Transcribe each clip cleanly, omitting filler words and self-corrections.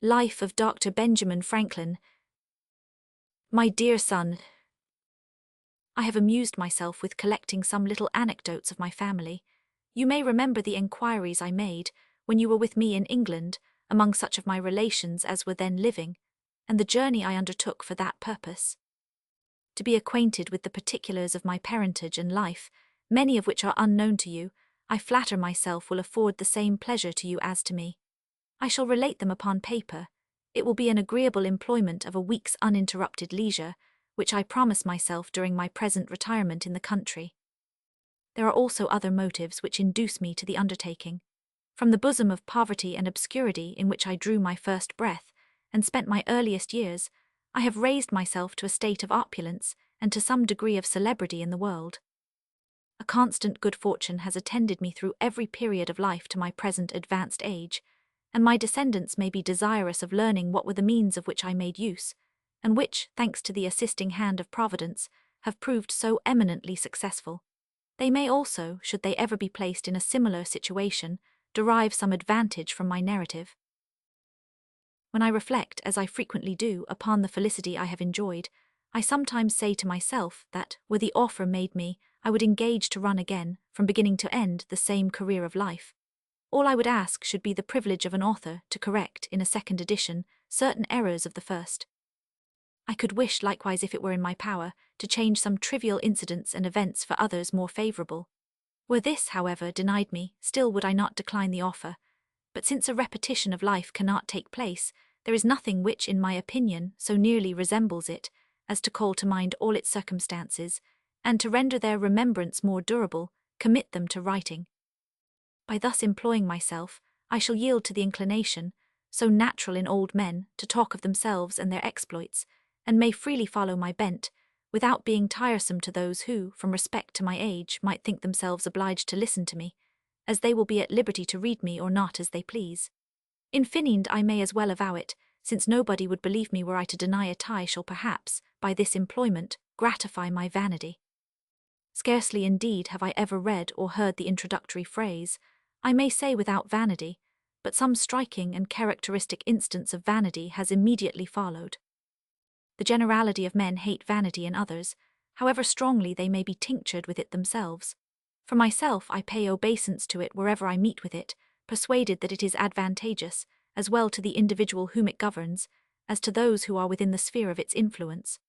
Life of Dr. Benjamin Franklin. My dear son, I have amused myself with collecting some little anecdotes of my family. You may remember the enquiries I made, when you were with me in England, among such of my relations as were then living, and the journey I undertook for that purpose. To be acquainted with the particulars of my parentage and life, many of which are unknown to you, I flatter myself will afford the same pleasure to you as to me. I shall relate them upon paper. It will be an agreeable employment of a week's uninterrupted leisure, which I promise myself during my present retirement in the country. There are also other motives which induce me to the undertaking. From the bosom of poverty and obscurity in which I drew my first breath, and spent my earliest years, I have raised myself to a state of opulence and to some degree of celebrity in the world. A constant good fortune has attended me through every period of life to my present advanced age, and my descendants may be desirous of learning what were the means of which I made use, and which, thanks to the assisting hand of Providence, have proved so eminently successful. They may also, should they ever be placed in a similar situation, derive some advantage from my narrative. When I reflect, as I frequently do, upon the felicity I have enjoyed, I sometimes say to myself that, were the offer made me, I would engage to run again, from beginning to end, the same career of life. All I would ask should be the privilege of an author to correct, in a second edition, certain errors of the first. I could wish likewise, if it were in my power, to change some trivial incidents and events for others more favourable. Were this, however, denied me, still would I not decline the offer. But since a repetition of life cannot take place, there is nothing which, in my opinion, so nearly resembles it, as to call to mind all its circumstances, and to render their remembrance more durable, commit them to writing. By thus employing myself, I shall yield to the inclination, so natural in old men, to talk of themselves and their exploits, and may freely follow my bent, without being tiresome to those who, from respect to my age, might think themselves obliged to listen to me, as they will be at liberty to read me or not as they please. In fine, I may as well avow it, since nobody would believe me were I to deny it. I shall perhaps, by this employment, gratify my vanity. Scarcely indeed have I ever read or heard the introductory phrase, I may say without vanity, but some striking and characteristic instance of vanity has immediately followed. The generality of men hate vanity in others, however strongly they may be tinctured with it themselves. For myself, I pay obeisance to it wherever I meet with it, persuaded that it is advantageous, as well to the individual whom it governs, as to those who are within the sphere of its influence.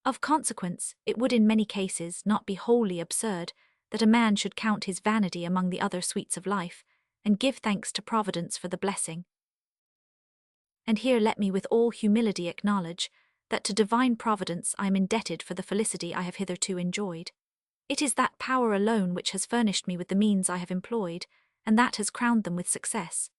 Of consequence, it would in many cases not be wholly absurd that a man should count his vanity among the other sweets of life, and give thanks to Providence for the blessing. And here let me with all humility acknowledge, that to divine Providence I am indebted for the felicity I have hitherto enjoyed. It is that power alone which has furnished me with the means I have employed, and that has crowned them with success.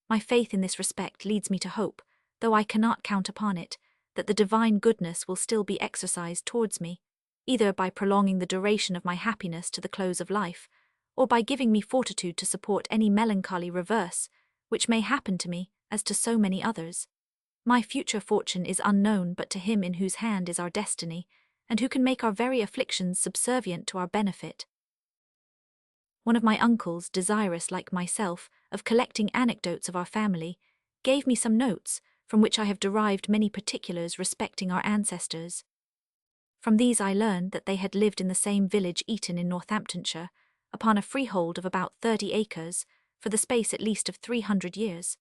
My faith in this respect leads me to hope, though I cannot count upon it, that the divine goodness will still be exercised towards me, either by prolonging the duration of my happiness to the close of life, or by giving me fortitude to support any melancholy reverse, which may happen to me, as to so many others. My future fortune is unknown but to him in whose hand is our destiny, and who can make our very afflictions subservient to our benefit. One of my uncles, desirous, like myself, of collecting anecdotes of our family, gave me some notes, from which I have derived many particulars respecting our ancestors. From these I learned that they had lived in the same village, Eton in Northamptonshire, upon a freehold of about 30 acres, for the space at least of 300 years.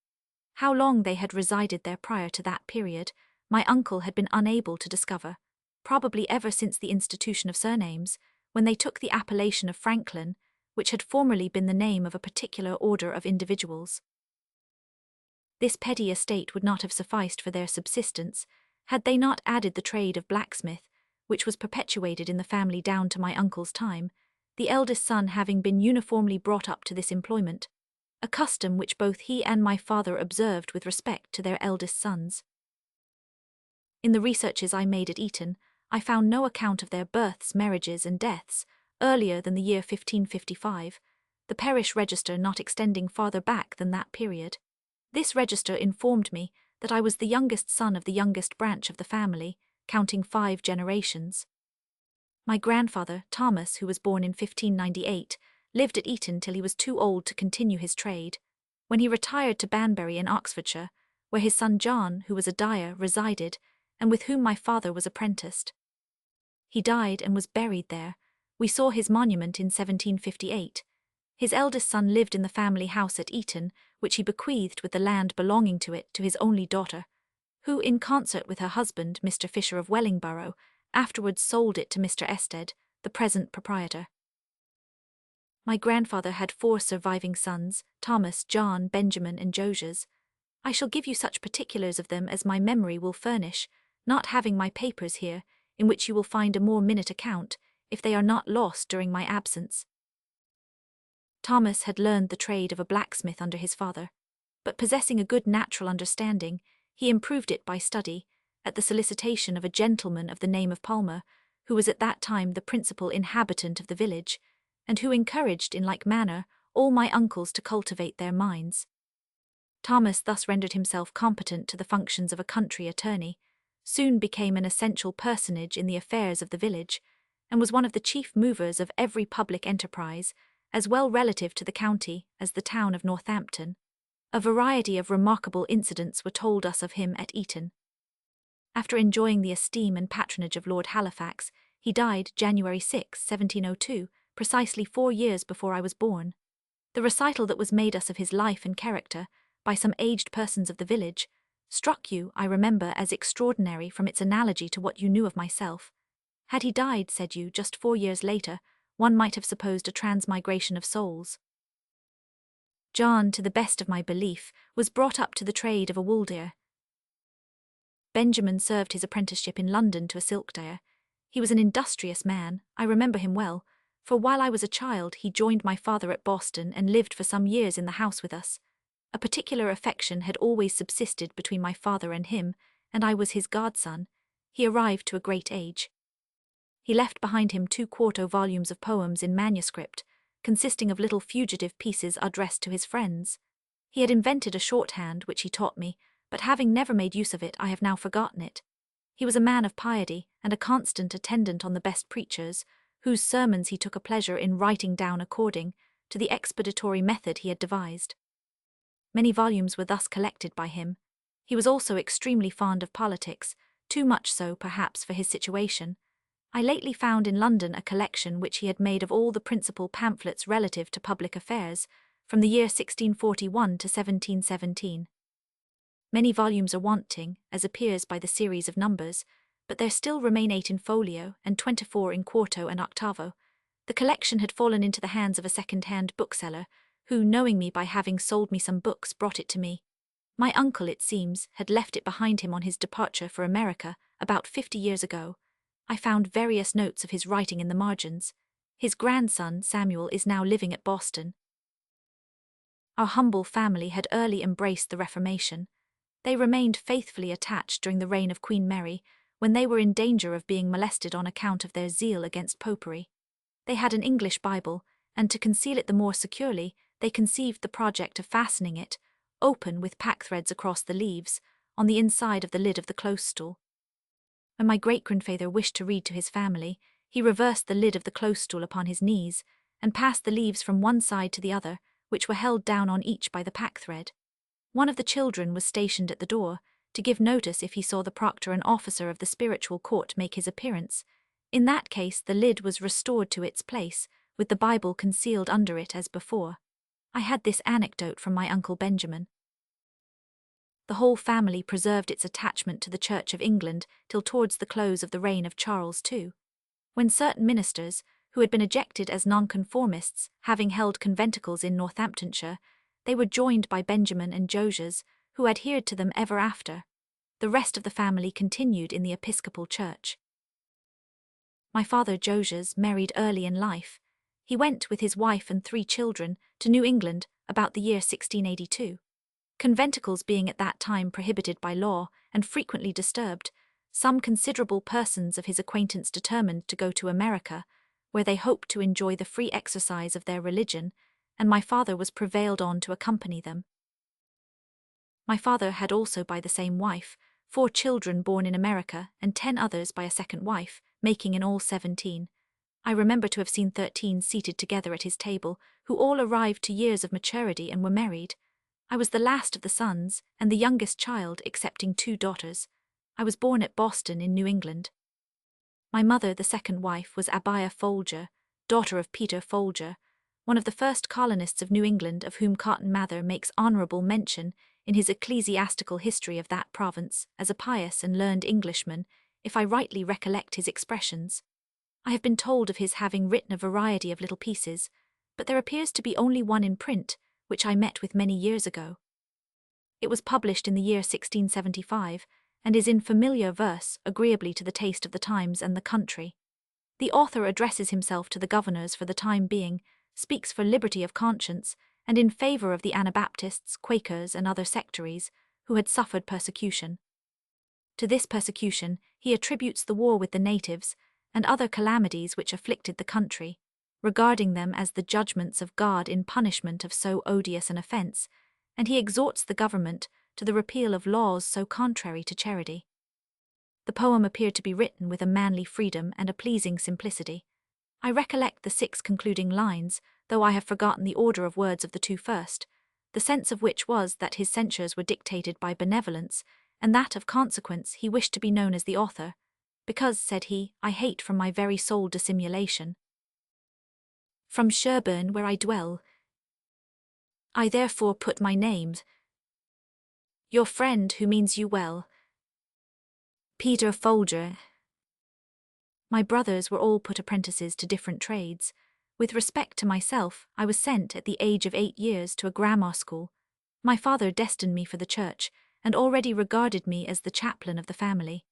How long they had resided there prior to that period, my uncle had been unable to discover, probably ever since the institution of surnames, when they took the appellation of Franklin, which had formerly been the name of a particular order of individuals. This petty estate would not have sufficed for their subsistence, had they not added the trade of blacksmith, which was perpetuated in the family down to my uncle's time, the eldest son having been uniformly brought up to this employment, a custom which both he and my father observed with respect to their eldest sons. In the researches I made at Eton, I found no account of their births, marriages, and deaths earlier than the year 1555, the parish register not extending farther back than that period. This register informed me that I was the youngest son of the youngest branch of the family, counting 5 generations. My grandfather, Thomas, who was born in 1598, lived at Eton till he was too old to continue his trade, when he retired to Banbury in Oxfordshire, where his son John, who was a dyer, resided, and with whom my father was apprenticed. He died and was buried there. We saw his monument in 1758. His eldest son lived in the family house at Eton, which he bequeathed with the land belonging to it to his only daughter, who, in concert with her husband, Mr. Fisher of Wellingborough, afterwards sold it to Mr. Ested, the present proprietor. My grandfather had 4 surviving sons, Thomas, John, Benjamin, and Josias. I shall give you such particulars of them as my memory will furnish, not having my papers here, in which you will find a more minute account, if they are not lost during my absence. Thomas had learned the trade of a blacksmith under his father, but possessing a good natural understanding, he improved it by study, at the solicitation of a gentleman of the name of Palmer, who was at that time the principal inhabitant of the village, and who encouraged in like manner all my uncles to cultivate their minds. Thomas thus rendered himself competent to the functions of a country attorney, soon became an essential personage in the affairs of the village, and was one of the chief movers of every public enterprise, as well relative to the county as the town of Northampton. A variety of remarkable incidents were told us of him at Eton. After enjoying the esteem and patronage of Lord Halifax, he died January 6, 1702, precisely 4 years before I was born. The recital that was made us of his life and character, by some aged persons of the village, struck you, I remember, as extraordinary from its analogy to what you knew of myself. Had he died, said you, just 4 years later, one might have supposed a transmigration of souls. John, to the best of my belief, was brought up to the trade of a wool dyer. Benjamin served his apprenticeship in London to a silk dyer. He was an industrious man, I remember him well, for while I was a child he joined my father at Boston and lived for some years in the house with us. A particular affection had always subsisted between my father and him, and I was his godson. He arrived to a great age. He left behind him 2 quarto volumes of poems in manuscript, consisting of little fugitive pieces addressed to his friends. He had invented a shorthand which he taught me, but having never made use of it, I have now forgotten it. He was a man of piety, and a constant attendant on the best preachers, whose sermons he took a pleasure in writing down according to the expeditory method he had devised. Many volumes were thus collected by him. He was also extremely fond of politics, too much so, perhaps, for his situation. I lately found in London a collection which he had made of all the principal pamphlets relative to public affairs, from the year 1641 to 1717. Many volumes are wanting, as appears by the series of numbers, but there still remain 8 in folio, and 24 in quarto and octavo. The collection had fallen into the hands of a second-hand bookseller, who, knowing me by having sold me some books, brought it to me. My uncle, it seems, had left it behind him on his departure for America, about 50 years ago. I found various notes of his writing in the margins. His grandson, Samuel, is now living at Boston. Our humble family had early embraced the Reformation. They remained faithfully attached during the reign of Queen Mary, when they were in danger of being molested on account of their zeal against popery. They had an English Bible, and to conceal it the more securely, they conceived the project of fastening it, open with packthreads across the leaves, on the inside of the lid of the close stool. When my great-grandfather wished to read to his family, he reversed the lid of the close stool upon his knees, and passed the leaves from one side to the other, which were held down on each by the packthread. One of the children was stationed at the door, to give notice if he saw the proctor and officer of the spiritual court make his appearance. In that case the lid was restored to its place, with the Bible concealed under it as before. I had this anecdote from my uncle Benjamin. The whole family preserved its attachment to the Church of England till towards the close of the reign of Charles II, when certain ministers, who had been ejected as nonconformists, having held conventicles in Northamptonshire, they were joined by Benjamin and Josias, who adhered to them ever after. The rest of the family continued in the Episcopal Church. My father Josias married early in life. He went with his wife and 3 children to New England about the year 1682. Conventicles being at that time prohibited by law and frequently disturbed, some considerable persons of his acquaintance determined to go to America, where they hoped to enjoy the free exercise of their religion, and my father was prevailed on to accompany them. My father had also by the same wife 4 children born in America and 10 others by a second wife, making in all 17. I remember to have seen 13 seated together at his table, who all arrived to years of maturity and were married. I was the last of the sons, and the youngest child excepting 2 daughters. I was born at Boston in New England. My mother, the second wife, was Abiah Folger, daughter of Peter Folger, one of the first colonists of New England, of whom Cotton Mather makes honourable mention in his ecclesiastical history of that province, as a pious and learned Englishman, if I rightly recollect his expressions. I have been told of his having written a variety of little pieces, but there appears to be only one in print, which I met with many years ago. It was published in the year 1675, and is in familiar verse, agreeably to the taste of the times and the country. The author addresses himself to the governors for the time being, speaks for liberty of conscience, and in favour of the Anabaptists, Quakers, and other sectaries, who had suffered persecution. To this persecution he attributes the war with the natives, and other calamities which afflicted the country, regarding them as the judgments of God in punishment of so odious an offence, and he exhorts the government to the repeal of laws so contrary to charity. The poem appeared to be written with a manly freedom and a pleasing simplicity. I recollect the 6 concluding lines, though I have forgotten the order of words of the 2 first, the sense of which was that his censures were dictated by benevolence, and that of consequence he wished to be known as the author, because, said he, I hate from my very soul dissimulation. From Sherburne, where I dwell, I therefore put my names. Your friend, who means you well, Peter Folger. My brothers were all put apprentices to different trades. With respect to myself, I was sent at the age of 8 years to a grammar school. My father destined me for the church, and already regarded me as the chaplain of the family.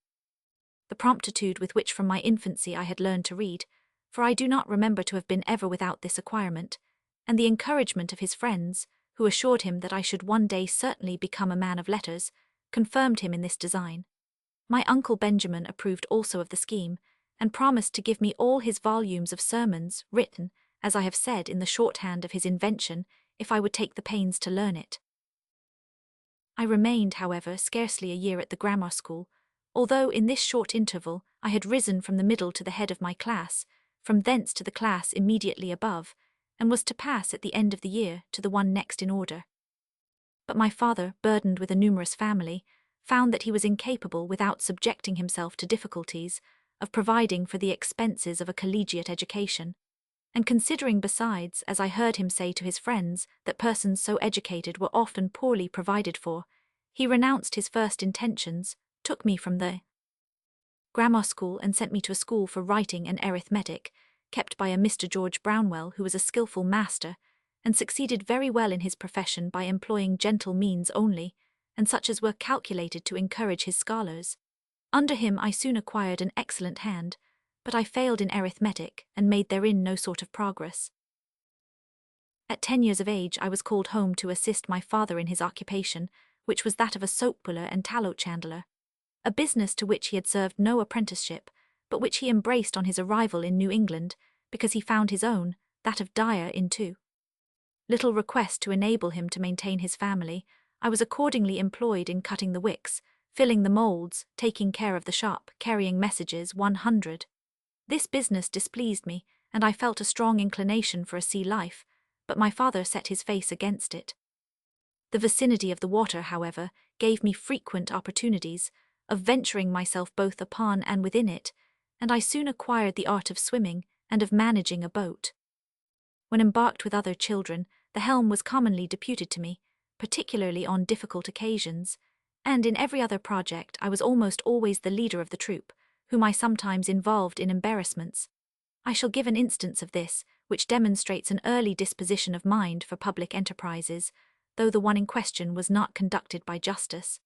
The promptitude with which from my infancy I had learned to read, for I do not remember to have been ever without this acquirement, and the encouragement of his friends, who assured him that I should one day certainly become a man of letters, confirmed him in this design. My uncle Benjamin approved also of the scheme, and promised to give me all his volumes of sermons, written, as I have said, in the shorthand of his invention, if I would take the pains to learn it. I remained, however, scarcely a year at the grammar school, although in this short interval I had risen from the middle to the head of my class, from thence to the class immediately above, and was to pass at the end of the year to the one next in order. But my father, burdened with a numerous family, found that he was incapable, without subjecting himself to difficulties, of providing for the expenses of a collegiate education, and considering besides, as I heard him say to his friends, that persons so educated were often poorly provided for, he renounced his first intentions, took me from the grammar school and sent me to a school for writing and arithmetic, kept by a Mr. George Brownwell, who was a skilful master, and succeeded very well in his profession by employing gentle means only, and such as were calculated to encourage his scholars. Under him I soon acquired an excellent hand, but I failed in arithmetic, and made therein no sort of progress. At 10 years of age I was called home to assist my father in his occupation, which was that of a soap puller and tallow chandler, a business to which he had served no apprenticeship, but which he embraced on his arrival in New England, because he found his own, that of dyer, in too little request to enable him to maintain his family. I was accordingly employed in cutting the wicks, filling the moulds, taking care of the shop, carrying messages 100. This business displeased me, and I felt a strong inclination for a sea life, but my father set his face against it. The vicinity of the water, however, gave me frequent opportunities of venturing myself both upon and within it, and I soon acquired the art of swimming and of managing a boat. When embarked with other children, the helm was commonly deputed to me, particularly on difficult occasions, and in every other project I was almost always the leader of the troop, whom I sometimes involved in embarrassments. I shall give an instance of this, which demonstrates an early disposition of mind for public enterprises, though the one in question was not conducted by justice.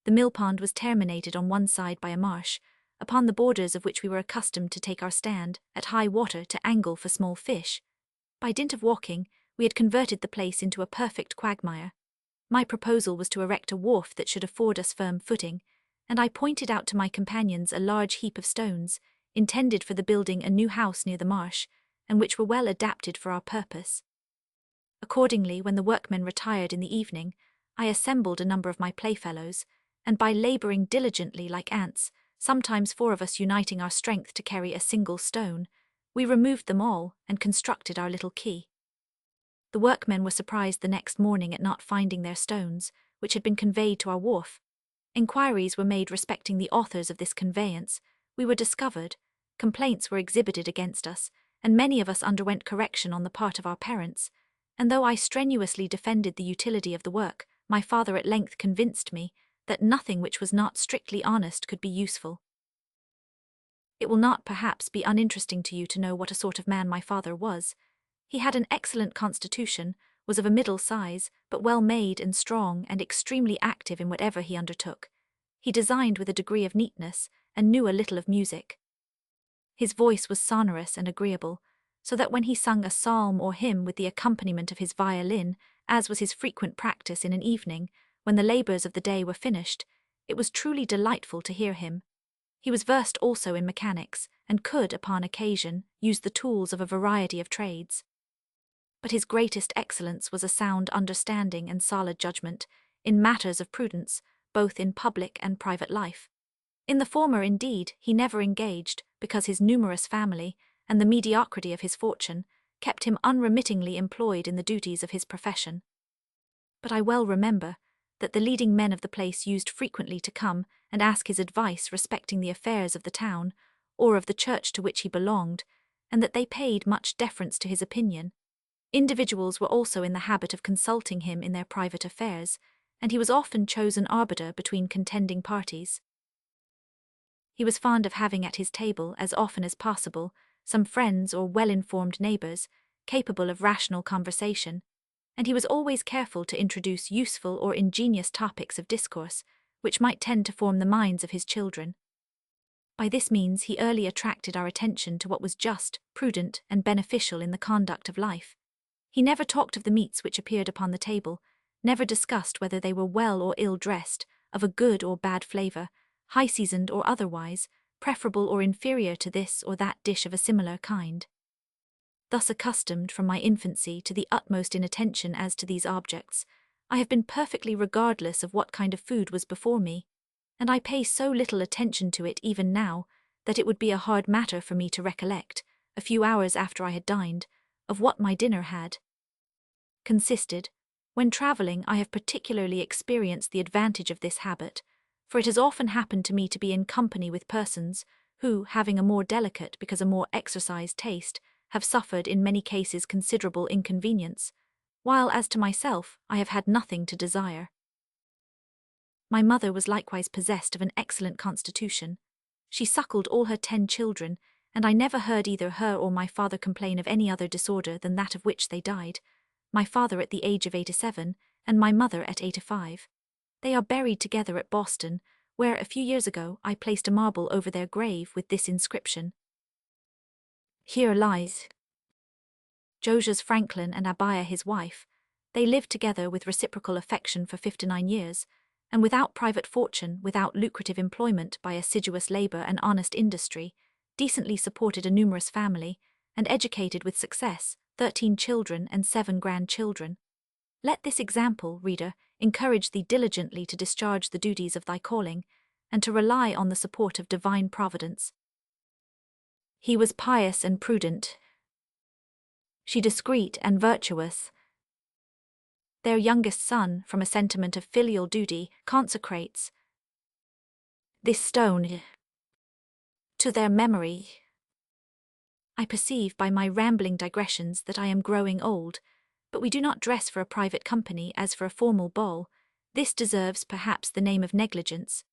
The mill-pond was terminated on one side by a marsh, upon the borders of which we were accustomed to take our stand, at high water, to angle for small fish. By dint of walking, we had converted the place into a perfect quagmire. My proposal was to erect a wharf that should afford us firm footing, and I pointed out to my companions a large heap of stones, intended for the building a new house near the marsh, and which were well adapted for our purpose. Accordingly, when the workmen retired in the evening, I assembled a number of my playfellows, and by labouring diligently like ants, sometimes 4 of us uniting our strength to carry a single stone, we removed them all and constructed our little quay. The workmen were surprised the next morning at not finding their stones, which had been conveyed to our wharf. Inquiries were made respecting the authors of this conveyance. We were discovered, complaints were exhibited against us, and many of us underwent correction on the part of our parents, and though I strenuously defended the utility of the work, my father at length convinced me that nothing which was not strictly honest could be useful. It will not perhaps be uninteresting to you to know what a sort of man my father was. He had an excellent constitution, was of a middle size, but well made and strong and extremely active in whatever he undertook. He designed with a degree of neatness, and knew a little of music. His voice was sonorous and agreeable, so that when he sung a psalm or hymn with the accompaniment of his violin, as was his frequent practice in an evening, when the labours of the day were finished, it was truly delightful to hear him. He was versed also in mechanics, and could, upon occasion, use the tools of a variety of trades. But his greatest excellence was a sound understanding and solid judgment, in matters of prudence, both in public and private life. In the former, indeed, he never engaged, because his numerous family, and the mediocrity of his fortune, kept him unremittingly employed in the duties of his profession. But I well remember that the leading men of the place used frequently to come and ask his advice respecting the affairs of the town, or of the church to which he belonged, and that they paid much deference to his opinion. Individuals were also in the habit of consulting him in their private affairs, and he was often chosen arbiter between contending parties. He was fond of having at his table, as often as possible, some friends or well-informed neighbours, capable of rational conversation, and he was always careful to introduce useful or ingenious topics of discourse, which might tend to form the minds of his children. By this means he early attracted our attention to what was just, prudent, and beneficial in the conduct of life. He never talked of the meats which appeared upon the table, never discussed whether they were well or ill dressed, of a good or bad flavour, high-seasoned or otherwise, preferable or inferior to this or that dish of a similar kind. Thus accustomed from my infancy to the utmost inattention as to these objects, I have been perfectly regardless of what kind of food was before me, and I pay so little attention to it even now, that it would be a hard matter for me to recollect, a few hours after I had dined, of what my dinner had consisted. When travelling, I have particularly experienced the advantage of this habit, for it has often happened to me to be in company with persons who, having a more delicate because a more exercised taste, have suffered in many cases considerable inconvenience, while as to myself I have had nothing to desire. My mother was likewise possessed of an excellent constitution. She suckled all her 10 children, and I never heard either her or my father complain of any other disorder than that of which they died, my father at the age of 87, and my mother at 85. They are buried together at Boston, where a few years ago I placed a marble over their grave with this inscription: "Here lies Josiah Franklin and Abiah his wife. They lived together with reciprocal affection for 59 years, and without private fortune, without lucrative employment, by assiduous labour and honest industry, decently supported a numerous family, and educated with success 13 children and 7 grandchildren. Let this example, reader, encourage thee diligently to discharge the duties of thy calling, and to rely on the support of divine providence." He was pious and prudent, she discreet and virtuous. Their youngest son, from a sentiment of filial duty, consecrates this stone to their memory. I perceive by my rambling digressions that I am growing old, but we do not dress for a private company as for a formal ball. This deserves perhaps the name of negligence.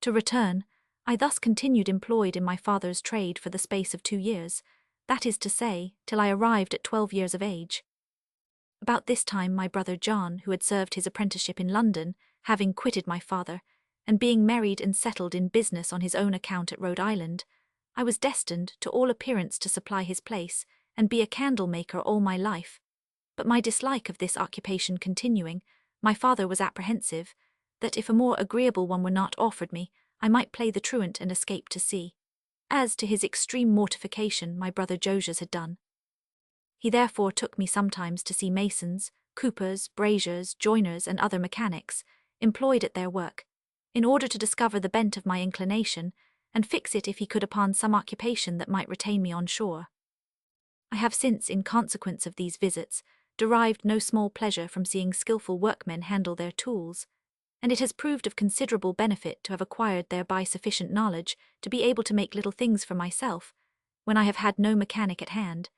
To return, I thus continued employed in my father's trade for the space of 2 years, that is to say, till I arrived at 12 years of age. About this time my brother John, who had served his apprenticeship in London, having quitted my father, and being married and settled in business on his own account at Rhode Island, I was destined to all appearance to supply his place, and be a candle-maker all my life. But my dislike of this occupation continuing, my father was apprehensive that if a more agreeable one were not offered me, I might play the truant and escape to sea, as to his extreme mortification my brother Josiah had done. He therefore took me sometimes to see masons, coopers, braziers, joiners, and other mechanics, employed at their work, in order to discover the bent of my inclination, and fix it if he could upon some occupation that might retain me on shore. I have since, in consequence of these visits, derived no small pleasure from seeing skillful workmen handle their tools, and it has proved of considerable benefit to have acquired thereby sufficient knowledge to be able to make little things for myself, when I have had no mechanic at hand,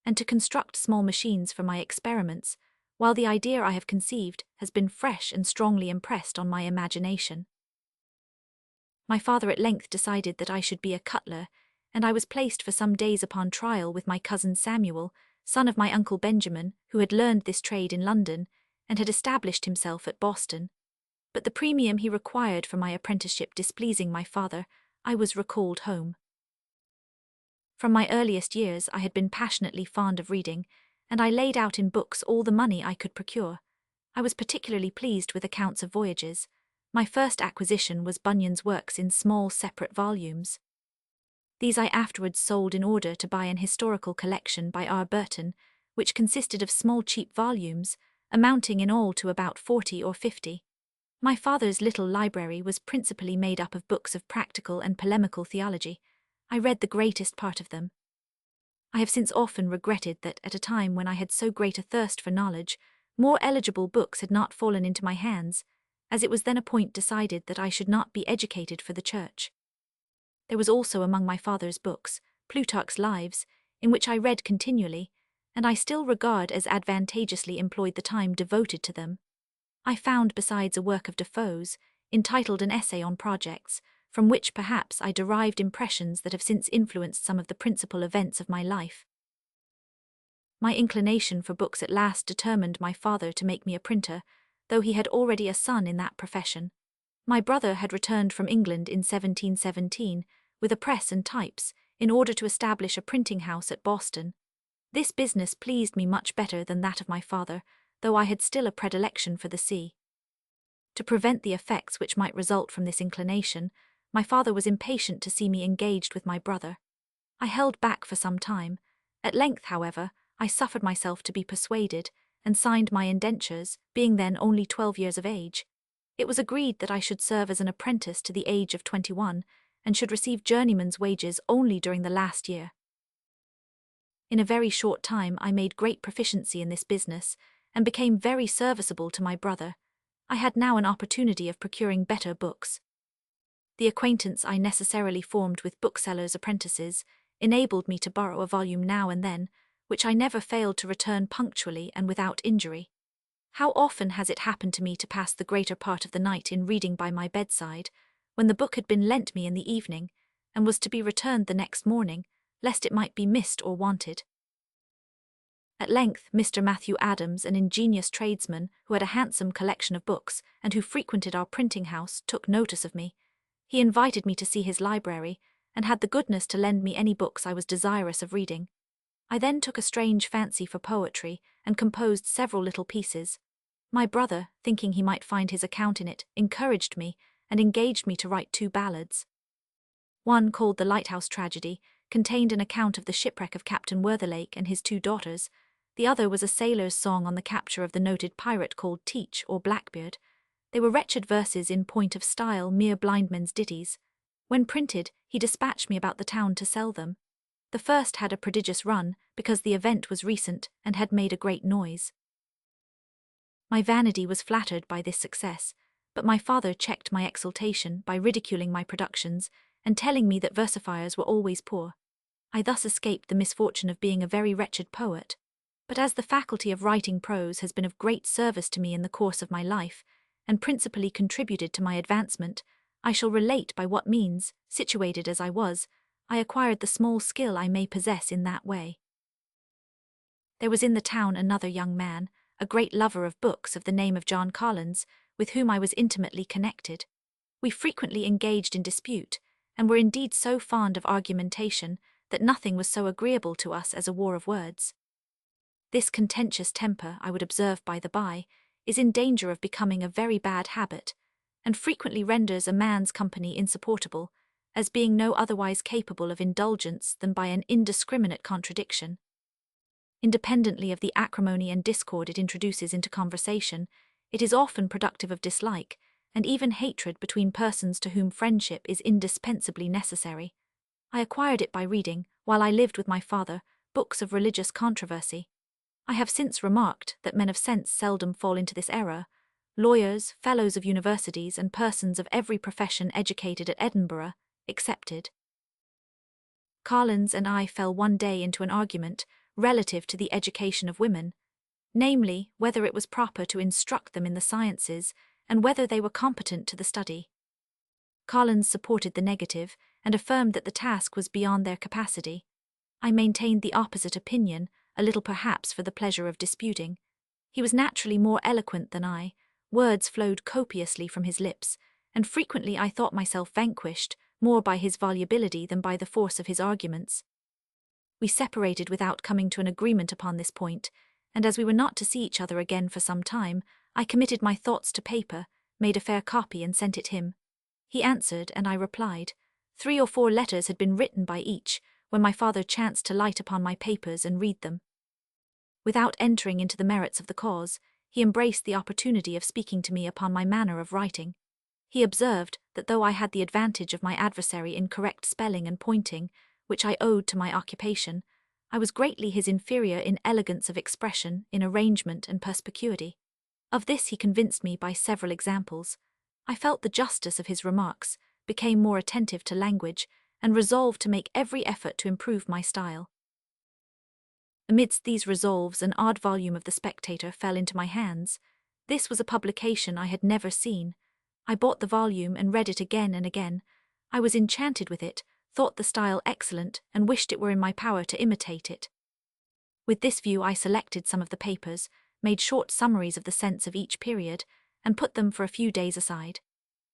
and to construct small machines for my experiments, while the idea I have conceived has been fresh and strongly impressed on my imagination. My father at length decided that I should be a cutler, and I was placed for some days upon trial with my cousin Samuel, son of my uncle Benjamin, who had learned this trade in London, and had established himself at Boston. But the premium he required for my apprenticeship displeasing my father, I was recalled home. From my earliest years I had been passionately fond of reading, and I laid out in books all the money I could procure. I was particularly pleased with accounts of voyages. My first acquisition was Bunyan's works in small separate volumes. These I afterwards sold in order to buy an historical collection by R. Burton, which consisted of small cheap volumes, amounting in all to about 40 or 50. My father's little library was principally made up of books of practical and polemical theology. I read the greatest part of them. I have since often regretted that at a time when I had so great a thirst for knowledge, more eligible books had not fallen into my hands, as it was then a point decided that I should not be educated for the church. There was also among my father's books, Plutarch's Lives, in which I read continually, and I still regard as advantageously employed the time devoted to them. I found besides a work of Defoe's, entitled An Essay on Projects, from which perhaps I derived impressions that have since influenced some of the principal events of my life. My inclination for books at last determined my father to make me a printer, though he had already a son in that profession. My brother had returned from England in 1717, with a press and types, in order to establish a printing house at Boston. This business pleased me much better than that of my father, though I had still a predilection for the sea. To prevent the effects which might result from this inclination, my father was impatient to see me engaged with my brother. I held back for some time. At length, however, I suffered myself to be persuaded, and signed my indentures, being then only 12 years of age. It was agreed that I should serve as an apprentice to the age of 21, and should receive journeyman's wages only during the last year. In a very short time I made great proficiency in this business, and became very serviceable to my brother. I had now an opportunity of procuring better books. The acquaintance I necessarily formed with booksellers' apprentices enabled me to borrow a volume now and then, which I never failed to return punctually and without injury. How often has it happened to me to pass the greater part of the night in reading by my bedside, when the book had been lent me in the evening, and was to be returned the next morning, lest it might be missed or wanted. At length Mr. Matthew Adams, an ingenious tradesman who had a handsome collection of books and who frequented our printing house, took notice of me. He invited me to see his library, and had the goodness to lend me any books I was desirous of reading. I then took a strange fancy for poetry, and composed several little pieces. My brother, thinking he might find his account in it, encouraged me, and engaged me to write 2 ballads. One, called The Lighthouse Tragedy, contained an account of the shipwreck of Captain Worthilake and his 2 daughters. The other was a sailor's song on the capture of the noted pirate called Teach or Blackbeard. They were wretched verses in point of style, mere blindmen's ditties. When printed, he dispatched me about the town to sell them. The first had a prodigious run, because the event was recent and had made a great noise. My vanity was flattered by this success, but my father checked my exultation by ridiculing my productions and telling me that versifiers were always poor. I thus escaped the misfortune of being a very wretched poet. But as the faculty of writing prose has been of great service to me in the course of my life, and principally contributed to my advancement, I shall relate by what means, situated as I was, I acquired the small skill I may possess in that way. There was in the town another young man, a great lover of books, of the name of John Collins, with whom I was intimately connected. We frequently engaged in dispute, and were indeed so fond of argumentation that nothing was so agreeable to us as a war of words. This contentious temper, I would observe by the by, is in danger of becoming a very bad habit, and frequently renders a man's company insupportable, as being no otherwise capable of indulgence than by an indiscriminate contradiction. Independently of the acrimony and discord it introduces into conversation, it is often productive of dislike, and even hatred between persons to whom friendship is indispensably necessary. I acquired it by reading, while I lived with my father, books of religious controversy. I have since remarked that men of sense seldom fall into this error. Lawyers, fellows of universities, and persons of every profession educated at Edinburgh, excepted. Collins and I fell one day into an argument relative to the education of women, namely, whether it was proper to instruct them in the sciences and whether they were competent to the study. Collins supported the negative and affirmed that the task was beyond their capacity. I maintained the opposite opinion, a little perhaps for the pleasure of disputing. He was naturally more eloquent than I, words flowed copiously from his lips, and frequently I thought myself vanquished, more by his volubility than by the force of his arguments. We separated without coming to an agreement upon this point, and as we were not to see each other again for some time, I committed my thoughts to paper, made a fair copy and sent it him. He answered, and I replied. 3 or 4 letters had been written by each, when my father chanced to light upon my papers and read them. Without entering into the merits of the cause, he embraced the opportunity of speaking to me upon my manner of writing. He observed that though I had the advantage of my adversary in correct spelling and pointing, which I owed to my occupation, I was greatly his inferior in elegance of expression, in arrangement and perspicuity. Of this he convinced me by several examples. I felt the justice of his remarks, became more attentive to language, and resolved to make every effort to improve my style. Amidst these resolves, an odd volume of The Spectator fell into my hands. This was a publication I had never seen. I bought the volume and read it again and again. I was enchanted with it, thought the style excellent, and wished it were in my power to imitate it. With this view I selected some of the papers, made short summaries of the sense of each period, and put them for a few days aside.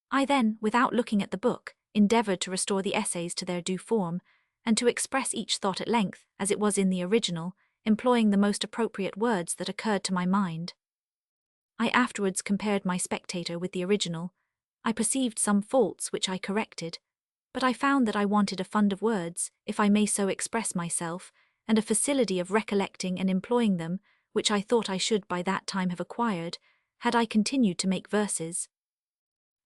I then, without looking at the book, endeavoured to restore the essays to their due form, and to express each thought at length, as it was in the original, employing the most appropriate words that occurred to my mind. I afterwards compared my Spectator with the original. I perceived some faults which I corrected, but I found that I wanted a fund of words, if I may so express myself, and a facility of recollecting and employing them, which I thought I should by that time have acquired, had I continued to make verses.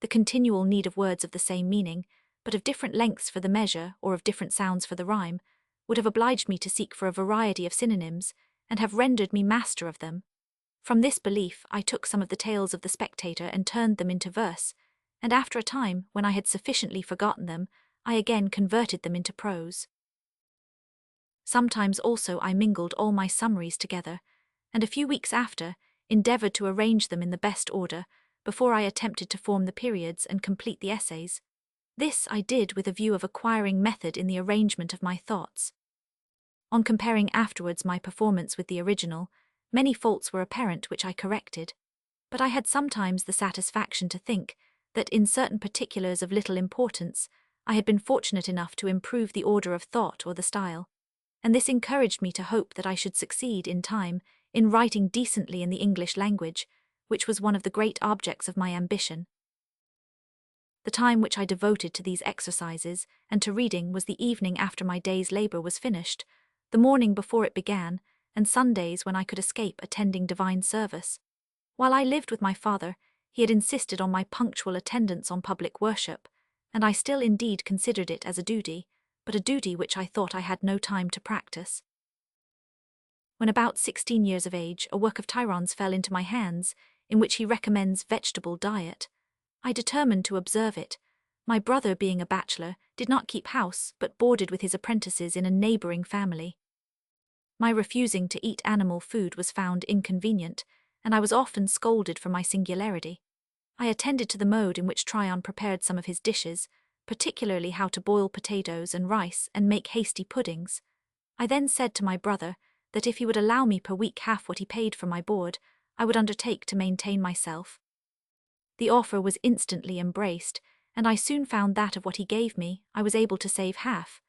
The continual need of words of the same meaning, but of different lengths for the measure, or of different sounds for the rhyme, would have obliged me to seek for a variety of synonyms, and have rendered me master of them. From this belief I took some of the tales of the Spectator and turned them into verse, and after a time, when I had sufficiently forgotten them, I again converted them into prose. Sometimes also I mingled all my summaries together, and a few weeks after, endeavoured to arrange them in the best order, before I attempted to form the periods and complete the essays. This I did with a view of acquiring method in the arrangement of my thoughts. On comparing afterwards my performance with the original, many faults were apparent which I corrected, but I had sometimes the satisfaction to think that in certain particulars of little importance I had been fortunate enough to improve the order of thought or the style, and this encouraged me to hope that I should succeed in time in writing decently in the English language, which was one of the great objects of my ambition. The time which I devoted to these exercises and to reading was the evening after my day's labour was finished, the morning before it began, and Sundays when I could escape attending divine service. While I lived with my father, he had insisted on my punctual attendance on public worship, and I still indeed considered it as a duty, but a duty which I thought I had no time to practice. When about 16 years of age, a work of Tyron's fell into my hands, in which he recommends vegetable diet. I determined to observe it. My brother, being a bachelor, did not keep house, but boarded with his apprentices in a neighbouring family. My refusing to eat animal food was found inconvenient, and I was often scolded for my singularity. I attended to the mode in which Tryon prepared some of his dishes, particularly how to boil potatoes and rice and make hasty puddings. I then said to my brother that if he would allow me per week half what he paid for my board, I would undertake to maintain myself. The offer was instantly embraced, and I soon found that of what he gave me I was able to save half.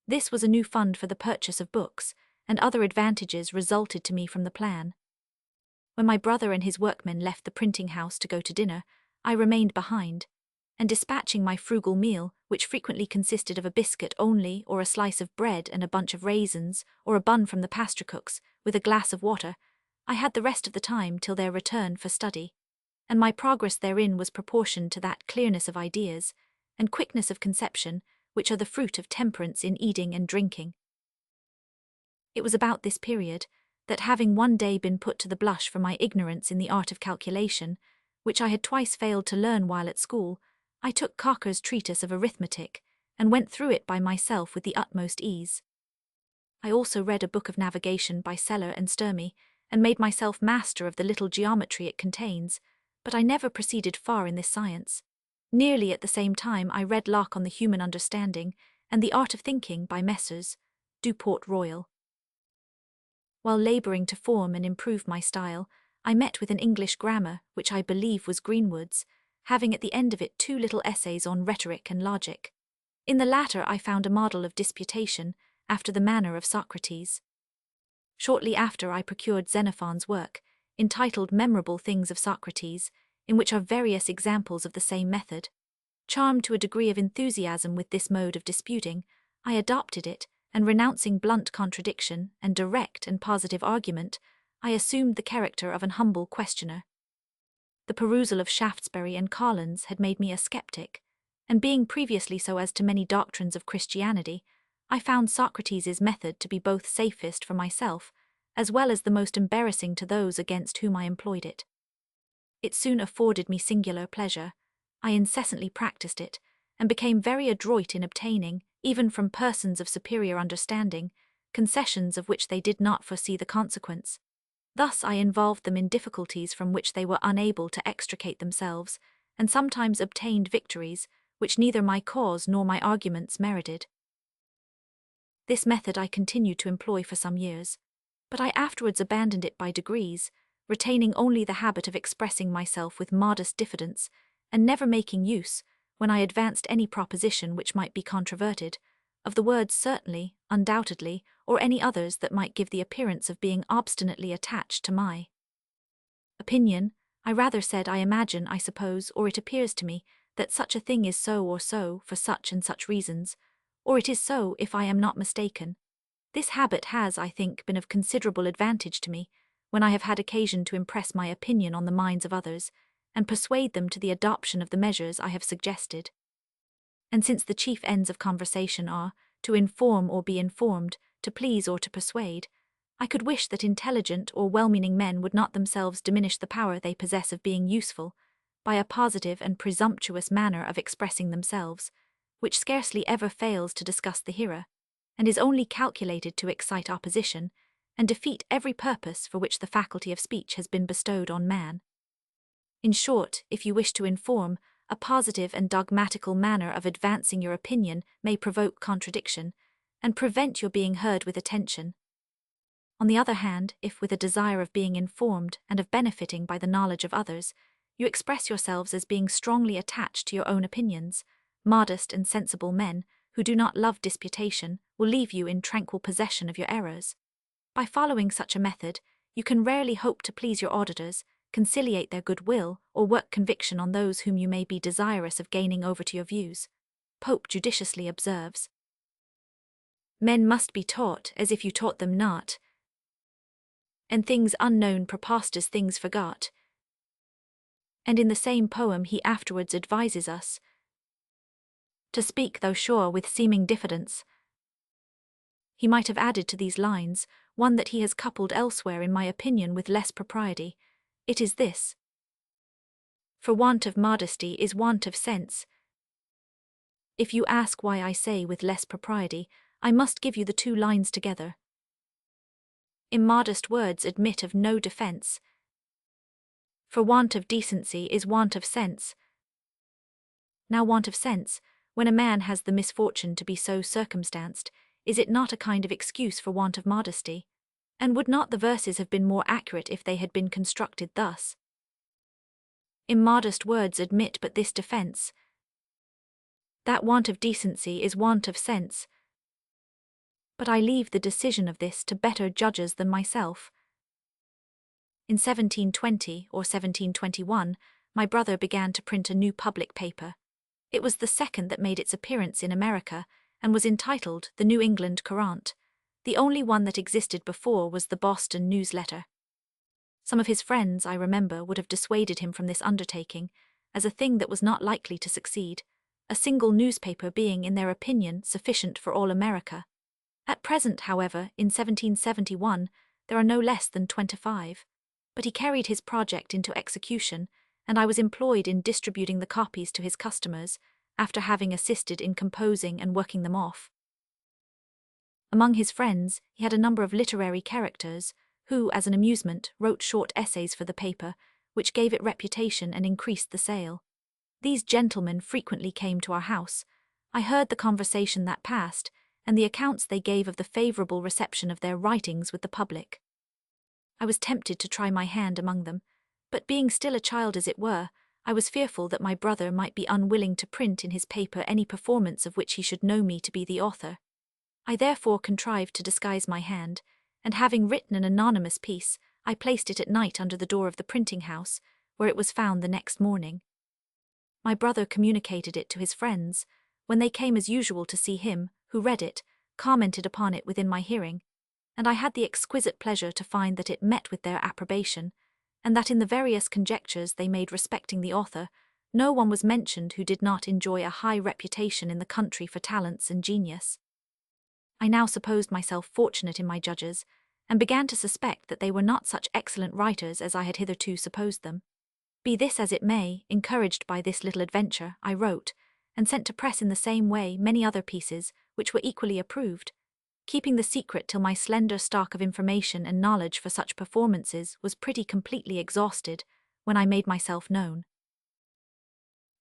This was a new fund for the purchase of books, and other advantages resulted to me from the plan. When my brother and his workmen left the printing house to go to dinner, I remained behind, and dispatching my frugal meal, which frequently consisted of a biscuit only, or a slice of bread and a bunch of raisins, or a bun from the pastrycook's, with a glass of water, I had the rest of the time till their return for study, and my progress therein was proportioned to that clearness of ideas and quickness of conception which are the fruit of temperance in eating and drinking. It was about this period that, having one day been put to the blush for my ignorance in the art of calculation, which I had twice failed to learn while at school, I took Cocker's treatise of arithmetic and went through it by myself with the utmost ease. I also read a book of navigation by Seller and Sturmey, and made myself master of the little geometry it contains, but I never proceeded far in this science. Nearly at the same time I read Locke on the Human Understanding and the Art of Thinking by Messrs. Duport Royal. While labouring to form and improve my style, I met with an English grammar, which I believe was Greenwood's, having at the end of it 2 little essays on rhetoric and logic. In the latter I found a model of disputation, after the manner of Socrates. Shortly after I procured Xenophon's work, entitled Memorable Things of Socrates, in which are various examples of the same method. Charmed to a degree of enthusiasm with this mode of disputing, I adopted it, and renouncing blunt contradiction and direct and positive argument, I assumed the character of an humble questioner. The perusal of Shaftesbury and Collins had made me a skeptic, and being previously so as to many doctrines of Christianity, I found Socrates' method to be both safest for myself, as well as the most embarrassing to those against whom I employed it. It soon afforded me singular pleasure. I incessantly practised it, and became very adroit in obtaining, even from persons of superior understanding, concessions of which they did not foresee the consequence. Thus I involved them in difficulties from which they were unable to extricate themselves, and sometimes obtained victories which neither my cause nor my arguments merited. This method I continued to employ for some years, but I afterwards abandoned it by degrees, retaining only the habit of expressing myself with modest diffidence, and never making use, when I advanced any proposition which might be controverted, of the words certainly, undoubtedly, or any others that might give the appearance of being obstinately attached to my opinion. I rather said I imagine, I suppose, or it appears to me, that such a thing is so or so, for such and such reasons, or it is so if I am not mistaken. This habit has, I think, been of considerable advantage to me, when I have had occasion to impress my opinion on the minds of others, and persuade them to the adoption of the measures I have suggested. And since the chief ends of conversation are, to inform or be informed, to please or to persuade, I could wish that intelligent or well-meaning men would not themselves diminish the power they possess of being useful, by a positive and presumptuous manner of expressing themselves, which scarcely ever fails to disgust the hearer, and is only calculated to excite opposition, and defeat every purpose for which the faculty of speech has been bestowed on man. In short, if you wish to inform, a positive and dogmatical manner of advancing your opinion may provoke contradiction, and prevent your being heard with attention. On the other hand, if with a desire of being informed and of benefiting by the knowledge of others, you express yourselves as being strongly attached to your own opinions, modest and sensible men, who do not love disputation, will leave you in tranquil possession of your errors. By following such a method, you can rarely hope to please your auditors, conciliate their goodwill, or work conviction on those whom you may be desirous of gaining over to your views. Pope judiciously observes, "Men must be taught as if you taught them not, and things unknown preposterous things forgot." And in the same poem he afterwards advises us to speak though sure with seeming diffidence. He might have added to these lines one that he has coupled elsewhere in my opinion with less propriety. It is this: "For want of modesty is want of sense." If you ask why I say with less propriety, I must give you the 2 lines together. Immodest words admit of no defence. For want of decency is want of sense. Now want of sense, when a man has the misfortune to be so circumstanced, is it not a kind of excuse for want of modesty? And would not the verses have been more accurate if they had been constructed thus? Immodest words admit but this defence, that want of decency is want of sense. But I leave the decision of this to better judges than myself. In 1720 or 1721, my brother began to print a new public paper. It was the second that made its appearance in America, and was entitled The New England Courant. The only one that existed before was the Boston Newsletter. Some of his friends, I remember, would have dissuaded him from this undertaking, as a thing that was not likely to succeed, a single newspaper being, in their opinion, sufficient for all America. At present, however, in 1771, there are no less than 25. But he carried his project into execution, and I was employed in distributing the copies to his customers, after having assisted in composing and working them off. Among his friends, he had a number of literary characters, who, as an amusement, wrote short essays for the paper, which gave it reputation and increased the sale. These gentlemen frequently came to our house. I heard the conversation that passed, and the accounts they gave of the favourable reception of their writings with the public. I was tempted to try my hand among them, but being still a child as it were, I was fearful that my brother might be unwilling to print in his paper any performance of which he should know me to be the author. I therefore contrived to disguise my hand, and having written an anonymous piece, I placed it at night under the door of the printing house, where it was found the next morning. My brother communicated it to his friends. When they came as usual to see him, who read it, commented upon it within my hearing, and I had the exquisite pleasure to find that it met with their approbation, and that in the various conjectures they made respecting the author, no one was mentioned who did not enjoy a high reputation in the country for talents and genius. I now supposed myself fortunate in my judges, and began to suspect that they were not such excellent writers as I had hitherto supposed them. Be this as it may, encouraged by this little adventure, I wrote, and sent to press in the same way many other pieces which were equally approved, keeping the secret till my slender stock of information and knowledge for such performances was pretty completely exhausted, when I made myself known.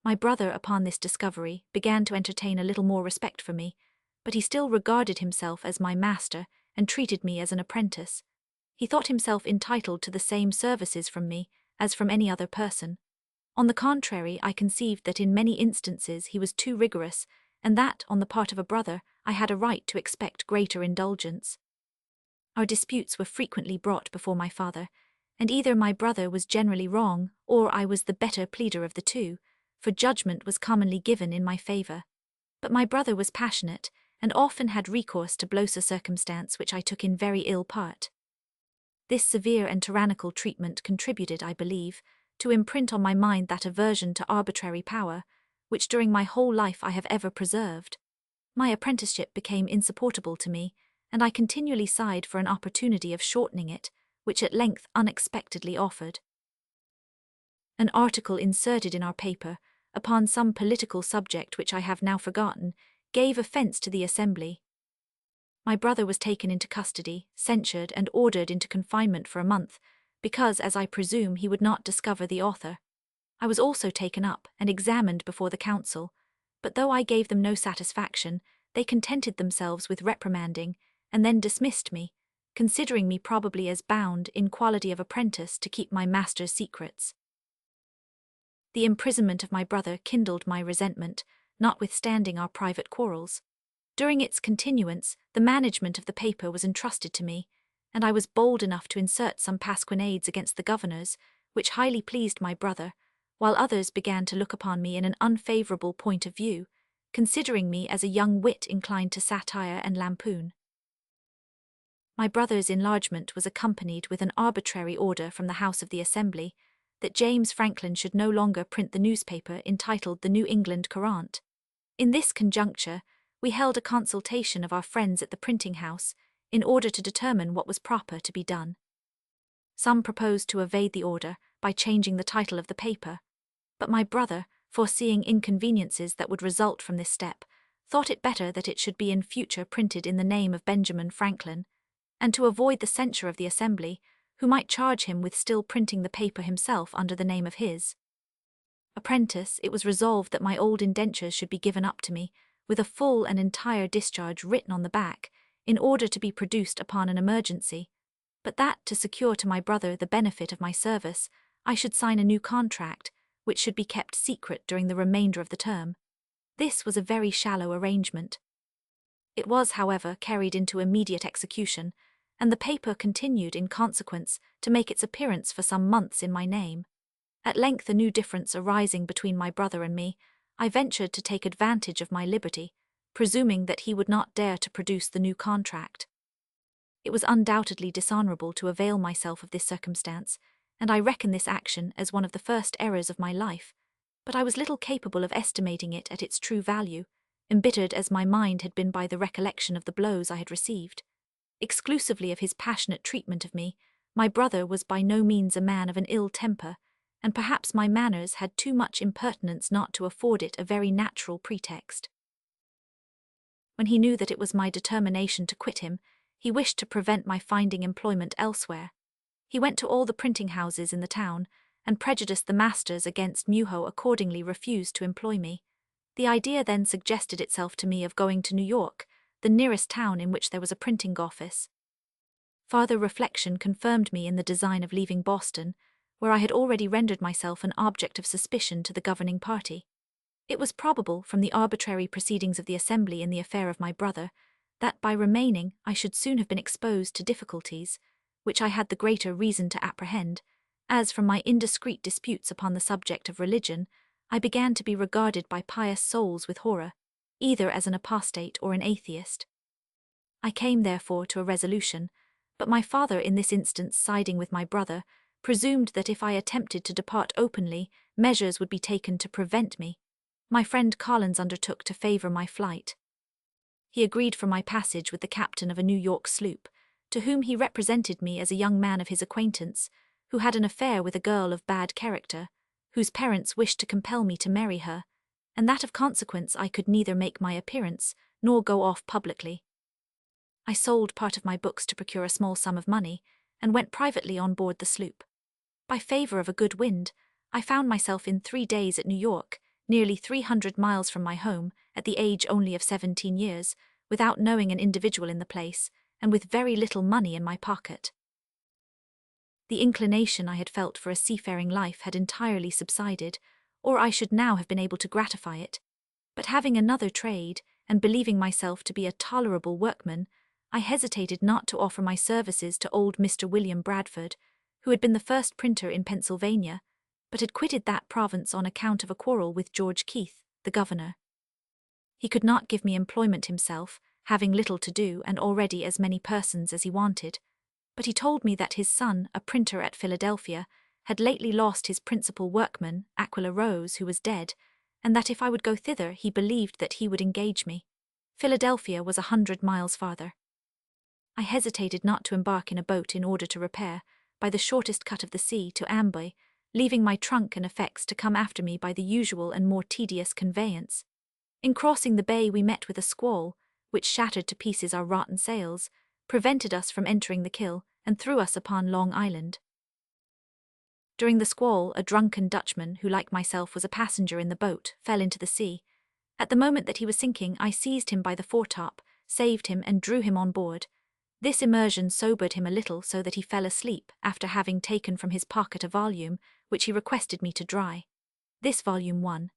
My brother, upon this discovery, began to entertain a little more respect for me, but he still regarded himself as my master and treated me as an apprentice. He thought himself entitled to the same services from me as from any other person. On the contrary, I conceived that in many instances he was too rigorous, and that, on the part of a brother, I had a right to expect greater indulgence. Our disputes were frequently brought before my father, and either my brother was generally wrong, or I was the better pleader of the two, for judgment was commonly given in my favour. But my brother was passionate, and often had recourse to blow a circumstance which I took in very ill part. This severe and tyrannical treatment contributed, I believe, to imprint on my mind that aversion to arbitrary power, which during my whole life I have ever preserved. My apprenticeship became insupportable to me, and I continually sighed for an opportunity of shortening it, which at length unexpectedly offered. An article inserted in our paper, upon some political subject which I have now forgotten, gave offence to the Assembly. My brother was taken into custody, censured, and ordered into confinement for a month, because, as I presume, he would not discover the author. I was also taken up and examined before the council, but though I gave them no satisfaction, they contented themselves with reprimanding, and then dismissed me, considering me probably as bound, in quality of apprentice, to keep my master's secrets. The imprisonment of my brother kindled my resentment, notwithstanding our private quarrels. During its continuance, the management of the paper was entrusted to me, and I was bold enough to insert some pasquinades against the governors, which highly pleased my brother, while others began to look upon me in an unfavourable point of view, considering me as a young wit inclined to satire and lampoon. My brother's enlargement was accompanied with an arbitrary order from the House of the Assembly that James Franklin should no longer print the newspaper entitled the New England Courant. In this conjuncture, we held a consultation of our friends at the printing house, in order to determine what was proper to be done. Some proposed to evade the order by changing the title of the paper, but my brother, foreseeing inconveniences that would result from this step, thought it better that it should be in future printed in the name of Benjamin Franklin, and to avoid the censure of the Assembly, who might charge him with still printing the paper himself under the name of his apprentice, it was resolved that my old indentures should be given up to me, with a full and entire discharge written on the back, in order to be produced upon an emergency, but that, to secure to my brother the benefit of my service, I should sign a new contract, which should be kept secret during the remainder of the term. This was a very shallow arrangement. It was, however, carried into immediate execution, and the paper continued, in consequence, to make its appearance for some months in my name. At length, a new difference arising between my brother and me, I ventured to take advantage of my liberty, presuming that he would not dare to produce the new contract. It was undoubtedly dishonourable to avail myself of this circumstance, and I reckon this action as one of the first errors of my life, but I was little capable of estimating it at its true value, embittered as my mind had been by the recollection of the blows I had received. Exclusively of his passionate treatment of me, my brother was by no means a man of an ill temper, and perhaps my manners had too much impertinence not to afford it a very natural pretext. When he knew that it was my determination to quit him, he wished to prevent my finding employment elsewhere. He went to all the printing houses in the town, and prejudiced the masters against me, who accordingly refused to employ me. The idea then suggested itself to me of going to New York, the nearest town in which there was a printing office. Farther reflection confirmed me in the design of leaving Boston, where I had already rendered myself an object of suspicion to the governing party. It was probable, from the arbitrary proceedings of the Assembly in the affair of my brother, that by remaining I should soon have been exposed to difficulties, which I had the greater reason to apprehend, as from my indiscreet disputes upon the subject of religion, I began to be regarded by pious souls with horror, either as an apostate or an atheist. I came therefore to a resolution, but my father, in this instance siding with my brother, presumed that if I attempted to depart openly, measures would be taken to prevent me. My friend Collins undertook to favour my flight. He agreed for my passage with the captain of a New York sloop, to whom he represented me as a young man of his acquaintance, who had an affair with a girl of bad character, whose parents wished to compel me to marry her, and that of consequence I could neither make my appearance nor go off publicly. I sold part of my books to procure a small sum of money, and went privately on board the sloop. By favour of a good wind, I found myself in 3 days at New York, nearly 300 miles from my home, at the age only of 17 years, without knowing an individual in the place, and with very little money in my pocket. The inclination I had felt for a seafaring life had entirely subsided, or I should now have been able to gratify it. But having another trade, and believing myself to be a tolerable workman, I hesitated not to offer my services to old Mr. William Bradford, who had been the first printer in Pennsylvania, but had quitted that province on account of a quarrel with George Keith, the governor. He could not give me employment himself, having little to do and already as many persons as he wanted, but he told me that his son, a printer at Philadelphia, had lately lost his principal workman, Aquila Rose, who was dead, and that if I would go thither he believed that he would engage me. Philadelphia was 100 miles farther. I hesitated not to embark in a boat in order to repair, by the shortest cut of the sea, to Amboy, leaving my trunk and effects to come after me by the usual and more tedious conveyance. In crossing the bay we met with a squall, which shattered to pieces our rotten sails, prevented us from entering the Kill, and threw us upon Long Island. During the squall, a drunken Dutchman, who like myself was a passenger in the boat, fell into the sea. At the moment that he was sinking, I seized him by the foretop, saved him and drew him on board. This immersion sobered him a little, so that he fell asleep, after having taken from his pocket a volume, which he requested me to dry. This volume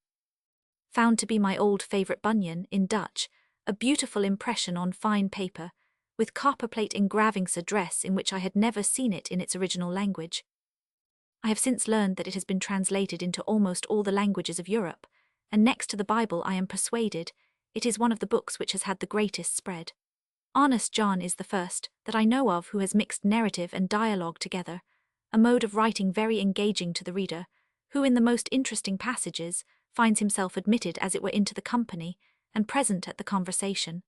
found to be my old favourite Bunyan, in Dutch, a beautiful impression on fine paper, with copperplate engravings address in which I had never seen it in its original language. I have since learned that it has been translated into almost all the languages of Europe, and next to the Bible I am persuaded it is one of the books which has had the greatest spread. Honest John is the first that I know of who has mixed narrative and dialogue together, a mode of writing very engaging to the reader, who in the most interesting passages finds himself admitted as it were into the company, and present at the conversation.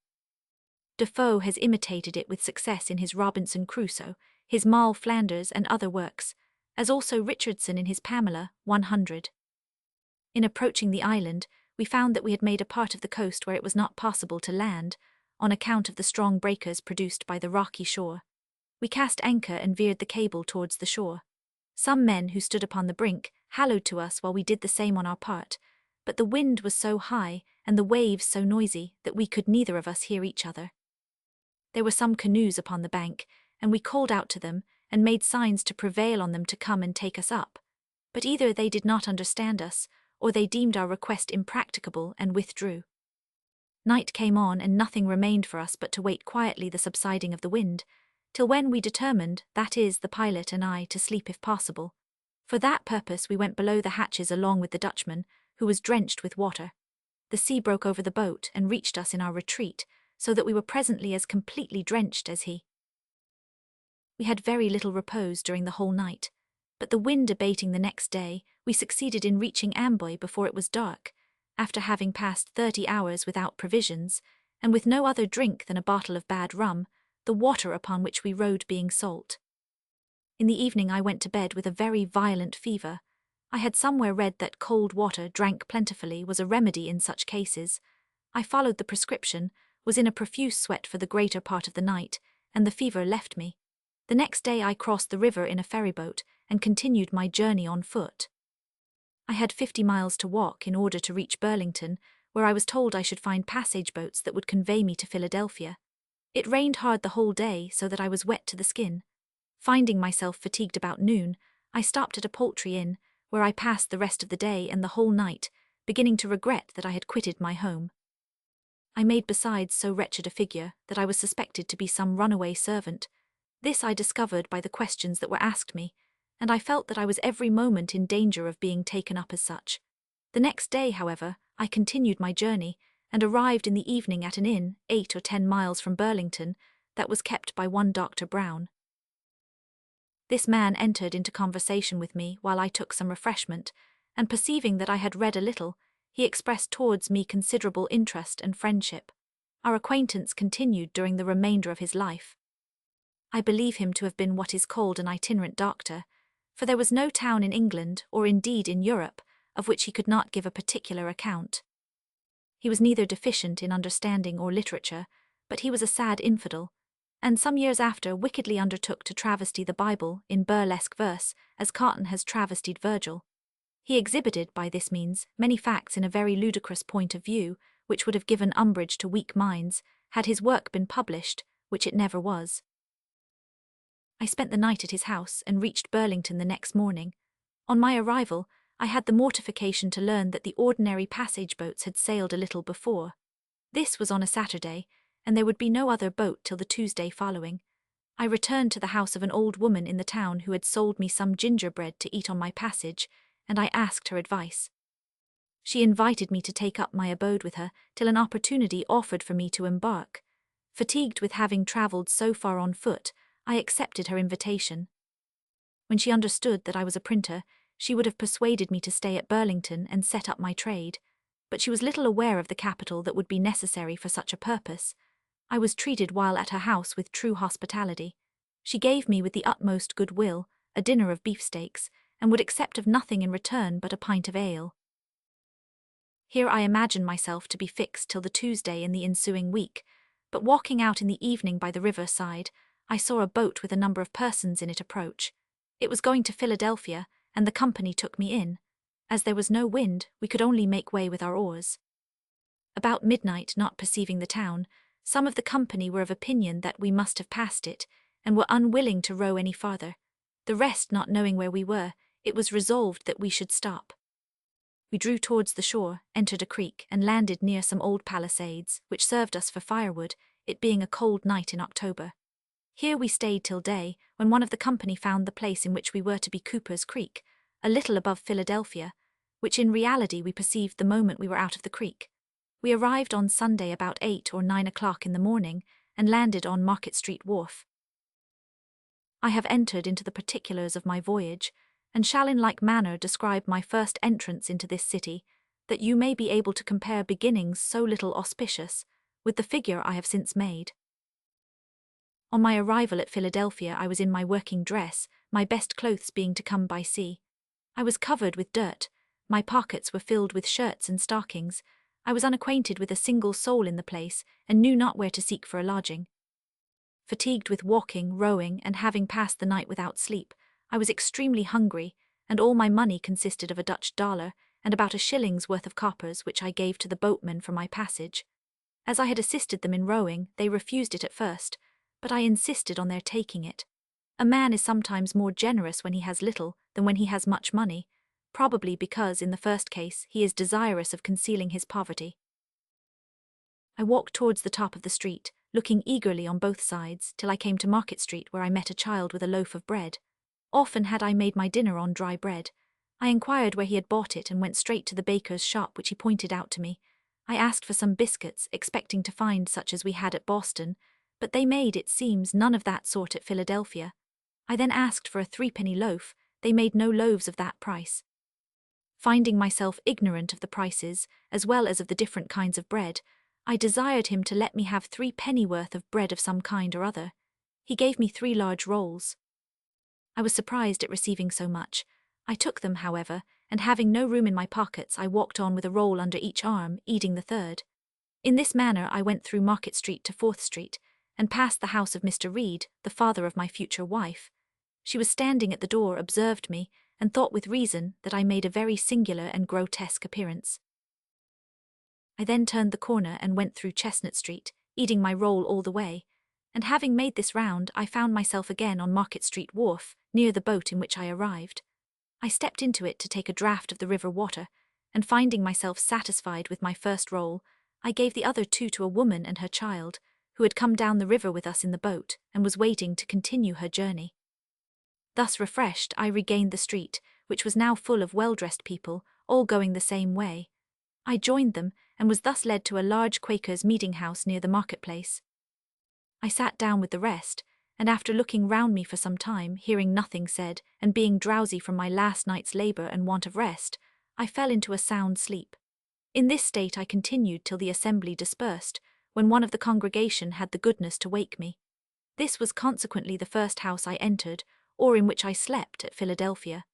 Defoe has imitated it with success in his Robinson Crusoe, his Moll Flanders and other works, as also Richardson in his Pamela, 100. In approaching the island, we found that we had made a part of the coast where it was not possible to land, on account of the strong breakers produced by the rocky shore. We cast anchor and veered the cable towards the shore. Some men who stood upon the brink hallooed to us while we did the same on our part, but the wind was so high and the waves so noisy that we could neither of us hear each other. There were some canoes upon the bank, and we called out to them and made signs to prevail on them to come and take us up, but either they did not understand us, or they deemed our request impracticable and withdrew. Night came on, and nothing remained for us but to wait quietly the subsiding of the wind, till when we determined, that is, the pilot and I, to sleep if possible. For that purpose we went below the hatches along with the Dutchman, who was drenched with water. The sea broke over the boat and reached us in our retreat, so that we were presently as completely drenched as he. We had very little repose during the whole night, but the wind abating the next day, we succeeded in reaching Amboy before it was dark, after having passed 30 hours without provisions, and with no other drink than a bottle of bad rum, the water upon which we rode being salt. In the evening I went to bed with a very violent fever. I had somewhere read that cold water drank plentifully was a remedy in such cases. I followed the prescription, was in a profuse sweat for the greater part of the night, and the fever left me. The next day I crossed the river in a ferryboat and continued my journey on foot. I had 50 miles to walk in order to reach Burlington, where I was told I should find passage boats that would convey me to Philadelphia. It rained hard the whole day so that I was wet to the skin. Finding myself fatigued about noon, I stopped at a poultry inn, where I passed the rest of the day and the whole night, beginning to regret that I had quitted my home. I made besides so wretched a figure that I was suspected to be some runaway servant. This I discovered by the questions that were asked me, and I felt that I was every moment in danger of being taken up as such. The next day, however, I continued my journey, and arrived in the evening at an inn 8 or 10 miles from Burlington that was kept by one Dr. Brown. This man entered into conversation with me while I took some refreshment, and perceiving that I had read a little, he expressed towards me considerable interest and friendship. Our acquaintance continued during the remainder of his life. I believe him to have been what is called an itinerant doctor, for there was no town in England, or indeed in Europe, of which he could not give a particular account. He was neither deficient in understanding or literature, but he was a sad infidel, and some years after wickedly undertook to travesty the Bible in burlesque verse, as Cotton has travestied Virgil. He exhibited, by this means, many facts in a very ludicrous point of view, which would have given umbrage to weak minds, had his work been published, which it never was. I spent the night at his house and reached Burlington the next morning. On my arrival, I had the mortification to learn that the ordinary passage boats had sailed a little before. This was on a Saturday, and there would be no other boat till the Tuesday following. I returned to the house of an old woman in the town who had sold me some gingerbread to eat on my passage, and I asked her advice. She invited me to take up my abode with her till an opportunity offered for me to embark. Fatigued with having travelled so far on foot, I accepted her invitation. When she understood that I was a printer, she would have persuaded me to stay at Burlington and set up my trade, but she was little aware of the capital that would be necessary for such a purpose. I was treated while at her house with true hospitality. She gave me with the utmost good will a dinner of beefsteaks, and would accept of nothing in return but a pint of ale. Here I imagined myself to be fixed till the Tuesday in the ensuing week, but walking out in the evening by the river side, I saw a boat with a number of persons in it approach. It was going to Philadelphia, and the company took me in. As there was no wind, we could only make way with our oars. About midnight, not perceiving the town, some of the company were of opinion that we must have passed it, and were unwilling to row any farther. The rest not knowing where we were, it was resolved that we should stop. We drew towards the shore, entered a creek, and landed near some old palisades, which served us for firewood, it being a cold night in October. Here we stayed till day, when one of the company found the place in which we were to be Cooper's Creek, a little above Philadelphia, which in reality we perceived the moment we were out of the creek. We arrived on Sunday about 8 or 9 o'clock in the morning, and landed on Market Street Wharf. I have entered into the particulars of my voyage, and shall in like manner describe my first entrance into this city, that you may be able to compare beginnings so little auspicious with the figure I have since made. On my arrival at Philadelphia I was in my working dress, my best clothes being to come by sea. I was covered with dirt, my pockets were filled with shirts and stockings. I was unacquainted with a single soul in the place, and knew not where to seek for a lodging. Fatigued with walking, rowing, and having passed the night without sleep, I was extremely hungry, and all my money consisted of a Dutch dollar and about a shilling's worth of coppers which I gave to the boatmen for my passage. As I had assisted them in rowing, they refused it at first, but I insisted on their taking it. A man is sometimes more generous when he has little than when he has much money, probably because, in the first case, he is desirous of concealing his poverty. I walked towards the top of the street, looking eagerly on both sides, till I came to Market Street, where I met a child with a loaf of bread. Often had I made my dinner on dry bread. I inquired where he had bought it and went straight to the baker's shop which he pointed out to me. I asked for some biscuits, expecting to find such as we had at Boston, but they made, it seems, none of that sort at Philadelphia. I then asked for a 3-penny loaf. They made no loaves of that price. Finding myself ignorant of the prices, as well as of the different kinds of bread, I desired him to let me have 3 pennyworth of bread of some kind or other. He gave me 3 large rolls. I was surprised at receiving so much. I took them, however, and having no room in my pockets, I walked on with a roll under each arm, eating the third. In this manner I went through Market Street to Forth Street, and passed the house of Mr. Reed, the father of my future wife. She was standing at the door, observed me, and thought with reason that I made a very singular and grotesque appearance. I then turned the corner and went through Chestnut Street, eating my roll all the way, and having made this round, I found myself again on Market Street wharf, near the boat in which I arrived. I stepped into it to take a draught of the river water, and finding myself satisfied with my first roll, I gave the other 2 to a woman and her child, who had come down the river with us in the boat, and was waiting to continue her journey. Thus refreshed, I regained the street, which was now full of well-dressed people, all going the same way. I joined them, and was thus led to a large Quakers' meeting-house near the market-place. I sat down with the rest, and after looking round me for some time, hearing nothing said, and being drowsy from my last night's labour and want of rest, I fell into a sound sleep. In this state I continued till the assembly dispersed, when one of the congregation had the goodness to wake me. This was consequently the first house I entered, or in which I slept, at Philadelphia.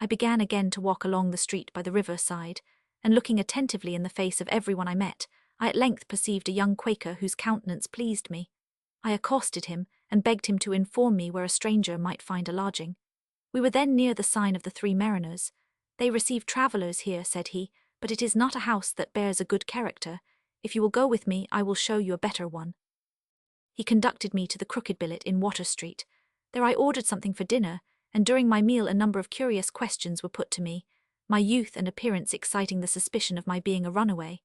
I began again to walk along the street by the river side, and looking attentively in the face of everyone I met, I at length perceived a young Quaker whose countenance pleased me. I accosted him, and begged him to inform me where a stranger might find a lodging. We were then near the sign of the 3 Mariners. They receive travellers here, said he, but it is not a house that bears a good character. If you will go with me, I will show you a better one. He conducted me to the Crooked Billet in Water Street. There I ordered something for dinner, and during my meal a number of curious questions were put to me, my youth and appearance exciting the suspicion of my being a runaway.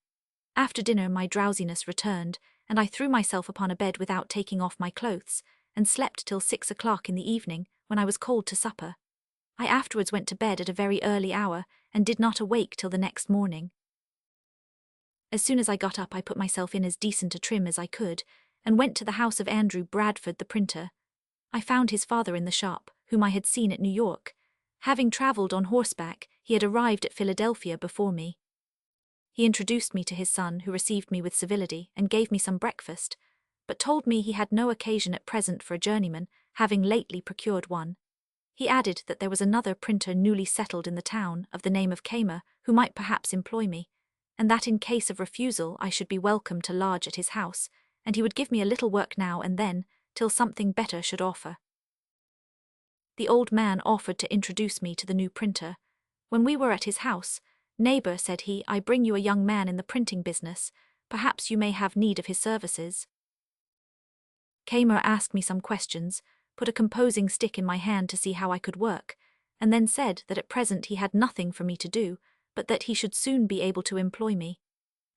After dinner my drowsiness returned, and I threw myself upon a bed without taking off my clothes, and slept till 6 o'clock in the evening, when I was called to supper. I afterwards went to bed at a very early hour, and did not awake till the next morning. As soon as I got up I put myself in as decent a trim as I could, and went to the house of Andrew Bradford the printer. I found his father in the shop, whom I had seen at New York. Having travelled on horseback, he had arrived at Philadelphia before me. He introduced me to his son, who received me with civility, and gave me some breakfast, but told me he had no occasion at present for a journeyman, having lately procured one. He added that there was another printer newly settled in the town, of the name of Kamer, who might perhaps employ me, and that in case of refusal I should be welcome to lodge at his house, and he would give me a little work now and then, till something better should offer. The old man offered to introduce me to the new printer. When we were at his house, "Neighbour," said he, "I bring you a young man in the printing business. Perhaps you may have need of his services." Kamer asked me some questions, put a composing stick in my hand to see how I could work, and then said that at present he had nothing for me to do, but that he should soon be able to employ me.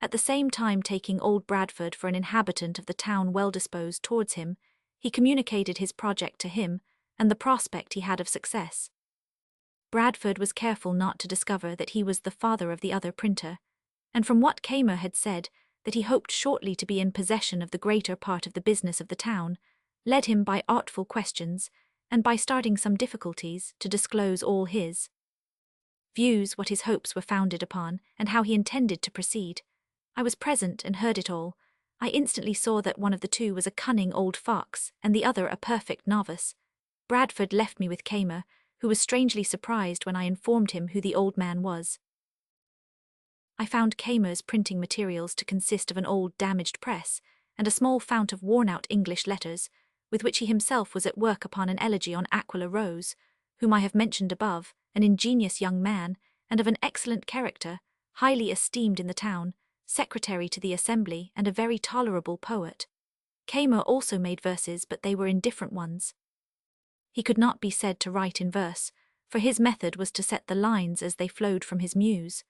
At the same time, taking old Bradford for an inhabitant of the town well disposed towards him, he communicated his project to him, and the prospect he had of success. Bradford was careful not to discover that he was the father of the other printer, and from what Kamer had said, that he hoped shortly to be in possession of the greater part of the business of the town, led him by artful questions, and by starting some difficulties, to disclose all his views, what his hopes were founded upon, and how he intended to proceed. I was present and heard it all. I instantly saw that one of the 2 was a cunning old fox, and the other a perfect novice. Bradford left me with Kamer, who was strangely surprised when I informed him who the old man was. I found Kamer's printing materials to consist of an old damaged press, and a small fount of worn-out English letters, with which he himself was at work upon an elegy on Aquila Rose, whom I have mentioned above, an ingenious young man, and of an excellent character, highly esteemed in the town, secretary to the assembly, and a very tolerable poet. Kamer also made verses, but they were indifferent ones. He could not be said to write in verse, for his method was to set the lines as they flowed from his muse,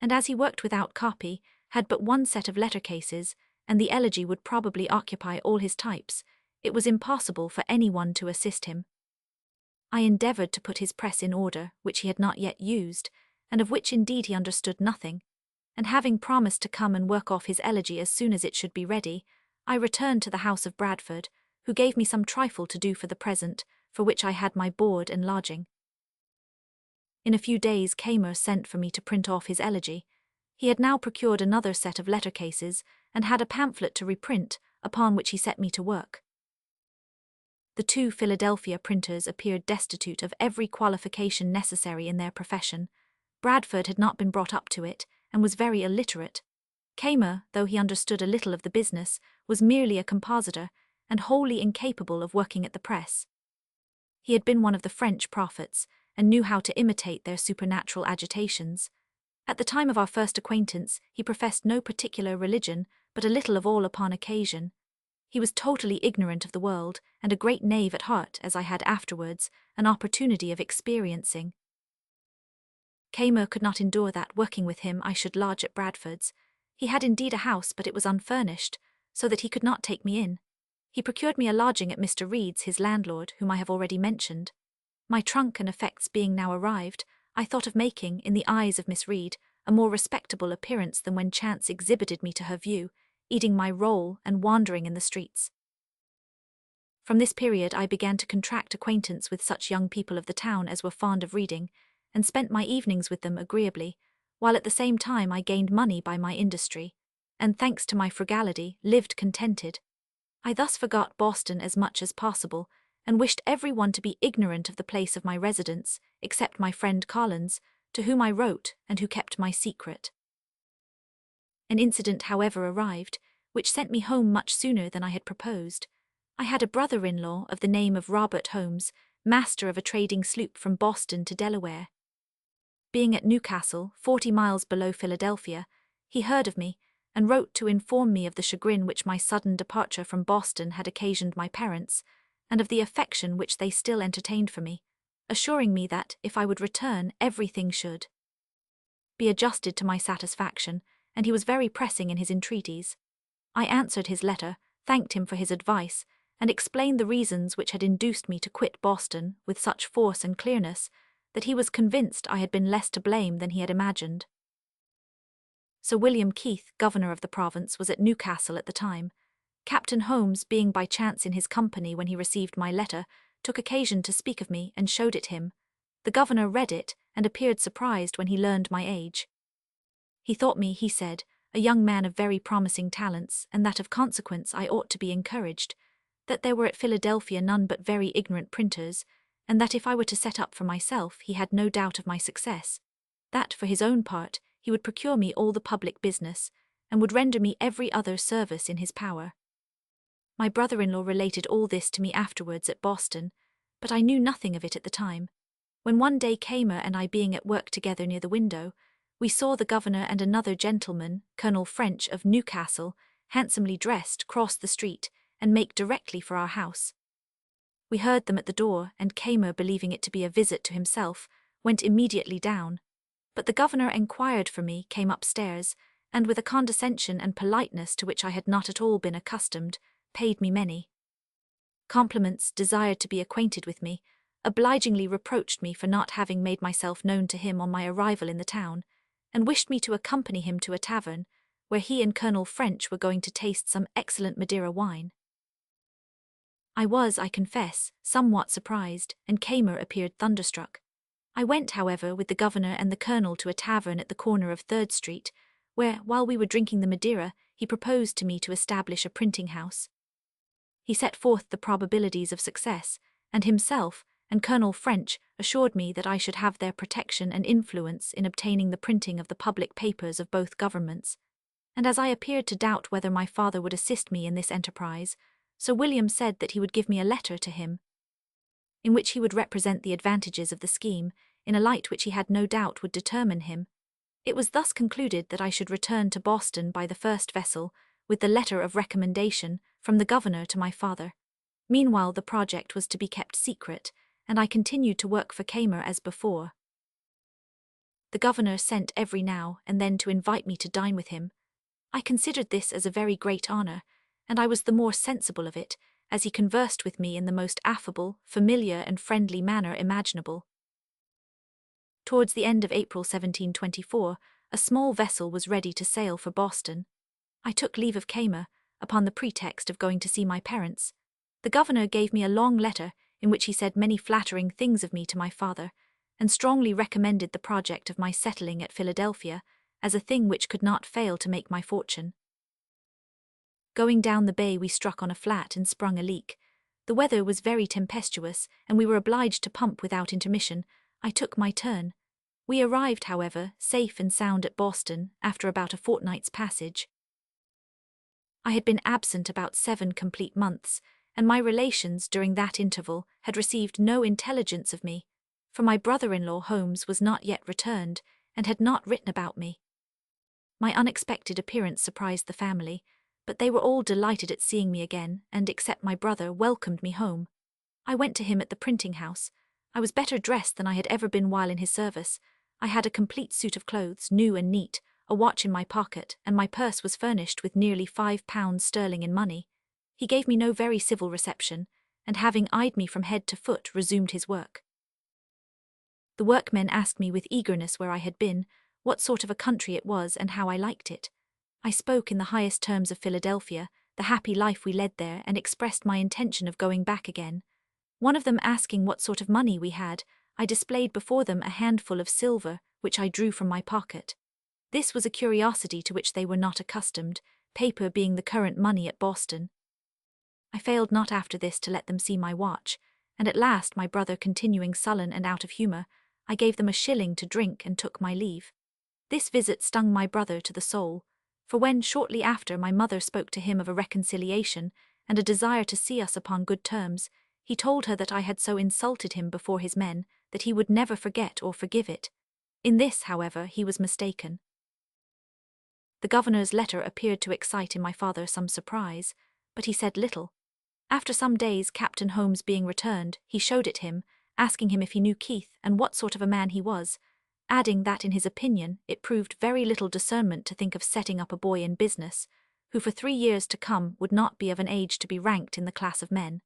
and as he worked without copy, had but one set of letter cases, and the elegy would probably occupy all his types, it was impossible for anyone to assist him. I endeavoured to put his press in order, which he had not yet used, and of which indeed he understood nothing, and having promised to come and work off his elegy as soon as it should be ready, I returned to the house of Bradford, who gave me some trifle to do for the present, for which I had my board and lodging. In a few days Kamer sent for me to print off his elegy. He had now procured another set of letter cases, and had a pamphlet to reprint, upon which he set me to work. The two Philadelphia printers appeared destitute of every qualification necessary in their profession. Bradford had not been brought up to it, and was very illiterate. Kamer, though he understood a little of the business, was merely a compositor, and wholly incapable of working at the press. He had been one of the French prophets, and knew how to imitate their supernatural agitations. At the time of our first acquaintance, he professed no particular religion, but a little of all upon occasion. He was totally ignorant of the world, and a great knave at heart, as I had afterwards an opportunity of experiencing. Kamer could not endure that, working with him, I should lodge at Bradford's. He had indeed a house, but it was unfurnished, so that he could not take me in. He procured me a lodging at Mr. Reed's, his landlord, whom I have already mentioned. My trunk and effects being now arrived, I thought of making, in the eyes of Miss Reed, a more respectable appearance than when chance exhibited me to her view, eating my roll and wandering in the streets. From this period I began to contract acquaintance with such young people of the town as were fond of reading, and spent my evenings with them agreeably, while at the same time I gained money by my industry, and thanks to my frugality, lived contented. I thus forgot Boston as much as possible, and wished every one to be ignorant of the place of my residence, except my friend Collins, to whom I wrote and who kept my secret. An incident, however, arrived, which sent me home much sooner than I had proposed. I had a brother-in-law of the name of Robert Holmes, master of a trading sloop from Boston to Delaware. Being at Newcastle, 40 miles below Philadelphia, he heard of me, and wrote to inform me of the chagrin which my sudden departure from Boston had occasioned my parents, and of the affection which they still entertained for me, assuring me that, if I would return, everything should be adjusted to my satisfaction, and he was very pressing in his entreaties. I answered his letter, thanked him for his advice, and explained the reasons which had induced me to quit Boston with such force and clearness that he was convinced I had been less to blame than he had imagined. Sir William Keith, governor of the province, was at Newcastle at the time. Captain Holmes, being by chance in his company when he received my letter, took occasion to speak of me and showed it him. The governor read it, and appeared surprised when he learned my age. He thought me, he said, a young man of very promising talents, and that of consequence I ought to be encouraged, that there were at Philadelphia none but very ignorant printers, and that if I were to set up for myself he had no doubt of my success, that for his own part he would procure me all the public business, and would render me every other service in his power. My brother-in-law related all this to me afterwards at Boston, but I knew nothing of it at the time. When one day Kamer and I being at work together near the window, we saw the governor and another gentleman, Colonel French of Newcastle, handsomely dressed, cross the street, and make directly for our house. We heard them at the door, and Kamer, believing it to be a visit to himself, went immediately down. But the governor enquired for me, came upstairs, and with a condescension and politeness to which I had not at all been accustomed, paid me many compliments, desired to be acquainted with me, obligingly reproached me for not having made myself known to him on my arrival in the town, and wished me to accompany him to a tavern, where he and Colonel French were going to taste some excellent Madeira wine. I was, I confess, somewhat surprised, and Kamer appeared thunderstruck. I went, however, with the governor and the colonel to a tavern at the corner of 3rd Street, where, while we were drinking the Madeira, he proposed to me to establish a printing house. He set forth the probabilities of success, and himself and Colonel French assured me that I should have their protection and influence in obtaining the printing of the public papers of both governments. And as I appeared to doubt whether my father would assist me in this enterprise, Sir William said that he would give me a letter to him, in which he would represent the advantages of the scheme, in a light which he had no doubt would determine him. It was thus concluded that I should return to Boston by the first vessel, with the letter of recommendation from the governor to my father. Meanwhile the project was to be kept secret, and I continued to work for Kamer as before. The governor sent every now and then to invite me to dine with him. I considered this as a very great honor, and I was the more sensible of it, as he conversed with me in the most affable, familiar, and friendly manner imaginable. Towards the end of April 1724, a small vessel was ready to sail for Boston. I took leave of Kamer, upon the pretext of going to see my parents. The governor gave me a long letter, in which he said many flattering things of me to my father, and strongly recommended the project of my settling at Philadelphia as a thing which could not fail to make my fortune. Going down the bay, we struck on a flat and sprung a leak. The weather was very tempestuous, and we were obliged to pump without intermission. I took my turn. We arrived, however, safe and sound at Boston after about a fortnight's passage. I had been absent about 7 complete months, and my relations during that interval had received no intelligence of me, for my brother-in-law Holmes was not yet returned and had not written about me. My unexpected appearance surprised the family, but they were all delighted at seeing me again, and, except my brother, welcomed me home. I went to him at the printing house. I was better dressed than I had ever been while in his service. I had a complete suit of clothes, new and neat, a watch in my pocket, and my purse was furnished with nearly £5 in money. He gave me no very civil reception, and having eyed me from head to foot, resumed his work. The workmen asked me with eagerness where I had been, what sort of a country it was, and how I liked it. I spoke in the highest terms of Philadelphia, the happy life we led there, and expressed my intention of going back again. One of them asking what sort of money we had, I displayed before them a handful of silver, which I drew from my pocket. This was a curiosity to which they were not accustomed, paper being the current money at Boston. I failed not after this to let them see my watch, and at last, my brother continuing sullen and out of humour, I gave them a shilling to drink and took my leave. This visit stung my brother to the soul, for when, shortly after, my mother spoke to him of a reconciliation and a desire to see us upon good terms, he told her that I had so insulted him before his men that he would never forget or forgive it. In this, however, he was mistaken. The governor's letter appeared to excite in my father some surprise, but he said little. After some days, Captain Holmes being returned, he showed it him, asking him if he knew Keith and what sort of a man he was, adding that in his opinion it proved very little discernment to think of setting up a boy in business, who for 3 years to come would not be of an age to be ranked in the class of men.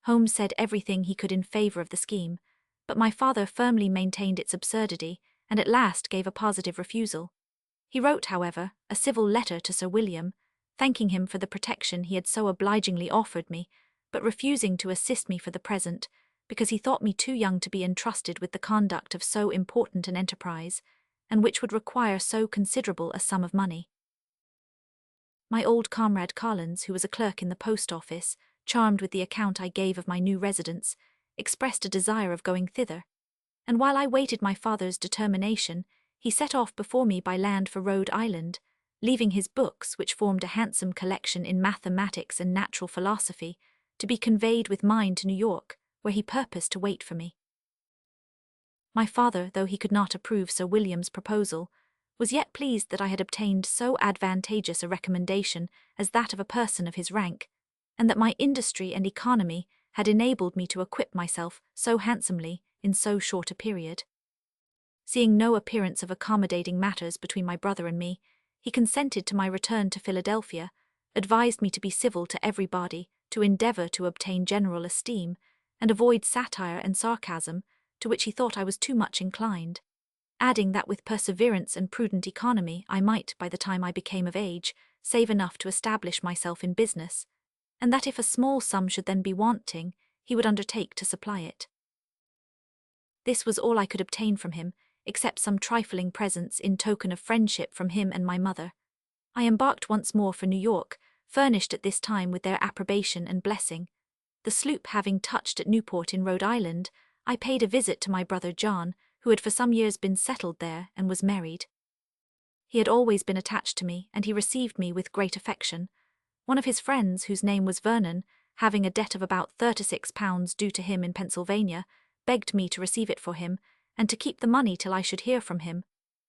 Holmes said everything he could in favour of the scheme, but my father firmly maintained its absurdity, and at last gave a positive refusal. He wrote, however, a civil letter to Sir William, thanking him for the protection he had so obligingly offered me, but refusing to assist me for the present, because he thought me too young to be entrusted with the conduct of so important an enterprise, and which would require so considerable a sum of money. My old comrade Collins, who was a clerk in the post office, charmed with the account I gave of my new residence, expressed a desire of going thither, and while I waited my father's determination, he set off before me by land for Rhode Island, leaving his books, which formed a handsome collection in mathematics and natural philosophy, to be conveyed with mine to New York, where he purposed to wait for me. My father, though he could not approve Sir William's proposal, was yet pleased that I had obtained so advantageous a recommendation as that of a person of his rank, and that my industry and economy had enabled me to equip myself so handsomely in so short a period. Seeing no appearance of accommodating matters between my brother and me, he consented to my return to Philadelphia, advised me to be civil to everybody, to endeavour to obtain general esteem, and avoid satire and sarcasm, to which he thought I was too much inclined, adding that with perseverance and prudent economy I might, by the time I became of age, save enough to establish myself in business, and that if a small sum should then be wanting, he would undertake to supply it. This was all I could obtain from him, except some trifling presents in token of friendship from him and my mother. I embarked once more for New York, furnished at this time with their approbation and blessing. The sloop having touched at Newport in Rhode Island, I paid a visit to my brother John, who had for some years been settled there and was married. He had always been attached to me, and he received me with great affection. One of his friends, whose name was Vernon, having a debt of about £36 due to him in Pennsylvania, begged me to receive it for him, and to keep the money till I should hear from him.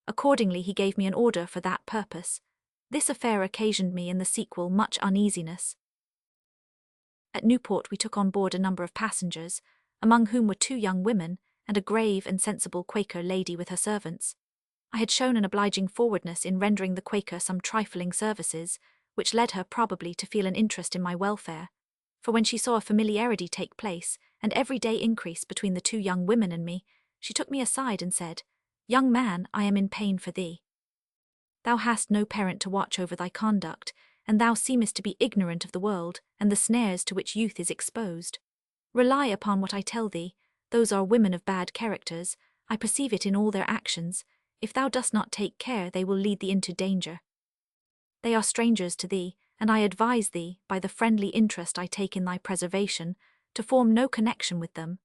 Accordingly he gave me an order for that purpose. This affair occasioned me in the sequel much uneasiness. At Newport we took on board a number of passengers, among whom were 2 young women, and a grave and sensible Quaker lady with her servants. I had shown an obliging forwardness in rendering the Quaker some trifling services, which led her probably to feel an interest in my welfare, for when she saw a familiarity take place, and every day increase between the 2 young women and me, she took me aside and said, "Young man, I am in pain for thee. Thou hast no parent to watch over thy conduct, and thou seemest to be ignorant of the world and the snares to which youth is exposed. Rely upon what I tell thee, those are women of bad characters, I perceive it in all their actions. If thou dost not take care, they will lead thee into danger. They are strangers to thee, and I advise thee, by the friendly interest I take in thy preservation, to form no connection with them.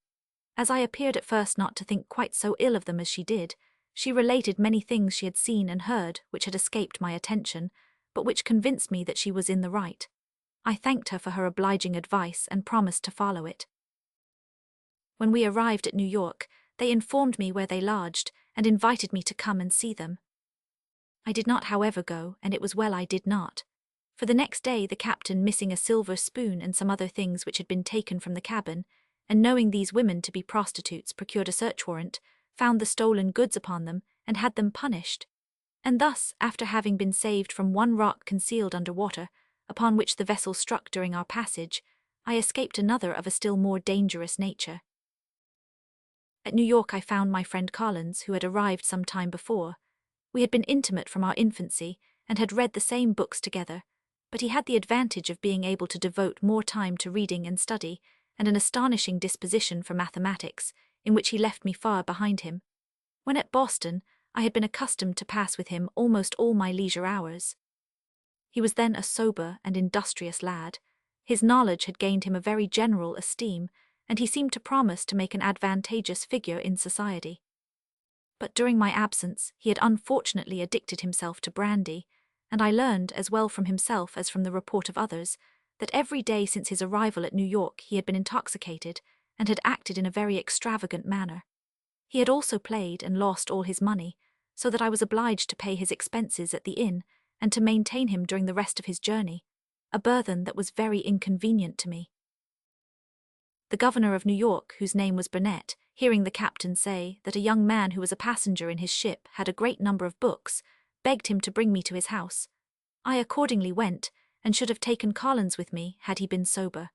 As I appeared at first not to think quite so ill of them as she did, she related many things she had seen and heard which had escaped my attention, but which convinced me that she was in the right. I thanked her for her obliging advice and promised to follow it. When we arrived at New York, they informed me where they lodged, and invited me to come and see them. I did not, however, go, and it was well I did not. For the next day the captain, missing a silver spoon and some other things which had been taken from the cabin, and knowing these women to be prostitutes, procured a search warrant, found the stolen goods upon them, and had them punished. And thus, after having been saved from one rock concealed under water, upon which the vessel struck during our passage, I escaped another of a still more dangerous nature. At New York I found my friend Collins, who had arrived some time before. We had been intimate from our infancy, and had read the same books together, but he had the advantage of being able to devote more time to reading and study, and an astonishing disposition for mathematics, in which he left me far behind him. When at Boston, I had been accustomed to pass with him almost all my leisure hours. He was then a sober and industrious lad. His knowledge had gained him a very general esteem, and he seemed to promise to make an advantageous figure in society. But during my absence he had unfortunately addicted himself to brandy, and I learned, as well from himself as from the report of others, that every day since his arrival at New York he had been intoxicated, and had acted in a very extravagant manner. He had also played and lost all his money, so that I was obliged to pay his expenses at the inn, and to maintain him during the rest of his journey, a burthen that was very inconvenient to me. The governor of New York, whose name was Burnett, hearing the captain say that a young man who was a passenger in his ship had a great number of books, begged him to bring me to his house. I accordingly went, and should have taken Collins with me had he been sober.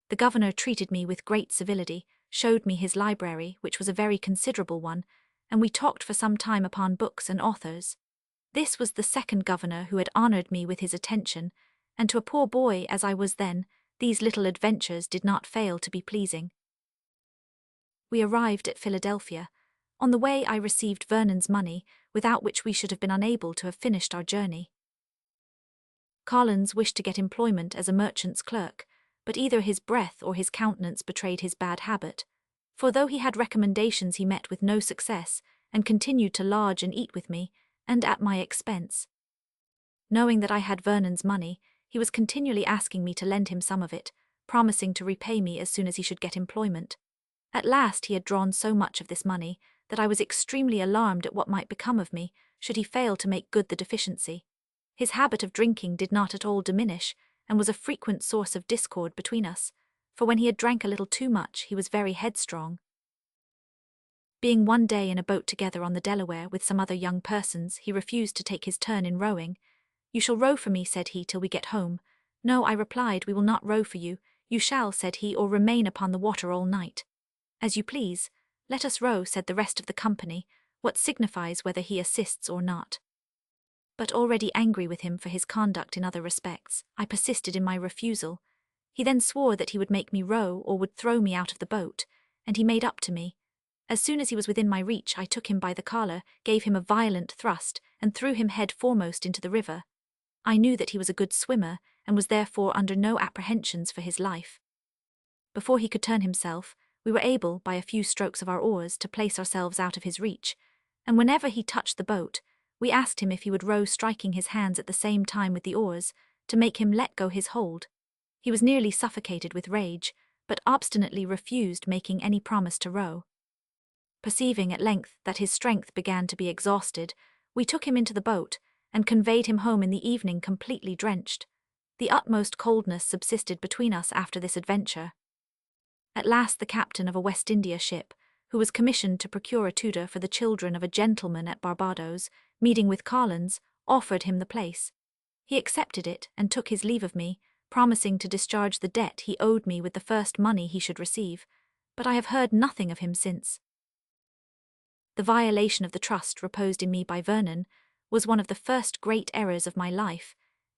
The governor treated me with great civility, showed me his library, which was a very considerable one, and we talked for some time upon books and authors. This was the second governor who had honored me with his attention, and to a poor boy as I was then, these little adventures did not fail to be pleasing. We arrived at Philadelphia. On the way I received Vernon's money, without which we should have been unable to have finished our journey. Collins wished to get employment as a merchant's clerk, but either his breath or his countenance betrayed his bad habit, for though he had recommendations he met with no success, and continued to lodge and eat with me, and at my expense. Knowing that I had Vernon's money, he was continually asking me to lend him some of it, promising to repay me as soon as he should get employment. At last he had drawn so much of this money that I was extremely alarmed at what might become of me should he fail to make good the deficiency. His habit of drinking did not at all diminish, and was a frequent source of discord between us, for when he had drank a little too much he was very headstrong. Being one day in a boat together on the Delaware with some other young persons, he refused to take his turn in rowing. "You shall row for me," said he, "till we get home." "No," I replied, "we will not row for you." "You shall," said he, "or remain upon the water all night." "As you please." "Let us row," said the rest of the company. "What signifies whether he assists or not?" But already angry with him for his conduct in other respects, I persisted in my refusal. He then swore that he would make me row or would throw me out of the boat, and he made up to me. As soon as he was within my reach, I took him by the collar, gave him a violent thrust, and threw him head foremost into the river. I knew that he was a good swimmer, and was therefore under no apprehensions for his life. Before he could turn himself, we were able, by a few strokes of our oars, to place ourselves out of his reach, and whenever he touched the boat, we asked him if he would row, striking his hands at the same time with the oars, to make him let go his hold. He was nearly suffocated with rage, but obstinately refused making any promise to row. Perceiving at length that his strength began to be exhausted, we took him into the boat, and conveyed him home in the evening completely drenched. The utmost coldness subsisted between us after this adventure. At last the captain of a West India ship, who was commissioned to procure a tutor for the children of a gentleman at Barbados, meeting with Collins, offered him the place. He accepted it, and took his leave of me, promising to discharge the debt he owed me with the first money he should receive, but I have heard nothing of him since. The violation of the trust reposed in me by Vernon was one of the first great errors of my life,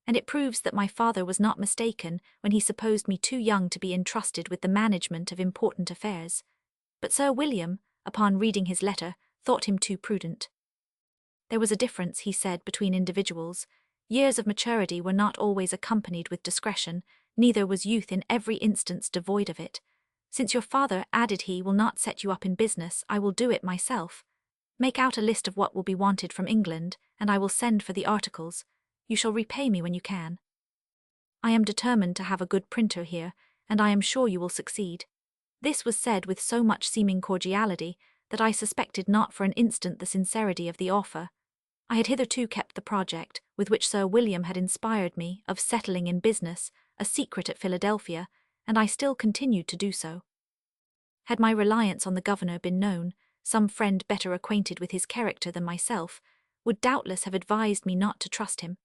and it proves that my father was not mistaken when he supposed me too young to be entrusted with the management of important affairs. But Sir William, upon reading his letter, thought him too prudent. There was a difference, he said, between individuals. Years of maturity were not always accompanied with discretion, neither was youth in every instance devoid of it. Since your father, added he, will not set you up in business, I will do it myself. Make out a list of what will be wanted from England, and I will send for the articles. You shall repay me when you can. I am determined to have a good printer here, and I am sure you will succeed. This was said with so much seeming cordiality that I suspected not for an instant the sincerity of the offer. I had hitherto kept the project, with which Sir William had inspired me, of settling in business, a secret at Philadelphia, and I still continued to do so. Had my reliance on the governor been known, some friend better acquainted with his character than myself would doubtless have advised me not to trust him,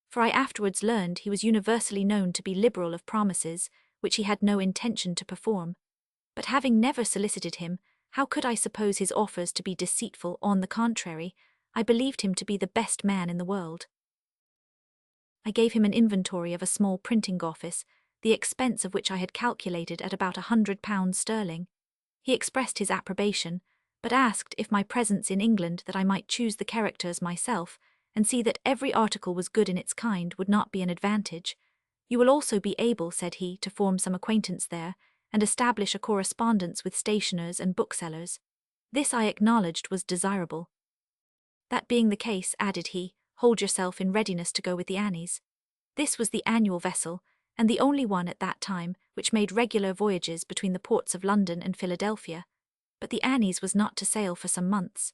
for I afterwards learned he was universally known to be liberal of promises which he had no intention to perform. But having never solicited him, how could I suppose his offers to be deceitful? On the contrary, I believed him to be the best man in the world. I gave him an inventory of a small printing office, the expense of which I had calculated at about £100 sterling. He expressed his approbation, but asked if my presence in England that I might choose the characters myself, and see that every article was good in its kind, would not be an advantage. You will also be able, said he, to form some acquaintance there, and establish a correspondence with stationers and booksellers. This I acknowledged was desirable. That being the case, added he, hold yourself in readiness to go with the Annies. This was the annual vessel, and the only one at that time which made regular voyages between the ports of London and Philadelphia. But the Annies was not to sail for some months.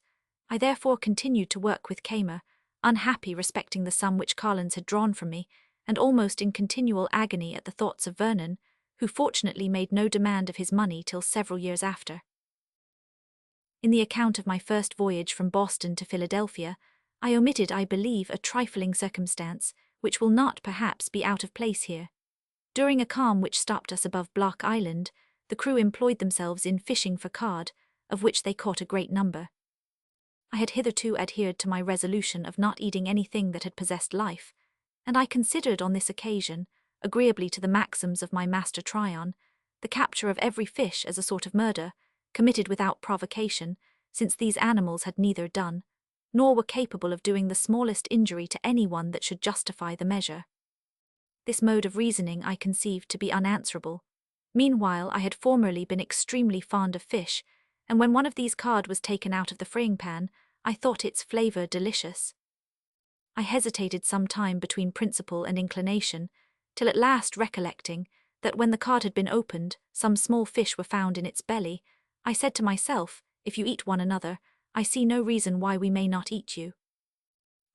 I therefore continued to work with Kamer, unhappy respecting the sum which Collins had drawn from me, and almost in continual agony at the thoughts of Vernon, who fortunately made no demand of his money till several years after. In the account of my first voyage from Boston to Philadelphia, I omitted, I believe, a trifling circumstance, which will not perhaps be out of place here. During a calm which stopped us above Block Island, the crew employed themselves in fishing for cod, of which they caught a great number. I had hitherto adhered to my resolution of not eating anything that had possessed life, and I considered on this occasion, agreeably to the maxims of my master Tryon, the capture of every fish as a sort of murder, committed without provocation, since these animals had neither done, nor were capable of doing the smallest injury to any one that should justify the measure. This mode of reasoning I conceived to be unanswerable. Meanwhile I had formerly been extremely fond of fish, and when one of these cod was taken out of the frying pan, I thought its flavour delicious. I hesitated some time between principle and inclination, till at last recollecting that when the cod had been opened, some small fish were found in its belly, I said to myself, if you eat one another, I see no reason why we may not eat you.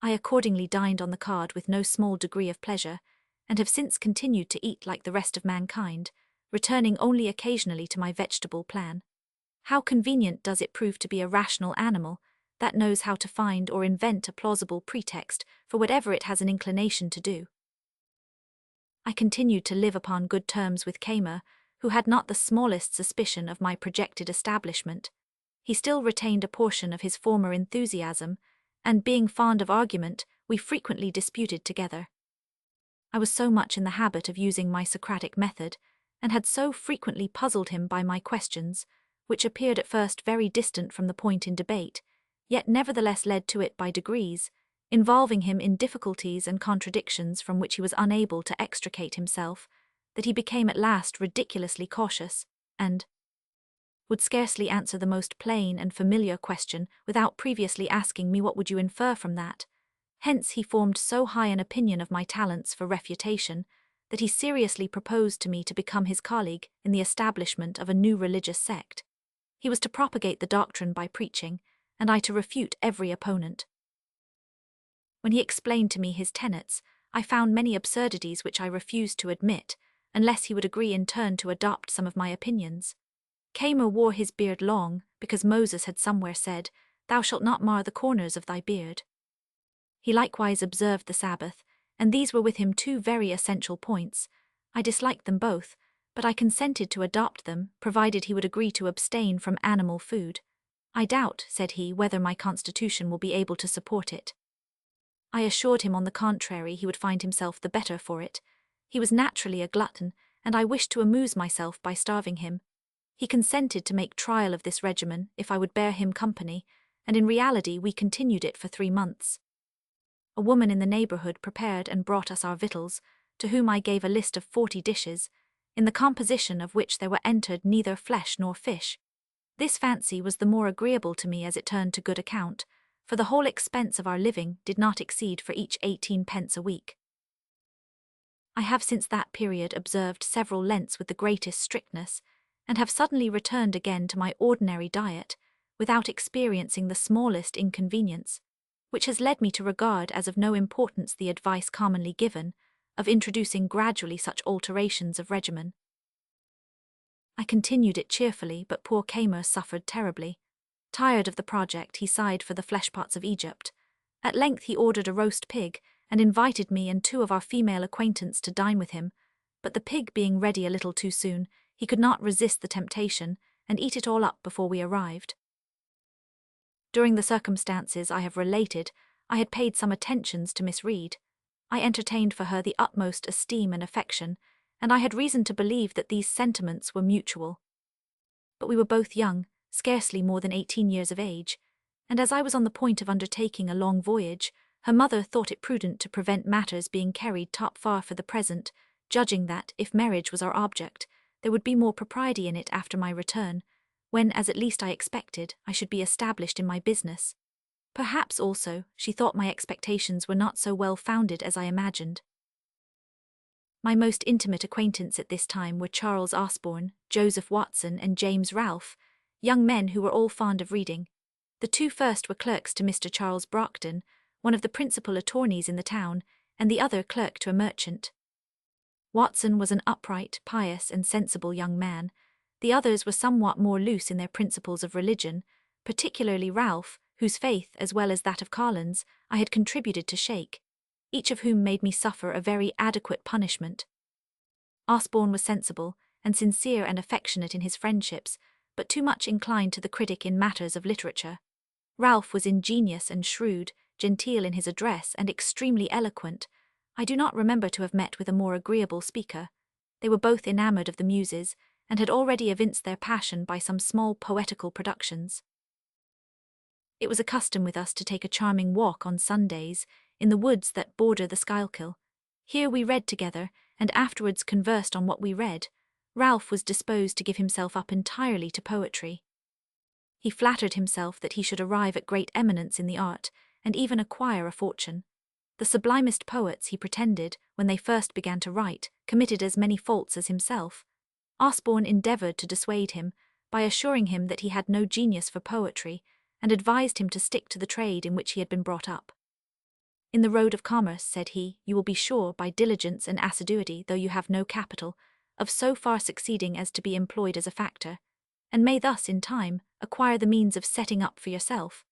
I accordingly dined on the cod with no small degree of pleasure, and have since continued to eat like the rest of mankind, returning only occasionally to my vegetable plan. How convenient does it prove to be a rational animal, that knows how to find or invent a plausible pretext for whatever it has an inclination to do. I continued to live upon good terms with Kamer, who had not the smallest suspicion of my projected establishment. He still retained a portion of his former enthusiasm, and being fond of argument, we frequently disputed together. I was so much in the habit of using my Socratic method, and had so frequently puzzled him by my questions, which appeared at first very distant from the point in debate, yet nevertheless led to it by degrees, involving him in difficulties and contradictions from which he was unable to extricate himself, that he became at last ridiculously cautious, and would scarcely answer the most plain and familiar question without previously asking me what would you infer from that. Hence he formed so high an opinion of my talents for refutation, that he seriously proposed to me to become his colleague in the establishment of a new religious sect. He was to propagate the doctrine by preaching, and I to refute every opponent. When he explained to me his tenets, I found many absurdities which I refused to admit, unless he would agree in turn to adopt some of my opinions. Kamer wore his beard long, because Moses had somewhere said, "Thou shalt not mar the corners of thy beard." He likewise observed the Sabbath, and these were with him two very essential points. I disliked them both, but I consented to adopt them, provided he would agree to abstain from animal food. I doubt, said he, whether my constitution will be able to support it. I assured him on the contrary he would find himself the better for it. He was naturally a glutton, and I wished to amuse myself by starving him. He consented to make trial of this regimen if I would bear him company, and in reality we continued it for 3 months. A woman in the neighbourhood prepared and brought us our victuals, to whom I gave a list of 40 dishes, in the composition of which there were entered neither flesh nor fish. This fancy was the more agreeable to me as it turned to good account, for the whole expense of our living did not exceed for each 18 pence a week. I have since that period observed several Lents with the greatest strictness, and have suddenly returned again to my ordinary diet, without experiencing the smallest inconvenience, which has led me to regard as of no importance the advice commonly given, of introducing gradually such alterations of regimen. I continued it cheerfully, but poor Kamer suffered terribly. Tired of the project, he sighed for the fleshpots of Egypt. At length he ordered a roast pig, and invited me and 2 of our female acquaintance to dine with him, but the pig being ready a little too soon, he could not resist the temptation, and eat it all up before we arrived. During the circumstances I have related, I had paid some attentions to Miss Reed. I entertained for her the utmost esteem and affection, and I had reason to believe that these sentiments were mutual. But we were both young, scarcely more than 18 years of age, and as I was on the point of undertaking a long voyage, her mother thought it prudent to prevent matters being carried top far for the present, judging that, if marriage was our object, there would be more propriety in it after my return, when, as at least I expected, I should be established in my business. Perhaps, also, she thought my expectations were not so well founded as I imagined. My most intimate acquaintance at this time were Charles Osborne, Joseph Watson, and James Ralph, young men who were all fond of reading. The 2 first were clerks to Mr. Charles Brockden, one of the principal attorneys in the town, and the other clerk to a merchant. Watson was an upright, pious, and sensible young man. The others were somewhat more loose in their principles of religion, particularly Ralph, whose faith, as well as that of Collins, I had contributed to shake, each of whom made me suffer a very adequate punishment. Osborne was sensible, and sincere and affectionate in his friendships, but too much inclined to the critic in matters of literature. Ralph was ingenious and shrewd, genteel in his address, and extremely eloquent. I do not remember to have met with a more agreeable speaker. They were both enamoured of the Muses, and had already evinced their passion by some small poetical productions. It was a custom with us to take a charming walk on Sundays, in the woods that border the Schuylkill. Here we read together, and afterwards conversed on what we read. Ralph was disposed to give himself up entirely to poetry. He flattered himself that he should arrive at great eminence in the art, and even acquire a fortune. The sublimest poets, he pretended, when they first began to write, committed as many faults as himself. Osborne endeavoured to dissuade him, by assuring him that he had no genius for poetry, and advised him to stick to the trade in which he had been brought up. In the road of commerce, said he, you will be sure, by diligence and assiduity, though you have no capital, of so far succeeding as to be employed as a factor, and may thus, in time, acquire the means of setting up for yourself.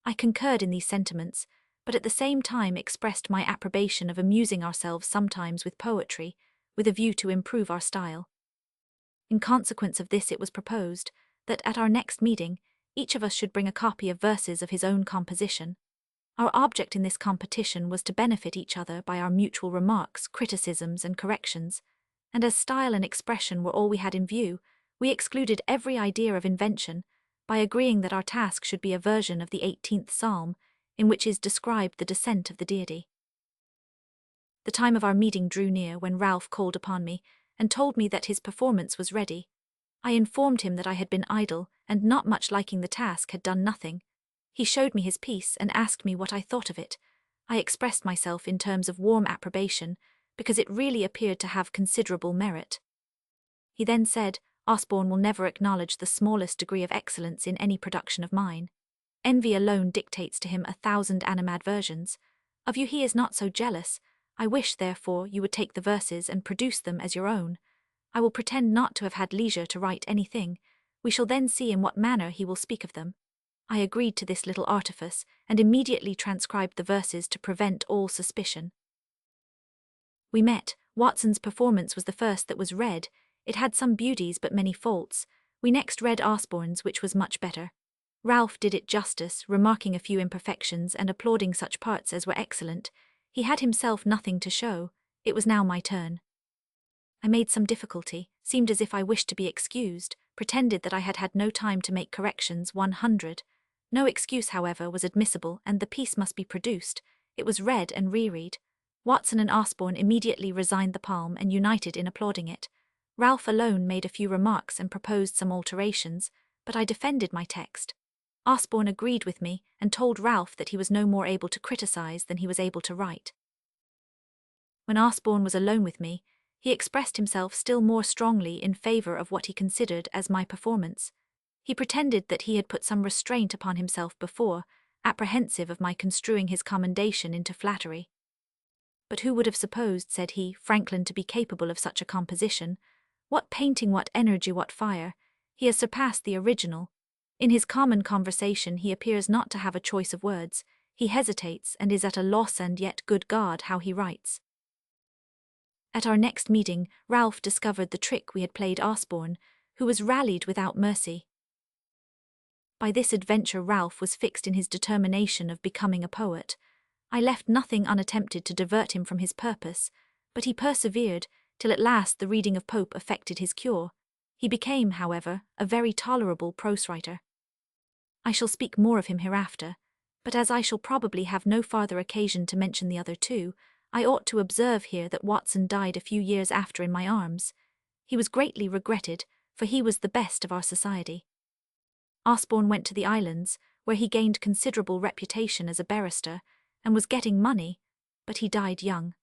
I concurred in these sentiments, but at the same time expressed my approbation of amusing ourselves sometimes with poetry, with a view to improve our style. In consequence of this it was proposed, that at our next meeting, each of us should bring a copy of verses of his own composition. Our object in this competition was to benefit each other by our mutual remarks, criticisms, and corrections, and as style and expression were all we had in view, we excluded every idea of invention, by agreeing that our task should be a version of the 18th Psalm, in which is described the descent of the deity. The time of our meeting drew near when Ralph called upon me, and told me that his performance was ready. I informed him that I had been idle, and not much liking the task, had done nothing. He showed me his piece, and asked me what I thought of it. I expressed myself in terms of warm approbation, because it really appeared to have considerable merit. He then said, Osborne will never acknowledge the smallest degree of excellence in any production of mine. Envy alone dictates to him 1,000 animadversions. Of you he is not so jealous. I wish, therefore, you would take the verses and produce them as your own. I will pretend not to have had leisure to write anything. We shall then see in what manner he will speak of them. I agreed to this little artifice, and immediately transcribed the verses to prevent all suspicion. We met. Watson's performance was the first that was read. It had some beauties but many faults. We next read Osborne's, which was much better. Ralph did it justice, remarking a few imperfections and applauding such parts as were excellent. He had himself nothing to show. It was now my turn. I made some difficulty, seemed as if I wished to be excused, pretended that I had had no time to make corrections. 100. No excuse, however, was admissible, and the piece must be produced. It was read and reread. Watson and Osborne immediately resigned the palm and united in applauding it. Ralph alone made a few remarks and proposed some alterations, but I defended my text. Osborne agreed with me and told Ralph that he was no more able to criticize than he was able to write. When Osborne was alone with me, he expressed himself still more strongly in favor of what he considered as my performance. He pretended that he had put some restraint upon himself before, apprehensive of my construing his commendation into flattery. But who would have supposed, said he, Franklin to be capable of such a composition? What painting, what energy, what fire! He has surpassed the original. In his common conversation he appears not to have a choice of words. He hesitates and is at a loss, and yet, good God, how he writes. At our next meeting, Ralph discovered the trick we had played Osborne, who was rallied without mercy. By this adventure Ralph was fixed in his determination of becoming a poet. I left nothing unattempted to divert him from his purpose, but he persevered, till at last the reading of Pope effected his cure. He became, however, a very tolerable prose writer. I shall speak more of him hereafter, but as I shall probably have no farther occasion to mention the other two, I ought to observe here that Watson died a few years after in my arms. He was greatly regretted, for he was the best of our society. Osborne went to the islands, where he gained considerable reputation as a barrister, and was getting money, but he died young.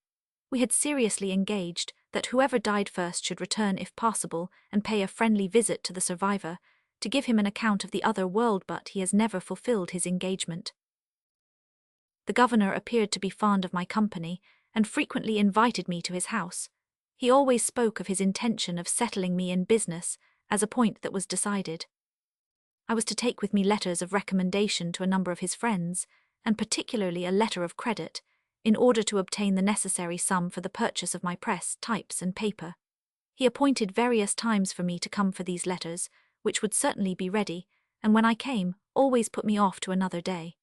We had seriously engaged that whoever died first should return if possible and pay a friendly visit to the survivor, to give him an account of the other world, but he has never fulfilled his engagement. The governor appeared to be fond of my company, and frequently invited me to his house. He always spoke of his intention of settling me in business as a point that was decided. I was to take with me letters of recommendation to a number of his friends, and particularly a letter of credit, in order to obtain the necessary sum for the purchase of my press, types, and paper. He appointed various times for me to come for these letters, which would certainly be ready, and when I came, always put me off to another day.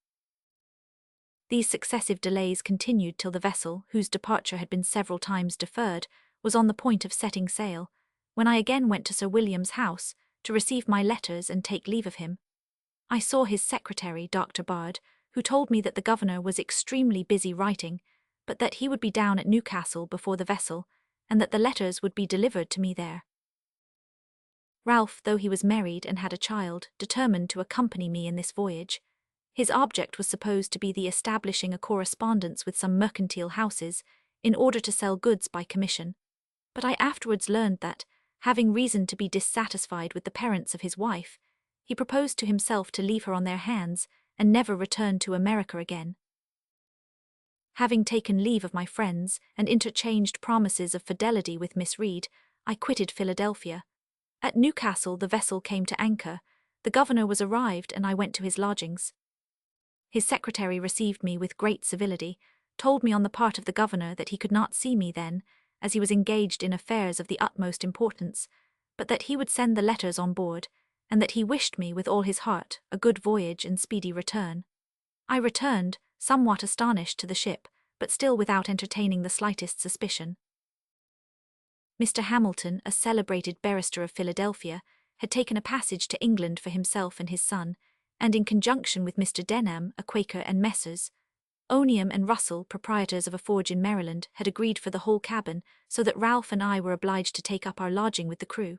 These successive delays continued till the vessel, whose departure had been several times deferred, was on the point of setting sail, when I again went to Sir William's house to receive my letters and take leave of him. I saw his secretary, Dr. Bard, who told me that the governor was extremely busy writing, but that he would be down at Newcastle before the vessel, and that the letters would be delivered to me there. Ralph, though he was married and had a child, determined to accompany me in this voyage. His object was supposed to be the establishing a correspondence with some mercantile houses, in order to sell goods by commission. But I afterwards learned that, having reason to be dissatisfied with the parents of his wife, he proposed to himself to leave her on their hands and never return to America again. Having taken leave of my friends and interchanged promises of fidelity with Miss Reed, I quitted Philadelphia. At Newcastle the vessel came to anchor, the governor was arrived, and I went to his lodgings. His secretary received me with great civility, told me on the part of the governor that he could not see me then, as he was engaged in affairs of the utmost importance, but that he would send the letters on board, and that he wished me with all his heart a good voyage and speedy return. I returned, somewhat astonished, to the ship, but still without entertaining the slightest suspicion. Mr. Hamilton, a celebrated barrister of Philadelphia, had taken a passage to England for himself and his son, and in conjunction with Mr. Denham, a Quaker, and Messrs. Oniam and Russell, proprietors of a forge in Maryland, had agreed for the whole cabin, so that Ralph and I were obliged to take up our lodging with the crew.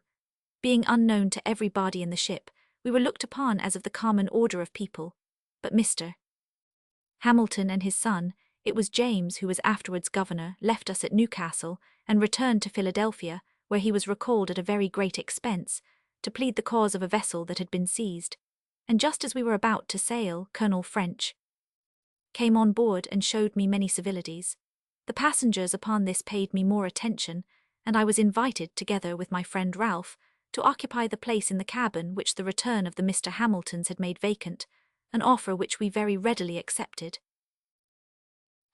Being unknown to everybody in the ship, we were looked upon as of the common order of people, but Mr. Hamilton and his son, it was James who was afterwards governor, left us at Newcastle and returned to Philadelphia, where he was recalled at a very great expense, to plead the cause of a vessel that had been seized, and just as we were about to sail, Colonel French came on board and showed me many civilities. The passengers upon this paid me more attention, and I was invited, together with my friend Ralph, to occupy the place in the cabin which the return of the Mr. Hamiltons had made vacant, an offer which we very readily accepted.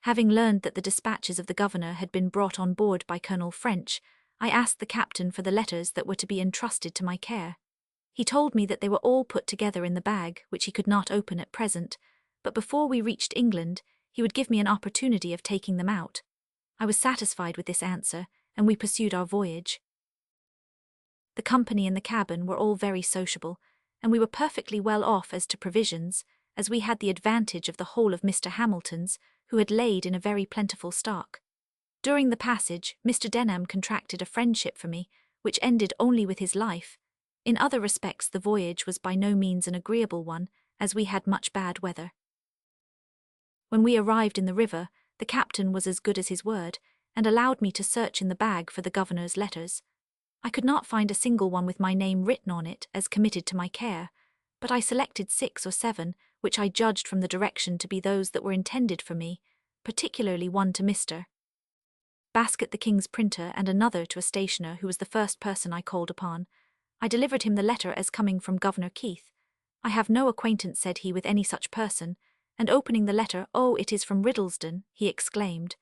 Having learned that the dispatches of the governor had been brought on board by Colonel French, I asked the captain for the letters that were to be entrusted to my care. He told me that they were all put together in the bag, which he could not open at present, but before we reached England he would give me an opportunity of taking them out. I was satisfied with this answer, and we pursued our voyage. The company in the cabin were all very sociable, and we were perfectly well off as to provisions, as we had the advantage of the whole of Mr. Hamilton's, who had laid in a very plentiful stock. During the passage, Mr. Denham contracted a friendship for me, which ended only with his life. In other respects the voyage was by no means an agreeable one, as we had much bad weather. When we arrived in the river, the captain was as good as his word, and allowed me to search in the bag for the governor's letters. I could not find a single one with my name written on it as committed to my care, but I selected 6 or 7, which I judged from the direction to be those that were intended for me, particularly one to Mr. Basket the King's printer and another to a stationer who was the first person I called upon. I delivered him the letter as coming from Governor Keith. I have no acquaintance, said he, with any such person, and opening the letter, "Oh, it is from Riddlesden," he exclaimed.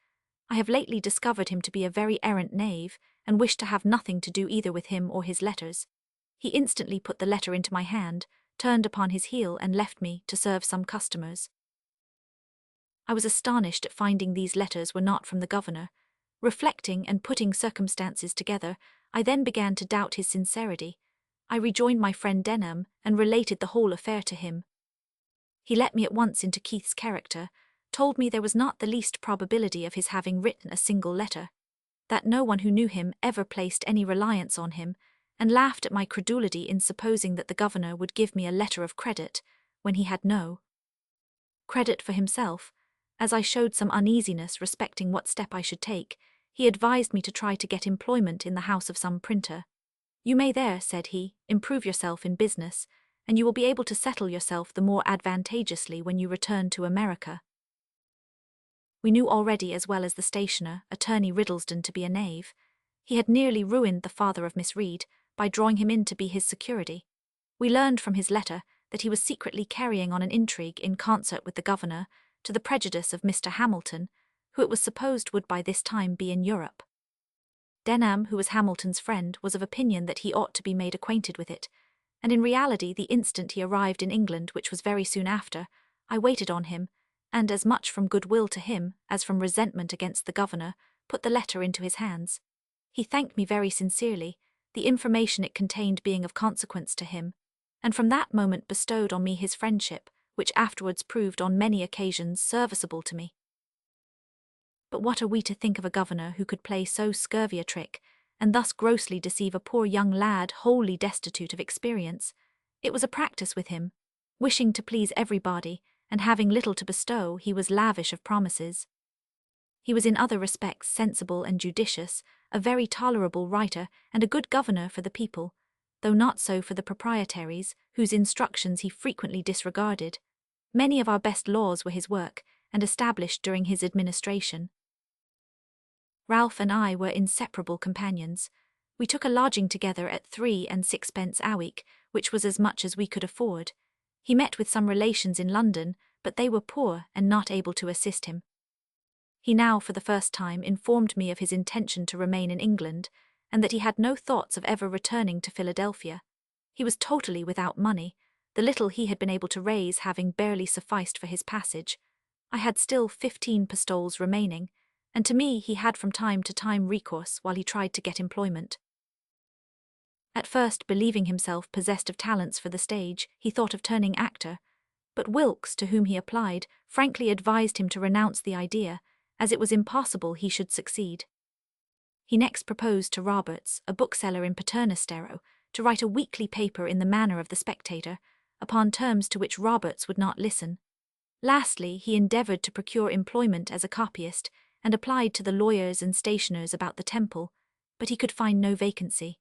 "I have lately discovered him to be a very errant knave, and wish to have nothing to do either with him or his letters." He instantly put the letter into my hand, turned upon his heel and left me to serve some customers. I was astonished at finding these letters were not from the governor. Reflecting and putting circumstances together, I then began to doubt his sincerity. I rejoined my friend Denham and related the whole affair to him. He let me at once into Keith's character, told me there was not the least probability of his having written a single letter, that no one who knew him ever placed any reliance on him, and laughed at my credulity in supposing that the governor would give me a letter of credit, when he had no credit for himself. As I showed some uneasiness respecting what step I should take, he advised me to try to get employment in the house of some printer. "You may there," said he, "improve yourself in business, and you will be able to settle yourself the more advantageously when you return to America." We knew already, as well as the stationer, Attorney Riddlesden, to be a knave. He had nearly ruined the father of Miss Reed by drawing him in to be his security. We learned from his letter that he was secretly carrying on an intrigue in concert with the governor, to the prejudice of Mr. Hamilton, who it was supposed would by this time be in Europe. Denham, who was Hamilton's friend, was of opinion that he ought to be made acquainted with it, and in reality the instant he arrived in England, which was very soon after, I waited on him, and as much from goodwill to him as from resentment against the governor, put the letter into his hands. He thanked me very sincerely, the information it contained being of consequence to him, and from that moment bestowed on me his friendship, which afterwards proved on many occasions serviceable to me. But what are we to think of a governor who could play so scurvy a trick, and thus grossly deceive a poor young lad wholly destitute of experience? It was a practice with him. Wishing to please everybody, and having little to bestow, he was lavish of promises. He was in other respects sensible and judicious, a very tolerable writer, and a good governor for the people, though not so for the proprietaries, whose instructions he frequently disregarded. Many of our best laws were his work, and established during his administration. Ralph and I were inseparable companions. We took a lodging together at 3 and 6 a week, which was as much as we could afford. He met with some relations in London, but they were poor and not able to assist him. He now, for the first time, informed me of his intention to remain in England, and that he had no thoughts of ever returning to Philadelphia. He was totally without money, the little he had been able to raise having barely sufficed for his passage. I had still 15 pistoles remaining, and to me he had from time to time recourse while he tried to get employment. At first, believing himself possessed of talents for the stage, he thought of turning actor, but Wilkes, to whom he applied, frankly advised him to renounce the idea, as it was impossible he should succeed. He next proposed to Roberts, a bookseller in Paternostero, to write a weekly paper in the manner of the Spectator, upon terms to which Roberts would not listen. Lastly, he endeavoured to procure employment as a copyist, and applied to the lawyers and stationers about the Temple, but he could find no vacancy.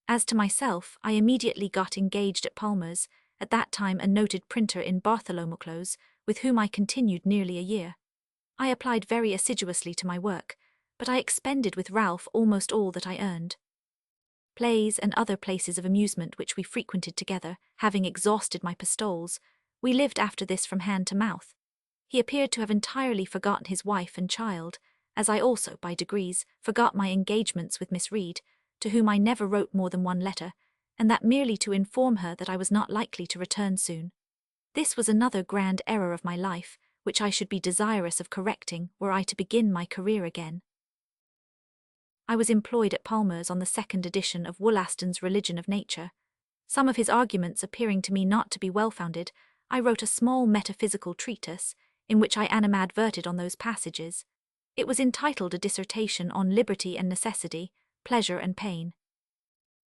As to myself, I immediately got engaged at Palmer's, at that time a noted printer in Bartholomew Close, with whom I continued nearly a year. I applied very assiduously to my work, but I expended with Ralph almost all that I earned. Plays and other places of amusement which we frequented together, having exhausted my pistoles, we lived after this from hand to mouth. He appeared to have entirely forgotten his wife and child, as I also, by degrees, forgot my engagements with Miss Reed, to whom I never wrote more than one letter, and that merely to inform her that I was not likely to return soon. This was another grand error of my life, which I should be desirous of correcting were I to begin my career again. I was employed at Palmer's on the second edition of Wollaston's Religion of Nature. Some of his arguments appearing to me not to be well-founded, I wrote a small metaphysical treatise, in which I animadverted on those passages. It was entitled A Dissertation on Liberty and Necessity, Pleasure and Pain.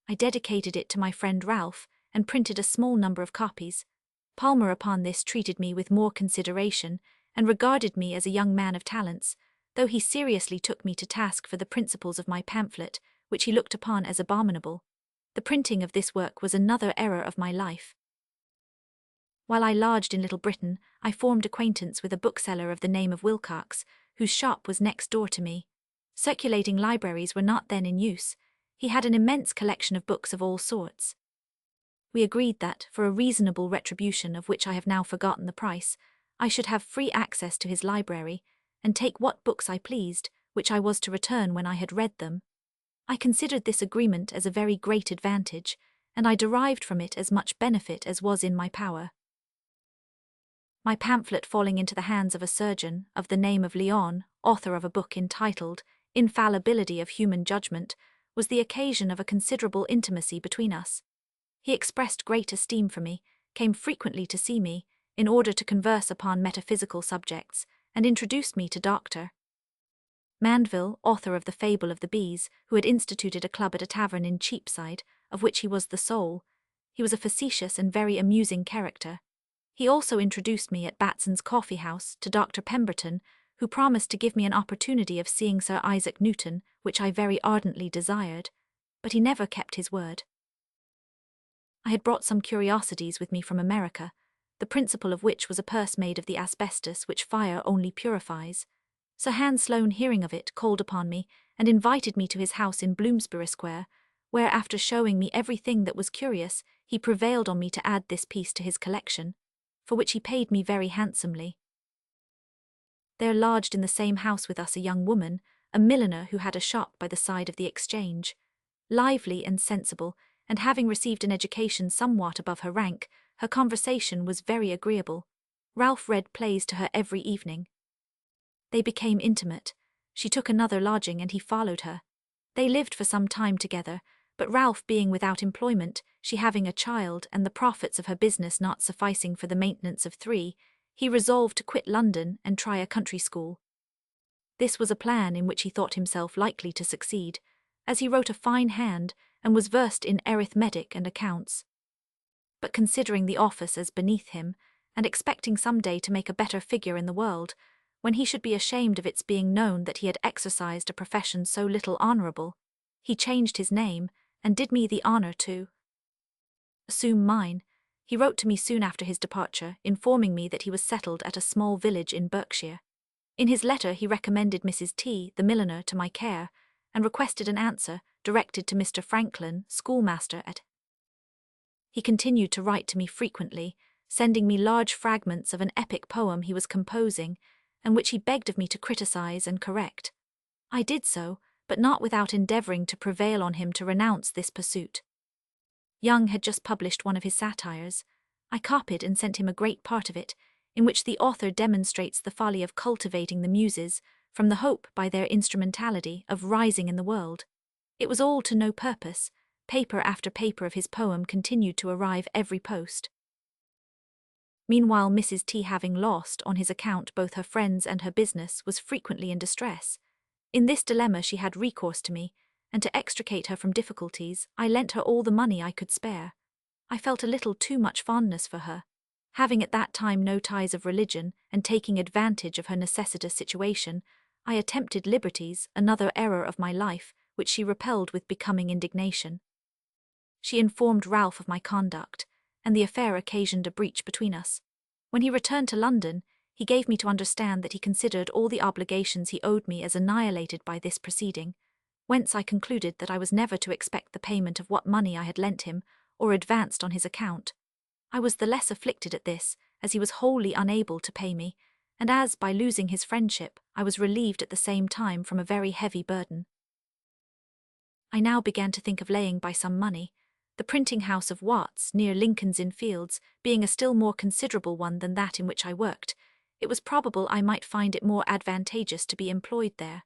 I dedicated it to my friend Ralph, and printed a small number of copies. Palmer upon this treated me with more consideration, and regarded me as a young man of talents, though he seriously took me to task for the principles of my pamphlet, which he looked upon as abominable. The printing of this work was another error of my life. While I lodged in Little Britain, I formed acquaintance with a bookseller of the name of Wilcox, whose shop was next door to me. Circulating libraries were not then in use. He had an immense collection of books of all sorts. We agreed that, for a reasonable retribution of which I have now forgotten the price, I should have free access to his library, and take what books I pleased, which I was to return when I had read them. I considered this agreement as a very great advantage, and I derived from it as much benefit as was in my power. My pamphlet falling into the hands of a surgeon of the name of Lyon, author of a book entitled Infallibility of Human Judgment, was the occasion of a considerable intimacy between us. He expressed great esteem for me, came frequently to see me, in order to converse upon metaphysical subjects, and introduced me to Dr. Mandeville, author of The Fable of the Bees, who had instituted a club at a tavern in Cheapside, of which he was the soul. He was a facetious and very amusing character. He also introduced me at Batson's Coffee House to Dr. Pemberton, who promised to give me an opportunity of seeing Sir Isaac Newton, which I very ardently desired, but he never kept his word. I had brought some curiosities with me from America, the principal of which was a purse made of the asbestos which fire only purifies. Sir Hans Sloane, hearing of it, called upon me, and invited me to his house in Bloomsbury Square, where, after showing me everything that was curious, he prevailed on me to add this piece to his collection, for which he paid me very handsomely. There lodged in the same house with us a young woman, a milliner who had a shop by the side of the Exchange. Lively and sensible, and having received an education somewhat above her rank, her conversation was very agreeable. Ralph read plays to her every evening. They became intimate. She took another lodging and he followed her. They lived for some time together, but Ralph being without employment, she having a child, and the profits of her business not sufficing for the maintenance of 3, he resolved to quit London and try a country school. This was a plan in which he thought himself likely to succeed, as he wrote a fine hand and was versed in arithmetic and accounts. But considering the office as beneath him, and expecting some day to make a better figure in the world, when he should be ashamed of its being known that he had exercised a profession so little honourable, he changed his name, and did me the honour to assume mine. He wrote to me soon after his departure, informing me that he was settled at a small village in Berkshire. In his letter he recommended Mrs. T, the milliner, to my care, and requested an answer, directed to Mr. Franklin, schoolmaster at. He continued to write to me frequently, sending me large fragments of an epic poem he was composing, and which he begged of me to criticize and correct. I did so, but not without endeavouring to prevail on him to renounce this pursuit. Young had just published one of his satires. I copied and sent him a great part of it, in which the author demonstrates the folly of cultivating the muses, from the hope, by their instrumentality, of rising in the world. It was all to no purpose. Paper after paper of his poem continued to arrive every post. Meanwhile Mrs. T, having lost, on his account, both her friends and her business, was frequently in distress. In this dilemma she had recourse to me, and to extricate her from difficulties, I lent her all the money I could spare. I felt a little too much fondness for her. Having at that time no ties of religion, and taking advantage of her necessitous situation, I attempted liberties, another error of my life, which she repelled with becoming indignation. She informed Ralph of my conduct, and the affair occasioned a breach between us. When he returned to London, he gave me to understand that he considered all the obligations he owed me as annihilated by this proceeding, whence I concluded that I was never to expect the payment of what money I had lent him, or advanced on his account. I was the less afflicted at this, as he was wholly unable to pay me, and as, by losing his friendship, I was relieved at the same time from a very heavy burden. I now began to think of laying by some money, the printing house of Watts, near Lincoln's Inn Fields, being a still more considerable one than that in which I worked. It was probable I might find it more advantageous to be employed there.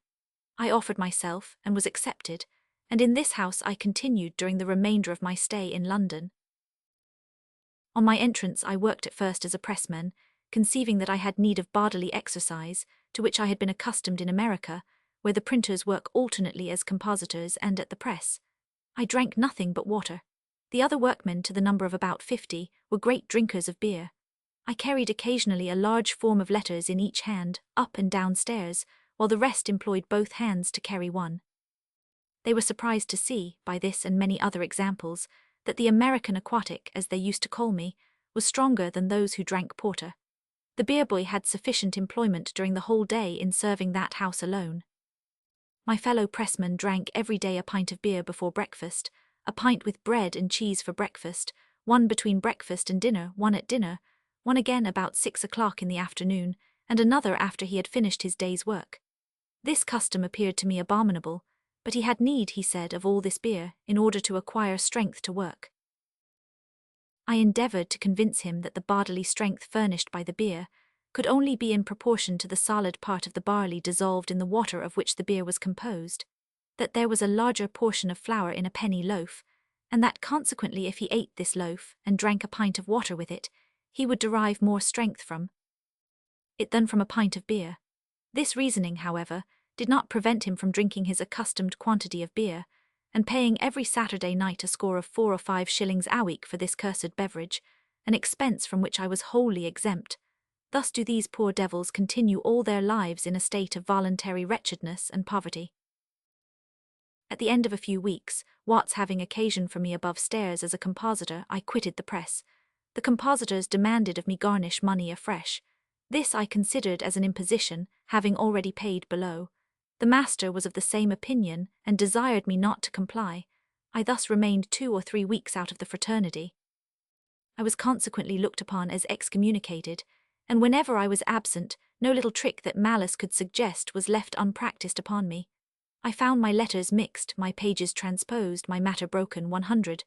I offered myself and was accepted, and in this house I continued during the remainder of my stay in London. On my entrance I worked at first as a pressman, conceiving that I had need of bodily exercise, to which I had been accustomed in America, where the printers work alternately as compositors and at the press. I drank nothing but water. The other workmen, to the number of about 50, were great drinkers of beer. I carried occasionally a large form of letters in each hand, up and down stairs, while the rest employed both hands to carry one. They were surprised to see, by this and many other examples, that the American aquatic, as they used to call me, was stronger than those who drank porter. The beer boy had sufficient employment during the whole day in serving that house alone. My fellow pressman drank every day a pint of beer before breakfast, a pint with bread and cheese for breakfast, one between breakfast and dinner, one at dinner, one again about 6 o'clock in the afternoon, and another after he had finished his day's work. This custom appeared to me abominable, but he had need, he said, of all this beer in order to acquire strength to work. I endeavoured to convince him that the bodily strength furnished by the beer could only be in proportion to the solid part of the barley dissolved in the water of which the beer was composed, that there was a larger portion of flour in a penny loaf, and that consequently if he ate this loaf and drank a pint of water with it, he would derive more strength from it than from a pint of beer. This reasoning, however, did not prevent him from drinking his accustomed quantity of beer, and paying every Saturday night a score of 4 or 5 shillings a week for this cursed beverage, an expense from which I was wholly exempt. Thus do these poor devils continue all their lives in a state of voluntary wretchedness and poverty. At the end of a few weeks, Watts having occasion for me above stairs as a compositor, I quitted the press. The compositors demanded of me garnish money afresh. This I considered as an imposition, having already paid below. The master was of the same opinion, and desired me not to comply. I thus remained 2 or 3 weeks out of the fraternity. I was consequently looked upon as excommunicated, and whenever I was absent, no little trick that malice could suggest was left unpractised upon me. I found my letters mixed, my pages transposed, my matter broken 100,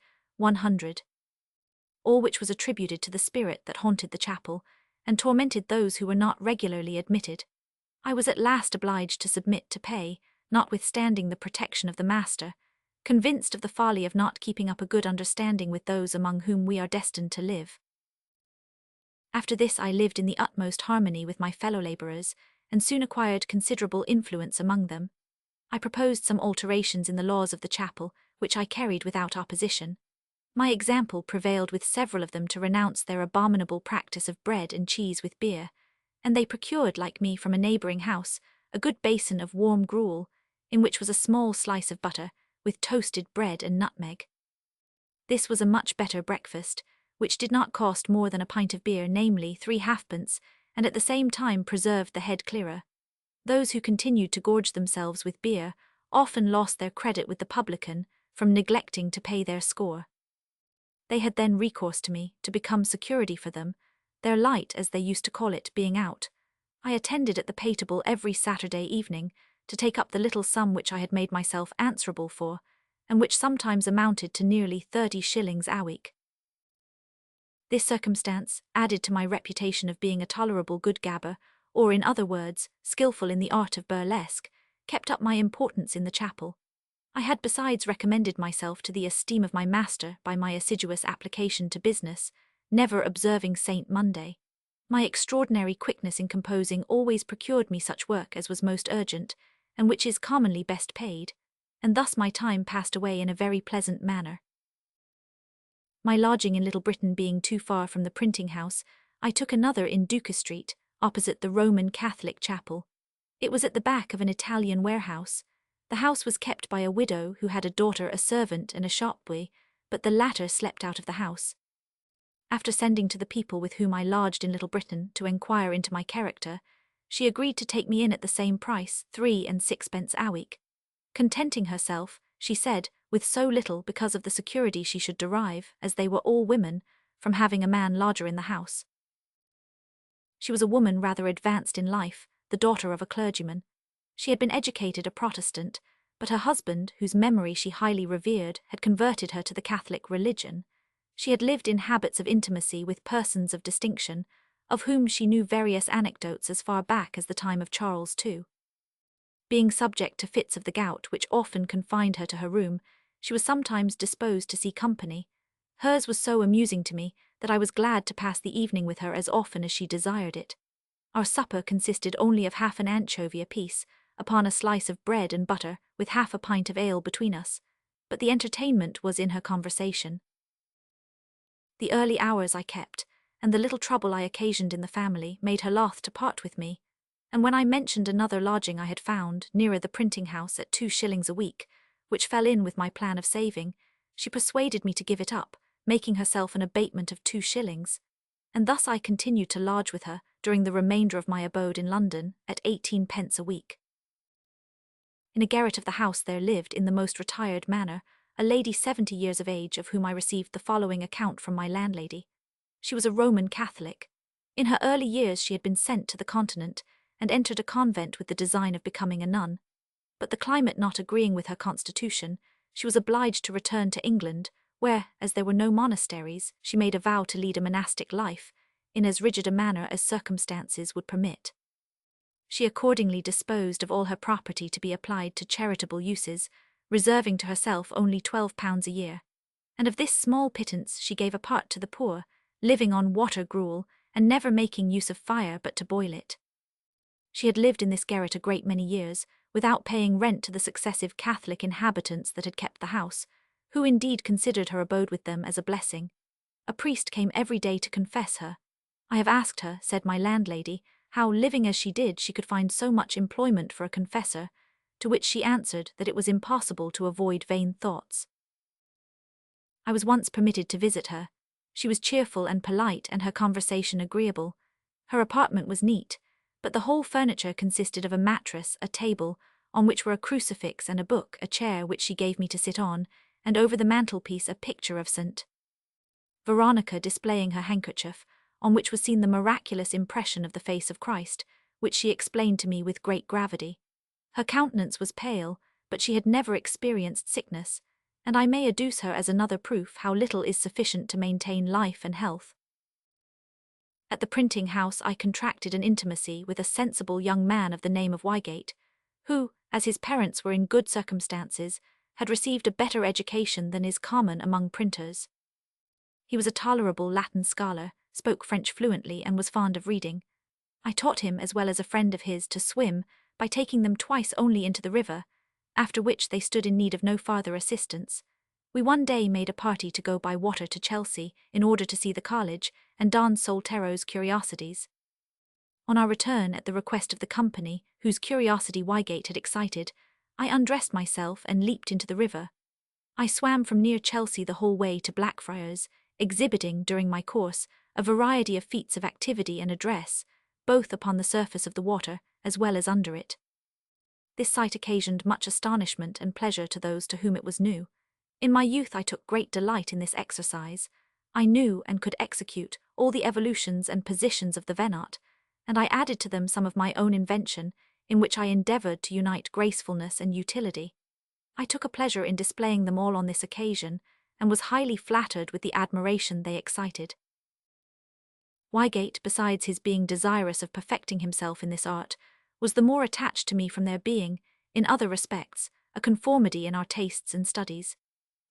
all which was attributed to the spirit that haunted the chapel, and tormented those who were not regularly admitted. I was at last obliged to submit to pay, notwithstanding the protection of the master, convinced of the folly of not keeping up a good understanding with those among whom we are destined to live. After this I lived in the utmost harmony with my fellow labourers, and soon acquired considerable influence among them. I proposed some alterations in the laws of the chapel, which I carried without opposition. My example prevailed with several of them to renounce their abominable practice of bread and cheese with beer, and they procured, like me, from a neighbouring house, a good basin of warm gruel, in which was a small slice of butter, with toasted bread and nutmeg. This was a much better breakfast, which did not cost more than a pint of beer, namely 3 halfpence, and at the same time preserved the head clearer. Those who continued to gorge themselves with beer often lost their credit with the publican from neglecting to pay their score. They had then recourse to me to become security for them, their light, as they used to call it, being out. I attended at the Pateable every Saturday evening to take up the little sum which I had made myself answerable for, and which sometimes amounted to nearly 30 shillings a week. This circumstance, added to my reputation of being a tolerable good gabber, or in other words, skilful in the art of burlesque, kept up my importance in the chapel. I had besides recommended myself to the esteem of my master by my assiduous application to business, never observing Saint Monday. My extraordinary quickness in composing always procured me such work as was most urgent, and which is commonly best paid, and thus my time passed away in a very pleasant manner. My lodging in Little Britain being too far from the printing house, I took another in Ducas Street, opposite the Roman Catholic chapel. It was at the back of an Italian warehouse. The house was kept by a widow who had a daughter, a servant, and a shopboy, but the latter slept out of the house. After sending to the people with whom I lodged in Little Britain to enquire into my character, she agreed to take me in at the same price, 3 and 6 a week. Contenting herself, she said, with so little because of the security she should derive, as they were all women, from having a man lodger in the house. She was a woman rather advanced in life, the daughter of a clergyman. She had been educated a Protestant, but her husband, whose memory she highly revered, had converted her to the Catholic religion. She had lived in habits of intimacy with persons of distinction, of whom she knew various anecdotes as far back as the time of Charles II. Being subject to fits of the gout which often confined her to her room, she was sometimes disposed to see company. Hers was so amusing to me that I was glad to pass the evening with her as often as she desired it. Our supper consisted only of half an anchovy apiece, upon a slice of bread and butter, with half a pint of ale between us, but the entertainment was in her conversation. The early hours I kept, and the little trouble I occasioned in the family, made her loth to part with me, and when I mentioned another lodging I had found nearer the printing house at 2 shillings a week, which fell in with my plan of saving, she persuaded me to give it up, making herself an abatement of 2 shillings, and thus I continued to lodge with her during the remainder of my abode in London at 18 pence a week. In a garret of the house there lived, in the most retired manner, a lady 70 years of age, of whom I received the following account from my landlady. She was a Roman Catholic. In her early years she had been sent to the Continent, and entered a convent with the design of becoming a nun, but the climate not agreeing with her constitution, she was obliged to return to England, where, as there were no monasteries, she made a vow to lead a monastic life, in as rigid a manner as circumstances would permit. She accordingly disposed of all her property to be applied to charitable uses, reserving to herself only £12 a year, and of this small pittance she gave a part to the poor, living on water gruel, and never making use of fire but to boil it. She had lived in this garret a great many years, without paying rent to the successive Catholic inhabitants that had kept the house, who indeed considered her abode with them as a blessing. A priest came every day to confess her. I have asked her, said my landlady, how, living as she did, she could find so much employment for a confessor, to which she answered that it was impossible to avoid vain thoughts. I was once permitted to visit her. She was cheerful and polite, and her conversation agreeable. Her apartment was neat, but the whole furniture consisted of a mattress, a table, on which were a crucifix and a book, a chair which she gave me to sit on, and over the mantelpiece a picture of St. Veronica displaying her handkerchief, on which was seen the miraculous impression of the face of Christ, which she explained to me with great gravity. Her countenance was pale, but she had never experienced sickness, and I may adduce her as another proof how little is sufficient to maintain life and health. At the printing house I contracted an intimacy with a sensible young man of the name of Wygate, who, as his parents were in good circumstances, had received a better education than is common among printers. He was a tolerable Latin scholar, spoke French fluently, and was fond of reading. I taught him, as well as a friend of his, to swim, by taking them twice only into the river, after which they stood in need of no farther assistance. We one day made a party to go by water to Chelsea, in order to see the college, and Don Soltero's curiosities. On our return, at the request of the company, whose curiosity Wygate had excited, I undressed myself and leaped into the river. I swam from near Chelsea the whole way to Blackfriars, exhibiting, during my course, a variety of feats of activity and address, both upon the surface of the water as well as under it. This sight occasioned much astonishment and pleasure to those to whom it was new. In my youth I took great delight in this exercise. I knew and could execute all the evolutions and positions of the Venat, and I added to them some of my own invention, in which I endeavoured to unite gracefulness and utility. I took a pleasure in displaying them all on this occasion, and was highly flattered with the admiration they excited. Wygate, besides his being desirous of perfecting himself in this art, was the more attached to me from there being, in other respects, a conformity in our tastes and studies.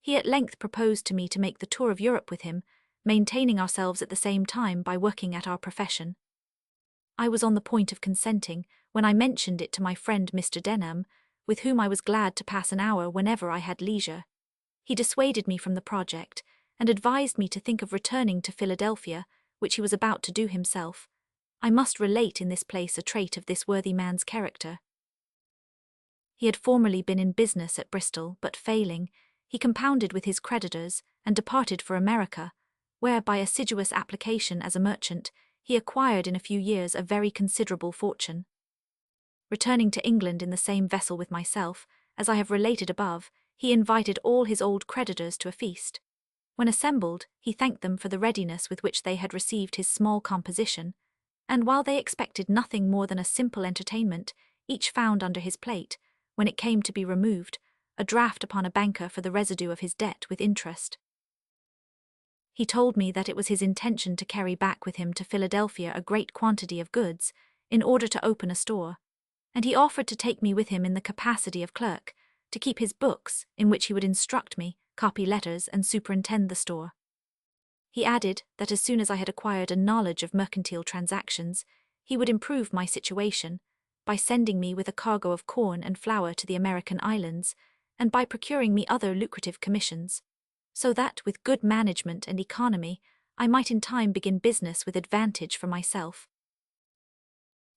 He at length proposed to me to make the tour of Europe with him, maintaining ourselves at the same time by working at our profession. I was on the point of consenting, when I mentioned it to my friend Mr. Denham, with whom I was glad to pass an hour whenever I had leisure. He dissuaded me from the project, and advised me to think of returning to Philadelphia, which he was about to do himself. I must relate in this place a trait of this worthy man's character. He had formerly been in business at Bristol, but failing, he compounded with his creditors, and departed for America, where, by assiduous application as a merchant, he acquired in a few years a very considerable fortune. Returning to England in the same vessel with myself, as I have related above, he invited all his old creditors to a feast. When assembled, he thanked them for the readiness with which they had received his small composition, and while they expected nothing more than a simple entertainment, each found under his plate, when it came to be removed, a draft upon a banker for the residue of his debt with interest. He told me that it was his intention to carry back with him to Philadelphia a great quantity of goods, in order to open a store, and he offered to take me with him in the capacity of clerk, to keep his books, in which he would instruct me, copy letters, and superintend the store. He added that as soon as I had acquired a knowledge of mercantile transactions, he would improve my situation by sending me with a cargo of corn and flour to the American islands, and by procuring me other lucrative commissions, so that, with good management and economy, I might in time begin business with advantage for myself.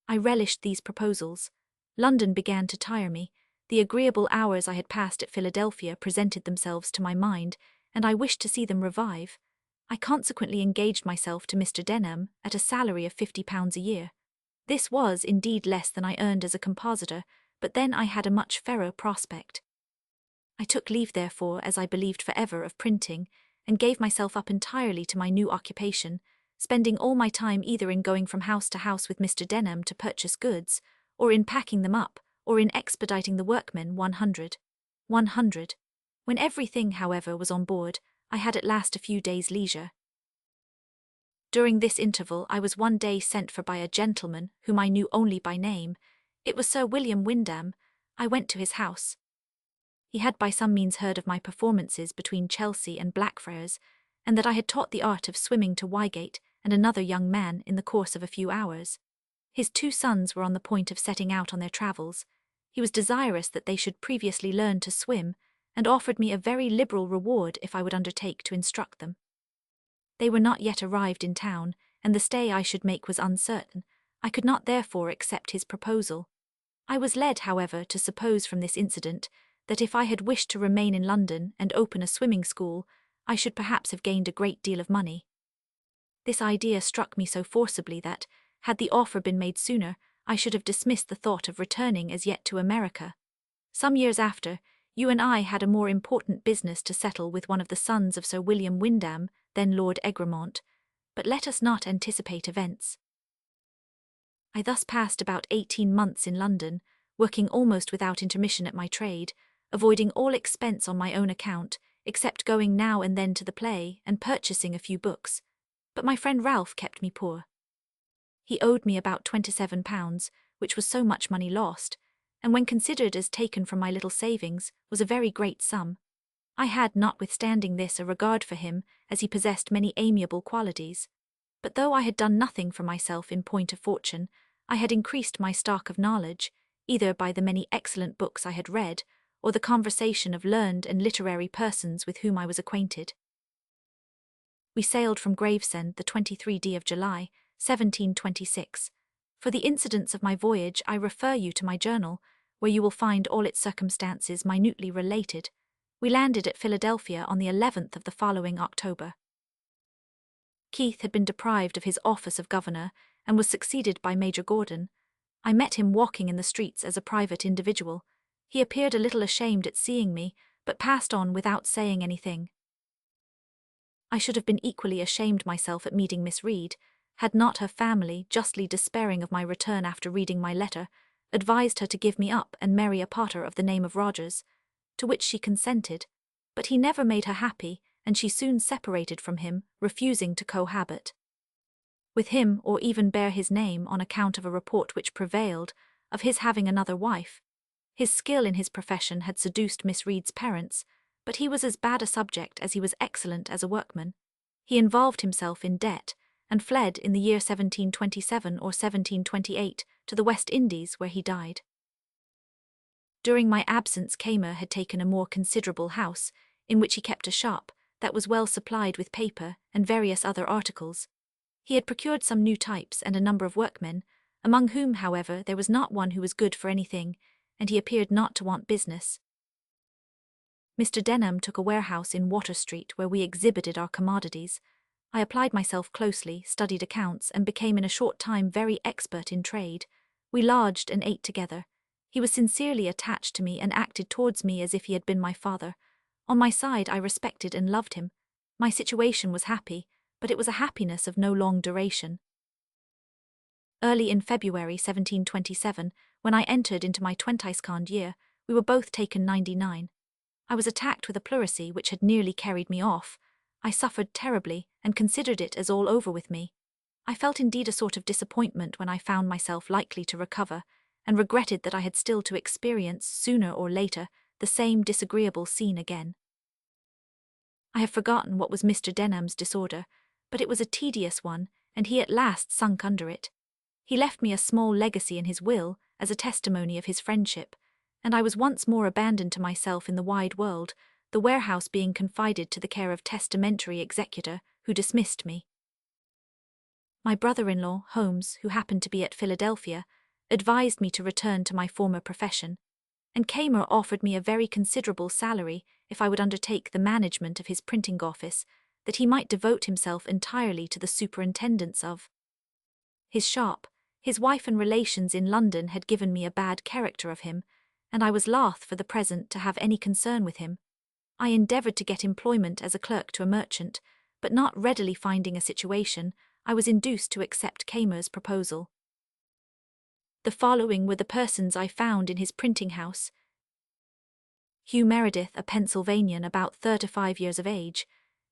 I relished these proposals. London began to tire me. The agreeable hours I had passed at Philadelphia presented themselves to my mind, and I wished to see them revive. I consequently engaged myself to Mr. Denham at a salary of £50 a year. This was indeed less than I earned as a compositor, but then I had a much fairer prospect. I took leave, therefore, as I believed forever, of printing, and gave myself up entirely to my new occupation, spending all my time either in going from house to house with Mr. Denham to purchase goods, or in packing them up, or in expediting the workmen 100. When everything, however, was on board, I had at last a few days' leisure. During this interval I was one day sent for by a gentleman whom I knew only by name. It was Sir William Wyndham. I went to his house. He had by some means heard of my performances between Chelsea and Blackfriars, and that I had taught the art of swimming to Wygate and another young man in the course of a few hours. His 2 sons were on the point of setting out on their travels. He was desirous that they should previously learn to swim, and offered me a very liberal reward if I would undertake to instruct them. They were not yet arrived in town, and the stay I should make was uncertain. I could not therefore accept his proposal. I was led, however, to suppose from this incident that if I had wished to remain in London and open a swimming school, I should perhaps have gained a great deal of money. This idea struck me so forcibly that, had the offer been made sooner, I should have dismissed the thought of returning as yet to America. Some years after, you and I had a more important business to settle with one of the sons of Sir William Wyndham, then Lord Egremont, but let us not anticipate events. I thus passed about 18 months in London, working almost without intermission at my trade, avoiding all expense on my own account, except going now and then to the play and purchasing a few books. But my friend Ralph kept me poor. He owed me about £27, which was so much money lost, and when considered as taken from my little savings, was a very great sum. I had, notwithstanding this, a regard for him, as he possessed many amiable qualities. But though I had done nothing for myself in point of fortune, I had increased my stock of knowledge, either by the many excellent books I had read, or the conversation of learned and literary persons with whom I was acquainted. We sailed from Gravesend the 23d of July, 1726. For the incidents of my voyage I refer you to my journal, where you will find all its circumstances minutely related. We landed at Philadelphia on the 11th of the following October. Keith had been deprived of his office of governor, and was succeeded by Major Gordon. I met him walking in the streets as a private individual. He appeared a little ashamed at seeing me, but passed on without saying anything. I should have been equally ashamed myself at meeting Miss Reed, had not her family, justly despairing of my return after reading my letter, advised her to give me up and marry a potter of the name of Rogers, to which she consented, but he never made her happy, and she soon separated from him, refusing to cohabit with him or even bear his name on account of a report which prevailed of his having another wife. His skill in his profession had seduced Miss Reed's parents, but he was as bad a subject as he was excellent as a workman. He involved himself in debt, and fled in the year 1727 or 1728 to the West Indies, where he died. During my absence Kamer had taken a more considerable house, in which he kept a shop, that was well supplied with paper and various other articles. He had procured some new types and a number of workmen, among whom, however, there was not one who was good for anything, and he appeared not to want business. Mr. Denham took a warehouse in Water Street, where we exhibited our commodities. I applied myself closely, studied accounts, and became in a short time very expert in trade. We lodged and ate together. He was sincerely attached to me and acted towards me as if he had been my father. On my side I respected and loved him. My situation was happy, but it was a happiness of no long duration. Early in February 1727, when I entered into my 22nd year, we were both taken 99. I was attacked with a pleurisy which had nearly carried me off. I suffered terribly, and considered it as all over with me. I felt indeed a sort of disappointment when I found myself likely to recover, and regretted that I had still to experience, sooner or later, the same disagreeable scene again. I have forgotten what was Mr. Denham's disorder, but it was a tedious one, and he at last sunk under it. He left me a small legacy in his will as a testimony of his friendship, and I was once more abandoned to myself in the wide world, the warehouse being confided to the care of testamentary executor, who dismissed me. My brother-in-law, Holmes, who happened to be at Philadelphia, advised me to return to my former profession, and Kamer offered me a very considerable salary if I would undertake the management of his printing office, that he might devote himself entirely to the superintendence of his shop. His wife and relations in London had given me a bad character of him, and I was loath for the present to have any concern with him. I endeavoured to get employment as a clerk to a merchant, but not readily finding a situation, I was induced to accept Kamer's proposal. The following were the persons I found in his printing house. Hugh Meredith, a Pennsylvanian about 35 years of age.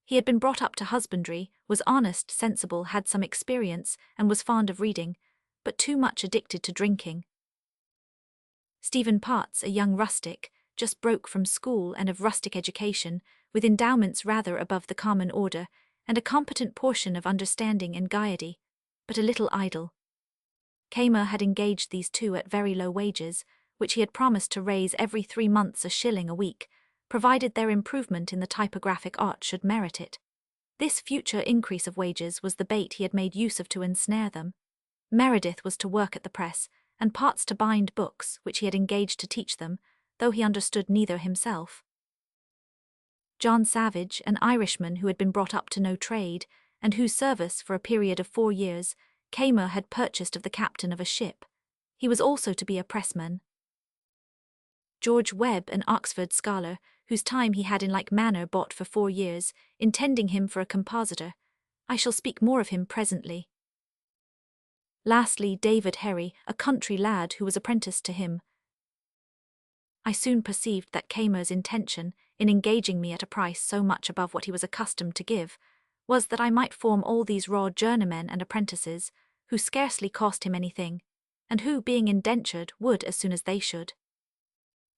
He had been brought up to husbandry, was honest, sensible, had some experience, and was fond of reading, but too much addicted to drinking. Stephen Potts, a young rustic, just broke from school and of rustic education, with endowments rather above the common order, and a competent portion of understanding and gaiety, but a little idle. Kamer had engaged these two at very low wages, which he had promised to raise every 3 months a shilling a week, provided their improvement in the typographic art should merit it. This future increase of wages was the bait he had made use of to ensnare them. Meredith was to work at the press, and Potts to bind books, which he had engaged to teach them, though he understood neither himself. John Savage, an Irishman who had been brought up to no trade, and whose service for a period of 4 years, Kamer had purchased of the captain of a ship. He was also to be a pressman. George Webb, an Oxford scholar, whose time he had in like manner bought for 4 years, intending him for a compositor. I shall speak more of him presently. Lastly, David Herry, a country lad who was apprenticed to him. I soon perceived that Kamer's intention, in engaging me at a price so much above what he was accustomed to give, was that I might form all these raw journeymen and apprentices, who scarcely cost him anything, and who, being indentured, would, as soon as they should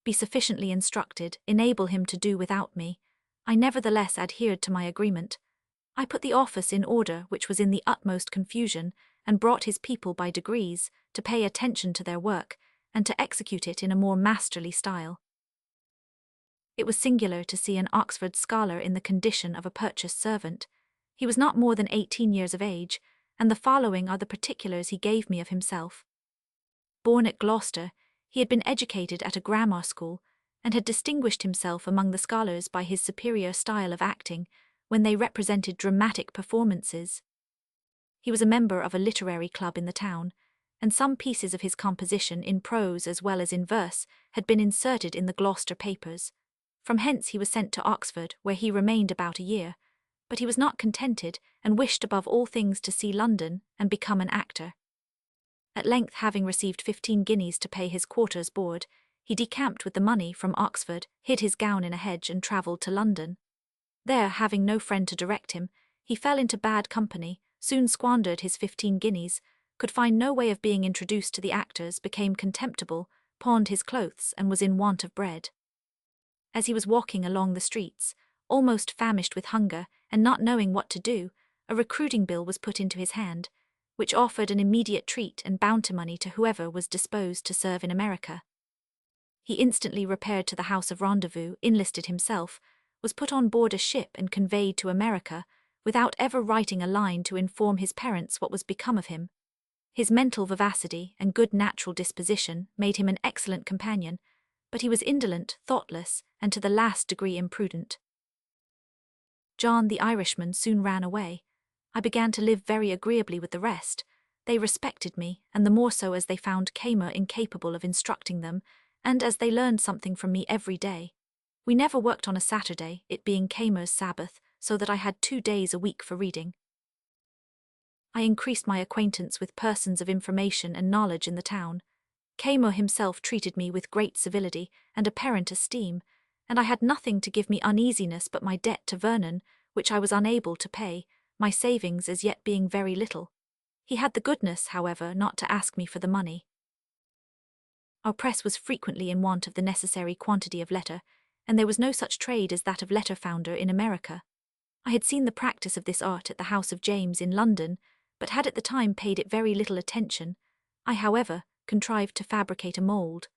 be sufficiently instructed, enable him to do without me. I nevertheless adhered to my agreement. I put the office in order, which was in the utmost confusion, and brought his people by degrees to pay attention to their work, and to execute it in a more masterly style. It was singular to see an Oxford scholar in the condition of a purchased servant. He was not more than 18 years of age, and the following are the particulars he gave me of himself. Born at Gloucester, he had been educated at a grammar school, and had distinguished himself among the scholars by his superior style of acting, when they represented dramatic performances. He was a member of a literary club in the town, and some pieces of his composition in prose as well as in verse had been inserted in the Gloucester papers. From hence he was sent to Oxford, where he remained about a year, but he was not contented, and wished above all things to see London and become an actor. At length, having received 15 guineas to pay his quarter's board, he decamped with the money from Oxford, hid his gown in a hedge, and travelled to London. There, having no friend to direct him, he fell into bad company, soon squandered his 15 guineas, could find no way of being introduced to the actors, became contemptible, pawned his clothes, and was in want of bread. As he was walking along the streets, almost famished with hunger, and not knowing what to do, a recruiting bill was put into his hand, which offered an immediate treat and bounty money to whoever was disposed to serve in America. He instantly repaired to the house of rendezvous, enlisted himself, was put on board a ship and conveyed to America, without ever writing a line to inform his parents what was become of him. His mental vivacity and good natural disposition made him an excellent companion, but he was indolent, thoughtless, and to the last degree imprudent. John the Irishman soon ran away. I began to live very agreeably with the rest. They respected me, and the more so as they found Kamer incapable of instructing them, and as they learned something from me every day. We never worked on a Saturday, it being Kamer's Sabbath, so that I had 2 days a week for reading. I increased my acquaintance with persons of information and knowledge in the town. Kamer himself treated me with great civility and apparent esteem, and I had nothing to give me uneasiness but my debt to Vernon, which I was unable to pay, my savings as yet being very little. He had the goodness, however, not to ask me for the money. Our press was frequently in want of the necessary quantity of letter, and there was no such trade as that of letter founder in America. I had seen the practice of this art at the house of James in London, but had at the time paid it very little attention. I, however, contrived to fabricate a mould.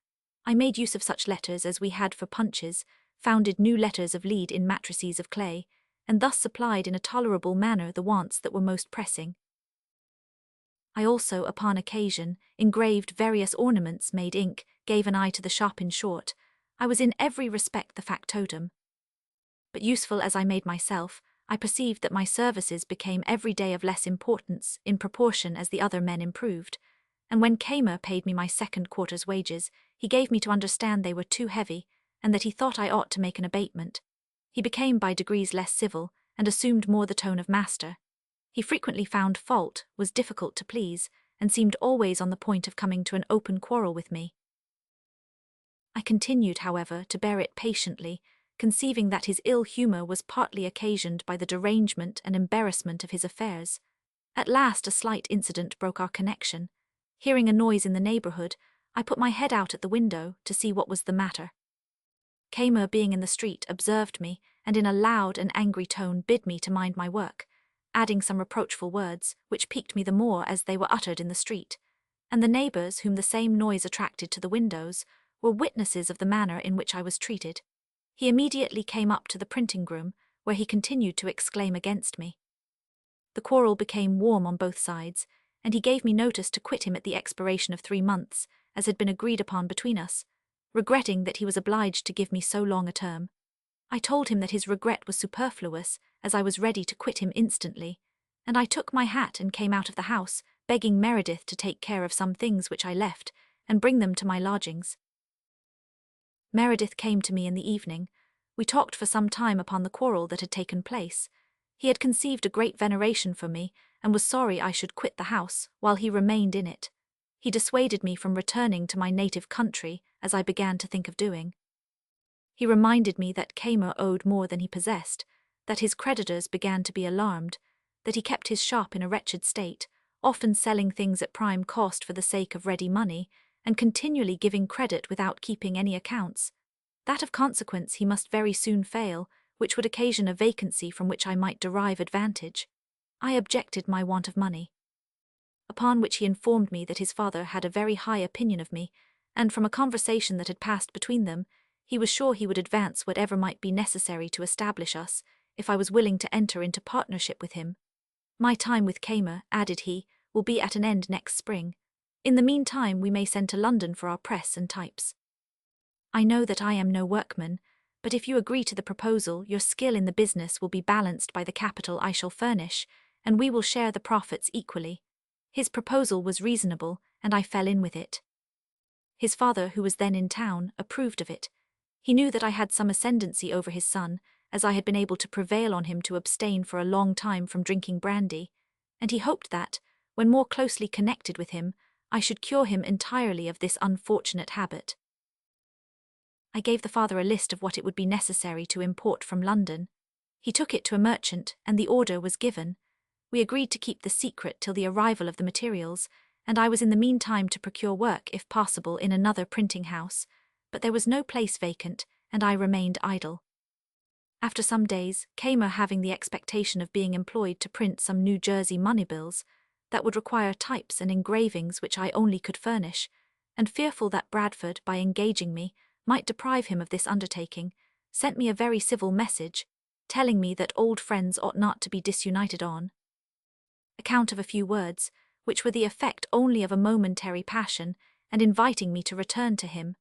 I made use of such letters as we had for punches, founded new letters of lead in matrices of clay, and thus supplied in a tolerable manner the wants that were most pressing. I also, upon occasion, engraved various ornaments, made ink, gave an eye to the shop. In short, I was in every respect the factotum. But useful as I made myself, I perceived that my services became every day of less importance in proportion as the other men improved, and when Kamer paid me my second quarter's wages, he gave me to understand they were too heavy, and that he thought I ought to make an abatement. He became by degrees less civil, and assumed more the tone of master. He frequently found fault, was difficult to please, and seemed always on the point of coming to an open quarrel with me. I continued, however, to bear it patiently, conceiving that his ill humour was partly occasioned by the derangement and embarrassment of his affairs. At last a slight incident broke our connection. Hearing a noise in the neighbourhood, I put my head out at the window to see what was the matter. Kamer, being in the street, observed me, and in a loud and angry tone bid me to mind my work, adding some reproachful words, which piqued me the more as they were uttered in the street, and the neighbours, whom the same noise attracted to the windows, were witnesses of the manner in which I was treated. He immediately came up to the printing-room, where he continued to exclaim against me. The quarrel became warm on both sides, and he gave me notice to quit him at the expiration of 3 months, as had been agreed upon between us, regretting that he was obliged to give me so long a term. I told him that his regret was superfluous, as I was ready to quit him instantly, and I took my hat and came out of the house, begging Meredith to take care of some things which I left, and bring them to my lodgings. Meredith came to me in the evening. We talked for some time upon the quarrel that had taken place. He had conceived a great veneration for me, and was sorry I should quit the house, while he remained in it. He dissuaded me from returning to my native country, as I began to think of doing. He reminded me that Kamer owed more than he possessed, that his creditors began to be alarmed, that he kept his shop in a wretched state, often selling things at prime cost for the sake of ready money, and continually giving credit without keeping any accounts, that of consequence he must very soon fail, which would occasion a vacancy from which I might derive advantage. I objected my want of money. Upon which he informed me that his father had a very high opinion of me, and from a conversation that had passed between them, he was sure he would advance whatever might be necessary to establish us, if I was willing to enter into partnership with him. My time with Kamer, added he, will be at an end next spring. In the meantime we may send to London for our press and types. I know that I am no workman, but if you agree to the proposal, your skill in the business will be balanced by the capital I shall furnish, and we will share the profits equally. His proposal was reasonable, and I fell in with it. His father, who was then in town, approved of it. He knew that I had some ascendancy over his son, as I had been able to prevail on him to abstain for a long time from drinking brandy, and he hoped that, when more closely connected with him, I should cure him entirely of this unfortunate habit. I gave the father a list of what it would be necessary to import from London. He took it to a merchant, and the order was given. We agreed to keep the secret till the arrival of the materials, and I was in the meantime to procure work, if possible, in another printing house, but there was no place vacant, and I remained idle. After some days, Kamer, having the expectation of being employed to print some New Jersey money bills, that would require types and engravings which I only could furnish, and fearful that Bradford, by engaging me, might deprive him of this undertaking, sent me a very civil message, telling me that old friends ought not to be disunited on account of a few words, which were the effect only of a momentary passion, and inviting me to return to him.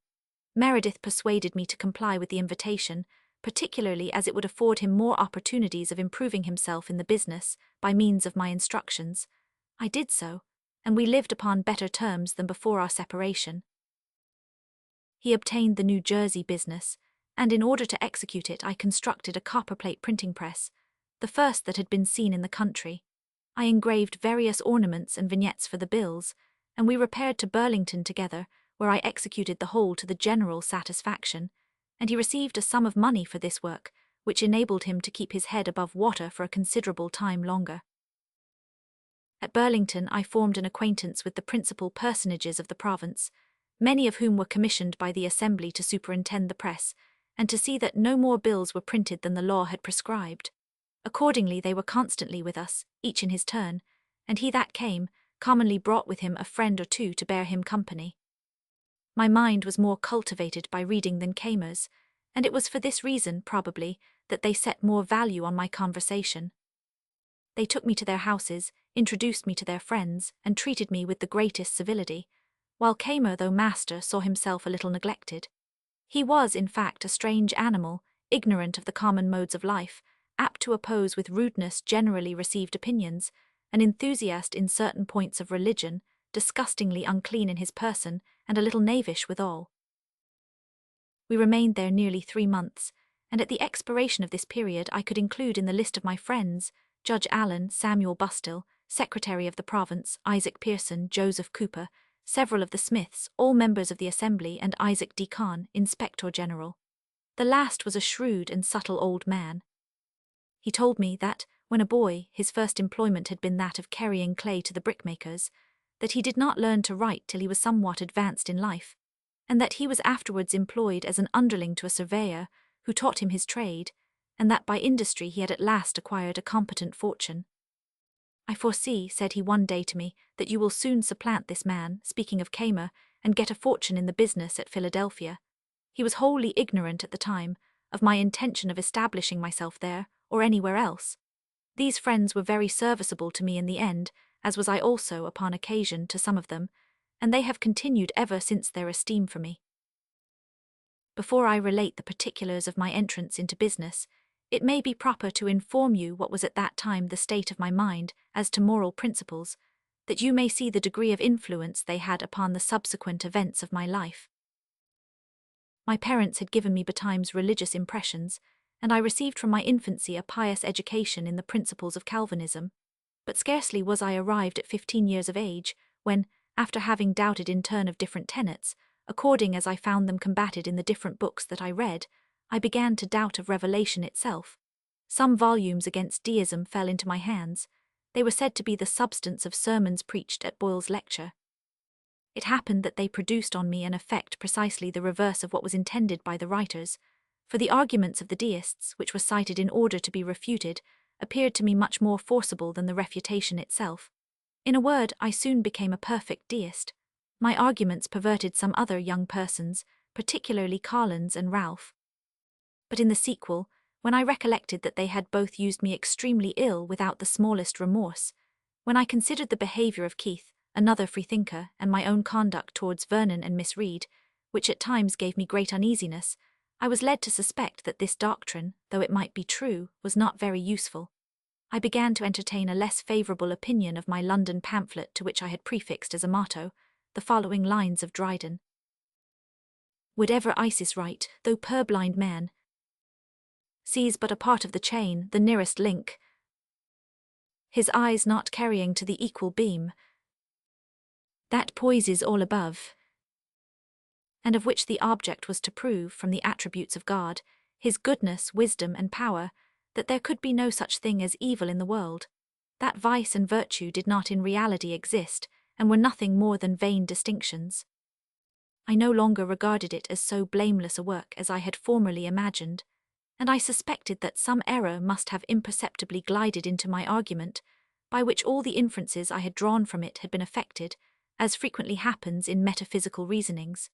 Meredith persuaded me to comply with the invitation, particularly as it would afford him more opportunities of improving himself in the business by means of my instructions. I did so, and we lived upon better terms than before our separation. He obtained the New Jersey business, and in order to execute it I constructed a copperplate printing press, the first that had been seen in the country. I engraved various ornaments and vignettes for the bills, and we repaired to Burlington together, where I executed the whole to the general satisfaction, and he received a sum of money for this work, which enabled him to keep his head above water for a considerable time longer. At Burlington I formed an acquaintance with the principal personages of the province. many of whom were commissioned by the Assembly to superintend the press, and to see that no more bills were printed than the law had prescribed. Accordingly they were constantly with us, each in his turn, and he that came commonly brought with him a friend or two to bear him company. My mind was more cultivated by reading than Kamer's, and it was for this reason, probably, that they set more value on my conversation. They took me to their houses, introduced me to their friends, and treated me with the greatest civility, while Kamer, though master, saw himself a little neglected. He was, in fact, a strange animal, ignorant of the common modes of life, apt to oppose with rudeness generally received opinions, an enthusiast in certain points of religion, disgustingly unclean in his person, and a little knavish withal. We remained there nearly 3 months, and at the expiration of this period I could include in the list of my friends Judge Allen, Samuel Bustill, Secretary of the Province, Isaac Pearson, Joseph Cooper, several of the Smiths, all members of the Assembly, and Isaac D. Kahn, Inspector General. The last was a shrewd and subtle old man. He told me that, when a boy, his first employment had been that of carrying clay to the brickmakers, that he did not learn to write till he was somewhat advanced in life, and that he was afterwards employed as an underling to a surveyor, who taught him his trade, and that by industry he had at last acquired a competent fortune. "I foresee," said he one day to me, "that you will soon supplant this man," speaking of Kamer, "and get a fortune in the business at Philadelphia." He was wholly ignorant at the time of my intention of establishing myself there, or anywhere else. These friends were very serviceable to me in the end, as was I also, upon occasion, to some of them, and they have continued ever since their esteem for me. Before I relate the particulars of my entrance into business, it may be proper to inform you what was at that time the state of my mind as to moral principles, that you may see the degree of influence they had upon the subsequent events of my life. My parents had given me betimes religious impressions, and I received from my infancy a pious education in the principles of Calvinism. But scarcely was I arrived at 15 years of age, when, after having doubted in turn of different tenets, according as I found them combated in the different books that I read, I began to doubt of revelation itself. Some volumes against deism fell into my hands. They were said to be the substance of sermons preached at Boyle's lecture. It happened that they produced on me an effect precisely the reverse of what was intended by the writers, for the arguments of the deists, which were cited in order to be refuted, appeared to me much more forcible than the refutation itself. In a word, I soon became a perfect deist. My arguments perverted some other young persons, particularly Collins and Ralph. But in the sequel, when I recollected that they had both used me extremely ill without the smallest remorse, when I considered the behaviour of Keith, another freethinker, and my own conduct towards Vernon and Miss Reed, which at times gave me great uneasiness, I was led to suspect that this doctrine, though it might be true, was not very useful. I began to entertain a less favourable opinion of my London pamphlet, to which I had prefixed as a motto the following lines of Dryden: "Would ever Isis write, though purblind man sees but a part of the chain, the nearest link, his eyes not carrying to the equal beam that poises all above, and of which the object was to prove, from the attributes of God, his goodness, wisdom, and power, that there could be no such thing as evil in the world, that vice and virtue did not in reality exist, and were nothing more than vain distinctions." I no longer regarded it as so blameless a work as I had formerly imagined, and I suspected that some error must have imperceptibly glided into my argument, by which all the inferences I had drawn from it had been affected, as frequently happens in metaphysical reasonings.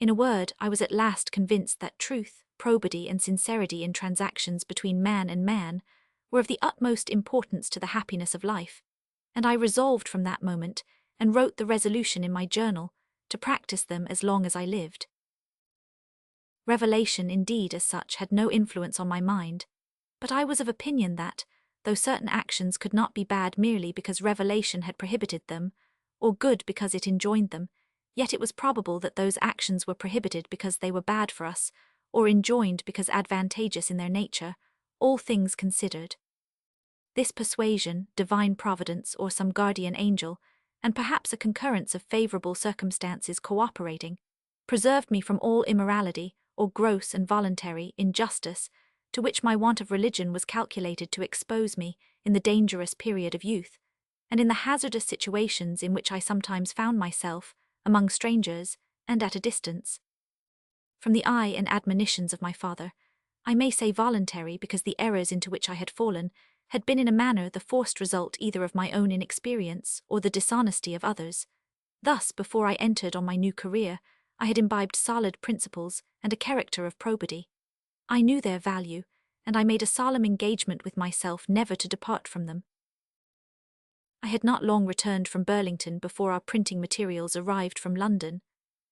In a word, I was at last convinced that truth, probity, and sincerity in transactions between man and man were of the utmost importance to the happiness of life, and I resolved from that moment, and wrote the resolution in my journal, to practice them as long as I lived. Revelation, indeed, as such, had no influence on my mind, but I was of opinion that, though certain actions could not be bad merely because revelation had prohibited them, or good because it enjoined them, yet it was probable that those actions were prohibited because they were bad for us, or enjoined because advantageous in their nature, all things considered. This persuasion, divine providence, or some guardian angel, and perhaps a concurrence of favourable circumstances cooperating, preserved me from all immorality, or gross and voluntary injustice, to which my want of religion was calculated to expose me in the dangerous period of youth, and in the hazardous situations in which I sometimes found myself, among strangers, and at a distance. From the eye and admonitions of my father, I may say voluntary because the errors into which I had fallen had been in a manner the forced result either of my own inexperience or the dishonesty of others. Thus, before I entered on my new career, I had imbibed solid principles and a character of probity. I knew their value, and I made a solemn engagement with myself never to depart from them. I had not long returned from Burlington before our printing materials arrived from London.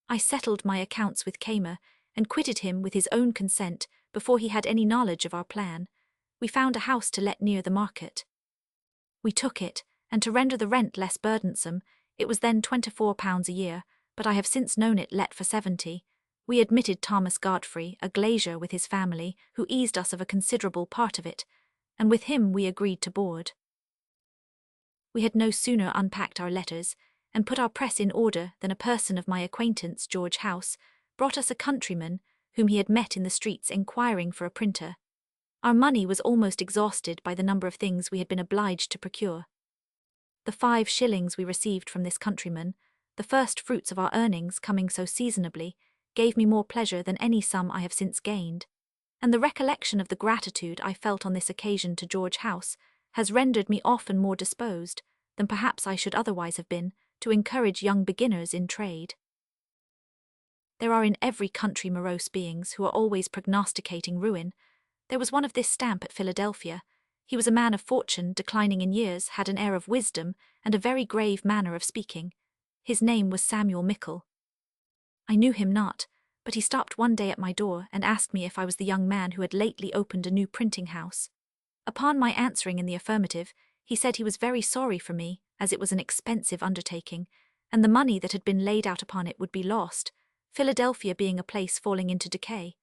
I settled my accounts with Kamer and quitted him with his own consent before he had any knowledge of our plan. We found a house to let near the market. We took it, and to render the rent less burdensome, it was then £24 a year, but I have since known it let for 70. We admitted Thomas Godfrey, a glazier with his family, who eased us of a considerable part of it, and with him we agreed to board. We had no sooner unpacked our letters and put our press in order than a person of my acquaintance, George House, brought us a countryman whom he had met in the streets inquiring for a printer. Our money was almost exhausted by the number of things we had been obliged to procure. The 5 shillings we received from this countryman, the first fruits of our earnings coming so seasonably, gave me more pleasure than any sum I have since gained, and the recollection of the gratitude I felt on this occasion to George House has rendered me often more disposed, than perhaps I should otherwise have been, to encourage young beginners in trade. There are in every country morose beings who are always prognosticating ruin. There was one of this stamp at Philadelphia. He was a man of fortune, declining in years, had an air of wisdom, and a very grave manner of speaking. His name was Samuel Mickle. I knew him not, but he stopped one day at my door and asked me if I was the young man who had lately opened a new printing house. Upon my answering in the affirmative, he said he was very sorry for me, as it was an expensive undertaking, and the money that had been laid out upon it would be lost, Philadelphia being a place falling into decay,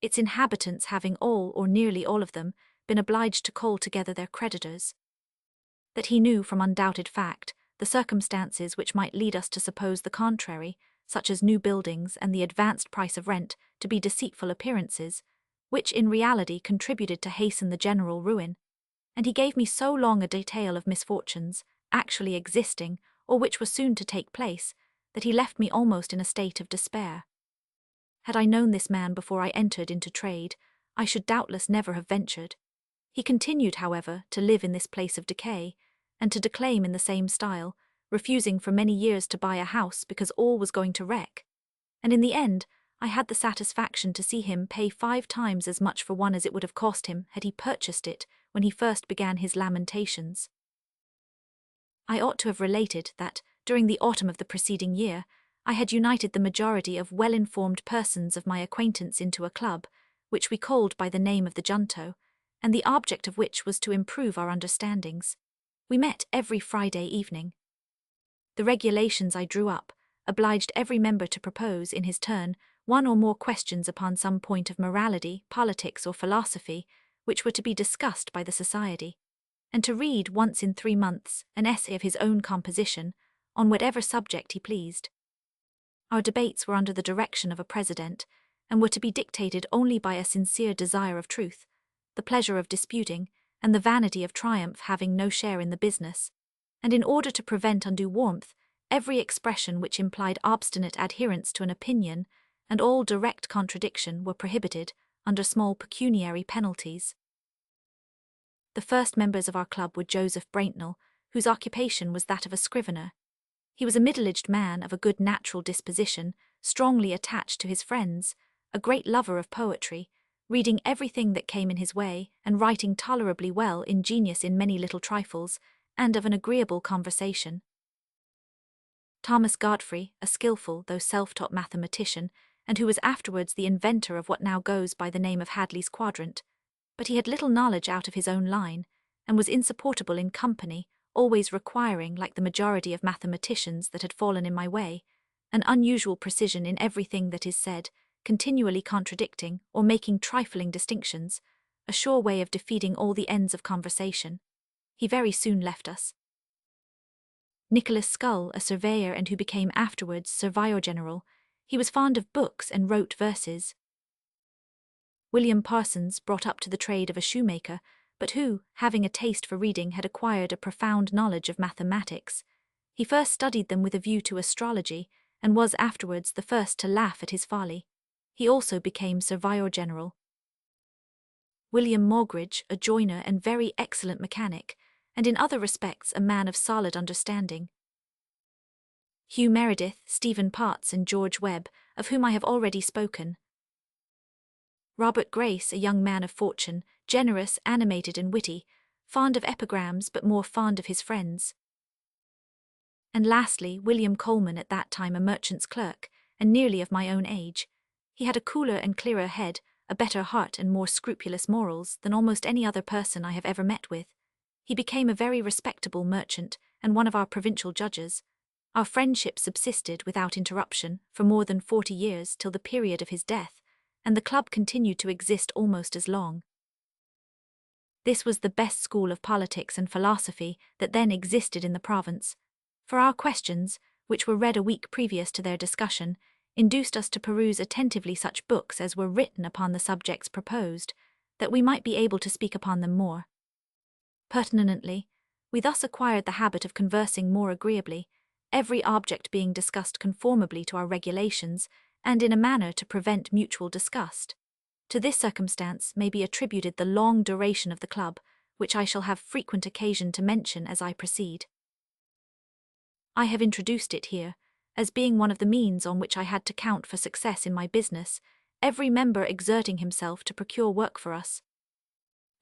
its inhabitants having all, or nearly all of them, been obliged to call together their creditors. That he knew from undoubted fact the circumstances which might lead us to suppose the contrary, such as new buildings and the advanced price of rent, to be deceitful appearances, which in reality contributed to hasten the general ruin, and he gave me so long a detail of misfortunes, actually existing, or which were soon to take place, that he left me almost in a state of despair. Had I known this man before I entered into trade, I should doubtless never have ventured. He continued, however, to live in this place of decay, and to declaim in the same style, refusing for many years to buy a house because all was going to wreck, and in the end I had the satisfaction to see him pay 5 times as much for one as it would have cost him had he purchased it when he first began his lamentations. I ought to have related that, during the autumn of the preceding year, I had united the majority of well-informed persons of my acquaintance into a club, which we called by the name of the Junto, and the object of which was to improve our understandings. We met every Friday evening. The regulations I drew up obliged every member to propose, in his turn, one or more questions upon some point of morality, politics, or philosophy, which were to be discussed by the society, and to read once in 3 months an essay of his own composition, on whatever subject he pleased. Our debates were under the direction of a president, and were to be dictated only by a sincere desire of truth, the pleasure of disputing, and the vanity of triumph having no share in the business, and in order to prevent undue warmth, every expression which implied obstinate adherence to an opinion, and all direct contradiction, were prohibited, under small pecuniary penalties. The first members of our club were Joseph Braintnell, whose occupation was that of a scrivener. He was a middle-aged man of a good natural disposition, strongly attached to his friends, a great lover of poetry, reading everything that came in his way, and writing tolerably well, ingenious in many little trifles, and of an agreeable conversation. Thomas Godfrey, a skilful though self-taught mathematician, and who was afterwards the inventor of what now goes by the name of Hadley's quadrant, but he had little knowledge out of his own line, and was insupportable in company, always requiring, like the majority of mathematicians that had fallen in my way, an unusual precision in everything that is said, continually contradicting or making trifling distinctions, a sure way of defeating all the ends of conversation. He very soon left us. Nicholas Scull, a surveyor and who became afterwards Surveyor General, he was fond of books and wrote verses. William Parsons, brought up to the trade of a shoemaker, but who, having a taste for reading, had acquired a profound knowledge of mathematics. He first studied them with a view to astrology, and was afterwards the first to laugh at his folly. He also became Sir Vicar-General. William Moggridge, a joiner and very excellent mechanic, and in other respects a man of solid understanding. Hugh Meredith, Stephen Potts and George Webb, of whom I have already spoken. Robert Grace, a young man of fortune, generous, animated and witty, fond of epigrams but more fond of his friends. And lastly, William Coleman, at that time a merchant's clerk, and nearly of my own age. He had a cooler and clearer head, a better heart and more scrupulous morals than almost any other person I have ever met with. He became a very respectable merchant, and one of our provincial judges. Our friendship subsisted without interruption for more than 40 years till the period of his death, and the club continued to exist almost as long. This was the best school of politics and philosophy that then existed in the province, for our questions, which were read a week previous to their discussion, induced us to peruse attentively such books as were written upon the subjects proposed, that we might be able to speak upon them more pertinently. We thus acquired the habit of conversing more agreeably, every object being discussed conformably to our regulations, and in a manner to prevent mutual disgust. To this circumstance may be attributed the long duration of the club, which I shall have frequent occasion to mention as I proceed. I have introduced it here, as being one of the means on which I had to count for success in my business, every member exerting himself to procure work for us.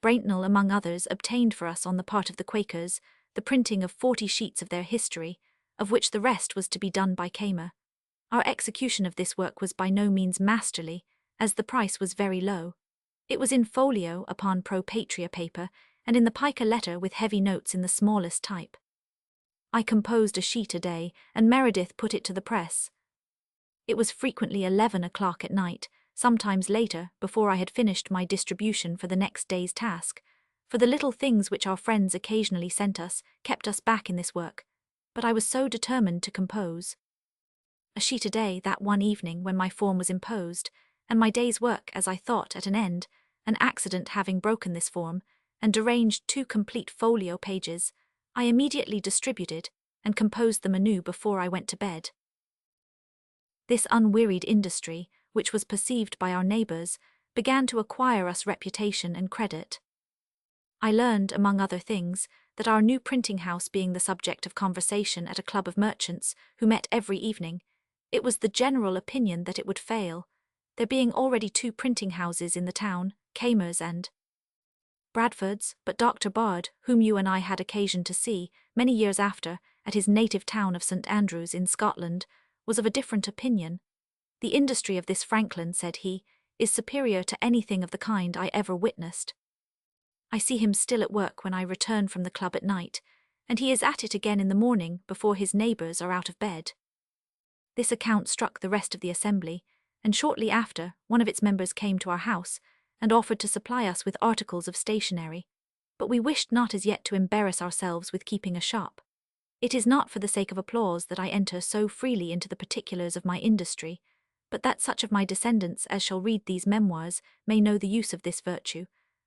Braintnell, among others, obtained for us on the part of the Quakers the printing of 40 sheets of their history, of which the rest was to be done by Kamer. Our execution of this work was by no means masterly, as the price was very low. It was in folio upon pro patria paper, and in the pica letter with heavy notes in the smallest type. I composed a sheet a day, and Meredith put it to the press. It was frequently 11 o'clock at night, sometimes later, before I had finished my distribution for the next day's task, for the little things which our friends occasionally sent us kept us back in this work, but I was so determined to compose a sheet a day that one evening when my form was imposed, and my day's work, as I thought, at an end, an accident having broken this form, and deranged 2 complete folio pages, I immediately distributed and composed them anew before I went to bed. This unwearied industry, which was perceived by our neighbours, began to acquire us reputation and credit. I learned, among other things, that our new printing house being the subject of conversation at a club of merchants who met every evening, it was the general opinion that it would fail, there being already 2 printing houses in the town, Kamer's and Bradford's, but Dr. Bard, whom you and I had occasion to see, many years after, at his native town of St. Andrews in Scotland, was of a different opinion. The industry of this Franklin, said he, is superior to anything of the kind I ever witnessed. I see him still at work when I return from the club at night, and he is at it again in the morning before his neighbours are out of bed. This account struck the rest of the assembly, and shortly after, one of its members came to our house, and offered to supply us with articles of stationery, but we wished not as yet to embarrass ourselves with keeping a shop. It is not for the sake of applause that I enter so freely into the particulars of my industry, but that such of my descendants as shall read these memoirs may know the use of this virtue,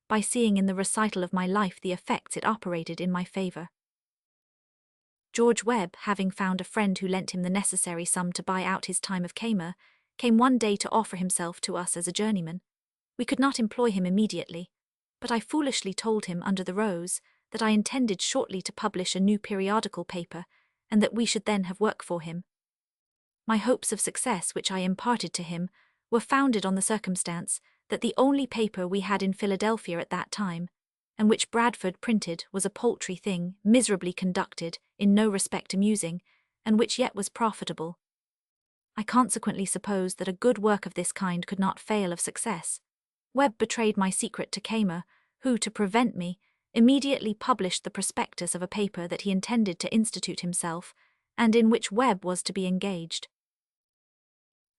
by seeing in the recital of my life the effects it operated in my favour. George Webb, having found a friend who lent him the necessary sum to buy out his time of Kamer, came one day to offer himself to us as a journeyman. We could not employ him immediately, but I foolishly told him under the rose that I intended shortly to publish a new periodical paper, and that we should then have work for him. My hopes of success, which I imparted to him, were founded on the circumstance that the only paper we had in Philadelphia at that time, and which Bradford printed, was a paltry thing, miserably conducted, in no respect amusing, and which yet was profitable. I consequently supposed that a good work of this kind could not fail of success. Webb betrayed my secret to Kamer, who, to prevent me, immediately published the prospectus of a paper that he intended to institute himself, and in which Webb was to be engaged.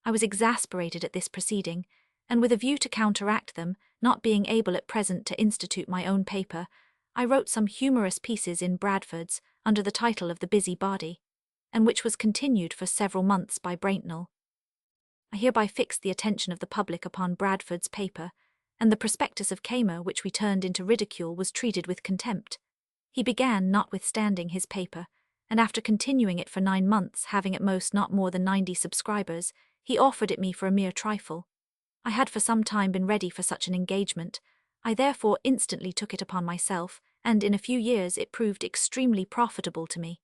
I was exasperated at this proceeding, and with a view to counteract them, not being able at present to institute my own paper, I wrote some humorous pieces in Bradford's under the title of The Busy Body, and which was continued for several months by Braintnell. I hereby fixed the attention of the public upon Bradford's paper, and the prospectus of Kamer, which we turned into ridicule, was treated with contempt. He began, notwithstanding his paper, and after continuing it for 9 months, having at most not more than 90 subscribers, he offered it me for a mere trifle. I had for some time been ready for such an engagement. I therefore instantly took it upon myself, and in a few years it proved extremely profitable to me.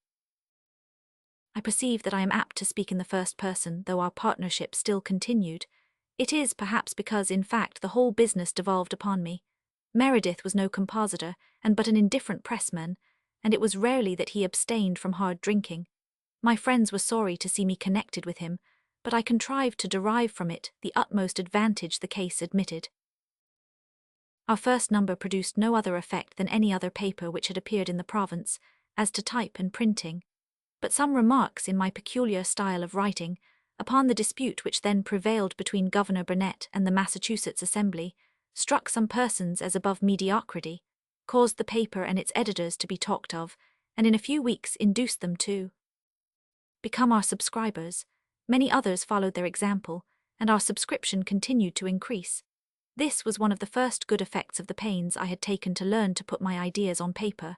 I perceive that I am apt to speak in the first person, though our partnership still continued. It is perhaps because, in fact, the whole business devolved upon me. Meredith was no compositor, and but an indifferent pressman, and it was rarely that he abstained from hard drinking. My friends were sorry to see me connected with him, but I contrived to derive from it the utmost advantage the case admitted. Our first number produced no other effect than any other paper which had appeared in the province, as to type and printing. But some remarks in my peculiar style of writing, upon the dispute which then prevailed between Governor Burnet and the Massachusetts Assembly, struck some persons as above mediocrity, caused the paper and its editors to be talked of, and in a few weeks induced them to become our subscribers. Many others followed their example, and our subscription continued to increase. This was one of the first good effects of the pains I had taken to learn to put my ideas on paper.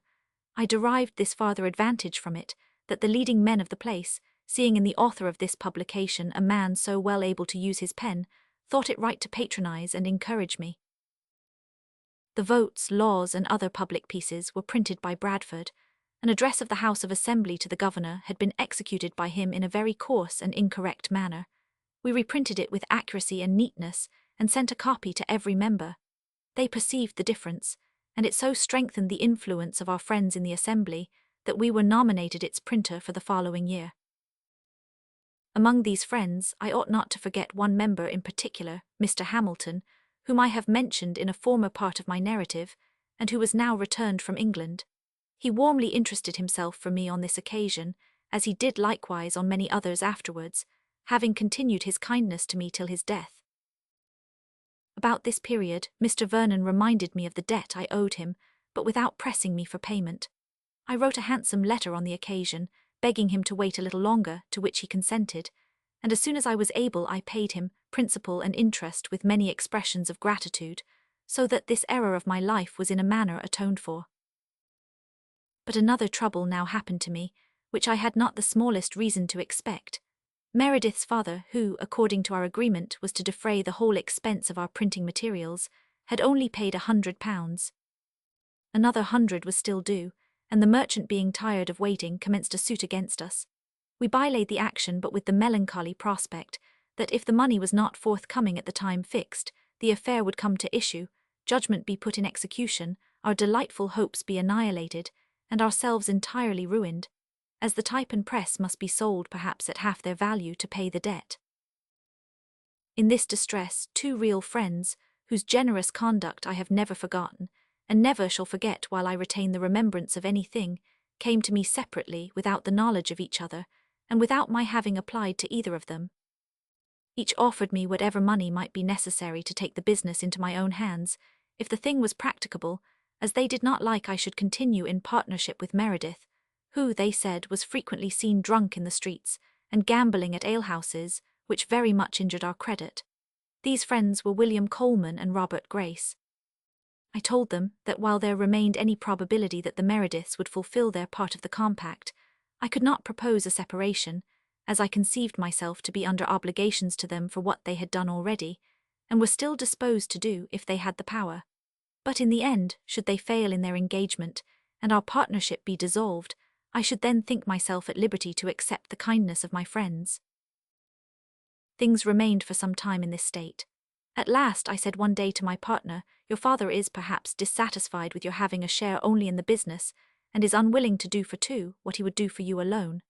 I derived this farther advantage from it, that the leading men of the place, seeing in the author of this publication a man so well able to use his pen, thought it right to patronize and encourage me. The votes, laws, and other public pieces were printed by Bradford. An address of the House of Assembly to the Governor had been executed by him in a very coarse and incorrect manner. We reprinted it with accuracy and neatness, and sent a copy to every member. They perceived the difference, and it so strengthened the influence of our friends in the Assembly that we were nominated its printer for the following year. Among these friends, I ought not to forget one member in particular, Mr. Hamilton, whom I have mentioned in a former part of my narrative, and who was now returned from England. He warmly interested himself for me on this occasion, as he did likewise on many others afterwards, having continued his kindness to me till his death. About this period, Mr. Vernon reminded me of the debt I owed him, but without pressing me for payment. I wrote a handsome letter on the occasion, begging him to wait a little longer, to which he consented, and as soon as I was able I paid him, principal and interest, with many expressions of gratitude, so that this error of my life was in a manner atoned for. But another trouble now happened to me, which I had not the smallest reason to expect. Meredith's father, who, according to our agreement, was to defray the whole expense of our printing materials, had only paid £100. Another 100 was still due, and the merchant, being tired of waiting, commenced a suit against us. We bylaid the action, but with the melancholy prospect that if the money was not forthcoming at the time fixed, the affair would come to issue, judgment be put in execution, our delightful hopes be annihilated, and ourselves entirely ruined, as the type and press must be sold perhaps at half their value to pay the debt. In this distress, 2 real friends, whose generous conduct I have never forgotten, and never shall forget while I retain the remembrance of anything, came to me separately without the knowledge of each other, and without my having applied to either of them. Each offered me whatever money might be necessary to take the business into my own hands, if the thing was practicable, as they did not like I should continue in partnership with Meredith, who, they said, was frequently seen drunk in the streets, and gambling at alehouses, which very much injured our credit. These friends were William Coleman and Robert Grace. I told them that while there remained any probability that the Merediths would fulfil their part of the compact, I could not propose a separation, as I conceived myself to be under obligations to them for what they had done already, and were still disposed to do if they had the power. But in the end, should they fail in their engagement, and our partnership be dissolved, I should then think myself at liberty to accept the kindness of my friends. Things remained for some time in this state. At last I said one day to my partner, "Your father is perhaps dissatisfied with your having a share only in the business, and is unwilling to do for 2 what he would do for you alone.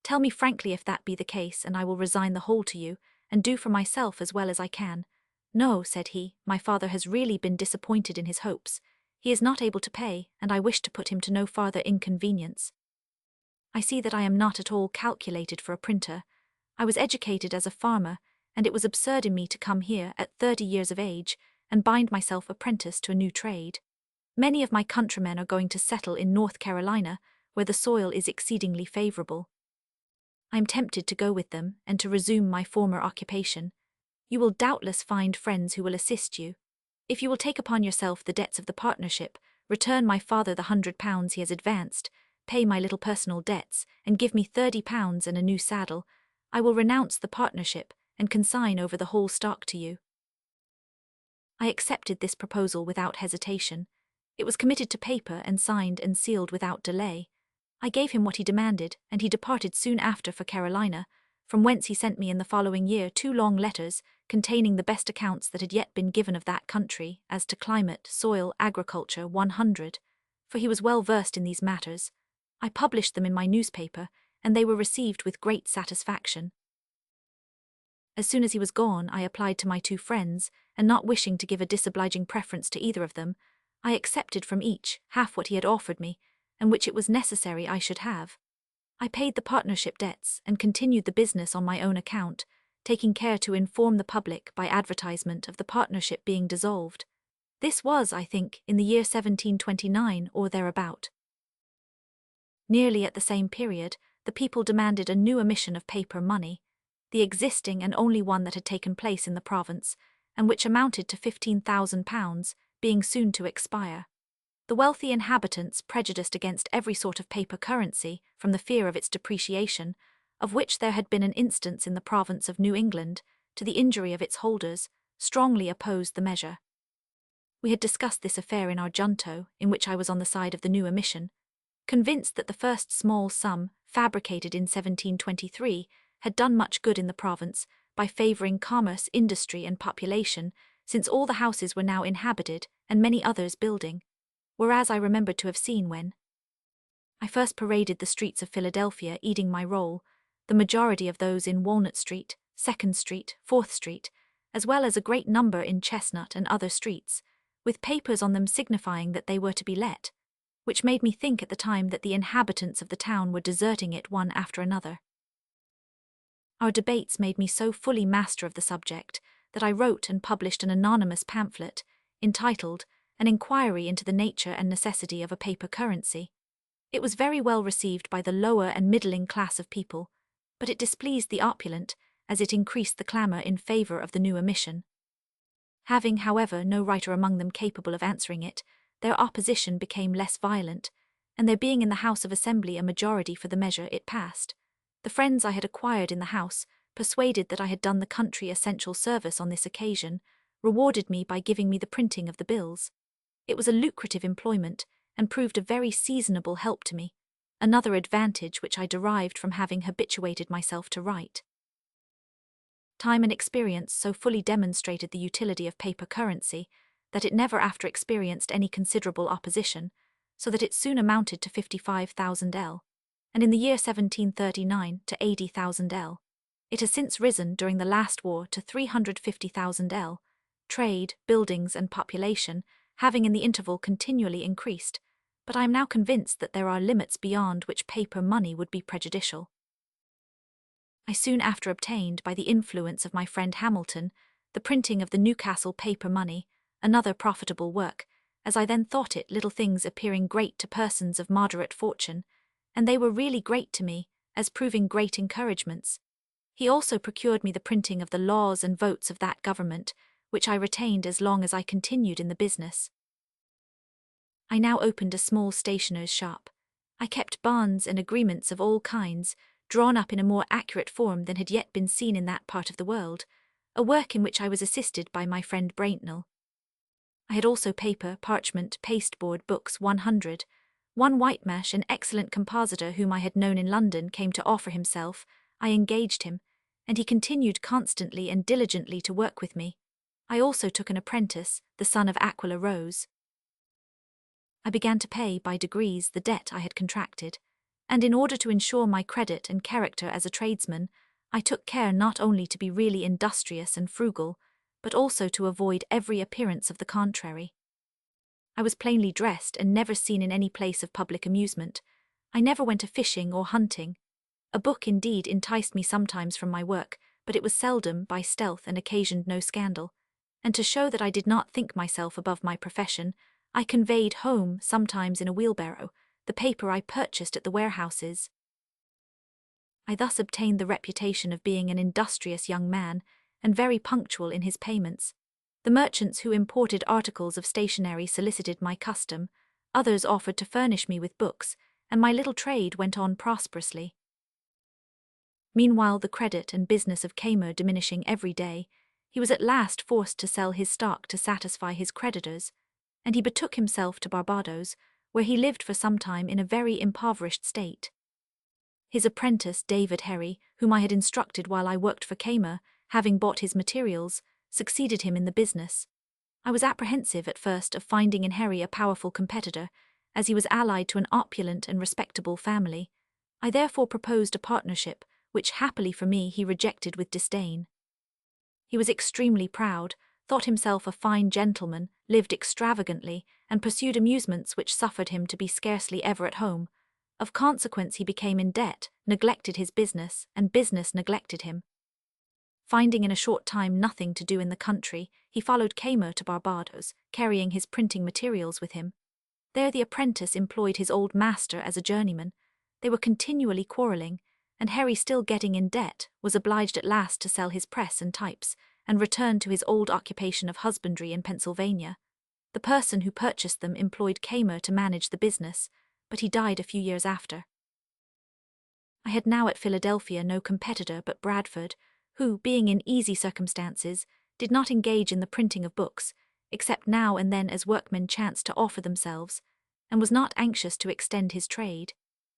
Tell me frankly if that be the case, and I will resign the whole to you, and do for myself as well as I can." "No," said he, "my father has really been disappointed in his hopes. He is not able to pay, and I wish to put him to no farther inconvenience. I see that I am not at all calculated for a printer. I was educated as a farmer, and it was absurd in me to come here at 30 years of age and bind myself apprentice to a new trade. Many of my countrymen are going to settle in North Carolina, where the soil is exceedingly favorable. I am tempted to go with them and to resume my former occupation. You will doubtless find friends who will assist you. If you will take upon yourself the debts of the partnership, return my father the £100 he has advanced, pay my little personal debts, and give me £30 and a new saddle, I will renounce the partnership and consign over the whole stock to you. I accepted this proposal without hesitation. It was committed to paper and signed and sealed without delay. I gave him what he demanded, and he departed soon after for Carolina, from whence he sent me in the following year 2 long letters containing the best accounts that had yet been given of that country, as to climate, soil, agriculture, 100, for he was well versed in these matters. I published them in my newspaper, and they were received with great satisfaction. As soon as he was gone, I applied to my 2 friends, and not wishing to give a disobliging preference to either of them, I accepted from each half what he had offered me, and which it was necessary I should have. I paid the partnership debts and continued the business on my own account, taking care to inform the public by advertisement of the partnership being dissolved. This was, I think, in the year 1729 or thereabout. Nearly at the same period, the people demanded a new emission of paper money, the existing and only one that had taken place in the province, and which amounted to £15,000, being soon to expire. The wealthy inhabitants, prejudiced against every sort of paper currency from the fear of its depreciation, of which there had been an instance in the province of New England, to the injury of its holders, strongly opposed the measure. We had discussed this affair in our junto, in which I was on the side of the new emission, convinced that the first small sum, fabricated in 1723, had done much good in the province by favouring commerce, industry, and population, since all the houses were now inhabited and many others building, whereas I remembered to have seen when I first paraded the streets of Philadelphia eating my roll, the majority of those in Walnut Street, 2nd Street, 4th Street, as well as a great number in Chestnut and other streets, with papers on them signifying that they were to be let, which made me think at the time that the inhabitants of the town were deserting it one after another. Our debates made me so fully master of the subject that I wrote and published an anonymous pamphlet, entitled An Inquiry into the Nature and Necessity of a Paper Currency. It was very well received by the lower and middling class of people, but it displeased the opulent, as it increased the clamour in favour of the new emission. Having, however, no writer among them capable of answering it, their opposition became less violent, and there being in the House of Assembly a majority for the measure, it passed. The friends I had acquired in the House, persuaded that I had done the country essential service on this occasion, rewarded me by giving me the printing of the bills. It was a lucrative employment, and proved a very seasonable help to me, another advantage which I derived from having habituated myself to write. Time and experience so fully demonstrated the utility of paper currency that it never after experienced any considerable opposition, so that it soon amounted to 55,000 L, and in the year 1739 to 80,000 L. It has since risen during the last war to 350,000 L, trade, buildings, and population having in the interval continually increased, but I am now convinced that there are limits beyond which paper money would be prejudicial. I soon after obtained, by the influence of my friend Hamilton, the printing of the Newcastle paper money, another profitable work, as I then thought it, little things appearing great to persons of moderate fortune, and they were really great to me, as proving great encouragements. He also procured me the printing of the laws and votes of that government, which I retained as long as I continued in the business. I now opened a small stationer's shop. I kept bonds and agreements of all kinds, drawn up in a more accurate form than had yet been seen in that part of the world, a work in which I was assisted by my friend Braintnell. I had also paper, parchment, pasteboard, books 100. One Whitemash, an excellent compositor whom I had known in London, came to offer himself. I engaged him, and he continued constantly and diligently to work with me. I also took an apprentice, the son of Aquila Rose. I began to pay by degrees the debt I had contracted, and in order to ensure my credit and character as a tradesman, I took care not only to be really industrious and frugal, but also to avoid every appearance of the contrary. I was plainly dressed and never seen in any place of public amusement. I never went a fishing or hunting. A book indeed enticed me sometimes from my work, but it was seldom by stealth and occasioned no scandal, and to show that I did not think myself above my profession, I conveyed home, sometimes in a wheelbarrow, the paper I purchased at the warehouses. I thus obtained the reputation of being an industrious young man, and very punctual in his payments. The merchants who imported articles of stationery solicited my custom, others offered to furnish me with books, and my little trade went on prosperously. Meanwhile, the credit and business of Kamer diminishing every day, he was at last forced to sell his stock to satisfy his creditors, and he betook himself to Barbados, where he lived for some time in a very impoverished state. His apprentice, David Herry, whom I had instructed while I worked for Kamer, having bought his materials, succeeded him in the business. I was apprehensive at first of finding in Herry a powerful competitor, as he was allied to an opulent and respectable family. I therefore proposed a partnership, which happily for me he rejected with disdain. He was extremely proud, thought himself a fine gentleman, lived extravagantly, and pursued amusements which suffered him to be scarcely ever at home. Of consequence he became in debt, neglected his business, and business neglected him. Finding in a short time nothing to do in the country, he followed Kamer to Barbados, carrying his printing materials with him. There the apprentice employed his old master as a journeyman. They were continually quarrelling, and Herry, still getting in debt, was obliged at last to sell his press and types, and return to his old occupation of husbandry in Pennsylvania. The person who purchased them employed Kamer to manage the business, but he died a few years after. I had now at Philadelphia no competitor but Bradford, who, being in easy circumstances, did not engage in the printing of books, except now and then as workmen chanced to offer themselves, and was not anxious to extend his trade.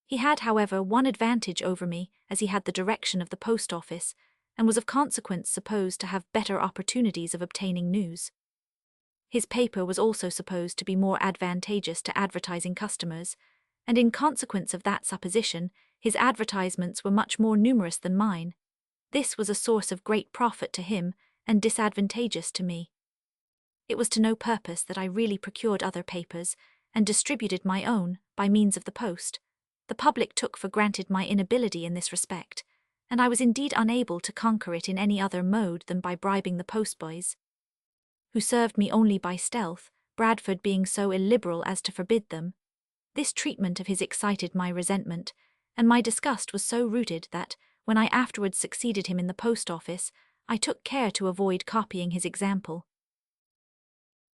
He had, however, one advantage over me, as he had the direction of the post office, and was of consequence supposed to have better opportunities of obtaining news. His paper was also supposed to be more advantageous to advertising customers, and in consequence of that supposition, his advertisements were much more numerous than mine. This was a source of great profit to him, and disadvantageous to me. It was to no purpose that I really procured other papers, and distributed my own, by means of the post. The public took for granted my inability in this respect, and I was indeed unable to conquer it in any other mode than by bribing the postboys, who served me only by stealth, Bradford being so illiberal as to forbid them. This treatment of his excited my resentment, and my disgust was so rooted that, when I afterwards succeeded him in the post office, I took care to avoid copying his example.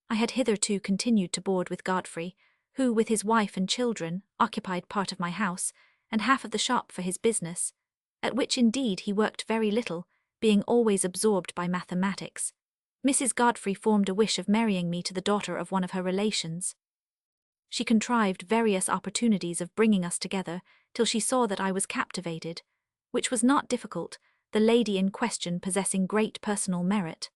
I had hitherto continued to board with Godfrey, who, with his wife and children, occupied part of my house, and half of the shop for his business, at which indeed he worked very little, being always absorbed by mathematics. Mrs. Godfrey formed a wish of marrying me to the daughter of one of her relations. She contrived various opportunities of bringing us together, till she saw that I was captivated, which was not difficult, the lady in question possessing great personal merit.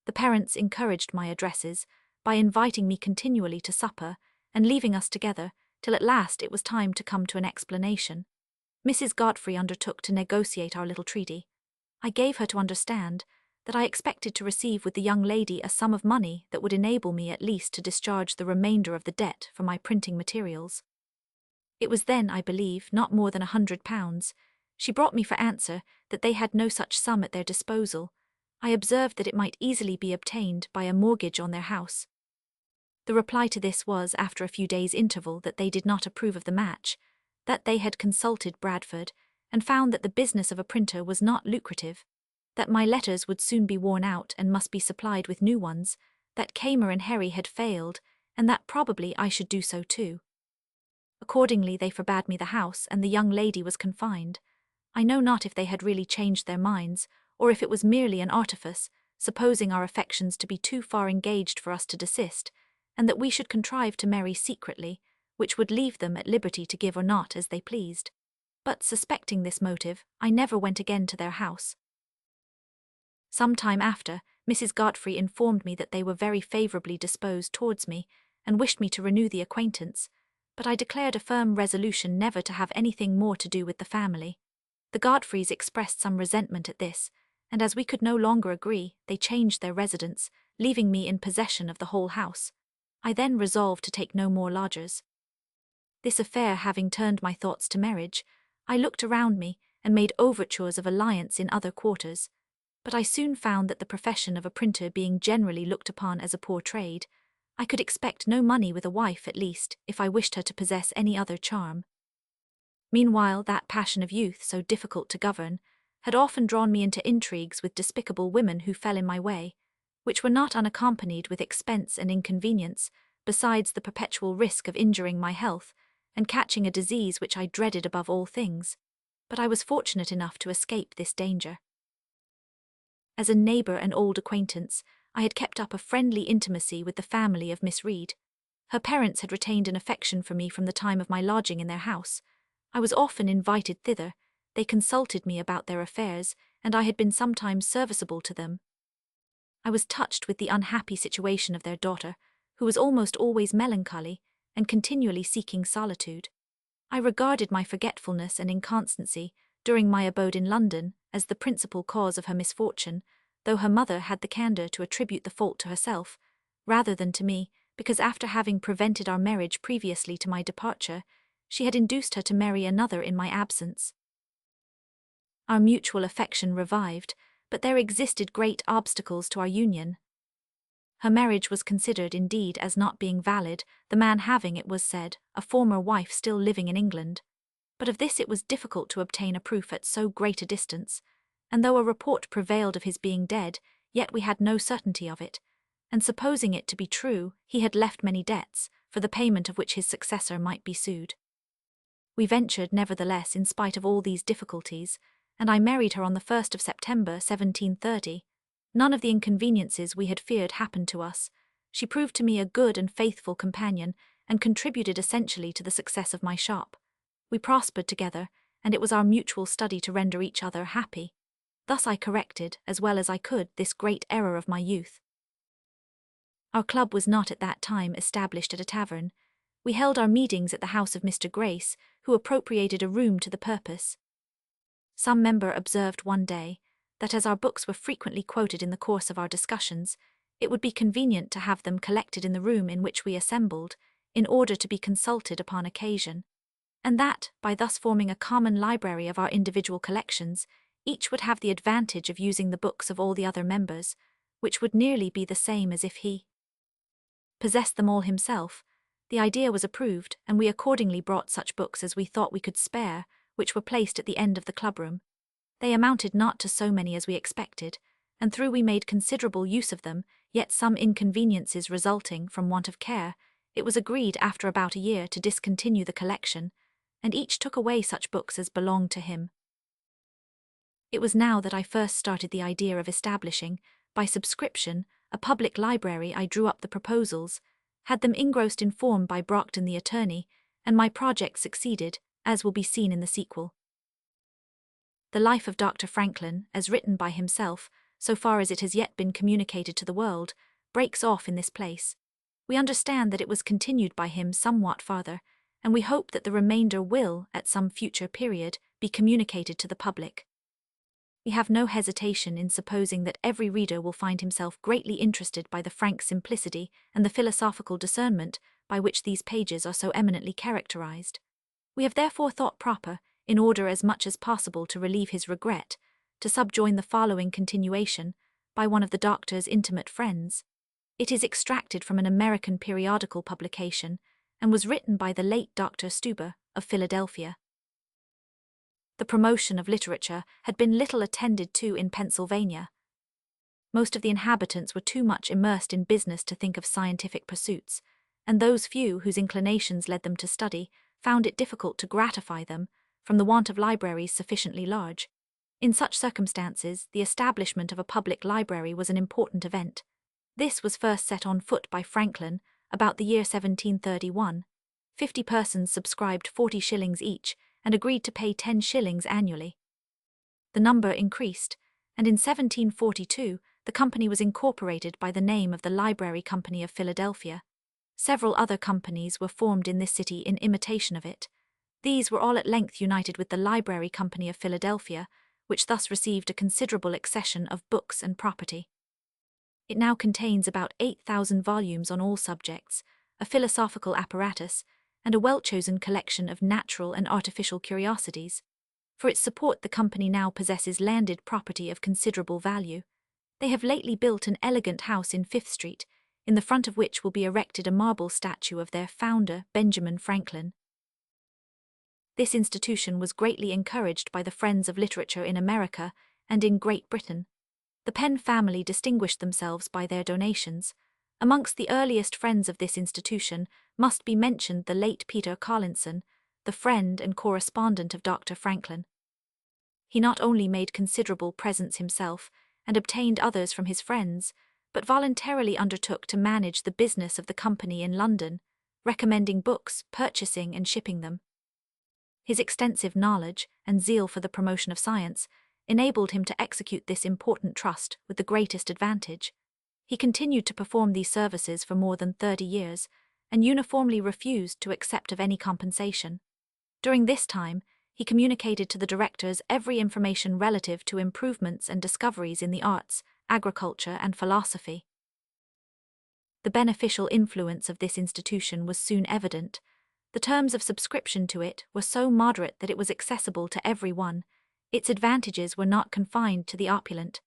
The parents encouraged my addresses, by inviting me continually to supper, and leaving us together, till at last it was time to come to an explanation. Mrs. Godfrey undertook to negotiate our little treaty. I gave her to understand that I expected to receive with the young lady a sum of money that would enable me at least to discharge the remainder of the debt for my printing materials. It was then, I believe, not more than £100. She brought me for answer that they had no such sum at their disposal. I observed that it might easily be obtained by a mortgage on their house. The reply to this was, after a few days' interval, that they did not approve of the match, that they had consulted Bradford, and found that the business of a printer was not lucrative, that my letters would soon be worn out and must be supplied with new ones, that Kamer and Herry had failed, and that probably I should do so too. Accordingly they forbade me the house, and the young lady was confined. I know not if they had really changed their minds, or if it was merely an artifice, supposing our affections to be too far engaged for us to desist, and that we should contrive to marry secretly, which would leave them at liberty to give or not as they pleased. But suspecting this motive, I never went again to their house. Some time after, Mrs. Godfrey informed me that they were very favourably disposed towards me, and wished me to renew the acquaintance, but I declared a firm resolution never to have anything more to do with the family. The Godfreys expressed some resentment at this, and as we could no longer agree, they changed their residence, leaving me in possession of the whole house. I then resolved to take no more lodgers. This affair having turned my thoughts to marriage, I looked around me and made overtures of alliance in other quarters, but I soon found that the profession of a printer being generally looked upon as a poor trade, I could expect no money with a wife at least, if I wished her to possess any other charm. Meanwhile, that passion of youth, so difficult to govern, had often drawn me into intrigues with despicable women who fell in my way, which were not unaccompanied with expense and inconvenience, besides the perpetual risk of injuring my health, and catching a disease which I dreaded above all things, but I was fortunate enough to escape this danger. As a neighbour and old acquaintance, I had kept up a friendly intimacy with the family of Miss Reed. Her parents had retained an affection for me from the time of my lodging in their house. I was often invited thither, they consulted me about their affairs, and I had been sometimes serviceable to them. I was touched with the unhappy situation of their daughter, who was almost always melancholy and continually seeking solitude. I regarded my forgetfulness and inconstancy during my abode in London as the principal cause of her misfortune, though her mother had the candour to attribute the fault to herself, rather than to me, because after having prevented our marriage previously to my departure, she had induced her to marry another in my absence. Our mutual affection revived, but there existed great obstacles to our union. Her marriage was considered indeed as not being valid, the man having, it was said, a former wife still living in England. But of this it was difficult to obtain a proof at so great a distance, and though a report prevailed of his being dead, yet we had no certainty of it, and supposing it to be true, he had left many debts, for the payment of which his successor might be sued. We ventured, nevertheless, in spite of all these difficulties, and I married her on the 1st of September, 1730. None of the inconveniences we had feared happened to us. She proved to me a good and faithful companion, and contributed essentially to the success of my shop. We prospered together, and it was our mutual study to render each other happy. Thus I corrected, as well as I could, this great error of my youth. Our club was not at that time established at a tavern. We held our meetings at the house of Mr. Grace, who appropriated a room to the purpose. Some member observed one day that as our books were frequently quoted in the course of our discussions, it would be convenient to have them collected in the room in which we assembled, in order to be consulted upon occasion, and that, by thus forming a common library of our individual collections, each would have the advantage of using the books of all the other members, which would nearly be the same as if he possessed them all himself. The idea was approved, and we accordingly brought such books as we thought we could spare, which were placed at the end of the clubroom. They amounted not to so many as we expected, and though we made considerable use of them, yet some inconveniences resulting from want of care, it was agreed after about a year to discontinue the collection, and each took away such books as belonged to him. It was now that I first started the idea of establishing, by subscription, a public library. I drew up the proposals, had them engrossed in form by Brockton the attorney, and my project succeeded, as will be seen in the sequel. The Life of Dr. Franklin, as written by himself, so far as it has yet been communicated to the world, breaks off in this place. We understand that it was continued by him somewhat farther, and we hope that the remainder will, at some future period, be communicated to the public. We have no hesitation in supposing that every reader will find himself greatly interested by the frank simplicity and the philosophical discernment by which these pages are so eminently characterized. We have therefore thought proper, in order as much as possible to relieve his regret, to subjoin the following continuation, by one of the doctor's intimate friends. It is extracted from an American periodical publication, and was written by the late Dr. Stuber, of Philadelphia. The promotion of literature had been little attended to in Pennsylvania. Most of the inhabitants were too much immersed in business to think of scientific pursuits, and those few whose inclinations led them to study found it difficult to gratify them, from the want of libraries sufficiently large. In such circumstances, the establishment of a public library was an important event. This was first set on foot by Franklin about the year 1731. 50 persons subscribed 40 shillings each, and agreed to pay 10 shillings annually. The number increased, and in 1742 the company was incorporated by the name of the Library Company of Philadelphia. Several other companies were formed in this city in imitation of it. These were all at length united with the Library Company of Philadelphia, which thus received a considerable accession of books and property. It now contains about 8,000 volumes on all subjects, a philosophical apparatus, and a well-chosen collection of natural and artificial curiosities. For its support the company now possesses landed property of considerable value. They have lately built an elegant house in Fifth Street, in the front of which will be erected a marble statue of their founder, Benjamin Franklin. This institution was greatly encouraged by the friends of literature in America and in Great Britain. The Penn family distinguished themselves by their donations. Amongst the earliest friends of this institution must be mentioned the late Peter Collinson, the friend and correspondent of Dr. Franklin. He not only made considerable presents himself and obtained others from his friends, but voluntarily undertook to manage the business of the company in London, recommending books, purchasing and shipping them. His extensive knowledge and zeal for the promotion of science enabled him to execute this important trust with the greatest advantage. He continued to perform these services for more than 30 years and uniformly refused to accept of any compensation. During this time, he communicated to the directors every information relative to improvements and discoveries in the arts, agriculture, and philosophy. The beneficial influence of this institution was soon evident. The terms of subscription to it were so moderate that it was accessible to every one. Its advantages were not confined to the opulent.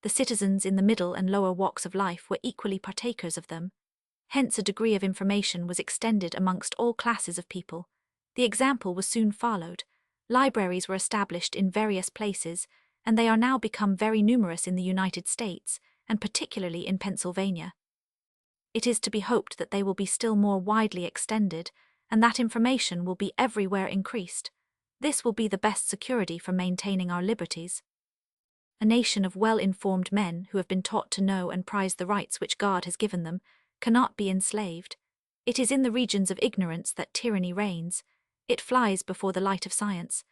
The citizens in the middle and lower walks of life were equally partakers of them. Hence a degree of information was extended amongst all classes of people. The example was soon followed. Libraries were established in various places, and they are now become very numerous in the United States, and particularly in Pennsylvania. It is to be hoped that they will be still more widely extended, and that information will be everywhere increased. This will be the best security for maintaining our liberties. A nation of well-informed men who have been taught to know and prize the rights which God has given them cannot be enslaved. It is in the regions of ignorance that tyranny reigns. It flies before the light of science.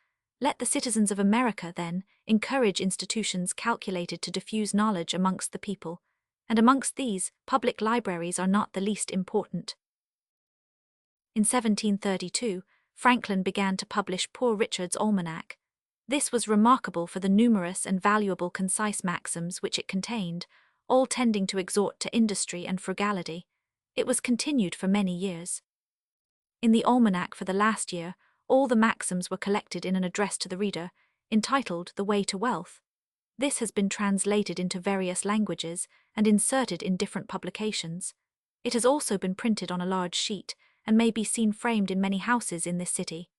Let the citizens of America, then, encourage institutions calculated to diffuse knowledge amongst the people, and amongst these, public libraries are not the least important. In 1732, Franklin began to publish Poor Richard's Almanac. This was remarkable for the numerous and valuable concise maxims which it contained, all tending to exhort to industry and frugality. It was continued for many years. In the almanac for the last year, all the maxims were collected in an address to the reader, entitled The Way to Wealth. This has been translated into various languages and inserted in different publications. It has also been printed on a large sheet, and may be seen framed in many houses in this city.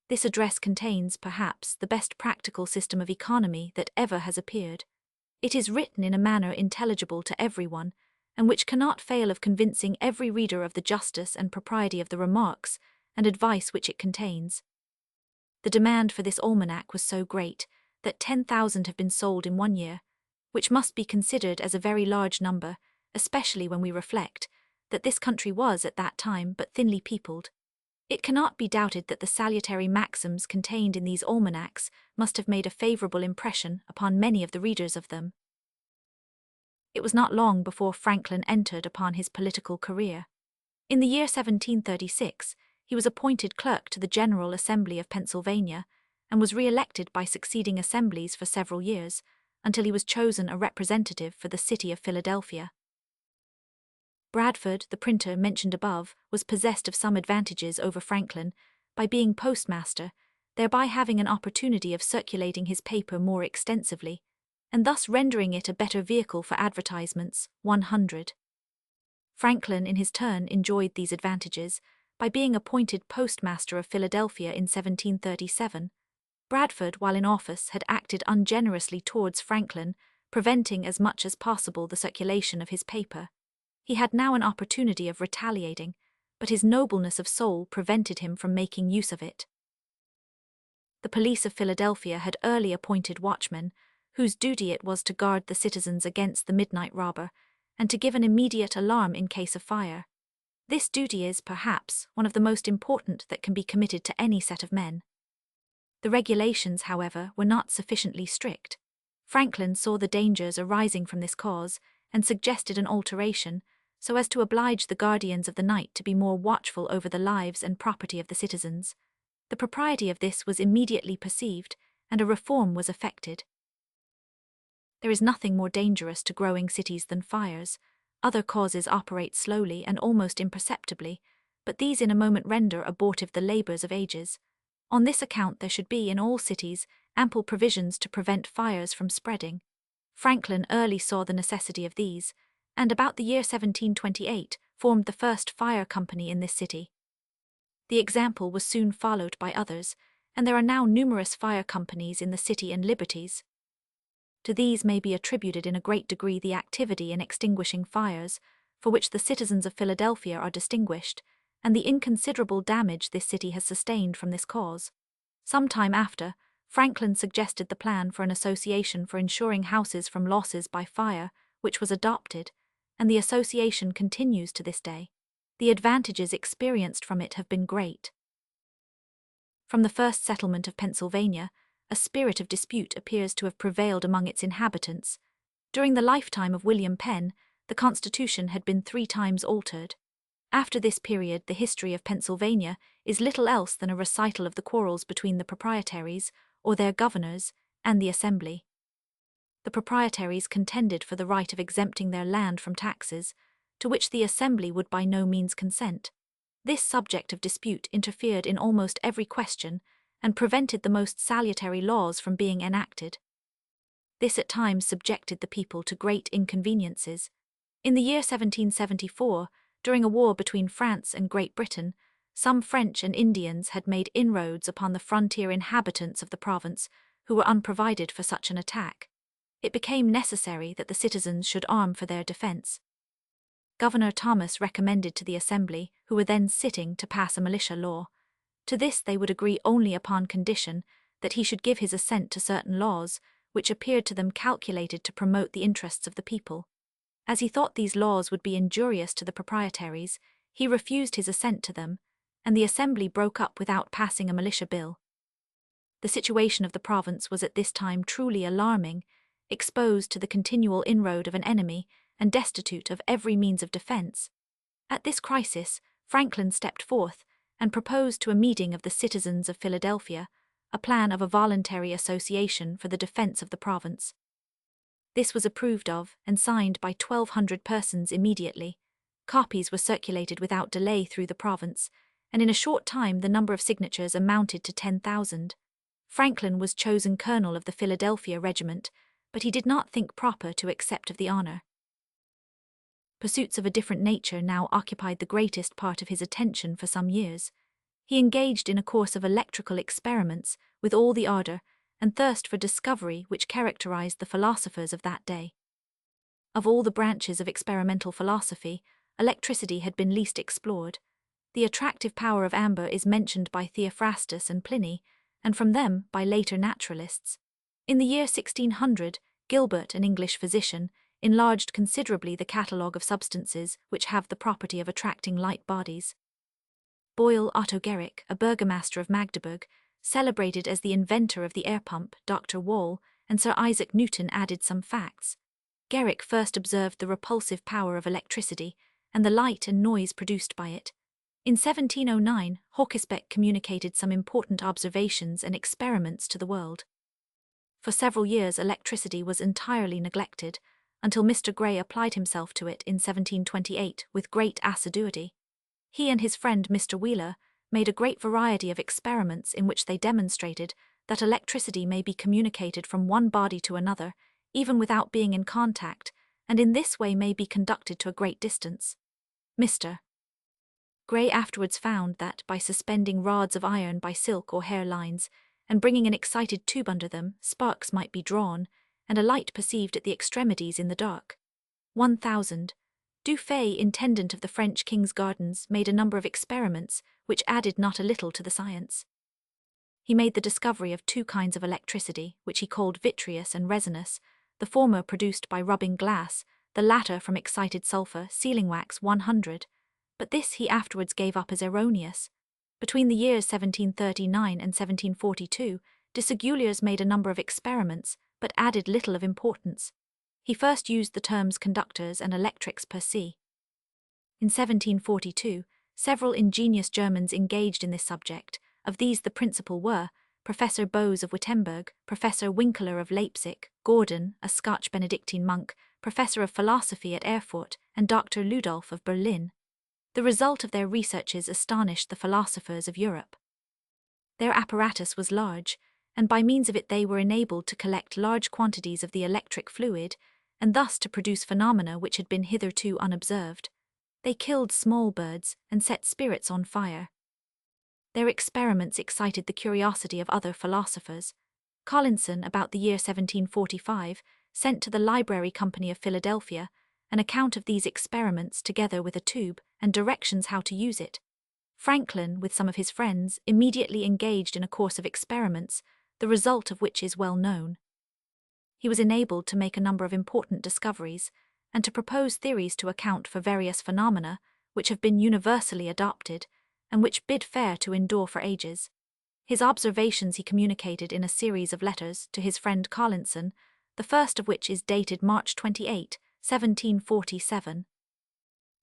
This address contains, perhaps, the best practical system of economy that ever has appeared. It is written in a manner intelligible to everyone, and which cannot fail of convincing every reader of the justice and propriety of the remarks and advice which it contains. The demand for this almanac was so great that 10,000 have been sold in 1 year, which must be considered as a very large number, especially when we reflect that this country was at that time but thinly peopled. It cannot be doubted that the salutary maxims contained in these almanacs must have made a favourable impression upon many of the readers of them. It was not long before Franklin entered upon his political career. In the year 1736, he was appointed clerk to the General Assembly of Pennsylvania, and was re-elected by succeeding assemblies for several years, until he was chosen a representative for the city of Philadelphia. Bradford, the printer mentioned above, was possessed of some advantages over Franklin by being postmaster, thereby having an opportunity of circulating his paper more extensively, and thus rendering it a better vehicle for advertisements. 100. Franklin, in his turn, enjoyed these advantages by being appointed postmaster of Philadelphia in 1737. Bradford, while in office, had acted ungenerously towards Franklin, preventing as much as possible the circulation of his paper. He had now an opportunity of retaliating, but his nobleness of soul prevented him from making use of it. The police of Philadelphia had early appointed watchmen, whose duty it was to guard the citizens against the midnight robber, and to give an immediate alarm in case of fire. This duty is, perhaps, one of the most important that can be committed to any set of men. The regulations, however, were not sufficiently strict. Franklin saw the dangers arising from this cause, and suggested an alteration, so as to oblige the guardians of the night to be more watchful over the lives and property of the citizens. The propriety of this was immediately perceived, and a reform was effected. There is nothing more dangerous to growing cities than fires. Other causes operate slowly and almost imperceptibly, but these in a moment render abortive the labours of ages. On this account there should be in all cities ample provisions to prevent fires from spreading. Franklin early saw the necessity of these, and about the year 1728 formed the first fire company in this city. The example was soon followed by others, and there are now numerous fire companies in the city and liberties. To these may be attributed in a great degree the activity in extinguishing fires, for which the citizens of Philadelphia are distinguished, and the inconsiderable damage this city has sustained from this cause. Some time after, Franklin suggested the plan for an association for insuring houses from losses by fire, which was adopted, and the association continues to this day. The advantages experienced from it have been great. From the first settlement of Pennsylvania, a spirit of dispute appears to have prevailed among its inhabitants. During the lifetime of William Penn, the Constitution had been 3 times altered. After this period, the history of Pennsylvania is little else than a recital of the quarrels between the proprietaries, or their governors, and the Assembly. The proprietaries contended for the right of exempting their land from taxes, to which the Assembly would by no means consent. This subject of dispute interfered in almost every question, and prevented the most salutary laws from being enacted. This at times subjected the people to great inconveniences. In the year 1774, during a war between France and Great Britain, some French and Indians had made inroads upon the frontier inhabitants of the province, who were unprovided for such an attack. It became necessary that the citizens should arm for their defense. Governor Thomas recommended to the Assembly, who were then sitting, to pass a militia law. To this they would agree only upon condition that he should give his assent to certain laws, which appeared to them calculated to promote the interests of the people. As he thought these laws would be injurious to the proprietaries, he refused his assent to them, and the Assembly broke up without passing a militia bill. The situation of the province was at this time truly alarming, exposed to the continual inroad of an enemy, and destitute of every means of defense. At this crisis, Franklin stepped forth and proposed to a meeting of the citizens of Philadelphia a plan of a voluntary association for the defense of the province. This was approved of and signed by 1,200 persons immediately. Copies were circulated without delay through the province, and in a short time the number of signatures amounted to 10,000. Franklin was chosen colonel of the Philadelphia regiment, but he did not think proper to accept of the honor. Pursuits of a different nature now occupied the greatest part of his attention for some years. He engaged in a course of electrical experiments with all the ardor and thirst for discovery which characterized the philosophers of that day. Of all the branches of experimental philosophy, electricity had been least explored. The attractive power of amber is mentioned by Theophrastus and Pliny, and from them by later naturalists. In the year 1600, Gilbert, an English physician, enlarged considerably the catalogue of substances which have the property of attracting light bodies. Boyle Otto Guericke, a burgomaster of Magdeburg, celebrated as the inventor of the air pump, Dr. Wall, and Sir Isaac Newton added some facts. Guericke first observed the repulsive power of electricity, and the light and noise produced by it. In 1709, Hawkesbeck communicated some important observations and experiments to the world. For several years electricity was entirely neglected, until Mr. Gray applied himself to it in 1728 with great assiduity. He and his friend Mr. Wheeler made a great variety of experiments in which they demonstrated that electricity may be communicated from one body to another, even without being in contact, and in this way may be conducted to a great distance. Mr. Gray afterwards found that by suspending rods of iron by silk or hair lines, and bringing an excited tube under them, sparks might be drawn, and a light perceived at the extremities in the dark. 1000. Dufay, intendant of the French King's Gardens, made a number of experiments which added not a little to the science. He made the discovery of 2 kinds of electricity, which he called vitreous and resinous, the former produced by rubbing glass, the latter from excited sulphur, sealing wax 100, but this he afterwards gave up as erroneous. Between the years 1739 and 1742, de Séguliers made a number of experiments, but added little of importance. He first used the terms conductors and electrics per se. In 1742, several ingenious Germans engaged in this subject. Of these the principal were Professor Bose of Wittenberg, Professor Winkler of Leipzig, Gordon, a Scotch Benedictine monk, Professor of Philosophy at Erfurt, and Dr. Ludolf of Berlin. The result of their researches astonished the philosophers of Europe. Their apparatus was large, and by means of it they were enabled to collect large quantities of the electric fluid, and thus to produce phenomena which had been hitherto unobserved. They killed small birds and set spirits on fire. Their experiments excited the curiosity of other philosophers. Collinson, about the year 1745, sent to the Library Company of Philadelphia an account of these experiments together with a tube and directions how to use it. Franklin, with some of his friends, immediately engaged in a course of experiments, the result of which is well known. He was enabled to make a number of important discoveries and to propose theories to account for various phenomena which have been universally adopted and which bid fair to endure for ages. His observations he communicated in a series of letters to his friend Collinson, the first of which is dated March 28, 1747.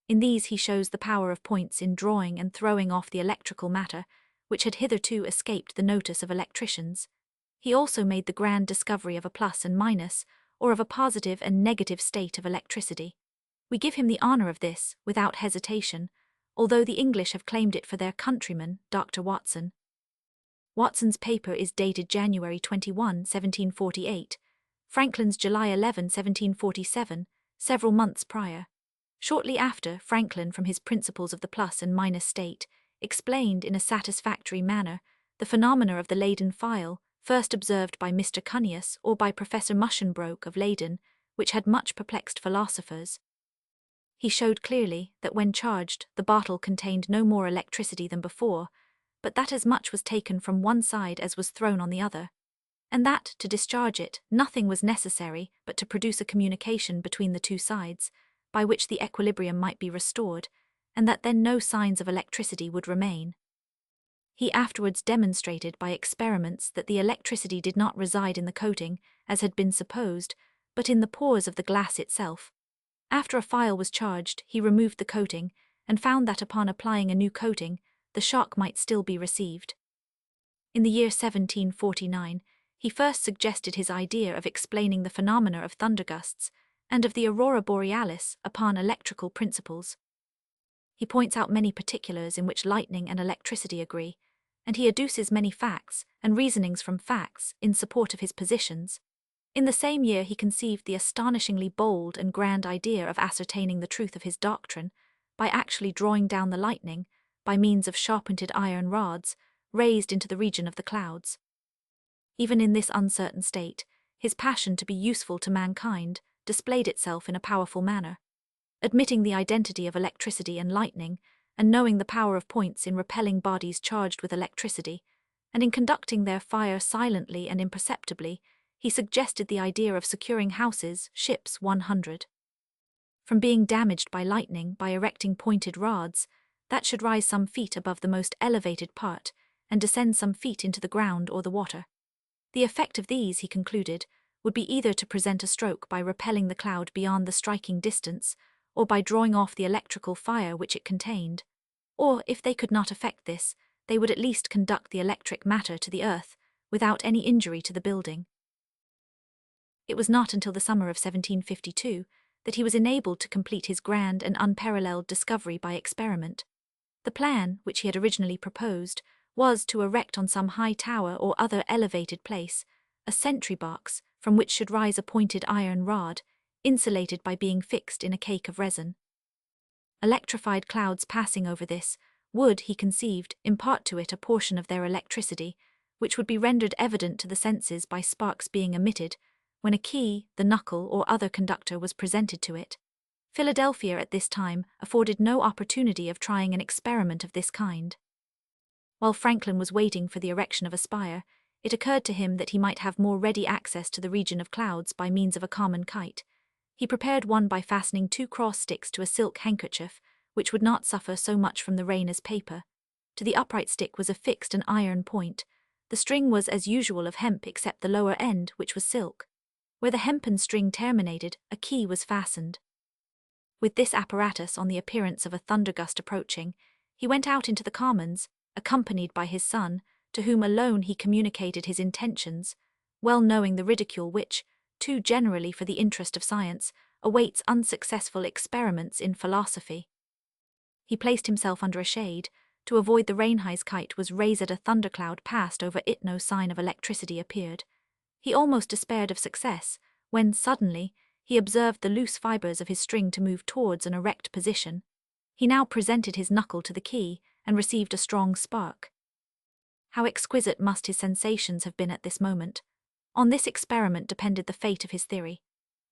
In these he shows the power of points in drawing and throwing off the electrical matter, which had hitherto escaped the notice of electricians. He also made the grand discovery of a plus and minus, or of a positive and negative state of electricity. We give him the honor of this, without hesitation, although the English have claimed it for their countryman, Dr. Watson. Watson's paper is dated January 21, 1748, Franklin's July 11, 1747, several months prior. Shortly after, Franklin, from his principles of the plus and minus state, explained in a satisfactory manner the phenomena of the Leyden file, first observed by Mr. Cunius or by Professor Muschenbroek of Leyden, which had much perplexed philosophers. He showed clearly that when charged, the bottle contained no more electricity than before, but that as much was taken from one side as was thrown on the other, and that, to discharge it, nothing was necessary but to produce a communication between the two sides, by which the equilibrium might be restored, and that then no signs of electricity would remain. He afterwards demonstrated by experiments that the electricity did not reside in the coating, as had been supposed, but in the pores of the glass itself. After a file was charged, he removed the coating, and found that upon applying a new coating, the shock might still be received. In the year 1749, he first suggested his idea of explaining the phenomena of thundergusts and of the aurora borealis upon electrical principles. He points out many particulars in which lightning and electricity agree, and he adduces many facts and reasonings from facts in support of his positions. In the same year he conceived the astonishingly bold and grand idea of ascertaining the truth of his doctrine by actually drawing down the lightning by means of sharpened iron rods raised into the region of the clouds. Even in this uncertain state, his passion to be useful to mankind displayed itself in a powerful manner. Admitting the identity of electricity and lightning, and knowing the power of points in repelling bodies charged with electricity, and in conducting their fire silently and imperceptibly, he suggested the idea of securing houses, ships 100. From being damaged by lightning by erecting pointed rods, that should rise some feet above the most elevated part, and descend some feet into the ground or the water. The effect of these, he concluded, would be either to present a stroke by repelling the cloud beyond the striking distance, or by drawing off the electrical fire which it contained, or, if they could not effect this, they would at least conduct the electric matter to the earth, without any injury to the building. It was not until the summer of 1752 that he was enabled to complete his grand and unparalleled discovery by experiment. The plan, which he had originally proposed, was to erect on some high tower or other elevated place a sentry box from which should rise a pointed iron rod, insulated by being fixed in a cake of resin. Electrified clouds passing over this would, he conceived, impart to it a portion of their electricity, which would be rendered evident to the senses by sparks being emitted when a key, the knuckle, or other conductor was presented to it. Philadelphia at this time afforded no opportunity of trying an experiment of this kind. While Franklin was waiting for the erection of a spire, it occurred to him that he might have more ready access to the region of clouds by means of a common kite. He prepared one by fastening 2 cross sticks to a silk handkerchief, which would not suffer so much from the rain as paper. To the upright stick was affixed an iron point. The string was as usual of hemp except the lower end, which was silk. Where the hempen string terminated, a key was fastened. With this apparatus on the appearance of a thundergust approaching, he went out into the commons, accompanied by his son, to whom alone he communicated his intentions, well knowing the ridicule which, too generally for the interest of science, awaits unsuccessful experiments in philosophy. He placed himself under a shade. To avoid the rain, his kite was raised. A thundercloud passed over it. No sign of electricity appeared. He almost despaired of success, when, suddenly, he observed the loose fibers of his string to move towards an erect position. He now presented his knuckle to the key, and received a strong spark. How exquisite must his sensations have been at this moment! On this experiment depended the fate of his theory.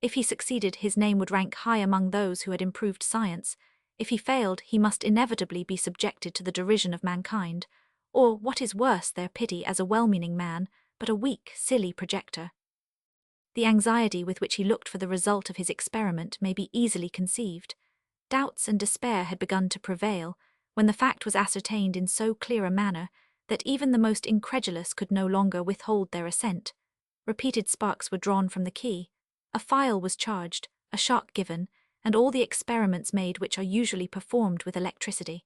If he succeeded, his name would rank high among those who had improved science. If he failed, he must inevitably be subjected to the derision of mankind, or, what is worse, their pity as a well-meaning man, but a weak, silly projector. The anxiety with which he looked for the result of his experiment may be easily conceived. Doubts and despair had begun to prevail, when the fact was ascertained in so clear a manner that even the most incredulous could no longer withhold their assent. Repeated sparks were drawn from the key, a file was charged, a shock given, and all the experiments made which are usually performed with electricity.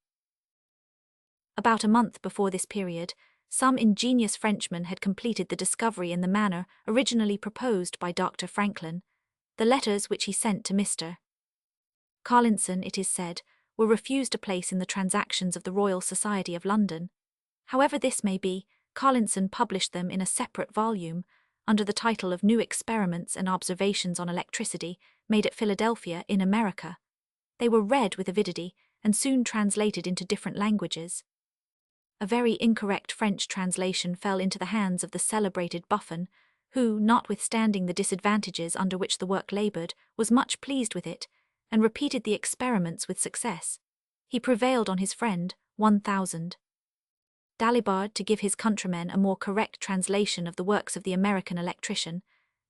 About a month before this period, some ingenious Frenchman had completed the discovery in the manner originally proposed by Dr. Franklin. The letters which he sent to Mr. Collinson, it is said, were refused a place in the Transactions of the Royal Society of London. However this may be, Collinson published them in a separate volume, under the title of New Experiments and Observations on Electricity, made at Philadelphia in America. They were read with avidity, and soon translated into different languages. A very incorrect French translation fell into the hands of the celebrated Buffon, who, notwithstanding the disadvantages under which the work laboured, was much pleased with it, and repeated the experiments with success. He prevailed on his friend, 1000. Dalibard to give his countrymen a more correct translation of the works of the American electrician.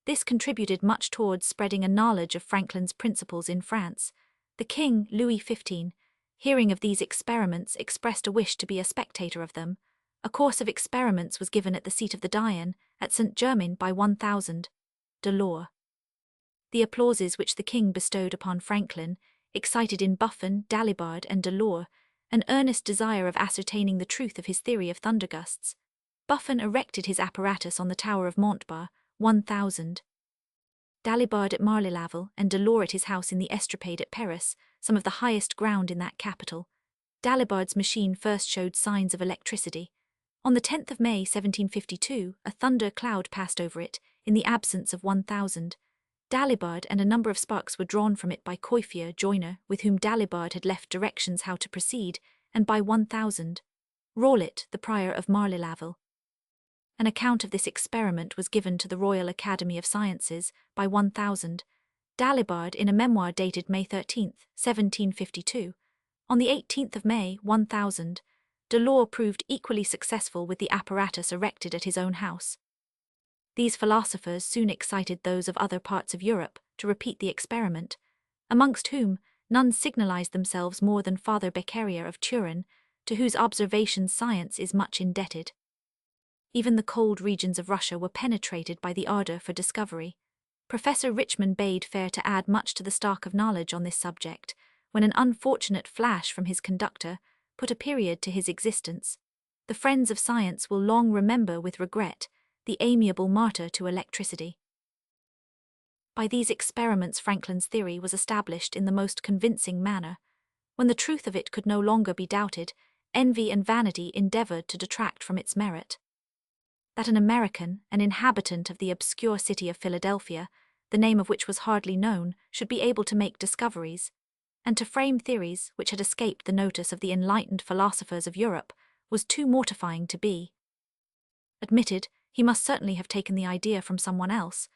This contributed much towards spreading a knowledge of Franklin's principles in France. The king, Louis XV, hearing of these experiments, expressed a wish to be a spectator of them. A course of experiments was given at the seat of the Dian, at St. Germain by 1000. Delors. The applauses which the king bestowed upon Franklin excited in Buffon, Dalibard, and Delors an earnest desire of ascertaining the truth of his theory of thundergusts. Buffon erected his apparatus on the Tower of Montbar, 1000. Dalibard at Marly-Laville, and Delors at his house in the Estrapade at Paris, some of the highest ground in that capital. Dalibard's machine first showed signs of electricity. On the 10th of May 1752, a thunder cloud passed over it, in the absence of 1000. Dalibard and a number of sparks were drawn from it by Coiffier, joiner, with whom Dalibard had left directions how to proceed, and by 1000. Rawlet, the prior of Marly-Laville. An account of this experiment was given to the Royal Academy of Sciences by 1000. Dalibard in a memoir dated May 13, 1752. On the 18th of May, 1000, Delors proved equally successful with the apparatus erected at his own house. These philosophers soon excited those of other parts of Europe to repeat the experiment, amongst whom none signalized themselves more than Father Beccaria of Turin, to whose observations science is much indebted. Even the cold regions of Russia were penetrated by the ardor for discovery. Professor Richmond bade fair to add much to the stock of knowledge on this subject, when an unfortunate flash from his conductor put a period to his existence. The friends of science will long remember with regret the amiable martyr to electricity. By these experiments Franklin's theory was established in the most convincing manner. When the truth of it could no longer be doubted, envy and vanity endeavored to detract from its merit. That an American, an inhabitant of the obscure city of Philadelphia, the name of which was hardly known, should be able to make discoveries, and to frame theories which had escaped the notice of the enlightened philosophers of Europe, was too mortifying to be admitted. He must certainly have taken the idea from someone else.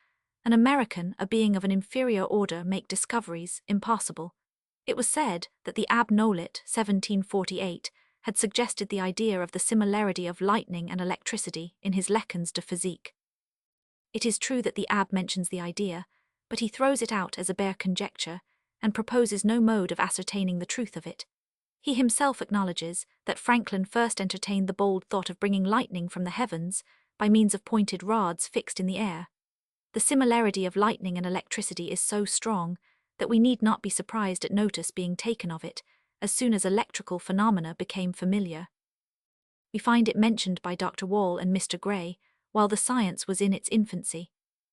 An American, a being of an inferior order, make discoveries impossible. It was said that the Abbé Nollet, 1748, had suggested the idea of the similarity of lightning and electricity in his Leçons de Physique. It is true that the Abbé mentions the idea, but he throws it out as a bare conjecture, and proposes no mode of ascertaining the truth of it. He himself acknowledges that Franklin first entertained the bold thought of bringing lightning from the heavens by means of pointed rods fixed in the air. The similarity of lightning and electricity is so strong that we need not be surprised at notice being taken of it as soon as electrical phenomena became familiar. We find it mentioned by Dr. Wall and Mr. Gray while the science was in its infancy.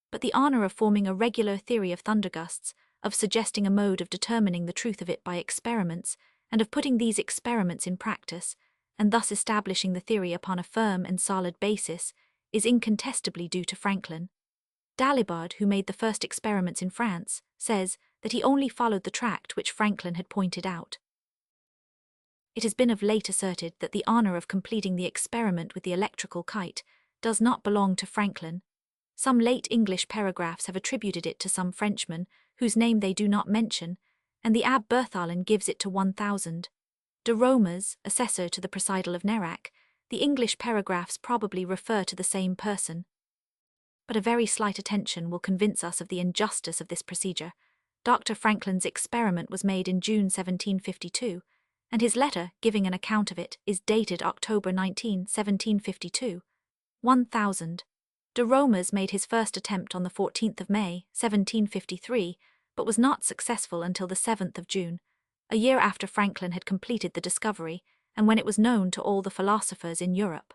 But the honor of forming a regular theory of thundergusts, of suggesting a mode of determining the truth of it by experiments, and of putting these experiments in practice, and thus establishing the theory upon a firm and solid basis, is incontestably due to Franklin. Dalibard, who made the first experiments in France, says that he only followed the tract which Franklin had pointed out. It has been of late asserted that the honor of completing the experiment with the electrical kite does not belong to Franklin. Some late English paragraphs have attributed it to some Frenchman, whose name they do not mention, and the Abb Berthalin gives it to 1000. De Roma's, assessor to the Presidal of Nerac, the English paragraphs probably refer to the same person. But a very slight attention will convince us of the injustice of this procedure. Dr. Franklin's experiment was made in June 1752, and his letter, giving an account of it, is dated October 19, 1752. 1000. De Roma's made his first attempt on the 14th of May, 1753, but was not successful until the 7th of June, a year after Franklin had completed the discovery, and when it was known to all the philosophers in Europe.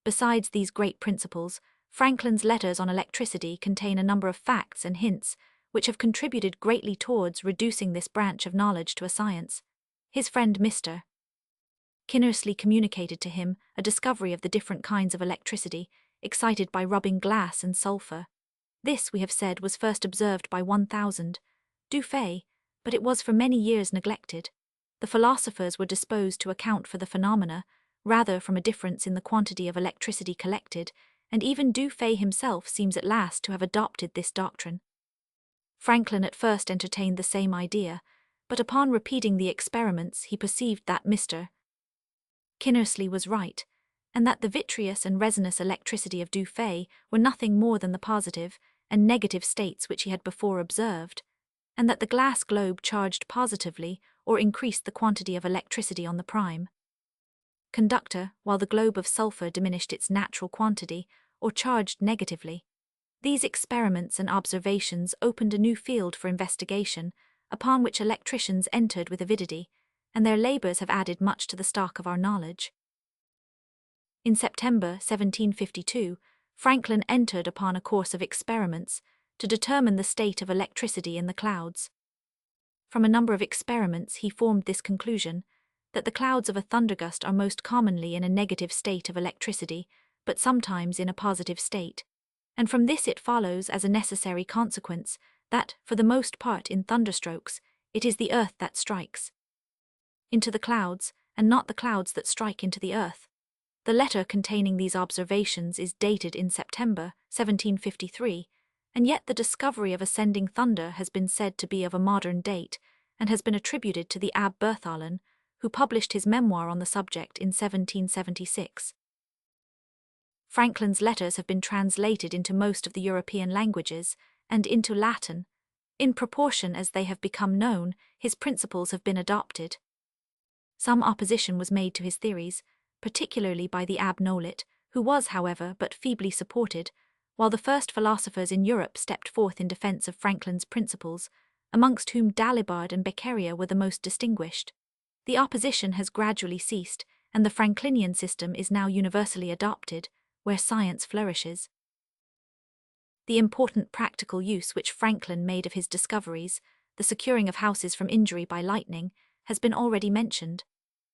Besides these great principles, Franklin's letters on electricity contain a number of facts and hints which have contributed greatly towards reducing this branch of knowledge to a science. His friend Mr. Kinnersley communicated to him a discovery of the different kinds of electricity excited by rubbing glass and sulfur. This, we have said, was first observed by 1000. Dufay, but it was for many years neglected. The philosophers were disposed to account for the phenomena rather from a difference in the quantity of electricity collected, and even Dufay himself seems at last to have adopted this doctrine. Franklin at first entertained the same idea, but upon repeating the experiments he perceived that Mr. Kinnersley was right, and that the vitreous and resinous electricity of Dufay were nothing more than the positive and negative states which he had before observed, and that the glass globe charged positively or increased the quantity of electricity on the prime conductor, while the globe of sulfur diminished its natural quantity or charged negatively. These experiments and observations opened a new field for investigation, upon which electricians entered with avidity, and their labours have added much to the stock of our knowledge. In September 1752, Franklin entered upon a course of experiments to determine the state of electricity in the clouds. From a number of experiments he formed this conclusion, that the clouds of a thundergust are most commonly in a negative state of electricity, but sometimes in a positive state, and from this it follows as a necessary consequence that, for the most part in thunderstrokes, it is the earth that strikes into the clouds, and not the clouds that strike into the earth. The letter containing these observations is dated in September 1753, and yet the discovery of ascending thunder has been said to be of a modern date, and has been attributed to the Abb Berthalin, who published his memoir on the subject in 1776. Franklin's letters have been translated into most of the European languages, and into Latin. In proportion as they have become known, his principles have been adopted. Some opposition was made to his theories, particularly by the Abb Nolet, who was, however, but feebly supported, while the first philosophers in Europe stepped forth in defence of Franklin's principles, amongst whom Dalibard and Beccaria were the most distinguished. The opposition has gradually ceased, and the Franklinian system is now universally adopted, where science flourishes. The important practical use which Franklin made of his discoveries, the securing of houses from injury by lightning, has been already mentioned.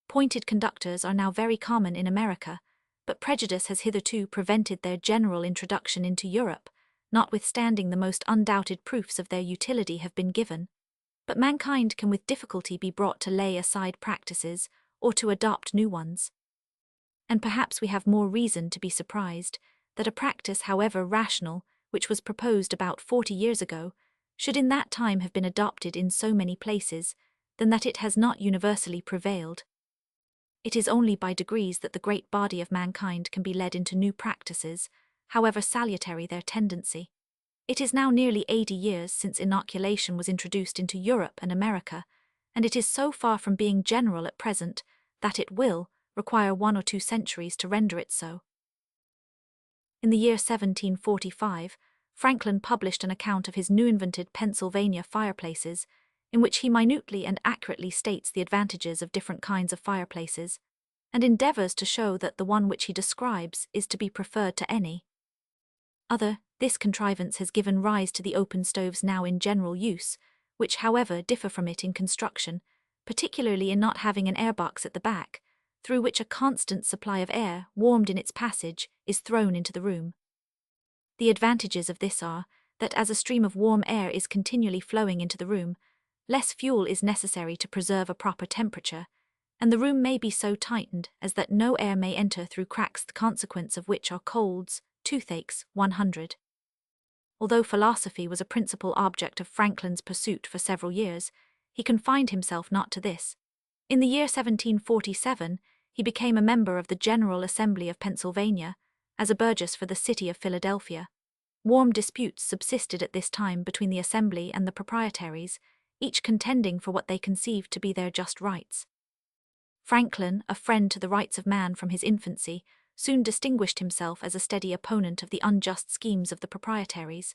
Pointed conductors are now very common in America, but prejudice has hitherto prevented their general introduction into Europe, notwithstanding the most undoubted proofs of their utility have been given. But mankind can with difficulty be brought to lay aside practices or to adopt new ones. And perhaps we have more reason to be surprised that a practice, however rational, which was proposed about 40 years ago, should in that time have been adopted in so many places, than that it has not universally prevailed. It is only by degrees that the great body of mankind can be led into new practices, however salutary their tendency. It is now nearly 80 years since inoculation was introduced into Europe and America, and it is so far from being general at present that it will require 1 or 2 centuries to render it so. In the year 1745, Franklin published an account of his new-invented Pennsylvania fireplaces, in which he minutely and accurately states the advantages of different kinds of fireplaces, and endeavours to show that the one which he describes is to be preferred to any other. This contrivance has given rise to the open stoves now in general use, which however differ from it in construction, particularly in not having an airbox at the back, through which a constant supply of air, warmed in its passage, is thrown into the room. The advantages of this are, that as a stream of warm air is continually flowing into the room, less fuel is necessary to preserve a proper temperature, and the room may be so tightened as that no air may enter through cracks, the consequence of which are colds, toothaches, 100. Although philosophy was a principal object of Franklin's pursuit for several years, he confined himself not to this. In the year 1747, he became a member of the General Assembly of Pennsylvania, as a burgess for the city of Philadelphia. Warm disputes subsisted at this time between the Assembly and the proprietaries, each contending for what they conceived to be their just rights. Franklin, a friend to the rights of man from his infancy, soon distinguished himself as a steady opponent of the unjust schemes of the proprietaries.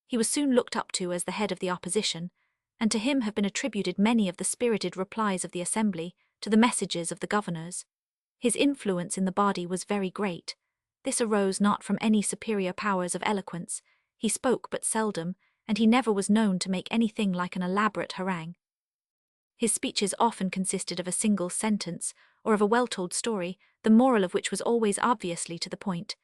He was soon looked up to as the head of the opposition, and to him have been attributed many of the spirited replies of the Assembly to the messages of the governors. His influence in the body was very great. This arose not from any superior powers of eloquence. He spoke but seldom, and he never was known to make anything like an elaborate harangue. His speeches often consisted of a single sentence, or of a well-told story, the moral of which was always obviously to the point.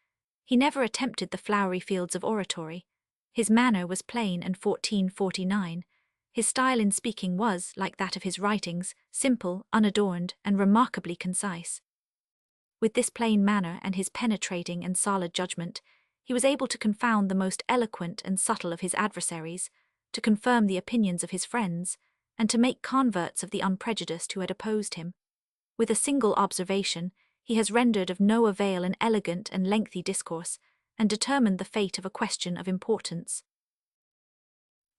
He never attempted the flowery fields of oratory. His manner was plain and 1449. His style in speaking was, like that of his writings, simple, unadorned, and remarkably concise. With this plain manner and his penetrating and solid judgment, he was able to confound the most eloquent and subtle of his adversaries, to confirm the opinions of his friends, and to make converts of the unprejudiced who had opposed him. With a single observation, he has rendered of no avail an elegant and lengthy discourse, and determined the fate of a question of importance.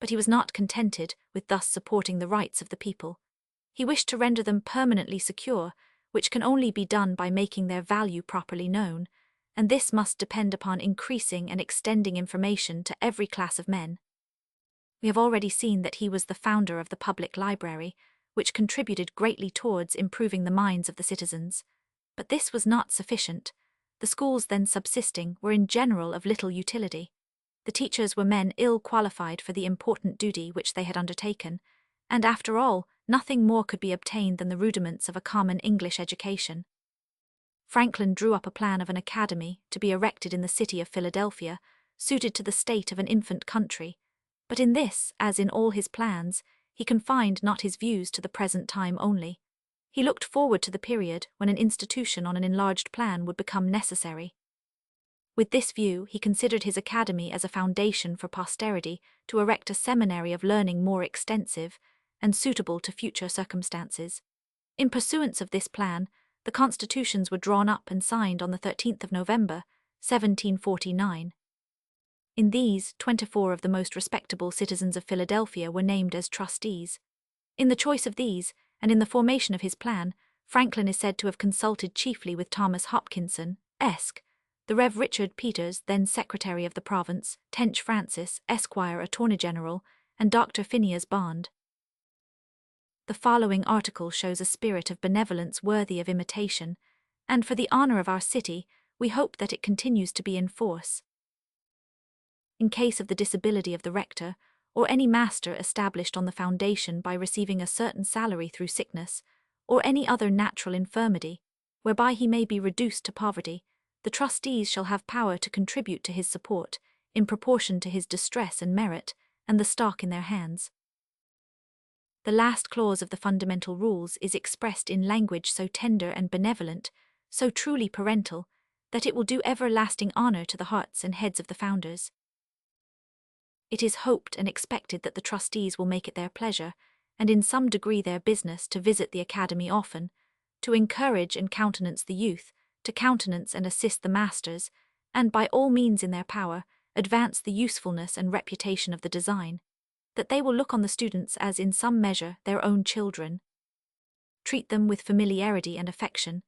But he was not contented with thus supporting the rights of the people. He wished to render them permanently secure, which can only be done by making their value properly known, and this must depend upon increasing and extending information to every class of men. We have already seen that he was the founder of the public library, which contributed greatly towards improving the minds of the citizens. But this was not sufficient. The schools then subsisting were in general of little utility. The teachers were men ill qualified for the important duty which they had undertaken, and after all, nothing more could be obtained than the rudiments of a common English education. Franklin drew up a plan of an academy to be erected in the city of Philadelphia, suited to the state of an infant country. But in this, as in all his plans, he confined not his views to the present time only. He looked forward to the period when an institution on an enlarged plan would become necessary. With this view, he considered his academy as a foundation for posterity to erect a seminary of learning more extensive and suitable to future circumstances. In pursuance of this plan, the constitutions were drawn up and signed on the 13th of November, 1749. In these, 24 of the most respectable citizens of Philadelphia were named as trustees. In the choice of these, and in the formation of his plan, Franklin is said to have consulted chiefly with Thomas Hopkinson, Esq., the Rev. Richard Peters, then Secretary of the Province, Tench Francis, Esquire, Attorney General, and Dr. Phineas Bond. The following article shows a spirit of benevolence worthy of imitation, and for the honor of our city, we hope that it continues to be in force. In case of the disability of the rector, or any master established on the foundation by receiving a certain salary through sickness, or any other natural infirmity, whereby he may be reduced to poverty, the trustees shall have power to contribute to his support, in proportion to his distress and merit, and the stock in their hands. The last clause of the fundamental rules is expressed in language so tender and benevolent, so truly parental, that it will do everlasting honor to the hearts and heads of the founders. It is hoped and expected that the trustees will make it their pleasure, and in some degree their business, to visit the academy often, to encourage and countenance the youth, to countenance and assist the masters, and by all means in their power, advance the usefulness and reputation of the design, that they will look on the students as in some measure their own children, treat them with familiarity and affection,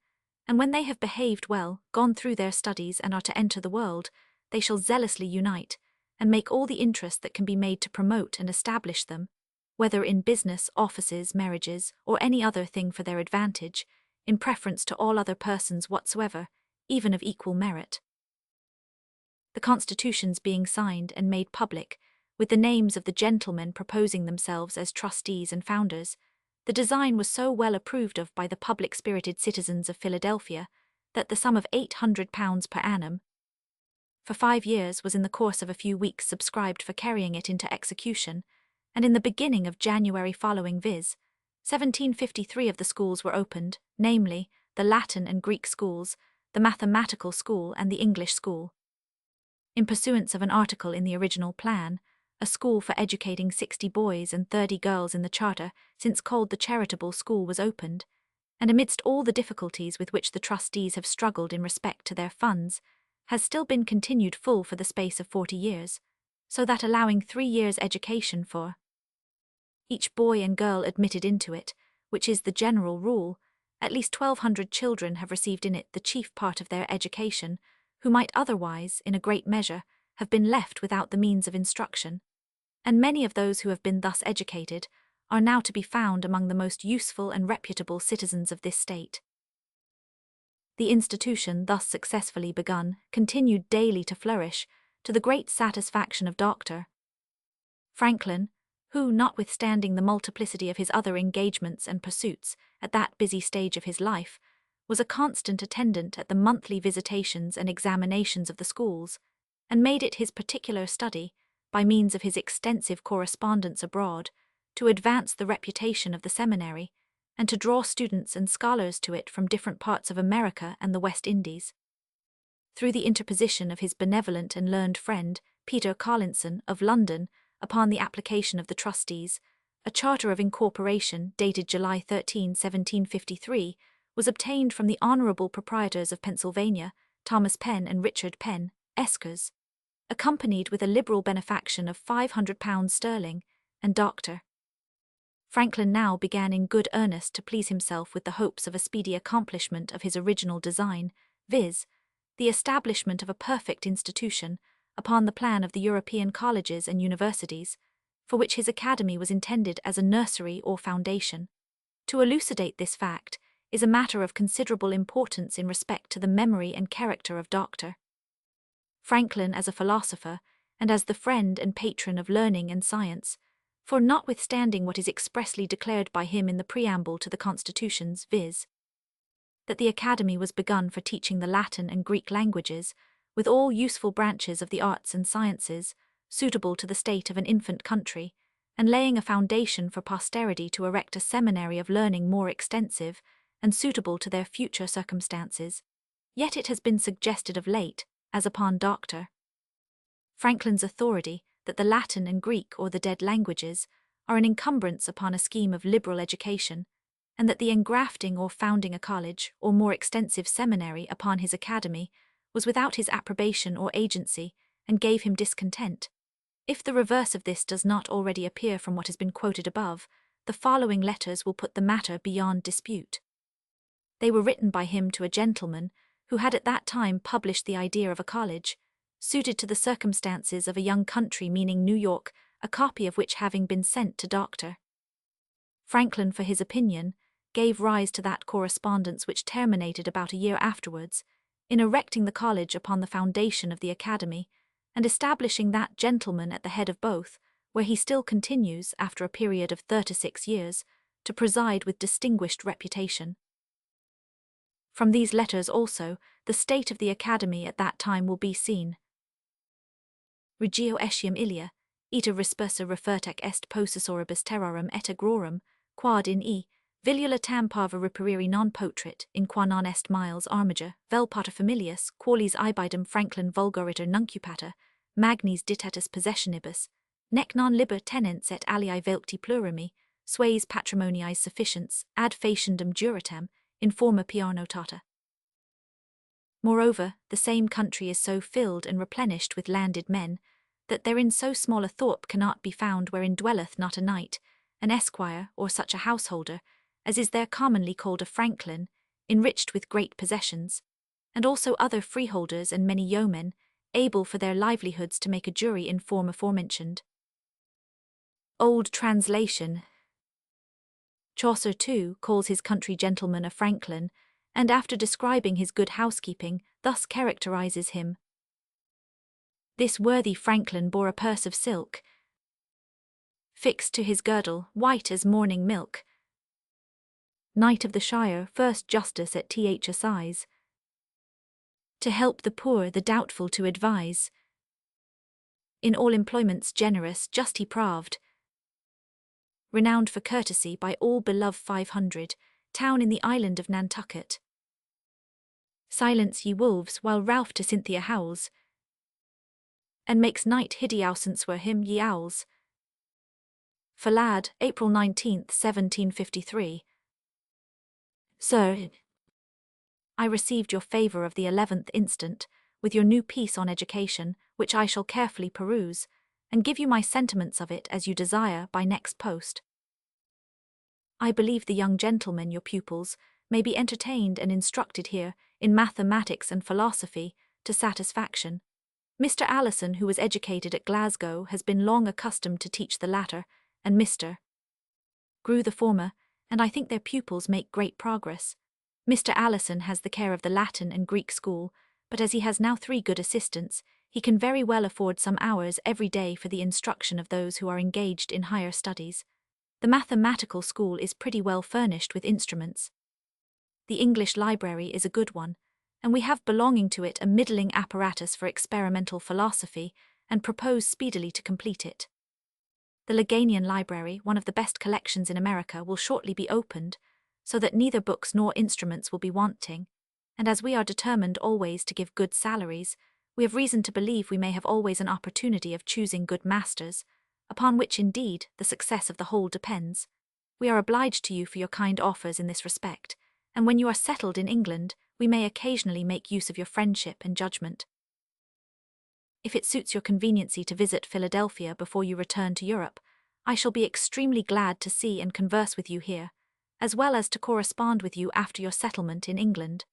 and when they have behaved well, gone through their studies and are to enter the world, they shall zealously unite, and make all the interest that can be made to promote and establish them, whether in business, offices, marriages, or any other thing for their advantage, in preference to all other persons whatsoever, even of equal merit. The constitutions being signed and made public, with the names of the gentlemen proposing themselves as trustees and founders, the design was so well approved of by the public-spirited citizens of Philadelphia that the sum of £800 per annum, for 5 years, was in the course of a few weeks subscribed for carrying it into execution, and in the beginning of January following, viz., 1753, of the schools were opened, namely, the Latin and Greek schools, the mathematical school, and the English school. in pursuance of an article in the original plan, a school for educating 60 boys and 30 girls in the charter since called the charitable school was opened, and amidst all the difficulties with which the trustees have struggled in respect to their funds, has still been continued full for the space of 40 years, so that allowing 3 years' education for each boy and girl admitted into it, which is the general rule, at least 1,200 children have received in it the chief part of their education, who might otherwise, in a great measure, have been left without the means of instruction, and many of those who have been thus educated are now to be found among the most useful and reputable citizens of this state. The institution, thus successfully begun, continued daily to flourish, to the great satisfaction of Dr. Franklin, who, notwithstanding the multiplicity of his other engagements and pursuits at that busy stage of his life, was a constant attendant at the monthly visitations and examinations of the schools, and made it his particular study, by means of his extensive correspondence abroad, to advance the reputation of the seminary, and to draw students and scholars to it from different parts of America and the West Indies. Through the interposition of his benevolent and learned friend, Peter Collinson, of London, upon the application of the trustees, a charter of incorporation dated July 13, 1753, was obtained from the honourable proprietors of Pennsylvania, Thomas Penn and Richard Penn, Esquires, accompanied with a liberal benefaction of £500 sterling, and Dr. Franklin now began in good earnest to please himself with the hopes of a speedy accomplishment of his original design, viz., the establishment of a perfect institution, upon the plan of the European colleges and universities, for which his academy was intended as a nursery or foundation. To elucidate this fact is a matter of considerable importance in respect to the memory and character of Dr. Franklin as a philosopher, and as the friend and patron of learning and science, for notwithstanding what is expressly declared by him in the preamble to the constitutions, viz., that the academy was begun for teaching the Latin and Greek languages, with all useful branches of the arts and sciences, suitable to the state of an infant country, and laying a foundation for posterity to erect a seminary of learning more extensive, and suitable to their future circumstances, yet it has been suggested of late, as upon Dr. Franklin's authority, that the Latin and Greek or the dead languages are an encumbrance upon a scheme of liberal education, and that the engrafting or founding a college or more extensive seminary upon his academy was without his approbation or agency, and gave him discontent. If the reverse of this does not already appear from what has been quoted above, the following letters will put the matter beyond dispute. They were written by him to a gentleman who had at that time published the idea of a college, suited to the circumstances of a young country, meaning New York, a copy of which having been sent to Dr. Franklin for his opinion, gave rise to that correspondence which terminated about a year afterwards, in erecting the college upon the foundation of the academy, and establishing that gentleman at the head of both, where he still continues, after a period of 36 years, to preside with distinguished reputation. From these letters also, the state of the academy at that time will be seen. Regio etiam ilia, ita rispersa refertec est possessoribus terrarum et agrorum, quad in Villula tam parva reperiri non potrit, in qua non est miles armiger, vel pater familias, qualis ibidem Franklin vulgariter nuncupata, magnis ditetus possessionibus, nec non liber tenens et aliae velcti plurimi, sues patrimoniae sufficiens, ad faciendum juratem, in forma piarnotata. Moreover, the same country is so filled and replenished with landed men, that therein so small a thorp cannot be found wherein dwelleth not a knight, an esquire, or such a householder, as is there commonly called a franklin, enriched with great possessions, and also other freeholders and many yeomen, able for their livelihoods to make a jury in form aforementioned. Old translation. Chaucer, too, calls his country gentleman a franklin, and after describing his good housekeeping, thus characterizes him. This worthy franklin bore a purse of silk, fixed to his girdle, white as morning milk. Knight of the Shire, first justice at Th Assize, to help the poor, the doubtful to advise. In all employments generous, just he proved, renowned for courtesy by all beloved 500, town in the island of Nantucket. Silence ye wolves, while Ralph to Cynthia howls. and makes night hideousance were him ye owls. Falad, April 19, 1753. Sir, I received your favour of the 11th instant, with your new piece on education, which I shall carefully peruse, and give you my sentiments of it as you desire by next post. I believe the young gentlemen, your pupils, may be entertained and instructed here in mathematics and philosophy to satisfaction. Mr. Allison, who was educated at Glasgow, has been long accustomed to teach the latter, and Mr. Grew the former, and I think their pupils make great progress. Mr. Allison has the care of the Latin and Greek school, but as he has now 3 good assistants, he can very well afford some hours every day for the instruction of those who are engaged in higher studies. The mathematical school is pretty well furnished with instruments. The English library is a good one, and we have belonging to it a middling apparatus for experimental philosophy, and propose speedily to complete it. The Leganian Library, one of the best collections in America, will shortly be opened, so that neither books nor instruments will be wanting, and as we are determined always to give good salaries, we have reason to believe we may have always an opportunity of choosing good masters, upon which indeed the success of the whole depends. We are obliged to you for your kind offers in this respect, and when you are settled in England, we may occasionally make use of your friendship and judgment. If it suits your conveniency to visit Philadelphia before you return to Europe, I shall be extremely glad to see and converse with you here, as well as to correspond with you after your settlement in England.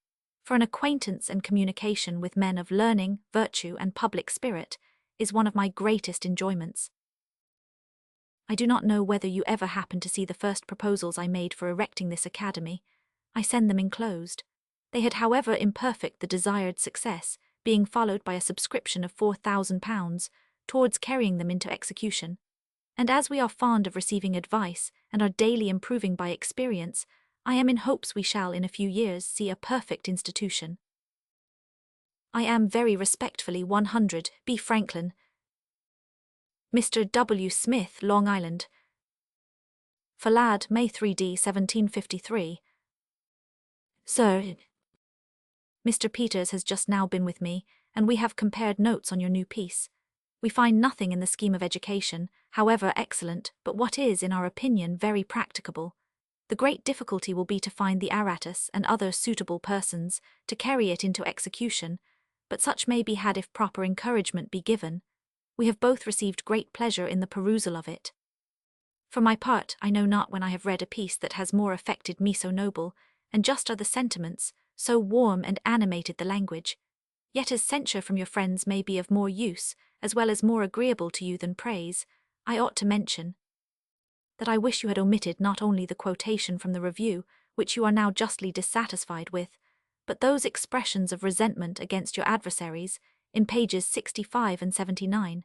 For an acquaintance and communication with men of learning, virtue, and public spirit is one of my greatest enjoyments. I do not know whether you ever happened to see the first proposals I made for erecting this academy. I send them enclosed. They had, however imperfect, the desired success, being followed by a subscription of £4,000 towards carrying them into execution. And as we are fond of receiving advice and are daily improving by experience, I am in hopes we shall in a few years see a perfect institution. I am very respectfully 100 B. Franklin. Mr. W. Smith, Long Island. Falad, May 3d, 1753. Sir, Mr. Peters has just now been with me, and we have compared notes on your new piece. We find nothing in the scheme of education, however excellent, but what is, in our opinion, very practicable. The great difficulty will be to find the aratus and other suitable persons to carry it into execution, but such may be had if proper encouragement be given. We have both received great pleasure in the perusal of it. For my part, I know not when I have read a piece that has more affected me so noble, and just are the sentiments, so warm and animated the language. Yet as censure from your friends may be of more use, as well as more agreeable to you than praise, I ought to mention that I wish you had omitted not only the quotation from the review, which you are now justly dissatisfied with, but those expressions of resentment against your adversaries in pages 65 and 79.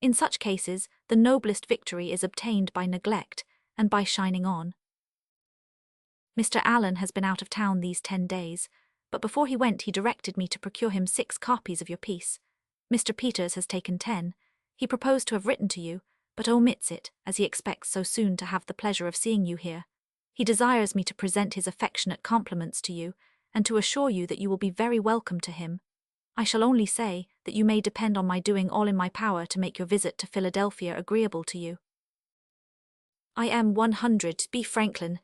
In such cases, the noblest victory is obtained by neglect and by shining on. Mr. Allen has been out of town these 10 days, but before he went he directed me to procure him 6 copies of your piece. Mr. Peters has taken 10. He proposed to have written to you, but omits it, as he expects so soon to have the pleasure of seeing you here. He desires me to present his affectionate compliments to you, and to assure you that you will be very welcome to him. I shall only say that you may depend on my doing all in my power to make your visit to Philadelphia agreeable to you. I am 100 B. Franklin.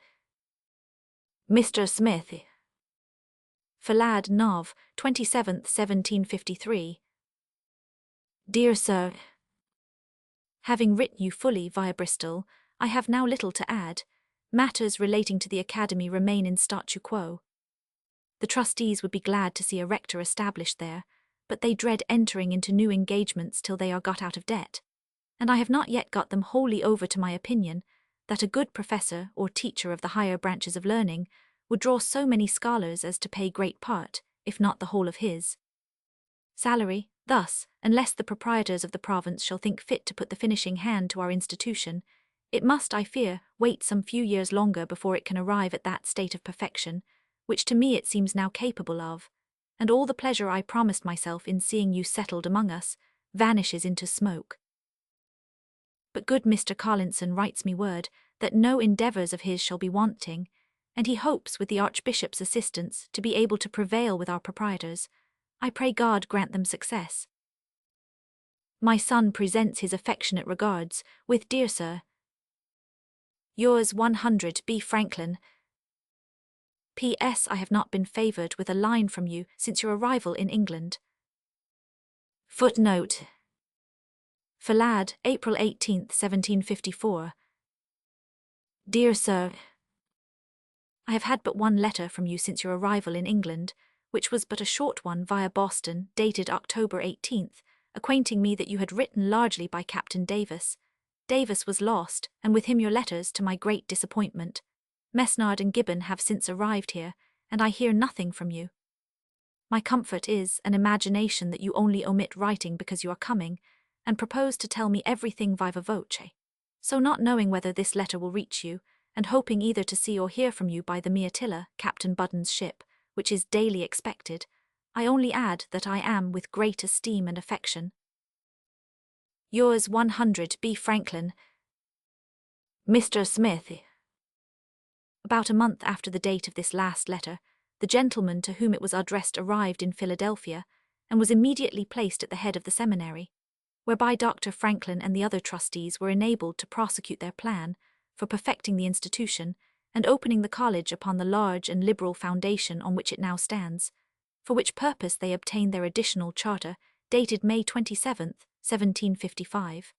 Mr. Smith. Falad, Nov. 27th, 1753. Dear Sir, having written you fully via Bristol, I have now little to add. Matters relating to the Academy remain in statu quo. The trustees would be glad to see a rector established there, but they dread entering into new engagements till they are got out of debt, and I have not yet got them wholly over to my opinion that a good professor or teacher of the higher branches of learning would draw so many scholars as to pay great part, if not the whole of his salary. Thus, unless the proprietors of the province shall think fit to put the finishing hand to our institution, it must, I fear, wait some few years longer before it can arrive at that state of perfection, which to me it seems now capable of, and all the pleasure I promised myself in seeing you settled among us vanishes into smoke. But good Mr. Collinson writes me word that no endeavours of his shall be wanting, and he hopes with the Archbishop's assistance to be able to prevail with our proprietors. I pray God grant them success. My son presents his affectionate regards, with dear sir, yours 100 B. Franklin. P.S. I have not been favoured with a line from you since your arrival in England. Footnote. Falad, April 18, 1754. Dear Sir, I have had but one letter from you since your arrival in England, which was but a short one via Boston, dated October 18th, acquainting me that you had written largely by Captain Davis. Davis was lost, and with him your letters, to my great disappointment. Mesnard and Gibbon have since arrived here, and I hear nothing from you. My comfort is an imagination that you only omit writing because you are coming, and propose to tell me everything viva voce. So not knowing whether this letter will reach you, and hoping either to see or hear from you by the Meatilla, Captain Budden's ship, which is daily expected, I only add that I am with great esteem and affection. Yours 100 B. Franklin. Mr. Smith. About a month after the date of this last letter, the gentleman to whom it was addressed arrived in Philadelphia, and was immediately placed at the head of the seminary, whereby Dr. Franklin and the other trustees were enabled to prosecute their plan for perfecting the institution and opening the college upon the large and liberal foundation on which it now stands, for which purpose they obtained their additional charter, dated May 27, 1755.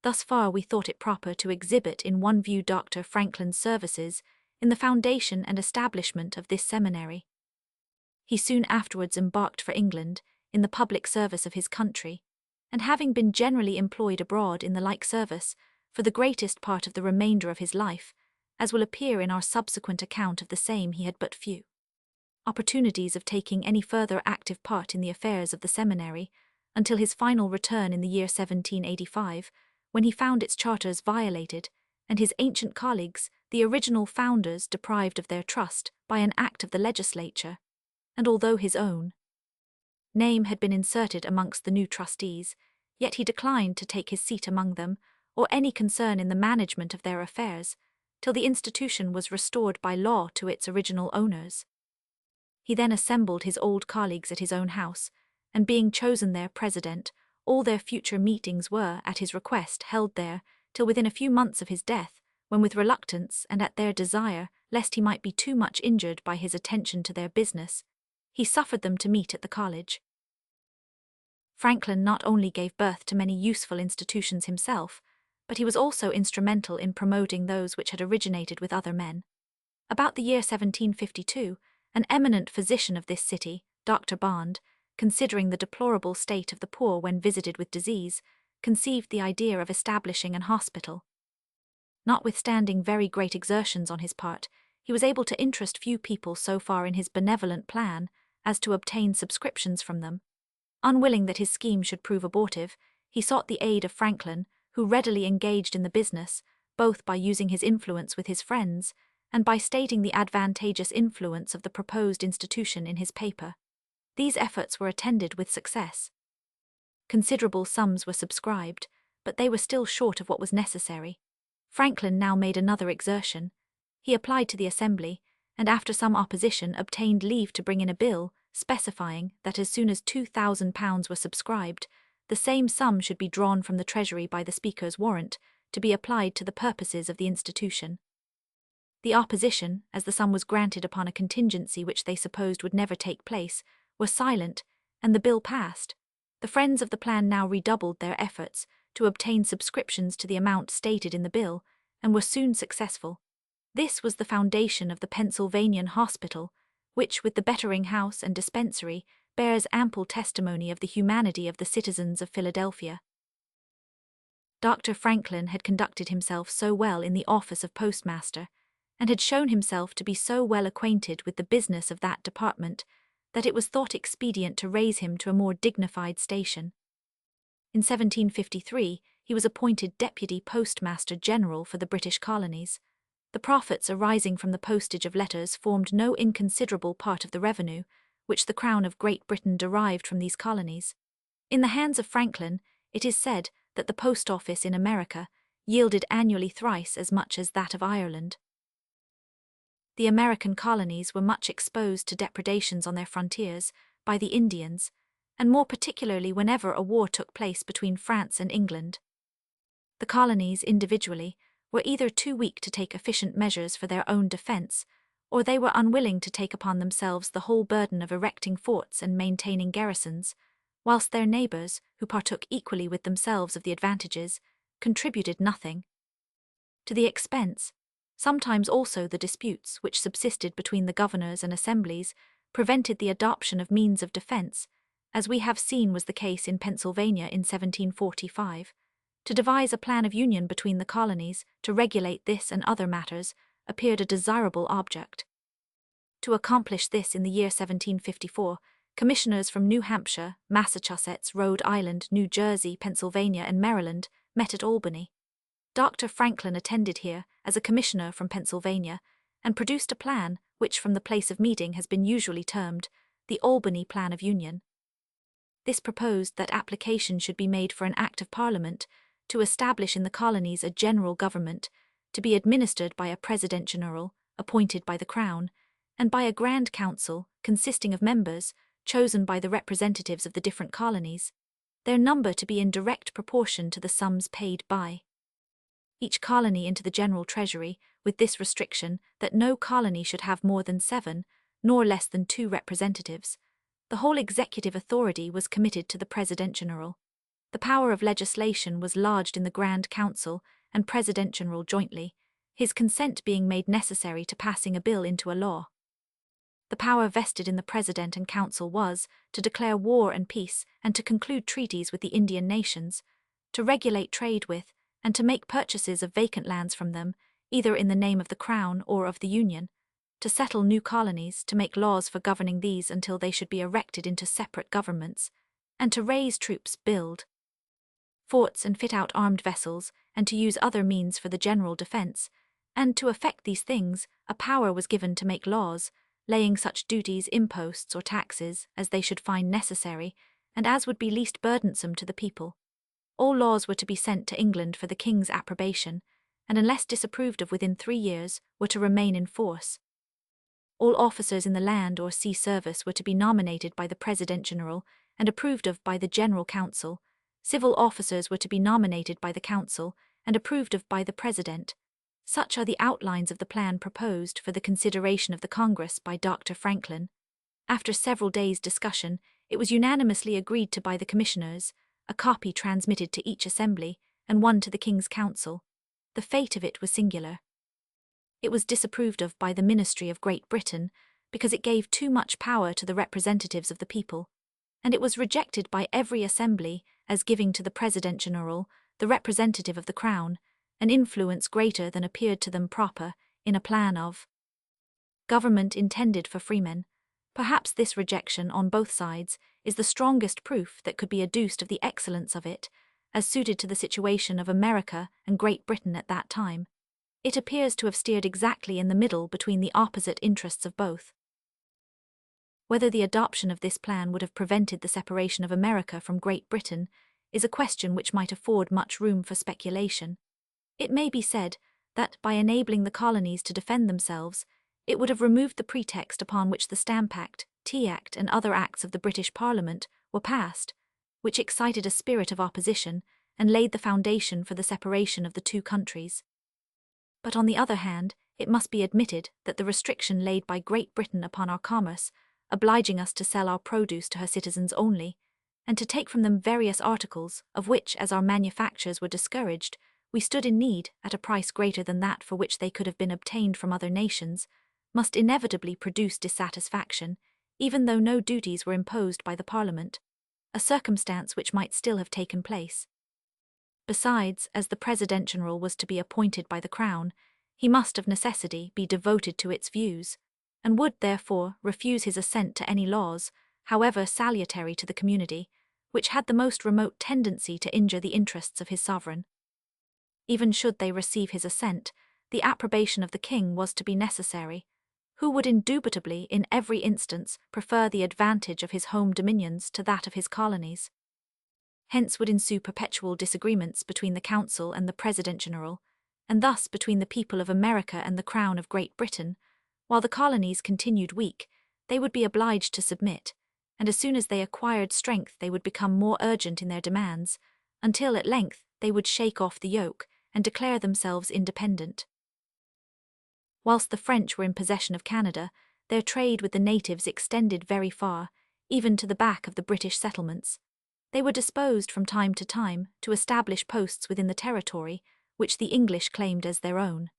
Thus far we thought it proper to exhibit in one view Dr. Franklin's services in the foundation and establishment of this seminary. He soon afterwards embarked for England in the public service of his country, and having been generally employed abroad in the like service for the greatest part of the remainder of his life, as will appear in our subsequent account of the same, he had but few opportunities of taking any further active part in the affairs of the seminary until his final return in the year 1785, when he found its charters violated, and his ancient colleagues, the original founders, deprived of their trust by an act of the legislature, and although his own name had been inserted amongst the new trustees, yet he declined to take his seat among them, or any concern in the management of their affairs, till the institution was restored by law to its original owners. He then assembled his old colleagues at his own house, and being chosen their president, all their future meetings were, at his request, held there, till within a few months of his death, when with reluctance and at their desire, lest he might be too much injured by his attention to their business, he suffered them to meet at the college. Franklin not only gave birth to many useful institutions himself, but he was also instrumental in promoting those which had originated with other men. About the year 1752, an eminent physician of this city, Dr. Bond, considering the deplorable state of the poor when visited with disease, conceived the idea of establishing an hospital. Notwithstanding very great exertions on his part, he was able to interest few people so far in his benevolent plan as to obtain subscriptions from them. Unwilling that his scheme should prove abortive, he sought the aid of Franklin, who readily engaged in the business, both by using his influence with his friends and by stating the advantageous influence of the proposed institution in his paper. These efforts were attended with success. Considerable sums were subscribed, but they were still short of what was necessary. Franklin now made another exertion. He applied to the Assembly, and after some opposition obtained leave to bring in a bill specifying that as soon as £2,000 were subscribed, the same sum should be drawn from the Treasury by the Speaker's warrant to be applied to the purposes of the institution. The opposition, as the sum was granted upon a contingency which they supposed would never take place, were silent, and the bill passed. The friends of the plan now redoubled their efforts to obtain subscriptions to the amount stated in the bill, and were soon successful. This was the foundation of the Pennsylvanian Hospital, which, with the Bettering House and Dispensary, bears ample testimony of the humanity of the citizens of Philadelphia. Dr. Franklin had conducted himself so well in the office of postmaster, and had shown himself to be so well acquainted with the business of that department, that it was thought expedient to raise him to a more dignified station. In 1753, he was appointed Deputy Postmaster General for the British colonies. The profits arising from the postage of letters formed no inconsiderable part of the revenue, which the Crown of Great Britain derived from these colonies. In the hands of Franklin, it is said that the post office in America yielded annually thrice as much as that of Ireland. The American colonies were much exposed to depredations on their frontiers by the Indians, and more particularly whenever a war took place between France and England. The colonies, individually, were either too weak to take efficient measures for their own defense, or they were unwilling to take upon themselves the whole burden of erecting forts and maintaining garrisons, whilst their neighbours, who partook equally with themselves of the advantages, contributed nothing. To the expense, sometimes also the disputes which subsisted between the governors and assemblies prevented the adoption of means of defence, as we have seen was the case in Pennsylvania in 1745. To devise a plan of union between the colonies to regulate this and other matters appeared a desirable object. To accomplish this in the year 1754, commissioners from New Hampshire, Massachusetts, Rhode Island, New Jersey, Pennsylvania, and Maryland met at Albany. Dr. Franklin attended here as a commissioner from Pennsylvania and produced a plan which from the place of meeting has been usually termed the Albany Plan of Union. This proposed that application should be made for an Act of Parliament to establish in the colonies a general government, to be administered by a President General, appointed by the Crown, and by a Grand Council, consisting of members, chosen by the representatives of the different colonies, their number to be in direct proportion to the sums paid by each colony into the general treasury, with this restriction that no colony should have more than 7, nor less than 2 representatives. The whole executive authority was committed to the President General. The power of legislation was lodged in the Grand Council and President General jointly, his consent being made necessary to passing a bill into a law. The power vested in the President and Council was to declare war and peace and to conclude treaties with the Indian nations, to regulate trade with, and to make purchases of vacant lands from them, either in the name of the Crown or of the Union, to settle new colonies, to make laws for governing these until they should be erected into separate governments, and to raise troops, build forts and fit out armed vessels, and to use other means for the general defence, and to effect these things a power was given to make laws, laying such duties, imposts, or taxes as they should find necessary, and as would be least burdensome to the people. All laws were to be sent to England for the King's approbation, and unless disapproved of within 3 years, were to remain in force. All officers in the land or sea service were to be nominated by the President General and approved of by the General Council. Civil officers were to be nominated by the Council and approved of by the President. Such are the outlines of the plan proposed for the consideration of the Congress by Dr. Franklin. After several days' discussion, it was unanimously agreed to by the commissioners, a copy transmitted to each assembly, and one to the King's Council. The fate of it was singular. It was disapproved of by the Ministry of Great Britain, because it gave too much power to the representatives of the people, and it was rejected by every assembly as giving to the President General, the representative of the Crown, an influence greater than appeared to them proper in a plan of government intended for freemen. Perhaps this rejection on both sides is the strongest proof that could be adduced of the excellence of it, as suited to the situation of America and Great Britain at that time. It appears to have steered exactly in the middle between the opposite interests of both. Whether the adoption of this plan would have prevented the separation of America from Great Britain is a question which might afford much room for speculation. It may be said that, by enabling the colonies to defend themselves, it would have removed the pretext upon which the Stamp Act, Tea Act, and other acts of the British Parliament were passed, which excited a spirit of opposition and laid the foundation for the separation of the two countries. But on the other hand, it must be admitted that the restriction laid by Great Britain upon our commerce, obliging us to sell our produce to her citizens only, and to take from them various articles, of which, as our manufactures were discouraged, we stood in need at a price greater than that for which they could have been obtained from other nations, must inevitably produce dissatisfaction, even though no duties were imposed by the Parliament, a circumstance which might still have taken place. Besides, as the President General was to be appointed by the Crown, he must of necessity be devoted to its views, and would, therefore, refuse his assent to any laws, however salutary to the community, which had the most remote tendency to injure the interests of his sovereign. Even should they receive his assent, the approbation of the King was to be necessary, who would indubitably, in every instance, prefer the advantage of his home dominions to that of his colonies. Hence would ensue perpetual disagreements between the Council and the President General, and thus between the people of America and the Crown of Great Britain. While the colonies continued weak, they would be obliged to submit, and as soon as they acquired strength they would become more urgent in their demands, until at length they would shake off the yoke and declare themselves independent. Whilst the French were in possession of Canada, their trade with the natives extended very far, even to the back of the British settlements. They were disposed from time to time to establish posts within the territory, which the English claimed as their own.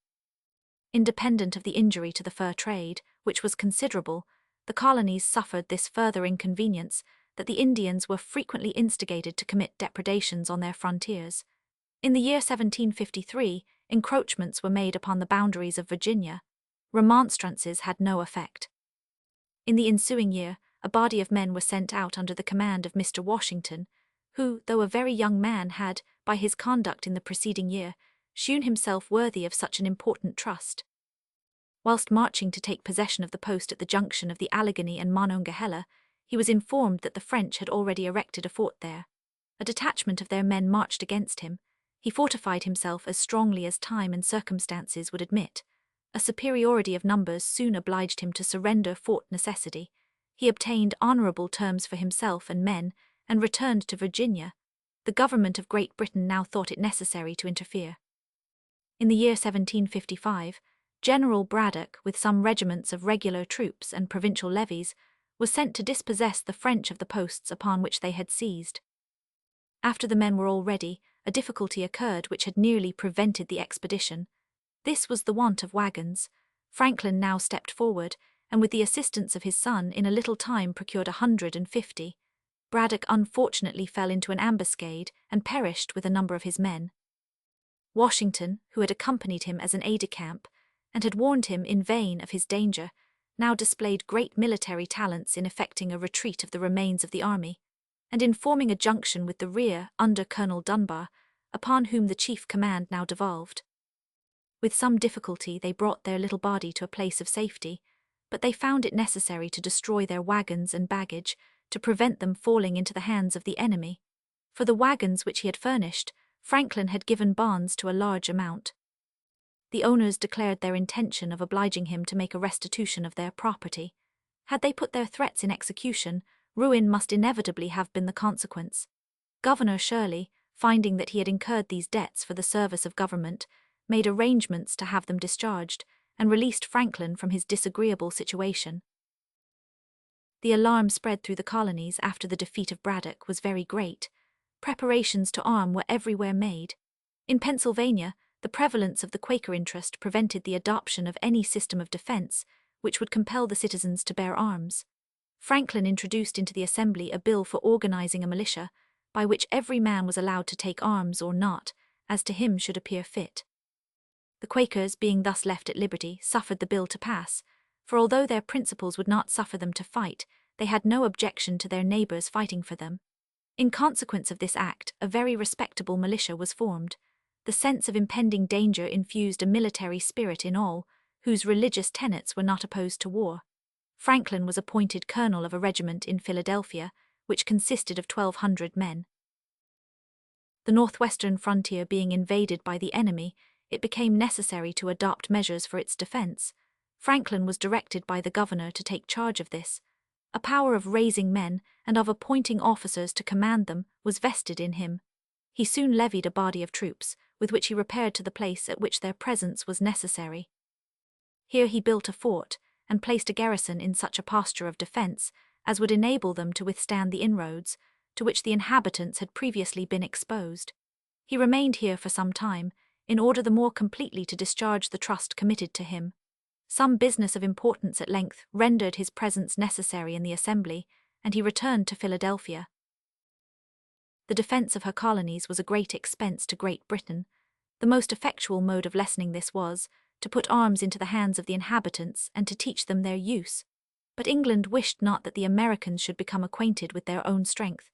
Independent of the injury to the fur trade, which was considerable, the colonies suffered this further inconvenience that the Indians were frequently instigated to commit depredations on their frontiers. In the year 1753, encroachments were made upon the boundaries of Virginia. Remonstrances had no effect. In the ensuing year, a body of men were sent out under the command of Mr. Washington, who, though a very young man, had, by his conduct in the preceding year, shewn himself worthy of such an important trust. Whilst marching to take possession of the post at the junction of the Allegheny and Monongahela, he was informed that the French had already erected a fort there. A detachment of their men marched against him. He fortified himself as strongly as time and circumstances would admit. A superiority of numbers soon obliged him to surrender fort necessity. He obtained honourable terms for himself and men, and returned to Virginia. The government of Great Britain now thought it necessary to interfere. In the year 1755, General Braddock, with some regiments of regular troops and provincial levies, was sent to dispossess the French of the posts upon which they had seized. After the men were all ready, a difficulty occurred which had nearly prevented the expedition. This was the want of wagons. Franklin now stepped forward, and with the assistance of his son in a little time procured 150. Braddock unfortunately fell into an ambuscade and perished with a number of his men. Washington, who had accompanied him as an aide-de-camp, and had warned him in vain of his danger, now displayed great military talents in effecting a retreat of the remains of the army, and in forming a junction with the rear under Colonel Dunbar, upon whom the chief command now devolved. With some difficulty they brought their little body to a place of safety, but they found it necessary to destroy their wagons and baggage to prevent them falling into the hands of the enemy. For the wagons which he had furnished, Franklin had given bonds to a large amount. The owners declared their intention of obliging him to make a restitution of their property. Had they put their threats in execution, ruin must inevitably have been the consequence. Governor Shirley, finding that he had incurred these debts for the service of government, made arrangements to have them discharged, and released Franklin from his disagreeable situation. The alarm spread through the colonies after the defeat of Braddock was very great. Preparations to arm were everywhere made. In Pennsylvania, the prevalence of the Quaker interest prevented the adoption of any system of defense which would compel the citizens to bear arms. Franklin introduced into the Assembly a bill for organizing a militia, by which every man was allowed to take arms or not, as to him should appear fit. The Quakers, being thus left at liberty, suffered the bill to pass, for although their principles would not suffer them to fight, they had no objection to their neighbours fighting for them. In consequence of this act, a very respectable militia was formed. The sense of impending danger infused a military spirit in all, whose religious tenets were not opposed to war. Franklin was appointed colonel of a regiment in Philadelphia, which consisted of 1,200 men. The northwestern frontier being invaded by the enemy, it became necessary to adopt measures for its defense. Franklin was directed by the governor to take charge of this. A power of raising men and of appointing officers to command them was vested in him. He soon levied a body of troops, with which he repaired to the place at which their presence was necessary. Here he built a fort, and placed a garrison in such a posture of defense as would enable them to withstand the inroads, to which the inhabitants had previously been exposed. He remained here for some time, in order the more completely to discharge the trust committed to him. Some business of importance at length rendered his presence necessary in the Assembly, and he returned to Philadelphia. The defence of her colonies was a great expense to Great Britain. The most effectual mode of lessening this was, to put arms into the hands of the inhabitants and to teach them their use. But England wished not that the Americans should become acquainted with their own strength.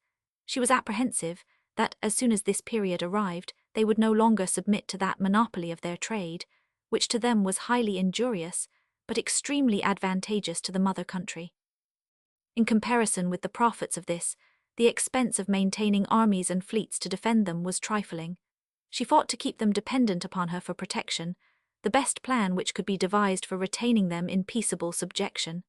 She was apprehensive that, as soon as this period arrived, they would no longer submit to that monopoly of their trade, which to them was highly injurious, but extremely advantageous to the mother country. In comparison with the profits of this, the expense of maintaining armies and fleets to defend them was trifling. She fought to keep them dependent upon her for protection, the best plan which could be devised for retaining them in peaceable subjection.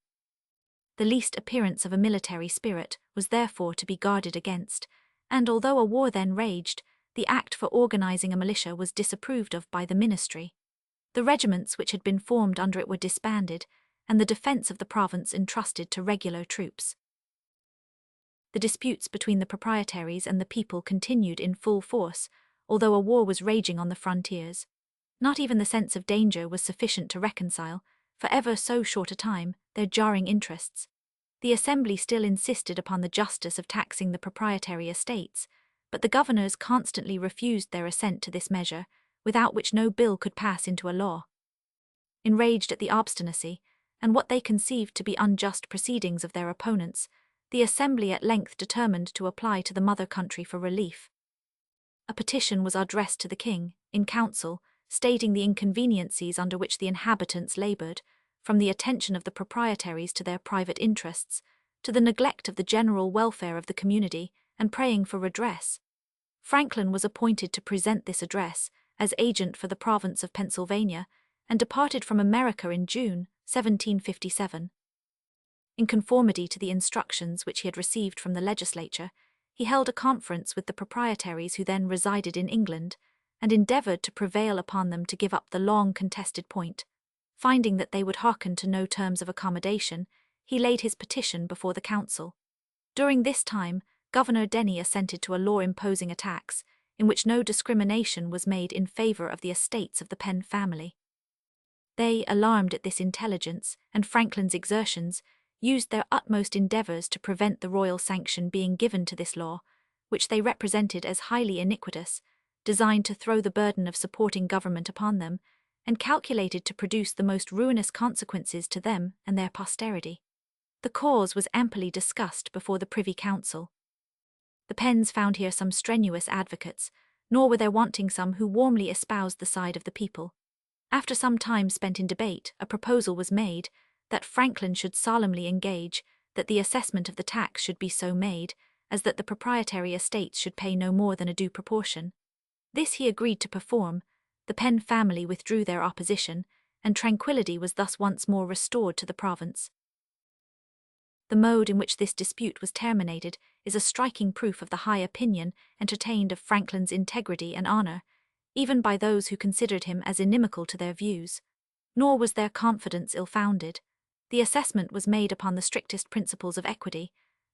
The least appearance of a military spirit was therefore to be guarded against, and although a war then raged, the act for organizing a militia was disapproved of by the ministry. The regiments which had been formed under it were disbanded, and the defense of the province entrusted to regular troops. The disputes between the proprietaries and the people continued in full force, although a war was raging on the frontiers. Not even the sense of danger was sufficient to reconcile, for ever so short a time, their jarring interests. The assembly still insisted upon the justice of taxing the proprietary estates, but the governors constantly refused their assent to this measure, without which no bill could pass into a law. Enraged at the obstinacy, and what they conceived to be unjust proceedings of their opponents, the assembly at length determined to apply to the mother country for relief. A petition was addressed to the king, in council, stating the inconveniencies under which the inhabitants laboured, from the attention of the proprietaries to their private interests, to the neglect of the general welfare of the community, and praying for redress. Franklin was appointed to present this address, as agent for the province of Pennsylvania, and departed from America in June, 1757. In conformity to the instructions which he had received from the legislature, he held a conference with the proprietaries who then resided in England, and endeavoured to prevail upon them to give up the long-contested point. Finding that they would hearken to no terms of accommodation, he laid his petition before the council. During this time, Governor Denny assented to a law imposing a tax, in which no discrimination was made in favour of the estates of the Penn family. They, alarmed at this intelligence and Franklin's exertions, used their utmost endeavours to prevent the royal sanction being given to this law, which they represented as highly iniquitous, designed to throw the burden of supporting government upon them, and calculated to produce the most ruinous consequences to them and their posterity. The cause was amply discussed before the Privy Council. The Penns found here some strenuous advocates, nor were there wanting some who warmly espoused the side of the people. After some time spent in debate, a proposal was made that Franklin should solemnly engage that the assessment of the tax should be so made as that the proprietary estates should pay no more than a due proportion. This he agreed to perform. The Penn family withdrew their opposition, and tranquillity was thus once more restored to the province. The mode in which this dispute was terminated is a striking proof of the high opinion entertained of Franklin's integrity and honour, even by those who considered him as inimical to their views. Nor was their confidence ill-founded. The assessment was made upon the strictest principles of equity,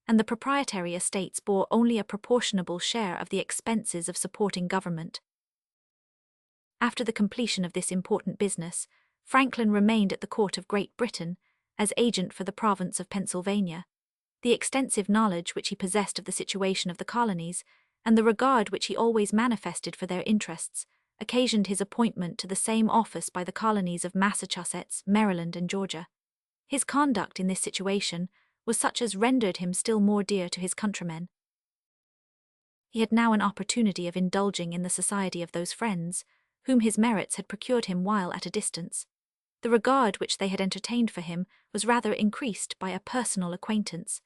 and the proprietary estates bore only a proportionable share of the expenses of supporting government. After the completion of this important business, Franklin remained at the court of Great Britain as agent for the province of Pennsylvania. The extensive knowledge which he possessed of the situation of the colonies, and the regard which he always manifested for their interests, occasioned his appointment to the same office by the colonies of Massachusetts, Maryland, and Georgia. His conduct in this situation was such as rendered him still more dear to his countrymen. He had now an opportunity of indulging in the society of those friends, whom his merits had procured him while at a distance. The regard which they had entertained for him was rather increased by a personal acquaintance.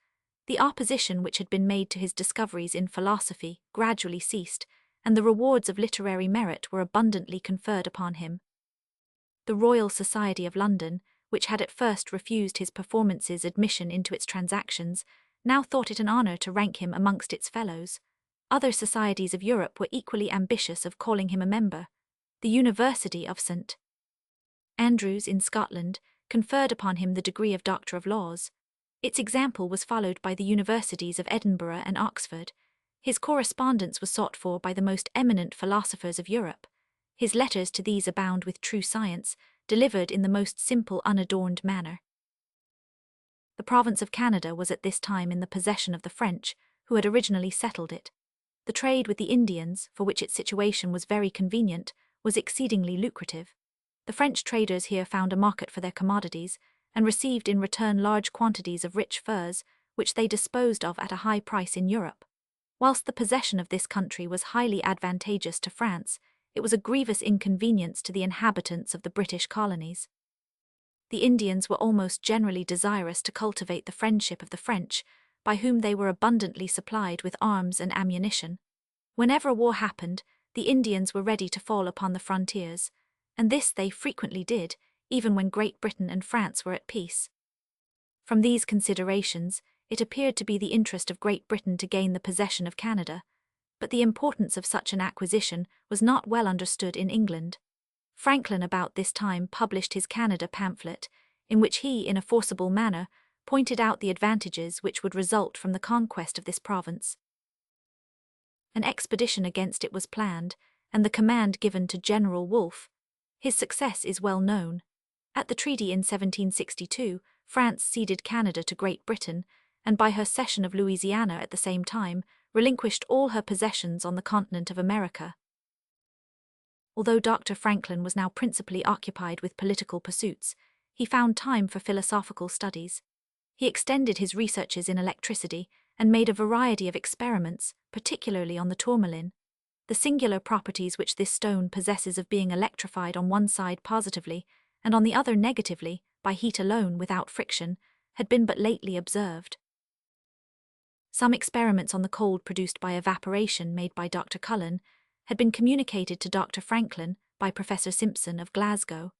The opposition which had been made to his discoveries in philosophy gradually ceased, and the rewards of literary merit were abundantly conferred upon him. The Royal Society of London, which had at first refused his performances admission into its transactions, now thought it an honour to rank him amongst its fellows. Other societies of Europe were equally ambitious of calling him a member. The University of St. Andrews in Scotland conferred upon him the degree of Doctor of Laws. Its example was followed by the universities of Edinburgh and Oxford. His correspondence was sought for by the most eminent philosophers of Europe. His letters to these abound with true science, delivered in the most simple, unadorned manner. The province of Canada was at this time in the possession of the French, who had originally settled it. The trade with the Indians, for which its situation was very convenient, was exceedingly lucrative. The French traders here found a market for their commodities, and received in return large quantities of rich furs, which they disposed of at a high price in Europe. Whilst the possession of this country was highly advantageous to France, it was a grievous inconvenience to the inhabitants of the British colonies. The Indians were almost generally desirous to cultivate the friendship of the French, by whom they were abundantly supplied with arms and ammunition. Whenever a war happened, the Indians were ready to fall upon the frontiers, and this they frequently did, even when Great Britain and France were at peace. From these considerations, it appeared to be the interest of Great Britain to gain the possession of Canada, but the importance of such an acquisition was not well understood in England. Franklin about this time published his Canada pamphlet, in which he, in a forcible manner, pointed out the advantages which would result from the conquest of this province. An expedition against it was planned, and the command given to General Wolfe. His success is well known. At the treaty in 1762, France ceded Canada to Great Britain, and by her cession of Louisiana at the same time, relinquished all her possessions on the continent of America. Although Dr. Franklin was now principally occupied with political pursuits, he found time for philosophical studies. He extended his researches in electricity and made a variety of experiments, particularly on the tourmaline. The singular properties which this stone possesses of being electrified on one side positively, and on the other negatively, by heat alone without friction, had been but lately observed. Some experiments on the cold produced by evaporation made by Dr. Cullen had been communicated to Dr. Franklin by Professor Simpson of Glasgow.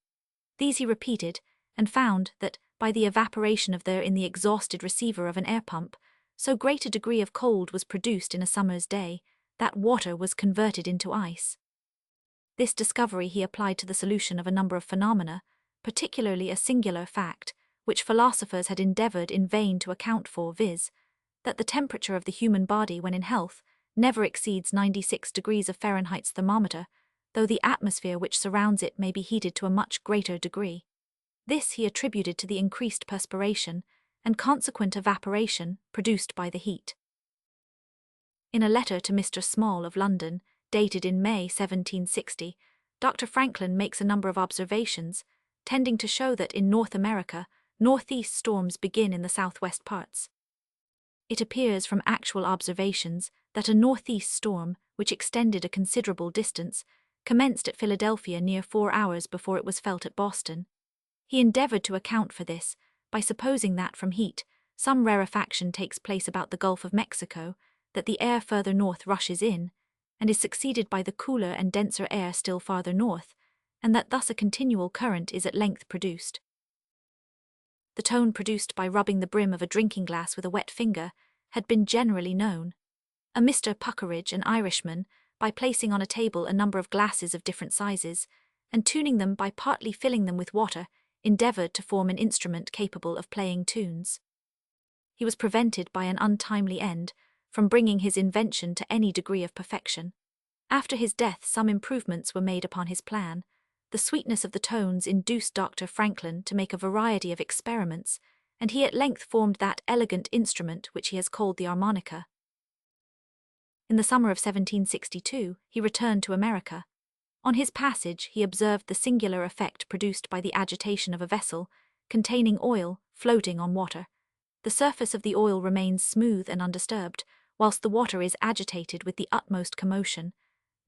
These he repeated, and found that, by the evaporation of air in the exhausted receiver of an air pump, so great a degree of cold was produced in a summer's day, that water was converted into ice. This discovery he applied to the solution of a number of phenomena, particularly a singular fact, which philosophers had endeavoured in vain to account for, viz., that the temperature of the human body when in health never exceeds 96 degrees of Fahrenheit's thermometer, though the atmosphere which surrounds it may be heated to a much greater degree. This he attributed to the increased perspiration and consequent evaporation produced by the heat. In a letter to Mr. Small of London, dated in May 1760, Dr. Franklin makes a number of observations, tending to show that in North America, northeast storms begin in the southwest parts. It appears from actual observations that a northeast storm, which extended a considerable distance, commenced at Philadelphia near 4 hours before it was felt at Boston. He endeavored to account for this by supposing that from heat, some rarefaction takes place about the Gulf of Mexico, that the air further north rushes in, and is succeeded by the cooler and denser air still farther north, and that thus a continual current is at length produced. The tone produced by rubbing the brim of a drinking glass with a wet finger had been generally known. A Mr. Puckeridge, an Irishman, by placing on a table a number of glasses of different sizes, and tuning them by partly filling them with water, endeavoured to form an instrument capable of playing tunes. He was prevented by an untimely end from bringing his invention to any degree of perfection. After his death some improvements were made upon his plan. The sweetness of the tones induced Dr. Franklin to make a variety of experiments, and he at length formed that elegant instrument which he has called the harmonica. In the summer of 1762 he returned to America. On his passage he observed the singular effect produced by the agitation of a vessel containing oil floating on water. The surface of the oil remains smooth and undisturbed, whilst the water is agitated with the utmost commotion.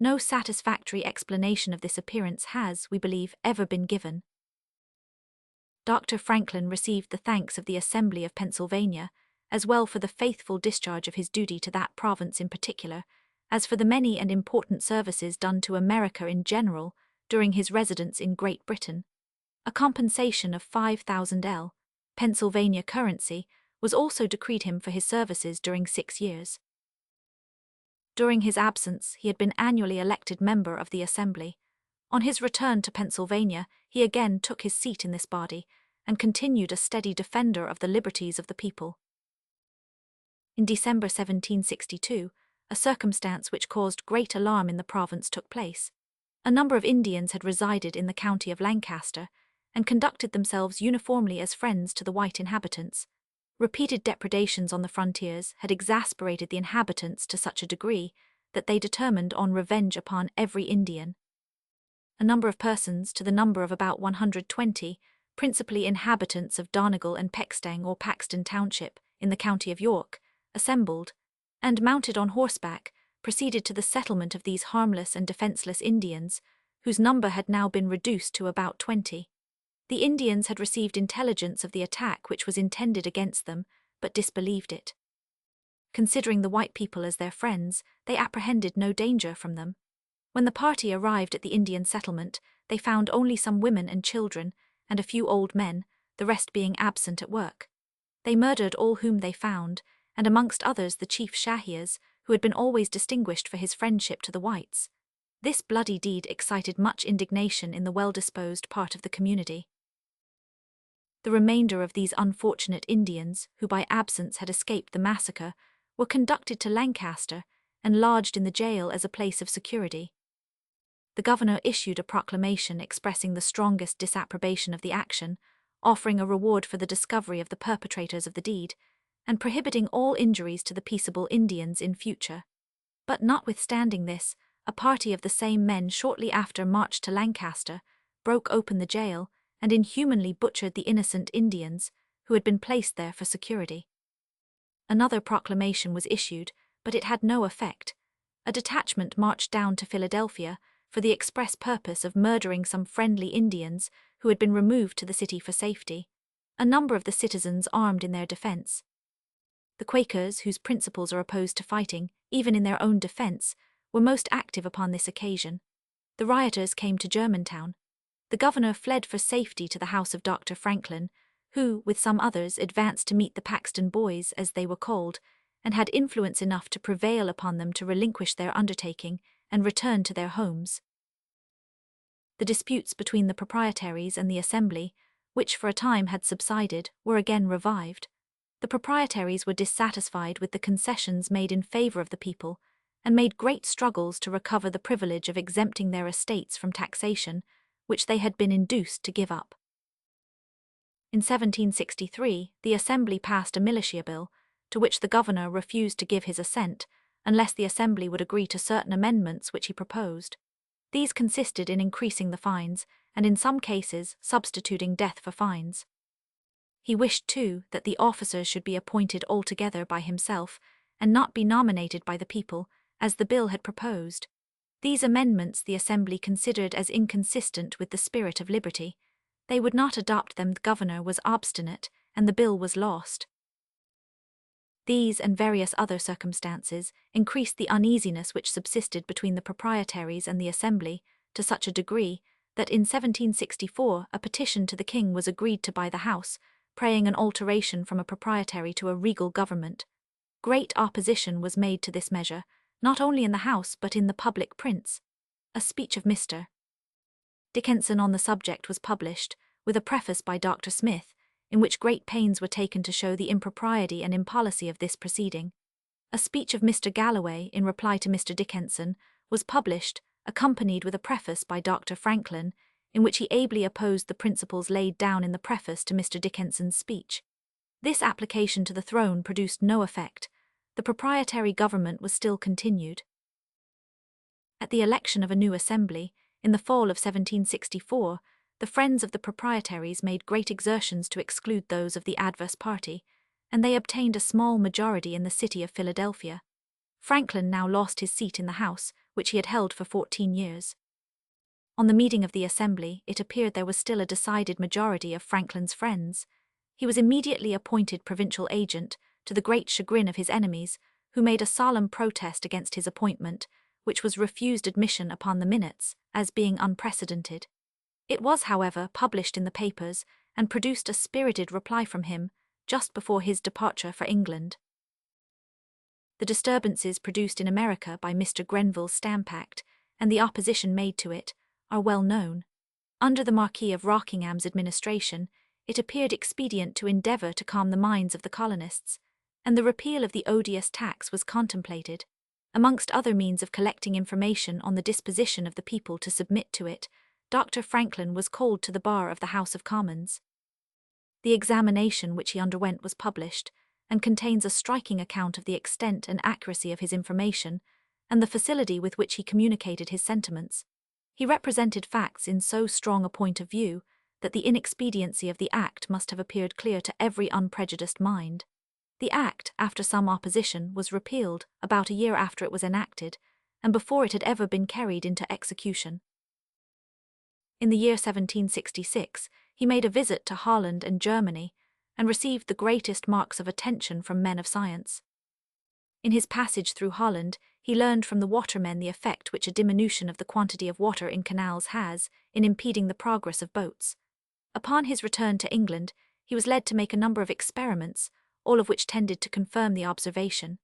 No satisfactory explanation of this appearance has, we believe, ever been given. Dr. Franklin received the thanks of the Assembly of Pennsylvania, as well for the faithful discharge of his duty to that province in particular, as for the many and important services done to America in general during his residence in Great Britain. A compensation of 5,000 L. Pennsylvania currency was also decreed him for his services during 6 years. During his absence, he had been annually elected member of the Assembly. On his return to Pennsylvania, he again took his seat in this body, and continued a steady defender of the liberties of the people. In December 1762, a circumstance which caused great alarm in the province took place. A number of Indians had resided in the county of Lancaster, and conducted themselves uniformly as friends to the white inhabitants. Repeated depredations on the frontiers had exasperated the inhabitants to such a degree that they determined on revenge upon every Indian. A number of persons, to the number of about 120, principally inhabitants of Donegal and Pextang or Paxton Township, in the county of York, assembled, and mounted on horseback, proceeded to the settlement of these harmless and defenceless Indians, whose number had now been reduced to about 20. The Indians had received intelligence of the attack which was intended against them, but disbelieved it. Considering the white people as their friends, they apprehended no danger from them. When the party arrived at the Indian settlement, they found only some women and children, and a few old men, the rest being absent at work. They murdered all whom they found, and amongst others the chief Shahirs, who had been always distinguished for his friendship to the whites. This bloody deed excited much indignation in the well-disposed part of the community. The remainder of these unfortunate Indians, who by absence had escaped the massacre, were conducted to Lancaster and lodged in the jail as a place of security. The governor issued a proclamation expressing the strongest disapprobation of the action, offering a reward for the discovery of the perpetrators of the deed, and prohibiting all injuries to the peaceable Indians in future. But notwithstanding this, a party of the same men shortly after marched to Lancaster, broke open the jail, and inhumanly butchered the innocent Indians, who had been placed there for security. Another proclamation was issued, but it had no effect. A detachment marched down to Philadelphia for the express purpose of murdering some friendly Indians who had been removed to the city for safety. A number of the citizens armed in their defense. The Quakers, whose principles are opposed to fighting, even in their own defense, were most active upon this occasion. The rioters came to Germantown. The governor fled for safety to the house of Dr. Franklin, who, with some others, advanced to meet the Paxton Boys, as they were called, and had influence enough to prevail upon them to relinquish their undertaking and return to their homes. The disputes between the proprietaries and the assembly, which for a time had subsided, were again revived. The proprietaries were dissatisfied with the concessions made in favor of the people, and made great struggles to recover the privilege of exempting their estates from taxation, which they had been induced to give up. In 1763, the Assembly passed a militia bill, to which the governor refused to give his assent, unless the Assembly would agree to certain amendments which he proposed. These consisted in increasing the fines, and in some cases substituting death for fines. He wished, too, that the officers should be appointed altogether by himself, and not be nominated by the people, as the bill had proposed. These amendments the Assembly considered as inconsistent with the spirit of liberty. They would not adopt them. The governor was obstinate, and the bill was lost. These and various other circumstances increased the uneasiness which subsisted between the proprietaries and the Assembly to such a degree that in 1764 a petition to the king was agreed to by the House, praying an alteration from a proprietary to a regal government. Great opposition was made to this measure, not only in the House but in the public prints. A speech of Mr. Dickinson on the subject was published, with a preface by Dr. Smith, in which great pains were taken to show the impropriety and impolicy of this proceeding. A speech of Mr. Galloway, in reply to Mr. Dickinson, was published, accompanied with a preface by Dr. Franklin, in which he ably opposed the principles laid down in the preface to Mr. Dickinson's speech. This application to the throne produced no effect. The proprietary government was still continued. At the election of a new assembly, in the fall of 1764, the friends of the proprietaries made great exertions to exclude those of the adverse party, and they obtained a small majority in the city of Philadelphia. Franklin now lost his seat in the House, which he had held for 14 years. On the meeting of the assembly, it appeared there was still a decided majority of Franklin's friends. He was immediately appointed provincial agent, to the great chagrin of his enemies, who made a solemn protest against his appointment, which was refused admission upon the minutes, as being unprecedented. It was, however, published in the papers, and produced a spirited reply from him, just before his departure for England. The disturbances produced in America by Mr. Grenville's Stamp Act, and the opposition made to it, are well known. Under the Marquis of Rockingham's administration, it appeared expedient to endeavour to calm the minds of the colonists, and the repeal of the odious tax was contemplated. Amongst other means of collecting information on the disposition of the people to submit to it, Dr. Franklin was called to the bar of the House of Commons. The examination which he underwent was published, and contains a striking account of the extent and accuracy of his information, and the facility with which he communicated his sentiments. He represented facts in so strong a point of view that the inexpediency of the act must have appeared clear to every unprejudiced mind. The act, after some opposition, was repealed about a year after it was enacted, and before it had ever been carried into execution. In the year 1766, he made a visit to Holland and Germany, and received the greatest marks of attention from men of science. In his passage through Holland, he learned from the watermen the effect which a diminution of the quantity of water in canals has in impeding the progress of boats. Upon his return to England, he was led to make a number of experiments, all of which tended to confirm the observation.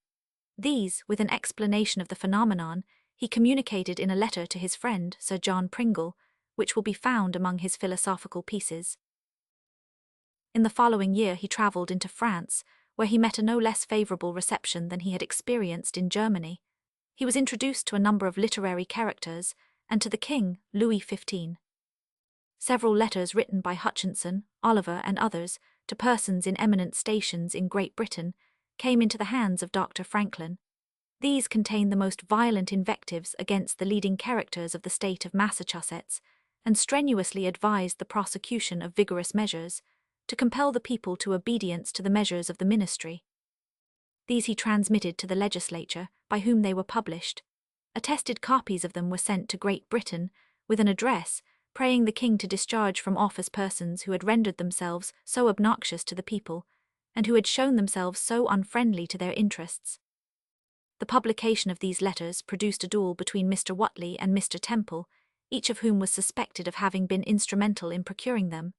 These, with an explanation of the phenomenon, he communicated in a letter to his friend Sir John Pringle, which will be found among his philosophical pieces. In the following year he travelled into France, where he met a no less favourable reception than he had experienced in Germany. He was introduced to a number of literary characters, and to the king, Louis XV. Several letters written by Hutchinson, Oliver, and others, to persons in eminent stations in Great Britain, came into the hands of Dr. Franklin. These contain the most violent invectives against the leading characters of the state of Massachusetts, and strenuously advised the prosecution of vigorous measures, to compel the people to obedience to the measures of the ministry. These he transmitted to the legislature, by whom they were published. Attested copies of them were sent to Great Britain, with an address, praying the king to discharge from office persons who had rendered themselves so obnoxious to the people, and who had shown themselves so unfriendly to their interests. The publication of these letters produced a duel between Mr. Whately and Mr. Temple, each of whom was suspected of having been instrumental in procuring them.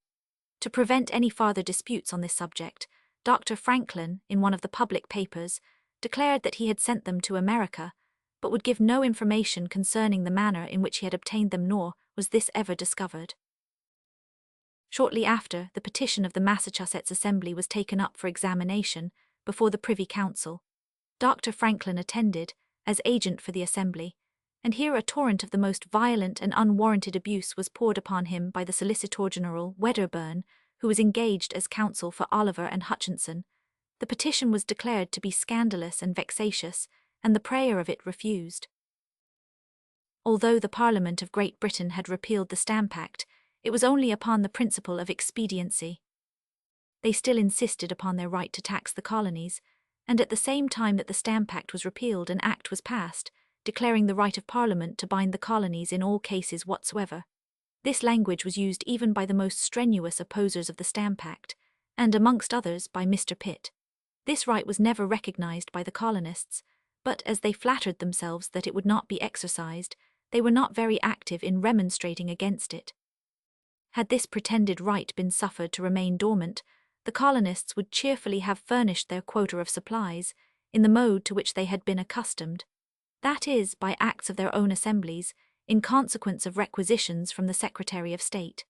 To prevent any farther disputes on this subject, Dr. Franklin, in one of the public papers, declared that he had sent them to America, but would give no information concerning the manner in which he had obtained them, nor was this ever discovered. Shortly after, the petition of the Massachusetts Assembly was taken up for examination before the Privy Council. Dr. Franklin attended, as agent for the Assembly, and here a torrent of the most violent and unwarranted abuse was poured upon him by the Solicitor General Wedderburn, who was engaged as counsel for Oliver and Hutchinson. The petition was declared to be scandalous and vexatious, and the prayer of it refused. Although the Parliament of Great Britain had repealed the Stamp Act, it was only upon the principle of expediency. They still insisted upon their right to tax the colonies, and at the same time that the Stamp Act was repealed, an act was passed, declaring the right of Parliament to bind the colonies in all cases whatsoever. This language was used even by the most strenuous opposers of the Stamp Act, and amongst others by Mr. Pitt. This right was never recognized by the colonists, but as they flattered themselves that it would not be exercised, they were not very active in remonstrating against it. Had this pretended right been suffered to remain dormant, the colonists would cheerfully have furnished their quota of supplies, in the mode to which they had been accustomed, that is, by acts of their own assemblies, in consequence of requisitions from the Secretary of State.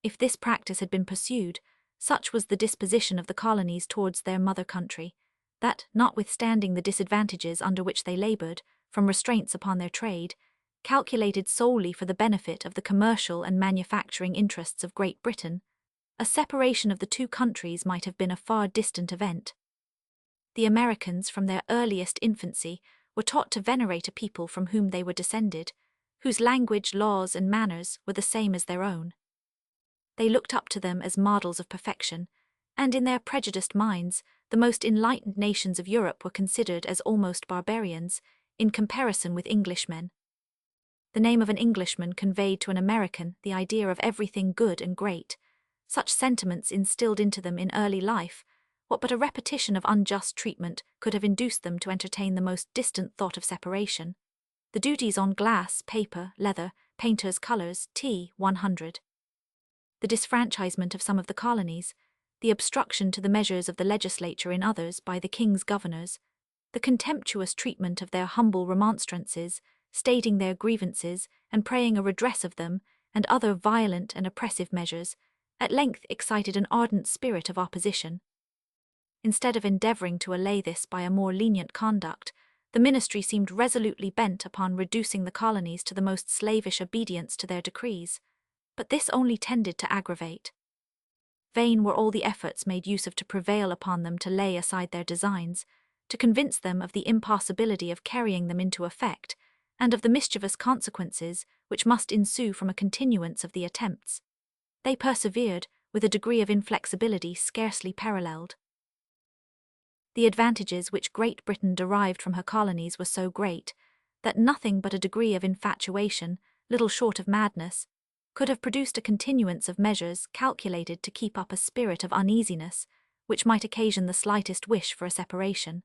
If this practice had been pursued, such was the disposition of the colonies towards their mother country, that, notwithstanding the disadvantages under which they laboured, from restraints upon their trade, calculated solely for the benefit of the commercial and manufacturing interests of Great Britain, a separation of the two countries might have been a far distant event. The Americans, from their earliest infancy, were taught to venerate a people from whom they were descended, whose language, laws, and manners were the same as their own. They looked up to them as models of perfection, and in their prejudiced minds, the most enlightened nations of Europe were considered as almost barbarians, in comparison with Englishmen. The name of an Englishman conveyed to an American the idea of everything good and great. Such sentiments instilled into them in early life, what but a repetition of unjust treatment could have induced them to entertain the most distant thought of separation? The duties on glass, paper, leather, painters' colours, tea, 100. The disfranchisement of some of the colonies, the obstruction to the measures of the legislature in others by the king's governors, the contemptuous treatment of their humble remonstrances, stating their grievances and praying a redress of them, and other violent and oppressive measures, at length excited an ardent spirit of opposition. Instead of endeavouring to allay this by a more lenient conduct, the ministry seemed resolutely bent upon reducing the colonies to the most slavish obedience to their decrees, but this only tended to aggravate. Vain were all the efforts made use of to prevail upon them to lay aside their designs, to convince them of the impossibility of carrying them into effect, and of the mischievous consequences which must ensue from a continuance of the attempts. They persevered, with a degree of inflexibility scarcely paralleled. The advantages which Great Britain derived from her colonies were so great, that nothing but a degree of infatuation, little short of madness, could have produced a continuance of measures calculated to keep up a spirit of uneasiness, which might occasion the slightest wish for a separation.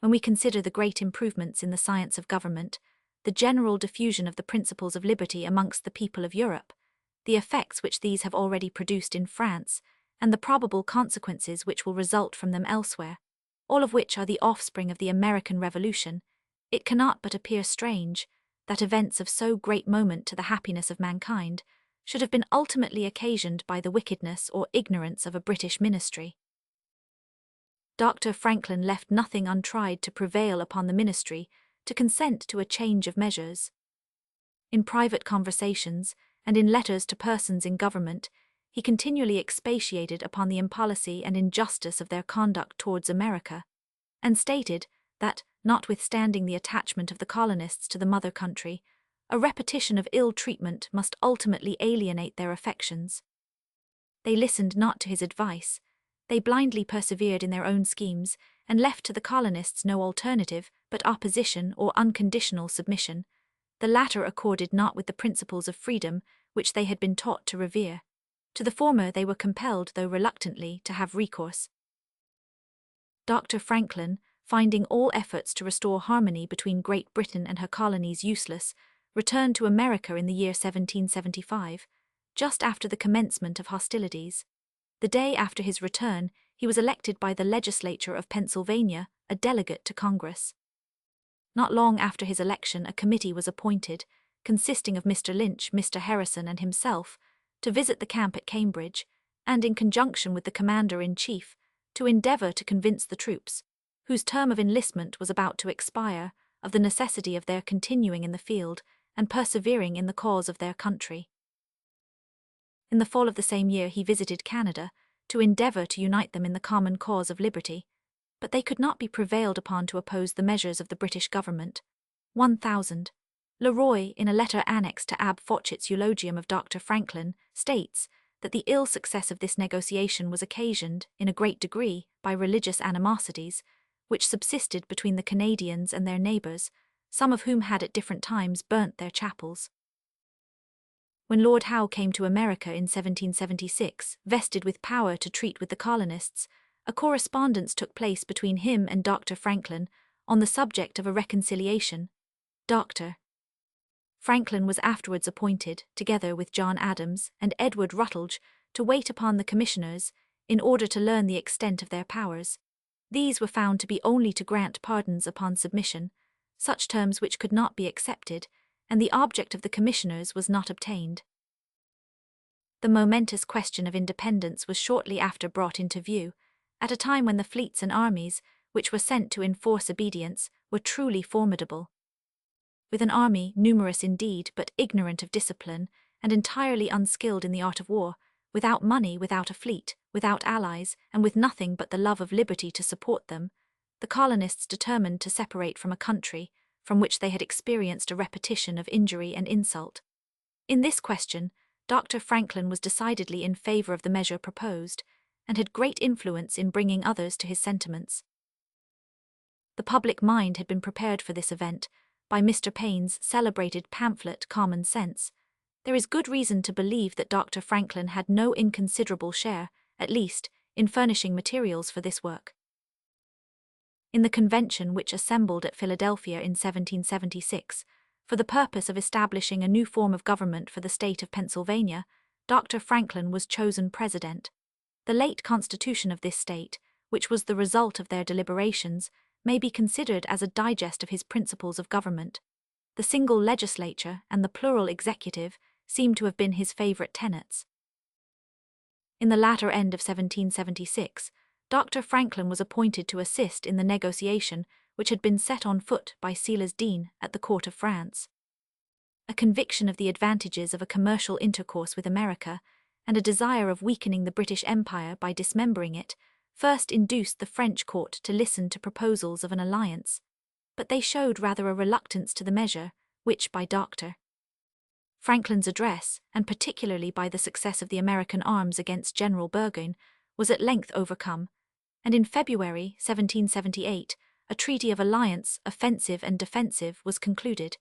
When we consider the great improvements in the science of government, the general diffusion of the principles of liberty amongst the people of Europe, the effects which these have already produced in France, and the probable consequences which will result from them elsewhere, all of which are the offspring of the American Revolution, it cannot but appear strange that events of so great moment to the happiness of mankind should have been ultimately occasioned by the wickedness or ignorance of a British ministry. Dr. Franklin left nothing untried to prevail upon the ministry to consent to a change of measures. In private conversations, and in letters to persons in government, he continually expatiated upon the impolicy and injustice of their conduct towards America, and stated that, notwithstanding the attachment of the colonists to the mother country, a repetition of ill treatment must ultimately alienate their affections. They listened not to his advice. They blindly persevered in their own schemes, and left to the colonists no alternative but opposition or unconditional submission, the latter accorded not with the principles of freedom which they had been taught to revere. To the former they were compelled, though reluctantly, to have recourse. Dr. Franklin, finding all efforts to restore harmony between Great Britain and her colonies useless, returned to America in the year 1775, just after the commencement of hostilities. The day after his return, he was elected by the legislature of Pennsylvania a delegate to Congress. Not long after his election, a committee was appointed, consisting of Mr. Lynch, Mr. Harrison, and himself, to visit the camp at Cambridge, and in conjunction with the commander-in-chief, to endeavor to convince the troops, whose term of enlistment was about to expire, of the necessity of their continuing in the field and persevering in the cause of their country. In the fall of the same year he visited Canada, to endeavor to unite them in the common cause of liberty, but they could not be prevailed upon to oppose the measures of the British government. 1000. Leroy, in a letter annexed to Ab Fawcett's eulogium of Dr. Franklin, states that the ill success of this negotiation was occasioned, in a great degree, by religious animosities, which subsisted between the Canadians and their neighbours, some of whom had at different times burnt their chapels. When Lord Howe came to America in 1776, vested with power to treat with the colonists, a correspondence took place between him and Dr. Franklin on the subject of a reconciliation. Dr. Franklin was afterwards appointed, together with John Adams and Edward Rutledge, to wait upon the commissioners, in order to learn the extent of their powers. These were found to be only to grant pardons upon submission, such terms which could not be accepted, and the object of the commissioners was not obtained. The momentous question of independence was shortly after brought into view, at a time when the fleets and armies, which were sent to enforce obedience, were truly formidable. With an army, numerous indeed, but ignorant of discipline, and entirely unskilled in the art of war, without money, without a fleet, without allies, and with nothing but the love of liberty to support them, the colonists determined to separate from a country from which they had experienced a repetition of injury and insult. In this question, Dr. Franklin was decidedly in favor of the measure proposed, and had great influence in bringing others to his sentiments. The public mind had been prepared for this event by Mr. Paine's celebrated pamphlet Common Sense. There is good reason to believe that Dr. Franklin had no inconsiderable share, at least, in furnishing materials for this work. In the convention which assembled at Philadelphia in 1776, for the purpose of establishing a new form of government for the state of Pennsylvania, Dr. Franklin was chosen president. The late constitution of this state, which was the result of their deliberations, may be considered as a digest of his principles of government. The single legislature and the plural executive seem to have been his favorite tenets. In the latter end of 1776, Dr. Franklin was appointed to assist in the negotiation which had been set on foot by Silas Deane at the court of France. A conviction of the advantages of a commercial intercourse with America, and a desire of weakening the British Empire by dismembering it, first induced the French court to listen to proposals of an alliance, but they showed rather a reluctance to the measure, which by Dr. Franklin's address, and particularly by the success of the American arms against General Burgoyne, was at length overcome, and in February 1778 a treaty of alliance, offensive and defensive, was concluded,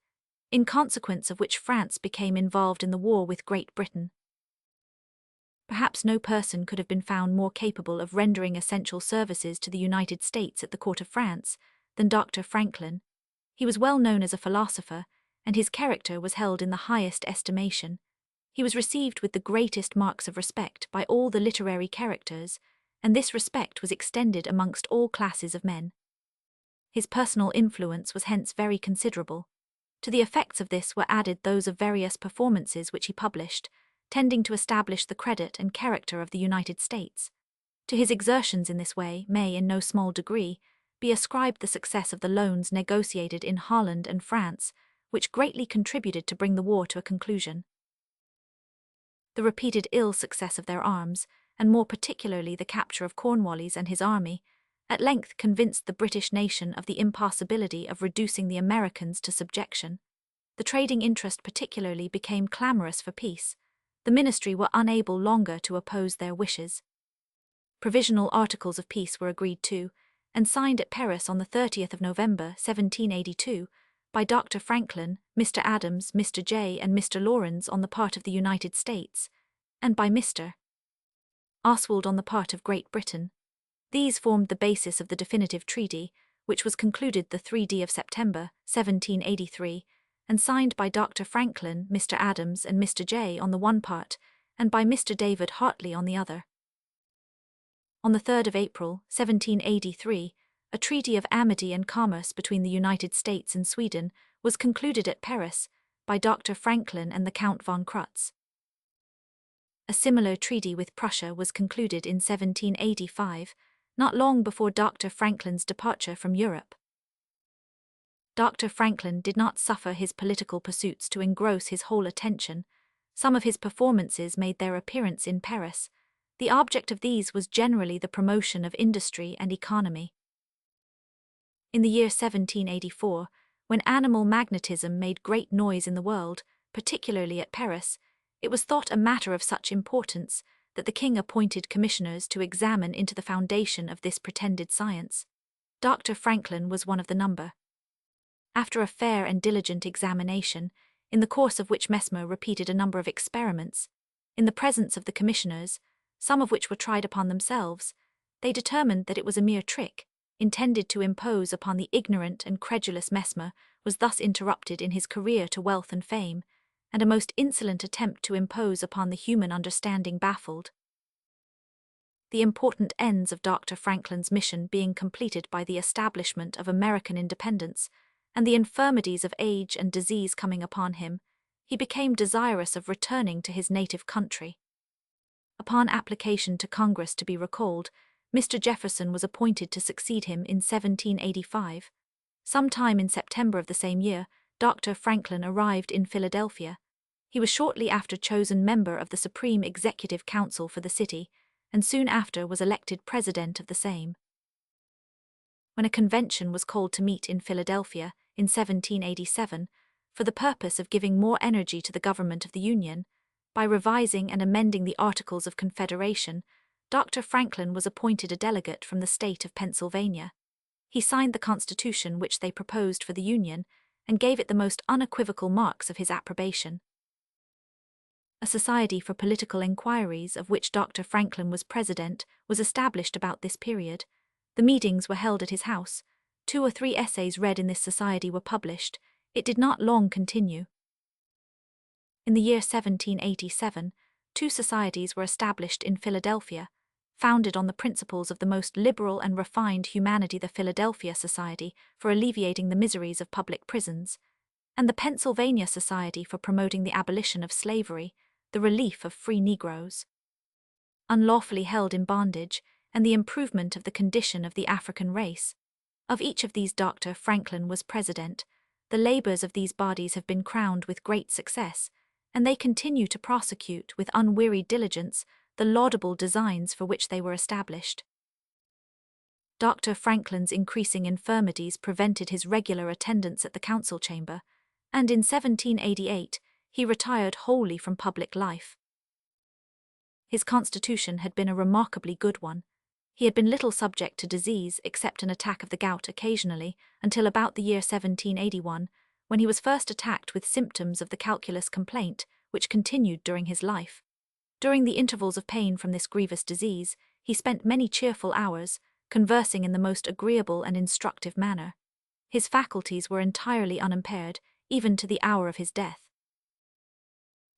in consequence of which France became involved in the war with Great Britain. Perhaps no person could have been found more capable of rendering essential services to the United States at the court of France than Dr. Franklin. He was well known as a philosopher, and his character was held in the highest estimation. He was received with the greatest marks of respect by all the literary characters, and this respect was extended amongst all classes of men. His personal influence was hence very considerable. To the effects of this were added those of various performances which he published, tending to establish the credit and character of the United States. To his exertions in this way may, in no small degree, be ascribed the success of the loans negotiated in Holland and France, which greatly contributed to bring the war to a conclusion. The repeated ill success of their arms, and more particularly the capture of Cornwallis and his army, at length convinced the British nation of the impossibility of reducing the Americans to subjection. The trading interest particularly became clamorous for peace. The ministry were unable longer to oppose their wishes. Provisional articles of peace were agreed to, and signed at Paris on the 30th of November, 1782, by Dr. Franklin, Mr. Adams, Mr. Jay, and Mr. Lawrence on the part of the United States, and by Mr. Oswald on the part of Great Britain. These formed the basis of the definitive treaty, which was concluded the 3d of September, 1783, and signed by Dr. Franklin, Mr. Adams, and Mr. Jay on the one part, and by Mr. David Hartley on the other. On the 3rd of April, 1783, a treaty of amity and commerce between the United States and Sweden was concluded at Paris by Dr. Franklin and the Count von Crutz. A similar treaty with Prussia was concluded in 1785, not long before Dr. Franklin's departure from Europe. Dr. Franklin did not suffer his political pursuits to engross his whole attention. Some of his performances made their appearance in Paris. The object of these was generally the promotion of industry and economy. In the year 1784, when animal magnetism made great noise in the world, particularly at Paris, it was thought a matter of such importance that the king appointed commissioners to examine into the foundation of this pretended science. Dr. Franklin was one of the number. After a fair and diligent examination, in the course of which Mesmer repeated a number of experiments, in the presence of the commissioners, some of which were tried upon themselves, they determined that it was a mere trick, intended to impose upon the ignorant and credulous Mesmer, was thus interrupted in his career to wealth and fame, and a most insolent attempt to impose upon the human understanding baffled. The important ends of Dr. Franklin's mission being completed by the establishment of American independence, and the infirmities of age and disease coming upon him, he became desirous of returning to his native country. Upon application to Congress to be recalled, Mr. Jefferson was appointed to succeed him in 1785. Sometime in September of the same year, Dr. Franklin arrived in Philadelphia. He was shortly after chosen member of the Supreme Executive Council for the city, and soon after was elected president of the same. When a convention was called to meet in Philadelphia in 1787, for the purpose of giving more energy to the government of the Union, by revising and amending the Articles of Confederation, Dr. Franklin was appointed a delegate from the state of Pennsylvania. He signed the Constitution which they proposed for the Union, and gave it the most unequivocal marks of his approbation. A society for political inquiries, of which Dr. Franklin was president, was established about this period. The meetings were held at his house. 2 or 3 essays read in this society were published. It did not long continue. In the year 1787, 2 societies were established in Philadelphia, founded on the principles of the most liberal and refined humanity, the Philadelphia Society for alleviating the miseries of public prisons, and the Pennsylvania Society for promoting the abolition of slavery, the relief of free Negroes, unlawfully held in bondage, and the improvement of the condition of the African race. Of each of these Dr. Franklin was president. The labors of these bodies have been crowned with great success, and they continue to prosecute with unwearied diligence the laudable designs for which they were established. Dr. Franklin's increasing infirmities prevented his regular attendance at the council chamber, and in 1788 he retired wholly from public life. His constitution had been a remarkably good one. He had been little subject to disease except an attack of the gout occasionally, until about the year 1781, when he was first attacked with symptoms of the calculous complaint, which continued during his life. During the intervals of pain from this grievous disease, he spent many cheerful hours, conversing in the most agreeable and instructive manner. His faculties were entirely unimpaired, even to the hour of his death.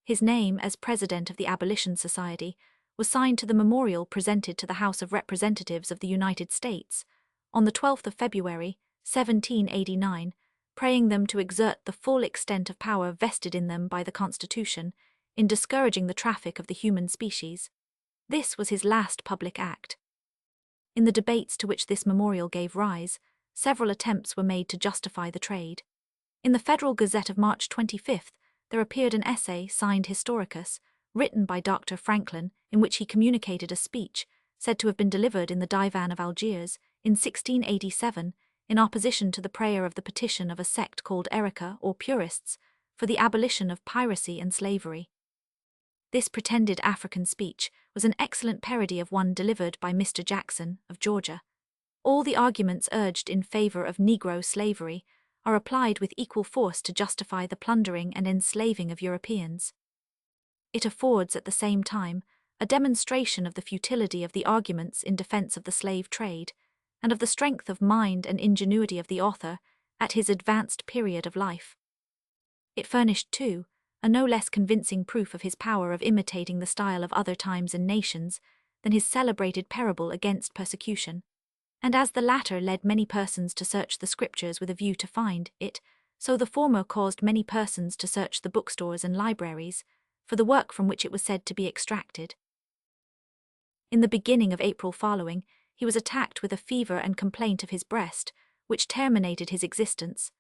His name, as president of the Abolition Society, was signed to the memorial presented to the House of Representatives of the United States on the 12th of February, 1789, praying them to exert the full extent of power vested in them by the Constitution in discouraging the traffic of the human species. This was his last public act. In the debates to which this memorial gave rise, several attempts were made to justify the trade. In the Federal Gazette of March 25th, there appeared an essay signed Historicus, written by Dr. Franklin, in which he communicated a speech, said to have been delivered in the Divan of Algiers, in 1687, in opposition to the prayer of the petition of a sect called Erica, or Purists, for the abolition of piracy and slavery. This pretended African speech was an excellent parody of one delivered by Mr. Jackson, of Georgia. All the arguments urged in favor of Negro slavery are applied with equal force to justify the plundering and enslaving of Europeans. It affords, at the same time, a demonstration of the futility of the arguments in defense of the slave trade, and of the strength of mind and ingenuity of the author at his advanced period of life. It furnished, too, a no less convincing proof of his power of imitating the style of other times and nations than his celebrated parable against persecution. And as the latter led many persons to search the Scriptures with a view to find it, so the former caused many persons to search the bookstores and libraries for the work from which it was said to be extracted. In the beginning of April following, he was attacked with a fever and complaint of his breast, which terminated his existence.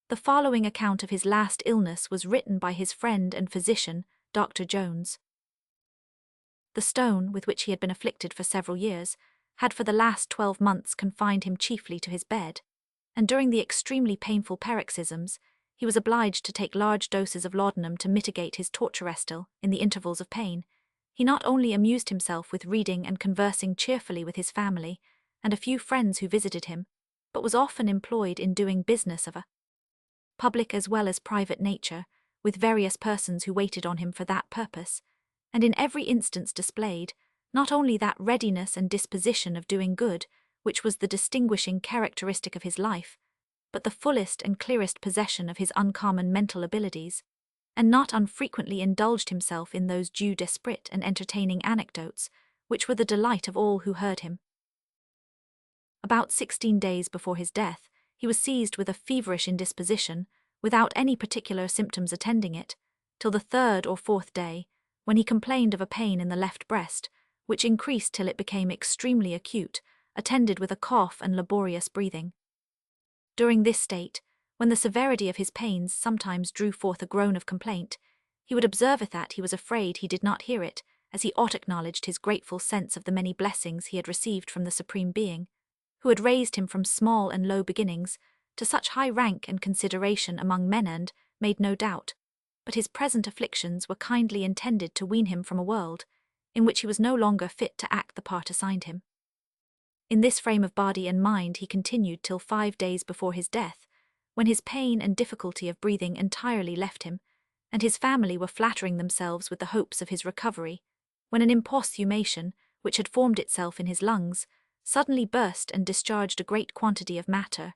The following account of his last illness was written by his friend and physician, Dr. Jones. The stone, with which he had been afflicted for several years, had for the last 12 months confined him chiefly to his bed, and during the extremely painful paroxysms, he was obliged to take large doses of laudanum to mitigate his torturestil in the intervals of pain. He not only amused himself with reading and conversing cheerfully with his family and a few friends who visited him, but was often employed in doing business of a public as well as private nature, with various persons who waited on him for that purpose, and in every instance displayed, not only that readiness and disposition of doing good, which was the distinguishing characteristic of his life, but the fullest and clearest possession of his uncommon mental abilities, and not unfrequently indulged himself in those jeux d'esprit and entertaining anecdotes, which were the delight of all who heard him. About 16 days before his death, he was seized with a feverish indisposition, without any particular symptoms attending it, till the 3rd or 4th day, when he complained of a pain in the left breast, which increased till it became extremely acute, attended with a cough and laborious breathing. During this state, when the severity of his pains sometimes drew forth a groan of complaint, he would observe it that he was afraid he did not hear it, as he ought acknowledged his grateful sense of the many blessings he had received from the Supreme Being, who had raised him from small and low beginnings to such high rank and consideration among men and, made no doubt, but his present afflictions were kindly intended to wean him from a world in which he was no longer fit to act the part assigned him. In this frame of body and mind he continued till 5 days before his death, when his pain and difficulty of breathing entirely left him, and his family were flattering themselves with the hopes of his recovery, when an imposthumation, which had formed itself in his lungs, suddenly burst and discharged a great quantity of matter,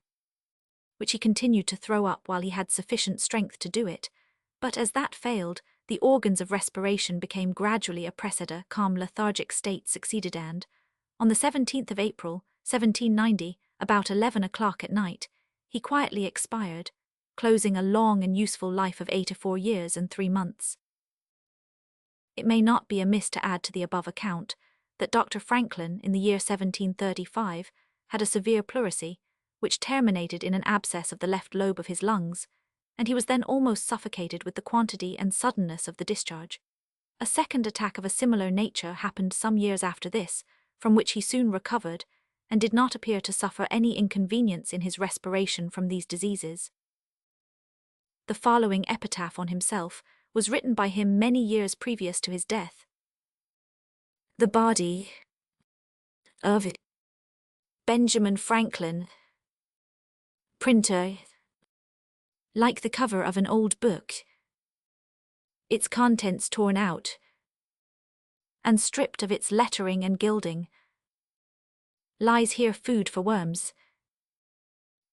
which he continued to throw up while he had sufficient strength to do it, but as that failed, the organs of respiration became gradually oppressed, a calm lethargic state succeeded, and, on the 17th of April, 1790, about 11 o'clock at night, he quietly expired, closing a long and useful life of 84 years and 3 months. It may not be amiss to add to the above account that Dr. Franklin, in the year 1735, had a severe pleurisy, which terminated in an abscess of the left lobe of his lungs, and he was then almost suffocated with the quantity and suddenness of the discharge. A second attack of a similar nature happened some years after this, from which he soon recovered, and did not appear to suffer any inconvenience in his respiration from these diseases. The following epitaph on himself was written by him many years previous to his death. The body of Benjamin Franklin, printer, like the cover of an old book, its contents torn out and stripped of its lettering and gilding, lies here food for worms.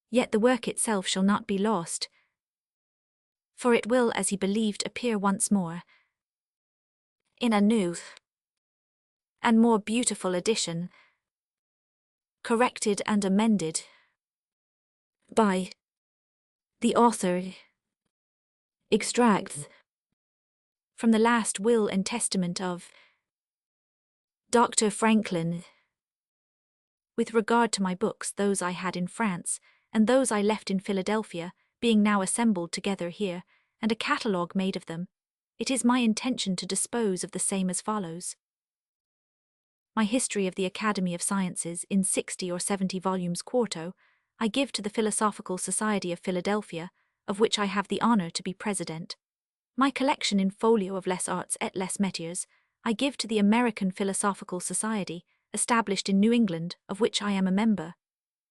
Yet the work itself shall not be lost, for it will, as he believed, appear once more, in a new and more beautiful edition, corrected and amended by the author. Extracts from the last will and testament of Dr. Franklin. With regard to my books, those I had in France, and those I left in Philadelphia, being now assembled together here, and a catalogue made of them, it is my intention to dispose of the same as follows. My History of the Academy of Sciences, in 60 or 70 volumes quarto, I give to the Philosophical Society of Philadelphia, of which I have the honor to be president. My collection in folio of Les Arts et les Métiers, I give to the American Philosophical Society, established in New England, of which I am a member.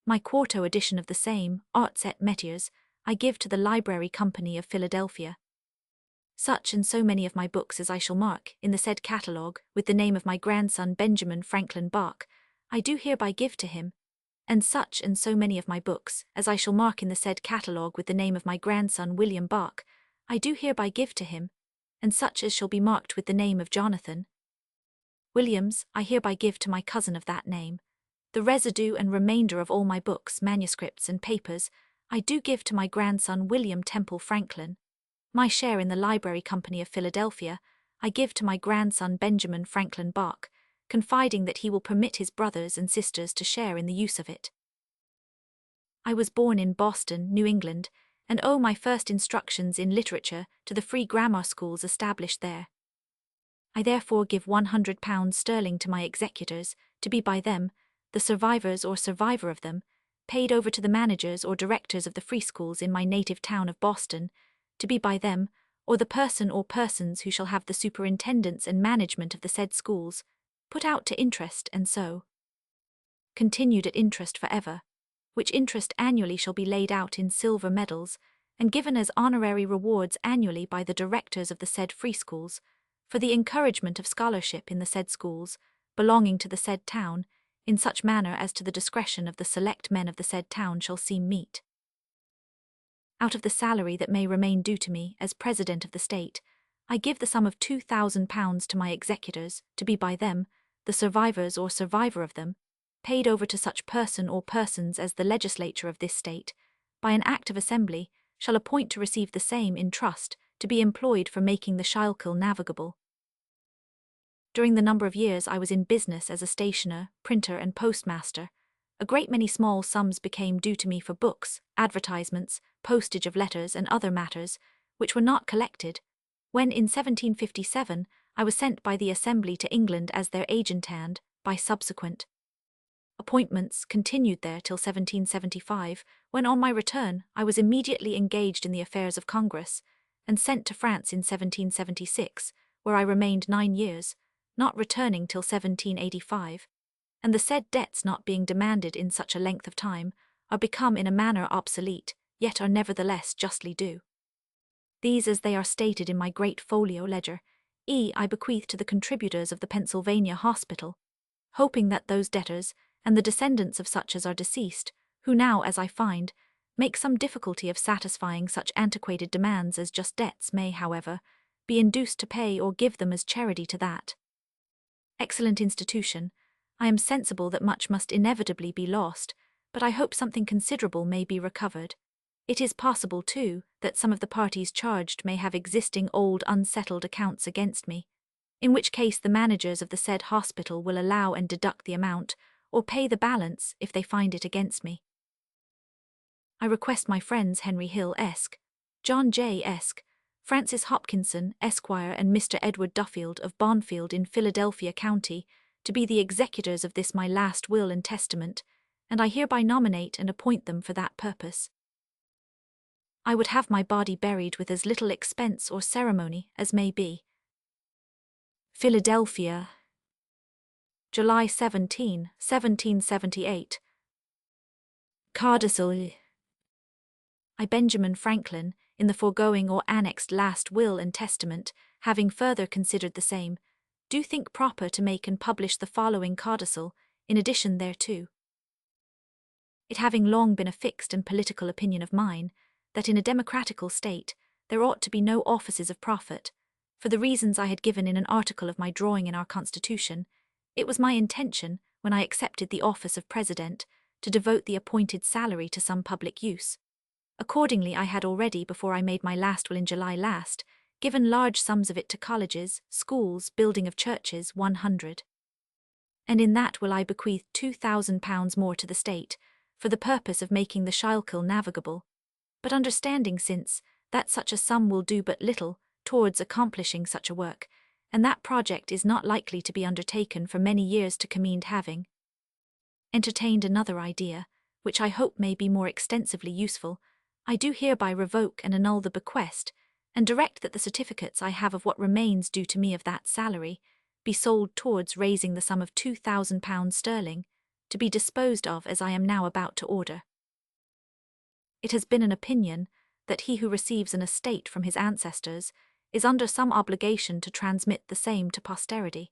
My quarto edition of the same, Arts et Métiers, I give to the Library Company of Philadelphia. Such and so many of my books as I shall mark in the said catalogue with the name of my grandson Benjamin Franklin Bach, I do hereby give to him, and such and so many of my books as I shall mark in the said catalogue with the name of my grandson William Bach, I do hereby give to him, and such as shall be marked with the name of Jonathan Williams, I hereby give to my cousin of that name. The residue and remainder of all my books, manuscripts and papers, I do give to my grandson William Temple Franklin. My share in the Library Company of Philadelphia, I give to my grandson Benjamin Franklin Bach, confiding that he will permit his brothers and sisters to share in the use of it. I was born in Boston, New England, and owe my first instructions in literature to the free grammar schools established there. I therefore give £100 to my executors, to be by them, the survivors or survivor of them, paid over to the managers or directors of the free schools in my native town of Boston, to be by them, or the person or persons who shall have the superintendence and management of the said schools, put out to interest and so continued at interest forever, which interest annually shall be laid out in silver medals, and given as honorary rewards annually by the directors of the said free schools, for the encouragement of scholarship in the said schools, belonging to the said town, in such manner as to the discretion of the select men of the said town shall seem meet. Out of the salary that may remain due to me as President of the State, I give the sum of £2,000 to my executors, to be by them, the survivors or survivor of them, paid over to such person or persons as the legislature of this State, by an Act of Assembly, shall appoint to receive the same in trust, to be employed for making the Schuylkill navigable. During the number of years I was in business as a stationer, printer and postmaster, a great many small sums became due to me for books, advertisements, postage of letters and other matters, which were not collected, when in 1757 I was sent by the Assembly to England as their agent and, by subsequent appointments, continued there till 1775, when on my return I was immediately engaged in the affairs of Congress, and sent to France in 1776, where I remained 9 years, not returning till 1785, and the said debts not being demanded in such a length of time, are become in a manner obsolete, yet are nevertheless justly due. These as they are stated in my great folio ledger, I bequeath to the contributors of the Pennsylvania Hospital, hoping that those debtors, and the descendants of such as are deceased, who now, as I find, make some difficulty of satisfying such antiquated demands as just debts may, however, be induced to pay or give them as charity to that excellent institution. I am sensible that much must inevitably be lost, but I hope something considerable may be recovered. It is possible, too, that some of the parties charged may have existing old unsettled accounts against me, in which case the managers of the said hospital will allow and deduct the amount, or pay the balance if they find it against me. I request my friends Henry Hill Esq., John J. Esq., Francis Hopkinson, Esquire, and Mr. Edward Duffield of Bonfield in Philadelphia County, to be the executors of this my last will and testament, and I hereby nominate and appoint them for that purpose. I would have my body buried with as little expense or ceremony as may be. Philadelphia, July 17, 1778. Codicil. I, Benjamin Franklin, in the foregoing or annexed last will and testament, having further considered the same, do think proper to make and publish the following codicil, in addition thereto. It having long been a fixed and political opinion of mine, that in a democratical state there ought to be no offices of profit, For the reasons I had given in an article of my drawing in our Constitution, it was my intention, when I accepted the office of President, to devote the appointed salary to some public use. Accordingly, I had already, before I made my last will in July last, given large sums of it to colleges, schools, building of churches, 100. And in that will I bequeathed £2,000 more to the state, for the purpose of making the Schuylkill navigable, but understanding since that such a sum will do but little towards accomplishing such a work, and that project is not likely to be undertaken for many years to commend, having entertained another idea, which I hope may be more extensively useful, I do hereby revoke and annul the bequest, and direct that the certificates I have of what remains due to me of that salary be sold towards raising the sum of £2,000, to be disposed of as I am now about to order. It has been an opinion that he who receives an estate from his ancestors is under some obligation to transmit the same to posterity.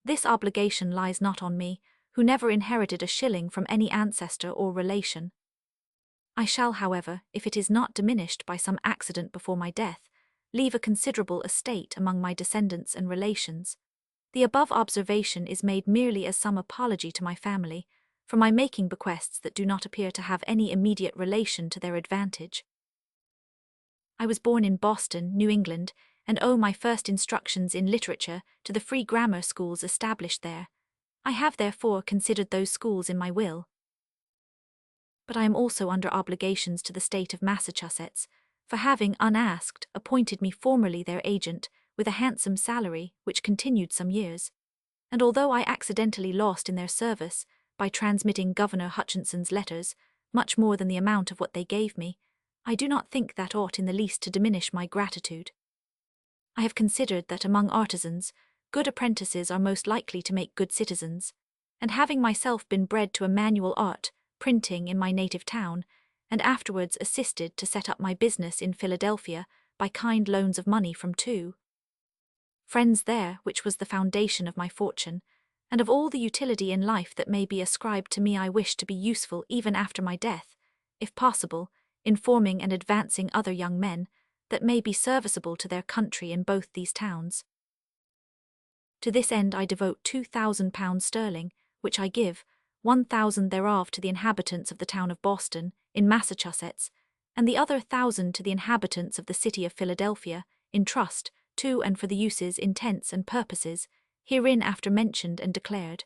This obligation lies not on me, who never inherited a shilling from any ancestor or relation. I shall, however, if it is not diminished by some accident before my death, leave a considerable estate among my descendants and relations. The above observation is made merely as some apology to my family for my making bequests that do not appear to have any immediate relation to their advantage. I was born in Boston, New England, and owe my first instructions in literature to the free grammar schools established there. I have therefore considered those schools in my will. But I am also under obligations to the state of Massachusetts, for having, unasked, appointed me formerly their agent, with a handsome salary, which continued some years. And although I accidentally lost in their service, by transmitting Governor Hutchinson's letters, much more than the amount of what they gave me, I do not think that ought in the least to diminish my gratitude. I have considered that among artisans, good apprentices are most likely to make good citizens, and having myself been bred to a manual art, printing in my native town, and afterwards assisted to set up my business in Philadelphia by kind loans of money from two friends there, which was the foundation of my fortune, and of all the utility in life that may be ascribed to me, I wish to be useful even after my death, if possible, in forming and advancing other young men that may be serviceable to their country in both these towns. To this end I devote £2,000, which I give, 1,000 thereof to the inhabitants of the town of Boston, in Massachusetts, and the other 1,000 to the inhabitants of the city of Philadelphia, in trust, to and for the uses, intents, and purposes herein after mentioned and declared.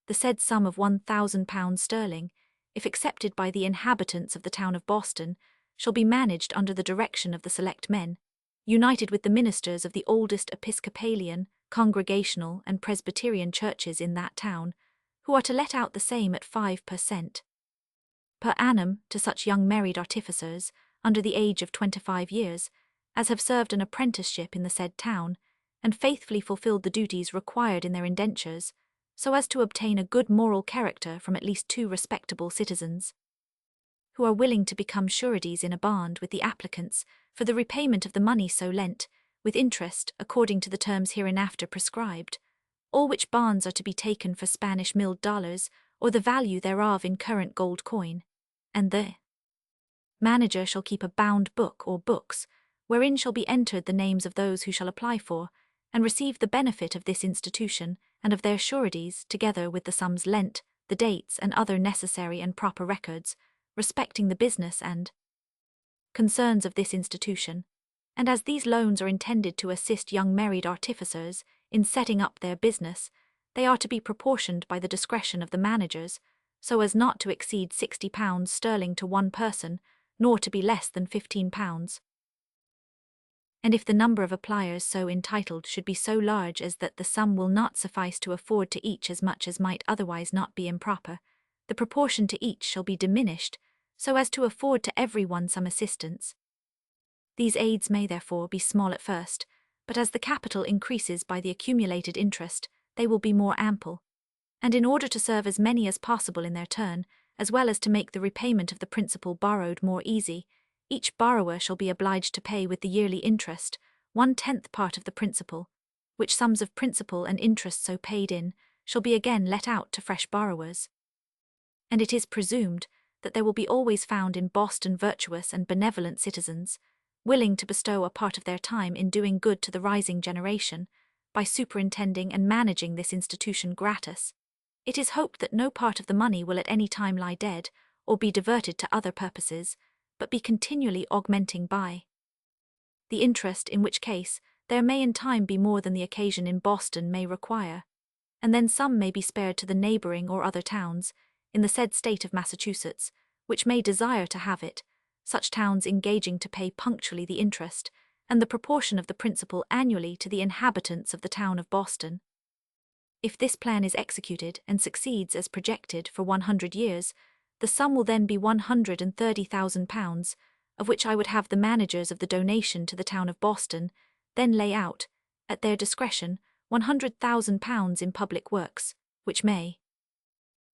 The said sum of £1,000, if accepted by the inhabitants of the town of Boston, shall be managed under the direction of the select men, united with the ministers of the oldest Episcopalian, Congregational, and Presbyterian churches in that town, who are to let out the same at 5% per annum to such young married artificers, under the age of 25 years, as have served an apprenticeship in the said town, and faithfully fulfilled the duties required in their indentures, so as to obtain a good moral character from at least 2 respectable citizens, who are willing to become sureties in a bond with the applicants for the repayment of the money so lent, with interest according to the terms hereinafter prescribed, all which bonds are to be taken for Spanish milled dollars, or the value thereof in current gold coin, and the manager shall keep a bound book or books, wherein shall be entered the names of those who shall apply for, and receive the benefit of this institution, and of their sureties, together with the sums lent, the dates, and other necessary and proper records, respecting the business and concerns of this institution. And as these loans are intended to assist young married artificers in setting up their business, they are to be proportioned by the discretion of the managers, so as not to exceed £60 to one person, nor to be less than £15. And if the number of appliers so entitled should be so large as that the sum will not suffice to afford to each as much as might otherwise not be improper, the proportion to each shall be diminished, so as to afford to every one some assistance. These aids may therefore be small at first, but as the capital increases by the accumulated interest, they will be more ample. And in order to serve as many as possible in their turn, as well as to make the repayment of the principal borrowed more easy, each borrower shall be obliged to pay with the yearly interest 1/10 part of the principal, which sums of principal and interest so paid in shall be again let out to fresh borrowers. And it is presumed that there will be always found in Boston virtuous and benevolent citizens, willing to bestow a part of their time in doing good to the rising generation, by superintending and managing this institution gratis. It is hoped that no part of the money will at any time lie dead, or be diverted to other purposes, but be continually augmenting by the interest, in which case there may in time be more than the occasion in Boston may require, and then some may be spared to the neighboring or other towns, in the said state of Massachusetts, which may desire to have it, such towns engaging to pay punctually the interest, and the proportion of the principal annually to the inhabitants of the town of Boston. If this plan is executed and succeeds as projected for 100 years, the sum will then be £130,000, of which I would have the managers of the donation to the town of Boston then lay out, at their discretion, £100,000 in public works, which may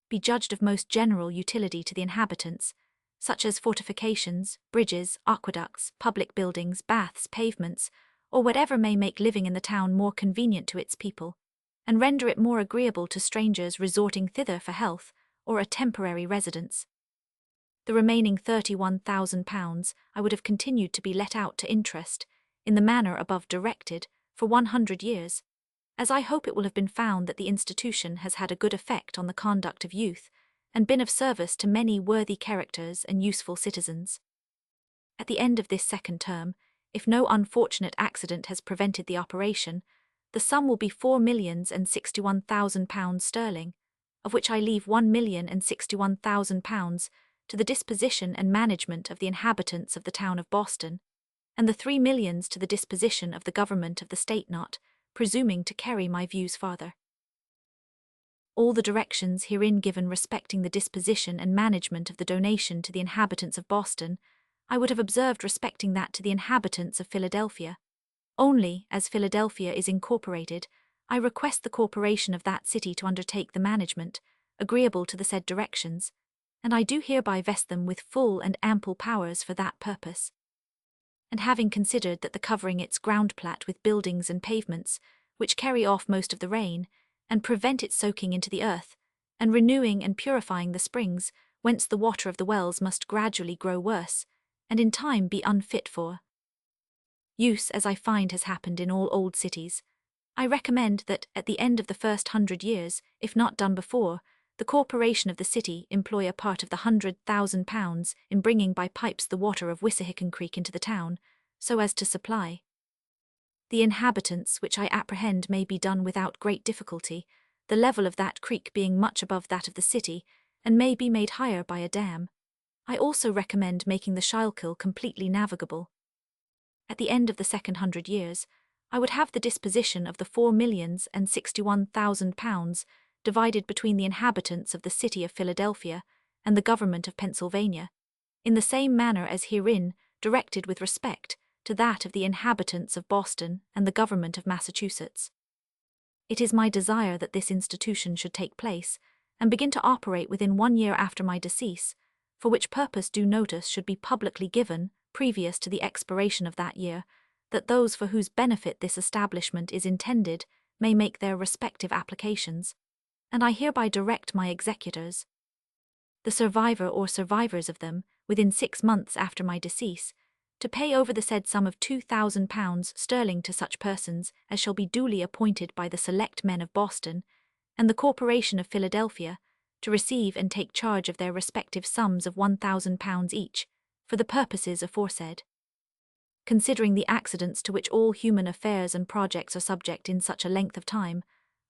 be judged of most general utility to the inhabitants, such as fortifications, bridges, aqueducts, public buildings, baths, pavements, or whatever may make living in the town more convenient to its people, and render it more agreeable to strangers resorting thither for health or a temporary residence. The remaining £31,000 I would have continued to be let out to interest, in the manner above directed, for 100 years, as I hope it will have been found that the institution has had a good effect on the conduct of youth, and been of service to many worthy characters and useful citizens. At the end of this second term, if no unfortunate accident has prevented the operation, the sum will be £4,061,000 sterling, of which I leave £1,061,000 to the disposition and management of the inhabitants of the town of Boston, and the £3 millions to the disposition of the government of the state, not presuming to carry my views farther. All the directions herein given respecting the disposition and management of the donation to the inhabitants of Boston, I would have observed respecting that to the inhabitants of Philadelphia. Only, as Philadelphia is incorporated, I request the corporation of that city to undertake the management, agreeable to the said directions, and I do hereby vest them with full and ample powers for that purpose. And having considered that the covering its ground plat with buildings and pavements, which carry off most of the rain, and prevent it soaking into the earth, and renewing and purifying the springs, whence the water of the wells must gradually grow worse, and in time be unfit for use, as I find has happened in all old cities, I recommend that, at the end of the first 100 years, if not done before, the corporation of the city employ a part of the £100,000 in bringing by pipes the water of Wissahickon Creek into the town, so as to supply the inhabitants, which I apprehend may be done without great difficulty, the level of that creek being much above that of the city, and may be made higher by a dam. I also recommend making the Schuylkill completely navigable. At the end of the second 100 years, I would have the disposition of the £4,061,000 divided between the inhabitants of the city of Philadelphia and the government of Pennsylvania, in the same manner as herein directed with respect to that of the inhabitants of Boston and the government of Massachusetts. It is my desire that this institution should take place, and begin to operate within 1 year after my decease, for which purpose due notice should be publicly given, previous to the expiration of that year, that those for whose benefit this establishment is intended may make their respective applications, and I hereby direct my executors, the survivor or survivors of them, within 6 months after my decease, to pay over the said sum of £2,000 sterling to such persons as shall be duly appointed by the select men of Boston, and the corporation of Philadelphia, to receive and take charge of their respective sums of £1,000 each, for the purposes aforesaid. Considering the accidents to which all human affairs and projects are subject in such a length of time,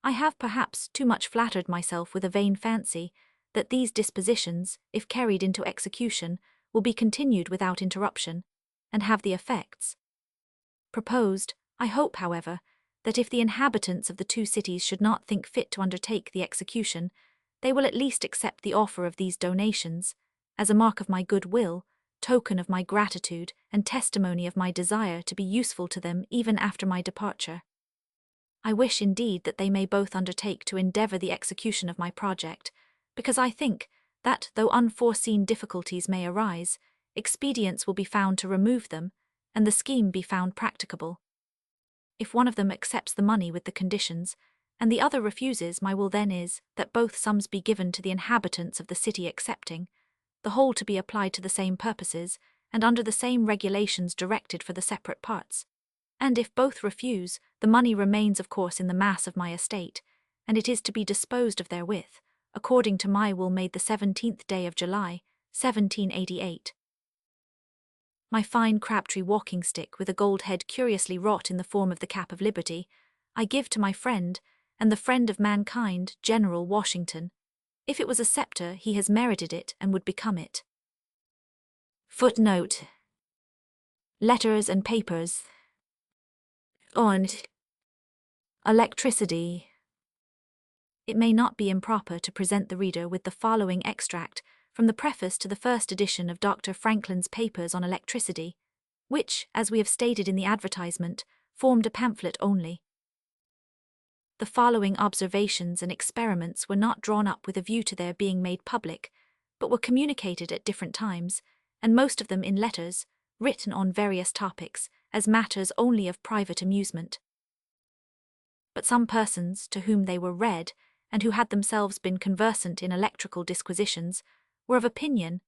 I have perhaps too much flattered myself with a vain fancy that these dispositions, if carried into execution, will be continued without interruption, and have the effects proposed. I hope, however, that if the inhabitants of the two cities should not think fit to undertake the execution, they will at least accept the offer of these donations, as a mark of my good will, token of my gratitude, and testimony of my desire to be useful to them even after my departure. I wish indeed that they may both undertake to endeavour the execution of my project, because I think that, though unforeseen difficulties may arise, expedients will be found to remove them, and the scheme be found practicable. If one of them accepts the money with the conditions, and the other refuses, my will then is that both sums be given to the inhabitants of the city accepting, the whole to be applied to the same purposes, and under the same regulations directed for the separate parts. And if both refuse, the money remains of course in the mass of my estate, and it is to be disposed of therewith, according to my will made the 17th day of July, 1788. My fine Crabtree walking stick with a gold head curiously wrought in the form of the cap of liberty, I give to my friend, and the friend of mankind, General Washington. If it was a scepter, he has merited it and would become it. Footnote: Letters and papers. On electricity. It may not be improper to present the reader with the following extract from the preface to the first edition of Dr. Franklin's Papers on Electricity, which, as we have stated in the advertisement, formed a pamphlet only. The following observations and experiments were not drawn up with a view to their being made public, but were communicated at different times, and most of them in letters, written on various topics, as matters only of private amusement. But some persons, to whom they were read, and who had themselves been conversant in electrical disquisitions, were of opinion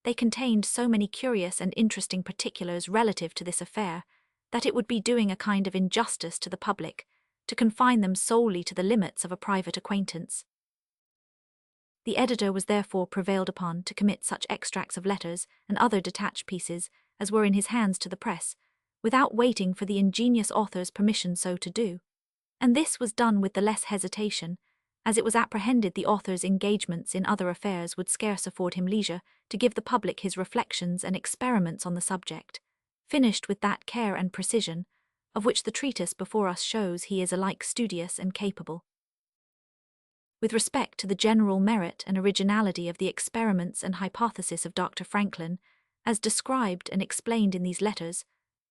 they contained so many curious and interesting particulars relative to this affair, that it would be doing a kind of injustice to the public to confine them solely to the limits of a private acquaintance. The editor was therefore prevailed upon to commit such extracts of letters and other detached pieces as were in his hands to the press, without waiting for the ingenious author's permission so to do, and this was done with the less hesitation, as it was apprehended the author's engagements in other affairs would scarce afford him leisure to give the public his reflections and experiments on the subject, finished with that care and precision, of which the treatise before us shows he is alike studious and capable. With respect to the general merit and originality of the experiments and hypothesis of Dr. Franklin, as described and explained in these letters,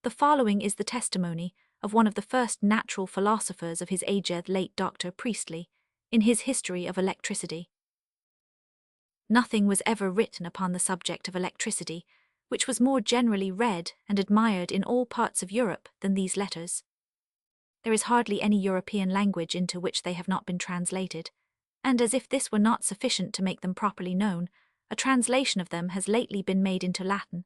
the following is the testimony of one of the first natural philosophers of his aged late Dr. Priestley, in his History of Electricity. Nothing was ever written upon the subject of electricity, which was more generally read and admired in all parts of Europe than these letters. There is hardly any European language into which they have not been translated, and as if this were not sufficient to make them properly known, a translation of them has lately been made into Latin.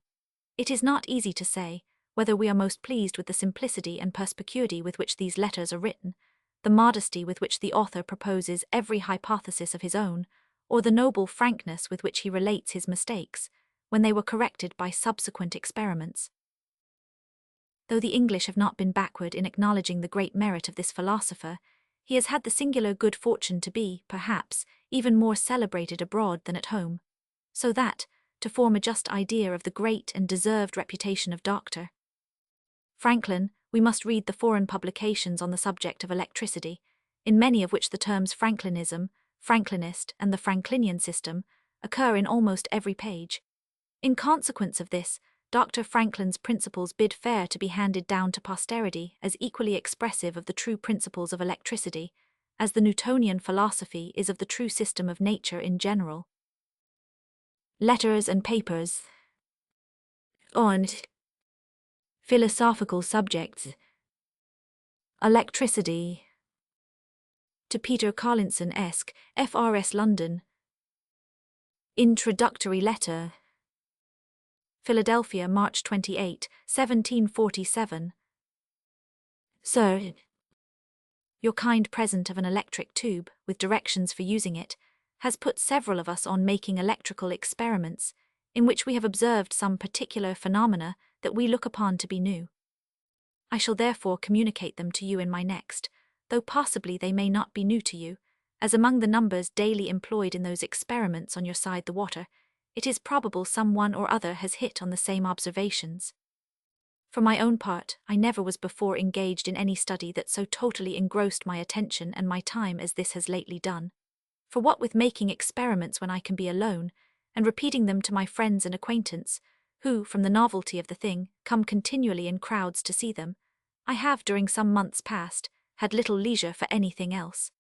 It is not easy to say whether we are most pleased with the simplicity and perspicuity with which these letters are written, the modesty with which the author proposes every hypothesis of his own, or the noble frankness with which he relates his mistakes, when they were corrected by subsequent experiments. Though the English have not been backward in acknowledging the great merit of this philosopher, he has had the singular good fortune to be, perhaps, even more celebrated abroad than at home, so that, to form a just idea of the great and deserved reputation of Dr. Franklin, we must read the foreign publications on the subject of electricity, in many of which the terms Franklinism, Franklinist, and the Franklinian system occur in almost every page. In consequence of this, Dr. Franklin's principles bid fair to be handed down to posterity as equally expressive of the true principles of electricity, as the Newtonian philosophy is of the true system of nature in general. Letters and papers. On philosophical subjects. Electricity. To Peter Collinson, Esq., FRS London. Introductory Letter. Philadelphia, March 28, 1747. Sir, your kind present of an electric tube, with directions for using it, has put several of us on making electrical experiments, in which we have observed some particular phenomena that we look upon to be new. I shall therefore communicate them to you in my next, though possibly they may not be new to you, as among the numbers daily employed in those experiments on your side the water, it is probable some one or other has hit on the same observations. For my own part, I never was before engaged in any study that so totally engrossed my attention and my time as this has lately done. For what with making experiments when I can be alone, and repeating them to my friends and acquaintance, who, from the novelty of the thing, come continually in crowds to see them, I have during some months past had little leisure for anything else.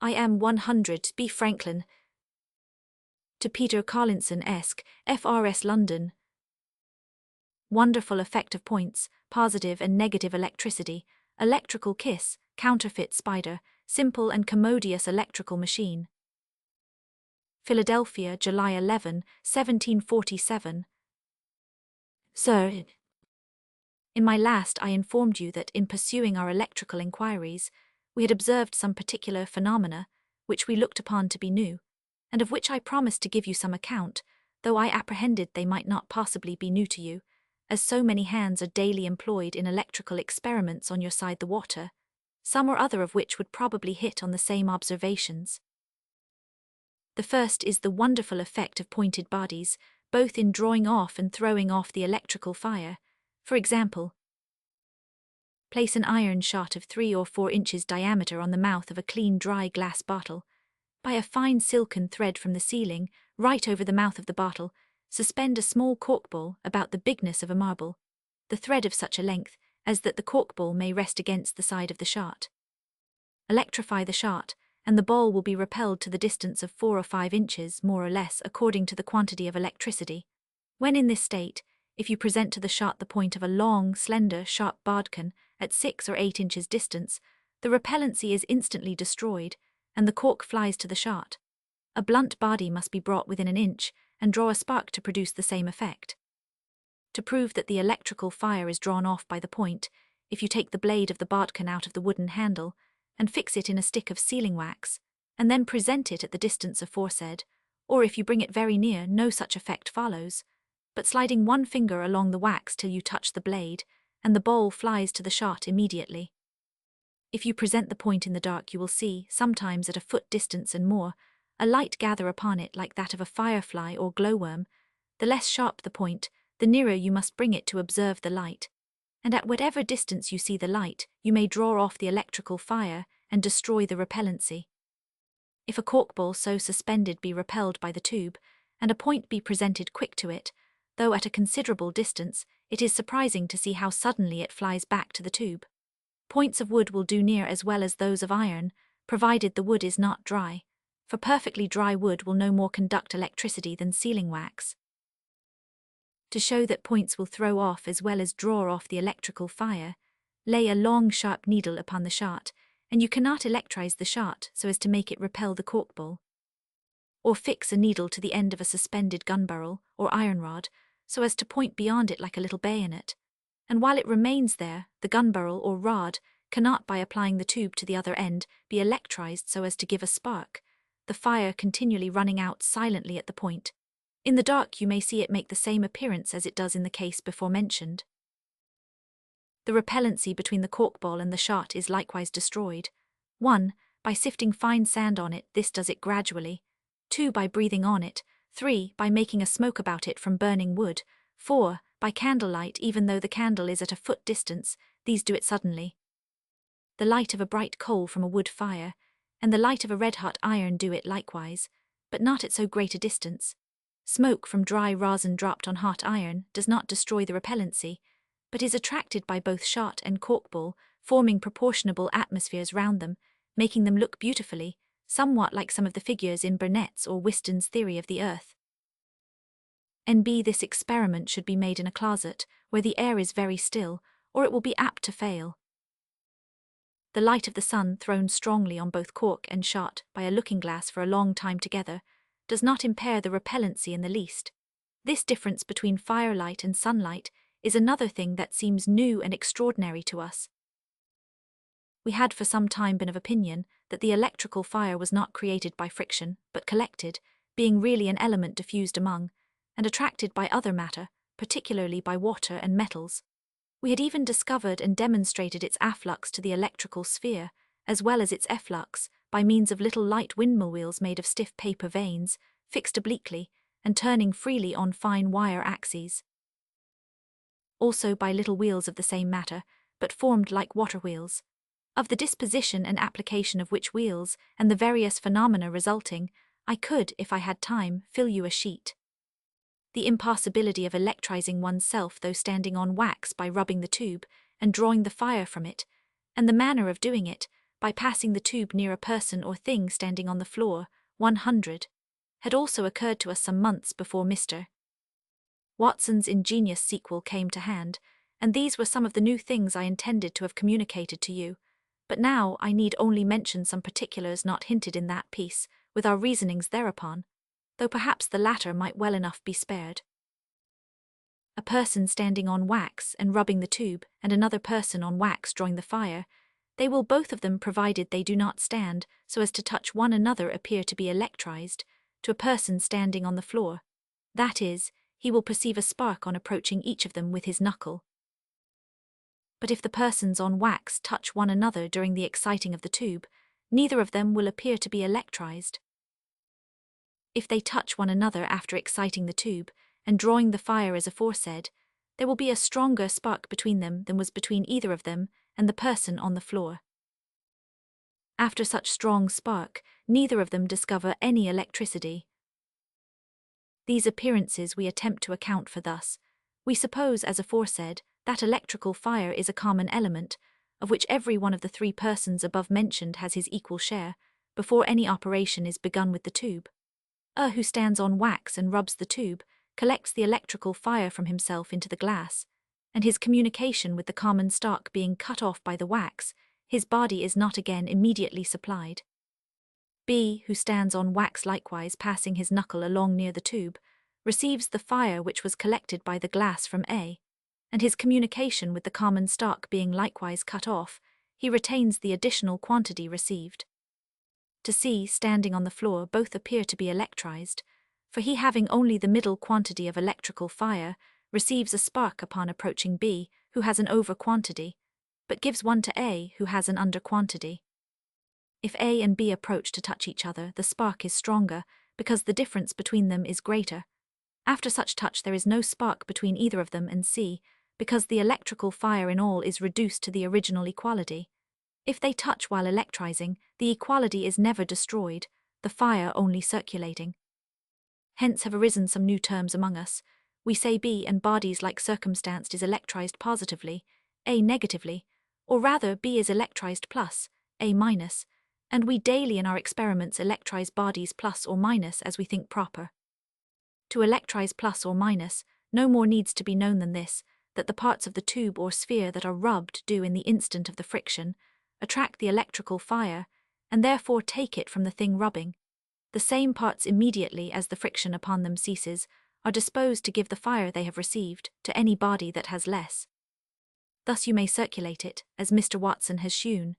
I am 100 B. Franklin. To Peter Collinson, Esq., FRS London. Wonderful effect of points, positive and negative electricity, electrical kiss, counterfeit spider, simple and commodious electrical machine. Philadelphia, July 11, 1747. Sir, in my last I informed you that in pursuing our electrical inquiries, we had observed some particular phenomena, which we looked upon to be new, and of which I promised to give you some account, though I apprehended they might not possibly be new to you, as so many hands are daily employed in electrical experiments on your side the water, some or other of which would probably hit on the same observations. The first is the wonderful effect of pointed bodies, both in drawing off and throwing off the electrical fire. For example, place an iron shot of 3 or 4 inches diameter on the mouth of a clean dry glass bottle. By a fine silken thread from the ceiling, right over the mouth of the bottle, suspend a small cork ball about the bigness of a marble, the thread of such a length as that the cork ball may rest against the side of the shot. Electrify the shot, and the ball will be repelled to the distance of 4 or 5 inches, more or less, according to the quantity of electricity. When in this state, if you present to the shot the point of a long, slender, sharp bodkin at 6 or 8 inches distance, the repellency is instantly destroyed, and the cork flies to the shot. A blunt body must be brought within an inch, and draw a spark to produce the same effect. To prove that the electrical fire is drawn off by the point, if you take the blade of the bodkin out of the wooden handle, and fix it in a stick of sealing wax, and then present it at the distance aforesaid, or if you bring it very near, no such effect follows, but sliding one finger along the wax till you touch the blade, and the ball flies to the shot immediately. If you present the point in the dark, you will see, sometimes at a foot distance and more, a light gather upon it like that of a firefly or glowworm. The less sharp the point, the nearer you must bring it to observe the light, and at whatever distance you see the light, you may draw off the electrical fire and destroy the repellency. If a cork ball so suspended be repelled by the tube, and a point be presented quick to it, though at a considerable distance, it is surprising to see how suddenly it flies back to the tube. Points of wood will do near as well as those of iron, provided the wood is not dry, for perfectly dry wood will no more conduct electricity than sealing wax. To show that points will throw off as well as draw off the electrical fire, lay a long sharp needle upon the shot, and you cannot electrize the shot so as to make it repel the cork ball. Or fix a needle to the end of a suspended gun barrel or iron rod, so as to point beyond it like a little bayonet, and while it remains there, the gun barrel or rod cannot, by applying the tube to the other end, be electrized so as to give a spark, the fire continually running out silently at the point. In the dark you may see it make the same appearance as it does in the case before mentioned. The repellency between the cork ball and the shot is likewise destroyed. 1. By sifting fine sand on it, this does it gradually. 2. By breathing on it. 3. By making a smoke about it from burning wood. 4. By candlelight, even though the candle is at a foot distance, these do it suddenly. The light of a bright coal from a wood fire, and the light of a red-hot iron do it likewise, but not at so great a distance. Smoke from dry rosin dropped on hot iron does not destroy the repellency, but is attracted by both shot and cork ball, forming proportionable atmospheres round them, making them look beautifully, somewhat like some of the figures in Burnett's or Whiston's theory of the earth. N.B. This experiment should be made in a closet, where the air is very still, or it will be apt to fail. The light of the sun thrown strongly on both cork and shot by a looking-glass for a long time together does not impair the repellency in the least. This difference between firelight and sunlight is another thing that seems new and extraordinary to us. We had for some time been of opinion that the electrical fire was not created by friction, but collected, being really an element diffused among, and attracted by other matter, particularly by water and metals. We had even discovered and demonstrated its afflux to the electrical sphere, as well as its efflux, by means of little light windmill wheels made of stiff paper vanes, fixed obliquely, and turning freely on fine wire axes. Also by little wheels of the same matter, but formed like water wheels. Of the disposition and application of which wheels, and the various phenomena resulting, I could, if I had time, fill you a sheet. The impossibility of electrizing oneself though standing on wax by rubbing the tube, and drawing the fire from it, and the manner of doing it, by passing the tube near a person or thing standing on the floor, 100, had also occurred to us some months before Mr. Watson's ingenious sequel came to hand, and these were some of the new things I intended to have communicated to you, but now I need only mention some particulars not hinted in that piece, with our reasonings thereupon, though perhaps the latter might well enough be spared. a person standing on wax and rubbing the tube, and another person on wax drawing the fire, they will both of them, provided they do not stand so as to touch one another, appear to be electrized to a person standing on the floor. That is, he will perceive a spark on approaching each of them with his knuckle. But if the persons on wax touch one another during the exciting of the tube, neither of them will appear to be electrized. If they touch one another after exciting the tube and drawing the fire as aforesaid, there will be a stronger spark between them than was between either of them and the person on the floor. After such strong spark, neither of them discover any electricity. These appearances we attempt to account for thus. We suppose, as aforesaid, that electrical fire is a common element, of which every one of the three persons above mentioned has his equal share, before any operation is begun with the tube. Who stands on wax and rubs the tube, collects the electrical fire from himself into the glass, and his communication with the common spark being cut off by the wax, his body is not again immediately supplied. B, who stands on wax likewise, passing his knuckle along near the tube, receives the fire which was collected by the glass from A, and his communication with the common spark being likewise cut off, he retains the additional quantity received. To C, standing on the floor, both appear to be electrized, for he, having only the middle quantity of electrical fire, receives a spark upon approaching B, who has an over quantity, but gives one to A, who has an under quantity. If A and B approach to touch each other, the spark is stronger, because the difference between them is greater. After such touch there is no spark between either of them and C, because the electrical fire in all is reduced to the original equality. If they touch while electrizing, the equality is never destroyed, the fire only circulating. Hence have arisen some new terms among us. We say B and bodies like circumstanced is electrized positively, A negatively, or rather B is electrized plus, A minus, and we daily in our experiments electrize bodies plus or minus as we think proper. To electrize plus or minus, no more needs to be known than this, that the parts of the tube or sphere that are rubbed do in the instant of the friction attract the electrical fire, and therefore take it from the thing rubbing. The same parts immediately as the friction upon them ceases, are disposed to give the fire they have received to any body that has less. Thus you may circulate it, as Mr. Watson has shewn.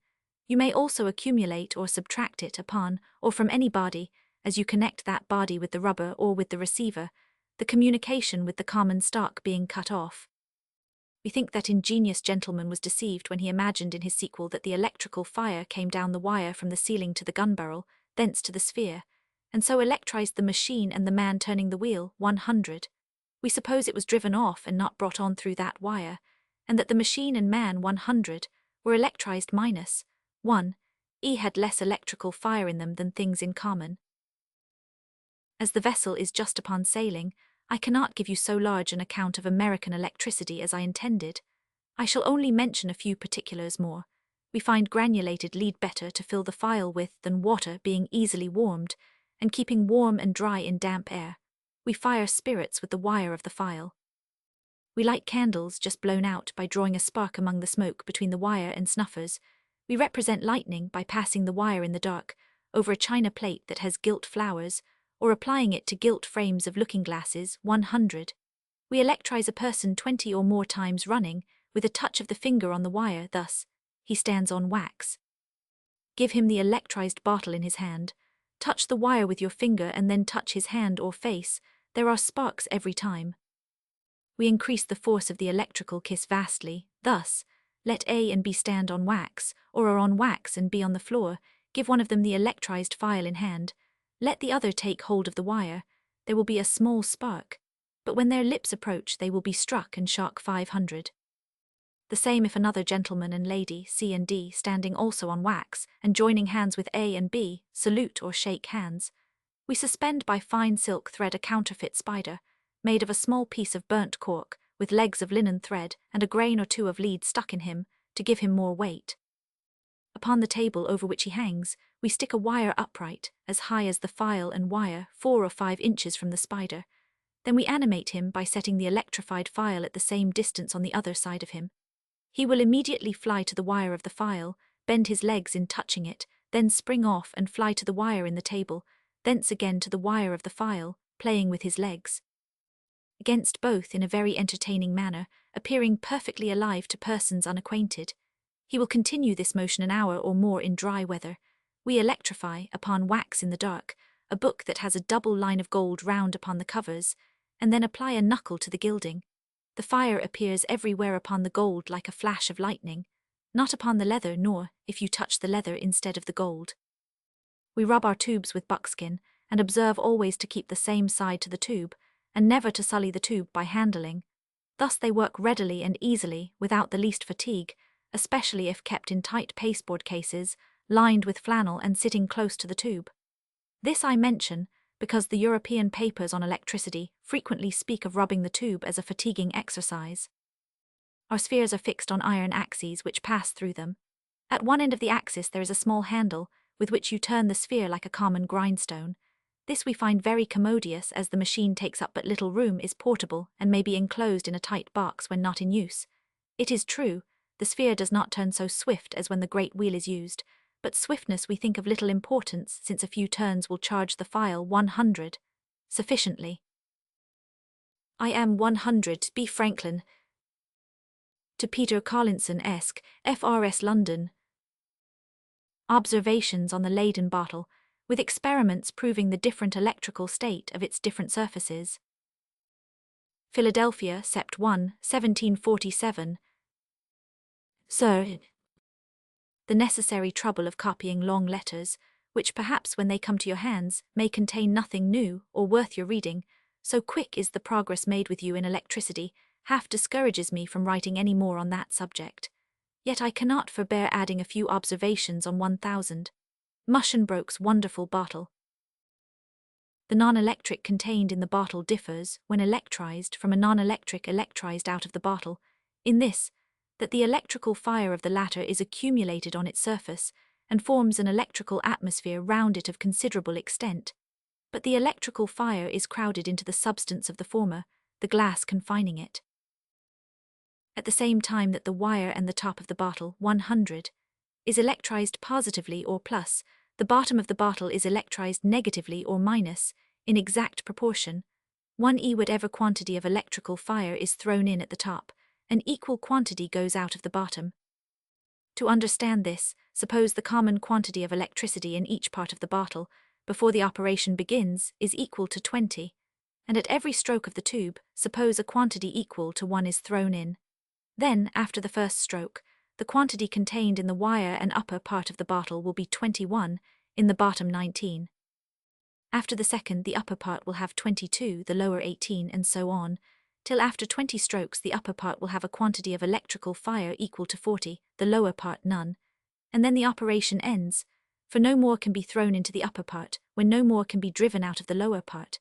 You may also accumulate or subtract it upon or from any body, as you connect that body with the rubber or with the receiver, the communication with the common spark being cut off. We think that ingenious gentleman was deceived when he imagined in his sequel that the electrical fire came down the wire from the ceiling to the gun barrel, thence to the sphere, and so electrized the machine and the man turning the wheel, 100. We suppose it was driven off and not brought on through that wire, and that the machine and man, 100, were electrized minus 1. E had less electrical fire in them than things in common. As the vessel is just upon sailing, I cannot give you so large an account of American electricity as I intended. I shall only mention a few particulars more. We find granulated lead better to fill the phial with than water, being easily warmed, and keeping warm and dry in damp air. We fire spirits with the wire of the phial. We light candles just blown out by drawing a spark among the smoke between the wire and snuffers. We represent lightning by passing the wire in the dark over a china plate that has gilt flowers, or applying it to gilt frames of looking-glasses, 100. We electrize a person 20 or more times running, with a touch of the finger on the wire, thus, he stands on wax. Give him the electrized bottle in his hand, touch the wire with your finger and then touch his hand or face, there are sparks every time. We increase the force of the electrical kiss vastly, thus, let A and B stand on wax, or are on wax and be on the floor, give one of them the electrized phial in hand, let the other take hold of the wire, there will be a small spark, but when their lips approach they will be struck and shock 500. The same if another gentleman and lady, C and D, standing also on wax, and joining hands with A and B, salute or shake hands. We suspend by fine silk thread a counterfeit spider, made of a small piece of burnt cork, with legs of linen thread and a grain or two of lead stuck in him, to give him more weight. Upon the table over which he hangs, we stick a wire upright, as high as the phial and wire, 4 or 5 inches from the spider. Then we animate him by setting the electrified phial at the same distance on the other side of him. He will immediately fly to the wire of the phial, bend his legs in touching it, then spring off and fly to the wire in the table, thence again to the wire of the phial, playing with his legs. against both in a very entertaining manner, appearing perfectly alive to persons unacquainted. He will continue this motion an hour or more in dry weather. We electrify, upon wax in the dark, a book that has a double line of gold round upon the covers, and then apply a knuckle to the gilding. The fire appears everywhere upon the gold like a flash of lightning, not upon the leather nor, if you touch the leather instead of the gold. We rub our tubes with buckskin, and observe always to keep the same side to the tube, and never to sully the tube by handling. Thus they work readily and easily, without the least fatigue, especially if kept in tight pasteboard cases, lined with flannel and sitting close to the tube. This I mention because the European papers on electricity frequently speak of rubbing the tube as a fatiguing exercise. Our spheres are fixed on iron axes which pass through them. At one end of the axis there is a small handle, with which you turn the sphere like a common grindstone. This we find very commodious, as the machine takes up but little room, is portable, and may be enclosed in a tight box when not in use. It is true, the sphere does not turn so swift as when the great wheel is used, but swiftness we think of little importance, since a few turns will charge the file 100 sufficiently. I am 100 B. Franklin. To Peter Collinson, Esq., FRS London. Observations on the Leyden bottle, with experiments proving the different electrical state of its different surfaces. Philadelphia, Sept. 1, 1747. Sir, the necessary trouble of copying long letters, which perhaps when they come to your hands may contain nothing new or worth your reading, so quick is the progress made with you in electricity, half discourages me from writing any more on that subject. Yet I cannot forbear adding a few observations on 1000. Muschenbroek's wonderful bottle. The non-electric contained in the bottle differs, when electrized, from a non-electric electrized out of the bottle, in this, that the electrical fire of the latter is accumulated on its surface, and forms an electrical atmosphere round it of considerable extent. But the electrical fire is crowded into the substance of the former, the glass confining it. At the same time that the wire and the top of the bottle, 100, is electrized positively or plus, the bottom of the bottle is electrized negatively or minus, in exact proportion. 1 whatever quantity of electrical fire is thrown in at the top, an equal quantity goes out of the bottom. To understand this, suppose the common quantity of electricity in each part of the bottle, before the operation begins, is equal to 20, and at every stroke of the tube, suppose a quantity equal to 1 is thrown in. Then, after the first stroke, the quantity contained in the wire and upper part of the bottle will be 21, in the bottom 19. After the second, the upper part will have 22, the lower 18, and so on, till after 20 strokes the upper part will have a quantity of electrical fire equal to 40, the lower part none, and then the operation ends, for no more can be thrown into the upper part, when no more can be driven out of the lower part.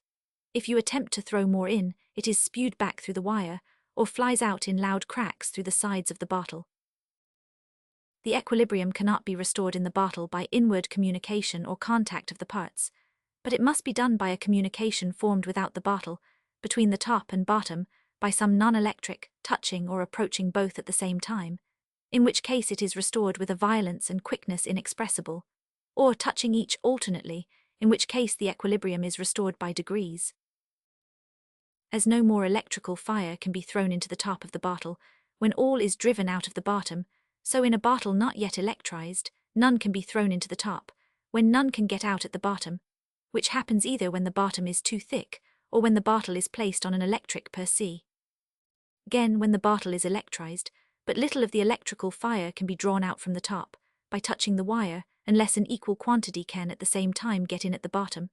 If you attempt to throw more in, it is spewed back through the wire, or flies out in loud cracks through the sides of the bottle. The equilibrium cannot be restored in the bottle by inward communication or contact of the parts, but it must be done by a communication formed without the bottle, between the top and bottom, by some non-electric, touching or approaching both at the same time, in which case it is restored with a violence and quickness inexpressible, or touching each alternately, in which case the equilibrium is restored by degrees. As no more electrical fire can be thrown into the top of the bottle, when all is driven out of the bottom, so in a bottle not yet electrized, none can be thrown into the top, when none can get out at the bottom, which happens either when the bottom is too thick, or when the bottle is placed on an electric per se. Again, when the bottle is electrized, but little of the electrical fire can be drawn out from the top, by touching the wire, unless an equal quantity can at the same time get in at the bottom.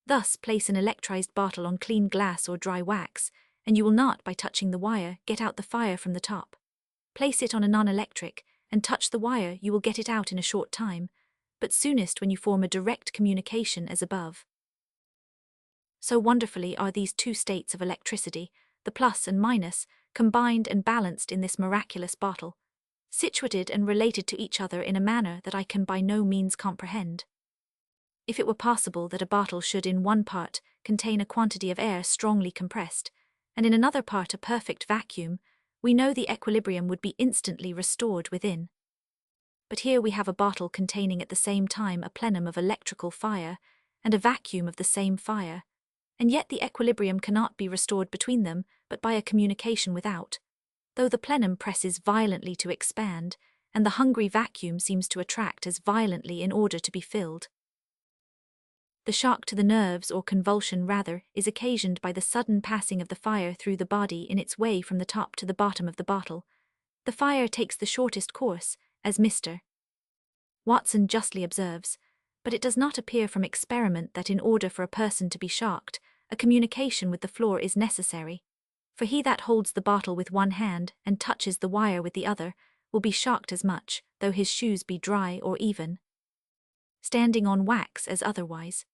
Thus place an electrized bottle on clean glass or dry wax, and you will not, by touching the wire, get out the fire from the top. Place it on a non-electric, and touch the wire, you will get it out in a short time, but soonest when you form a direct communication as above. So wonderfully are these two states of electricity, the plus and minus, combined and balanced in this miraculous bottle, situated and related to each other in a manner that I can by no means comprehend. If it were possible that a bottle should in one part contain a quantity of air strongly compressed, and in another part a perfect vacuum, we know the equilibrium would be instantly restored within. But here we have a bottle containing at the same time a plenum of electrical fire, and a vacuum of the same fire, and yet the equilibrium cannot be restored between them but by a communication without, though the plenum presses violently to expand, and the hungry vacuum seems to attract as violently in order to be filled. The shock to the nerves, or convulsion rather, is occasioned by the sudden passing of the fire through the body in its way from the top to the bottom of the bottle. The fire takes the shortest course, as Mr. Watson justly observes, but it does not appear from experiment that in order for a person to be shocked, a communication with the floor is necessary. For he that holds the bottle with one hand and touches the wire with the other will be shocked as much, though his shoes be dry or even standing on wax as otherwise.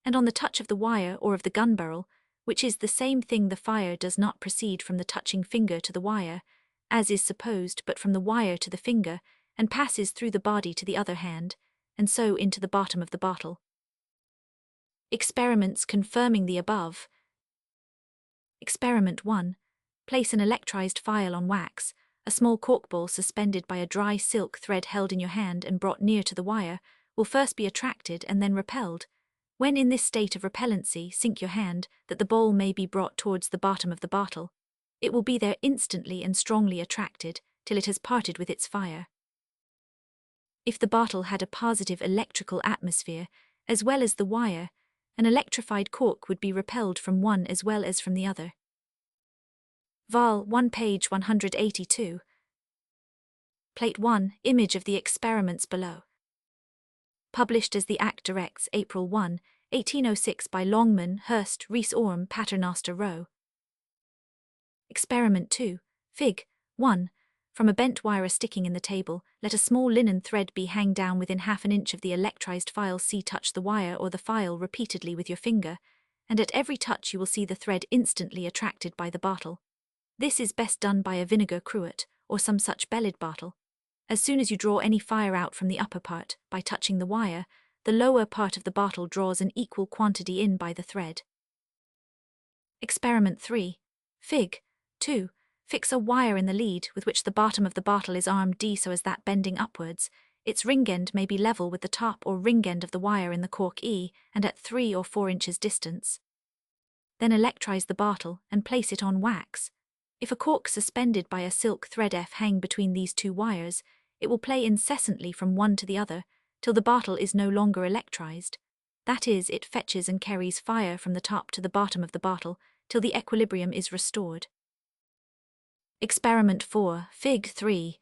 And on the touch of the wire or of the gun barrel, which is the same thing, the fire does not proceed from the touching finger to the wire, as is supposed, but from the wire to the finger, and passes through the body to the other hand, and so into the bottom of the bottle. Experiments confirming the above. Experiment 1. Place an electrized phial on wax, a small cork ball suspended by a dry silk thread held in your hand and brought near to the wire, will first be attracted and then repelled. When in this state of repellency, sink your hand, that the bowl may be brought towards the bottom of the bottle. It will be there instantly and strongly attracted, till it has parted with its fire. If the bottle had a positive electrical atmosphere, as well as the wire, an electrified cork would be repelled from one as well as from the other. Vol. 1 page 182. Plate 1, image of the experiments below. Published as the Act directs, April 1, 1806 by Longman, Hurst, Rees-Orme, Paternoster Row. Experiment 2, Fig. 1. From a bent wire sticking in the table, let a small linen thread be hang down within half an inch of the electrized phial. C. Touch the wire or the phial repeatedly with your finger, and at every touch you will see the thread instantly attracted by the bottle. This is best done by a vinegar cruet, or some such bellied bottle. As soon as you draw any fire out from the upper part, by touching the wire, the lower part of the bottle draws an equal quantity in by the thread. Experiment 3. Fig. 2. Fix a wire in the lead with which the bottom of the bottle is armed D so as that bending upwards, its ring end may be level with the top or ring end of the wire in the cork E and at 3 or 4 inches distance. Then electrize the bottle and place it on wax. If a cork suspended by a silk thread F hang between these two wires, it will play incessantly from one to the other, till the bottle is no longer electrized. That is, it fetches and carries fire from the top to the bottom of the bottle, till the equilibrium is restored. Experiment 4, Fig. 3.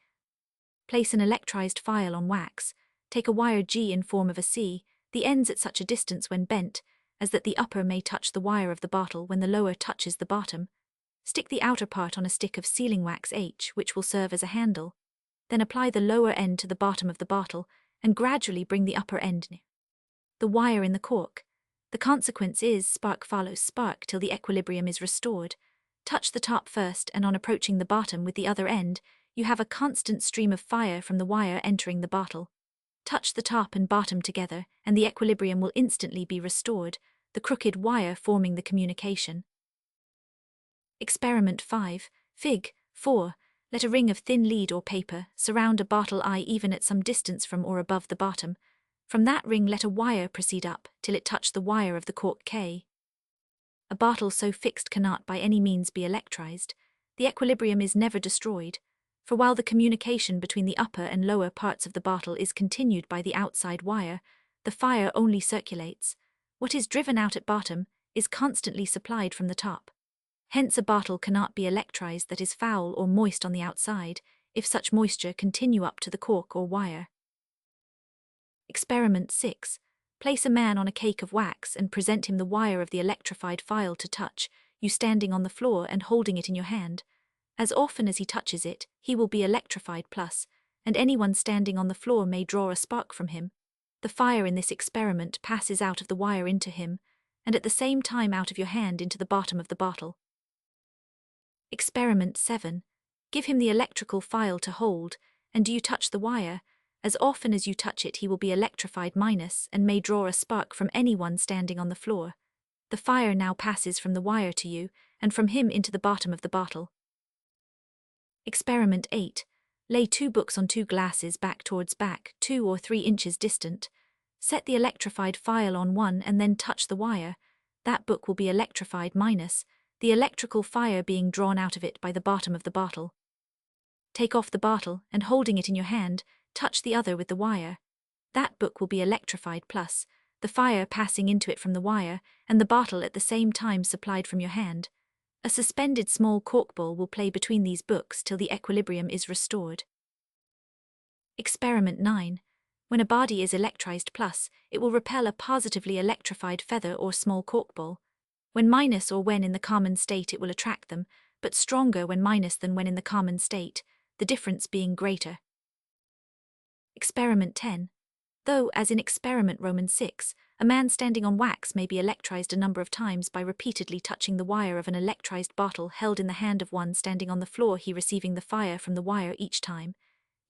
Place an electrized phial on wax. Take a wire G in form of a C, the ends at such a distance when bent, as that the upper may touch the wire of the bottle when the lower touches the bottom. Stick the outer part on a stick of sealing wax H, which will serve as a handle. Then apply the lower end to the bottom of the bottle, and gradually bring the upper end near the wire in the cork. The consequence is spark follows spark till the equilibrium is restored. Touch the top first, and on approaching the bottom with the other end, you have a constant stream of fire from the wire entering the bottle. Touch the top and bottom together, and the equilibrium will instantly be restored, the crooked wire forming the communication. Experiment 5, Fig. 4. Let a ring of thin lead or paper surround a bottle I even at some distance from or above the bottom. From that ring let a wire proceed up till it touch the wire of the cork K. A bottle so fixed cannot by any means be electrized. The equilibrium is never destroyed, for while the communication between the upper and lower parts of the bottle is continued by the outside wire, the fire only circulates. What is driven out at bottom is constantly supplied from the top. Hence a bottle cannot be electrized that is foul or moist on the outside, if such moisture continue up to the cork or wire. Experiment 6. Place a man on a cake of wax and present him the wire of the electrified phial to touch, you standing on the floor and holding it in your hand. As often as he touches it, he will be electrified plus, and anyone standing on the floor may draw a spark from him. The fire in this experiment passes out of the wire into him, and at the same time out of your hand into the bottom of the bottle. Experiment 7. Give him the electrical phial to hold, and do you touch the wire? As often as you touch it he will be electrified minus and may draw a spark from anyone standing on the floor. The fire now passes from the wire to you, and from him into the bottom of the bottle. Experiment 8. Lay 2 books on 2 glasses back towards back, 2 or 3 inches distant. Set the electrified phial on one and then touch the wire. that book will be electrified minus the electrical fire being drawn out of it by the bottom of the bottle. Take off the bottle and holding it in your hand, touch the other with the wire. That book will be electrified plus the fire passing into it from the wire and the bottle at the same time supplied from your hand. A suspended small cork ball will play between these books till the equilibrium is restored. Experiment 9. When a body is electrized plus, it will repel a positively electrified feather or small cork ball. When minus or when in the common state it will attract them, but stronger when minus than when in the common state, the difference being greater. Experiment 10. Though, as in experiment Roman 6, a man standing on wax may be electrized a number of times by repeatedly touching the wire of an electrized bottle held in the hand of one standing on the floor, he receiving the fire from the wire each time,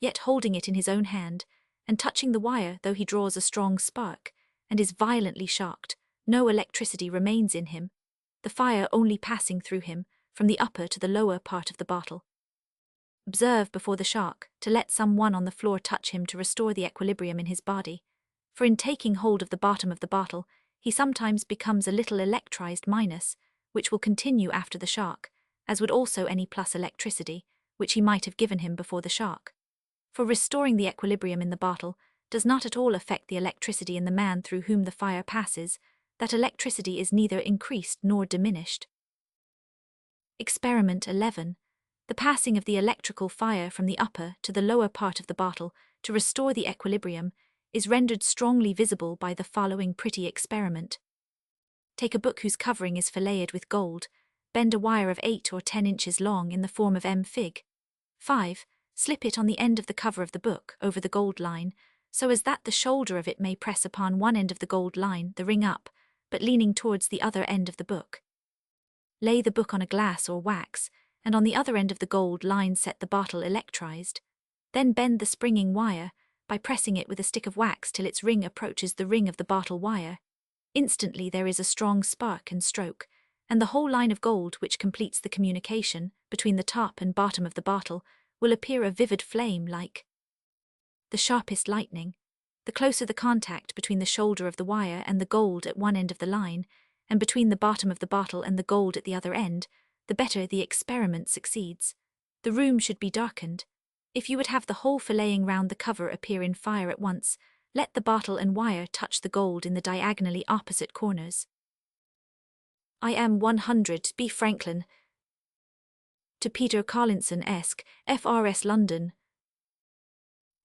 yet holding it in his own hand, and touching the wire though he draws a strong spark, and is violently shocked, no electricity remains in him, the fire only passing through him, from the upper to the lower part of the bottle. Observe before the shock, to let some one on the floor touch him to restore the equilibrium in his body, for in taking hold of the bottom of the bottle, he sometimes becomes a little electrized minus, which will continue after the shock, as would also any plus electricity, which he might have given him before the shock. For restoring the equilibrium in the bottle does not at all affect the electricity in the man through whom the fire passes, that electricity is neither increased nor diminished. Experiment 11. The passing of the electrical fire from the upper to the lower part of the bottle to restore the equilibrium is rendered strongly visible by the following pretty experiment. Take a book whose covering is filleted with gold, bend a wire of 8 or 10 inches long in the form of M Fig. 5. Slip it on the end of the cover of the book over the gold line, so as that the shoulder of it may press upon one end of the gold line, the ring up, but leaning towards the other end of the book. Lay the book on a glass or wax, and on the other end of the gold line set the bottle electrized. Then bend the springing wire, by pressing it with a stick of wax till its ring approaches the ring of the bottle wire. Instantly there is a strong spark and stroke, and the whole line of gold which completes the communication between the top and bottom of the bottle will appear a vivid flame like the sharpest lightning. The closer the contact between the shoulder of the wire and the gold at one end of the line, and between the bottom of the bottle and the gold at the other end, the better the experiment succeeds. The room should be darkened. If you would have the whole filleting round the cover appear in fire at once, let the bottle and wire touch the gold in the diagonally opposite corners. I am 100 B. Franklin. To Peter Collinson-esque, FRS London.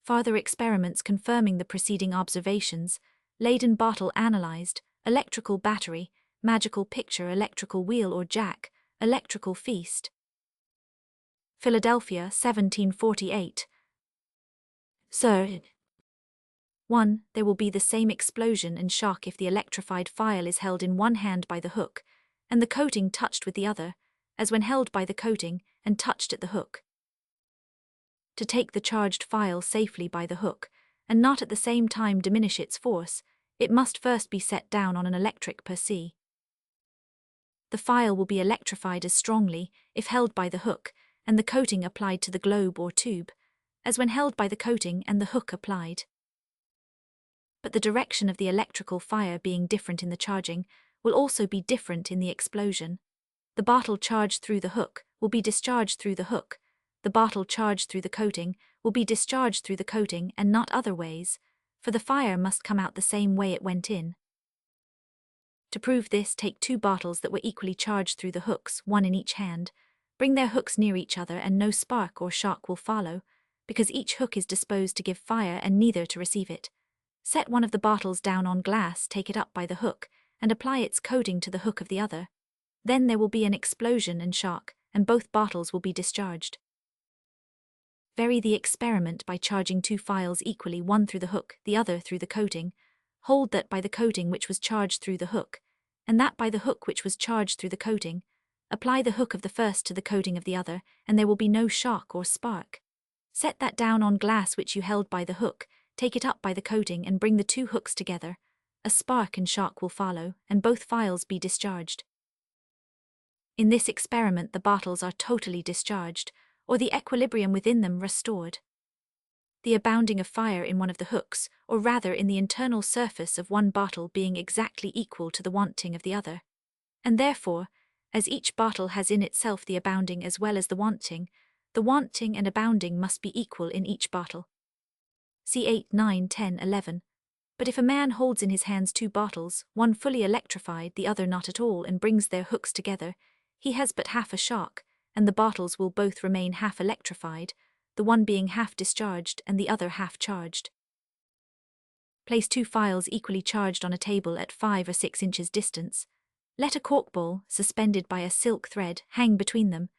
Farther experiments confirming the preceding observations. Leyden bottle analyzed, electrical battery, magical picture, electrical wheel or jack, electrical feast. Philadelphia, 1748. Sir. 1. There will be the same explosion and shock if the electrified file is held in one hand by the hook, and the coating touched with the other, as when held by the coating and touched at the hook. To take the charged file safely by the hook, and not at the same time diminish its force, it must first be set down on an electric per se. The file will be electrified as strongly if held by the hook, and the coating applied to the globe or tube, as when held by the coating and the hook applied. But the direction of the electrical fire being different in the charging, will also be different in the explosion. The bottle charged through the hook will be discharged through the hook, the bottle charged through the coating will be discharged through the coating and not other ways, for the fire must come out the same way it went in. To prove this, take 2 bottles that were equally charged through the hooks, one in each hand. Bring their hooks near each other and no spark or shock will follow, because each hook is disposed to give fire and neither to receive it. Set one of the bottles down on glass, take it up by the hook, and apply its coating to the hook of the other. Then there will be an explosion and shock, and both bottles will be discharged. Vary the experiment by charging 2 files equally, one through the hook, the other through the coating. Hold that by the coating which was charged through the hook, and that by the hook which was charged through the coating. Apply the hook of the first to the coating of the other, and there will be no shock or spark. Set that down on glass which you held by the hook, take it up by the coating and bring the 2 hooks together. A spark and shock will follow, and both files be discharged. In this experiment the bottles are totally discharged, or the equilibrium within them restored. The abounding of fire in one of the hooks, or rather in the internal surface of one bottle being exactly equal to the wanting of the other. And therefore, as each bottle has in itself the abounding as well as the wanting and abounding must be equal in each bottle. See 8, 9, 10, 11. But if a man holds in his hands two bottles, one fully electrified, the other not at all, and brings their hooks together, he has but half a shock, and the bottles will both remain half electrified, the one being half discharged and the other half charged. Place two phials equally charged on a table at 5 or 6 inches distance. Let a cork ball, suspended by a silk thread, hang between them.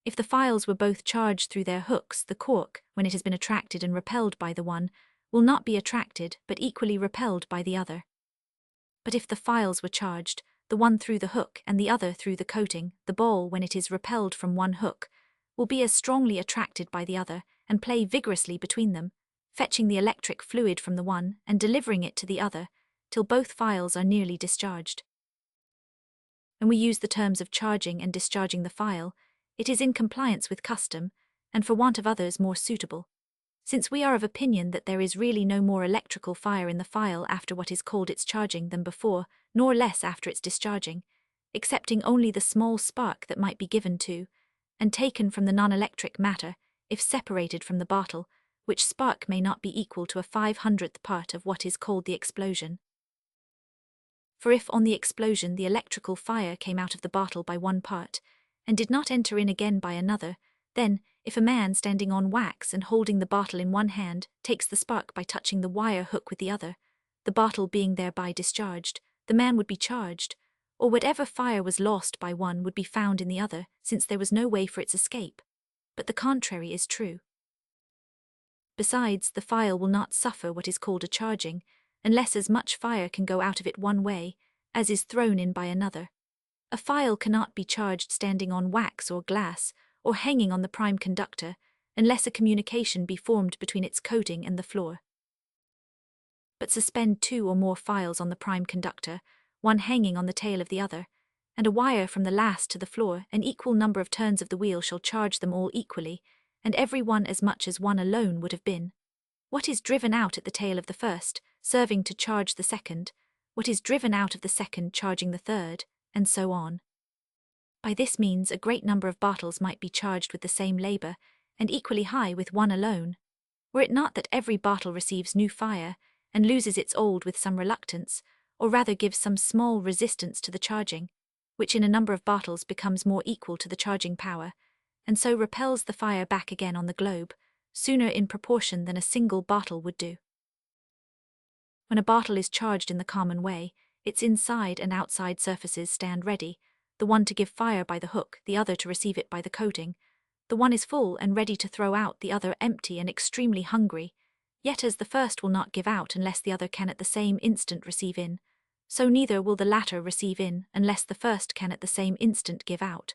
If the phials were both charged through their hooks, the cork, when it has been attracted and repelled by the one, will not be attracted but equally repelled by the other. But if the phials were charged, the one through the hook and the other through the coating, the ball, when it is repelled from one hook, will be as strongly attracted by the other, and play vigorously between them, fetching the electric fluid from the one and delivering it to the other, till both phials are nearly discharged. When we use the terms of charging and discharging the phial, it is in compliance with custom, and for want of others more suitable, since we are of opinion that there is really no more electrical fire in the phial after what is called its charging than before, nor less after its discharging, excepting only the small spark that might be given to, and taken from the non-electric matter, if separated from the bottle, which spark may not be equal to a 500th part of what is called the explosion. For if on the explosion the electrical fire came out of the bottle by one part, and did not enter in again by another, then, if a man standing on wax and holding the bottle in one hand takes the spark by touching the wire hook with the other, the bottle being thereby discharged, the man would be charged, or whatever fire was lost by one would be found in the other, since there was no way for its escape. But the contrary is true. Besides, the phial will not suffer what is called a charging, unless as much fire can go out of it one way, as is thrown in by another. A phial cannot be charged standing on wax or glass, or hanging on the prime conductor, unless a communication be formed between its coating and the floor. But suspend 2 or more phials on the prime conductor, one hanging on the tail of the other, and a wire from the last to the floor, an equal number of turns of the wheel shall charge them all equally, and every one as much as one alone would have been. What is driven out at the tail of the first, serving to charge the second, what is driven out of the second charging the third, and so on. By this means a great number of bottles might be charged with the same labour, and equally high with one alone, were it not that every bottle receives new fire, and loses its old with some reluctance, or rather gives some small resistance to the charging, which in a number of bottles becomes more equal to the charging power, and so repels the fire back again on the globe, sooner in proportion than a single bottle would do. When a bottle is charged in the common way, its inside and outside surfaces stand ready, the one to give fire by the hook, the other to receive it by the coating. The one is full and ready to throw out, the other empty and extremely hungry, yet as the first will not give out unless the other can at the same instant receive in, so neither will the latter receive in unless the first can at the same instant give out.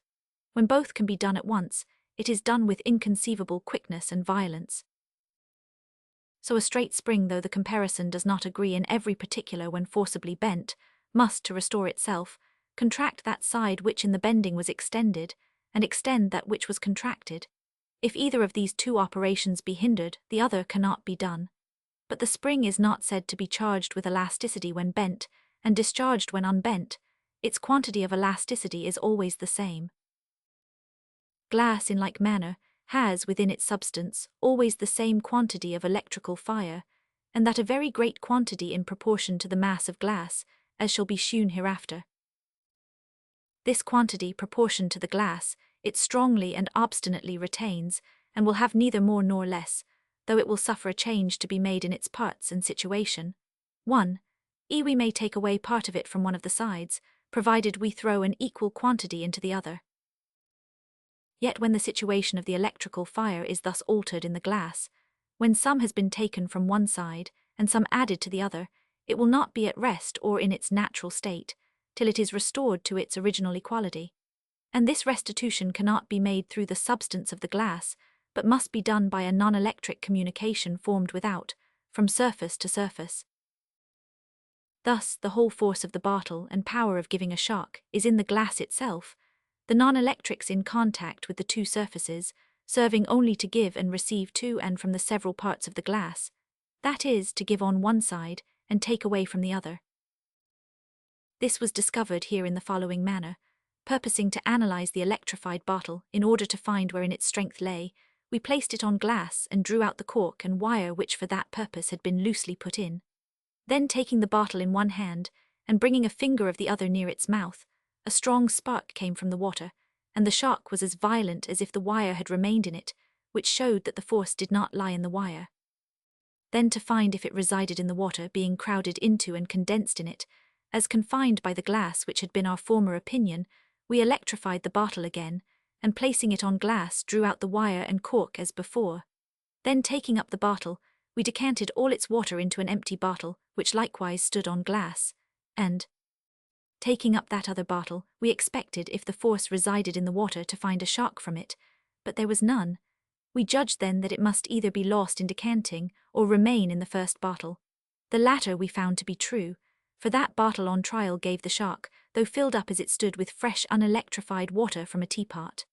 When both can be done at once, it is done with inconceivable quickness and violence. So a straight spring, though the comparison does not agree in every particular when forcibly bent, must, to restore itself, contract that side which in the bending was extended, and extend that which was contracted. If either of these two operations be hindered, the other cannot be done. But the spring is not said to be charged with elasticity when bent, and discharged when unbent. Its quantity of elasticity is always the same. Glass, in like manner, has within its substance always the same quantity of electrical fire, and that a very great quantity in proportion to the mass of glass, as shall be shewn hereafter. This quantity proportioned to the glass, it strongly and obstinately retains, and will have neither more nor less, though it will suffer a change to be made in its parts and situation. 1. We may take away part of it from one of the sides, provided we throw an equal quantity into the other. Yet when the situation of the electrical fire is thus altered in the glass, when some has been taken from one side, and some added to the other, it will not be at rest or in its natural state, till it is restored to its original equality. And this restitution cannot be made through the substance of the glass, but must be done by a non-electric communication formed without, from surface to surface. Thus the whole force of the bottle and power of giving a shock is in the glass itself, the non-electrics in contact with the two surfaces, serving only to give and receive to and from the several parts of the glass, that is, to give on one side and take away from the other. This was discovered here in the following manner. Purposing to analyze the electrified bottle in order to find wherein its strength lay, we placed it on glass and drew out the cork and wire which for that purpose had been loosely put in. Then taking the bottle in one hand and bringing a finger of the other near its mouth, a strong spark came from the water, and the shock was as violent as if the wire had remained in it, which showed that the force did not lie in the wire. Then to find if it resided in the water being crowded into and condensed in it, as confined by the glass which had been our former opinion, we electrified the bottle again, and placing it on glass drew out the wire and cork as before. Then taking up the bottle, we decanted all its water into an empty bottle, which likewise stood on glass, and, taking up that other bottle, we expected, if the force resided in the water, to find a shock from it, but there was none. We judged then that it must either be lost in decanting or remain in the first bottle. The latter we found to be true, for that bottle on trial gave the shock, though filled up as it stood with fresh unelectrified water from a teapot.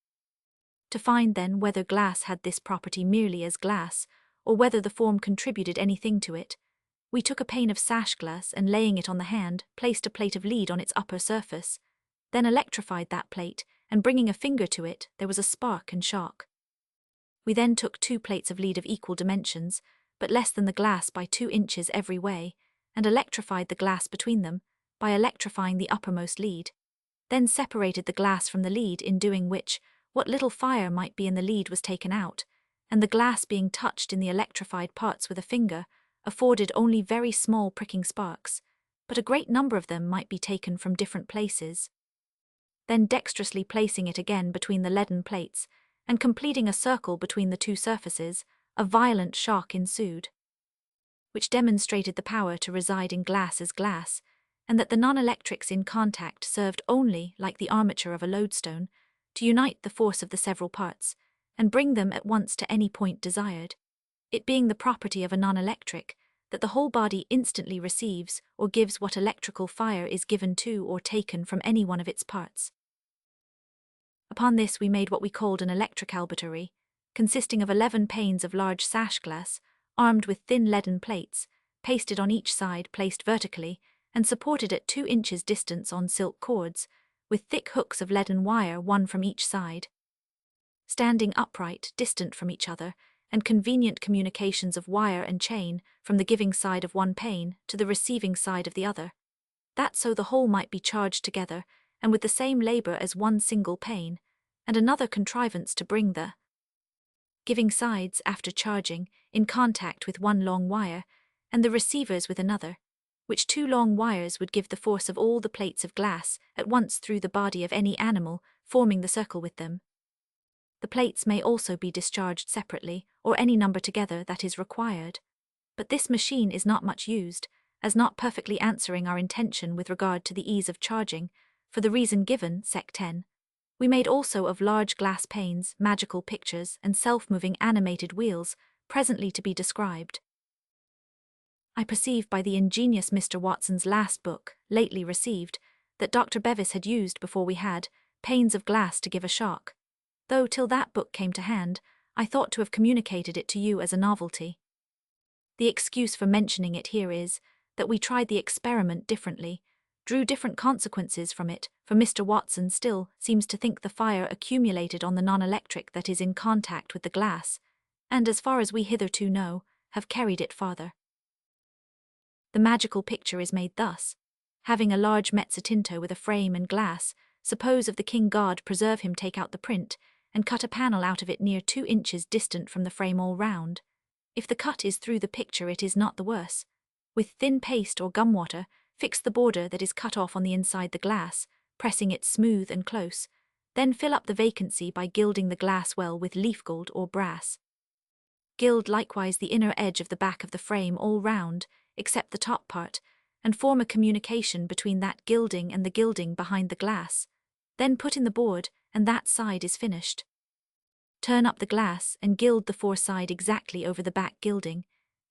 To find then whether glass had this property merely as glass, or whether the form contributed anything to it, we took a pane of sash glass and laying it on the hand, placed a plate of lead on its upper surface, then electrified that plate, and bringing a finger to it, there was a spark and shock. We then took 2 plates of lead of equal dimensions, but less than the glass by 2 inches every way, and electrified the glass between them, by electrifying the uppermost lead, then separated the glass from the lead, in doing which, what little fire might be in the lead was taken out, and the glass being touched in the electrified parts with a finger, afforded only very small pricking sparks, but a great number of them might be taken from different places. Then dexterously placing it again between the leaden plates, and completing a circle between the 2 surfaces, a violent shock ensued, which demonstrated the power to reside in glass as glass, and that the non-electrics in contact served only, like the armature of a lodestone, to unite the force of the several parts, and bring them at once to any point desired, it being the property of a non-electric, that the whole body instantly receives or gives what electrical fire is given to or taken from any one of its parts. Upon this we made what we called an electric albuterry, consisting of 11 panes of large sash glass, armed with thin leaden plates, pasted on each side, placed vertically, and supported at 2 inches distance on silk cords, with thick hooks of leaden wire, one from each side, standing upright, distant from each other, and convenient communications of wire and chain from the giving side of one pane to the receiving side of the other, that so the whole might be charged together, and with the same labour as one single pane, and another contrivance to bring the giving sides, after charging, in contact with one long wire, and the receivers with another, which 2 long wires would give the force of all the plates of glass at once through the body of any animal, forming the circle with them. The plates may also be discharged separately, or any number together that is required. But this machine is not much used, as not perfectly answering our intention with regard to the ease of charging, for the reason given, Sec. 10. We made also of large glass panes, magical pictures, and self-moving animated wheels, presently to be described. I perceive by the ingenious Mr. Watson's last book, lately received, that Dr. Bevis had used, before we had, panes of glass to give a shock, though till that book came to hand, I thought to have communicated it to you as a novelty. The excuse for mentioning it here is, that we tried the experiment differently, drew different consequences from it, for Mr. Watson still seems to think the fire accumulated on the non-electric that is in contact with the glass, and as far as we hitherto know, have carried it farther. The magical picture is made thus: having a large mezzotinto with a frame and glass, suppose of the king God preserve him take out the print, and cut a panel out of it near 2 inches distant from the frame all round. If the cut is through the picture it is not the worse. With thin paste or gum water, fix the border that is cut off on the inside the glass, pressing it smooth and close, then fill up the vacancy by gilding the glass well with leaf gold or brass. Gild likewise the inner edge of the back of the frame all round, except the top part, and form a communication between that gilding and the gilding behind the glass. Then put in the board, and that side is finished. Turn up the glass and gild the foreside exactly over the back gilding,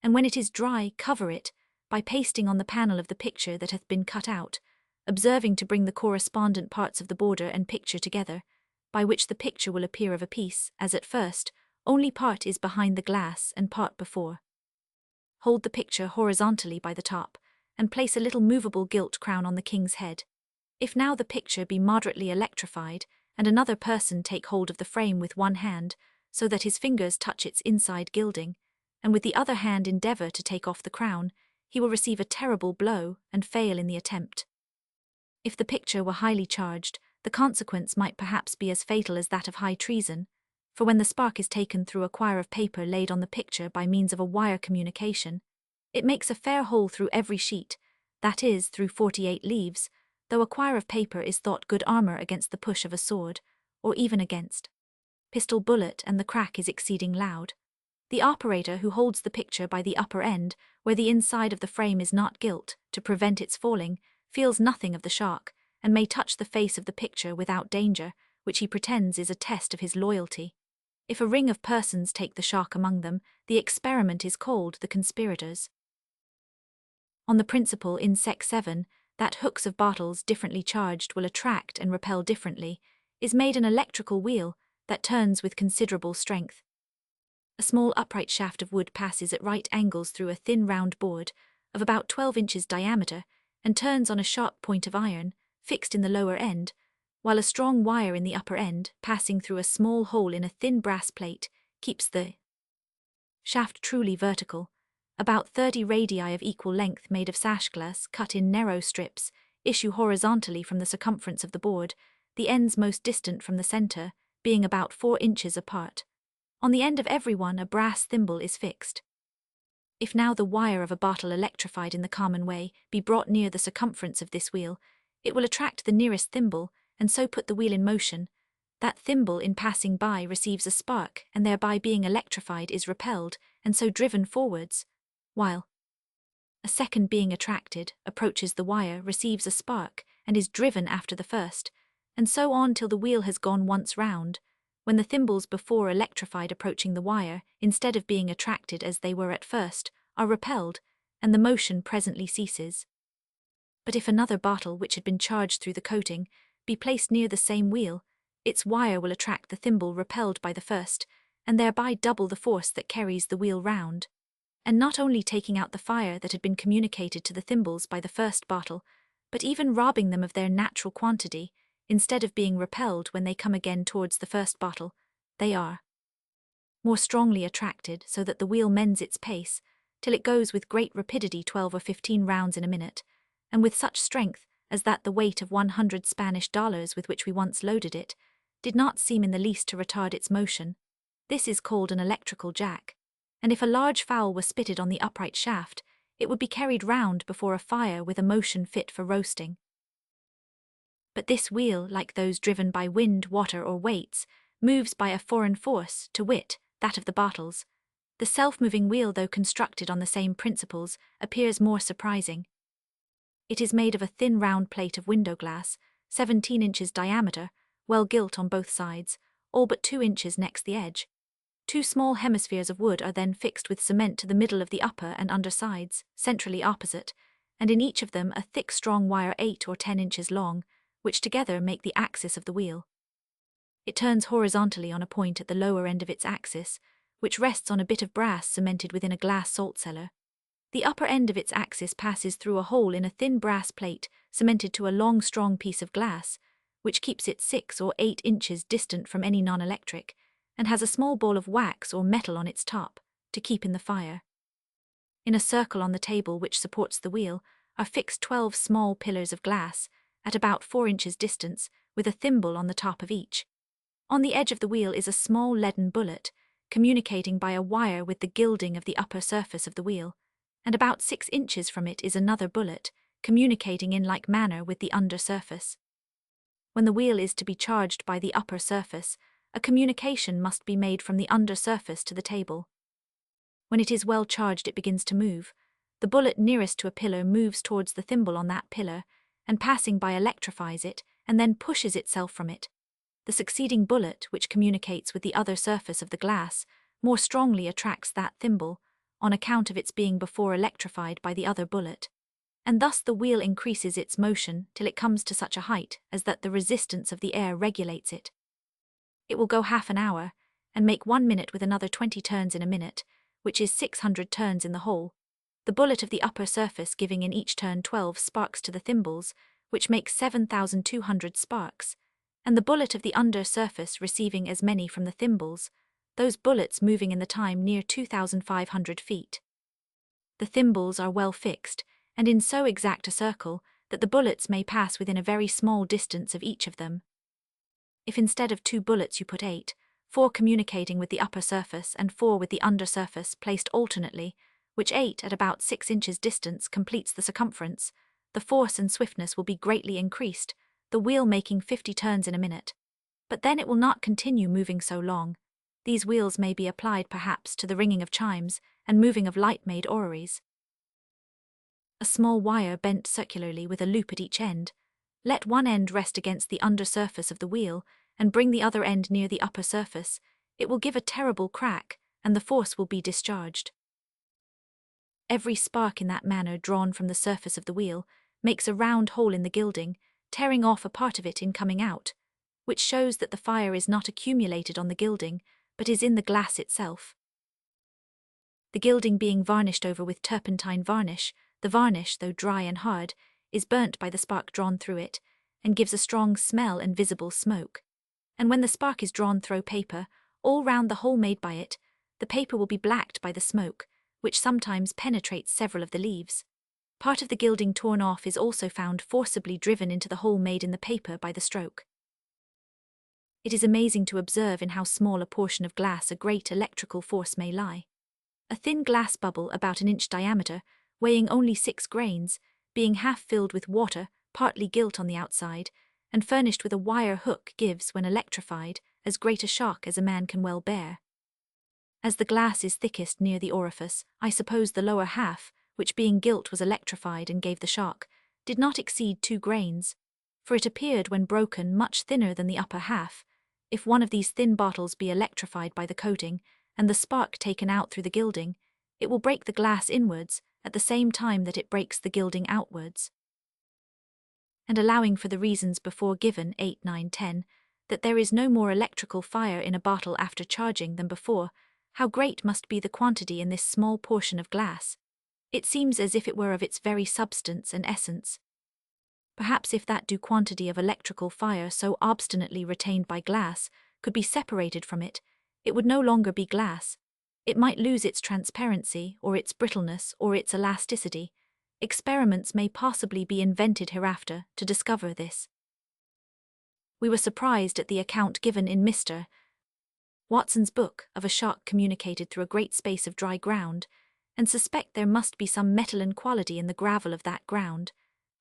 and when it is dry cover it, by pasting on the panel of the picture that hath been cut out, observing to bring the correspondent parts of the border and picture together, by which the picture will appear of a piece, as at first, only part is behind the glass and part before. Hold the picture horizontally by the top, and place a little movable gilt crown on the king's head. If now the picture be moderately electrified, and another person take hold of the frame with one hand, so that his fingers touch its inside gilding, and with the other hand endeavour to take off the crown, he will receive a terrible blow and fail in the attempt. If the picture were highly charged, the consequence might perhaps be as fatal as that of high treason, for when the spark is taken through a quire of paper laid on the picture by means of a wire communication, it makes a fair hole through every sheet, that is, through 48 leaves, though a quire of paper is thought good armour against the push of a sword, or even against pistol bullet, and the crack is exceeding loud. The operator who holds the picture by the upper end, where the inside of the frame is not gilt, to prevent its falling, feels nothing of the shock, and may touch the face of the picture without danger, which he pretends is a test of his loyalty. If a ring of persons take the shock among them, the experiment is called the conspirators. On the principle in Sec 7, that hooks of bottles differently charged will attract and repel differently, is made an electrical wheel that turns with considerable strength. A small upright shaft of wood passes at right angles through a thin round board of about 12 inches diameter and turns on a sharp point of iron, fixed in the lower end, while a strong wire in the upper end, passing through a small hole in a thin brass plate, keeps the shaft truly vertical. About 30 radii of equal length made of sash glass, cut in narrow strips, issue horizontally from the circumference of the board, the ends most distant from the centre, being about 4 inches apart. On the end of every one a brass thimble is fixed. If now the wire of a bottle electrified in the common way be brought near the circumference of this wheel, it will attract the nearest thimble, and so put the wheel in motion. That thimble in passing by receives a spark, and thereby being electrified is repelled, and so driven forwards, while a second being attracted, approaches the wire, receives a spark, and is driven after the first, and so on till the wheel has gone once round, when the thimbles before electrified approaching the wire, instead of being attracted as they were at first, are repelled, and the motion presently ceases. But if another bottle which had been charged through the coating be placed near the same wheel, its wire will attract the thimble repelled by the first, and thereby double the force that carries the wheel round, and not only taking out the fire that had been communicated to the thimbles by the first bottle, but even robbing them of their natural quantity. Instead of being repelled when they come again towards the first bottle, they are more strongly attracted, so that the wheel mends its pace, till it goes with great rapidity 12 or 15 rounds in a minute, and with such strength as that the weight of 100 Spanish dollars with which we once loaded it did not seem in the least to retard its motion. This is called an electrical jack, and if a large fowl were spitted on the upright shaft, it would be carried round before a fire with a motion fit for roasting. But this wheel, like those driven by wind, water, or weights, moves by a foreign force, to wit, that of the bottles. The self-moving wheel, though constructed on the same principles, appears more surprising. It is made of a thin round plate of window glass, 17 inches diameter, well gilt on both sides, all but 2 inches next the edge. 2 small hemispheres of wood are then fixed with cement to the middle of the upper and under sides, centrally opposite, and in each of them a thick strong wire 8 or 10 inches long, which together make the axis of the wheel. It turns horizontally on a point at the lower end of its axis, which rests on a bit of brass cemented within a glass salt cellar. The upper end of its axis passes through a hole in a thin brass plate cemented to a long strong piece of glass, which keeps it 6 or 8 inches distant from any non-electric, and has a small ball of wax or metal on its top, to keep in the fire. In a circle on the table which supports the wheel are fixed 12 small pillars of glass, at about 4 inches distance, with a thimble on the top of each. On the edge of the wheel is a small leaden bullet, communicating by a wire with the gilding of the upper surface of the wheel, and about 6 inches from it is another bullet, communicating in like manner with the under surface. When the wheel is to be charged by the upper surface, a communication must be made from the under surface to the table. When it is well charged, it begins to move. The bullet nearest to a pillar moves towards the thimble on that pillar, and passing by electrifies it, and then pushes itself from it. The succeeding bullet, which communicates with the other surface of the glass, more strongly attracts that thimble, on account of its being before electrified by the other bullet, and thus the wheel increases its motion till it comes to such a height as that the resistance of the air regulates it. It will go half an hour, and make 1 minute with another 20 turns in a minute, which is 600 turns in the whole. the bullet of the upper surface giving in each turn 12 sparks to the thimbles, which makes 7,200 sparks, and the bullet of the under surface receiving as many from the thimbles, those bullets moving in the time near 2,500 feet. The thimbles are well fixed, and in so exact a circle that the bullets may pass within a very small distance of each of them. If instead of 2 bullets you put 8, 4 communicating with the upper surface and 4 with the under surface placed alternately, which 8 at about 6 inches distance completes the circumference, the force and swiftness will be greatly increased, the wheel making 50 turns in a minute. But then it will not continue moving so long. These wheels may be applied perhaps to the ringing of chimes and moving of light-made orreries. A small wire bent circularly with a loop at each end. Let one end rest against the under surface of the wheel and bring the other end near the upper surface. It will give a terrible crack, and the force will be discharged. Every spark in that manner drawn from the surface of the wheel makes a round hole in the gilding, tearing off a part of it in coming out, which shows that the fire is not accumulated on the gilding, but is in the glass itself. The gilding being varnished over with turpentine varnish, the varnish, though dry and hard, is burnt by the spark drawn through it, and gives a strong smell and visible smoke. And when the spark is drawn through paper, all round the hole made by it, the paper will be blacked by the smoke, which sometimes penetrates several of the leaves. Part of the gilding torn off is also found forcibly driven into the hole made in the paper by the stroke. It is amazing to observe in how small a portion of glass a great electrical force may lie. A thin glass bubble about an inch diameter, weighing only 6 grains, being half filled with water, partly gilt on the outside, and furnished with a wire hook gives, when electrified, as great a shock as a man can well bear. As the glass is thickest near the orifice, I suppose the lower half, which being gilt was electrified and gave the shock, did not exceed 2 grains, for it appeared when broken much thinner than the upper half. If one of these thin bottles be electrified by the coating, and the spark taken out through the gilding, it will break the glass inwards, at the same time that it breaks the gilding outwards. And allowing for the reasons before given 8, 9, 10, that there is no more electrical fire in a bottle after charging than before, how great must be the quantity in this small portion of glass? It seems as if it were of its very substance and essence. Perhaps if that due quantity of electrical fire so obstinately retained by glass could be separated from it, it would no longer be glass. It might lose its transparency, or its brittleness, or its elasticity. Experiments may possibly be invented hereafter to discover this. We were surprised at the account given in Mr. Watson's book of a shock communicated through a great space of dry ground, and suspect there must be some metalline quality in the gravel of that ground,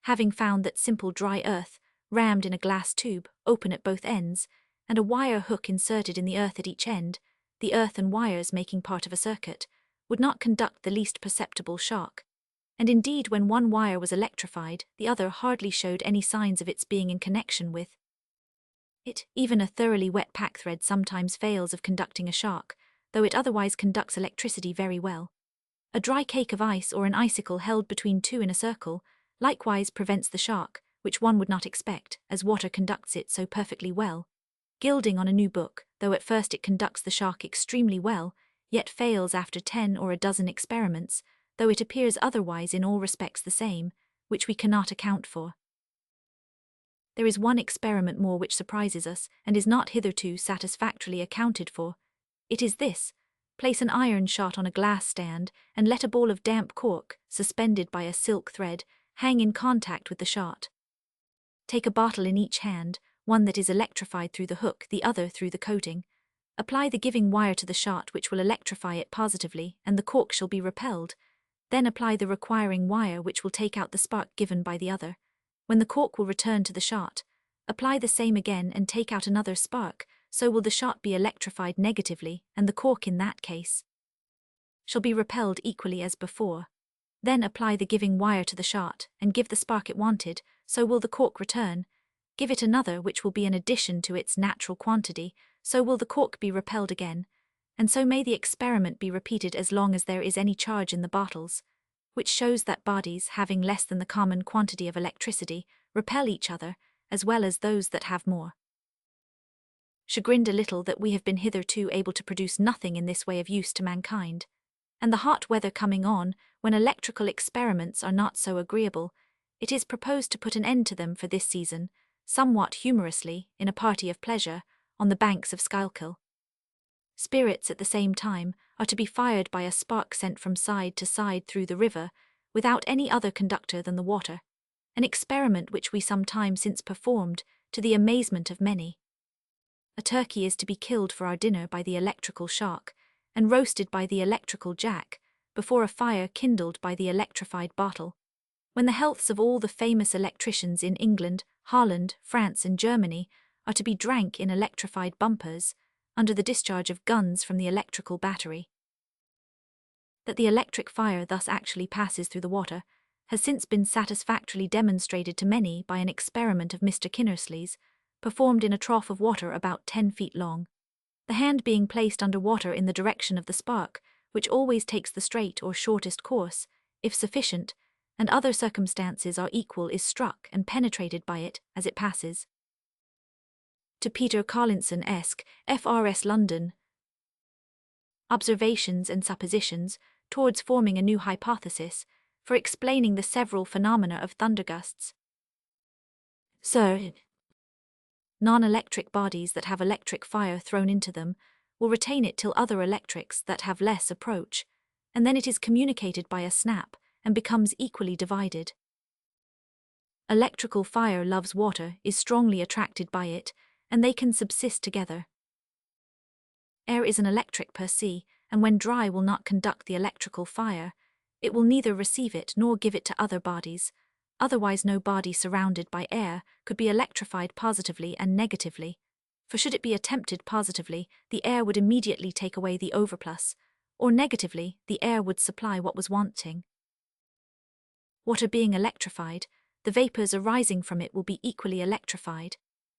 having found that simple dry earth, rammed in a glass tube, open at both ends, and a wire hook inserted in the earth at each end, the earth and wires making part of a circuit, would not conduct the least perceptible shock. And indeed when one wire was electrified, the other hardly showed any signs of its being in connection with it. Even a thoroughly wet packthread sometimes fails of conducting a shock, though it otherwise conducts electricity very well. A dry cake of ice or an icicle held between two in a circle likewise prevents the shock, which one would not expect, as water conducts it so perfectly well. Gilding on a new book, though at first it conducts the shock extremely well, yet fails after 10 or a dozen experiments, though it appears otherwise in all respects the same, which we cannot account for. There is one experiment more which surprises us, and is not hitherto satisfactorily accounted for. It is this: place an iron shot on a glass stand, and let a ball of damp cork, suspended by a silk thread, hang in contact with the shot. Take a bottle in each hand, one that is electrified through the hook, the other through the coating. Apply the giving wire to the shot which will electrify it positively, and the cork shall be repelled. Then apply the requiring wire which will take out the spark given by the other. When the cork will return to the shot, apply the same again and take out another spark, so will the shot be electrified negatively, and the cork in that case shall be repelled equally as before. Then apply the giving wire to the shot, and give the spark it wanted, so will the cork return. Give it another which will be an addition to its natural quantity, so will the cork be repelled again, and so may the experiment be repeated as long as there is any charge in the bottles, which shows that bodies having less than the common quantity of electricity repel each other, as well as those that have more. Chagrined a little that we have been hitherto able to produce nothing in this way of use to mankind, and the hot weather coming on, when electrical experiments are not so agreeable, it is proposed to put an end to them for this season, somewhat humorously, in a party of pleasure, on the banks of Schuylkill. Spirits at the same time are to be fired by a spark sent from side to side through the river, without any other conductor than the water, an experiment which we some time since performed, to the amazement of many. A turkey is to be killed for our dinner by the electrical shock, and roasted by the electrical jack, before a fire kindled by the electrified bottle, when the healths of all the famous electricians in England, Holland, France and Germany are to be drank in electrified bumpers, under the discharge of guns from the electrical battery. That the electric fire thus actually passes through the water has since been satisfactorily demonstrated to many by an experiment of Mr. Kinnersley's, performed in a trough of water about 10 feet long, the hand being placed under water in the direction of the spark, which always takes the straight or shortest course, if sufficient, and other circumstances are equal, is struck and penetrated by it as it passes. To Peter Collinson, Esq., FRS London. Observations and suppositions towards forming a new hypothesis for explaining the several phenomena of thundergusts. Sir, non-electric bodies that have electric fire thrown into them will retain it till other electrics that have less approach, and then it is communicated by a snap and becomes equally divided. Electrical fire loves water, is strongly attracted by it, and they can subsist together. Air is an electric per se, and when dry will not conduct the electrical fire. It will neither receive it nor give it to other bodies, otherwise no body surrounded by air could be electrified positively and negatively, for should it be attempted positively, the air would immediately take away the overplus, or negatively, the air would supply what was wanting. Water being electrified, the vapours arising from it will be equally electrified,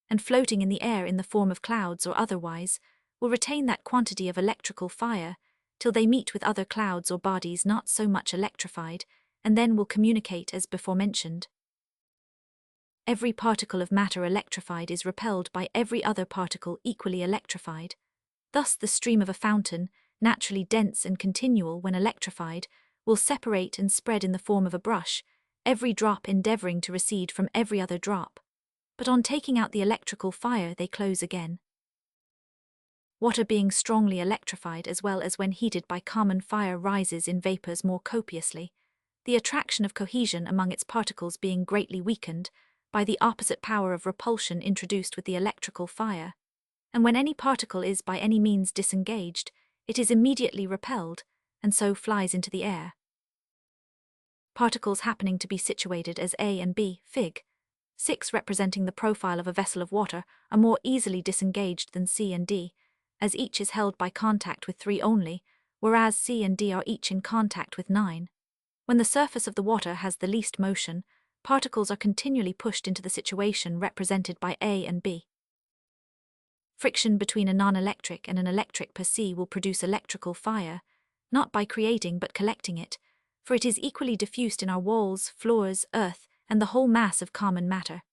and floating in the air in the form of clouds or otherwise, will retain that quantity of electrical fire, till they meet with other clouds or bodies not so much electrified, and then will communicate as before mentioned. Every particle of matter electrified is repelled by every other particle equally electrified. Thus the stream of a fountain, naturally dense and continual when electrified, will separate and spread in the form of a brush, every drop endeavouring to recede from every other drop. But on taking out the electrical fire they close again. Water being strongly electrified as well as when heated by common fire rises in vapours more copiously, the attraction of cohesion among its particles being greatly weakened by the opposite power of repulsion introduced with the electrical fire, and when any particle is by any means disengaged, it is immediately repelled, and so flies into the air. Particles happening to be situated as A and B, Fig. 6 representing the profile of a vessel of water, are more easily disengaged than C and D, as each is held by contact with 3 only, whereas C and D are each in contact with 9. When the surface of the water has the least motion, particles are continually pushed into the situation represented by A and B. Friction between a non-electric and an electric per se will produce electrical fire, not by creating but collecting it, for it is equally diffused in our walls, floors, earth, and the whole mass of common matter.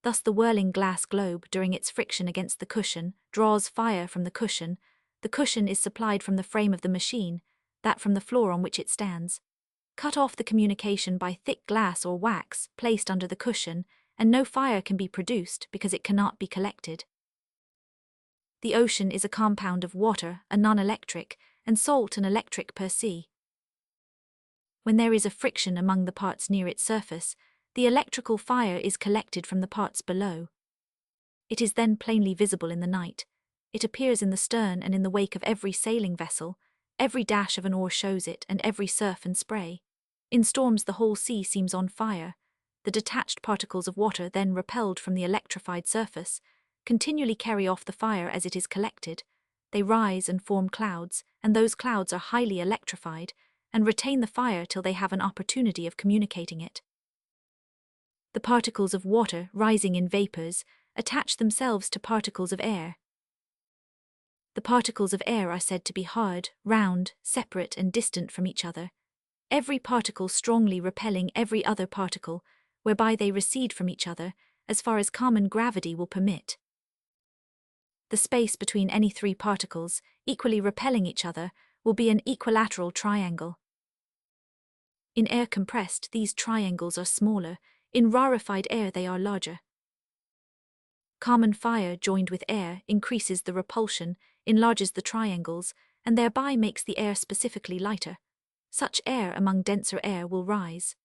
Thus the whirling glass globe, during its friction against the cushion, draws fire from the cushion is supplied from the frame of the machine, that from the floor on which it stands. Cut off the communication by thick glass or wax placed under the cushion, and no fire can be produced because it cannot be collected. The ocean is a compound of water, a non-electric, and salt, an electric per se. When there is a friction among the parts near its surface, the electrical fire is collected from the parts below. It is then plainly visible in the night. It appears in the stern and in the wake of every sailing vessel. Every dash of an oar shows it, and every surf and spray. In storms the whole sea seems on fire. The detached particles of water, then repelled from the electrified surface, continually carry off the fire as it is collected. They rise and form clouds, and those clouds are highly electrified, and retain the fire till they have an opportunity of communicating it. The particles of water, rising in vapours, attach themselves to particles of air. The particles of air are said to be hard, round, separate and distant from each other, every particle strongly repelling every other particle, whereby they recede from each other, as far as common gravity will permit. The space between any 3 particles, equally repelling each other, will be an equilateral triangle. In air compressed, these triangles are smaller. In rarefied air, they are larger. Common fire joined with air increases the repulsion, enlarges the triangles, and thereby makes the air specifically lighter. Such air among denser air will rise.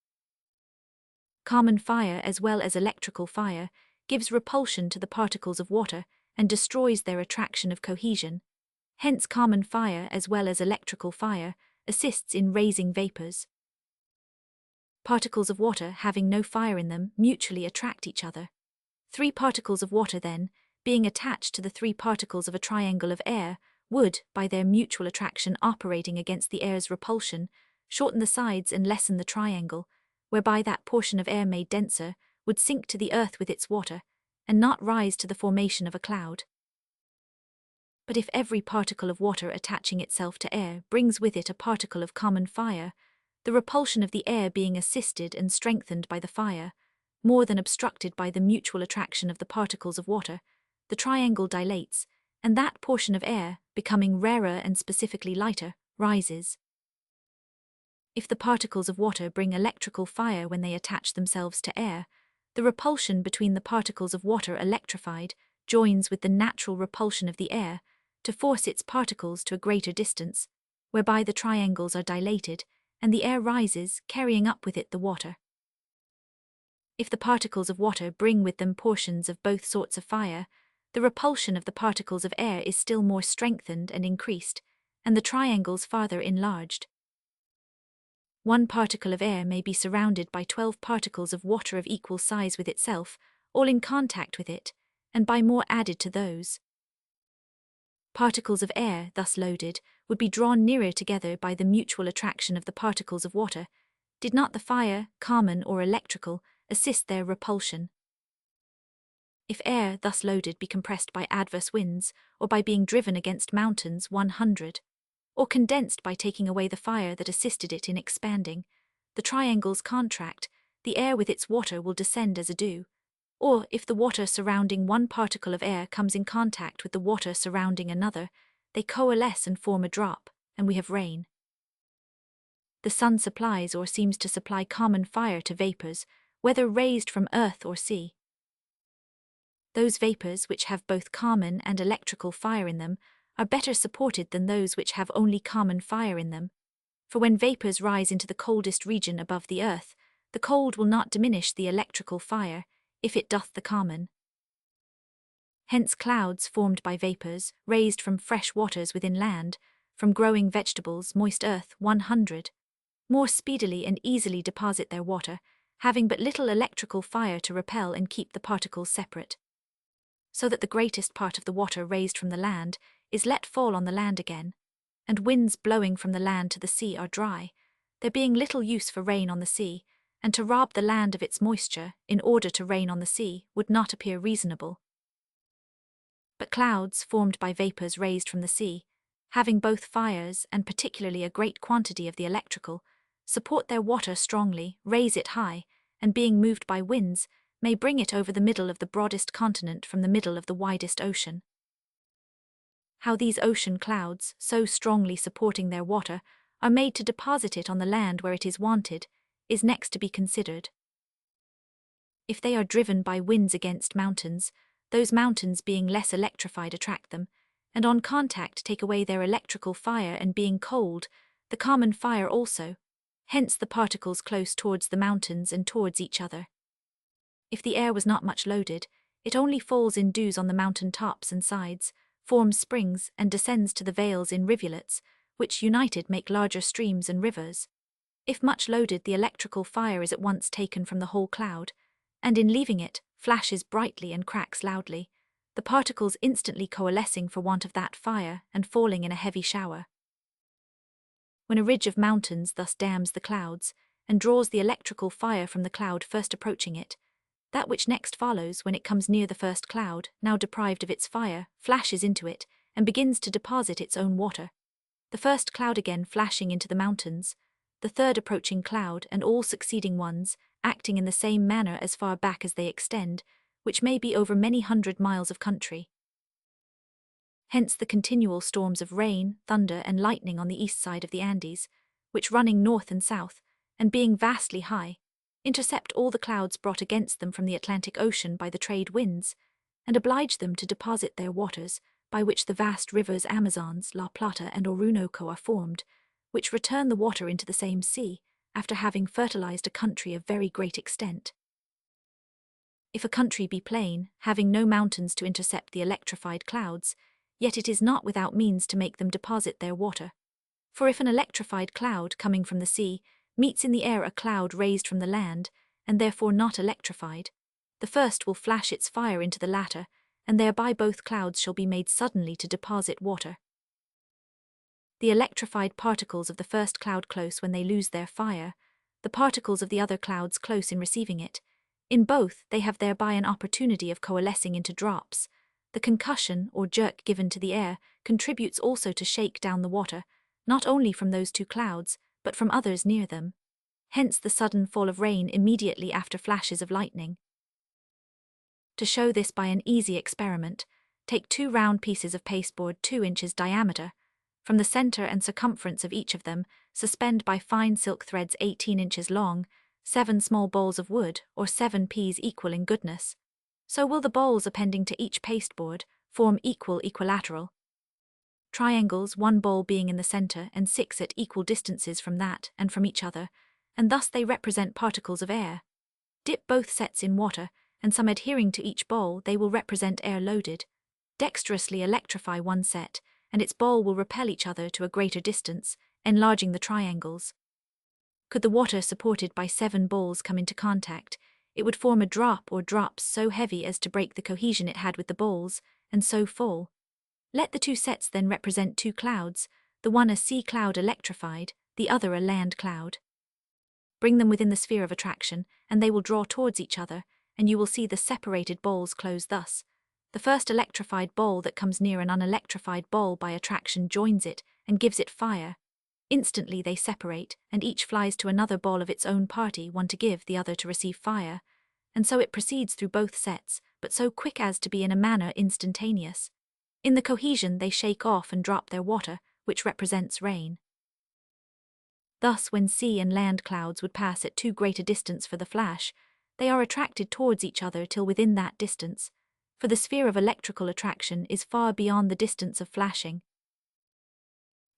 Common fire, as well as electrical fire, gives repulsion to the particles of water and destroys their attraction of cohesion. Hence, common fire, as well as electrical fire, assists in raising vapors. Particles of water having no fire in them mutually attract each other. 3 particles of water, then, being attached to the 3 particles of a triangle of air, would, by their mutual attraction operating against the air's repulsion, shorten the sides and lessen the triangle, whereby that portion of air made denser would sink to the earth with its water, and not rise to the formation of a cloud. But if every particle of water attaching itself to air brings with it a particle of common fire, the repulsion of the air being assisted and strengthened by the fire, more than obstructed by the mutual attraction of the particles of water, the triangle dilates, and that portion of air, becoming rarer and specifically lighter, rises. If the particles of water bring electrical fire when they attach themselves to air, the repulsion between the particles of water electrified joins with the natural repulsion of the air to force its particles to a greater distance, whereby the triangles are dilated, and the air rises, carrying up with it the water. If the particles of water bring with them portions of both sorts of fire, the repulsion of the particles of air is still more strengthened and increased, and the triangles farther enlarged. 1 particle of air may be surrounded by 12 particles of water of equal size with itself, all in contact with it, and by more added to those. Particles of air, thus loaded, would be drawn nearer together by the mutual attraction of the particles of water, did not the fire, common or electrical, assist their repulsion. If air, thus loaded, be compressed by adverse winds, or by being driven against mountains 100, or condensed by taking away the fire that assisted it in expanding, the triangles contract, the air with its water will descend as a dew. Or, if the water surrounding 1 particle of air comes in contact with the water surrounding another, they coalesce and form a drop, and we have rain. The sun supplies or seems to supply common fire to vapors, whether raised from earth or sea. Those vapors which have both common and electrical fire in them are better supported than those which have only common fire in them. For when vapors rise into the coldest region above the earth, the cold will not diminish the electrical fire, if it doth the common. Hence clouds formed by vapors, raised from fresh waters within land, from growing vegetables, moist earth 100, more speedily and easily deposit their water, having but little electrical fire to repel and keep the particles separate. So that the greatest part of the water raised from the land is let fall on the land again, and winds blowing from the land to the sea are dry, there being little use for rain on the sea, and to rob the land of its moisture in order to rain on the sea would not appear reasonable. But clouds formed by vapors raised from the sea, having both fires and particularly a great quantity of the electrical, support their water strongly, raise it high, and being moved by winds, may bring it over the middle of the broadest continent from the middle of the widest ocean. How these ocean clouds, so strongly supporting their water, are made to deposit it on the land where it is wanted, is next to be considered. If they are driven by winds against mountains, those mountains being less electrified attract them, and on contact take away their electrical fire, and being cold, the common fire also, hence the particles close towards the mountains and towards each other. If the air was not much loaded, it only falls in dews on the mountain tops and sides, forms springs, and descends to the vales in rivulets, which united make larger streams and rivers. If much loaded, the electrical fire is at once taken from the whole cloud, and in leaving it, flashes brightly and cracks loudly, the particles instantly coalescing for want of that fire and falling in a heavy shower. When a ridge of mountains thus dams the clouds, and draws the electrical fire from the cloud first approaching it, that which next follows when it comes near the first cloud, now deprived of its fire, flashes into it, and begins to deposit its own water. The first cloud again flashing into the mountains, the third approaching cloud, and all succeeding ones, acting in the same manner as far back as they extend, which may be over many 100 miles of country. Hence the continual storms of rain, thunder, and lightning on the east side of the Andes, which running north and south, and being vastly high, intercept all the clouds brought against them from the Atlantic Ocean by the trade winds, and oblige them to deposit their waters, by which the vast rivers Amazons, La Plata, and Orinoco are formed, which return the water into the same sea, after having fertilized a country of very great extent. If a country be plain, having no mountains to intercept the electrified clouds, yet it is not without means to make them deposit their water. For if an electrified cloud, coming from the sea, meets in the air a cloud raised from the land, and therefore not electrified, the first will flash its fire into the latter, and thereby both clouds shall be made suddenly to deposit water. The electrified particles of the first cloud close when they lose their fire, the particles of the other clouds close in receiving it. In both they have thereby an opportunity of coalescing into drops. The concussion or jerk given to the air contributes also to shake down the water, not only from those two clouds, but from others near them. Hence the sudden fall of rain immediately after flashes of lightning. To show this by an easy experiment, take 2 round pieces of pasteboard 2 inches diameter. From the center and circumference of each of them, suspend by fine silk threads 18 inches long, 7 small bowls of wood, or 7 peas equal in goodness. So will the bowls appending to each pasteboard form equal equilateral triangles, 1 bowl being in the center and 6 at equal distances from that and from each other, and thus they represent particles of air. Dip both sets in water, and some adhering to each bowl they will represent air loaded. Dexterously electrify one set, and its bowl will repel each other to a greater distance, enlarging the triangles. Could the water supported by 7 bowls come into contact, it would form a drop or drops so heavy as to break the cohesion it had with the bowls, and so fall. Let the 2 sets then represent 2 clouds, the one a sea cloud electrified, the other a land cloud. Bring them within the sphere of attraction, and they will draw towards each other, and you will see the separated bowls close thus. The first electrified bowl that comes near an unelectrified bowl by attraction joins it and gives it fire. Instantly they separate, and each flies to another bowl of its own party, one to give, the other to receive fire, and so it proceeds through both sets, but so quick as to be in a manner instantaneous. In the cohesion they shake off and drop their water, which represents rain. Thus when sea and land clouds would pass at too great a distance for the flash, they are attracted towards each other till within that distance, for the sphere of electrical attraction is far beyond the distance of flashing.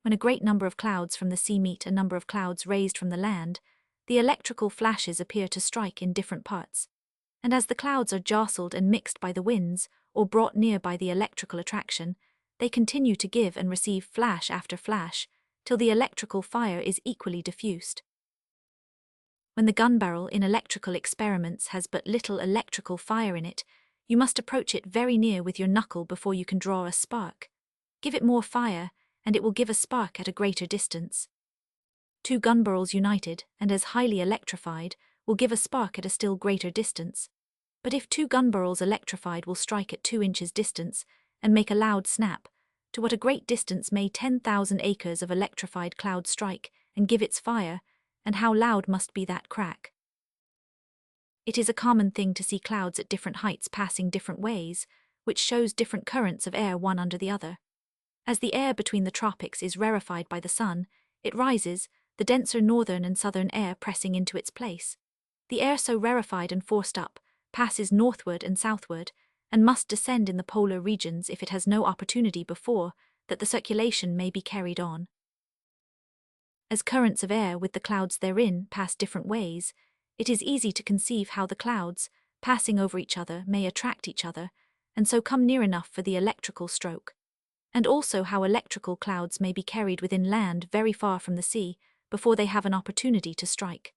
When a great number of clouds from the sea meet a number of clouds raised from the land, the electrical flashes appear to strike in different parts, and as the clouds are jostled and mixed by the winds, or brought near by the electrical attraction, they continue to give and receive flash after flash, till the electrical fire is equally diffused. When the gun barrel in electrical experiments has but little electrical fire in it, you must approach it very near with your knuckle before you can draw a spark. Give it more fire, and it will give a spark at a greater distance. 2 gun barrels united, and as highly electrified, will give a spark at a still greater distance. But if 2 gun barrels electrified will strike at 2 inches distance, and make a loud snap, to what a great distance may 10,000 acres of electrified cloud strike, and give its fire, and how loud must be that crack? It is a common thing to see clouds at different heights passing different ways, which shows different currents of air one under the other. As the air between the tropics is rarefied by the sun, it rises, the denser northern and southern air pressing into its place. The air so rarefied and forced up passes northward and southward, and must descend in the polar regions if it has no opportunity before that the circulation may be carried on. As currents of air with the clouds therein pass different ways, it is easy to conceive how the clouds, passing over each other, may attract each other, and so come near enough for the electrical stroke, and also how electrical clouds may be carried within land very far from the sea, before they have an opportunity to strike.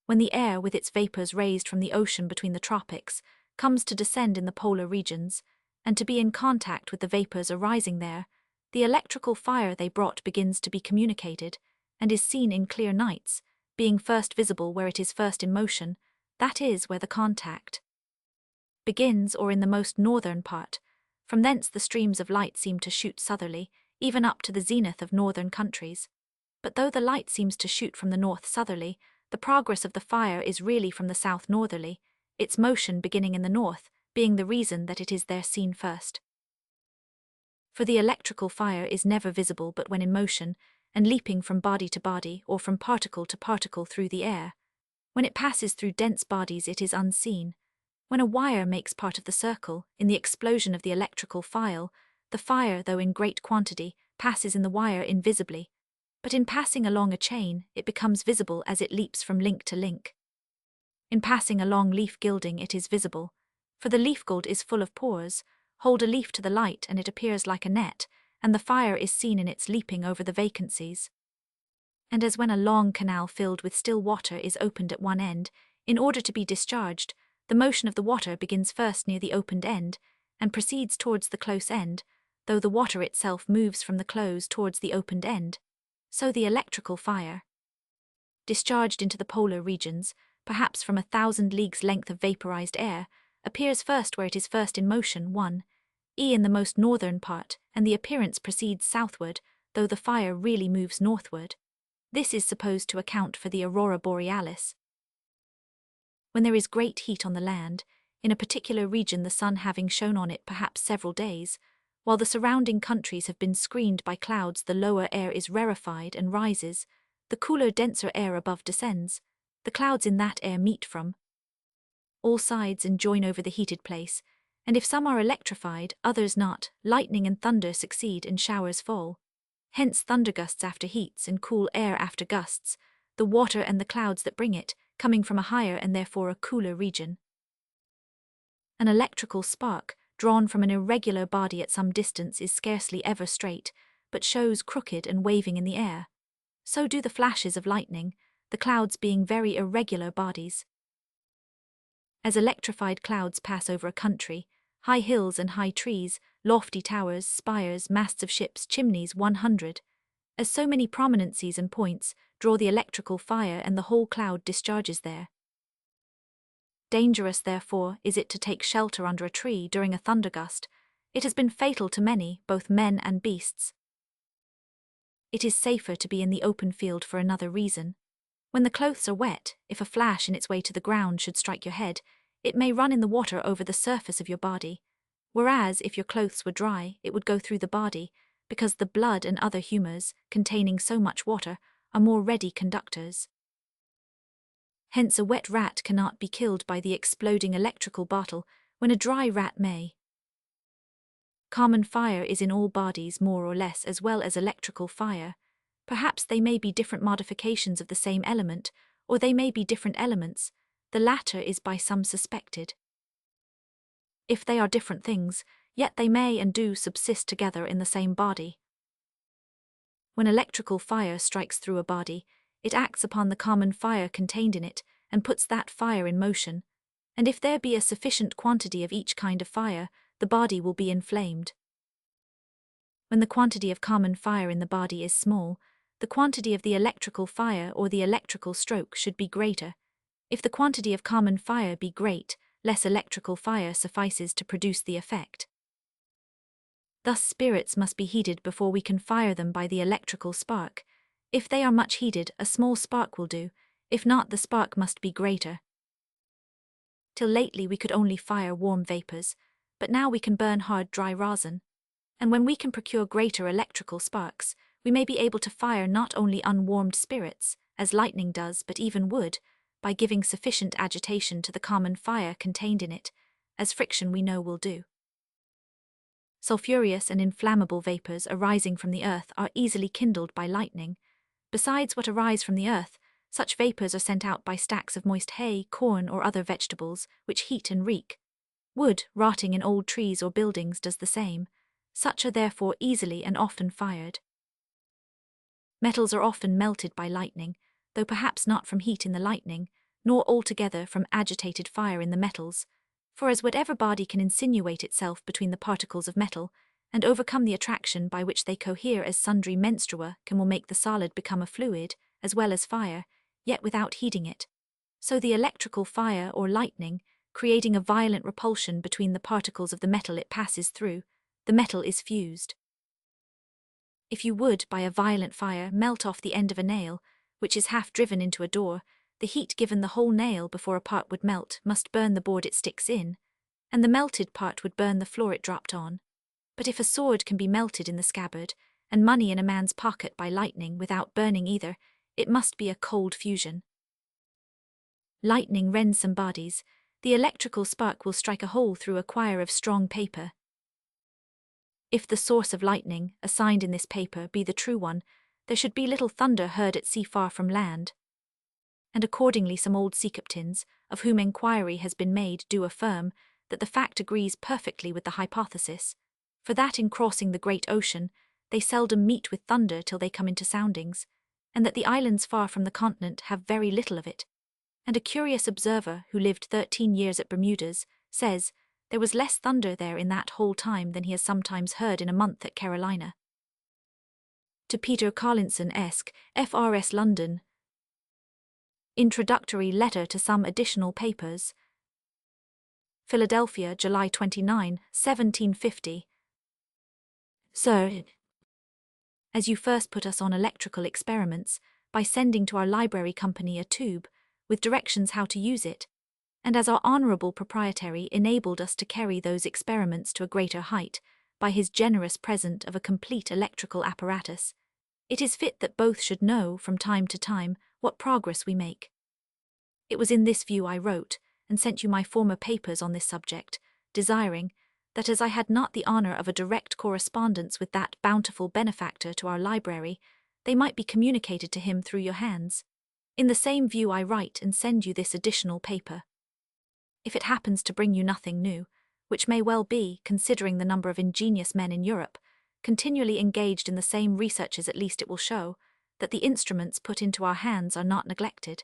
When the air, with its vapors raised from the ocean between the tropics, comes to descend in the polar regions, and to be in contact with the vapors arising there, the electrical fire they brought begins to be communicated, and is seen in clear nights, being first visible where it is first in motion, that is, where the contact begins, or in the most northern part. From thence the streams of light seem to shoot southerly, even up to the zenith of northern countries. But though the light seems to shoot from the north southerly, the progress of the fire is really from the south northerly, its motion beginning in the north, being the reason that it is there seen first. For the electrical fire is never visible but when in motion, and leaping from body to body or from particle to particle through the air. When it passes through dense bodies it is unseen. When a wire makes part of the circle, in the explosion of the electrical file, the fire, though in great quantity, passes in the wire invisibly, but in passing along a chain, it becomes visible as it leaps from link to link. In passing along leaf gilding it is visible, for the leaf gold is full of pores. Hold a leaf to the light and it appears like a net, and the fire is seen in its leaping over the vacancies. And as when a long canal filled with still water is opened at one end, in order to be discharged, the motion of the water begins first near the opened end, and proceeds towards the close end, though the water itself moves from the close towards the opened end, so the electrical fire, discharged into the polar regions, perhaps from 1,000 leagues length of vaporized air, appears first where it is first in motion, in the most northern part, and the appearance proceeds southward, though the fire really moves northward. This is supposed to account for the aurora borealis. When there is great heat on the land, in a particular region the sun having shone on it perhaps several days, while the surrounding countries have been screened by clouds, the lower air is rarefied and rises, the cooler denser air above descends, the clouds in that air meet from all sides and join over the heated place, and if some are electrified, others not, lightning and thunder succeed and showers fall. Hence thundergusts after heats and cool air after gusts, the water and the clouds that bring it, coming from a higher and therefore a cooler region. An electrical spark, drawn from an irregular body at some distance, is scarcely ever straight, but shows crooked and waving in the air. So do the flashes of lightning, the clouds being very irregular bodies. As electrified clouds pass over a country, high hills and high trees, lofty towers, spires, masts of ships, chimneys, 100, as so many prominencies and points, draw the electrical fire and the whole cloud discharges there. Dangerous, therefore, is it to take shelter under a tree during a thundergust. It has been fatal to many, both men and beasts. It is safer to be in the open field for another reason. When the clothes are wet, if a flash in its way to the ground should strike your head, it may run in the water over the surface of your body, whereas if your clothes were dry, it would go through the body, because the blood and other humours, containing so much water, are more ready conductors. Hence a wet rat cannot be killed by the exploding electrical bottle, when a dry rat may. Common fire is in all bodies more or less, as well as electrical fire. Perhaps they may be different modifications of the same element, or they may be different elements. The latter is by some suspected. If they are different things, yet they may and do subsist together in the same body. When electrical fire strikes through a body, it acts upon the common fire contained in it, and puts that fire in motion, and if there be a sufficient quantity of each kind of fire, the body will be inflamed. When the quantity of common fire in the body is small, the quantity of the electrical fire or the electrical stroke should be greater. If the quantity of common fire be great, less electrical fire suffices to produce the effect. Thus spirits must be heated before we can fire them by the electrical spark. If they are much heated, a small spark will do, if not the spark must be greater. Till lately we could only fire warm vapours, but now we can burn hard dry rosin, and when we can procure greater electrical sparks, we may be able to fire not only unwarmed spirits, as lightning does, but even wood, by giving sufficient agitation to the common fire contained in it, as friction we know will do. Sulphurous and inflammable vapours arising from the earth are easily kindled by lightning. Besides what arise from the earth, such vapours are sent out by stacks of moist hay, corn, or other vegetables, which heat and reek. Wood, rotting in old trees or buildings, does the same. Such are therefore easily and often fired. Metals are often melted by lightning, though perhaps not from heat in the lightning, nor altogether from agitated fire in the metals, for as whatever body can insinuate itself between the particles of metal, and overcome the attraction by which they cohere, as sundry menstrua will make the solid become a fluid, as well as fire, yet without heating it, so the electrical fire or lightning, creating a violent repulsion between the particles of the metal it passes through, the metal is fused. If you would, by a violent fire, melt off the end of a nail, which is half driven into a door, the heat given the whole nail before a part would melt must burn the board it sticks in, and the melted part would burn the floor it dropped on. But if a sword can be melted in the scabbard, and money in a man's pocket by lightning without burning either, it must be a cold fusion. Lightning rends some bodies, the electrical spark will strike a hole through a quire of strong paper. If the source of lightning, assigned in this paper, be the true one, there should be little thunder heard at sea far from land. And accordingly some old sea captains, of whom enquiry has been made, do affirm that the fact agrees perfectly with the hypothesis, for that in crossing the great ocean, they seldom meet with thunder till they come into soundings, and that the islands far from the continent have very little of it. And a curious observer, who lived 13 years at Bermudas, says there was less thunder there in that whole time than he has sometimes heard in a month at Carolina. To Peter Collinson, Esq., F.R.S. London. Introductory letter to some additional papers. Philadelphia, July 29, 1750. Sir, as you first put us on electrical experiments, by sending to our library company a tube, with directions how to use it, and as our honourable proprietary enabled us to carry those experiments to a greater height, by his generous present of a complete electrical apparatus, it is fit that both should know, from time to time, what progress we make. It was in this view I wrote, and sent you my former papers on this subject, desiring that as I had not the honour of a direct correspondence with that bountiful benefactor to our library, they might be communicated to him through your hands. In the same view I write and send you this additional paper. If it happens to bring you nothing new, which may well be, considering the number of ingenious men in Europe, continually engaged in the same researches, at least it will show that the instruments put into our hands are not neglected,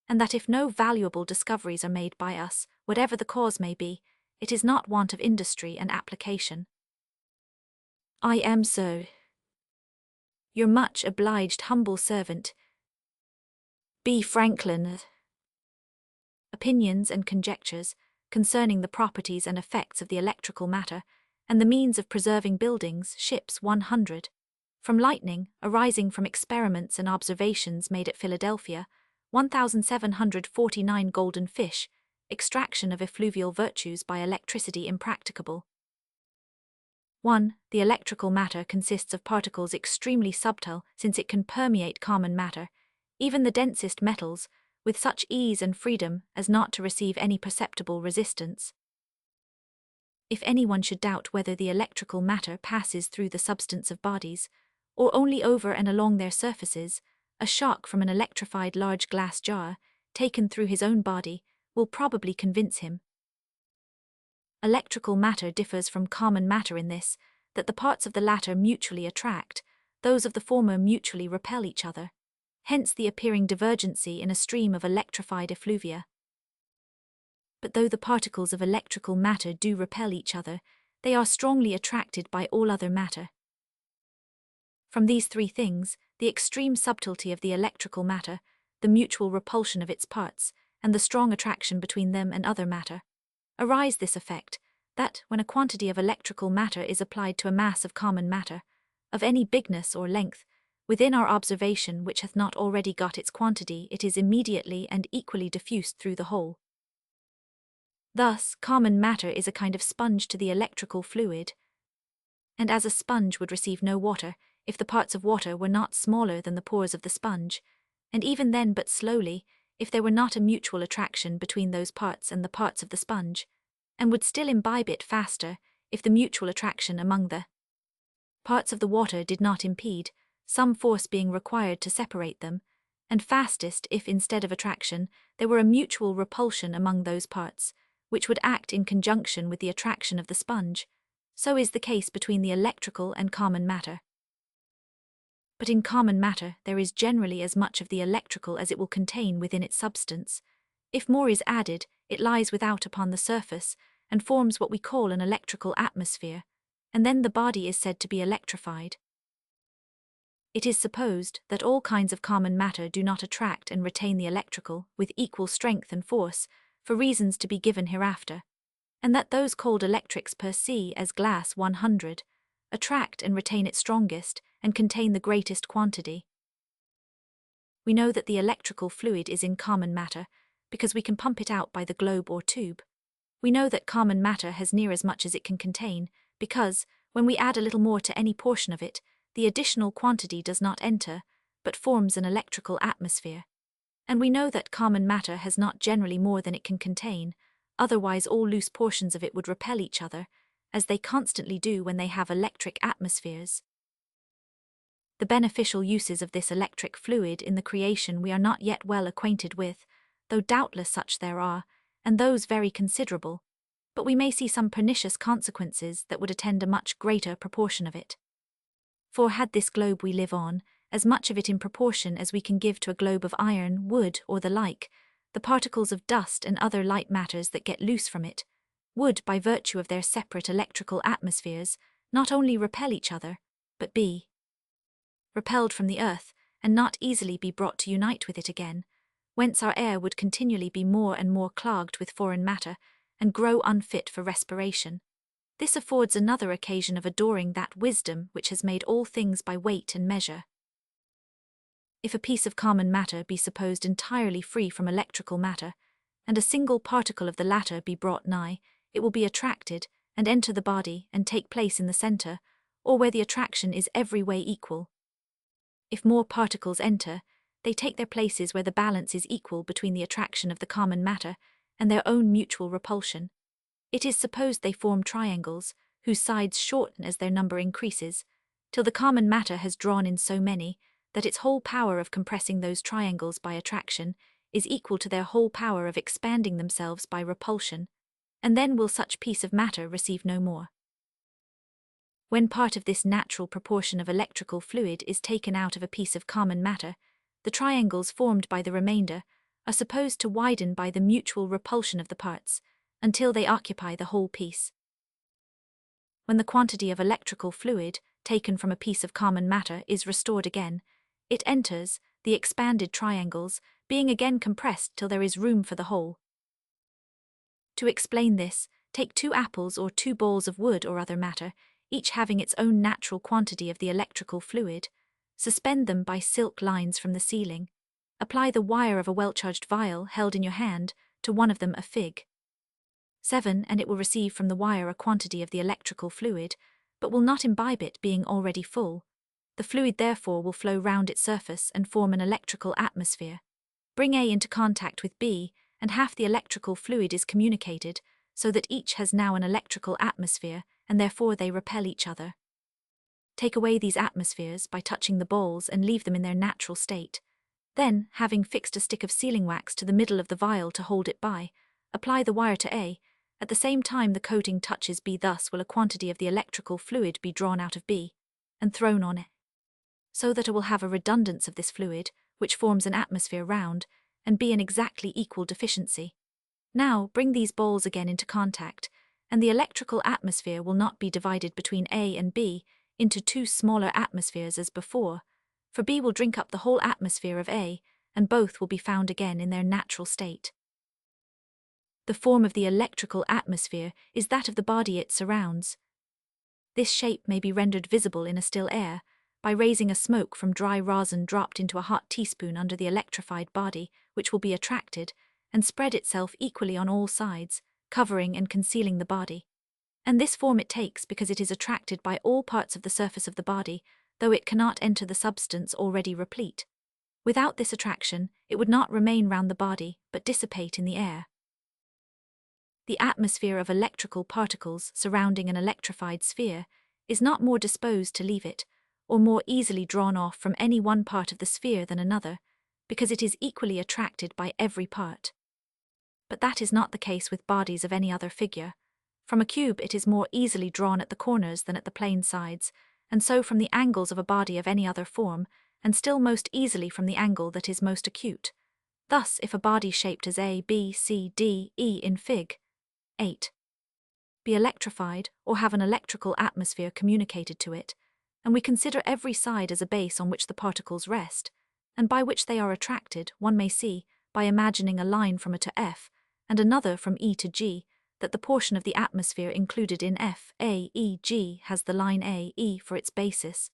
and that if no valuable discoveries are made by us, whatever the cause may be, it is not want of industry and application. I am, sir, your much obliged humble servant, B. Franklin. Opinions and conjectures concerning the properties and effects of the electrical matter, and the means of preserving buildings, ships 100. From lightning, arising from experiments and observations made at Philadelphia, 1749 golden fish, extraction of effluvial virtues by electricity impracticable. 1. The electrical matter consists of particles extremely subtle, since it can permeate common matter, even the densest metals, with such ease and freedom as not to receive any perceptible resistance. If anyone should doubt whether the electrical matter passes through the substance of bodies, or only over and along their surfaces, a shock from an electrified large glass jar, taken through his own body, will probably convince him. Electrical matter differs from common matter in this, that the parts of the latter mutually attract, those of the former mutually repel each other. Hence the appearing divergency in a stream of electrified effluvia. But though the particles of electrical matter do repel each other, they are strongly attracted by all other matter. From these three things, the extreme subtlety of the electrical matter, the mutual repulsion of its parts, and the strong attraction between them and other matter, arise this effect, that when a quantity of electrical matter is applied to a mass of common matter, of any bigness or length, within our observation which hath not already got its quantity, it is immediately and equally diffused through the whole. Thus, common matter is a kind of sponge to the electrical fluid, and as a sponge would receive no water, if the parts of water were not smaller than the pores of the sponge, and even then but slowly, if there were not a mutual attraction between those parts and the parts of the sponge, and would still imbibe it faster, if the mutual attraction among the parts of the water did not impede, some force being required to separate them, and fastest if instead of attraction there were a mutual repulsion among those parts, which would act in conjunction with the attraction of the sponge. So is the case between the electrical and common matter. But in common matter there is generally as much of the electrical as it will contain within its substance. If more is added, it lies without upon the surface, and forms what we call an electrical atmosphere, and then the body is said to be electrified. It is supposed that all kinds of common matter do not attract and retain the electrical with equal strength and force, for reasons to be given hereafter, and that those called electrics per se as glass 100, attract and retain it strongest, and contain the greatest quantity. We know that the electrical fluid is in common matter, because we can pump it out by the globe or tube. We know that common matter has near as much as it can contain, because, When we add a little more to any portion of it, the additional quantity does not enter, but forms an electrical atmosphere. And we know that common matter has not generally more than it can contain, otherwise all loose portions of it would repel each other, as they constantly do when they have electric atmospheres. The beneficial uses of this electric fluid in the creation we are not yet well acquainted with, though doubtless such there are, and those very considerable, but we may see some pernicious consequences that would attend a much greater proportion of it. For had this globe we live on, as much of it in proportion as we can give to a globe of iron, wood, or the like, the particles of dust and other light matters that get loose from it, would, by virtue of their separate electrical atmospheres, not only repel each other, but be repelled from the earth, and not easily be brought to unite with it again, whence our air would continually be more and more clogged with foreign matter, and grow unfit for respiration. This affords another occasion of adoring that wisdom which has made all things by weight and measure. If a piece of common matter be supposed entirely free from electrical matter, and a single particle of the latter be brought nigh, it will be attracted, and enter the body, and take place in the centre, or where the attraction is every way equal. If more particles enter, they take their places where the balance is equal between the attraction of the common matter and their own mutual repulsion. It is supposed they form triangles, whose sides shorten as their number increases, till the common matter has drawn in so many, that its whole power of compressing those triangles by attraction is equal to their whole power of expanding themselves by repulsion, and then will such piece of matter receive no more. When part of this natural proportion of electrical fluid is taken out of a piece of common matter, the triangles formed by the remainder are supposed to widen by the mutual repulsion of the parts, until they occupy the whole piece. When the quantity of electrical fluid, taken from a piece of common matter, is restored again, it enters, the expanded triangles, being again compressed till there is room for the whole. To explain this, take 2 apples or 2 balls of wood or other matter, each having its own natural quantity of the electrical fluid, suspend them by silk lines from the ceiling, apply the wire of a well-charged vial held in your hand to one of them a fig. 7, and it will receive from the wire a quantity of the electrical fluid, but will not imbibe it being already full. The fluid therefore will flow round its surface and form an electrical atmosphere. Bring A into contact with B, and half the electrical fluid is communicated, so that each has now an electrical atmosphere, and therefore they repel each other. Take away these atmospheres by touching the balls and leave them in their natural state. Then, having fixed a stick of sealing wax to the middle of the vial to hold it by, apply the wire to A. At the same time the coating touches B, thus will a quantity of the electrical fluid be drawn out of B, and thrown on it, so that it will have a redundance of this fluid, which forms an atmosphere round, and be an exactly equal deficiency. Now bring these balls again into contact, and the electrical atmosphere will not be divided between A and B into 2 smaller atmospheres as before, for B will drink up the whole atmosphere of A, and both will be found again in their natural state. The form of the electrical atmosphere is that of the body it surrounds. This shape may be rendered visible in a still air, by raising a smoke from dry rosin dropped into a hot teaspoon under the electrified body, which will be attracted, and spread itself equally on all sides, covering and concealing the body. And this form it takes because it is attracted by all parts of the surface of the body, though it cannot enter the substance already replete. Without this attraction, it would not remain round the body, but dissipate in the air. The atmosphere of electrical particles surrounding an electrified sphere is not more disposed to leave it, or more easily drawn off from any one part of the sphere than another, because it is equally attracted by every part. But that is not the case with bodies of any other figure. From a cube it is more easily drawn at the corners than at the plain sides, and so from the angles of a body of any other form, and still most easily from the angle that is most acute. Thus, if a body shaped as A, B, C, D, E in Fig. 8 be electrified, or have an electrical atmosphere communicated to it, and we consider every side as a base on which the particles rest, and by which they are attracted, one may see, by imagining a line from A to F, and another from E to G, that the portion of the atmosphere included in F, A, E, G has the line A, E for its basis.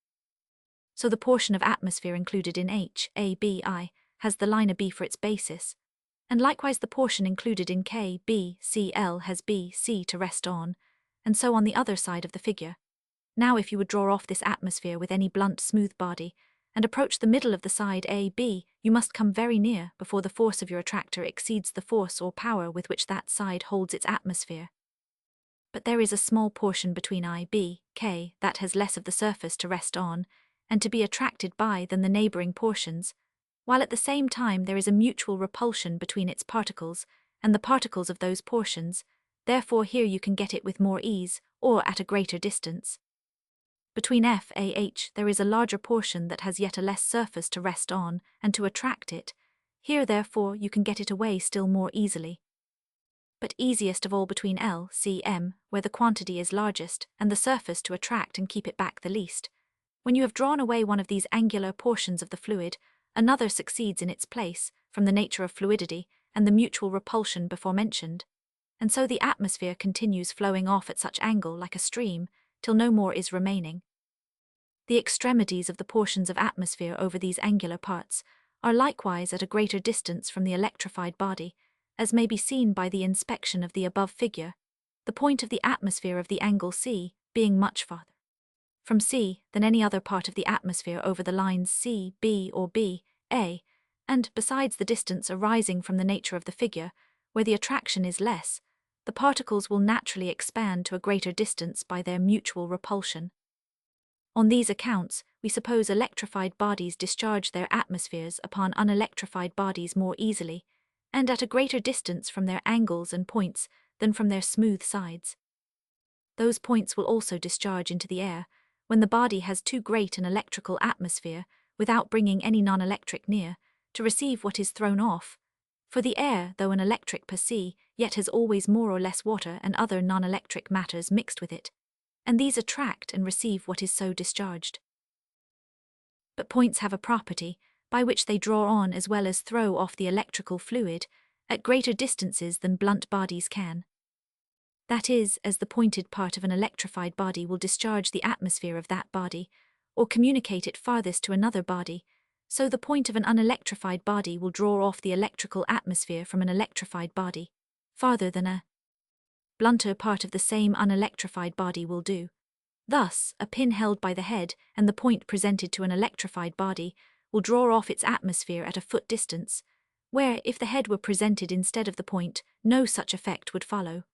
So the portion of atmosphere included in H, A, B, I, has the line AB for its basis, and likewise the portion included in K, B, C, L has B, C to rest on, and so on the other side of the figure. Now if you would draw off this atmosphere with any blunt, smooth body, and approach the middle of the side A, B, you must come very near before the force of your attractor exceeds the force or power with which that side holds its atmosphere. But there is a small portion between I, B, K that has less of the surface to rest on and to be attracted by than the neighboring portions, while at the same time there is a mutual repulsion between its particles and the particles of those portions. Therefore here you can get it with more ease, or at a greater distance. Between F, A, H there is a larger portion that has yet a less surface to rest on and to attract it. Here therefore you can get it away still more easily. But easiest of all between L, C, M, where the quantity is largest and the surface to attract and keep it back the least. When you have drawn away one of these angular portions of the fluid, another succeeds in its place, from the nature of fluidity and the mutual repulsion before mentioned. And so the atmosphere continues flowing off at such angle like a stream, till no more is remaining. The extremities of the portions of atmosphere over these angular parts are likewise at a greater distance from the electrified body, as may be seen by the inspection of the above figure, the point of the atmosphere of the angle C being much farther from C than any other part of the atmosphere over the lines C, B, or B, A, and besides the distance arising from the nature of the figure, where the attraction is less, the particles will naturally expand to a greater distance by their mutual repulsion. On these accounts, we suppose electrified bodies discharge their atmospheres upon unelectrified bodies more easily, and at a greater distance from their angles and points than from their smooth sides. Those points will also discharge into the air, when the body has too great an electrical atmosphere, without bringing any non-electric near, to receive what is thrown off. For the air, though an electric per se, yet has always more or less water and other non-electric matters mixed with it, and these attract and receive what is so discharged. But points have a property, by which they draw on as well as throw off the electrical fluid, at greater distances than blunt bodies can. That is, as the pointed part of an electrified body will discharge the atmosphere of that body, or communicate it farthest to another body, so the point of an unelectrified body will draw off the electrical atmosphere from an electrified body, farther than a blunter part of the same unelectrified body will do. Thus, a pin held by the head and the point presented to an electrified body will draw off its atmosphere at a foot distance, where, if the head were presented instead of the point, no such effect would follow.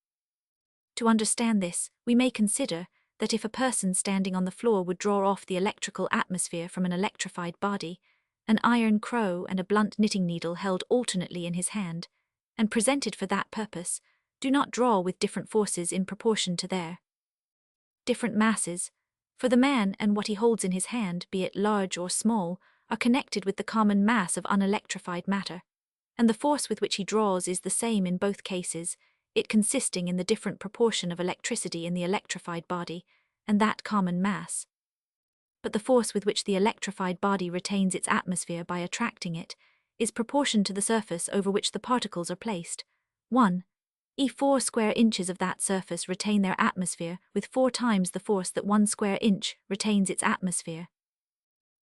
To understand this, we may consider that if a person standing on the floor would draw off the electrical atmosphere from an electrified body, an iron crow and a blunt knitting needle held alternately in his hand, and presented for that purpose, do not draw with different forces in proportion to their different masses, for the man and what he holds in his hand, be it large or small, are connected with the common mass of unelectrified matter, and the force with which he draws is the same in both cases, it consisting in the different proportion of electricity in the electrified body, and that common mass. But the force with which the electrified body retains its atmosphere by attracting it is proportioned to the surface over which the particles are placed. 1. 4 square inches of that surface retain their atmosphere with 4 times the force that 1 square inch retains its atmosphere.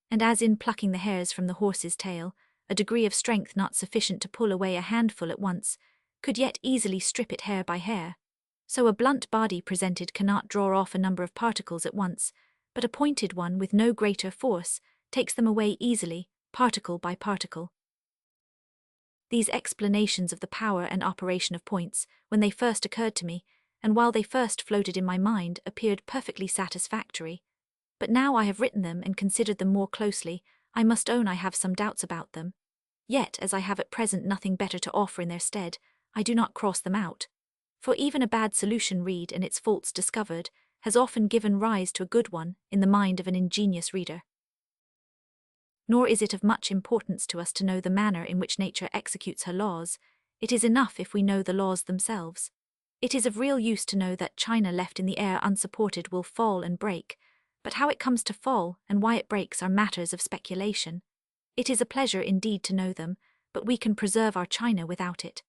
And as in plucking the hairs from the horse's tail, a degree of strength not sufficient to pull away a handful at once could yet easily strip it hair by hair, so a blunt body presented cannot draw off a number of particles at once, but a pointed one with no greater force takes them away easily, particle by particle. These explanations of the power and operation of points, when they first occurred to me, and while they first floated in my mind, appeared perfectly satisfactory. But now I have written them and considered them more closely, I must own I have some doubts about them. Yet, as I have at present nothing better to offer in their stead, I do not cross them out. For even a bad solution read and its faults discovered has often given rise to a good one in the mind of an ingenious reader. Nor is it of much importance to us to know the manner in which nature executes her laws. It is enough if we know the laws themselves. It is of real use to know that china left in the air unsupported will fall and break, but how it comes to fall and why it breaks are matters of speculation. It is a pleasure indeed to know them, but we can preserve our china without it.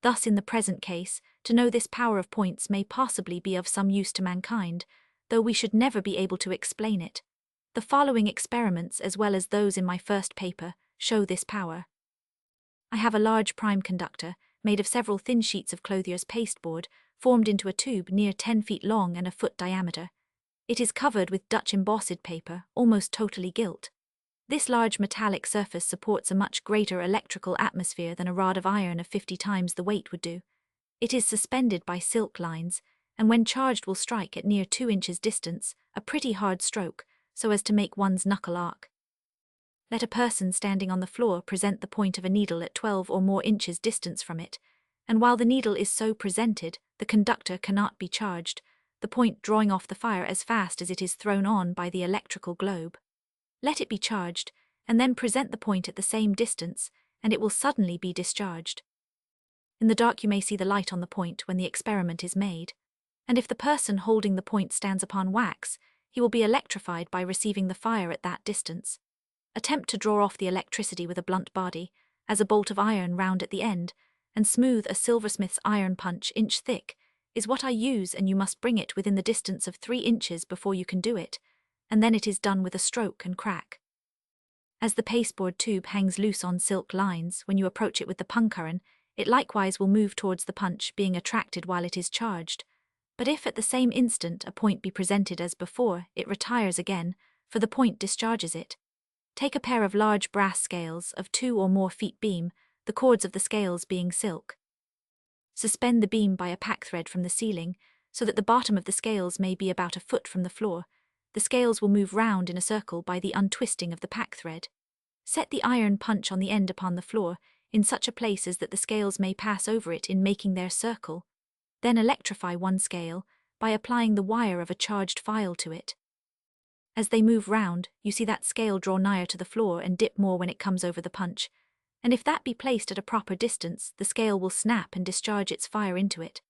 Thus in the present case, to know this power of points may possibly be of some use to mankind, though we should never be able to explain it. The following experiments, as well as those in my first paper, show this power. I have a large prime conductor, made of several thin sheets of clothier's pasteboard, formed into a tube near 10 feet long and a foot diameter, It is covered with Dutch embossed paper, almost totally gilt. This large metallic surface supports a much greater electrical atmosphere than a rod of iron of 50 times the weight would do. It is suspended by silk lines, and when charged will strike at near 2 inches distance, a pretty hard stroke, so as to make one's knuckle arc. Let a person standing on the floor present the point of a needle at 12 or more inches distance from it, and while the needle is so presented, the conductor cannot be charged, the point drawing off the fire as fast as it is thrown on by the electrical globe. Let it be charged, and then present the point at the same distance, and it will suddenly be discharged. In the dark you may see the light on the point when the experiment is made, and if the person holding the point stands upon wax, he will be electrified by receiving the fire at that distance. Attempt to draw off the electricity with a blunt body, as a bolt of iron round at the end, and smooth a silversmith's iron punch inch thick, is what I use, and you must bring it within the distance of 3 inches before you can do it, and then it is done with a stroke and crack. As the pasteboard tube hangs loose on silk lines, when you approach it with the puncurren, it likewise will move towards the punch, being attracted while it is charged. But if at the same instant a point be presented as before, it retires again, for the point discharges it. Take a pair of large brass scales of 2 or more feet beam, the cords of the scales being silk. Suspend the beam by a packthread from the ceiling, so that the bottom of the scales may be about a foot from the floor. The scales will move round in a circle by the untwisting of the packthread. Set the iron punch on the end upon the floor, in such a place as that the scales may pass over it in making their circle. Then electrify one scale, by applying the wire of a charged file to it. As they move round, you see that scale draw nigher to the floor and dip more when it comes over the punch, and if that be placed at a proper distance, the scale will snap and discharge its fire into it.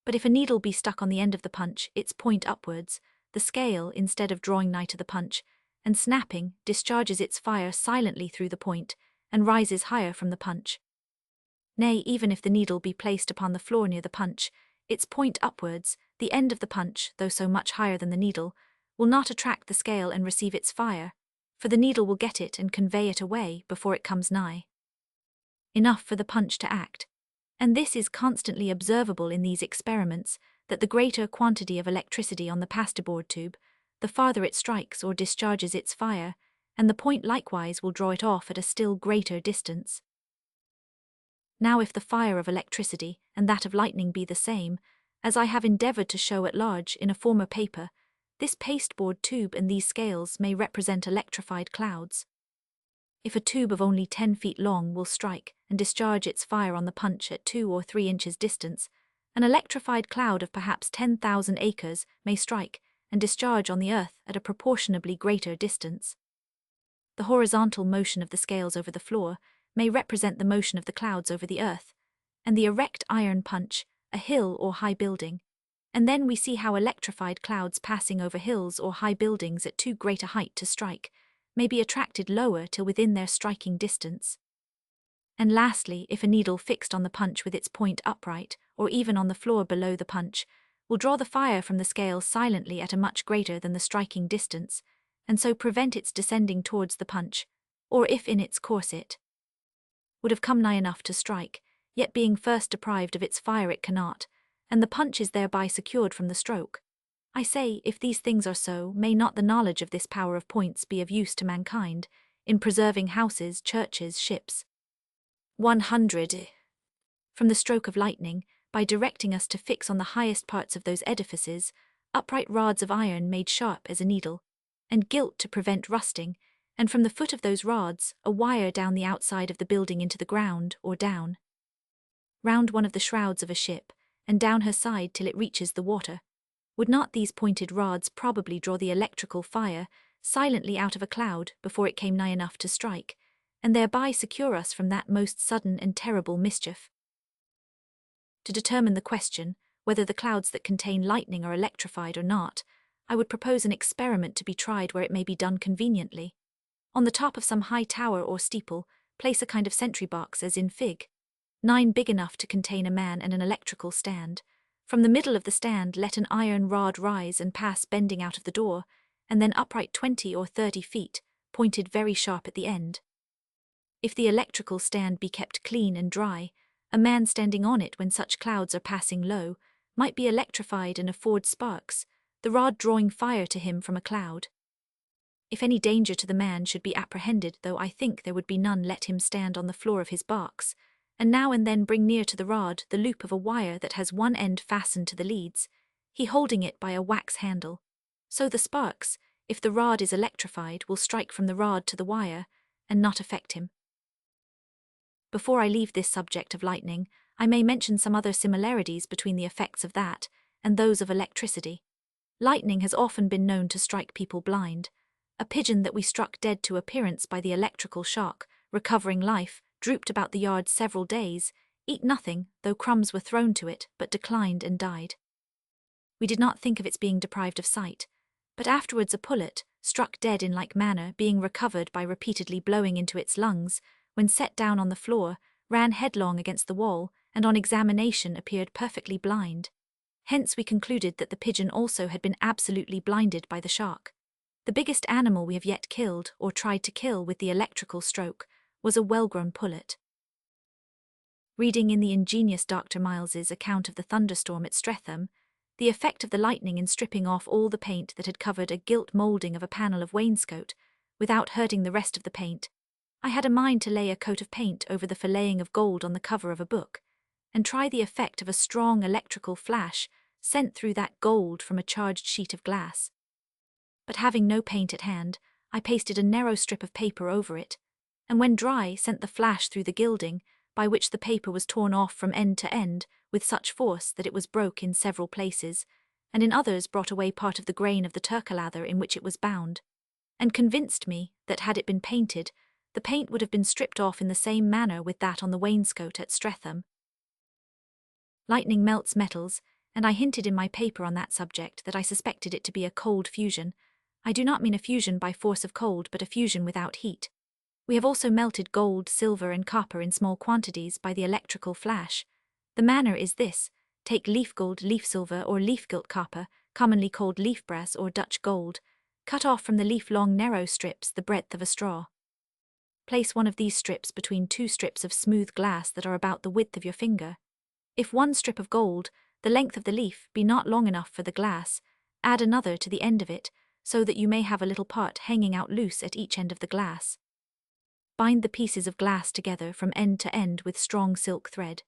But if a needle be stuck on the end of the punch, its point upwards, the scale, instead of drawing nigh to the punch, and snapping, discharges its fire silently through the point, and rises higher from the punch. Nay, even if the needle be placed upon the floor near the punch, its point upwards, the end of the punch, though so much higher than the needle, will not attract the scale and receive its fire, for the needle will get it and convey it away before it comes nigh. Enough for the punch to act. And this is constantly observable in these experiments, that the greater quantity of electricity on the pasteboard tube, the farther it strikes or discharges its fire, and the point likewise will draw it off at a still greater distance. Now if the fire of electricity and that of lightning be the same, as I have endeavoured to show at large in a former paper, this pasteboard tube and these scales may represent electrified clouds. If a tube of only 10 feet long will strike and discharge its fire on the punch at 2 or 3 inches distance, an electrified cloud of perhaps 10,000 acres may strike and discharge on the earth at a proportionably greater distance. The horizontal motion of the scales over the floor may represent the motion of the clouds over the earth, and the erect iron punch, a hill or high building, and then we see how electrified clouds passing over hills or high buildings at too great a height to strike may be attracted lower till within their striking distance. And lastly, if a needle fixed on the punch with its point upright, or even on the floor below the punch, will draw the fire from the scale silently at a much greater than the striking distance, and so prevent its descending towards the punch, or if in its course it would have come nigh enough to strike, yet being first deprived of its fire it cannot, and the punch is thereby secured from the stroke. I say, if these things are so, may not the knowledge of this power of points be of use to mankind, in preserving houses, churches, ships? 100. From the stroke of lightning, by directing us to fix on the highest parts of those edifices, upright rods of iron made sharp as a needle, and gilt to prevent rusting, and from the foot of those rods, a wire down the outside of the building into the ground, or down round one of the shrouds of a ship, and down her side till it reaches the water. Would not these pointed rods probably draw the electrical fire silently out of a cloud before it came nigh enough to strike, and thereby secure us from that most sudden and terrible mischief? To determine the question, whether the clouds that contain lightning are electrified or not, I would propose an experiment to be tried where it may be done conveniently. On the top of some high tower or steeple, place a kind of sentry box as in Fig. 9 big enough to contain a man and an electrical stand. From the middle of the stand let an iron rod rise and pass bending out of the door, and then upright 20 or 30 feet, pointed very sharp at the end. If the electrical stand be kept clean and dry, a man standing on it when such clouds are passing low might be electrified and afford sparks, the rod drawing fire to him from a cloud. If any danger to the man should be apprehended, though I think there would be none, let him stand on the floor of his box, and now and then bring near to the rod the loop of a wire that has one end fastened to the leads, he holding it by a wax handle. So the sparks, if the rod is electrified, will strike from the rod to the wire, and not affect him. Before I leave this subject of lightning, I may mention some other similarities between the effects of that and those of electricity. Lightning has often been known to strike people blind. A pigeon that we struck dead to appearance by the electrical shock, recovering life, drooped about the yard several days, ate nothing, though crumbs were thrown to it, but declined and died. We did not think of its being deprived of sight, but afterwards a pullet, struck dead in like manner, being recovered by repeatedly blowing into its lungs, when set down on the floor, ran headlong against the wall, and on examination appeared perfectly blind. Hence we concluded that the pigeon also had been absolutely blinded by the shock. The biggest animal we have yet killed, or tried to kill with the electrical stroke, was a well-grown pullet. Reading in the ingenious Dr. Miles's account of the thunderstorm at Streatham, the effect of the lightning in stripping off all the paint that had covered a gilt moulding of a panel of wainscot, without hurting the rest of the paint, I had a mind to lay a coat of paint over the filleting of gold on the cover of a book, and try the effect of a strong electrical flash sent through that gold from a charged sheet of glass. But having no paint at hand, I pasted a narrow strip of paper over it, and when dry sent the flash through the gilding, by which the paper was torn off from end to end with such force that it was broke in several places, and in others brought away part of the grain of the turcalather in which it was bound, and convinced me that had it been painted, the paint would have been stripped off in the same manner with that on the wainscot at Streatham. Lightning melts metals, and I hinted in my paper on that subject that I suspected it to be a cold fusion. I do not mean a fusion by force of cold, but a fusion without heat. We have also melted gold, silver, and copper in small quantities by the electrical flash. The manner is this: take leaf gold, leaf silver, or leaf gilt copper, commonly called leaf brass or Dutch gold, cut off from the leaf long narrow strips the breadth of a straw. Place one of these strips between two strips of smooth glass that are about the width of your finger. If one strip of gold, the length of the leaf, be not long enough for the glass, add another to the end of it, so that you may have a little part hanging out loose at each end of the glass. Bind the pieces of glass together from end to end with strong silk thread.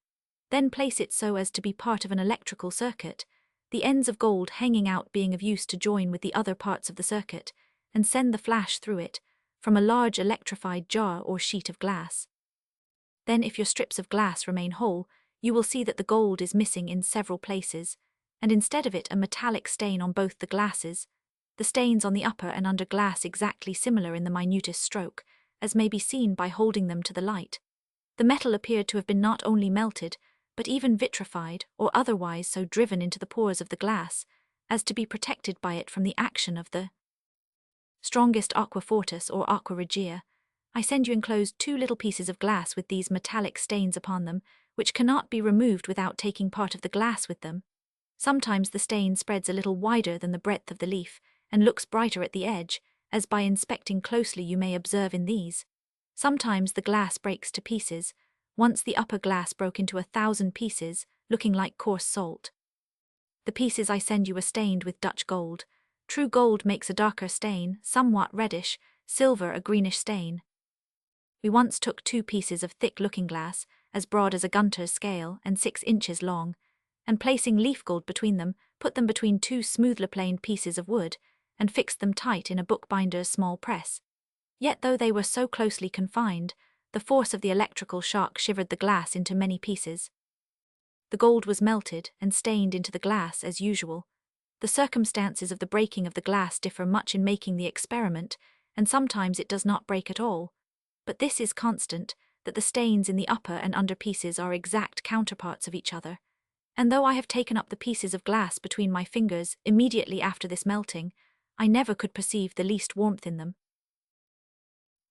Then place it so as to be part of an electrical circuit, the ends of gold hanging out being of use to join with the other parts of the circuit, and send the flash through it, from a large electrified jar or sheet of glass. Then if your strips of glass remain whole, you will see that the gold is missing in several places, and instead of it a metallic stain on both the glasses, the stains on the upper and under glass exactly similar in the minutest stroke, as may be seen by holding them to the light. The metal appeared to have been not only melted, but even vitrified or otherwise so driven into the pores of the glass, as to be protected by it from the action of the strongest aqua fortis or aqua regia. I send you enclosed 2 little pieces of glass with these metallic stains upon them, which cannot be removed without taking part of the glass with them. Sometimes the stain spreads a little wider than the breadth of the leaf, and looks brighter at the edge, as by inspecting closely you may observe in these. Sometimes the glass breaks to pieces. Once the upper glass broke into 1,000 pieces, looking like coarse salt. The pieces I send you are stained with Dutch gold. True gold makes a darker stain, somewhat reddish, silver a greenish stain. We once took 2 pieces of thick looking-glass, as broad as a gunter's scale and 6 inches long, and placing leaf gold between them, put them between 2 smoothly planed pieces of wood, and fixed them tight in a bookbinder's small press. Yet though they were so closely confined, the force of the electrical shock shivered the glass into many pieces. The gold was melted and stained into the glass as usual. The circumstances of the breaking of the glass differ much in making the experiment, and sometimes it does not break at all. But this is constant, that the stains in the upper and under pieces are exact counterparts of each other. And though I have taken up the pieces of glass between my fingers immediately after this melting, I never could perceive the least warmth in them.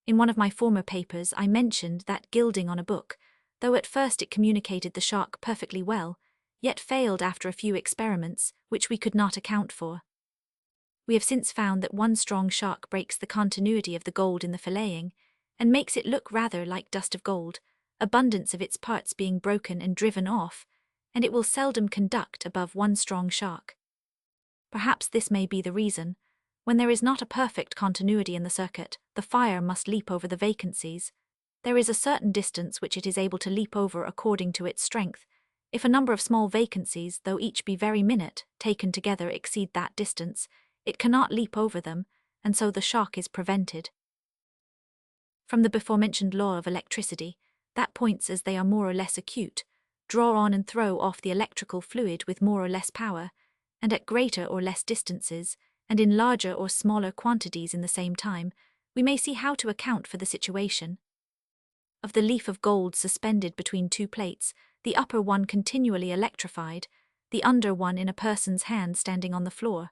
In one of my former papers I mentioned that gilding on a book, though at first it communicated the shock perfectly well, yet failed after a few experiments, which we could not account for. We have since found that one strong shock breaks the continuity of the gold in the filleting, and makes it look rather like dust of gold, abundance of its parts being broken and driven off, and it will seldom conduct above one strong shock. Perhaps this may be the reason. When there is not a perfect continuity in the circuit, the fire must leap over the vacancies. There is a certain distance which it is able to leap over according to its strength. If a number of small vacancies, though each be very minute, taken together exceed that distance, it cannot leap over them, and so the shock is prevented. From the before-mentioned law of electricity, that points as they are more or less acute, draw on and throw off the electrical fluid with more or less power, and at greater or less distances, and in larger or smaller quantities in the same time, we may see how to account for the situation. Of the leaf of gold suspended between two plates, the upper one continually electrified, the under one in a person's hand standing on the floor.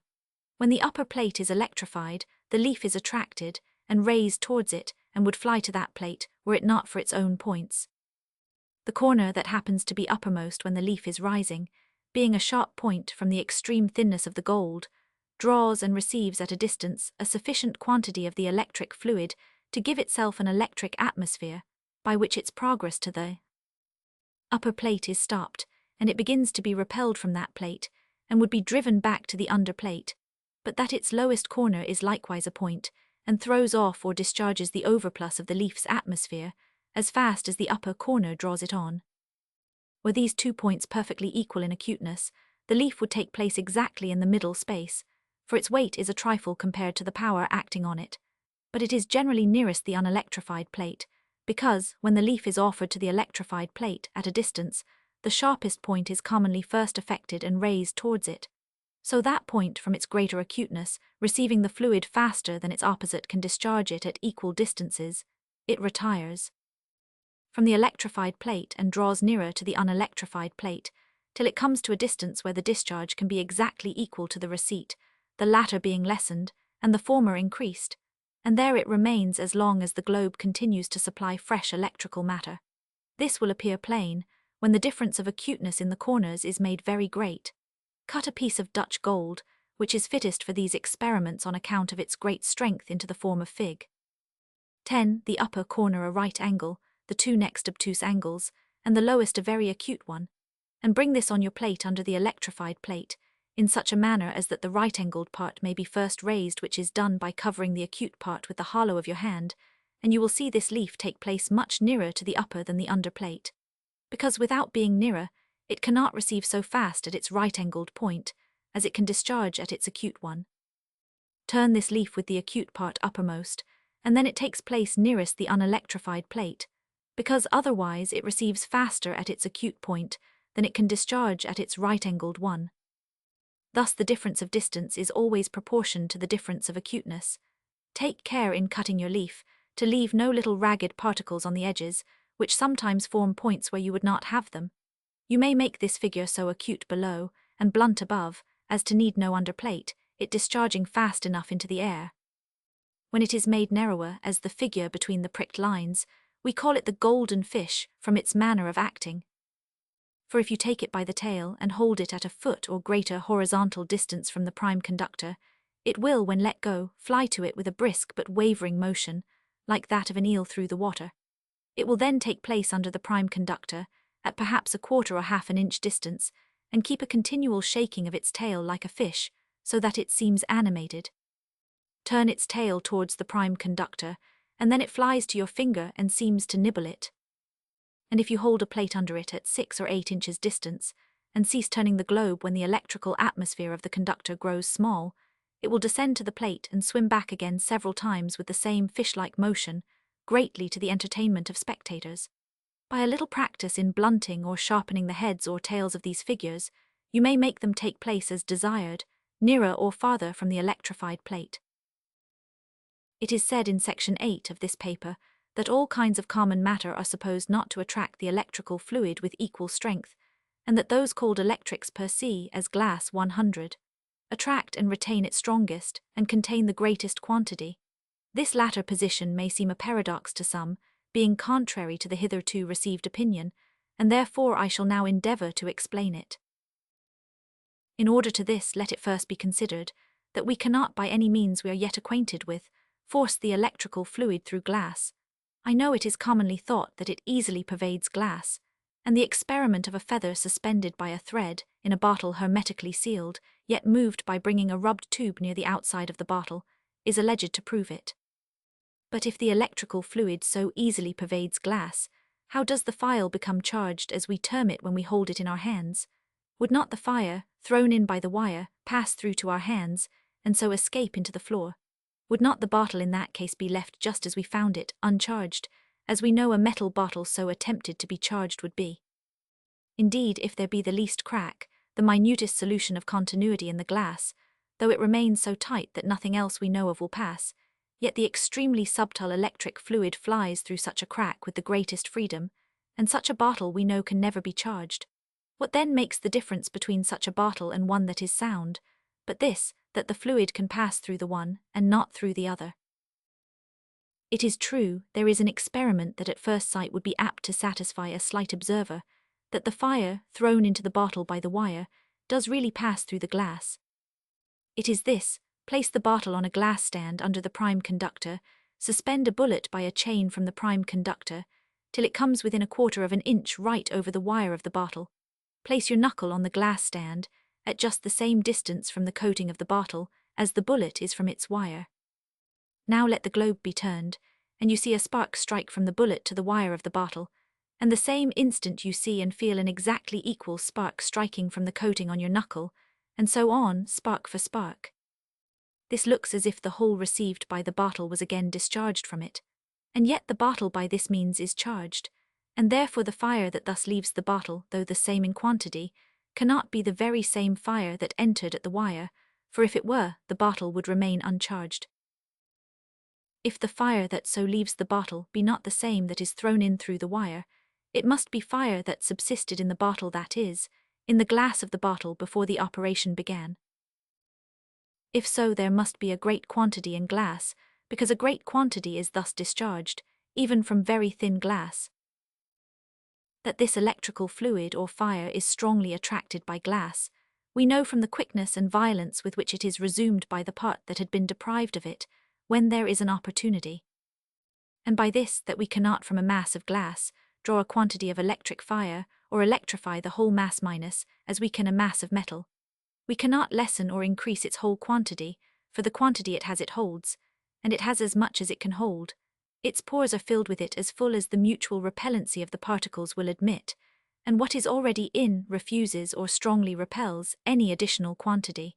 When the upper plate is electrified, the leaf is attracted and raised towards it and would fly to that plate were it not for its own points. The corner that happens to be uppermost when the leaf is rising, being a sharp point from the extreme thinness of the gold, draws and receives at a distance a sufficient quantity of the electric fluid to give itself an electric atmosphere, by which its progress to the upper plate is stopped, and it begins to be repelled from that plate, and would be driven back to the under plate, but that its lowest corner is likewise a point, and throws off or discharges the overplus of the leaf's atmosphere, as fast as the upper corner draws it on. Were these 2 points perfectly equal in acuteness, the leaf would take place exactly in the middle space, for its weight is a trifle compared to the power acting on it, but it is generally nearest the unelectrified plate, because, when the leaf is offered to the electrified plate at a distance, the sharpest point is commonly first affected and raised towards it. So that point, from its greater acuteness, receiving the fluid faster than its opposite can discharge it at equal distances, it retires from the electrified plate and draws nearer to the unelectrified plate, till it comes to a distance where the discharge can be exactly equal to the receipt, the latter being lessened, and the former increased, and there it remains as long as the globe continues to supply fresh electrical matter. This will appear plain, when the difference of acuteness in the corners is made very great. Cut a piece of Dutch gold, which is fittest for these experiments on account of its great strength, into the form of Fig. 10. The upper corner a right angle, the two next obtuse angles, and the lowest a very acute one, and bring this on your plate under the electrified plate, in such a manner as that the right-angled part may be first raised, which is done by covering the acute part with the hollow of your hand, and you will see this leaf take place much nearer to the upper than the under plate, because without being nearer, it cannot receive so fast at its right-angled point, as it can discharge at its acute one. Turn this leaf with the acute part uppermost, and then it takes place nearest the unelectrified plate, because otherwise it receives faster at its acute point than it can discharge at its right-angled one. Thus the difference of distance is always proportioned to the difference of acuteness. Take care in cutting your leaf to leave no little ragged particles on the edges, which sometimes form points where you would not have them. You may make this figure so acute below, and blunt above, as to need no under plate, it discharging fast enough into the air. When it is made narrower, as the figure between the pricked lines, we call it the golden fish, from its manner of acting. For if you take it by the tail and hold it at a foot or greater horizontal distance from the prime conductor, it will, when let go, fly to it with a brisk but wavering motion, like that of an eel through the water. It will then take place under the prime conductor, at perhaps a quarter or half an inch distance, and keep a continual shaking of its tail like a fish, so that it seems animated. Turn its tail towards the prime conductor, and then it flies to your finger and seems to nibble it. And if you hold a plate under it at 6 or 8 inches distance, and cease turning the globe when the electrical atmosphere of the conductor grows small, it will descend to the plate and swim back again several times with the same fish-like motion, greatly to the entertainment of spectators. By a little practice in blunting or sharpening the heads or tails of these figures, you may make them take place as desired, nearer or farther from the electrified plate. It is said in section 8 of this paper that all kinds of common matter are supposed not to attract the electrical fluid with equal strength, and that those called electrics per se, as glass 100, attract and retain it strongest and contain the greatest quantity. This latter position may seem a paradox to some, being contrary to the hitherto received opinion, and therefore I shall now endeavour to explain it. In order to this, let it first be considered that we cannot, by any means we are yet acquainted with, force the electrical fluid through glass. I know it is commonly thought that it easily pervades glass, and the experiment of a feather suspended by a thread in a bottle hermetically sealed, yet moved by bringing a rubbed tube near the outside of the bottle, is alleged to prove it. But if the electrical fluid so easily pervades glass, how does the file become charged, as we term it when we hold it in our hands? Would not the fire, thrown in by the wire, pass through to our hands, and so escape into the floor? Would not the bottle in that case be left just as we found it, uncharged, as we know a metal bottle so attempted to be charged would be? Indeed, if there be the least crack, the minutest solution of continuity in the glass, though it remains so tight that nothing else we know of will pass, yet the extremely subtle electric fluid flies through such a crack with the greatest freedom, and such a bottle we know can never be charged. What then makes the difference between such a bottle and one that is sound, but this, that the fluid can pass through the one, and not through the other? It is true, there is an experiment that at first sight would be apt to satisfy a slight observer, that the fire, thrown into the bottle by the wire, does really pass through the glass. It is this: place the bottle on a glass stand under the prime conductor, suspend a bullet by a chain from the prime conductor, till it comes within 1/4 of an inch right over the wire of the bottle. Place your knuckle on the glass stand, at just the same distance from the coating of the bottle as the bullet is from its wire. Now let the globe be turned, and you see a spark strike from the bullet to the wire of the bottle, and the same instant you see and feel an exactly equal spark striking from the coating on your knuckle, and so on, spark for spark. This looks as if the whole received by the bottle was again discharged from it, and yet the bottle by this means is charged, and therefore the fire that thus leaves the bottle, though the same in quantity, cannot be the very same fire that entered at the wire, for if it were, the bottle would remain uncharged. If the fire that so leaves the bottle be not the same that is thrown in through the wire, it must be fire that subsisted in the bottle, that is, in the glass of the bottle before the operation began. If so, there must be a great quantity in glass, because a great quantity is thus discharged, even from very thin glass. That this electrical fluid or fire is strongly attracted by glass, we know from the quickness and violence with which it is resumed by the part that had been deprived of it, when there is an opportunity. And by this, that we cannot from a mass of glass draw a quantity of electric fire, or electrify the whole mass minus, as we can a mass of metal. We cannot lessen or increase its whole quantity, for the quantity it holds, and it has as much as it can hold. Its pores are filled with it as full as the mutual repellency of the particles will admit, and what is already in refuses or strongly repels any additional quantity.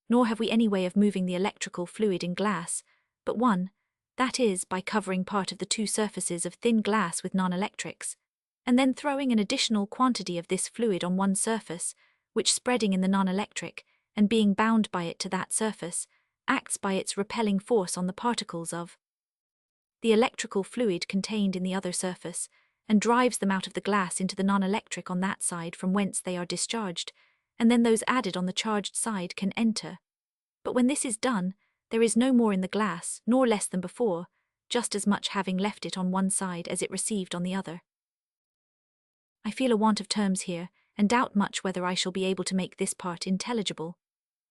Nor have we any way of moving the electrical fluid in glass, but one, that is, by covering part of the two surfaces of thin glass with non-electrics, and then throwing an additional quantity of this fluid on one surface, which, spreading in the non-electric, and being bound by it to that surface, acts by its repelling force on the particles of the electrical fluid contained in the other surface, and drives them out of the glass into the non-electric on that side from whence they are discharged, and then those added on the charged side can enter. But when this is done, there is no more in the glass, nor less than before, just as much having left it on one side as it received on the other. I feel a want of terms here, and doubt much whether I shall be able to make this part intelligible.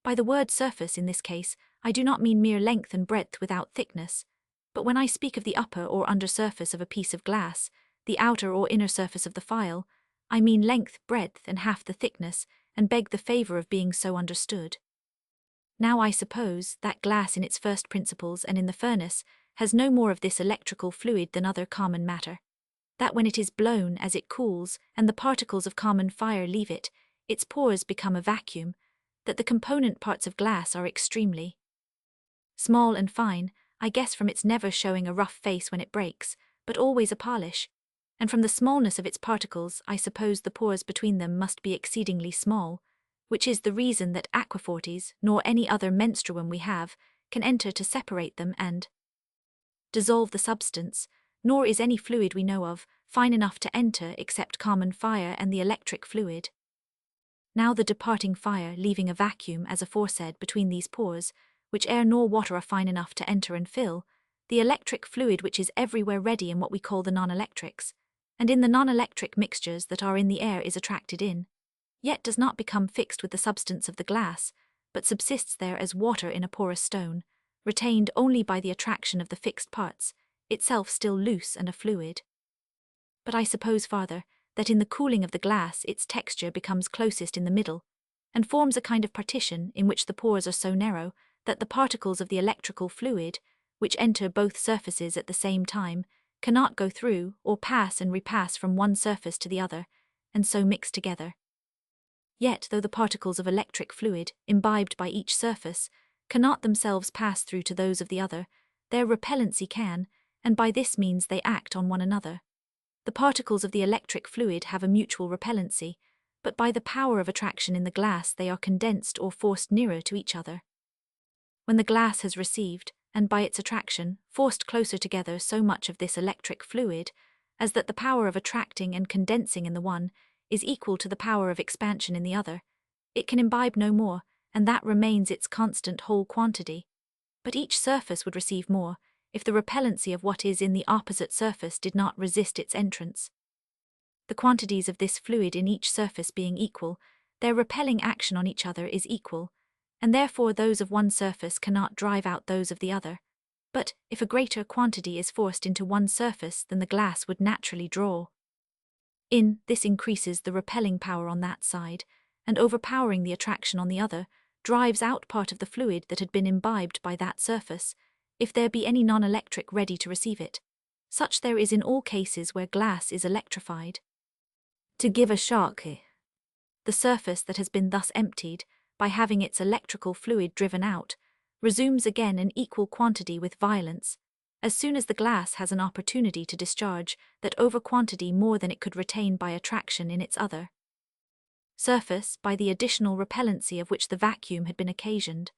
By the word surface in this case, I do not mean mere length and breadth without thickness, but when I speak of the upper or under surface of a piece of glass, the outer or inner surface of the file, I mean length, breadth, and half the thickness, and beg the favour of being so understood. Now I suppose that glass in its first principles and in the furnace has no more of this electrical fluid than other common matter. That when it is blown as it cools and the particles of common fire leave it, its pores become a vacuum, that the component parts of glass are extremely small and fine, I guess from its never showing a rough face when it breaks, but always a polish, and from the smallness of its particles I suppose the pores between them must be exceedingly small, which is the reason that aquafortis, nor any other menstruum we have, can enter to separate them and dissolve the substance, nor is any fluid we know of fine enough to enter except common fire and the electric fluid. Now the departing fire leaving a vacuum as aforesaid between these pores, which air nor water are fine enough to enter and fill, the electric fluid which is everywhere ready in what we call the non-electrics, and in the non-electric mixtures that are in the air is attracted in, yet does not become fixed with the substance of the glass, but subsists there as water in a porous stone, retained only by the attraction of the fixed parts, itself still loose and a fluid. But I suppose farther, that in the cooling of the glass its texture becomes closest in the middle, and forms a kind of partition in which the pores are so narrow that the particles of the electrical fluid, which enter both surfaces at the same time, cannot go through or pass and repass from one surface to the other, and so mix together. Yet, though the particles of electric fluid, imbibed by each surface, cannot themselves pass through to those of the other, their repellency can, and by this means they act on one another. The particles of the electric fluid have a mutual repellency, but by the power of attraction in the glass they are condensed or forced nearer to each other. When the glass has received, and by its attraction, forced closer together so much of this electric fluid, as that the power of attracting and condensing in the one is equal to the power of expansion in the other, it can imbibe no more, and that remains its constant whole quantity. But each surface would receive more, if the repellency of what is in the opposite surface did not resist its entrance. The quantities of this fluid in each surface being equal, their repelling action on each other is equal, and therefore those of one surface cannot drive out those of the other. But if a greater quantity is forced into one surface than the glass would naturally draw, this increases the repelling power on that side, and overpowering the attraction on the other, drives out part of the fluid that had been imbibed by that surface, if there be any non-electric ready to receive it. Such there is in all cases where glass is electrified. To give a shock, the surface that has been thus emptied, by having its electrical fluid driven out, resumes again an equal quantity with violence, as soon as the glass has an opportunity to discharge that over quantity more than it could retain by attraction in its other surface by the additional repellency of which the vacuum had been occasioned.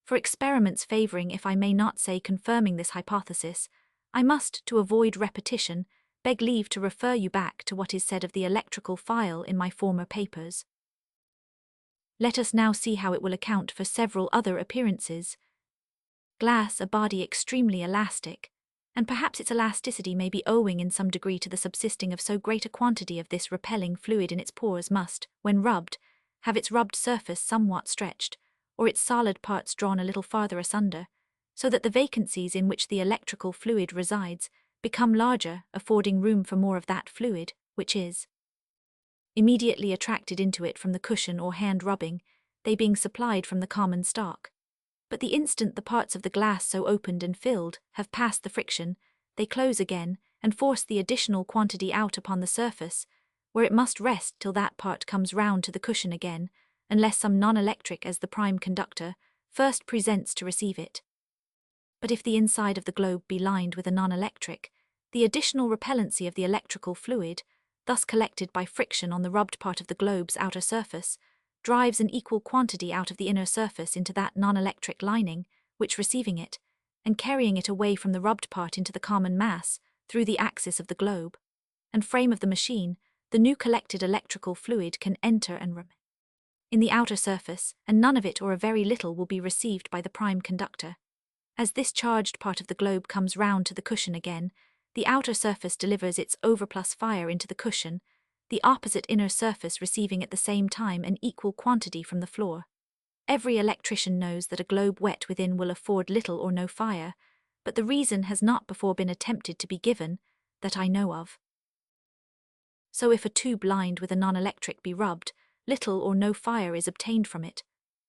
For experiments favouring, if I may not say confirming this hypothesis, I must, to avoid repetition, beg leave to refer you back to what is said of the electrical file in my former papers. Let us now see how it will account for several other appearances. Glass, a body extremely elastic, and perhaps its elasticity may be owing in some degree to the subsisting of so great a quantity of this repelling fluid in its pores, must, when rubbed, have its rubbed surface somewhat stretched, or its solid parts drawn a little farther asunder, so that the vacancies in which the electrical fluid resides become larger, affording room for more of that fluid, which is immediately attracted into it from the cushion or hand rubbing, they being supplied from the common stock. But the instant the parts of the glass so opened and filled have passed the friction, they close again and force the additional quantity out upon the surface, where it must rest till that part comes round to the cushion again, unless some non-electric as the prime conductor first presents to receive it. But if the inside of the globe be lined with a non-electric, the additional repellency of the electrical fluid, thus collected by friction on the rubbed part of the globe's outer surface, drives an equal quantity out of the inner surface into that non-electric lining, which receiving it, and carrying it away from the rubbed part into the common mass, through the axis of the globe and frame of the machine, the new collected electrical fluid can enter and remain in the outer surface, and none of it or a very little will be received by the prime conductor. As this charged part of the globe comes round to the cushion again, the outer surface delivers its overplus fire into the cushion, the opposite inner surface receiving at the same time an equal quantity from the floor. Every electrician knows that a globe wet within will afford little or no fire, but the reason has not before been attempted to be given, that I know of. So if a tube lined with a non-electric be rubbed, little or no fire is obtained from it.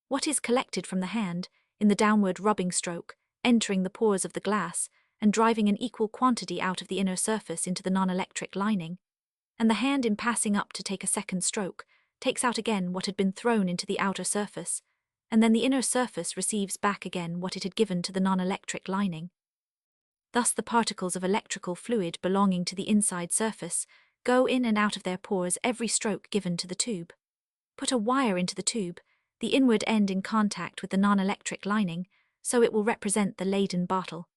What is collected from the hand, in the downward rubbing stroke, entering the pores of the glass, and driving an equal quantity out of the inner surface into the non-electric lining, and the hand in passing up to take a second stroke, takes out again what had been thrown into the outer surface, and then the inner surface receives back again what it had given to the non-electric lining. Thus the particles of electrical fluid belonging to the inside surface go in and out of their pores every stroke given to the tube. Put a wire into the tube, the inward end in contact with the non-electric lining, so it will represent the Leyden bottle.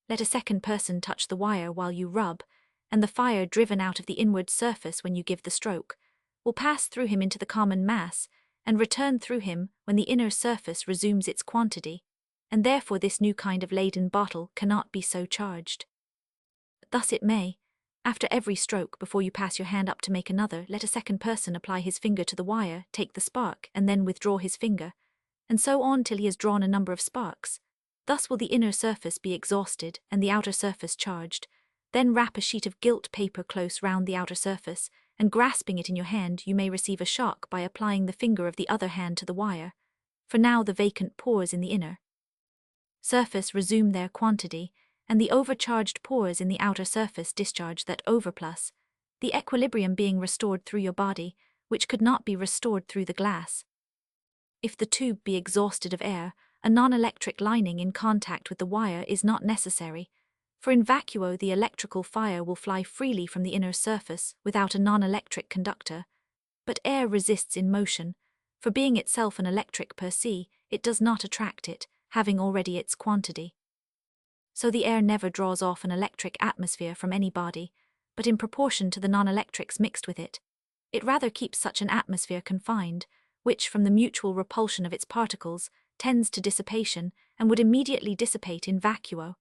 Let a second person touch the wire while you rub, and the fire driven out of the inward surface when you give the stroke will pass through him into the common mass and return through him when the inner surface resumes its quantity, and therefore this new kind of Leyden bottle cannot be so charged. Thus it may, after every stroke, before you pass your hand up to make another, let a second person apply his finger to the wire, take the spark, and then withdraw his finger, and so on till he has drawn a number of sparks. Thus will the inner surface be exhausted and the outer surface charged. Then wrap a sheet of gilt paper close round the outer surface, and grasping it in your hand you may receive a shock by applying the finger of the other hand to the wire, for now the vacant pores in the inner surface resume their quantity, and the overcharged pores in the outer surface discharge that overplus, the equilibrium being restored through your body, which could not be restored through the glass. If the tube be exhausted of air, a non-electric lining in contact with the wire is not necessary, for in vacuo the electrical fire will fly freely from the inner surface without a non-electric conductor, but air resists in motion, for being itself an electric per se, it does not attract it, having already its quantity. So the air never draws off an electric atmosphere from any body, but in proportion to the non-electrics mixed with it, it rather keeps such an atmosphere confined, which, from the mutual repulsion of its particles, tends to dissipation, and would immediately dissipate in vacuo.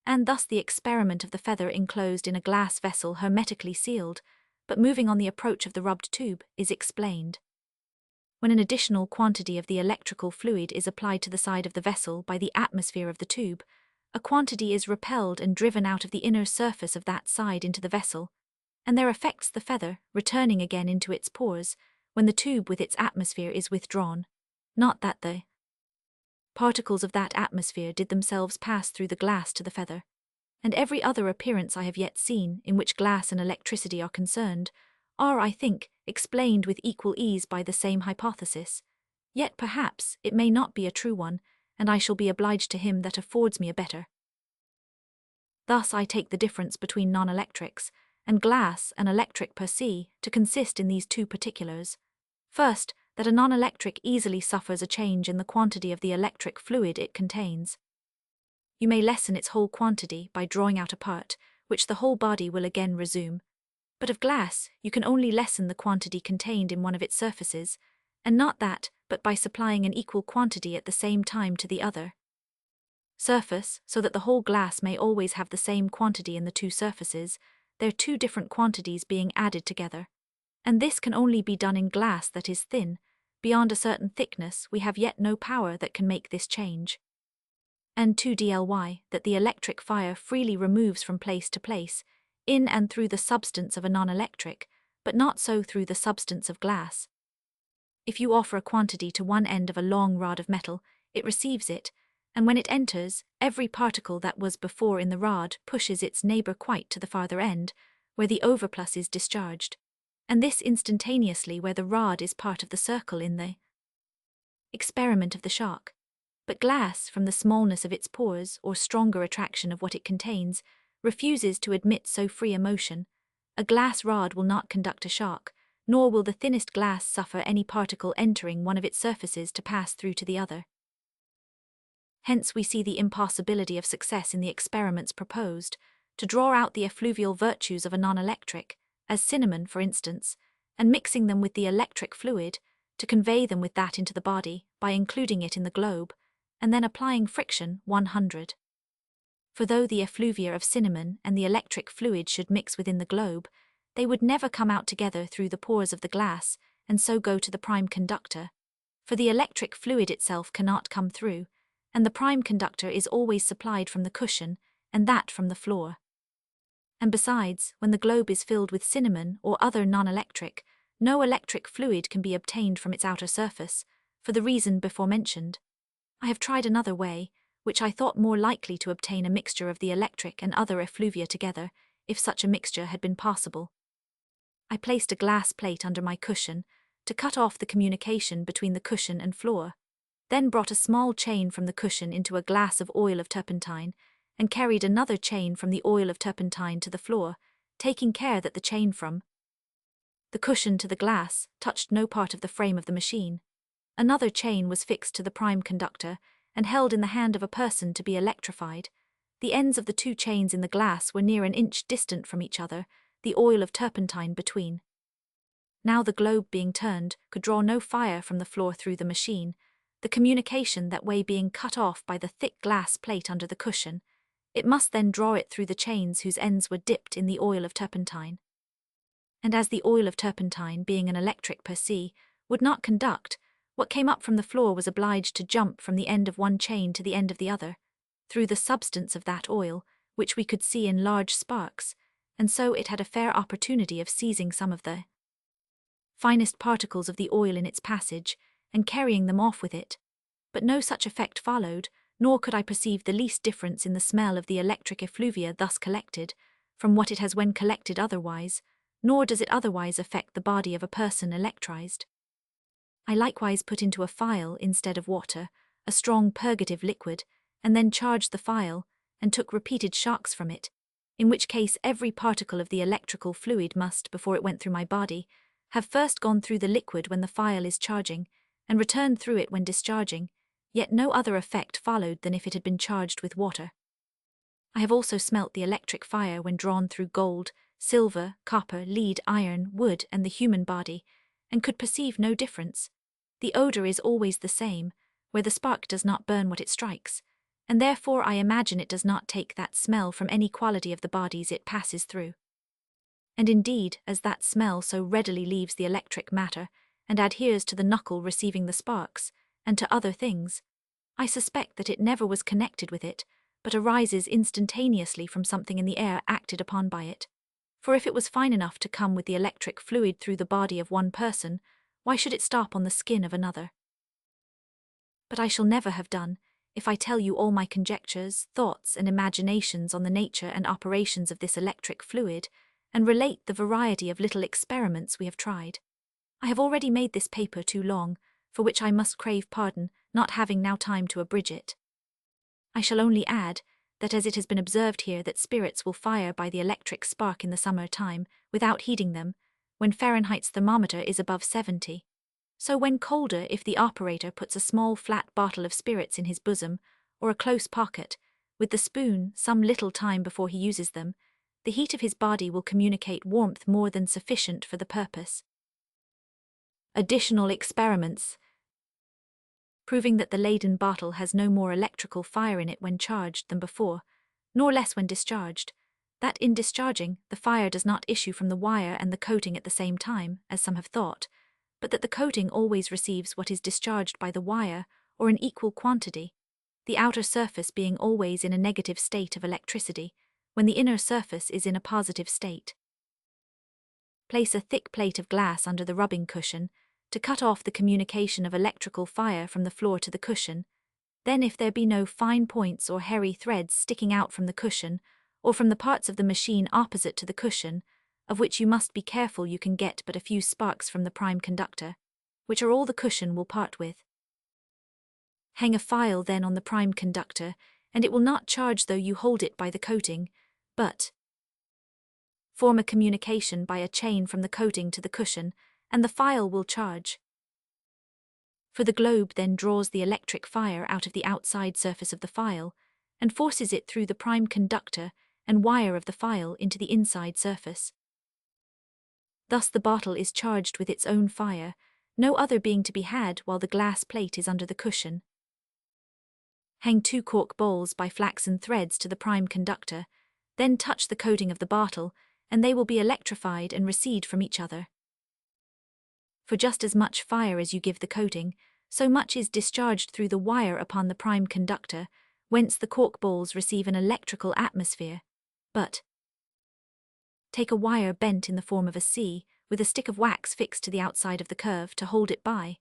And thus the experiment of the feather enclosed in a glass vessel hermetically sealed, but moving on the approach of the rubbed tube, is explained. When an additional quantity of the electrical fluid is applied to the side of the vessel by the atmosphere of the tube, a quantity is repelled and driven out of the inner surface of that side into the vessel, and there affects the feather, returning again into its pores, when the tube with its atmosphere is withdrawn, not that the particles of that atmosphere did themselves pass through the glass to the feather. And every other appearance I have yet seen, in which glass and electricity are concerned, are, I think, explained with equal ease by the same hypothesis. Yet perhaps it may not be a true one, and I shall be obliged to him that affords me a better. Thus I take the difference between non-electrics, and glass and electric per se, to consist in these two particulars. First, that a non-electric easily suffers a change in the quantity of the electric fluid it contains. You may lessen its whole quantity by drawing out a part, which the whole body will again resume. But of glass, you can only lessen the quantity contained in one of its surfaces, and not that, but by supplying an equal quantity at the same time to the other surface, so that the whole glass may always have the same quantity in the two surfaces, their two different quantities being added together. And this can only be done in glass that is thin. Beyond a certain thickness we have yet no power that can make this change. And 2dly, that the electric fire freely removes from place to place, in and through the substance of a non-electric, but not so through the substance of glass. If you offer a quantity to one end of a long rod of metal, it receives it, and when it enters, every particle that was before in the rod pushes its neighbour quite to the farther end, where the overplus is discharged, and this instantaneously where the rod is part of the circle in the experiment of the shock. But glass, from the smallness of its pores or stronger attraction of what it contains, refuses to admit so free a motion. A glass rod will not conduct a shock, nor will the thinnest glass suffer any particle entering one of its surfaces to pass through to the other. Hence we see the impossibility of success in the experiments proposed, to draw out the effluvial virtues of a non-electric, as cinnamon for instance, and mixing them with the electric fluid, to convey them with that into the body, by including it in the globe, and then applying friction 100. For though the effluvia of cinnamon and the electric fluid should mix within the globe, they would never come out together through the pores of the glass, and so go to the prime conductor, for the electric fluid itself cannot come through, and the prime conductor is always supplied from the cushion, and that from the floor. And besides, when the globe is filled with cinnamon or other non-electric, no electric fluid can be obtained from its outer surface, for the reason before mentioned. I have tried another way, which I thought more likely to obtain a mixture of the electric and other effluvia together, if such a mixture had been possible. I placed a glass plate under my cushion, to cut off the communication between the cushion and floor, then brought a small chain from the cushion into a glass of oil of turpentine, and carried another chain from the oil of turpentine to the floor, taking care that the chain from the cushion to the glass touched no part of the frame of the machine. Another chain was fixed to the prime conductor, and held in the hand of a person to be electrified. The ends of the two chains in the glass were near an inch distant from each other, the oil of turpentine between. Now the globe being turned could draw no fire from the floor through the machine, the communication that way being cut off by the thick glass plate under the cushion. It must then draw it through the chains whose ends were dipped in the oil of turpentine. And as the oil of turpentine, being an electric per se, would not conduct, what came up from the floor was obliged to jump from the end of one chain to the end of the other, through the substance of that oil, which we could see in large sparks, and so it had a fair opportunity of seizing some of the finest particles of the oil in its passage, and carrying them off with it. But no such effect followed, nor could I perceive the least difference in the smell of the electric effluvia thus collected, from what it has when collected otherwise, nor does it otherwise affect the body of a person electrized. I likewise put into a phial, instead of water, a strong purgative liquid, and then charged the phial, and took repeated shocks from it, in which case every particle of the electrical fluid must, before it went through my body, have first gone through the liquid when the phial is charging, and returned through it when discharging, yet no other effect followed than if it had been charged with water. I have also smelt the electric fire when drawn through gold, silver, copper, lead, iron, wood, and the human body, and could perceive no difference. The odour is always the same, where the spark does not burn what it strikes, and therefore I imagine it does not take that smell from any quality of the bodies it passes through. And indeed, as that smell so readily leaves the electric matter, and adheres to the knuckle receiving the sparks, and to other things, I suspect that it never was connected with it, but arises instantaneously from something in the air acted upon by it. For if it was fine enough to come with the electric fluid through the body of one person, why should it stop on the skin of another? But I shall never have done, if I tell you all my conjectures, thoughts, and imaginations on the nature and operations of this electric fluid, and relate the variety of little experiments we have tried. I have already made this paper too long, for which I must crave pardon, not having now time to abridge it. I shall only add, that as it has been observed here that spirits will fire by the electric spark in the summer time, without heeding them, when Fahrenheit's thermometer is above 70. So when colder, if the operator puts a small flat bottle of spirits in his bosom, or a close pocket, with the spoon, some little time before he uses them, the heat of his body will communicate warmth more than sufficient for the purpose. Additional experiments, proving that the Leyden bottle has no more electrical fire in it when charged than before, nor less when discharged, that in discharging, the fire does not issue from the wire and the coating at the same time, as some have thought, but that the coating always receives what is discharged by the wire, or an equal quantity, the outer surface being always in a negative state of electricity, when the inner surface is in a positive state. Place a thick plate of glass under the rubbing cushion, to cut off the communication of electrical fire from the floor to the cushion. Then if there be no fine points or hairy threads sticking out from the cushion, or from the parts of the machine opposite to the cushion, of which you must be careful you can get but a few sparks from the prime conductor, which are all the cushion will part with. Hang a phial then on the prime conductor, and it will not charge though you hold it by the coating, but form a communication by a chain from the coating to the cushion, and the phial will charge. For the globe then draws the electric fire out of the outside surface of the phial, and forces it through the prime conductor and wire of the phial into the inside surface. Thus the bottle is charged with its own fire, no other being to be had while the glass plate is under the cushion. Hang 2 cork bowls by flaxen threads to the prime conductor, then touch the coating of the bottle, and they will be electrified and recede from each other. For just as much fire as you give the coating, so much is discharged through the wire upon the prime conductor, whence the cork bowls receive an electrical atmosphere. But take a wire bent in the form of a C, with a stick of wax fixed to the outside of the curve to hold it by,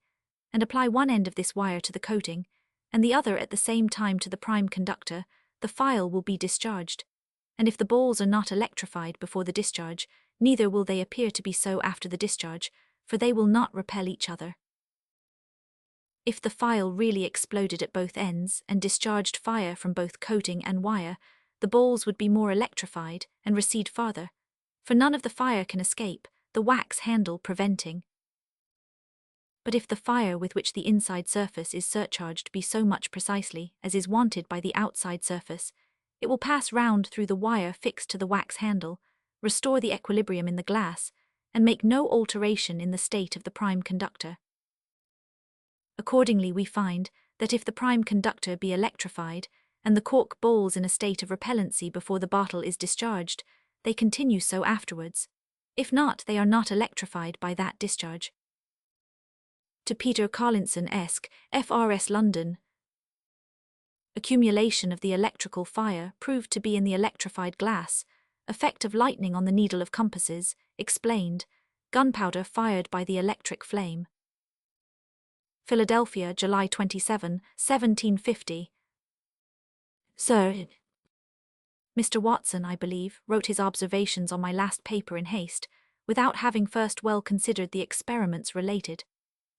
and apply one end of this wire to the coating, and the other at the same time to the prime conductor, the phial will be discharged. And if the balls are not electrified before the discharge, neither will they appear to be so after the discharge, for they will not repel each other. If the phial really exploded at both ends and discharged fire from both coating and wire, the balls would be more electrified and recede farther, for none of the fire can escape, the wax handle preventing. But if the fire with which the inside surface is surcharged be so much precisely as is wanted by the outside surface, it will pass round through the wire fixed to the wax handle, restore the equilibrium in the glass, and make no alteration in the state of the prime conductor. Accordingly we find that if the prime conductor be electrified, and the cork bowls in a state of repellency before the bottle is discharged, they continue so afterwards. If not, they are not electrified by that discharge. To Peter Collinson, Esq., FRS London. Accumulation of the electrical fire proved to be in the electrified glass, effect of lightning on the needle of compasses, explained, Gunpowder fired by the electric flame. Philadelphia, July 27, 1750. Sir, Mr. Watson, I believe, wrote his observations on my last paper in haste, without having first well considered the experiments related.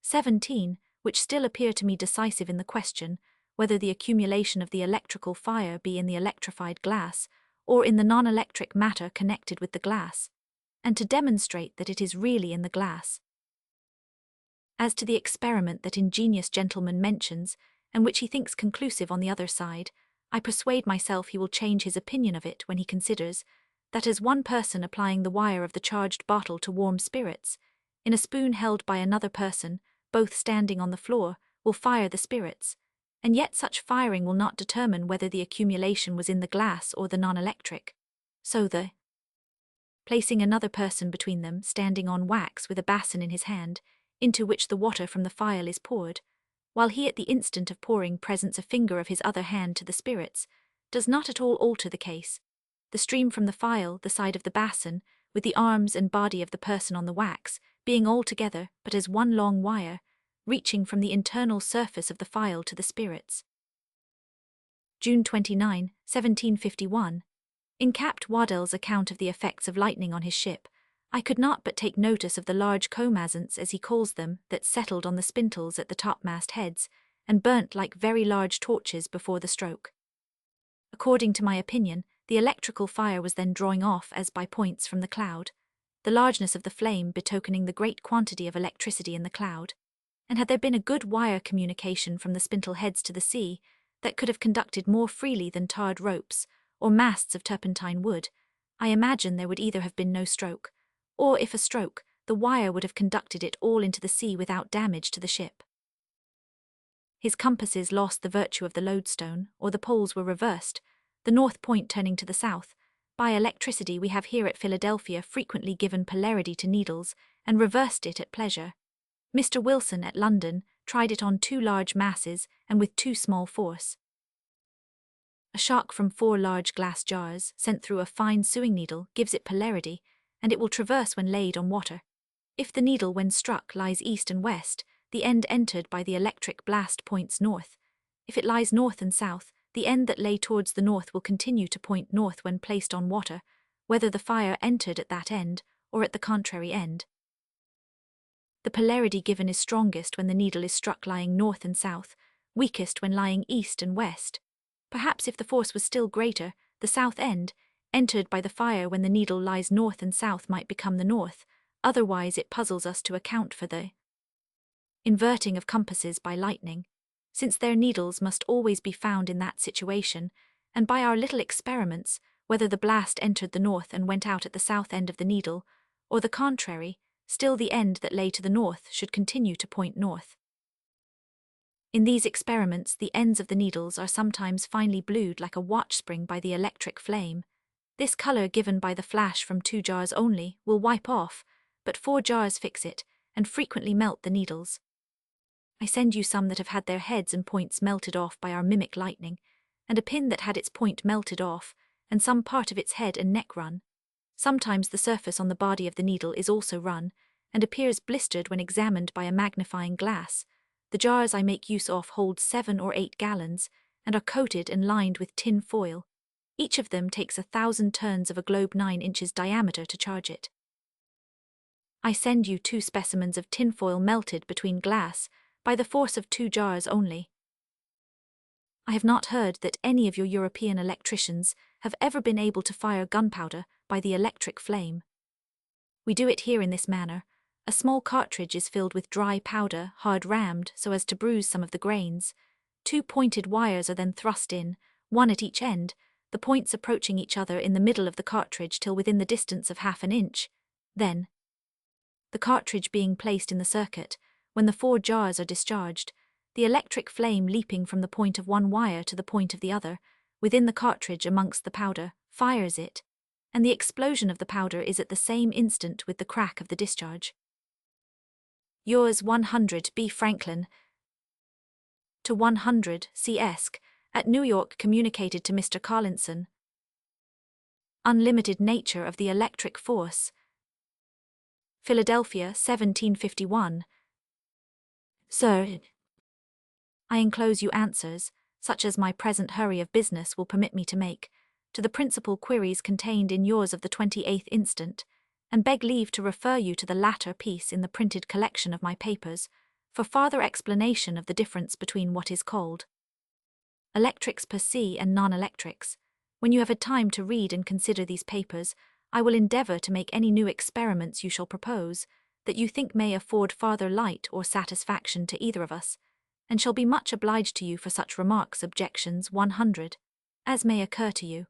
17, which still appear to me decisive in the question, whether the accumulation of the electrical fire be in the electrified glass, or in the non-electric matter connected with the glass, and to demonstrate that it is really in the glass. As to the experiment that ingenious gentleman mentions, and which he thinks conclusive on the other side, I persuade myself he will change his opinion of it when he considers that as one person applying the wire of the charged bottle to warm spirits, in a spoon held by another person, both standing on the floor, will fire the spirits, and yet such firing will not determine whether the accumulation was in the glass or the non-electric. So the placing another person between them, standing on wax with a basin in his hand, into which the water from the phial is poured, while he at the instant of pouring presents a finger of his other hand to the spirits, does not at all alter the case. The stream from the phial, the side of the basin, with the arms and body of the person on the wax, being all together but as one long wire, reaching from the internal surface of the phial to the spirits. June 29, 1751. In Capt. Waddell's account of the effects of lightning on his ship, I could not but take notice of the large comazants, as he calls them, that settled on the spintles at the topmast heads, and burnt like very large torches before the stroke. According to my opinion, the electrical fire was then drawing off as by points from the cloud, the largeness of the flame betokening the great quantity of electricity in the cloud, and had there been a good wire communication from the spintle heads to the sea, that could have conducted more freely than tarred ropes, or masts of turpentine wood, I imagine there would either have been no stroke, or if a stroke, the wire would have conducted it all into the sea without damage to the ship. His compasses lost the virtue of the lodestone, or the poles were reversed, the north point turning to the south. By electricity we have here at Philadelphia frequently given polarity to needles, and reversed it at pleasure. Mr. Wilson at London tried it on 2 large masses, and with 2 small force. A shock from 4 large glass jars, sent through a fine sewing needle, gives it polarity, and it will traverse when laid on water. If the needle when struck lies east and west, the end entered by the electric blast points north. If it lies north and south, the end that lay towards the north will continue to point north when placed on water, whether the fire entered at that end, or at the contrary end. The polarity given is strongest when the needle is struck lying north and south, weakest when lying east and west. Perhaps if the force was still greater, the south end, entered by the fire when the needle lies north and south, might become the north, otherwise it puzzles us to account for the inverting of compasses by lightning, since their needles must always be found in that situation, and by our little experiments, whether the blast entered the north and went out at the south end of the needle, or the contrary, still the end that lay to the north should continue to point north. In these experiments the ends of the needles are sometimes finely blued like a watch spring by the electric flame. This colour given by the flash from 2 jars only will wipe off, but 4 jars fix it, and frequently melt the needles. I send you some that have had their heads and points melted off by our mimic lightning, and a pin that had its point melted off, and some part of its head and neck run. Sometimes the surface on the body of the needle is also run, and appears blistered when examined by a magnifying glass. The jars I make use of hold 7 or 8 gallons, and are coated and lined with tin foil. Each of them takes 1,000 turns of a globe 9 inches diameter to charge it. I send you 2 specimens of tinfoil melted between glass, by the force of 2 jars only. I have not heard that any of your European electricians have ever been able to fire gunpowder by the electric flame. We do it here in this manner. A small cartridge is filled with dry powder, hard rammed so as to bruise some of the grains. 2 pointed wires are then thrust in, 1 at each end, the points approaching each other in the middle of the cartridge till within the distance of half an inch. Then, the cartridge being placed in the circuit, when the 4 jars are discharged, the electric flame leaping from the point of one wire to the point of the other, within the cartridge amongst the powder, fires it, and the explosion of the powder is at the same instant with the crack of the discharge. Yours 100 B. Franklin to 100 C. Esk, at New York, communicated to Mr. Collinson. Unlimited nature of the electric force. Philadelphia, 1751. Sir, I enclose you answers, such as my present hurry of business will permit me to make, to the principal queries contained in yours of the 28th instant, and beg leave to refer you to the latter piece in the printed collection of my papers, for farther explanation of the difference between what is called electrics per se and non-electrics. When you have had time to read and consider these papers, I will endeavour to make any new experiments you shall propose, that you think may afford farther light or satisfaction to either of us, and shall be much obliged to you for such remarks, objections, 100, as may occur to you.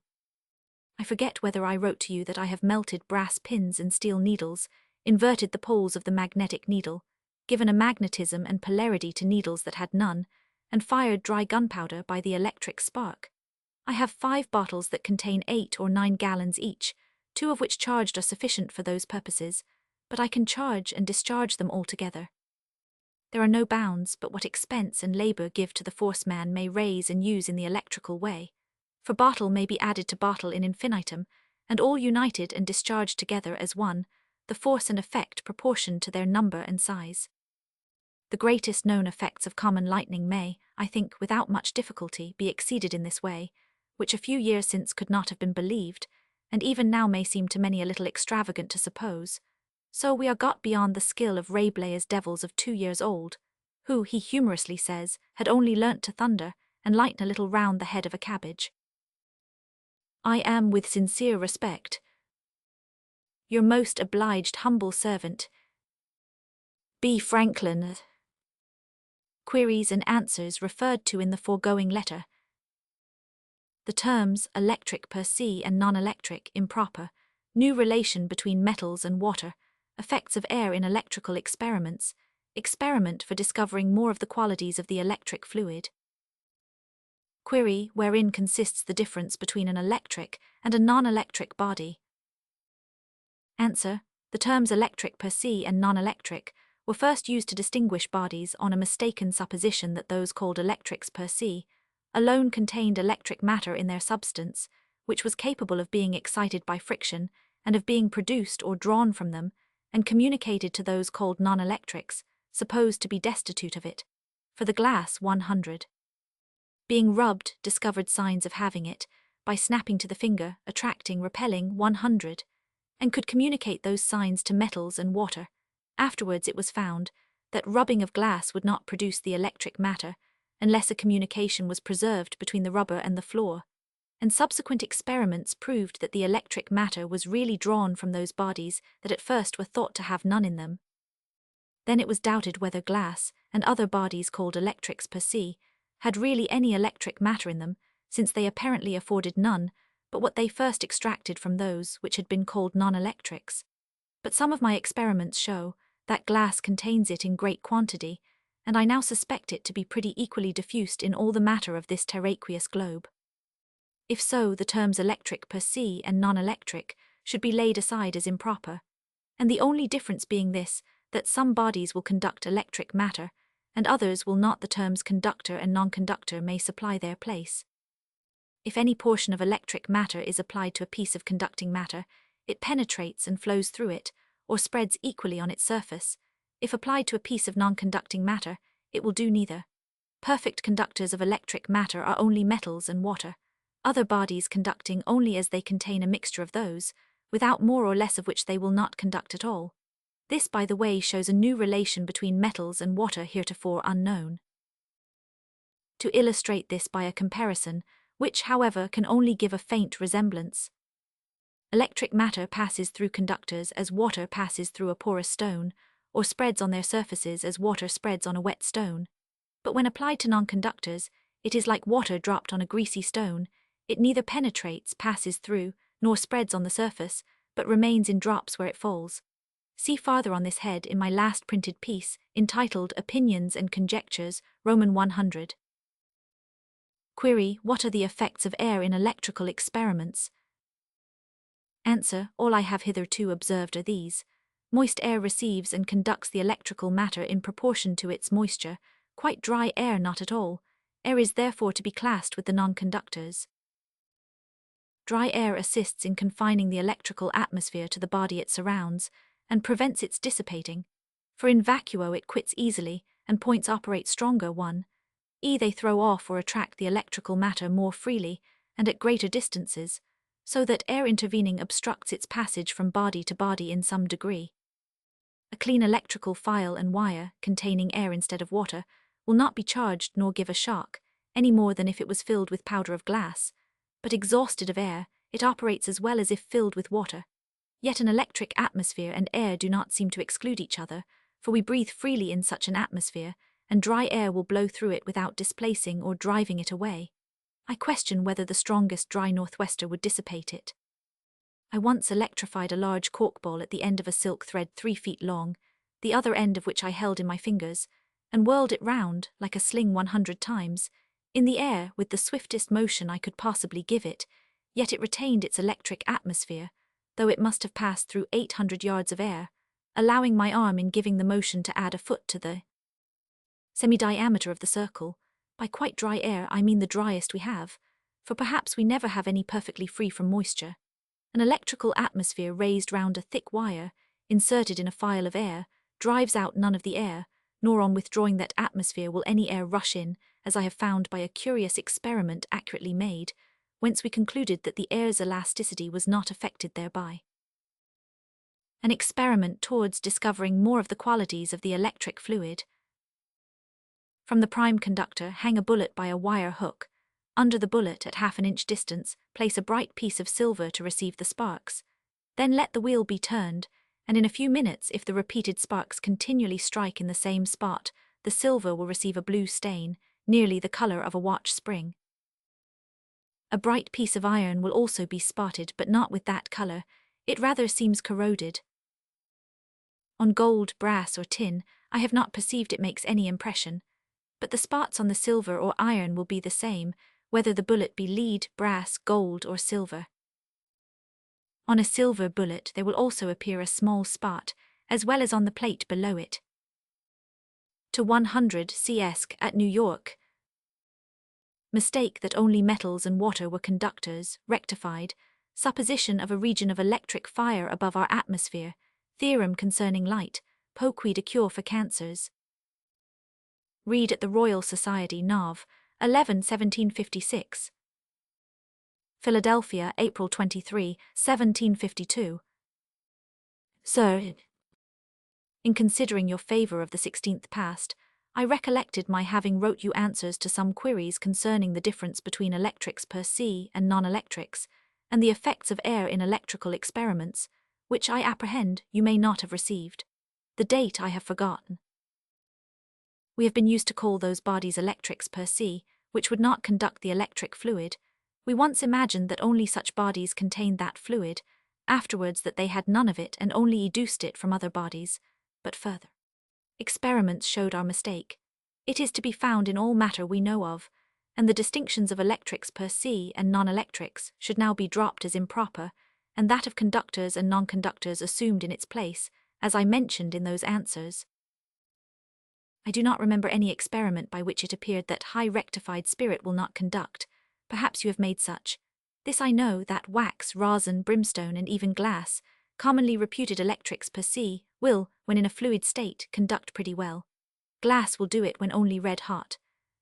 I forget whether I wrote to you that I have melted brass pins and steel needles, inverted the poles of the magnetic needle, given a magnetism and polarity to needles that had none, and fired dry gunpowder by the electric spark. I have 5 bottles that contain 8 or 9 gallons each, 2 of which charged are sufficient for those purposes, but I can charge and discharge them altogether. There are no bounds but what expense and labour give to the force man may raise and use in the electrical way, for bottle may be added to bottle in infinitum, and all united and discharged together as one, the force and effect proportioned to their number and size. The greatest known effects of common lightning may, I think, without much difficulty, be exceeded in this way, which a few years since could not have been believed, and even now may seem to many a little extravagant to suppose. So we are got beyond the skill of Rabelais' devils of 2 years old, who, he humorously says, had only learnt to thunder, and lighten a little round the head of a cabbage. I am, with sincere respect, your most obliged humble servant, B. Franklin. Queries and answers referred to in the foregoing letter. The terms electric per se and non-electric improper, new relation between metals and water, effects of air in electrical experiments, experiment for discovering more of the qualities of the electric fluid. Query wherein consists the difference between an electric and a non-electric body. Answer: the terms electric per se and non-electric were first used to distinguish bodies on a mistaken supposition that those called electrics per se alone contained electric matter in their substance, which was capable of being excited by friction and of being produced or drawn from them, and communicated to those called non-electrics, supposed to be destitute of it. For the glass, 100. Being rubbed, discovered signs of having it, by snapping to the finger, attracting, repelling, 100, and could communicate those signs to metals and water. Afterwards it was found that rubbing of glass would not produce the electric matter, unless a communication was preserved between the rubber and the floor, and subsequent experiments proved that the electric matter was really drawn from those bodies that at first were thought to have none in them. Then it was doubted whether glass, and other bodies called electrics per se, had really any electric matter in them, since they apparently afforded none, but what they first extracted from those which had been called non-electrics. But some of my experiments show that glass contains it in great quantity, and I now suspect it to be pretty equally diffused in all the matter of this terraqueous globe. If so, the terms electric per se and non-electric should be laid aside as improper, and the only difference being this, that some bodies will conduct electric matter, and others will not. The terms conductor and non-conductor may supply their place. If any portion of electric matter is applied to a piece of conducting matter, it penetrates and flows through it, or spreads equally on its surface. If applied to a piece of non-conducting matter, it will do neither. Perfect conductors of electric matter are only metals and water, other bodies conducting only as they contain a mixture of those, without more or less of which they will not conduct at all. This, by the way, shows a new relation between metals and water heretofore unknown. To illustrate this by a comparison, which, however, can only give a faint resemblance. Electric matter passes through conductors as water passes through a porous stone, or spreads on their surfaces as water spreads on a wet stone. But when applied to non-conductors, it is like water dropped on a greasy stone. It neither penetrates, passes through, nor spreads on the surface, but remains in drops where it falls. See farther on this head in my last printed piece, entitled Opinions and Conjectures, Roman 100. Query: what are the effects of air in electrical experiments? Answer: all I have hitherto observed are these. Moist air receives and conducts the electrical matter in proportion to its moisture, quite dry air not at all. Air is therefore to be classed with the non-conductors. Dry air assists in confining the electrical atmosphere to the body it surrounds, and prevents its dissipating. For in vacuo it quits easily, and points operate stronger they throw off or attract the electrical matter more freely and at greater distances, so that air intervening obstructs its passage from body to body in some degree. A clean electrical file and wire, containing air instead of water, will not be charged nor give a shock, any more than if it was filled with powder of glass, but exhausted of air, it operates as well as if filled with water. Yet an electric atmosphere and air do not seem to exclude each other, for we breathe freely in such an atmosphere, and dry air will blow through it without displacing or driving it away. I question whether the strongest dry northwester would dissipate it. I once electrified a large cork ball at the end of a silk thread 3 feet long, the other end of which I held in my fingers, and whirled it round, like a sling 100 times, in the air with the swiftest motion I could possibly give it, yet it retained its electric atmosphere, though it must have passed through 800 yards of air, allowing my arm in giving the motion to add a foot to the semi-diameter of the circle. By quite dry air I mean the driest we have, for perhaps we never have any perfectly free from moisture. An electrical atmosphere raised round a thick wire, inserted in a file of air, drives out none of the air, nor on withdrawing that atmosphere will any air rush in, as I have found by a curious experiment accurately made, whence we concluded that the air's elasticity was not affected thereby. An experiment towards discovering more of the qualities of the electric fluid. From the prime conductor hang a bullet by a wire hook. Under the bullet, at half an inch distance, place a bright piece of silver to receive the sparks. Then let the wheel be turned, and in a few minutes, if the repeated sparks continually strike in the same spot, the silver will receive a blue stain, nearly the color of a watch spring. A bright piece of iron will also be spotted, but not with that color. It rather seems corroded. On gold, brass, or tin, I have not perceived it makes any impression, but the spots on the silver or iron will be the same, whether the bullet be lead, brass, gold, or silver. On a silver bullet there will also appear a small spot, as well as on the plate below it. To 100 CS at New York. Mistake that only metals and water were conductors, rectified. Supposition of a region of electric fire above our atmosphere. Theorem concerning light. Poquid a cure for cancers. Read at the Royal Society, Nav. 11, 1756. Philadelphia, April 23, 1752. Sir, in considering your favour of the 16th past, I recollected my having wrote you answers to some queries concerning the difference between electrics per se and non-electrics, and the effects of air in electrical experiments, which I apprehend you may not have received. The date I have forgotten. We have been used to call those bodies electrics per se, which would not conduct the electric fluid. We once imagined that only such bodies contained that fluid, afterwards that they had none of it and only educed it from other bodies, but further experiments showed our mistake. It is to be found in all matter we know of, and the distinctions of electrics per se and non-electrics should now be dropped as improper, and that of conductors and non-conductors assumed in its place, as I mentioned in those answers. I do not remember any experiment by which it appeared that high rectified spirit will not conduct. Perhaps you have made such. This I know, that wax, rosin, brimstone, and even glass, commonly reputed electrics per se, will, when in a fluid state, conduct pretty well. Glass will do it when only red hot.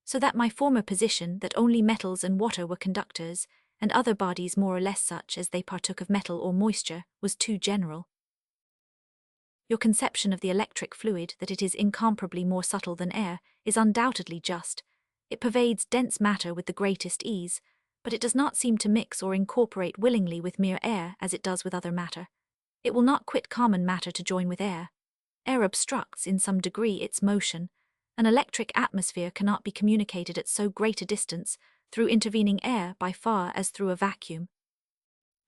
So that my former position, that only metals and water were conductors, and other bodies more or less such as they partook of metal or moisture, was too general. Your conception of the electric fluid, that it is incomparably more subtle than air, is undoubtedly just. It pervades dense matter with the greatest ease, but it does not seem to mix or incorporate willingly with mere air as it does with other matter. It will not quit common matter to join with air. Air obstructs, in some degree, its motion. An electric atmosphere cannot be communicated at so great a distance through intervening air by far as through a vacuum.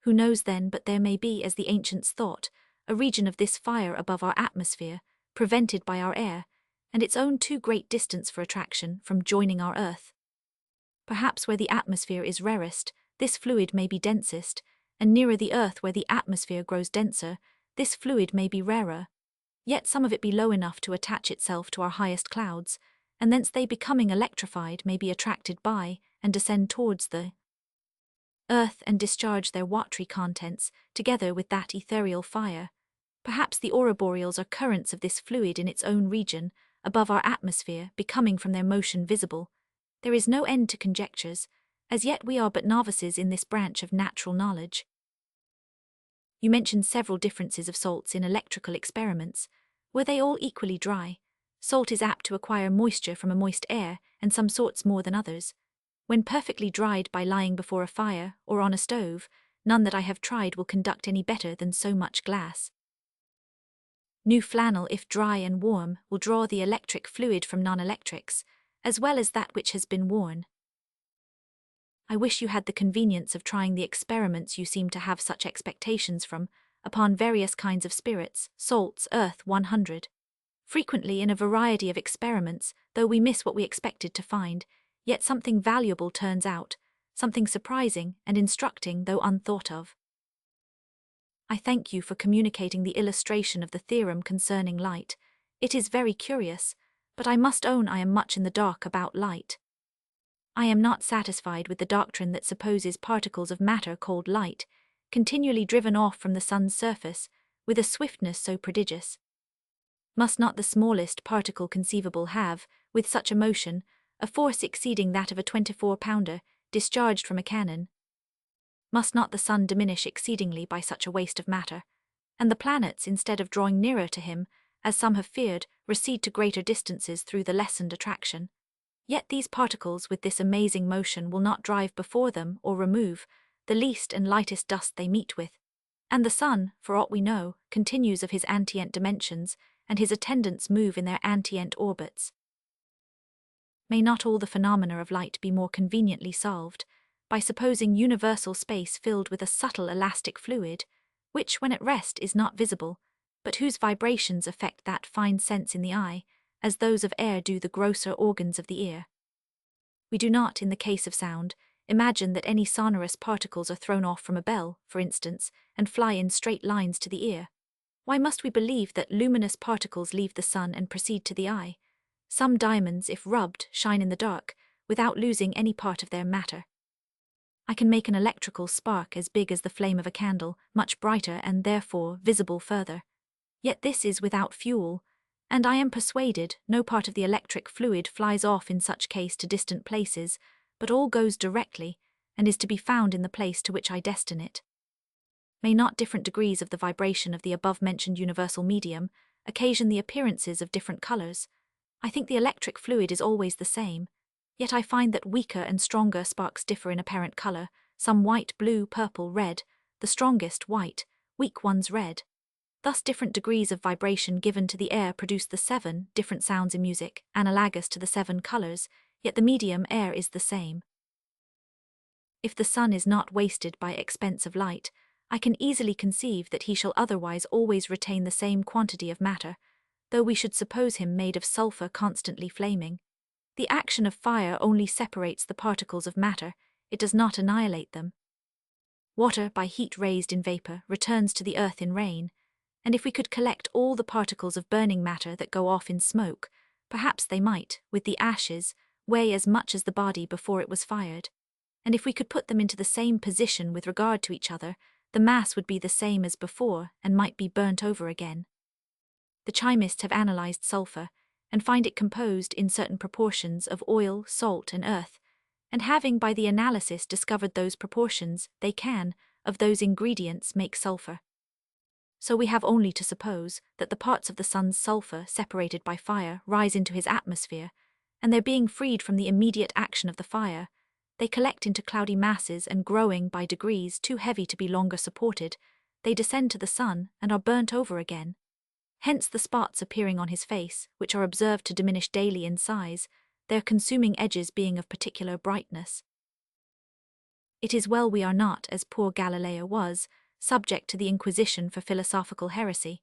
Who knows then but there may be, as the ancients thought, a region of this fire above our atmosphere, prevented by our air, and its own too great distance for attraction, from joining our earth. Perhaps where the atmosphere is rarest, this fluid may be densest, and nearer the earth where the atmosphere grows denser, this fluid may be rarer. Yet some of it be low enough to attach itself to our highest clouds, and thence they becoming electrified may be attracted by, and descend towards the earth and discharge their watery contents, together with that ethereal fire. Perhaps the auroboreals are currents of this fluid in its own region, above our atmosphere, becoming from their motion visible. There is no end to conjectures. As yet we are but novices in this branch of natural knowledge. You mentioned several differences of salts in electrical experiments. Were they all equally dry? Salt is apt to acquire moisture from a moist air, and some sorts more than others. When perfectly dried by lying before a fire or on a stove, none that I have tried will conduct any better than so much glass. New flannel, if dry and warm, will draw the electric fluid from non-electrics, as well as that which has been worn. I wish you had the convenience of trying the experiments you seem to have such expectations from, upon various kinds of spirits, salts, earth 100. Frequently in a variety of experiments, though we miss what we expected to find, yet something valuable turns out, something surprising and instructing though unthought of. I thank you for communicating the illustration of the theorem concerning light. It is very curious, but I must own I am much in the dark about light. I am not satisfied with the doctrine that supposes particles of matter called light, continually driven off from the sun's surface, with a swiftness so prodigious. Must not the smallest particle conceivable have, with such a motion, a force exceeding that of a 24-pounder, discharged from a cannon? Must not the sun diminish exceedingly by such a waste of matter, and the planets, instead of drawing nearer to him, as some have feared, recede to greater distances through the lessened attraction? Yet these particles with this amazing motion will not drive before them or remove the least and lightest dust they meet with, and the sun, for aught we know, continues of his antient dimensions, and his attendants move in their antient orbits. May not all the phenomena of light be more conveniently solved by supposing universal space filled with a subtle elastic fluid, which when at rest is not visible, but whose vibrations affect that fine sense in the eye, as those of air do the grosser organs of the ear? We do not, in the case of sound, imagine that any sonorous particles are thrown off from a bell, for instance, and fly in straight lines to the ear. Why must we believe that luminous particles leave the sun and proceed to the eye? Some diamonds, if rubbed, shine in the dark, without losing any part of their matter. I can make an electrical spark as big as the flame of a candle, much brighter and therefore visible further. Yet this is without fuel, and I am persuaded no part of the electric fluid flies off in such case to distant places, but all goes directly, and is to be found in the place to which I destine it. May not different degrees of the vibration of the above-mentioned universal medium occasion the appearances of different colors? I think the electric fluid is always the same, yet I find that weaker and stronger sparks differ in apparent color, some white, blue, purple, red, the strongest white, weak ones red. Thus different degrees of vibration given to the air produce the 7 different sounds in music, analogous to the 7 colors, yet the medium air is the same. If the sun is not wasted by expense of light, I can easily conceive that he shall otherwise always retain the same quantity of matter, though we should suppose him made of sulphur constantly flaming. The action of fire only separates the particles of matter, it does not annihilate them. Water, by heat raised in vapor, returns to the earth in rain, and if we could collect all the particles of burning matter that go off in smoke, perhaps they might, with the ashes, weigh as much as the body before it was fired. And if we could put them into the same position with regard to each other, the mass would be the same as before and might be burnt over again. The chemists have analyzed sulphur, and find it composed in certain proportions of oil, salt, and earth, and having by the analysis discovered those proportions, they can, of those ingredients, make sulphur. So we have only to suppose that the parts of the sun's sulphur separated by fire rise into his atmosphere, and their being freed from the immediate action of the fire, they collect into cloudy masses and growing by degrees too heavy to be longer supported, they descend to the sun and are burnt over again. Hence the spots appearing on his face, which are observed to diminish daily in size, their consuming edges being of particular brightness. It is well we are not, as poor Galileo was, subject to the Inquisition for philosophical heresy.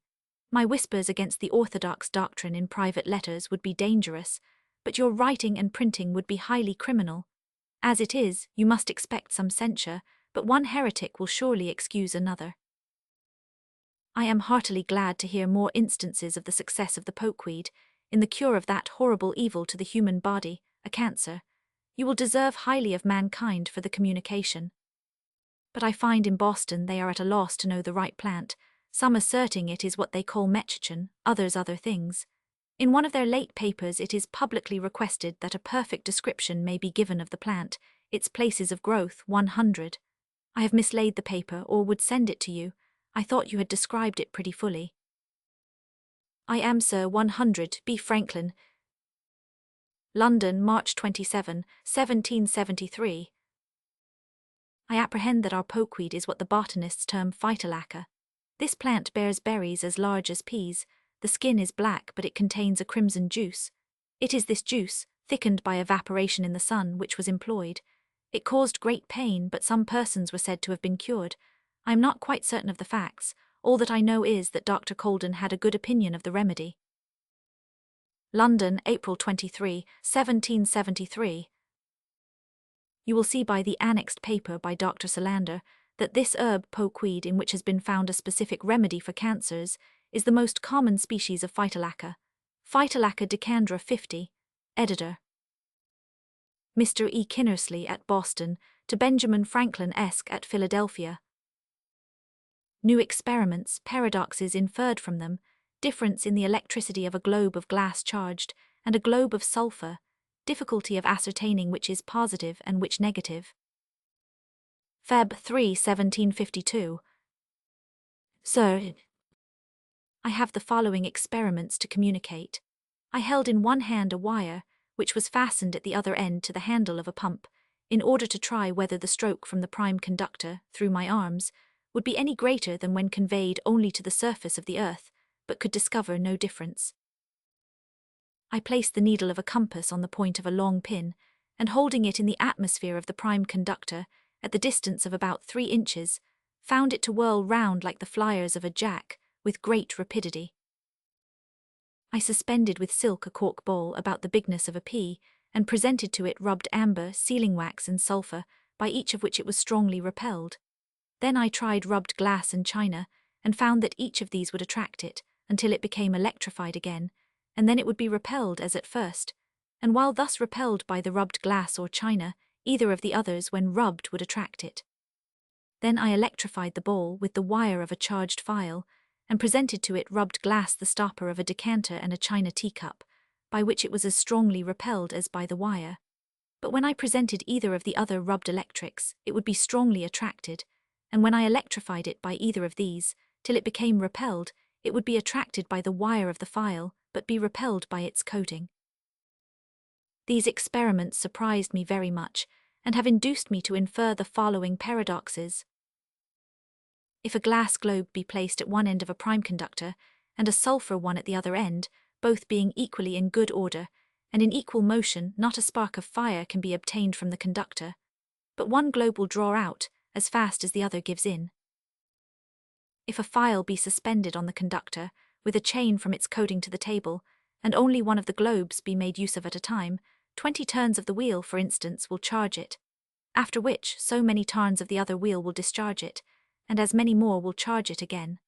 My whispers against the orthodox doctrine in private letters would be dangerous, but your writing and printing would be highly criminal. As it is, you must expect some censure, but one heretic will surely excuse another. I am heartily glad to hear more instances of the success of the pokeweed in the cure of that horrible evil to the human body, a cancer. You will deserve highly of mankind for the communication. But I find in Boston they are at a loss to know the right plant. some asserting it is what they call metaphysician, others other things. In one of their late papers it is publicly requested that a perfect description may be given of the plant, its places of growth, 100. I have mislaid the paper or would send it to you. I thought you had described it pretty fully. I am, sir, 100, B. Franklin. London, March 27, 1773. I apprehend that our pokeweed is what the botanists term phytolacca. This plant bears berries as large as peas. The skin is black, but it contains a crimson juice. It is this juice, thickened by evaporation in the sun, which was employed. It caused great pain, but some persons were said to have been cured. I am not quite certain of the facts. All that I know is that Dr. Colden had a good opinion of the remedy. London, April 23, 1773. You will see by the annexed paper by Dr. Solander that this herb pokeweed, in which has been found a specific remedy for cancers, is the most common species of phytolacca. Phytolacca decandra 50. Editor. Mr. E. Kinnersley at Boston to Benjamin Franklin-esque at Philadelphia. New experiments, paradoxes inferred from them, difference in the electricity of a globe of glass charged and a globe of sulfur, difficulty of ascertaining which is positive and which negative. Feb. 3, 1752. Sir, I have the following experiments to communicate. I held in one hand a wire, which was fastened at the other end to the handle of a pump, in order to try whether the stroke from the prime conductor, through my arms, would be any greater than when conveyed only to the surface of the earth, but could discover no difference. I placed the needle of a compass on the point of a long pin, and holding it in the atmosphere of the prime conductor, at the distance of about 3 inches, found it to whirl round like the flyers of a jack, with great rapidity. I suspended with silk a cork bowl about the bigness of a pea, and presented to it rubbed amber, sealing wax and sulphur, by each of which it was strongly repelled. Then I tried rubbed glass and china, and found that each of these would attract it, until it became electrified again, and then it would be repelled as at first, and while thus repelled by the rubbed glass or china, either of the others when rubbed would attract it. Then I electrified the bowl with the wire of a charged file, and presented to it rubbed glass, the stopper of a decanter and a china teacup, by which it was as strongly repelled as by the wire. But when I presented either of the other rubbed electrics, it would be strongly attracted, and when I electrified it by either of these, till it became repelled, it would be attracted by the wire of the file, but be repelled by its coating. These experiments surprised me very much, and have induced me to infer the following paradoxes. If a glass globe be placed at one end of a prime conductor, and a sulphur one at the other end, both being equally in good order, and in equal motion, not a spark of fire can be obtained from the conductor, but one globe will draw out, as fast as the other gives in. If a file be suspended on the conductor, with a chain from its coating to the table, and only one of the globes be made use of at a time, 20 turns of the wheel, for instance, will charge it, after which so many turns of the other wheel will discharge it, and as many more will charge it again.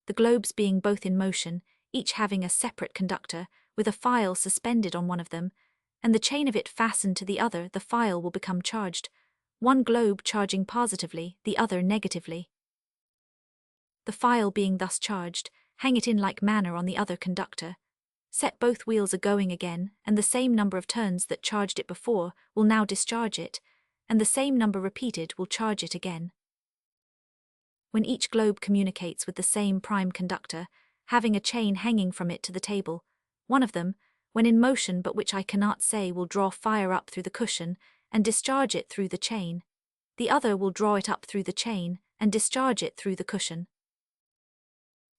The globes being both in motion, each having a separate conductor, with a file suspended on one of them, and the chain of it fastened to the other, the file will become charged, one globe charging positively, the other negatively. The file being thus charged, hang it in like manner on the other conductor. Set both wheels a-going again, and the same number of turns that charged it before will now discharge it, and the same number repeated will charge it again. When each globe communicates with the same prime conductor, having a chain hanging from it to the table, one of them, when in motion but which I cannot say, will draw fire up through the cushion and discharge it through the chain. The other will draw it up through the chain and discharge it through the cushion.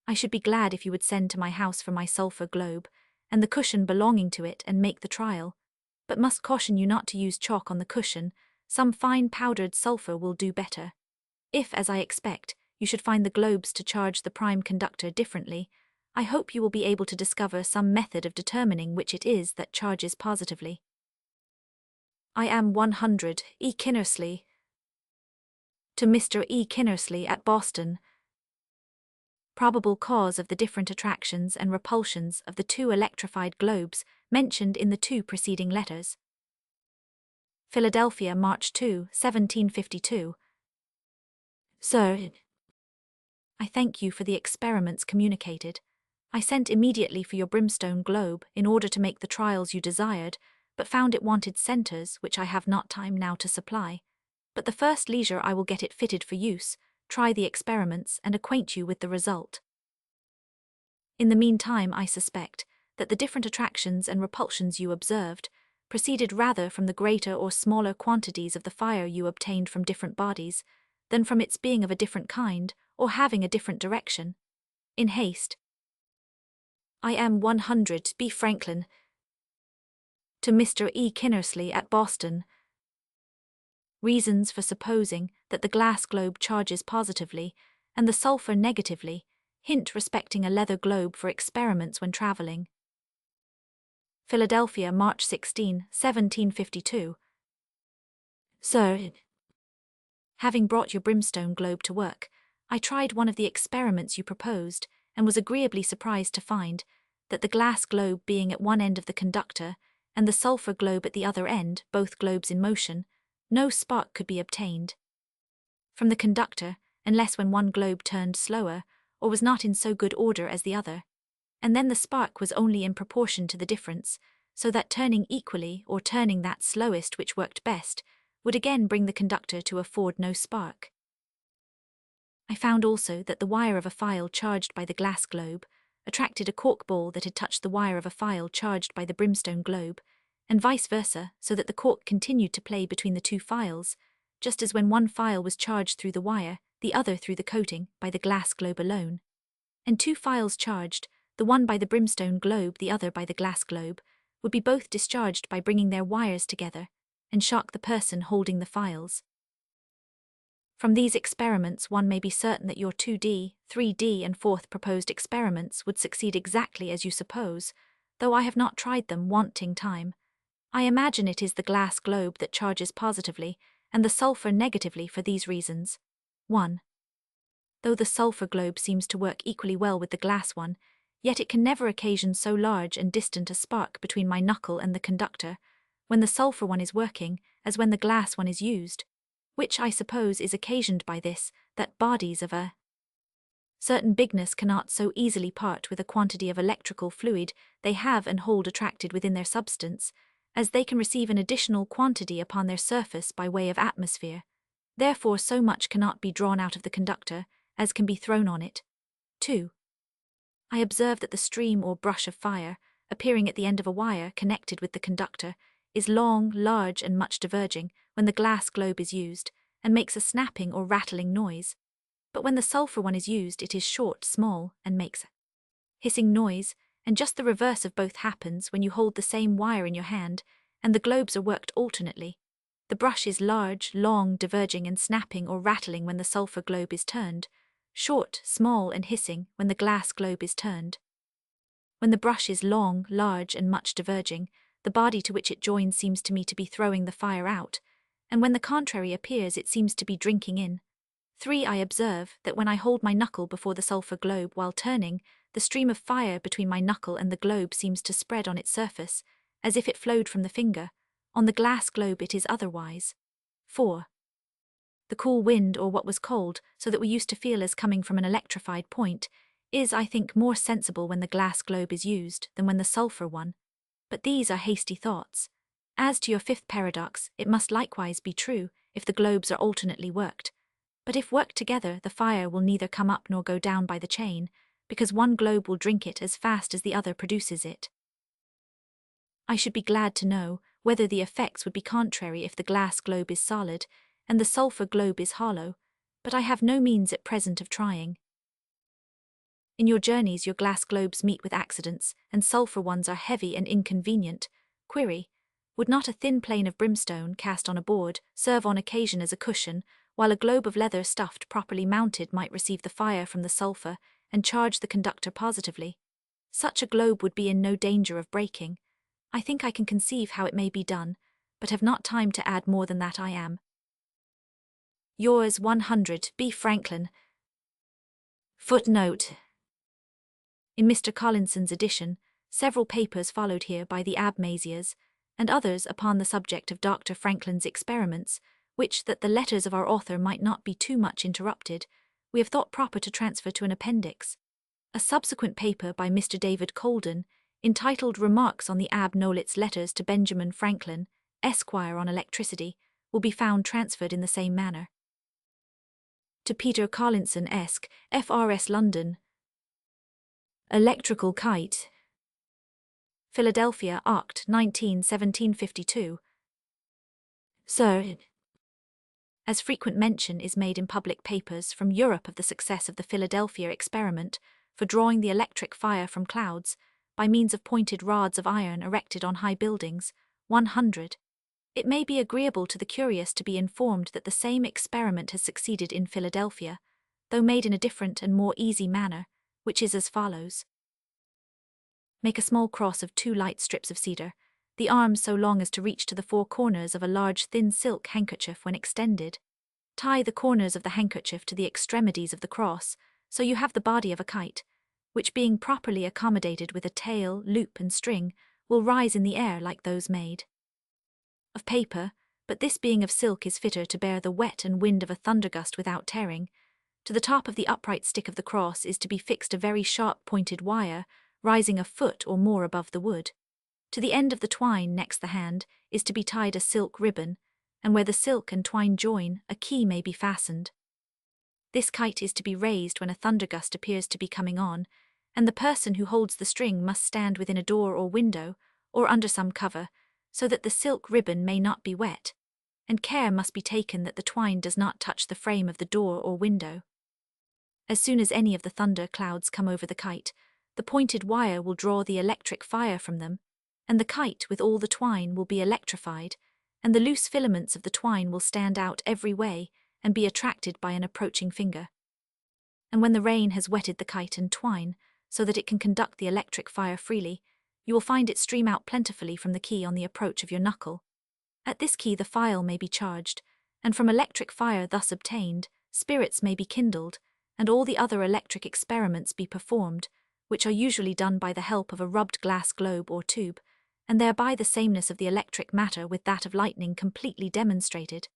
I should be glad if you would send to my house for my sulphur globe, and the cushion belonging to it, and make the trial, but must caution you not to use chalk on the cushion. Some fine powdered sulphur will do better. If, as I expect, you should find the globes to charge the prime conductor differently, I hope you will be able to discover some method of determining which it is that charges positively. I am 100, E. Kinnersley. To Mr. E. Kinnersley at Boston. Probable cause of the different attractions and repulsions of the 2 electrified globes mentioned in the 2 preceding letters. Philadelphia, March 2, 1752. Sir, I thank you for the experiments communicated. I sent immediately for your brimstone globe in order to make the trials you desired, but found it wanted centers which I have not time now to supply. But the first leisure I will get it fitted for use, try the experiments, and acquaint you with the result. In the meantime, I suspect that the different attractions and repulsions you observed proceeded rather from the greater or smaller quantities of the fire you obtained from different bodies, than from its being of a different kind or having a different direction. In haste, I am 100 B. Franklin. To Mr. E. Kinnersley at Boston. Reasons for supposing that the glass globe charges positively and the sulfur negatively. Hint respecting a leather globe for experiments when traveling. Philadelphia, March 16, 1752. Sir, having brought your brimstone globe to work, I tried one of the experiments you proposed, and was agreeably surprised to find that the glass globe being at one end of the conductor, and the sulfur globe at the other end, both globes in motion, no spark could be obtained from the conductor, unless when one globe turned slower, or was not in so good order as the other, and then the spark was only in proportion to the difference, so that turning equally or turning that slowest which worked best, would again bring the conductor to afford no spark. I found also that the wire of a file charged by the glass globe attracted a cork ball that had touched the wire of a file charged by the brimstone globe, and vice versa, so that the cork continued to play between the two files, just as when one file was charged through the wire, the other through the coating by the glass globe alone. And two files charged, the one by the brimstone globe, the other by the glass globe, would be both discharged by bringing their wires together, and shock the person holding the files. From these experiments one may be certain that your 2D, 3D and fourth proposed experiments would succeed exactly as you suppose, though I have not tried them, wanting time. I imagine it is the glass globe that charges positively, and the sulfur negatively for these reasons. 1. Though the sulfur globe seems to work equally well with the glass one, yet it can never occasion so large and distant a spark between my knuckle and the conductor, when the sulfur one is working, as when the glass one is used, which I suppose is occasioned by this, that bodies of a certain bigness cannot so easily part with a quantity of electrical fluid they have and hold attracted within their substance, as they can receive an additional quantity upon their surface by way of atmosphere. Therefore so much cannot be drawn out of the conductor as can be thrown on it. 2. I observe that the stream or brush of fire, appearing at the end of a wire connected with the conductor, is long, large, and much diverging when the glass globe is used, and makes a snapping or rattling noise. But when the sulfur one is used, it is short, small, and makes a hissing noise, and just the reverse of both happens when you hold the same wire in your hand, and the globes are worked alternately. The brush is large, long, diverging, and snapping or rattling when the sulfur globe is turned, short, small, and hissing when the glass globe is turned. When the brush is long, large, and much diverging, the body to which it joins seems to me to be throwing the fire out, and when the contrary appears it seems to be drinking in. 3. I observe that when I hold my knuckle before the sulfur globe while turning, the stream of fire between my knuckle and the globe seems to spread on its surface, as if it flowed from the finger. On the glass globe it is otherwise. 4. The cool wind, or what was cold, so that we used to feel as coming from an electrified point, is, I think, more sensible when the glass globe is used than when the sulfur one. But these are hasty thoughts. As to your fifth paradox, it must likewise be true, if the globes are alternately worked. But if worked together, the fire will neither come up nor go down by the chain, because one globe will drink it as fast as the other produces it. I should be glad to know whether the effects would be contrary if the glass globe is solid, and the sulfur globe is hollow, but I have no means at present of trying. In your journeys your glass globes meet with accidents, and sulfur ones are heavy and inconvenient. Query, would not a thin plane of brimstone, cast on a board, serve on occasion as a cushion, while a globe of leather stuffed properly mounted might receive the fire from the sulfur, and charge the conductor positively? Such a globe would be in no danger of breaking. I think I can conceive how it may be done, but have not time to add more than that. I am yours 100 B. Franklin. Footnote. In Mr. Collinson's edition, several papers followed here by the Abmasias, and others upon the subject of Dr. Franklin's experiments, which, that the letters of our author might not be too much interrupted, we have thought proper to transfer to an appendix. A subsequent paper by Mr. David Colden, entitled Remarks on the Ab Knowlitz Letters to Benjamin Franklin, Esquire on Electricity, will be found transferred in the same manner. To Peter Collinson, Esq., FRS London. Electrical Kite. Philadelphia, Oct. 19, 1752. Sir, as frequent mention is made in public papers from Europe of the success of the Philadelphia experiment for drawing the electric fire from clouds by means of pointed rods of iron erected on high buildings, 100, it may be agreeable to the curious to be informed that the same experiment has succeeded in Philadelphia, though made in a different and more easy manner, which is as follows. Make a small cross of 2 light strips of cedar, the arms so long as to reach to the 4 corners of a large thin silk handkerchief when extended. Tie the corners of the handkerchief to the extremities of the cross, so you have the body of a kite, which being properly accommodated with a tail, loop and string, will rise in the air like those made of paper, but this being of silk is fitter to bear the wet and wind of a thundergust without tearing. To the top of the upright stick of the cross is to be fixed a very sharp pointed wire, rising a foot or more above the wood. To the end of the twine next the hand is to be tied a silk ribbon, and where the silk and twine join, a key may be fastened. This kite is to be raised when a thundergust appears to be coming on, and the person who holds the string must stand within a door or window, or under some cover, so that the silk ribbon may not be wet, and care must be taken that the twine does not touch the frame of the door or window. As soon as any of the thunder clouds come over the kite, the pointed wire will draw the electric fire from them, and the kite with all the twine will be electrified, and the loose filaments of the twine will stand out every way and be attracted by an approaching finger. And when the rain has wetted the kite and twine, so that it can conduct the electric fire freely, you will find it stream out plentifully from the key on the approach of your knuckle. At this key the file may be charged, and from electric fire thus obtained, spirits may be kindled, and all the other electric experiments be performed, which are usually done by the help of a rubbed glass globe or tube, and thereby the sameness of the electric matter with that of lightning completely demonstrated.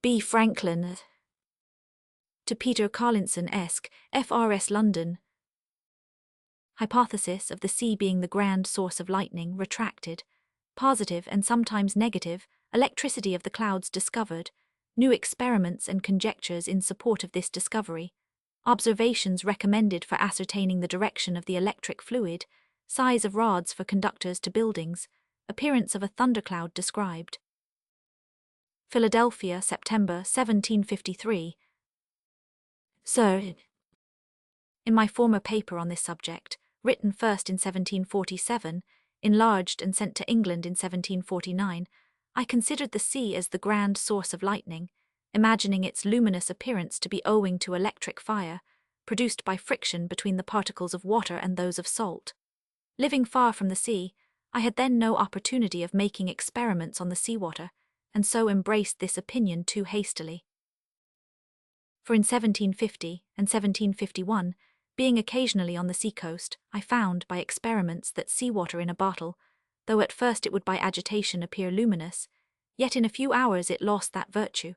B. Franklin. To Peter Collinson, Esq., FRS London. Hypothesis of the sea being the grand source of lightning retracted, positive and sometimes negative, electricity of the clouds discovered, new experiments and conjectures in support of this discovery, observations recommended for ascertaining the direction of the electric fluid, size of rods for conductors to buildings, appearance of a thundercloud described. Philadelphia, September 1753. Sir, in my former paper on this subject, written first in 1747, enlarged and sent to England in 1749, I considered the sea as the grand source of lightning, imagining its luminous appearance to be owing to electric fire, produced by friction between the particles of water and those of salt. Living far from the sea, I had then no opportunity of making experiments on the sea-water, and so embraced this opinion too hastily. For in 1750 and 1751, being occasionally on the sea-coast, I found by experiments that sea-water in a bottle, though at first it would by agitation appear luminous, yet in a few hours it lost that virtue.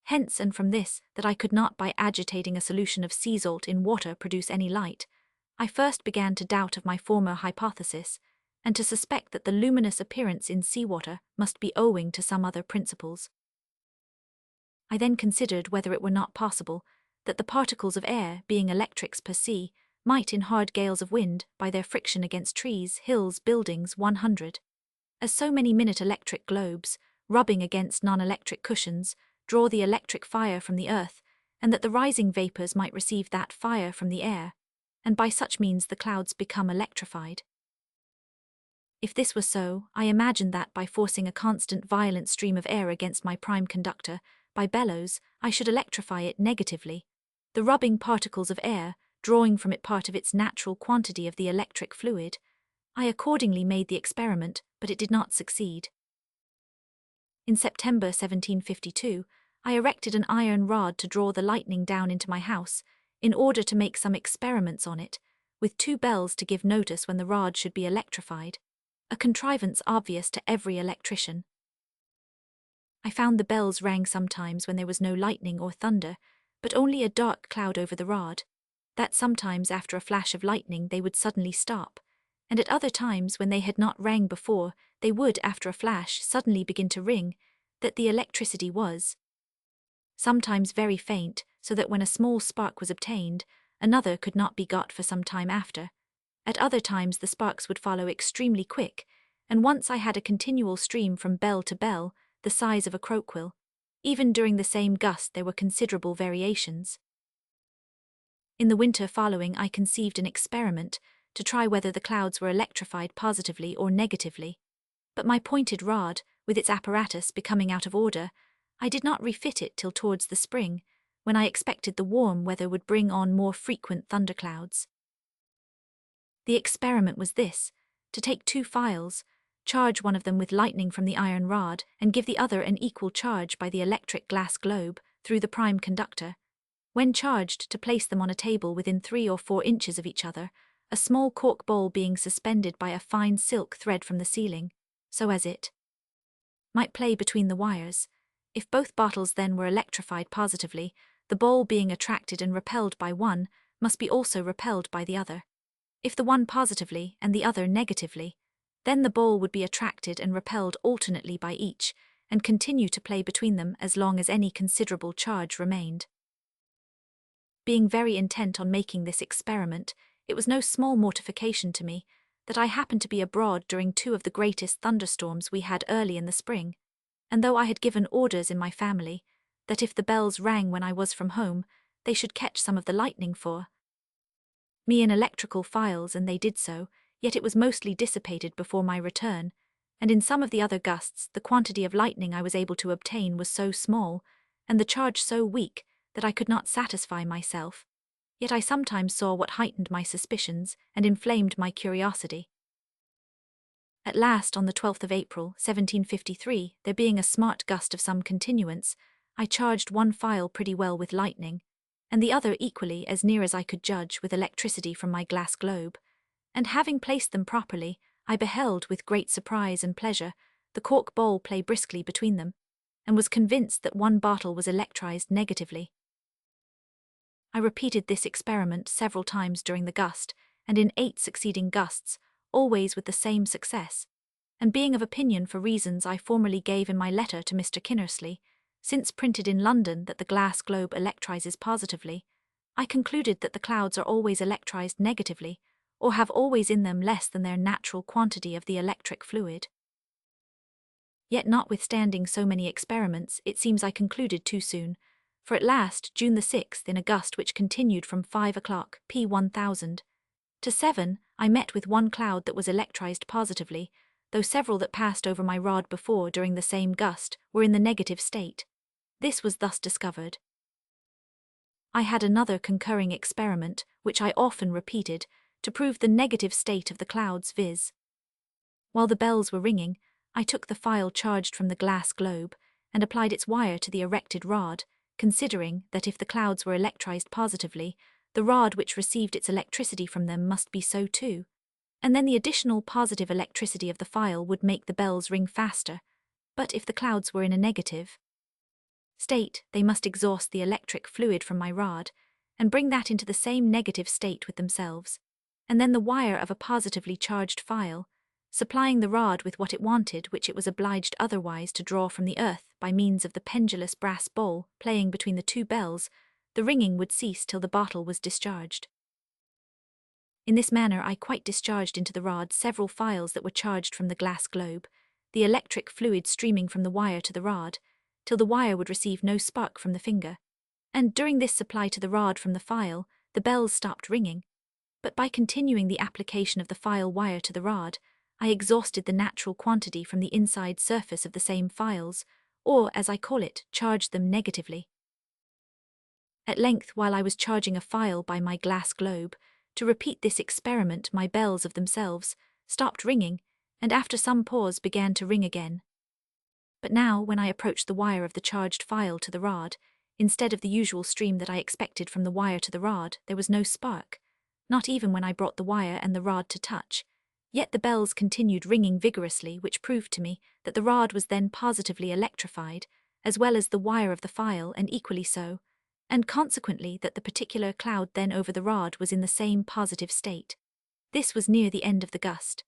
Hence and from this, that I could not by agitating a solution of sea salt in water produce any light, I first began to doubt of my former hypothesis, and to suspect that the luminous appearance in sea-water must be owing to some other principles. I then considered whether it were not possible that the particles of air, being electrics per se, might in hard gales of wind, by their friction against trees, hills, buildings, 100, as so many minute electric globes, rubbing against non-electric cushions, draw the electric fire from the earth, and that the rising vapours might receive that fire from the air, and by such means the clouds become electrified. If this were so, I imagined that by forcing a constant violent stream of air against my prime conductor, by bellows, I should electrify it negatively, the rubbing particles of air, drawing from it part of its natural quantity of the electric fluid. I accordingly made the experiment, but it did not succeed. In September 1752, I erected an iron rod to draw the lightning down into my house, in order to make some experiments on it, with 2 bells to give notice when the rod should be electrified, a contrivance obvious to every electrician. I found the bells rang sometimes when there was no lightning or thunder, but only a dark cloud over the rod. That sometimes after a flash of lightning they would suddenly stop, and at other times when they had not rang before, they would, after a flash, suddenly begin to ring, that the electricity was sometimes very faint, so that when a small spark was obtained, another could not be got for some time after. At other times the sparks would follow extremely quick, and once I had a continual stream from bell to bell, the size of a croquil. Even during the same gust there were considerable variations. In the winter following I conceived an experiment to try whether the clouds were electrified positively or negatively. But my pointed rod, with its apparatus becoming out of order, I did not refit it till towards the spring, when I expected the warm weather would bring on more frequent thunderclouds. The experiment was this: to take 2 files, charge one of them with lightning from the iron rod, and give the other an equal charge by the electric glass globe through the prime conductor. When charged, to place them on a table within 3 or 4 inches of each other, a small cork bowl being suspended by a fine silk thread from the ceiling, so as it might play between the wires. If both bottles then were electrified positively, the bowl being attracted and repelled by one, must be also repelled by the other. If the one positively and the other negatively, then the bowl would be attracted and repelled alternately by each, and continue to play between them as long as any considerable charge remained. Being very intent on making this experiment, it was no small mortification to me that I happened to be abroad during 2 of the greatest thunderstorms we had early in the spring, and though I had given orders in my family that if the bells rang when I was from home, they should catch some of the lightning for me in electrical files, and they did so, yet it was mostly dissipated before my return, and in some of the other gusts the quantity of lightning I was able to obtain was so small, and the charge so weak, that I could not satisfy myself. Yet I sometimes saw what heightened my suspicions and inflamed my curiosity. At last, on the 12th of April, 1753, there being a smart gust of some continuance, I charged one file pretty well with lightning, and the other equally, as near as I could judge, with electricity from my glass globe, and having placed them properly, I beheld, with great surprise and pleasure, the cork bowl play briskly between them, and was convinced that one bottle was electrized negatively. I repeated this experiment several times during the gust, and in 8 succeeding gusts, always with the same success, and being of opinion, for reasons I formerly gave in my letter to Mr. Kinnersley, since printed in London, that the glass globe electrizes positively, I concluded that the clouds are always electrized negatively, or have always in them less than their natural quantity of the electric fluid. Yet notwithstanding so many experiments, it seems I concluded too soon, for at last, June the 6th, in a gust which continued from 5 o'clock p. 1000 to 7, I met with one cloud that was electrized positively, though several that passed over my rod before during the same gust were in the negative state. This was thus discovered. I had another concurring experiment, which I often repeated, to prove the negative state of the clouds, viz. While the bells were ringing, I took the file charged from the glass globe, and applied its wire to the erected rod, considering that if the clouds were electrized positively, the rod which received its electricity from them must be so too, and then the additional positive electricity of the file would make the bells ring faster. But if the clouds were in a negative state, they must exhaust the electric fluid from my rod, and bring that into the same negative state with themselves, and then the wire of a positively charged file, supplying the rod with what it wanted, which it was obliged otherwise to draw from the earth by means of the pendulous brass bowl playing between the 2 bells, the ringing would cease till the bottle was discharged. In this manner I quite discharged into the rod several files that were charged from the glass globe, the electric fluid streaming from the wire to the rod, till the wire would receive no spark from the finger, and during this supply to the rod from the file, the bells stopped ringing. But by continuing the application of the file wire to the rod, I exhausted the natural quantity from the inside surface of the same files, or, as I call it, charged them negatively. At length, while I was charging a file by my glass globe, to repeat this experiment, my bells of themselves stopped ringing, and after some pause began to ring again. But now, when I approached the wire of the charged file to the rod, instead of the usual stream that I expected from the wire to the rod, there was no spark, not even when I brought the wire and the rod to touch. Yet the bells continued ringing vigorously, which proved to me that the rod was then positively electrified, as well as the wire of the file, and equally so, and consequently that the particular cloud then over the rod was in the same positive state. This was near the end of the gust.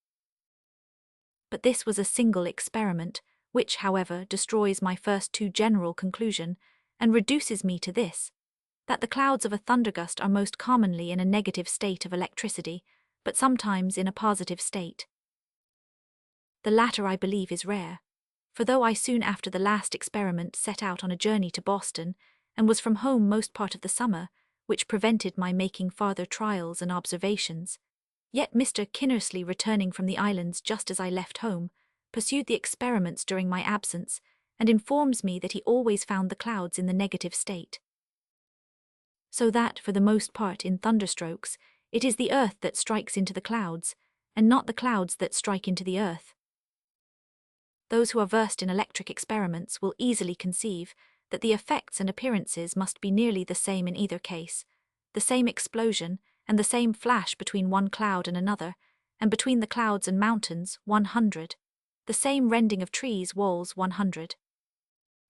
But this was a single experiment, which, however, destroys my first two general conclusion, and reduces me to this, that the clouds of a thundergust are most commonly in a negative state of electricity, but sometimes in a positive state. The latter, I believe, is rare, for though I soon after the last experiment set out on a journey to Boston, and was from home most part of the summer, which prevented my making farther trials and observations, yet Mr. Kinnersley, returning from the islands just as I left home, pursued the experiments during my absence, and informs me that he always found the clouds in the negative state. So that, for the most part in thunderstrokes, it is the earth that strikes into the clouds, and not the clouds that strike into the earth. Those who are versed in electric experiments will easily conceive that the effects and appearances must be nearly the same in either case, the same explosion, and the same flash between one cloud and another, and between the clouds and mountains 100, the same rending of trees, walls 100,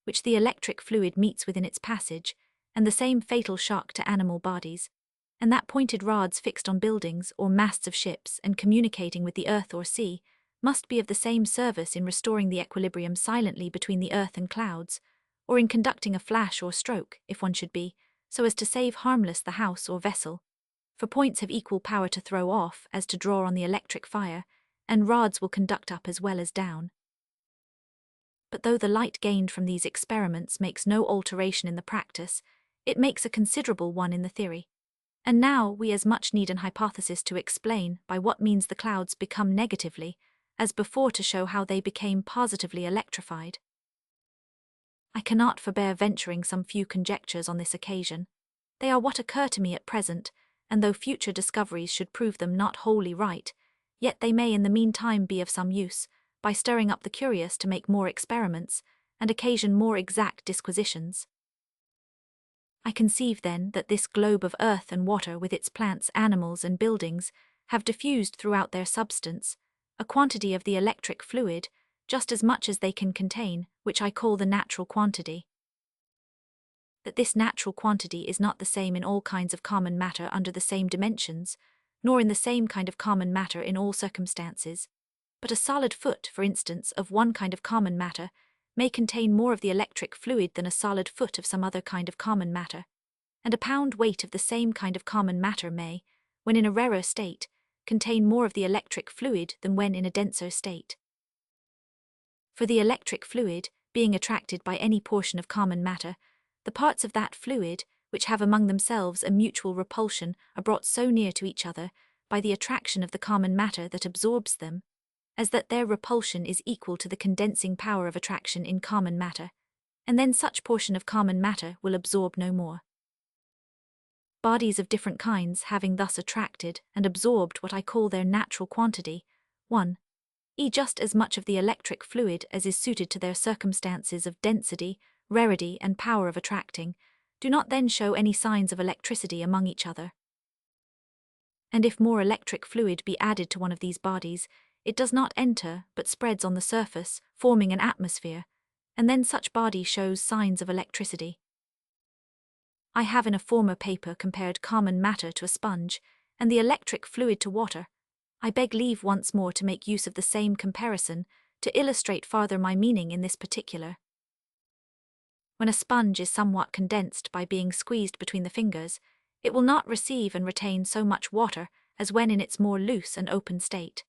which the electric fluid meets with in its passage, and the same fatal shock to animal bodies, and that pointed rods fixed on buildings or masts of ships and communicating with the earth or sea must be of the same service in restoring the equilibrium silently between the earth and clouds, or in conducting a flash or stroke, if one should be, so as to save harmless the house or vessel. For points have equal power to throw off as to draw on the electric fire, and rods will conduct up as well as down. But though the light gained from these experiments makes no alteration in the practice, it makes a considerable one in the theory. And now we as much need an hypothesis to explain by what means the clouds become negatively, as before to show how they became positively electrified. I cannot forbear venturing some few conjectures on this occasion. They are what occur to me at present, and though future discoveries should prove them not wholly right, yet they may in the meantime be of some use, by stirring up the curious to make more experiments, and occasion more exact disquisitions. I conceive then that this globe of earth and water with its plants, animals, and buildings have diffused throughout their substance a quantity of the electric fluid, just as much as they can contain, which I call the natural quantity. That this natural quantity is not the same in all kinds of common matter under the same dimensions, nor in the same kind of common matter in all circumstances, but a solid foot, for instance, of one kind of common matter, may contain more of the electric fluid than a solid foot of some other kind of common matter, and a pound weight of the same kind of common matter may, when in a rarer state, contain more of the electric fluid than when in a denser state. For the electric fluid, being attracted by any portion of common matter, the parts of that fluid, which have among themselves a mutual repulsion, are brought so near to each other by the attraction of the common matter that absorbs them, as that their repulsion is equal to the condensing power of attraction in common matter, and then such portion of common matter will absorb no more. Bodies of different kinds having thus attracted and absorbed what I call their natural quantity, 1. Just as much of the electric fluid as is suited to their circumstances of density, rarity, and power of attracting, do not then show any signs of electricity among each other. And if more electric fluid be added to one of these bodies, it does not enter, but spreads on the surface, forming an atmosphere, and then such body shows signs of electricity. I have in a former paper compared common matter to a sponge, and the electric fluid to water. I beg leave once more to make use of the same comparison, to illustrate farther my meaning in this particular. When a sponge is somewhat condensed by being squeezed between the fingers, it will not receive and retain so much water as when in its more loose and open state.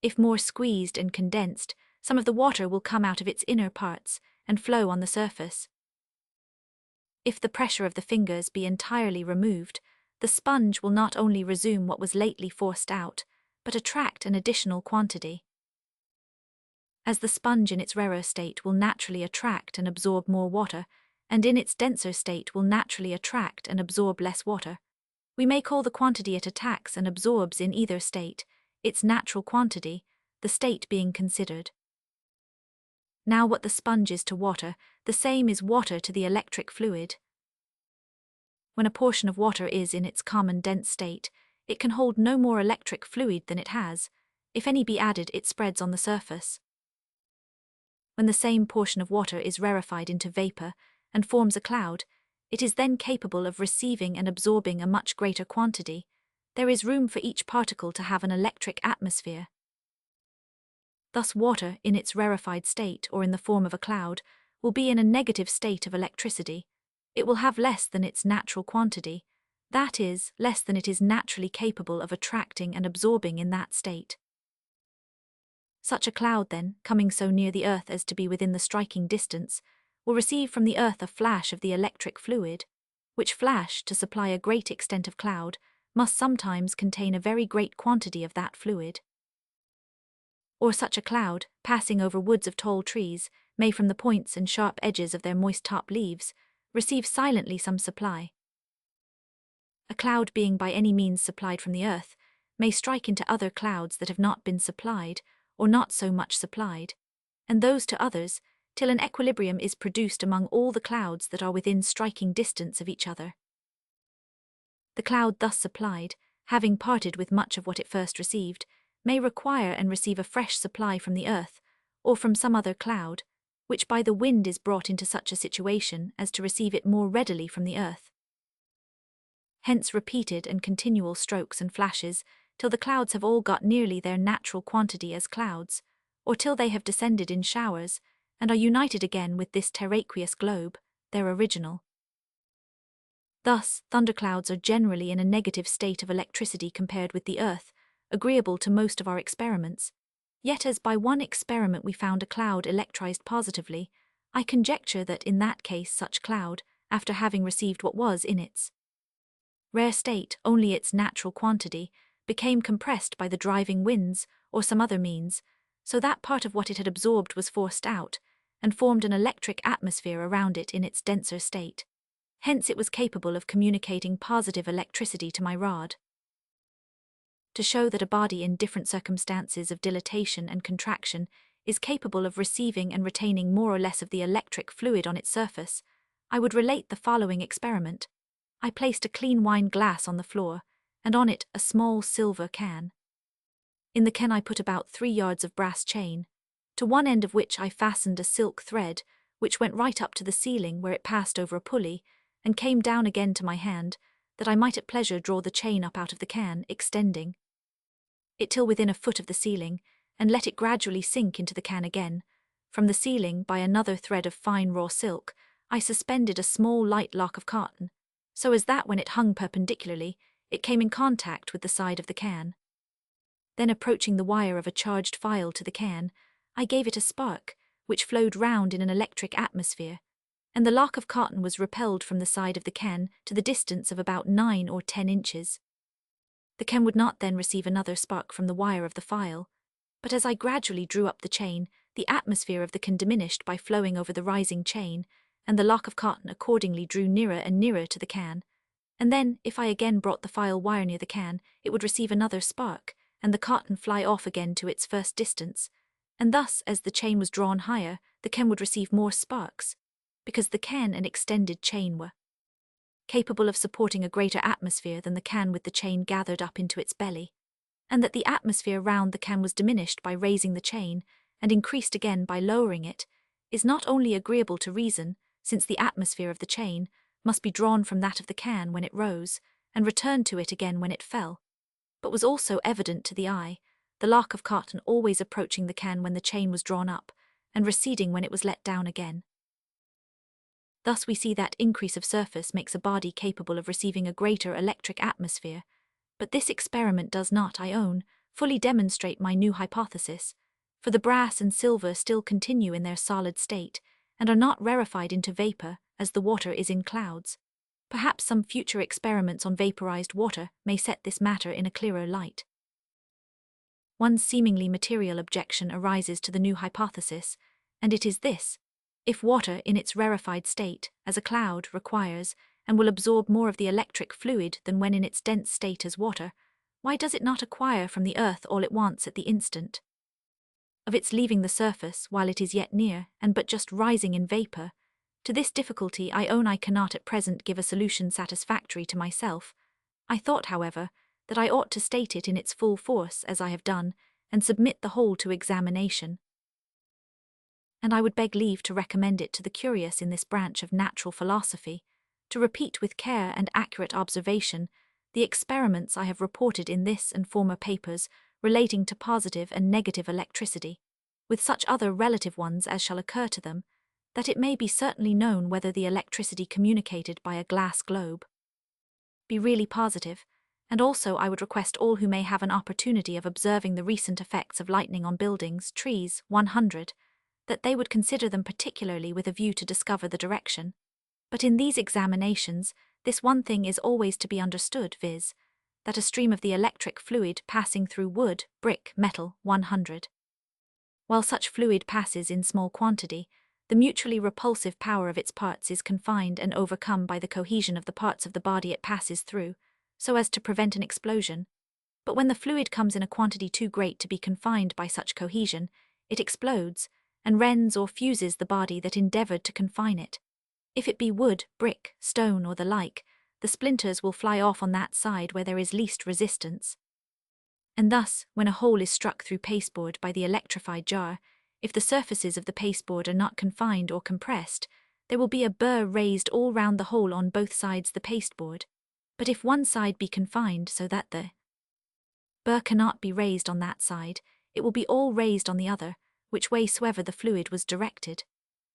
If more squeezed and condensed, some of the water will come out of its inner parts and flow on the surface. If the pressure of the fingers be entirely removed, the sponge will not only resume what was lately forced out, but attract an additional quantity. As the sponge in its rarer state will naturally attract and absorb more water, and in its denser state will naturally attract and absorb less water, we may call the quantity it attacks and absorbs in either state its natural quantity, the state being considered. Now what the sponge is to water, the same is water to the electric fluid. When a portion of water is in its common dense state, it can hold no more electric fluid than it has. If any be added, it spreads on the surface. When the same portion of water is rarefied into vapor and forms a cloud, it is then capable of receiving and absorbing a much greater quantity. There is room for each particle to have an electric atmosphere. Thus water, in its rarefied state or in the form of a cloud, will be in a negative state of electricity. It will have less than its natural quantity, that is, less than it is naturally capable of attracting and absorbing in that state. Such a cloud, then, coming so near the earth as to be within the striking distance, will receive from the earth a flash of the electric fluid, which flash, to supply a great extent of cloud, must sometimes contain a very great quantity of that fluid. Or such a cloud, passing over woods of tall trees, may from the points and sharp edges of their moist top leaves, receive silently some supply. A cloud being by any means supplied from the earth, may strike into other clouds that have not been supplied, or not so much supplied, and those to others, till an equilibrium is produced among all the clouds that are within striking distance of each other. The cloud thus supplied, having parted with much of what it first received, may require and receive a fresh supply from the earth, or from some other cloud, which by the wind is brought into such a situation as to receive it more readily from the earth. Hence repeated and continual strokes and flashes, till the clouds have all got nearly their natural quantity as clouds, or till they have descended in showers, and are united again with this terraqueous globe, their original. Thus, thunderclouds are generally in a negative state of electricity compared with the earth, agreeable to most of our experiments. Yet as by one experiment we found a cloud electrized positively, I conjecture that in that case such cloud, after having received what was in its rare state, only its natural quantity, became compressed by the driving winds or some other means, so that part of what it had absorbed was forced out, and formed an electric atmosphere around it in its denser state. Hence it was capable of communicating positive electricity to my rod. To show that a body in different circumstances of dilatation and contraction is capable of receiving and retaining more or less of the electric fluid on its surface, I would relate the following experiment. I placed a clean wine glass on the floor, and on it a small silver can. In the can I put about 3 yards of brass chain, to one end of which I fastened a silk thread, which went right up to the ceiling where it passed over a pulley, and came down again to my hand, that I might at pleasure draw the chain up out of the can, extending it till within a foot of the ceiling, and let it gradually sink into the can again. From the ceiling, by another thread of fine raw silk, I suspended a small light lock of cotton, so as that when it hung perpendicularly, it came in contact with the side of the can. Then approaching the wire of a charged file to the can, I gave it a spark, which flowed round in an electric atmosphere, and the lock of cotton was repelled from the side of the can to the distance of about 9 or 10 inches. The can would not then receive another spark from the wire of the file, but as I gradually drew up the chain, the atmosphere of the can diminished by flowing over the rising chain, and the lock of cotton accordingly drew nearer and nearer to the can, and then, if I again brought the file wire near the can, it would receive another spark, and the cotton fly off again to its first distance, and thus, as the chain was drawn higher, the can would receive more sparks, because the can and extended chain were capable of supporting a greater atmosphere than the can with the chain gathered up into its belly, and that the atmosphere round the can was diminished by raising the chain, and increased again by lowering it, is not only agreeable to reason, since the atmosphere of the chain must be drawn from that of the can when it rose, and returned to it again when it fell, but was also evident to the eye, the lock of cotton always approaching the can when the chain was drawn up, and receding when it was let down again. Thus we see that increase of surface makes a body capable of receiving a greater electric atmosphere, but this experiment does not, I own, fully demonstrate my new hypothesis, for the brass and silver still continue in their solid state, and are not rarefied into vapor as the water is in clouds. Perhaps some future experiments on vaporized water may set this matter in a clearer light. One seemingly material objection arises to the new hypothesis, and it is this: if water in its rarefied state, as a cloud, requires, and will absorb more of the electric fluid than when in its dense state as water, why does it not acquire from the earth all it wants at the instant of its leaving the surface while it is yet near, and but just rising in vapor? To this difficulty I own I cannot at present give a solution satisfactory to myself. I thought, however, that I ought to state it in its full force, as I have done, and submit the whole to examination. And I would beg leave to recommend it to the curious in this branch of natural philosophy, to repeat with care and accurate observation the experiments I have reported in this and former papers relating to positive and negative electricity, with such other relative ones as shall occur to them, that it may be certainly known whether the electricity communicated by a glass globe be really positive, and also I would request all who may have an opportunity of observing the recent effects of lightning on buildings, trees, 100, that they would consider them particularly with a view to discover the direction. But in these examinations, this one thing is always to be understood, viz., that a stream of the electric fluid passing through wood, brick, metal, 100. While such fluid passes in small quantity, the mutually repulsive power of its parts is confined and overcome by the cohesion of the parts of the body it passes through, so as to prevent an explosion. But when the fluid comes in a quantity too great to be confined by such cohesion, it explodes, and rends or fuses the body that endeavoured to confine it. If it be wood, brick, stone, or the like, the splinters will fly off on that side where there is least resistance. And thus, when a hole is struck through pasteboard by the electrified jar, if the surfaces of the pasteboard are not confined or compressed, there will be a burr raised all round the hole on both sides the pasteboard. But if one side be confined so that the burr cannot be raised on that side, it will be all raised on the other, which way soever the fluid was directed.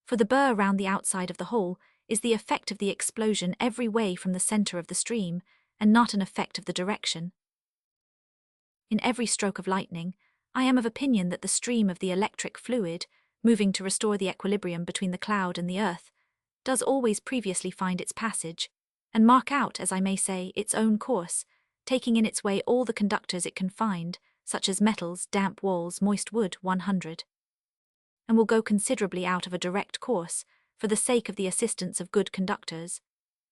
For the burr round the outside of the hole is the effect of the explosion every way from the centre of the stream, and not an effect of the direction. In every stroke of lightning, I am of opinion that the stream of the electric fluid, moving to restore the equilibrium between the cloud and the earth, does always previously find its passage, and mark out, as I may say, its own course, taking in its way all the conductors it can find, such as metals, damp walls, moist wood, 100. And will go considerably out of a direct course, for the sake of the assistance of good conductors,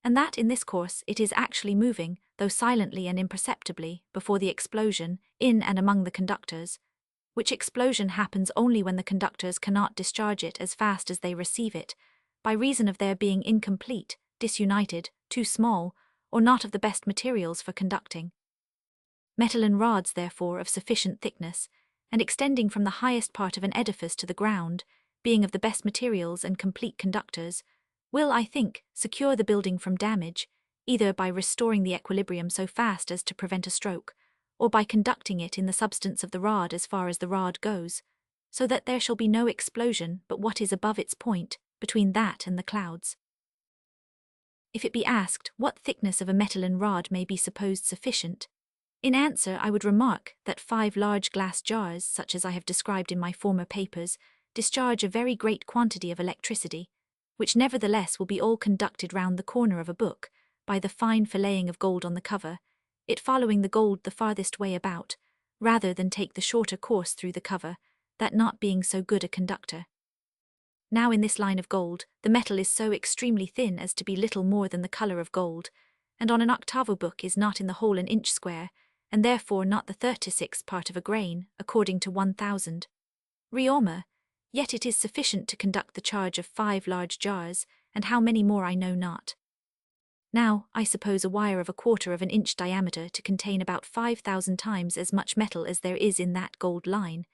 and that in this course it is actually moving, though silently and imperceptibly, before the explosion, in and among the conductors, which explosion happens only when the conductors cannot discharge it as fast as they receive it, by reason of their being incomplete, disunited, too small, or not of the best materials for conducting. Metal and rods, therefore, of sufficient thickness, and extending from the highest part of an edifice to the ground, being of the best materials and complete conductors, will, I think, secure the building from damage, either by restoring the equilibrium so fast as to prevent a stroke, or by conducting it in the substance of the rod as far as the rod goes, so that there shall be no explosion but what is above its point, between that and the clouds. If it be asked what thickness of a metalline rod may be supposed sufficient, in answer I would remark that 5 large glass jars, such as I have described in my former papers, discharge a very great quantity of electricity, which nevertheless will be all conducted round the corner of a book, by the fine filleting of gold on the cover, it following the gold the farthest way about, rather than take the shorter course through the cover, that not being so good a conductor. Now in this line of gold, the metal is so extremely thin as to be little more than the colour of gold, and on an octavo book is not in the whole an inch square, and therefore not the 36th part of a grain, according to 1000 Rioma, yet it is sufficient to conduct the charge of 5 large jars, and how many more I know not. Now, I suppose a wire of 1/4 of an inch diameter to contain about 5,000 times as much metal as there is in that gold line,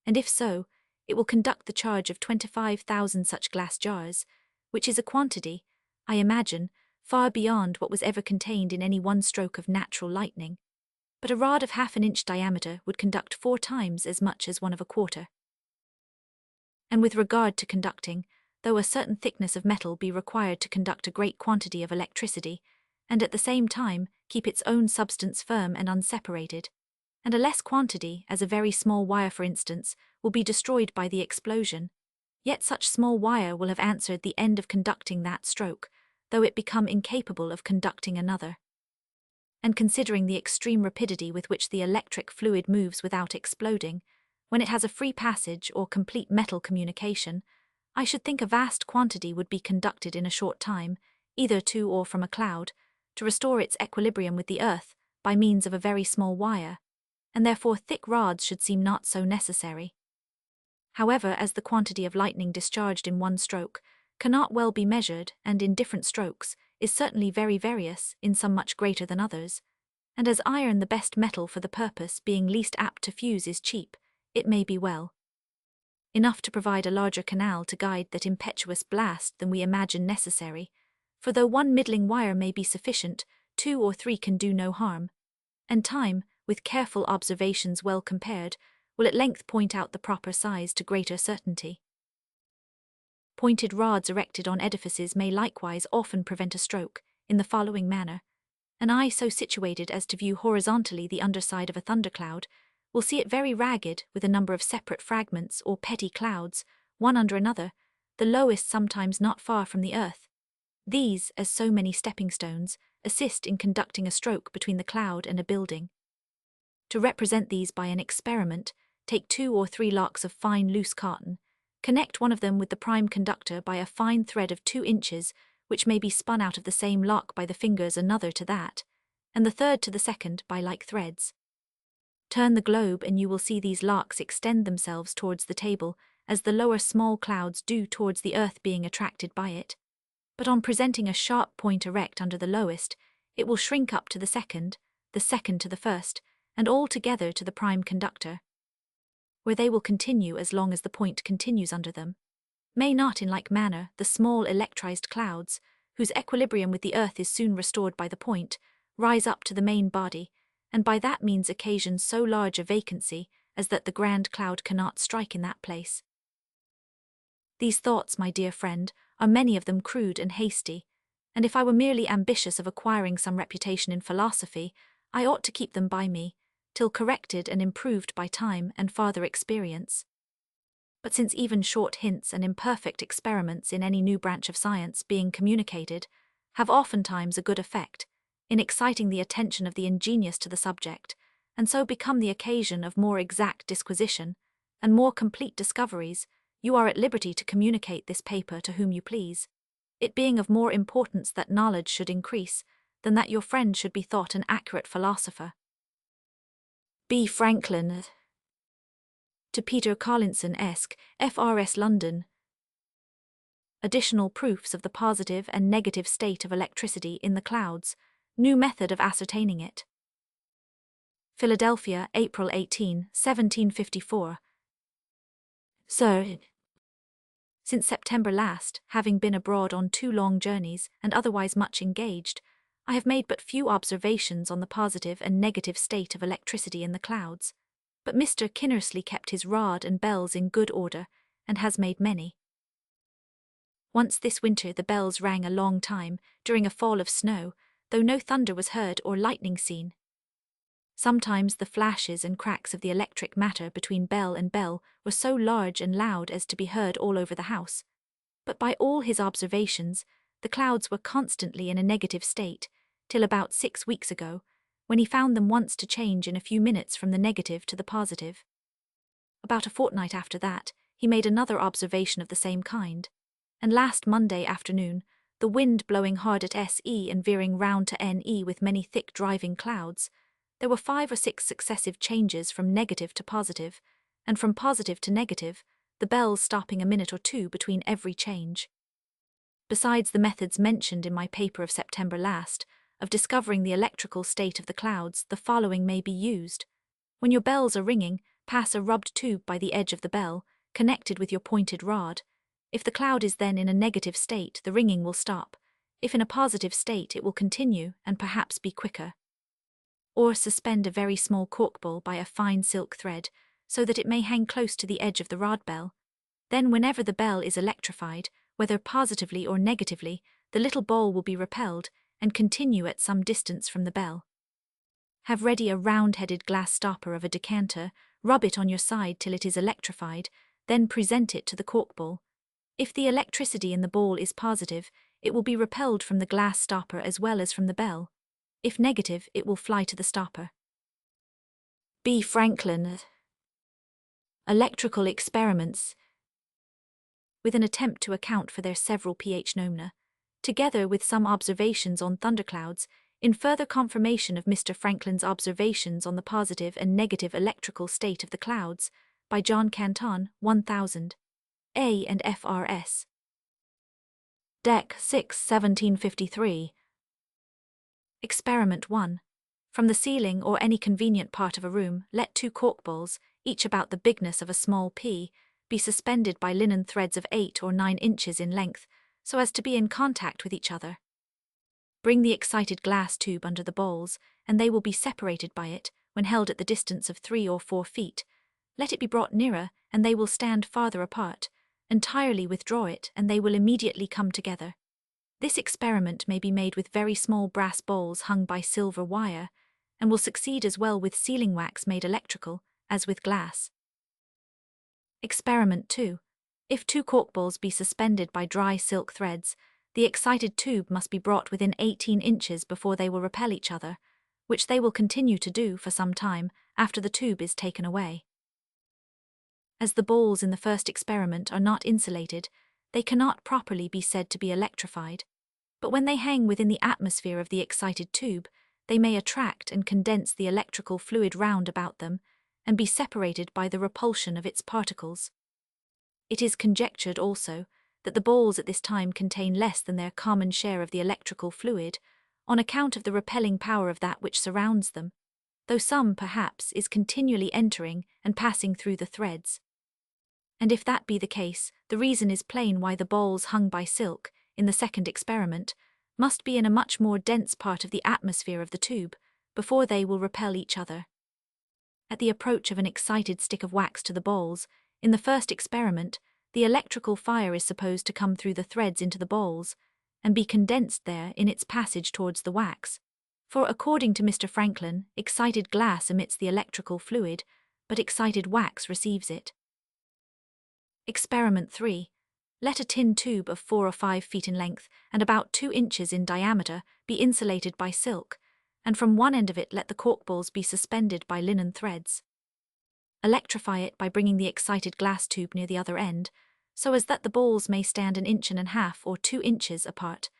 and if so, it will conduct the charge of 25,000 such glass jars, which is a quantity, I imagine, far beyond what was ever contained in any one stroke of natural lightning. But a rod of 1/2 inch diameter would conduct 4 times as much as one of 1/4. And with regard to conducting, though a certain thickness of metal be required to conduct a great quantity of electricity, and at the same time keep its own substance firm and unseparated, and a less quantity, as a very small wire for instance, will be destroyed by the explosion, yet such small wire will have answered the end of conducting that stroke, though it become incapable of conducting another. And considering the extreme rapidity with which the electric fluid moves without exploding, when it has a free passage or complete metal communication, I should think a vast quantity would be conducted in a short time, either to or from a cloud, to restore its equilibrium with the earth by means of a very small wire, and therefore thick rods should seem not so necessary. However, as the quantity of lightning discharged in one stroke cannot well be measured, and in different strokes is certainly very various, in some much greater than others, and as iron, the best metal for the purpose, being least apt to fuse, is cheap, it may be well enough to provide a larger canal to guide that impetuous blast than we imagine necessary, For though one middling wire may be sufficient, 2 or 3 can do no harm. And time, with careful observations well compared, will at length point out the proper size to greater certainty. Pointed rods erected on edifices may likewise often prevent a stroke, in the following manner. An eye so situated as to view horizontally the underside of a thundercloud will see it very ragged, with a number of separate fragments or petty clouds, one under another, the lowest sometimes not far from the earth. These, as so many stepping stones, assist in conducting a stroke between the cloud and a building. To represent these by an experiment, take 2 or 3 locks of fine loose cotton, connect one of them with the prime conductor by a fine thread of 2 inches, which may be spun out of the same lock by the fingers another to that, and the third to the second by like threads. Turn the globe and you will see these locks extend themselves towards the table, as the lower small clouds do towards the earth being attracted by it. But on presenting a sharp point erect under the lowest, it will shrink up to the second to the first, and all together to the prime conductor, where they will continue as long as the point continues under them. May not in like manner the small electrized clouds, whose equilibrium with the earth is soon restored by the point, rise up to the main body, and by that means occasion so large a vacancy as that the grand cloud cannot strike in that place. These thoughts, my dear friend, are many of them crude and hasty, and if I were merely ambitious of acquiring some reputation in philosophy, I ought to keep them by me, till corrected and improved by time and farther experience. But since even short hints and imperfect experiments in any new branch of science being communicated have oftentimes a good effect in exciting the attention of the ingenious to the subject, and so become the occasion of more exact disquisition and more complete discoveries, you are at liberty to communicate this paper to whom you please, it being of more importance that knowledge should increase than that your friend should be thought an accurate philosopher. B. Franklin. To Peter Collinson, Esq., F.R.S. London. Additional proofs of the positive and negative state of electricity in the clouds, new method of ascertaining it. Philadelphia, April 18, 1754. Sir, since September last, having been abroad on 2 long journeys and otherwise much engaged, I have made but few observations on the positive and negative state of electricity in the clouds, but Mr. Kinnersley kept his rod and bells in good order, and has made many. Once this winter the bells rang a long time, during a fall of snow, though no thunder was heard or lightning seen. Sometimes the flashes and cracks of the electric matter between bell and bell were so large and loud as to be heard all over the house. But by all his observations, the clouds were constantly in a negative state, till about 6 weeks ago, when he found them once to change in a few minutes from the negative to the positive. About a fortnight after that, he made another observation of the same kind, and last Monday afternoon, the wind blowing hard at SE and veering round to NE with many thick driving clouds, there were 5 or 6 successive changes from negative to positive, and from positive to negative, the bells stopping a minute or 2 between every change. Besides the methods mentioned in my paper of September last, of discovering the electrical state of the clouds, the following may be used. When your bells are ringing, pass a rubbed tube by the edge of the bell, connected with your pointed rod. If the cloud is then in a negative state, the ringing will stop. If in a positive state, it will continue and perhaps be quicker. Or suspend a very small cork ball by a fine silk thread, so that it may hang close to the edge of the rod bell. Then whenever the bell is electrified, whether positively or negatively, the little ball will be repelled and continue at some distance from the bell. Have ready a round-headed glass stopper of a decanter, rub it on your side till it is electrified, then present it to the cork ball. If the electricity in the ball is positive, it will be repelled from the glass stopper as well as from the bell. If negative, it will fly to the stopper. B. Franklin. Electrical experiments, with an attempt to account for their several phenomena, together with some observations on thunderclouds, in further confirmation of Mr. Franklin's observations on the positive and negative electrical state of the clouds, by John Canton, 1000. A and F.R.S. Dec. 6, 1753. Experiment 1. From the ceiling or any convenient part of a room, let 2 cork balls, each about the bigness of a small pea, be suspended by linen threads of 8 or 9 inches in length, so as to be in contact with each other. Bring the excited glass tube under the balls, and they will be separated by it when held at the distance of 3 or 4 feet. Let it be brought nearer, and they will stand farther apart. Entirely withdraw it, and they will immediately come together. This experiment may be made with very small brass balls hung by silver wire, and will succeed as well with sealing wax made electrical as with glass. Experiment 2. If 2 cork balls be suspended by dry silk threads, the excited tube must be brought within 18 inches before they will repel each other, which they will continue to do for some time after the tube is taken away. As the balls in the first experiment are not insulated, they cannot properly be said to be electrified, but when they hang within the atmosphere of the excited tube, they may attract and condense the electrical fluid round about them and be separated by the repulsion of its particles. It is conjectured also that the balls at this time contain less than their common share of the electrical fluid, on account of the repelling power of that which surrounds them, though some, perhaps, is continually entering and passing through the threads. And if that be the case, the reason is plain why the balls hung by silk, in the second experiment, must be in a much more dense part of the atmosphere of the tube, before they will repel each other. At the approach of an excited stick of wax to the balls, in the first experiment, the electrical fire is supposed to come through the threads into the balls, and be condensed there in its passage towards the wax. For according to Mr. Franklin, excited glass emits the electrical fluid, but excited wax receives it. Experiment 3. Let a tin tube of 4 or 5 feet in length and about 2 inches in diameter be insulated by silk, and from one end of it let the cork balls be suspended by linen threads. Electrify it by bringing the excited glass tube near the other end, so as that the balls may stand 1.5 inches or 2 inches apart.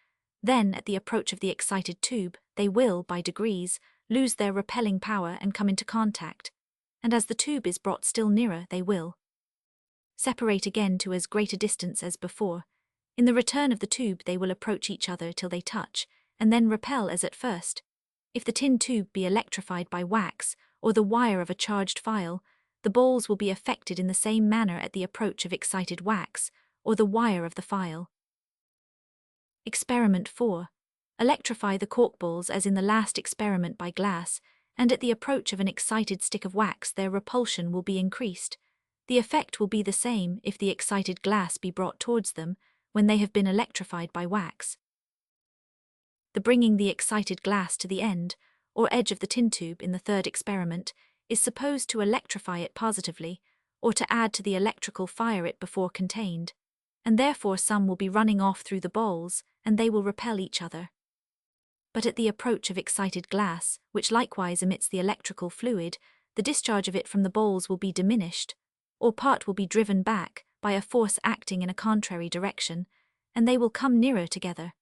Then, at the approach of the excited tube, they will, by degrees, lose their repelling power and come into contact, and as the tube is brought still nearer, they will separate again to as great a distance as before. In the return of the tube they will approach each other till they touch, and then repel as at first. If the tin tube be electrified by wax, or the wire of a charged file, the balls will be affected in the same manner at the approach of excited wax, or the wire of the file. Experiment 4. Electrify the cork balls as in the last experiment by glass, and at the approach of an excited stick of wax their repulsion will be increased. The effect will be the same if the excited glass be brought towards them when they have been electrified by wax. The bringing the excited glass to the end, or edge of the tin tube in the third experiment, is supposed to electrify it positively, or to add to the electrical fire it before contained, and therefore some will be running off through the balls, and they will repel each other. But at the approach of excited glass, which likewise emits the electrical fluid, the discharge of it from the balls will be diminished, or part will be driven back by a force acting in a contrary direction, and they will come nearer together.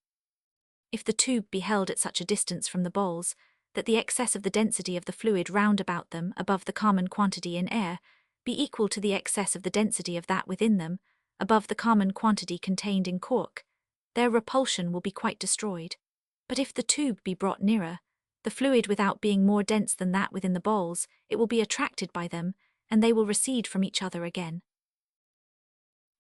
If the tube be held at such a distance from the balls, that the excess of the density of the fluid round about them above the common quantity in air be equal to the excess of the density of that within them above the common quantity contained in cork, their repulsion will be quite destroyed. But if the tube be brought nearer, the fluid without being more dense than that within the balls, it will be attracted by them, and they will recede from each other again.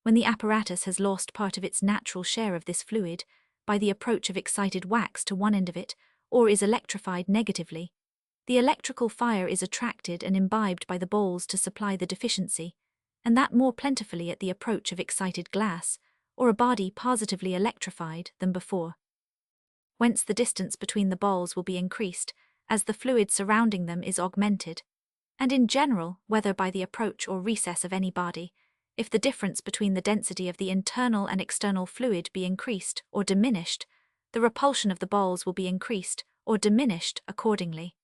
When the apparatus has lost part of its natural share of this fluid, by the approach of excited wax to one end of it, or is electrified negatively, the electrical fire is attracted and imbibed by the balls to supply the deficiency, and that more plentifully at the approach of excited glass, or a body positively electrified, than before. Whence the distance between the balls will be increased, as the fluid surrounding them is augmented, and in general, whether by the approach or recess of any body, if the difference between the density of the internal and external fluid be increased or diminished, the repulsion of the balls will be increased or diminished accordingly.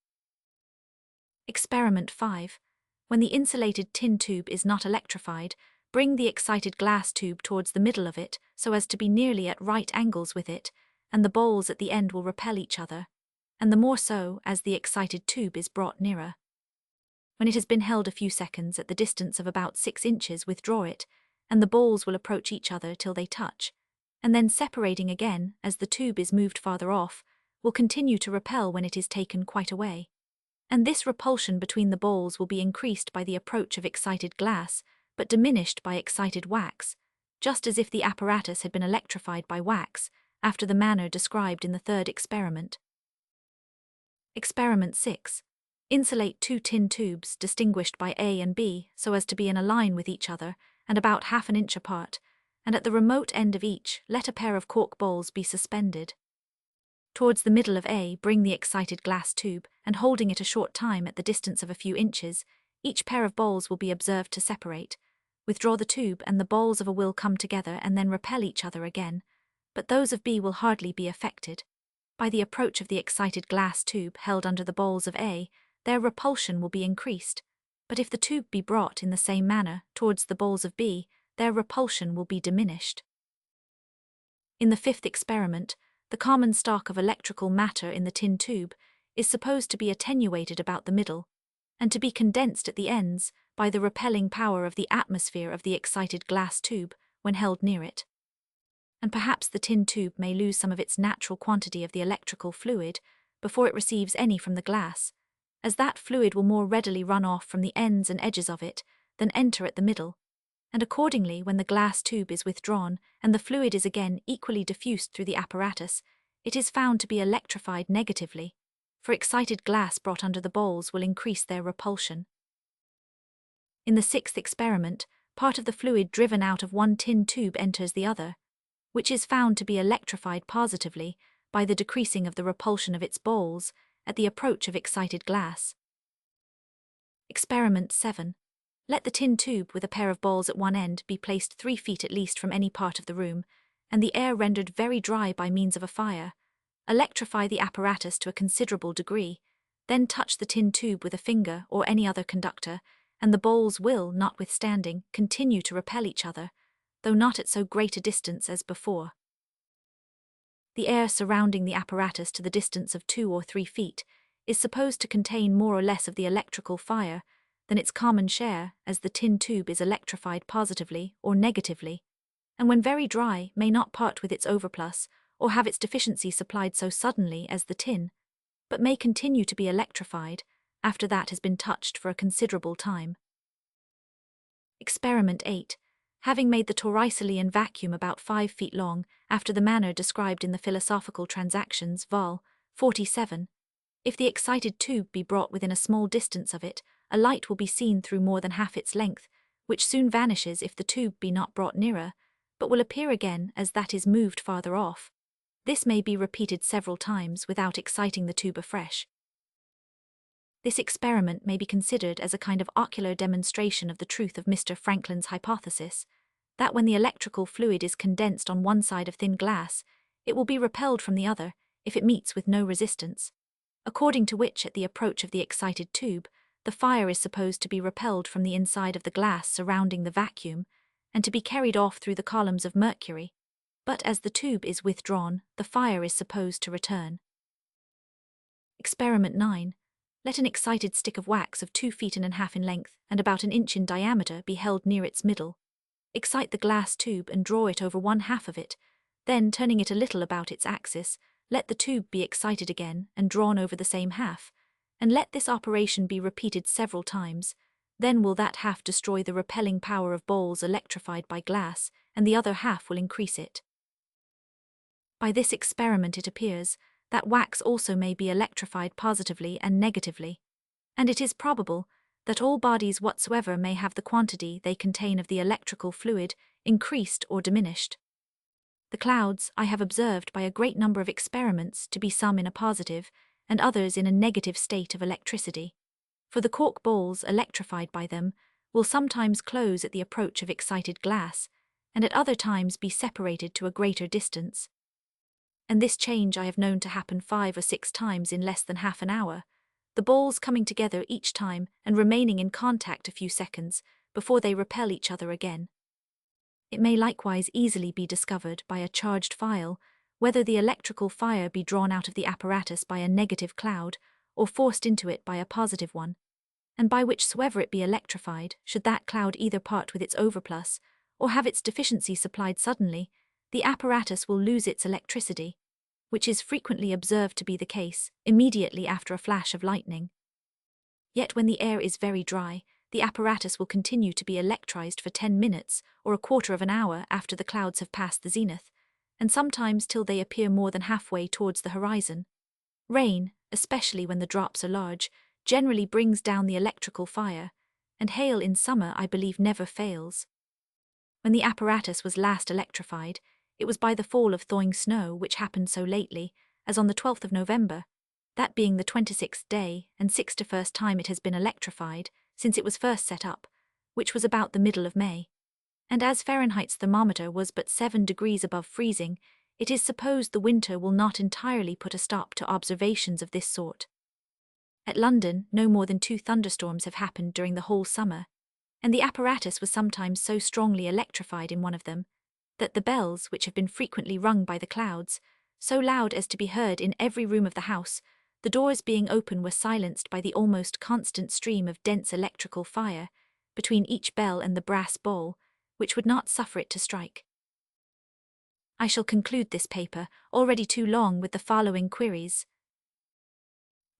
Experiment 5. When the insulated tin tube is not electrified, bring the excited glass tube towards the middle of it so as to be nearly at right angles with it, and the balls at the end will repel each other, and the more so as the excited tube is brought nearer. When it has been held a few seconds at the distance of about 6 inches, withdraw it, and the balls will approach each other till they touch, and then separating again as the tube is moved farther off, will continue to repel when it is taken quite away. And this repulsion between the balls will be increased by the approach of excited glass, but diminished by excited wax, just as if the apparatus had been electrified by wax, after the manner described in the third experiment. Experiment 6. Insulate 2 tin tubes distinguished by A and B so as to be in a line with each other and about half an inch apart, and at the remote end of each let a pair of cork bowls be suspended. Towards the middle of A bring the excited glass tube, and holding it a short time at the distance of a few inches, each pair of bowls will be observed to separate. Withdraw the tube and the bowls of A will come together and then repel each other again, but those of B will hardly be affected. By the approach of the excited glass tube held under the bowls of A, their repulsion will be increased, but if the tube be brought in the same manner towards the bowls of B, their repulsion will be diminished. In the fifth experiment, the common stock of electrical matter in the tin tube is supposed to be attenuated about the middle, and to be condensed at the ends by the repelling power of the atmosphere of the excited glass tube when held near it. And perhaps the tin tube may lose some of its natural quantity of the electrical fluid before it receives any from the glass, as that fluid will more readily run off from the ends and edges of it than enter at the middle, and accordingly when the glass tube is withdrawn and the fluid is again equally diffused through the apparatus, it is found to be electrified negatively, for excited glass brought under the bowls will increase their repulsion. In the sixth experiment, part of the fluid driven out of one tin tube enters the other, which is found to be electrified positively by the decreasing of the repulsion of its bowls at the approach of excited glass. Experiment 7. Let the tin tube with a pair of bowls at one end be placed 3 feet at least from any part of the room, and the air rendered very dry by means of a fire. Electrify the apparatus to a considerable degree, then touch the tin tube with a finger or any other conductor, and the bowls will, notwithstanding, continue to repel each other, though not at so great a distance as before. The air surrounding the apparatus to the distance of 2 or 3 feet is supposed to contain more or less of the electrical fire than its common share, as the tin tube is electrified positively or negatively, and when very dry may not part with its overplus or have its deficiency supplied so suddenly as the tin, but may continue to be electrified after that has been touched for a considerable time. Experiment 8. Having made the torricellian vacuum about 5 feet long, after the manner described in the Philosophical Transactions, Vol. 47, if the excited tube be brought within a small distance of it, a light will be seen through more than half its length, which soon vanishes if the tube be not brought nearer, but will appear again as that is moved farther off. This may be repeated several times without exciting the tube afresh. This experiment may be considered as a kind of ocular demonstration of the truth of Mr. Franklin's hypothesis, that when the electrical fluid is condensed on one side of thin glass, it will be repelled from the other if it meets with no resistance, according to which at the approach of the excited tube, the fire is supposed to be repelled from the inside of the glass surrounding the vacuum, and to be carried off through the columns of mercury, but as the tube is withdrawn, the fire is supposed to return. Experiment 9. Let an excited stick of wax of 2 feet and a half in length and about an inch in diameter be held near its middle. Excite the glass tube and draw it over one half of it, then turning it a little about its axis, let the tube be excited again and drawn over the same half, and let this operation be repeated several times. Then will that half destroy the repelling power of bowls electrified by glass, and the other half will increase it. By this experiment it appears that wax also may be electrified positively and negatively, and it is probable that all bodies whatsoever may have the quantity they contain of the electrical fluid increased or diminished. The clouds I have observed by a great number of experiments to be some in a positive and others in a negative state of electricity, for the cork bowls electrified by them will sometimes close at the approach of excited glass, and at other times be separated to a greater distance. And this change I have known to happen 5 or 6 times in less than half an hour, the bowls coming together each time and remaining in contact a few seconds before they repel each other again. It may likewise easily be discovered by a charged file whether the electrical fire be drawn out of the apparatus by a negative cloud or forced into it by a positive one, and by whichsoever it be electrified, should that cloud either part with its overplus or have its deficiency supplied suddenly, the apparatus will lose its electricity, which is frequently observed to be the case immediately after a flash of lightning. Yet when the air is very dry, the apparatus will continue to be electrized for 10 minutes or a quarter of an hour after the clouds have passed the zenith, and sometimes till they appear more than halfway towards the horizon. Rain, especially when the drops are large, generally brings down the electrical fire, and hail in summer I believe never fails. When the apparatus was last electrified, it was by the fall of thawing snow which happened so lately, as on the 12th of November, that being the 26th day and 61st time it has been electrified since it was first set up, which was about the middle of May. And as Fahrenheit's thermometer was but 7 degrees above freezing, it is supposed the winter will not entirely put a stop to observations of this sort. At London, no more than 2 thunderstorms have happened during the whole summer, and the apparatus was sometimes so strongly electrified in one of them, that the bells, which have been frequently rung by the clouds, so loud as to be heard in every room of the house, the doors being open were silenced by the almost constant stream of dense electrical fire, between each bell and the brass bowl, which would not suffer it to strike. I shall conclude this paper, already too long, with the following queries.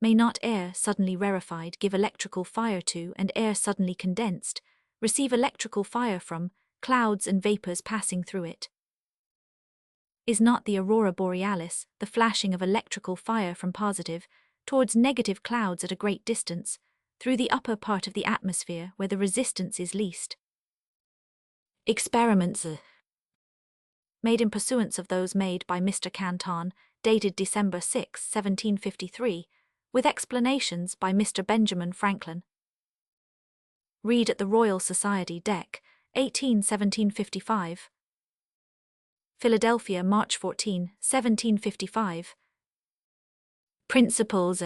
May not air suddenly rarefied give electrical fire to, and air suddenly condensed, receive electrical fire from, clouds and vapors passing through it? Is not the aurora borealis the flashing of electrical fire from positive towards negative clouds at a great distance, through the upper part of the atmosphere where the resistance is least? Experiments made in pursuance of those made by Mr. Canton, dated December 6, 1753, with explanations by Mr. Benjamin Franklin. Read at the Royal Society, Dec. 18, 1755. Philadelphia, March 14, 1755. Principles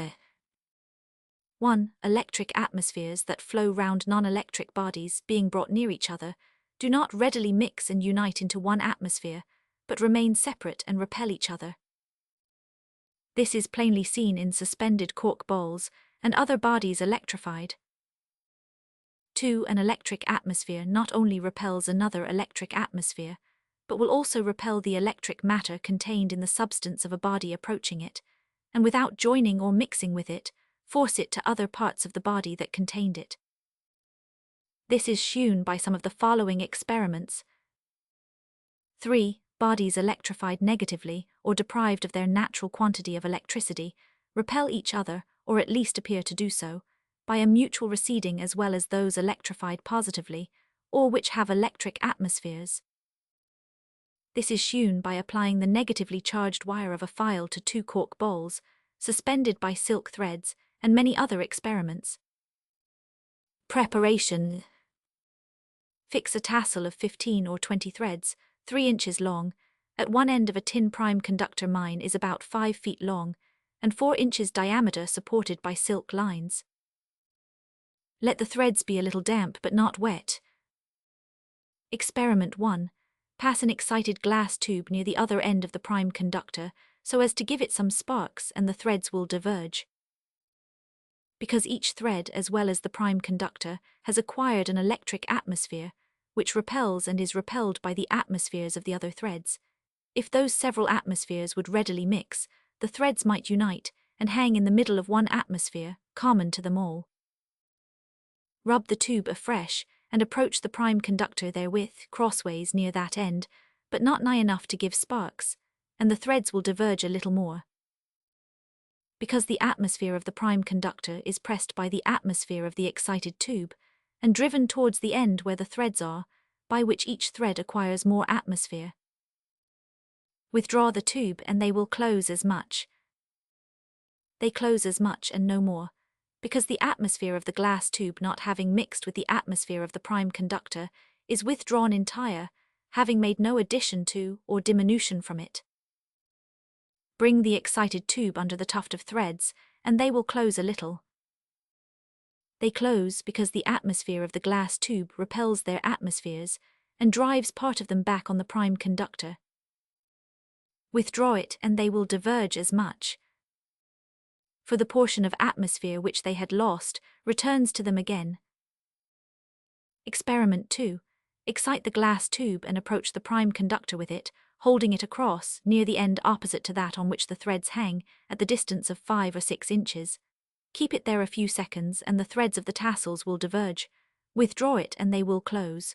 1. Electric atmospheres that flow round non-electric bodies being brought near each other do not readily mix and unite into one atmosphere, but remain separate and repel each other. This is plainly seen in suspended cork bowls and other bodies electrified. 2. An electric atmosphere not only repels another electric atmosphere, but will also repel the electric matter contained in the substance of a body approaching it, and without joining or mixing with it, force it to other parts of the body that contained it. This is shewn by some of the following experiments. 3. Bodies electrified negatively, or deprived of their natural quantity of electricity, repel each other, or at least appear to do so, by a mutual receding, as well as those electrified positively, or which have electric atmospheres. This is shewn by applying the negatively charged wire of a file to 2 cork bowls, suspended by silk threads, and many other experiments. Preparation. Fix a tassel of 15 or 20 threads, 3 inches long, at one end of a tin prime conductor. Mine is about 5 feet long, and 4 inches diameter, supported by silk lines. Let the threads be a little damp but not wet. Experiment 1. Pass an excited glass tube near the other end of the prime conductor so as to give it some sparks, and the threads will diverge. Because each thread, as well as the prime conductor, has acquired an electric atmosphere, which repels and is repelled by the atmospheres of the other threads, if those several atmospheres would readily mix, the threads might unite and hang in the middle of one atmosphere, common to them all. Rub the tube afresh, and approach the prime conductor therewith crossways near that end, but not nigh enough to give sparks, and the threads will diverge a little more. Because the atmosphere of the prime conductor is pressed by the atmosphere of the excited tube, and driven towards the end where the threads are, by which each thread acquires more atmosphere. Withdraw the tube and they will close as much. They close as much and no more, because the atmosphere of the glass tube, not having mixed with the atmosphere of the prime conductor, is withdrawn entire, having made no addition to or diminution from it. Bring the excited tube under the tuft of threads, and they will close a little. They close because the atmosphere of the glass tube repels their atmospheres, and drives part of them back on the prime conductor. Withdraw it and they will diverge as much. For the portion of atmosphere which they had lost returns to them again. Experiment 2. Excite the glass tube and approach the prime conductor with it, holding it across, near the end opposite to that on which the threads hang, at the distance of 5 or 6 inches. Keep it there a few seconds and the threads of the tassels will diverge. Withdraw it and they will close.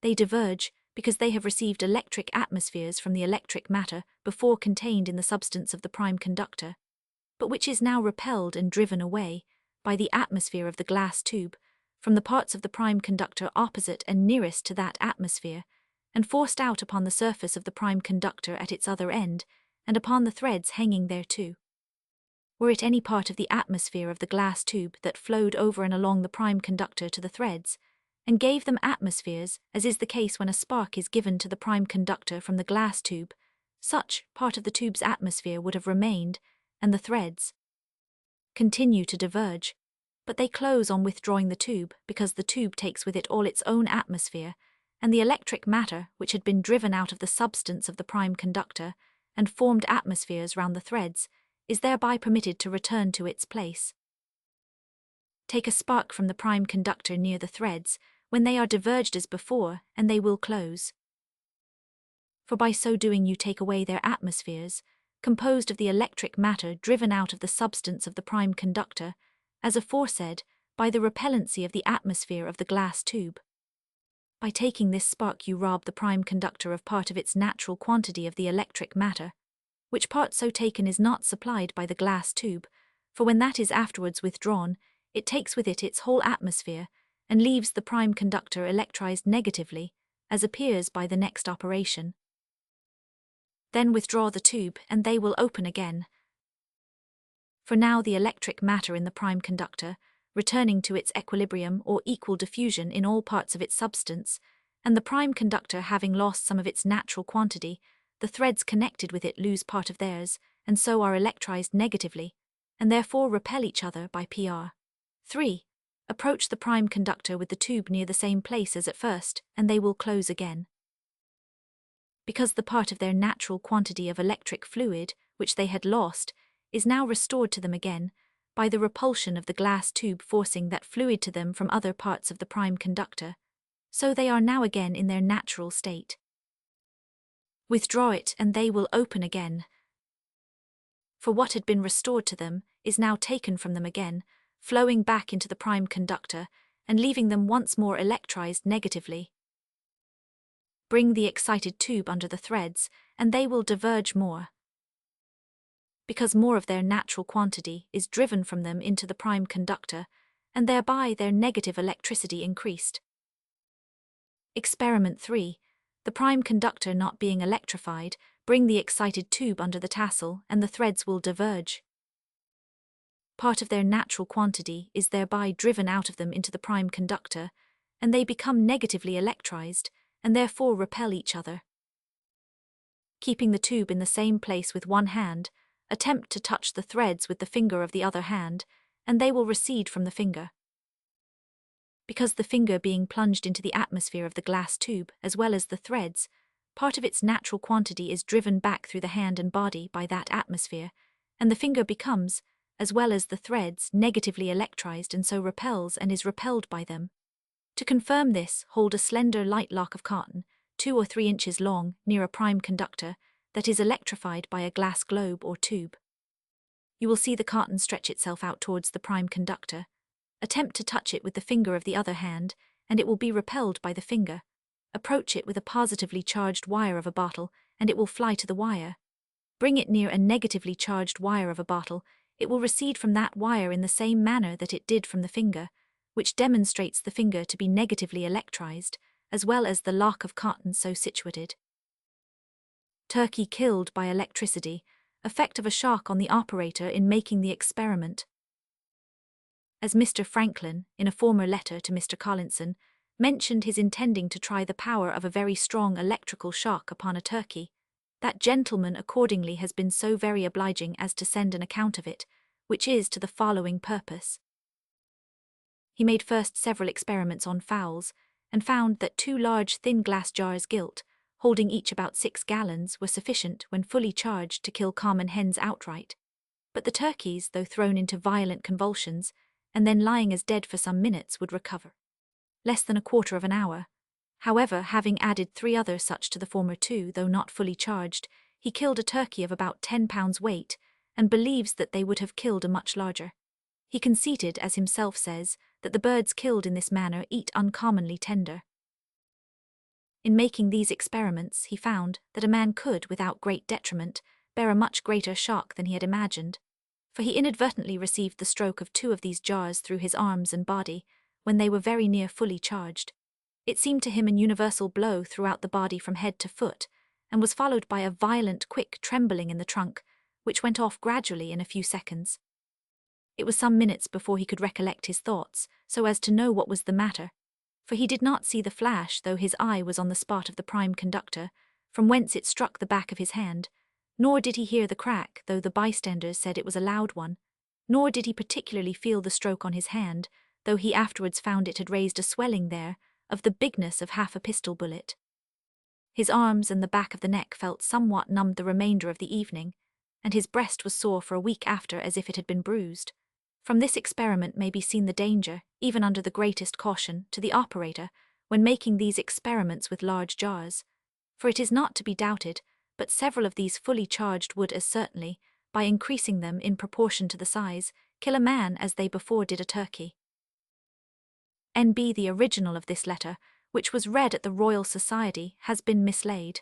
They diverge because they have received electric atmospheres from the electric matter before contained in the substance of the prime conductor, but which is now repelled and driven away by the atmosphere of the glass tube from the parts of the prime conductor opposite and nearest to that atmosphere, and forced out upon the surface of the prime conductor at its other end, and upon the threads hanging thereto. Were it any part of the atmosphere of the glass tube that flowed over and along the prime conductor to the threads, and gave them atmospheres, as is the case when a spark is given to the prime conductor from the glass tube, such part of the tube's atmosphere would have remained, and the threads continue to diverge, but they close on withdrawing the tube, because the tube takes with it all its own atmosphere, and the electric matter which had been driven out of the substance of the prime conductor, and formed atmospheres round the threads, is thereby permitted to return to its place. Take a spark from the prime conductor near the threads, when they are diverged as before, and they will close. For by so doing you take away their atmospheres, composed of the electric matter driven out of the substance of the prime conductor, as aforesaid, by the repellency of the atmosphere of the glass tube. By taking this spark you rob the prime conductor of part of its natural quantity of the electric matter, which part so taken is not supplied by the glass tube, for when that is afterwards withdrawn, it takes with it its whole atmosphere, and leaves the prime conductor electrized negatively, as appears by the next operation. Then withdraw the tube, and they will open again. For now the electric matter in the prime conductor, returning to its equilibrium or equal diffusion in all parts of its substance, and the prime conductor having lost some of its natural quantity, the threads connected with it lose part of theirs, and so are electrized negatively, and therefore repel each other by pr. 3. Approach the prime conductor with the tube near the same place as at first, and they will close again. Because the part of their natural quantity of electric fluid, which they had lost, is now restored to them again, by the repulsion of the glass tube forcing that fluid to them from other parts of the prime conductor, so they are now again in their natural state. Withdraw it, and they will open again. For what had been restored to them is now taken from them again, flowing back into the prime conductor, and leaving them once more electrized negatively. Bring the excited tube under the threads, and they will diverge more, because more of their natural quantity is driven from them into the prime conductor, and thereby their negative electricity increased. Experiment 3. The prime conductor not being electrified, bring the excited tube under the tassel, and the threads will diverge. Part of their natural quantity is thereby driven out of them into the prime conductor, and they become negatively electrized, and therefore repel each other. Keeping the tube in the same place with one hand, attempt to touch the threads with the finger of the other hand, and they will recede from the finger. Because the finger being plunged into the atmosphere of the glass tube, as well as the threads, part of its natural quantity is driven back through the hand and body by that atmosphere, and the finger becomes, as well as the threads, negatively electrized and so repels and is repelled by them. To confirm this, hold a slender light lock of cotton, 2 or 3 inches long, near a prime conductor, that is electrified by a glass globe or tube. You will see the cotton stretch itself out towards the prime conductor. Attempt to touch it with the finger of the other hand, and it will be repelled by the finger. Approach it with a positively charged wire of a bottle, and it will fly to the wire. Bring it near a negatively charged wire of a bottle, it will recede from that wire in the same manner that it did from the finger, which demonstrates the finger to be negatively electrized, as well as the lock of cotton so situated. Turkey killed by electricity, effect of a shock on the operator in making the experiment. As Mr. Franklin, in a former letter to Mr. Collinson, mentioned his intending to try the power of a very strong electrical shock upon a turkey, that gentleman accordingly has been so very obliging as to send an account of it, which is to the following purpose. He made first several experiments on fowls, and found that 2 large thin glass jars gilt, holding each about 6 gallons, were sufficient when fully charged to kill common hens outright. But the turkeys, though thrown into violent convulsions, and then lying as dead for some minutes, would recover. Less than a quarter of an hour. However, having added 3 other such to the former 2, though not fully charged, he killed a turkey of about 10 pounds weight, and believes that they would have killed a much larger. He conceited, as himself says, that the birds killed in this manner eat uncommonly tender. In making these experiments, he found that a man could, without great detriment, bear a much greater shock than he had imagined, for he inadvertently received the stroke of 2 of these jars through his arms and body, when they were very near fully charged. It seemed to him an universal blow throughout the body from head to foot, and was followed by a violent, quick trembling in the trunk, which went off gradually in a few seconds. It was some minutes before he could recollect his thoughts, so as to know what was the matter, for he did not see the flash, though his eye was on the spot of the prime conductor, from whence it struck the back of his hand, nor did he hear the crack, though the bystanders said it was a loud one, nor did he particularly feel the stroke on his hand, though he afterwards found it had raised a swelling there, of the bigness of half a pistol bullet. His arms and the back of the neck felt somewhat numbed the remainder of the evening, and his breast was sore for a week after as if it had been bruised. From this experiment may be seen the danger, even under the greatest caution, to the operator, when making these experiments with large jars, for it is not to be doubted, but several of these fully charged would as certainly, by increasing them in proportion to the size, kill a man as they before did a turkey. N.B. The original of this letter, which was read at the Royal Society, has been mislaid.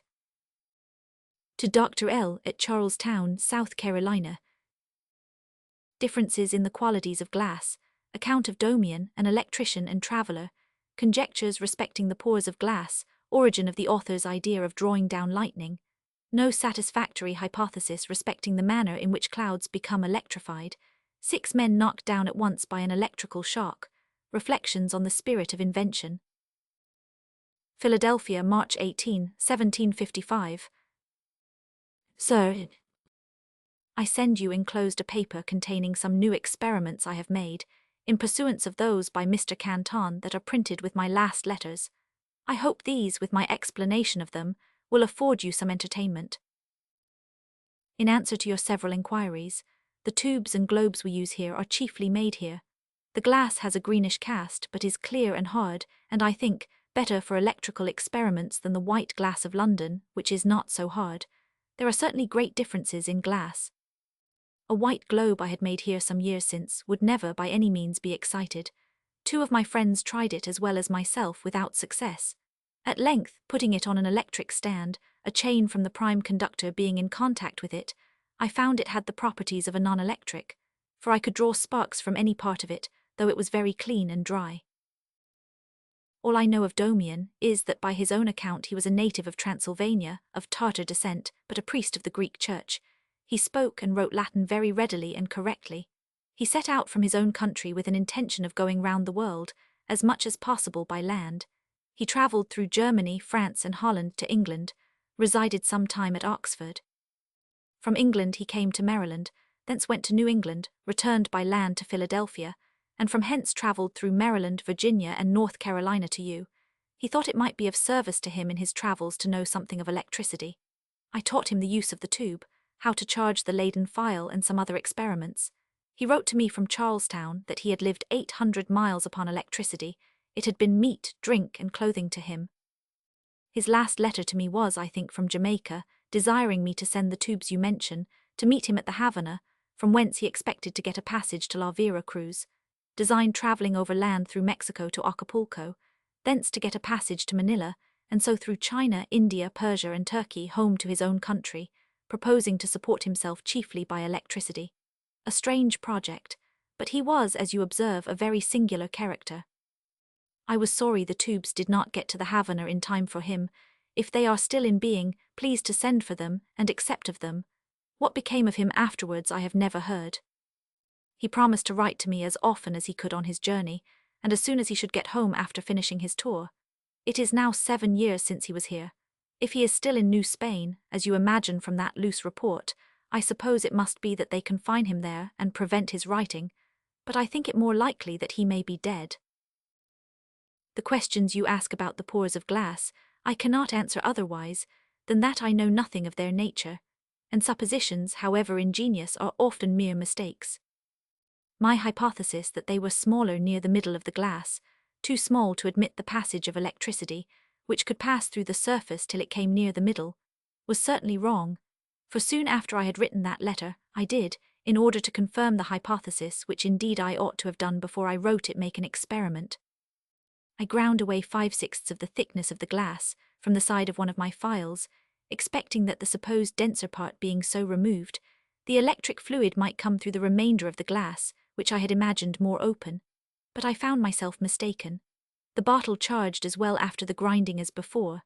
To Dr. L. at Charlestown, South Carolina. Differences in the qualities of glass, account of Domian, an electrician and traveller, conjectures respecting the pores of glass, origin of the author's idea of drawing down lightning, no satisfactory hypothesis respecting the manner in which clouds become electrified, 6 men knocked down at once by an electrical shock, reflections on the spirit of invention. Philadelphia, March 18, 1755. Sir, I send you enclosed a paper containing some new experiments I have made, in pursuance of those by Mr. Canton that are printed with my last letters. I hope these, with my explanation of them, will afford you some entertainment. In answer to your several inquiries, the tubes and globes we use here are chiefly made here. The glass has a greenish cast, but is clear and hard, and I think, better for electrical experiments than the white glass of London, which is not so hard. There are certainly great differences in glass. A white globe I had made here some years since would never by any means be excited. 2 of my friends tried it as well as myself without success. At length, putting it on an electric stand, a chain from the prime conductor being in contact with it, I found it had the properties of a non-electric, for I could draw sparks from any part of it, though it was very clean and dry. All I know of Domian is that by his own account he was a native of Transylvania, of Tartar descent, but a priest of the Greek Church. He spoke and wrote Latin very readily and correctly. He set out from his own country with an intention of going round the world, as much as possible by land. He travelled through Germany, France, and Holland to England, resided some time at Oxford. From England he came to Maryland, thence went to New England, returned by land to Philadelphia, and from hence travelled through Maryland, Virginia, and North Carolina to you. He thought it might be of service to him in his travels to know something of electricity. I taught him the use of the tube, how to charge the Leyden file, and some other experiments. He wrote to me from Charlestown that he had lived 800 miles upon electricity. It had been meat, drink, and clothing to him. His last letter to me was, I think, from Jamaica, desiring me to send the tubes you mention, to meet him at the Havana, from whence he expected to get a passage to La Vera Cruz, designed travelling over land through Mexico to Acapulco, thence to get a passage to Manila, and so through China, India, Persia, and Turkey home to his own country, proposing to support himself chiefly by electricity. A strange project, but he was, as you observe, a very singular character. I was sorry the tubes did not get to the Havana in time for him. If they are still in being, please to send for them, and accept of them. What became of him afterwards I have never heard. He promised to write to me as often as he could on his journey, and as soon as he should get home after finishing his tour. It is now 7 years since he was here. If he is still in New Spain, as you imagine from that loose report, I suppose it must be that they confine him there and prevent his writing, but I think it more likely that he may be dead. The questions you ask about the pores of glass, I cannot answer otherwise than that I know nothing of their nature, and suppositions, however ingenious, are often mere mistakes. My hypothesis that they were smaller near the middle of the glass, too small to admit the passage of electricity, which could pass through the surface till it came near the middle, was certainly wrong, for soon after I had written that letter, I did, in order to confirm the hypothesis, which indeed I ought to have done before I wrote it, make an experiment. I ground away 5/6 of the thickness of the glass, from the side of one of my files, expecting that the supposed denser part being so removed, the electric fluid might come through the remainder of the glass, which I had imagined more open. But I found myself mistaken. The bottle charged as well after the grinding as before.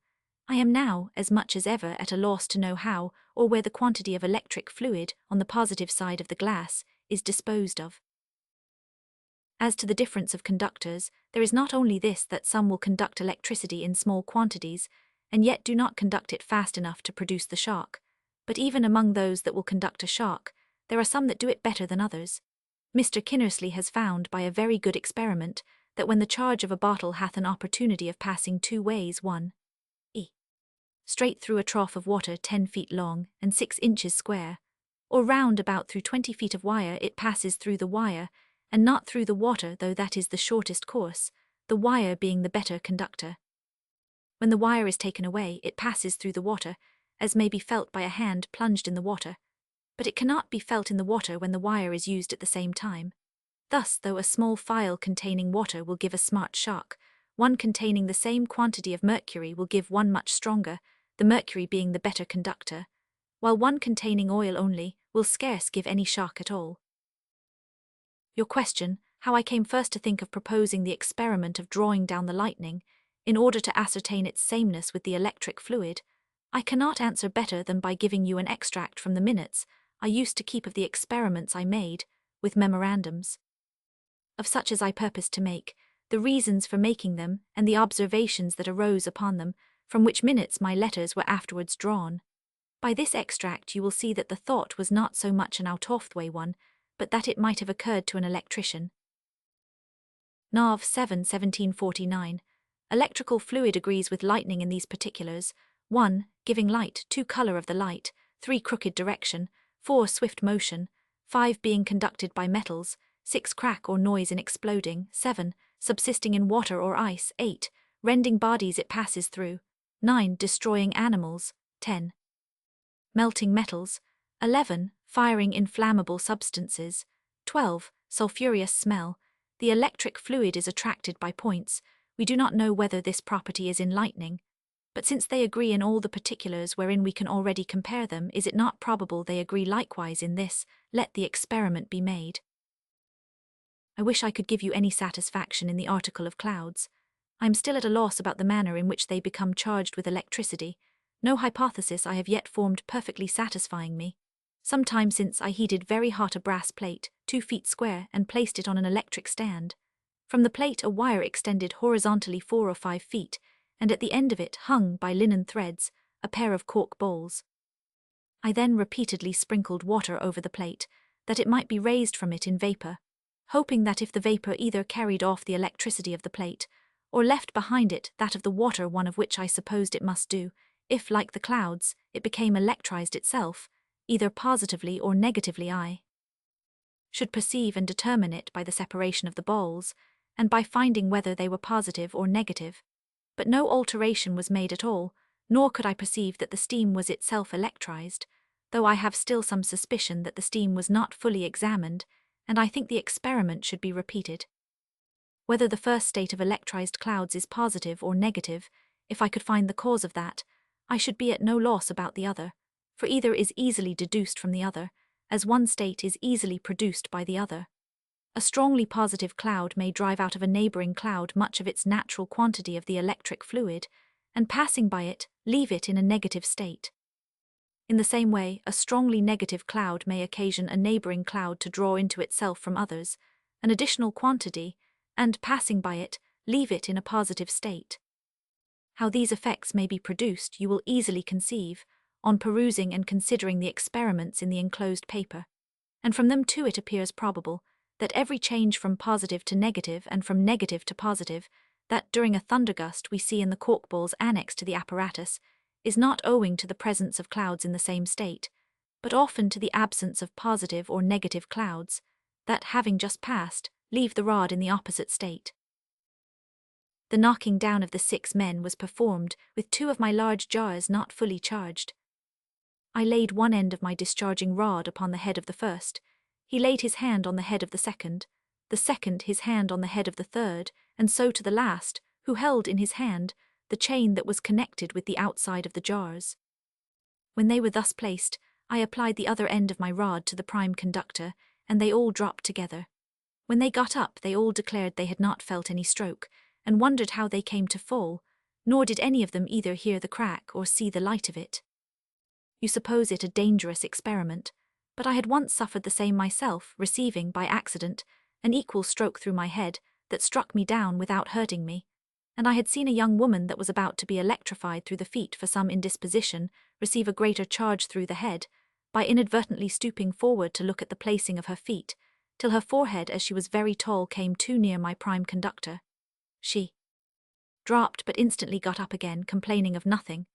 I am now, as much as ever, at a loss to know how or where the quantity of electric fluid on the positive side of the glass is disposed of. As to the difference of conductors, there is not only this, that some will conduct electricity in small quantities, and yet do not conduct it fast enough to produce the shock, but even among those that will conduct a shock, there are some that do it better than others. Mr. Kinnersley has found by a very good experiment that when the charge of a bottle hath an opportunity of passing two ways, one straight through a trough of water 10 feet long and 6 inches square, or round about through 20 feet of wire, it passes through the wire, and not through the water, though that is the shortest course, the wire being the better conductor. When the wire is taken away, it passes through the water, as may be felt by a hand plunged in the water, but it cannot be felt in the water when the wire is used at the same time. Thus, though a small phial containing water will give a smart shock, one containing the same quantity of mercury will give one much stronger, the mercury being the better conductor, while one containing oil only will scarce give any shock at all. Your question, how I came first to think of proposing the experiment of drawing down the lightning, in order to ascertain its sameness with the electric fluid, I cannot answer better than by giving you an extract from the minutes I used to keep of the experiments I made, with memorandums of such as I purposed to make, the reasons for making them, and the observations that arose upon them, from which minutes my letters were afterwards drawn. By this extract you will see that the thought was not so much an out-of-the-way one, but that it might have occurred to an electrician. Nov. 7, 1749. Electrical fluid agrees with lightning in these particulars: 1. Giving light, 2. Color of the light, 3. Crooked direction, 4. Swift motion, 5. Being conducted by metals, 6. Crack or noise in exploding, 7. Subsisting in water or ice, 8. Rending bodies it passes through, 9. Destroying animals, 10. Melting metals, 11. Firing inflammable substances, 12. Sulphurous smell. The electric fluid is attracted by points. We do not know whether this property is in lightning, but since they agree in all the particulars wherein we can already compare them, is it not probable they agree likewise in this? Let the experiment be made. I wish I could give you any satisfaction in the article of clouds. I am still at a loss about the manner in which they become charged with electricity. No hypothesis I have yet formed perfectly satisfying me. Some time since I heated very hot a brass plate, 2 feet square, and placed it on an electric stand. From the plate a wire extended horizontally 4 or 5 feet, and at the end of it hung, by linen threads, a pair of cork bowls. I then repeatedly sprinkled water over the plate, that it might be raised from it in vapour, hoping that if the vapour either carried off the electricity of the plate, or left behind it that of the water, one of which I supposed it must do, if, like the clouds, it became electrized itself, either positively or negatively, I should perceive and determine it by the separation of the bowls, and by finding whether they were positive or negative. But no alteration was made at all, nor could I perceive that the steam was itself electrized, though I have still some suspicion that the steam was not fully examined, and I think the experiment should be repeated. Whether the first state of electrized clouds is positive or negative, if I could find the cause of that, I should be at no loss about the other, for either is easily deduced from the other, as one state is easily produced by the other. A strongly positive cloud may drive out of a neighbouring cloud much of its natural quantity of the electric fluid, and passing by it, leave it in a negative state. In the same way, a strongly negative cloud may occasion a neighbouring cloud to draw into itself from others an additional quantity, and, passing by it, leave it in a positive state. How these effects may be produced you will easily conceive, on perusing and considering the experiments in the enclosed paper, and from them too it appears probable that every change from positive to negative and from negative to positive, that during a thundergust we see in the cork balls annexed to the apparatus, is not owing to the presence of clouds in the same state, but often to the absence of positive or negative clouds, that, having just passed, leave the rod in the opposite state. The knocking down of the 6 men was performed with 2 of my large jars not fully charged. I laid one end of my discharging rod upon the head of the first, he laid his hand on the head of the second his hand on the head of the third, and so to the last, who held in his hand the chain that was connected with the outside of the jars. When they were thus placed, I applied the other end of my rod to the prime conductor, and they all dropped together. When they got up, they all declared they had not felt any stroke, and wondered how they came to fall, nor did any of them either hear the crack or see the light of it. You suppose it a dangerous experiment, but I had once suffered the same myself, receiving, by accident, an equal stroke through my head that struck me down without hurting me, and I had seen a young woman that was about to be electrified through the feet for some indisposition receive a greater charge through the head, by inadvertently stooping forward to look at the placing of her feet, till her forehead, as she was very tall, came too near my prime conductor. She dropped, but instantly got up again, complaining of nothing.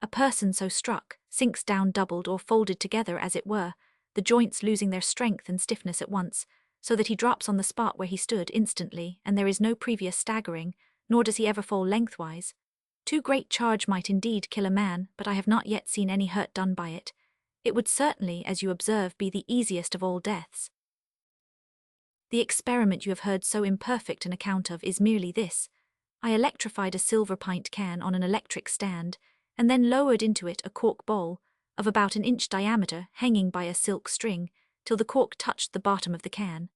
A person so struck sinks down doubled or folded together, as it were, the joints losing their strength and stiffness at once, so that he drops on the spot where he stood instantly, and there is no previous staggering, nor does he ever fall lengthwise. Too great charge might indeed kill a man, but I have not yet seen any hurt done by it. It would certainly, as you observe, be the easiest of all deaths. The experiment you have heard so imperfect an account of is merely this. I electrified a silver pint can on an electric stand, and then lowered into it a cork bowl, of about 1 inch diameter, hanging by a silk string, till the cork touched the bottom of the can.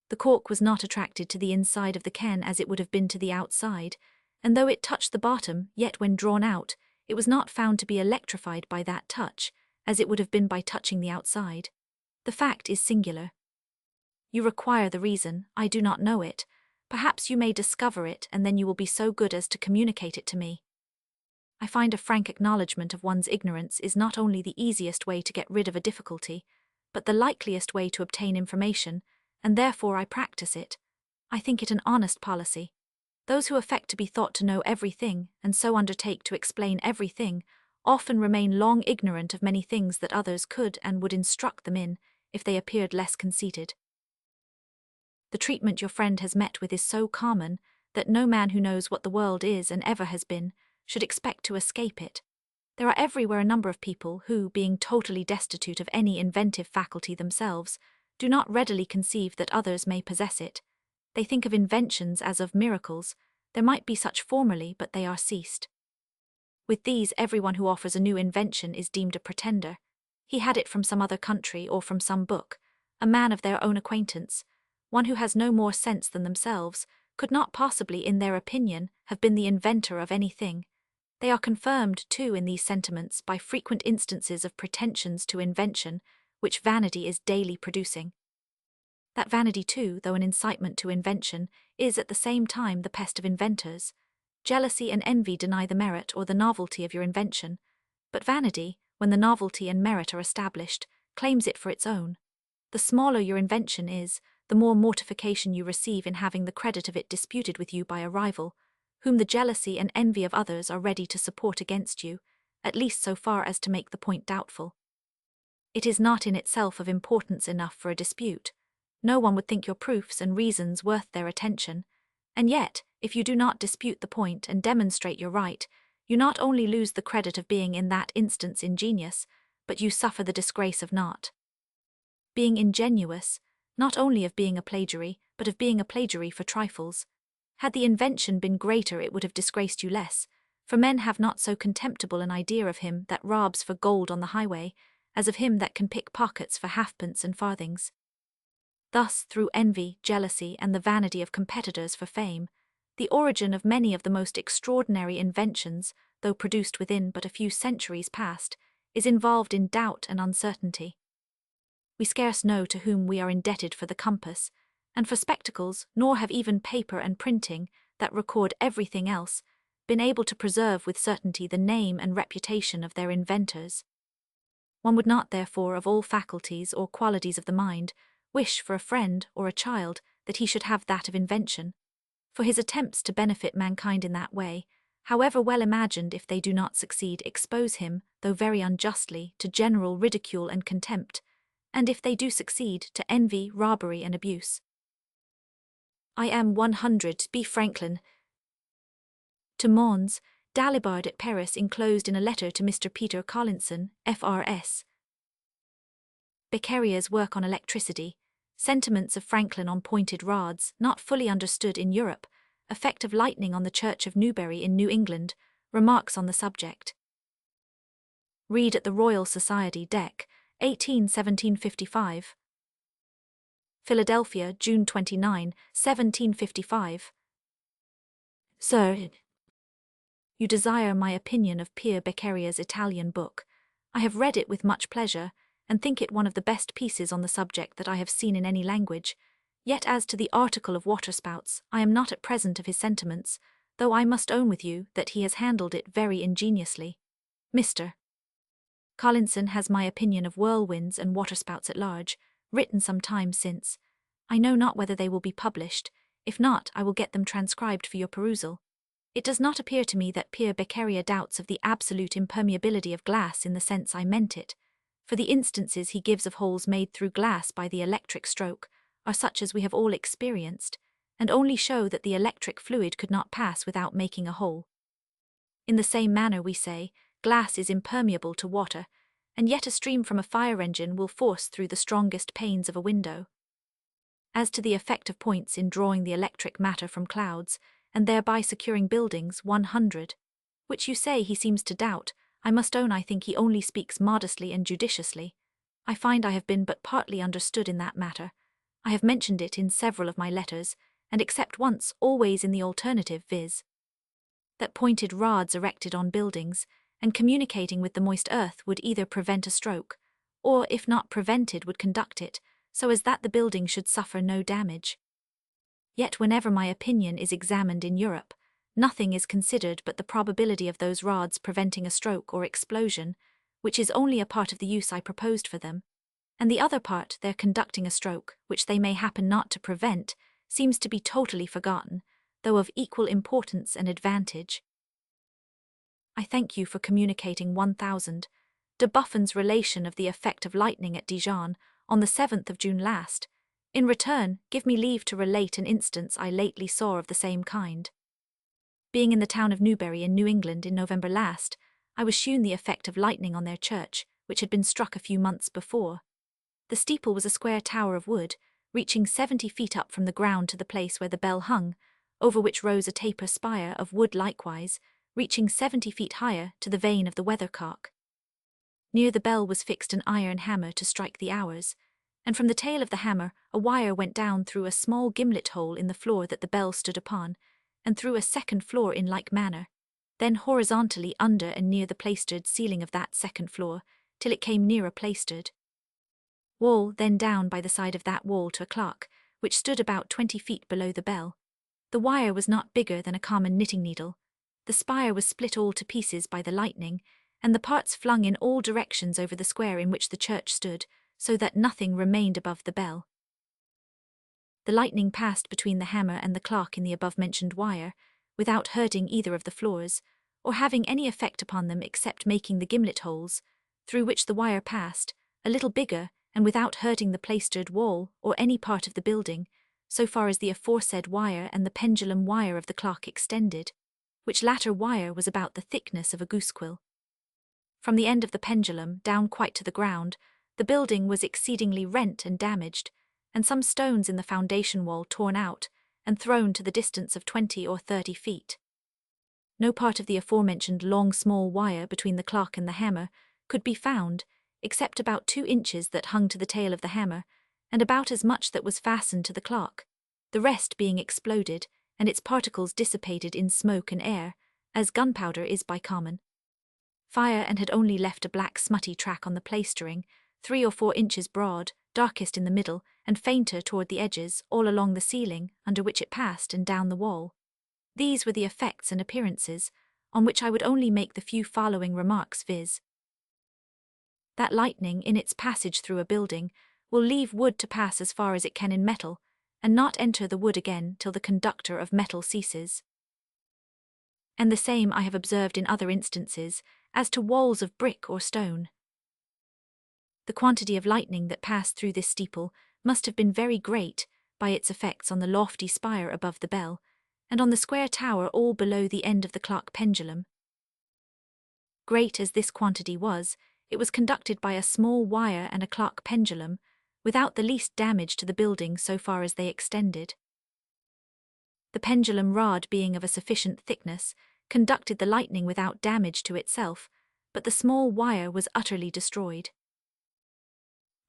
The cork was not attracted to the inside of the can as it would have been to the outside, and though it touched the bottom, yet when drawn out, it was not found to be electrified by that touch, as it would have been by touching the outside. The fact is singular. You require the reason. I do not know it. Perhaps you may discover it, and then you will be so good as to communicate it to me. I find a frank acknowledgement of one's ignorance is not only the easiest way to get rid of a difficulty, but the likeliest way to obtain information, and therefore I practice it. I think it an honest policy. Those who affect to be thought to know everything, and so undertake to explain everything, often remain long ignorant of many things that others could and would instruct them in, if they appeared less conceited. The treatment your friend has met with is so common, that no man who knows what the world is and ever has been, should expect to escape it. There are everywhere a number of people who, being totally destitute of any inventive faculty themselves, do not readily conceive that others may possess it. They think of inventions as of miracles. There might be such formerly, but they are ceased. With these, everyone who offers a new invention is deemed a pretender. He had it from some other country or from some book, a man of their own acquaintance. One who has no more sense than themselves, could not possibly, in their opinion, have been the inventor of anything. They are confirmed, too, in these sentiments by frequent instances of pretensions to invention, which vanity is daily producing. That vanity, too, though an incitement to invention, is at the same time the pest of inventors. Jealousy and envy deny the merit or the novelty of your invention, but vanity, when the novelty and merit are established, claims it for its own. The smaller your invention is, the more mortification you receive in having the credit of it disputed with you by a rival, whom the jealousy and envy of others are ready to support against you, at least so far as to make the point doubtful. It is not in itself of importance enough for a dispute. No one would think your proofs and reasons worth their attention, and yet, if you do not dispute the point and demonstrate your right, you not only lose the credit of being in that instance ingenious, but you suffer the disgrace of not being ingenuous, not only of being a plagiary, but of being a plagiary for trifles. Had the invention been greater, it would have disgraced you less, for men have not so contemptible an idea of him that robs for gold on the highway, as of him that can pick pockets for halfpence and farthings. Thus, through envy, jealousy, and the vanity of competitors for fame, the origin of many of the most extraordinary inventions, though produced within but a few centuries past, is involved in doubt and uncertainty. We scarce know to whom we are indebted for the compass, and for spectacles, nor have even paper and printing, that record everything else, been able to preserve with certainty the name and reputation of their inventors. One would not, therefore, of all faculties or qualities of the mind, wish for a friend or a child that he should have that of invention, for his attempts to benefit mankind in that way, however well imagined, if they do not succeed, expose him, though very unjustly, to general ridicule and contempt, and if they do succeed, to envy, robbery, and abuse. I am 100 B. Franklin. To Mons, Dalibard at Paris, enclosed in a letter to Mr. Peter Collinson, F.R.S. Becquerier's work on electricity, sentiments of Franklin on pointed rods, not fully understood in Europe, Effect of Lightning on the Church of Newbury in New England, remarks on the subject. Read at the Royal Society, Dec. 18, 1755. Philadelphia, June 29, 1755. Sir, you desire my opinion of Pier Beccaria's Italian book. I have read it with much pleasure, and think it one of the best pieces on the subject that I have seen in any language. Yet as to the article of waterspouts, I am not at present of his sentiments, though I must own with you that he has handled it very ingeniously. Mr. Collinson has my opinion of whirlwinds and waterspouts at large, written some time since. I know not whether they will be published. If not, I will get them transcribed for your perusal. It does not appear to me that Pier Beccaria doubts of the absolute impermeability of glass in the sense I meant it, for the instances he gives of holes made through glass by the electric stroke are such as we have all experienced, and only show that the electric fluid could not pass without making a hole. In the same manner we say, glass is impermeable to water, and yet a stream from a fire engine will force through the strongest panes of a window. As to the effect of points in drawing the electric matter from clouds, and thereby securing buildings 100, which you say he seems to doubt, I must own I think he only speaks modestly and judiciously. I find I have been but partly understood in that matter. I have mentioned it in several of my letters, and except once always in the alternative, viz. that pointed rods erected on buildings, and communicating with the moist earth would either prevent a stroke, or if not prevented would conduct it, so as that the building should suffer no damage. Yet whenever my opinion is examined in Europe, nothing is considered but the probability of those rods preventing a stroke or explosion, which is only a part of the use I proposed for them, and the other part, their conducting a stroke, which they may happen not to prevent, seems to be totally forgotten, though of equal importance and advantage. I thank you for communicating 1000 de Buffon's relation of the effect of lightning at Dijon on the 7th of June last. In return, give me leave to relate an instance I lately saw of the same kind. Being in the town of Newbury in New England in November last, I was shewn the effect of lightning on their church, which had been struck a few months before. The steeple was a square tower of wood, reaching 70 feet up from the ground to the place where the bell hung, over which rose a taper spire of wood likewise, reaching 70 feet higher to the vane of the weathercock. Near the bell was fixed an iron hammer to strike the hours, and from the tail of the hammer a wire went down through a small gimlet hole in the floor that the bell stood upon, and through a second floor in like manner, then horizontally under and near the plastered ceiling of that second floor, till it came near a plastered wall, then down by the side of that wall to a clock, which stood about 20 feet below the bell. The wire was not bigger than a common knitting needle. The spire was split all to pieces by the lightning, and the parts flung in all directions over the square in which the church stood, so that nothing remained above the bell. The lightning passed between the hammer and the clock in the above-mentioned wire, without hurting either of the floors, or having any effect upon them except making the gimlet holes, through which the wire passed, a little bigger, and without hurting the plastered wall or any part of the building, so far as the aforesaid wire and the pendulum wire of the clock extended, which latter wire was about the thickness of a goosequill. From the end of the pendulum down quite to the ground, the building was exceedingly rent and damaged, and some stones in the foundation wall torn out and thrown to the distance of 20 or 30 feet. No part of the aforementioned long small wire between the clock and the hammer could be found, except about 2 inches that hung to the tail of the hammer, and about as much that was fastened to the clock, the rest being exploded, and its particles dissipated in smoke and air, as gunpowder is by common fire, and had only left a black smutty track on the plastering, 3 or 4 inches broad, darkest in the middle, and fainter toward the edges, all along the ceiling, under which it passed, and down the wall. These were the effects and appearances, on which I would only make the few following remarks, viz. that lightning, in its passage through a building, will leave wood to pass as far as it can in metal, and not enter the wood again till the conductor of metal ceases. And the same I have observed in other instances, as to walls of brick or stone. The quantity of lightning that passed through this steeple must have been very great, by its effects on the lofty spire above the bell, and on the square tower all below the end of the clock pendulum. Great as this quantity was, it was conducted by a small wire and a clock pendulum, without the least damage to the building so far as they extended. the pendulum rod being of a sufficient thickness, conducted the lightning without damage to itself, but the small wire was utterly destroyed.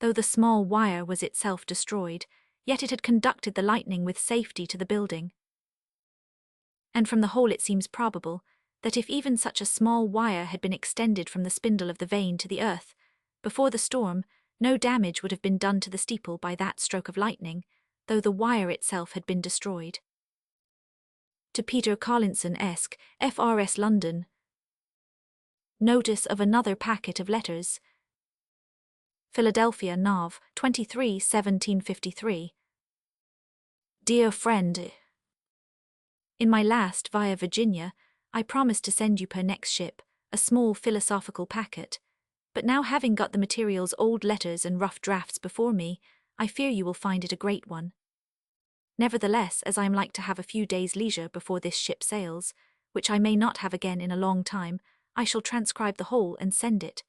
Though the small wire was itself destroyed, yet it had conducted the lightning with safety to the building. And from the whole it seems probable that if even such a small wire had been extended from the spindle of the vane to the earth, before the storm, no damage would have been done to the steeple by that stroke of lightning, though the wire itself had been destroyed. To Peter Collinson, Esq., FRS London. Notice of another packet of letters. Philadelphia, Nav. 23, 1753. Dear friend, in my last via Virginia, I promised to send you per next ship a small philosophical packet, but now having got the materials old letters and rough drafts before me, I fear you will find it a great one. Nevertheless, as I am like to have a few days' leisure before this ship sails, which I may not have again in a long time, I shall transcribe the whole and send it,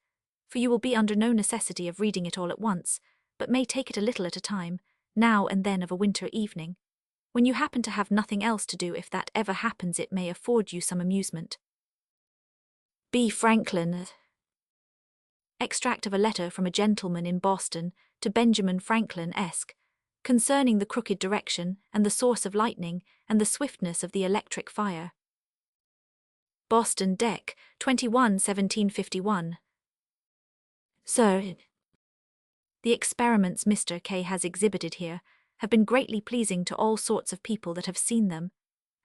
for you will be under no necessity of reading it all at once, but may take it a little at a time, now and then of a winter evening, when you happen to have nothing else to do. If that ever happens, it may afford you some amusement. B. Franklin. Extract of a letter from a gentleman in Boston to Benjamin Franklin, Esq., concerning the crooked direction and the source of lightning and the swiftness of the electric fire. Boston Deck, 21, 1751. Sir, the experiments Mr. K has exhibited here have been greatly pleasing to all sorts of people that have seen them,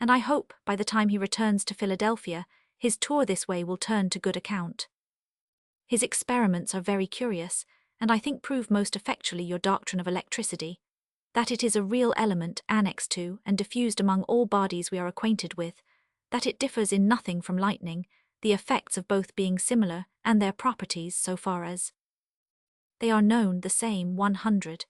and I hope by the time he returns to Philadelphia, his tour this way will turn to good account. His experiments are very curious, and I think prove most effectually your doctrine of electricity, that it is a real element annexed to and diffused among all bodies we are acquainted with, that it differs in nothing from lightning, the effects of both being similar, and their properties so far as they are known the same. 100.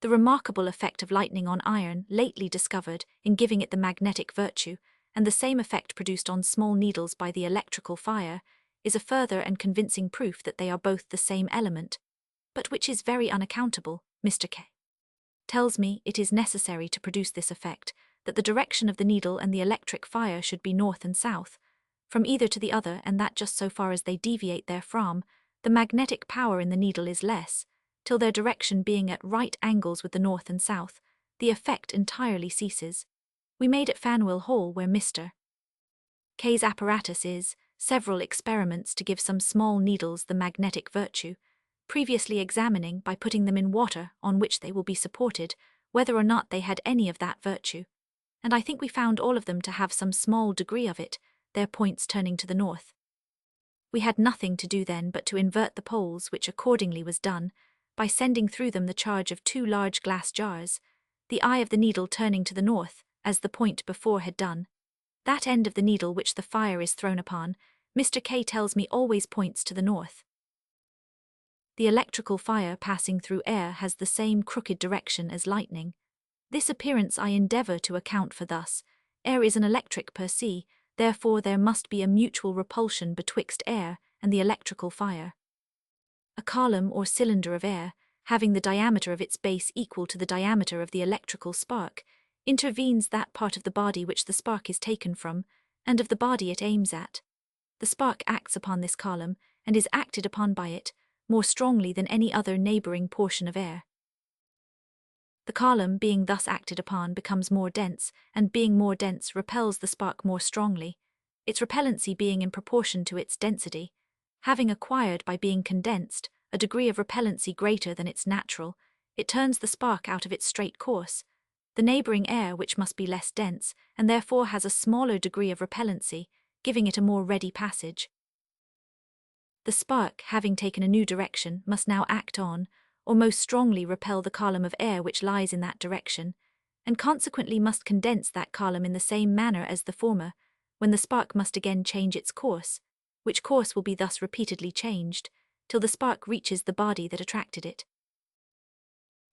The remarkable effect of lightning on iron, lately discovered, in giving it the magnetic virtue, and the same effect produced on small needles by the electrical fire, is a further and convincing proof that they are both the same element, but which is very unaccountable. Mr. K tells me it is necessary to produce this effect, that the direction of the needle and the electric fire should be north and south, from either to the other, and that just so far as they deviate therefrom, the magnetic power in the needle is less, till their direction being at right angles with the north and south, the effect entirely ceases. We made at Faneuil Hall, where Mr. K's apparatus is, several experiments to give some small needles the magnetic virtue, previously examining, by putting them in water on which they will be supported, whether or not they had any of that virtue, and I think we found all of them to have some small degree of it, their points turning to the north. We had nothing to do then but to invert the poles, which accordingly was done, by sending through them the charge of 2 large glass jars, the eye of the needle turning to the north, as the point before had done. That end of the needle which the fire is thrown upon, Mr. K tells me always points to the north. The electrical fire passing through air has the same crooked direction as lightning. This appearance I endeavour to account for thus: air is an electric per se, therefore there must be a mutual repulsion betwixt air and the electrical fire. A column or cylinder of air, having the diameter of its base equal to the diameter of the electrical spark, intervenes that part of the body which the spark is taken from, and of the body it aims at. The spark acts upon this column, and is acted upon by it, more strongly than any other neighbouring portion of air. The column, being thus acted upon, becomes more dense, and being more dense repels the spark more strongly, its repellency being in proportion to its density, having acquired by being condensed a degree of repellency greater than its natural, it turns the spark out of its straight course, the neighbouring air which must be less dense, and therefore has a smaller degree of repellency, giving it a more ready passage. The spark, having taken a new direction, must now act on, or most strongly repel the column of air which lies in that direction, and consequently must condense that column in the same manner as the former, when the spark must again change its course, which course will be thus repeatedly changed, till the spark reaches the body that attracted it.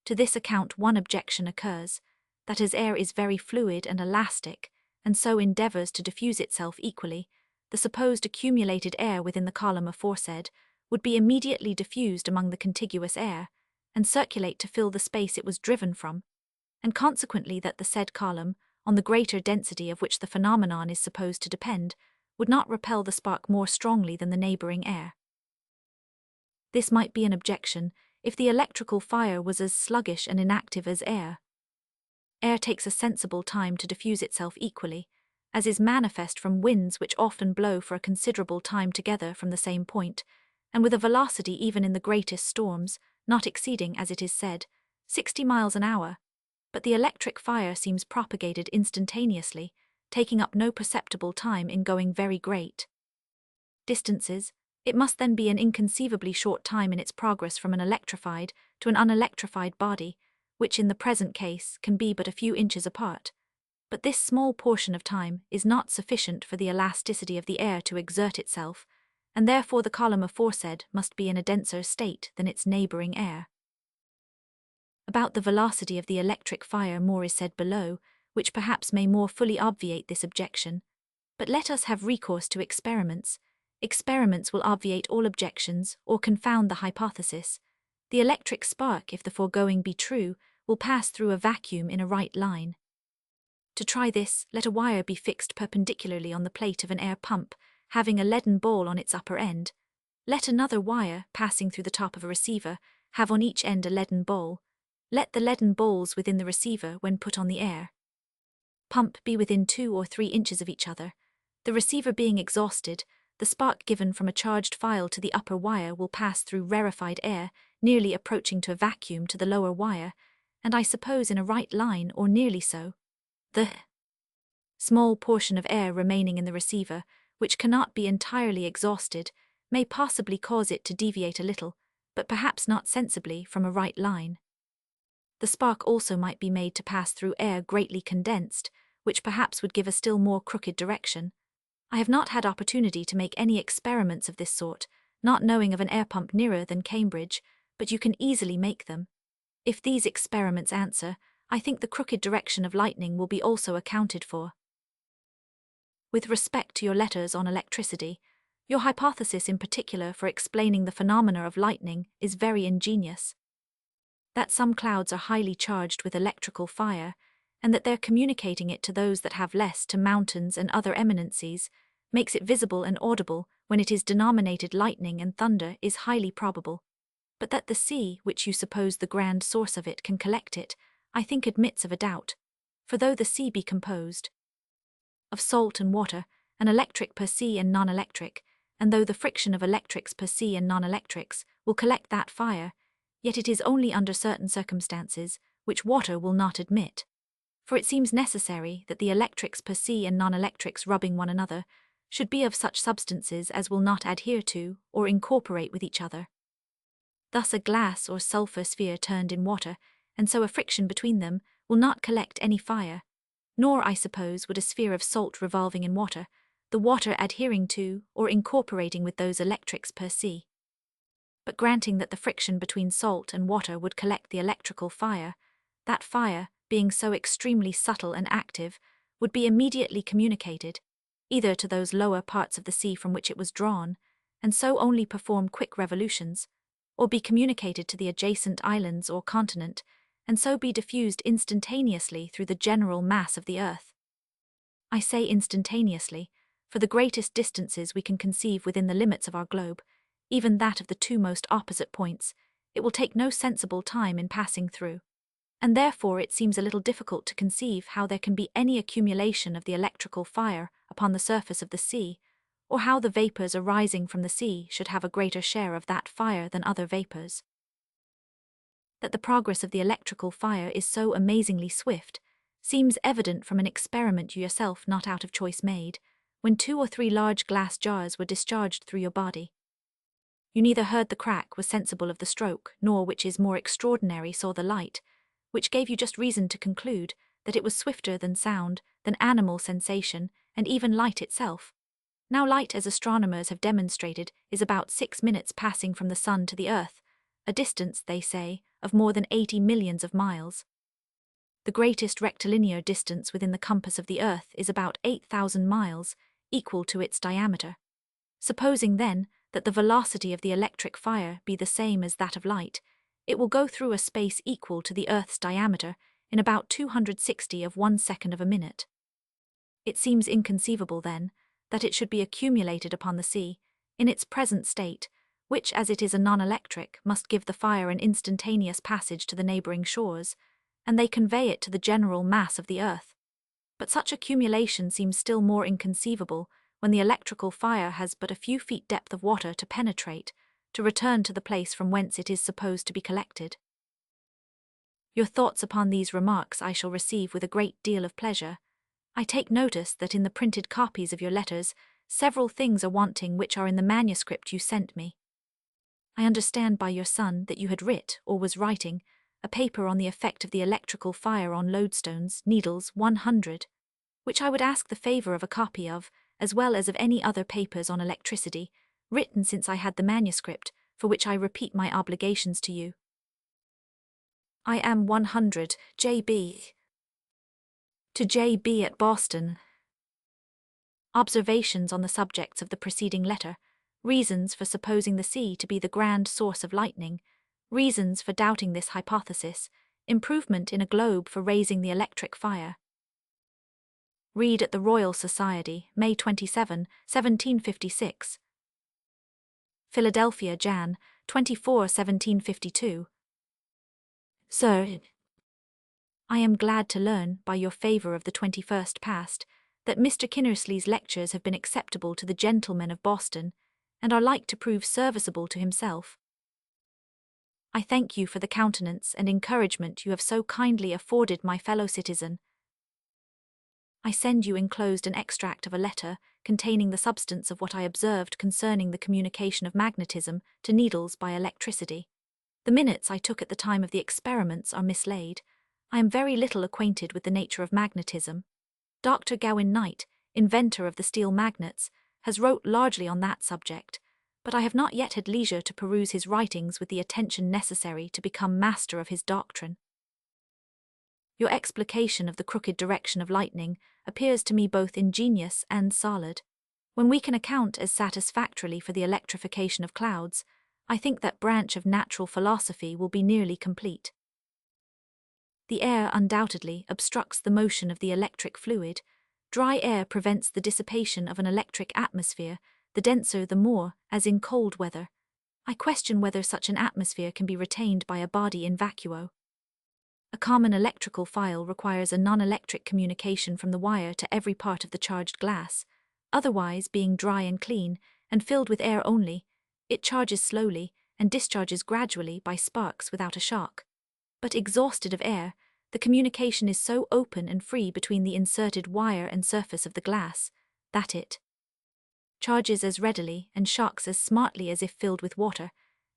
To this account one objection occurs, that as air is very fluid and elastic, and so endeavours to diffuse itself equally, the supposed accumulated air within the column aforesaid would be immediately diffused among the contiguous air, and circulate to fill the space it was driven from, and consequently that the said column, on the greater density of which the phenomenon is supposed to depend, would not repel the spark more strongly than the neighboring air. This might be an objection if the electrical fire was as sluggish and inactive as air. Air takes a sensible time to diffuse itself equally, as is manifest from winds which often blow for a considerable time together from the same point, and with a velocity even in the greatest storms, not exceeding, as it is said, 60 miles an hour. But the electric fire seems propagated instantaneously, taking up no perceptible time in going very great distances. It must then be an inconceivably short time in its progress from an electrified to an unelectrified body, which in the present case can be but a few inches apart. But this small portion of time is not sufficient for the elasticity of the air to exert itself, and therefore the column aforesaid must be in a denser state than its neighboring air. About the velocity of the electric fire more is said below, which perhaps may more fully obviate this objection. But let us have recourse to experiments. Experiments will obviate all objections or confound the hypothesis. The electric spark, if the foregoing be true, will pass through a vacuum in a right line. To try this, let a wire be fixed perpendicularly on the plate of an air pump, having a leaden ball on its upper end. Let another wire, passing through the top of a receiver, have on each end a leaden ball. Let the leaden balls within the receiver, when put on the air pump, be within 2 or 3 inches of each other. The receiver being exhausted, the spark given from a charged file to the upper wire will pass through rarefied air, nearly approaching to a vacuum to the lower wire, and I suppose in a right line or nearly so. The small portion of air remaining in the receiver, which cannot be entirely exhausted, may possibly cause it to deviate a little, but perhaps not sensibly, from a right line. The spark also might be made to pass through air greatly condensed, which perhaps would give a still more crooked direction. I have not had opportunity to make any experiments of this sort, not knowing of an air pump nearer than Cambridge, but you can easily make them. If these experiments answer, I think the crooked direction of lightning will be also accounted for. With respect to your letters on electricity, your hypothesis in particular for explaining the phenomena of lightning is very ingenious. That some clouds are highly charged with electrical fire, and that they're communicating it to those that have less, to mountains and other eminencies, makes it visible and audible when it is denominated lightning and thunder, is highly probable. But that the sea, which you suppose the grand source of it, can collect it, I think admits of a doubt. For though the sea be composed of salt and water, and electric per se and non-electric, and though the friction of electrics per se and non-electrics will collect that fire, yet it is only under certain circumstances, which water will not admit. For it seems necessary that the electrics per se and non-electrics rubbing one another should be of such substances as will not adhere to or incorporate with each other. Thus a glass or sulphur sphere turned in water, and so a friction between them, will not collect any fire, nor, I suppose, would a sphere of salt revolving in water, the water adhering to or incorporating with those electrics per se. But granting that the friction between salt and water would collect the electrical fire, that fire, being so extremely subtle and active, would be immediately communicated, either to those lower parts of the sea from which it was drawn, and so only perform quick revolutions, or be communicated to the adjacent islands or continent, and so be diffused instantaneously through the general mass of the earth. I say instantaneously, for the greatest distances we can conceive within the limits of our globe, even that of the two most opposite points, it will take no sensible time in passing through, and therefore it seems a little difficult to conceive how there can be any accumulation of the electrical fire upon the surface of the sea, or how the vapours arising from the sea should have a greater share of that fire than other vapours. That the progress of the electrical fire is so amazingly swift seems evident from an experiment you yourself not out of choice made, when 2 or 3 large glass jars were discharged through your body. You neither heard the crack, was sensible of the stroke, nor, which is more extraordinary, saw the light, which gave you just reason to conclude that it was swifter than sound, than animal sensation, and even light itself. Now light, as astronomers have demonstrated, is about 6 minutes passing from the sun to the earth, a distance, they say, of more than 80 millions of miles. The greatest rectilinear distance within the compass of the earth is about 8,000 miles, equal to its diameter. Supposing, then, that the velocity of the electric fire be the same as that of light, it will go through a space equal to the earth's diameter in about 260 of 1/2 of a minute. It seems inconceivable, then, that it should be accumulated upon the sea, in its present state, which, as it is a non-electric, must give the fire an instantaneous passage to the neighbouring shores, and they convey it to the general mass of the earth. But such accumulation seems still more inconceivable when the electrical fire has but a few feet depth of water to penetrate, to return to the place from whence it is supposed to be collected. Your thoughts upon these remarks I shall receive with a great deal of pleasure. I take notice that in the printed copies of your letters, several things are wanting which are in the manuscript you sent me. I understand by your son that you had writ, or was writing, a paper on the effect of the electrical fire on lodestones, needles 100, which I would ask the favour of a copy of, as well as of any other papers on electricity, written since I had the manuscript, for which I repeat my obligations to you. I am 100, J.B. To J.B. at Boston. Observations on the subjects of the preceding letter, reasons for supposing the sea to be the grand source of lightning, reasons for doubting this hypothesis, improvement in a globe for raising the electric fire. Read at the Royal Society, May 27, 1756. Philadelphia, Jan. 24, 1752. Sir, I am glad to learn, by your favour of the 21st past, that Mr. Kinnersley's lectures have been acceptable to the gentlemen of Boston, and are like to prove serviceable to himself. I thank you for the countenance and encouragement you have so kindly afforded my fellow citizen. I send you enclosed an extract of a letter containing the substance of what I observed concerning the communication of magnetism to needles by electricity. The minutes I took at the time of the experiments are mislaid. I am very little acquainted with the nature of magnetism. Dr. Gawain Knight, inventor of the steel magnets, has wrote largely on that subject, but I have not yet had leisure to peruse his writings with the attention necessary to become master of his doctrine. Your explication of the crooked direction of lightning appears to me both ingenious and solid. When we can account as satisfactorily for the electrification of clouds, I think that branch of natural philosophy will be nearly complete. The air undoubtedly obstructs the motion of the electric fluid. Dry air prevents the dissipation of an electric atmosphere, the denser the more, as in cold weather. I question whether such an atmosphere can be retained by a body in vacuo. A common electrical file requires a non-electric communication from the wire to every part of the charged glass. Otherwise, being dry and clean, and filled with air only, it charges slowly and discharges gradually by sparks without a shock. But exhausted of air, the communication is so open and free between the inserted wire and surface of the glass, that it charges as readily and shocks as smartly as if filled with water,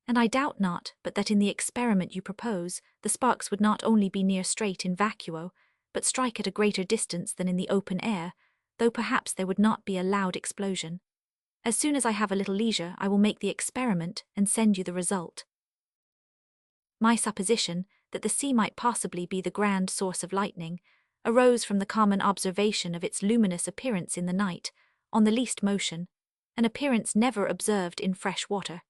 and I doubt not but that in the experiment you propose, the sparks would not only be near straight in vacuo, but strike at a greater distance than in the open air, though perhaps there would not be a loud explosion. As soon as I have a little leisure, I will make the experiment and send you the result. My supposition that the sea might possibly be the grand source of lightning arose from the common observation of its luminous appearance in the night, on the least motion, an appearance never observed in fresh water.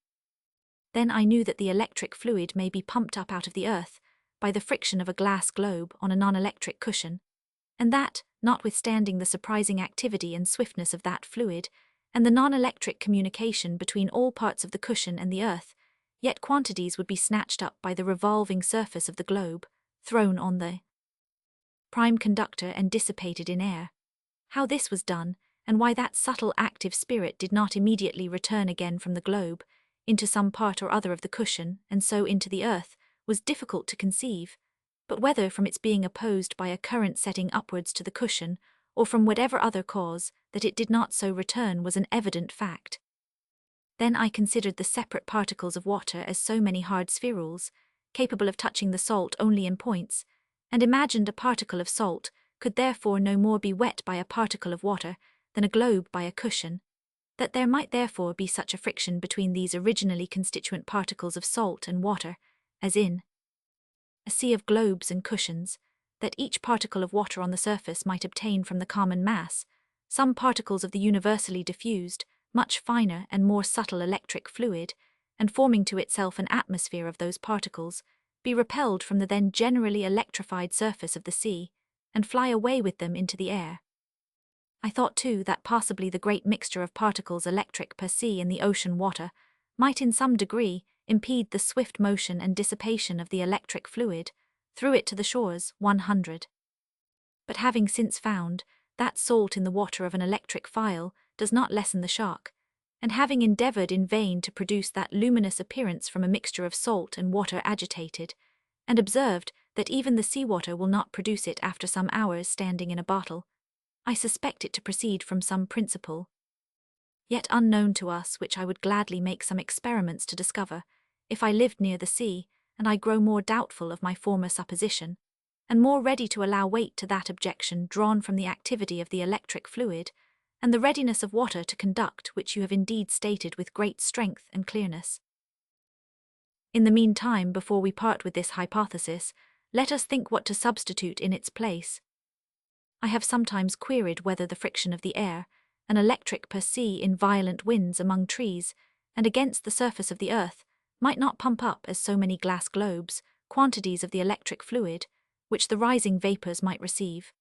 Then I knew that the electric fluid may be pumped up out of the earth by the friction of a glass globe on a non-electric cushion, and that, notwithstanding the surprising activity and swiftness of that fluid, and the non-electric communication between all parts of the cushion and the earth, yet quantities would be snatched up by the revolving surface of the globe, thrown on the prime conductor and dissipated in air. How this was done, and why that subtle active spirit did not immediately return again from the globe, into some part or other of the cushion, and so into the earth, was difficult to conceive, but whether from its being opposed by a current setting upwards to the cushion, or from whatever other cause, that it did not so return was an evident fact. Then I considered the separate particles of water as so many hard spherules, capable of touching the salt only in points, and imagined a particle of salt could therefore no more be wet by a particle of water than a globe by a cushion, that there might therefore be such a friction between these originally constituent particles of salt and water, as in a sea of globes and cushions, that each particle of water on the surface might obtain from the common mass some particles of the universally diffused, much finer and more subtle electric fluid, and forming to itself an atmosphere of those particles, be repelled from the then generally electrified surface of the sea, and fly away with them into the air. I thought too that possibly the great mixture of particles electric per se in the ocean water might in some degree impede the swift motion and dissipation of the electric fluid through it to the shores 100. But having since found that salt in the water of an electric file does not lessen the shock, and having endeavoured in vain to produce that luminous appearance from a mixture of salt and water agitated, and observed that even the seawater will not produce it after some hours standing in a bottle, I suspect it to proceed from some principle yet unknown to us, which I would gladly make some experiments to discover, if I lived near the sea, and I grow more doubtful of my former supposition, and more ready to allow weight to that objection drawn from the activity of the electric fluid, and the readiness of water to conduct, which you have indeed stated with great strength and clearness. In the meantime, before we part with this hypothesis, let us think what to substitute in its place. I have sometimes queried whether the friction of the air, an electric per se in violent winds among trees, and against the surface of the earth, might not pump up as so many glass globes, quantities of the electric fluid, which the rising vapours might receive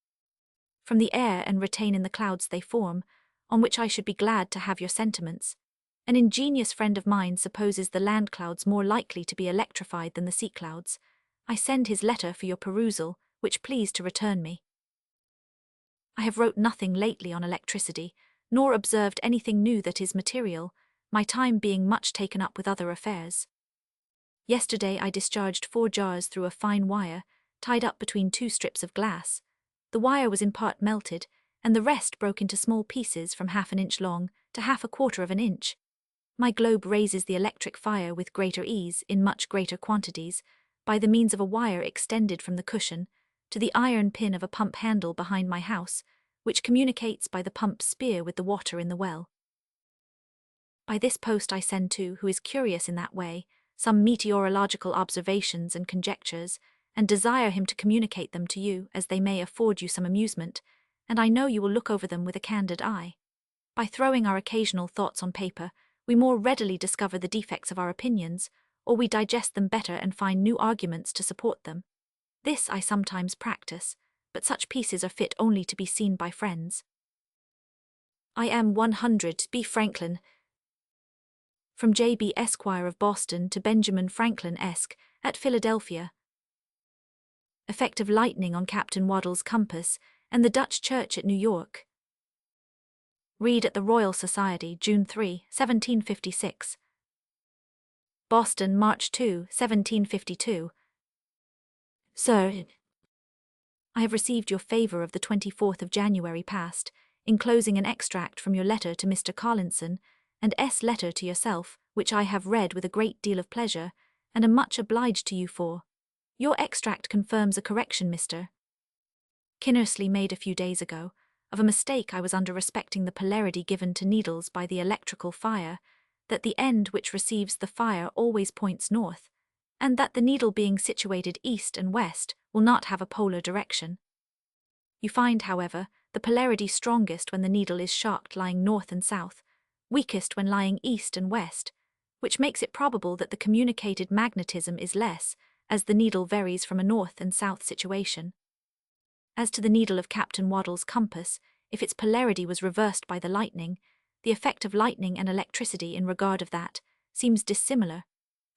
from the air and retain in the clouds they form, on which I should be glad to have your sentiments. An ingenious friend of mine supposes the land clouds more likely to be electrified than the sea clouds. I send his letter for your perusal, which please to return me. I have wrote nothing lately on electricity, nor observed anything new that is material, my time being much taken up with other affairs. Yesterday I discharged 4 jars through a fine wire, tied up between 2 strips of glass. The wire was in part melted, and the rest broke into small pieces from half an inch long to half a quarter of an inch. My globe raises the electric fire with greater ease in much greater quantities, by the means of a wire extended from the cushion to the iron pin of a pump handle behind my house, which communicates by the pump spear with the water in the well. By this post I send to, who is curious in that way, some meteorological observations and conjectures, and desire him to communicate them to you, as they may afford you some amusement, and I know you will look over them with a candid eye. By throwing our occasional thoughts on paper, we more readily discover the defects of our opinions, or we digest them better and find new arguments to support them. This I sometimes practice, but such pieces are fit only to be seen by friends. I am 100 B. Franklin. From J. B. Esquire of Boston to Benjamin Franklin Esq. At Philadelphia. Effect of lightning on Captain Waddell's compass and the Dutch Church at New York. Read at the Royal Society, June 3, 1756. Boston, March 2, 1752. Sir, I have received your favour of the 24th of January past, enclosing an extract from your letter to Mr. Collinson, and S. letter to yourself, which I have read with a great deal of pleasure, and am much obliged to you for. Your extract confirms a correction Mr. Kinnersley made a few days ago, of a mistake I was under respecting the polarity given to needles by the electrical fire, that the end which receives the fire always points north, and that the needle being situated east and west will not have a polar direction. You find, however, the polarity strongest when the needle is shocked lying north and south, weakest when lying east and west, which makes it probable that the communicated magnetism is less, as the needle varies from a north and south situation. As to the needle of Captain Waddell's compass, if its polarity was reversed by the lightning, the effect of lightning and electricity in regard of that seems dissimilar,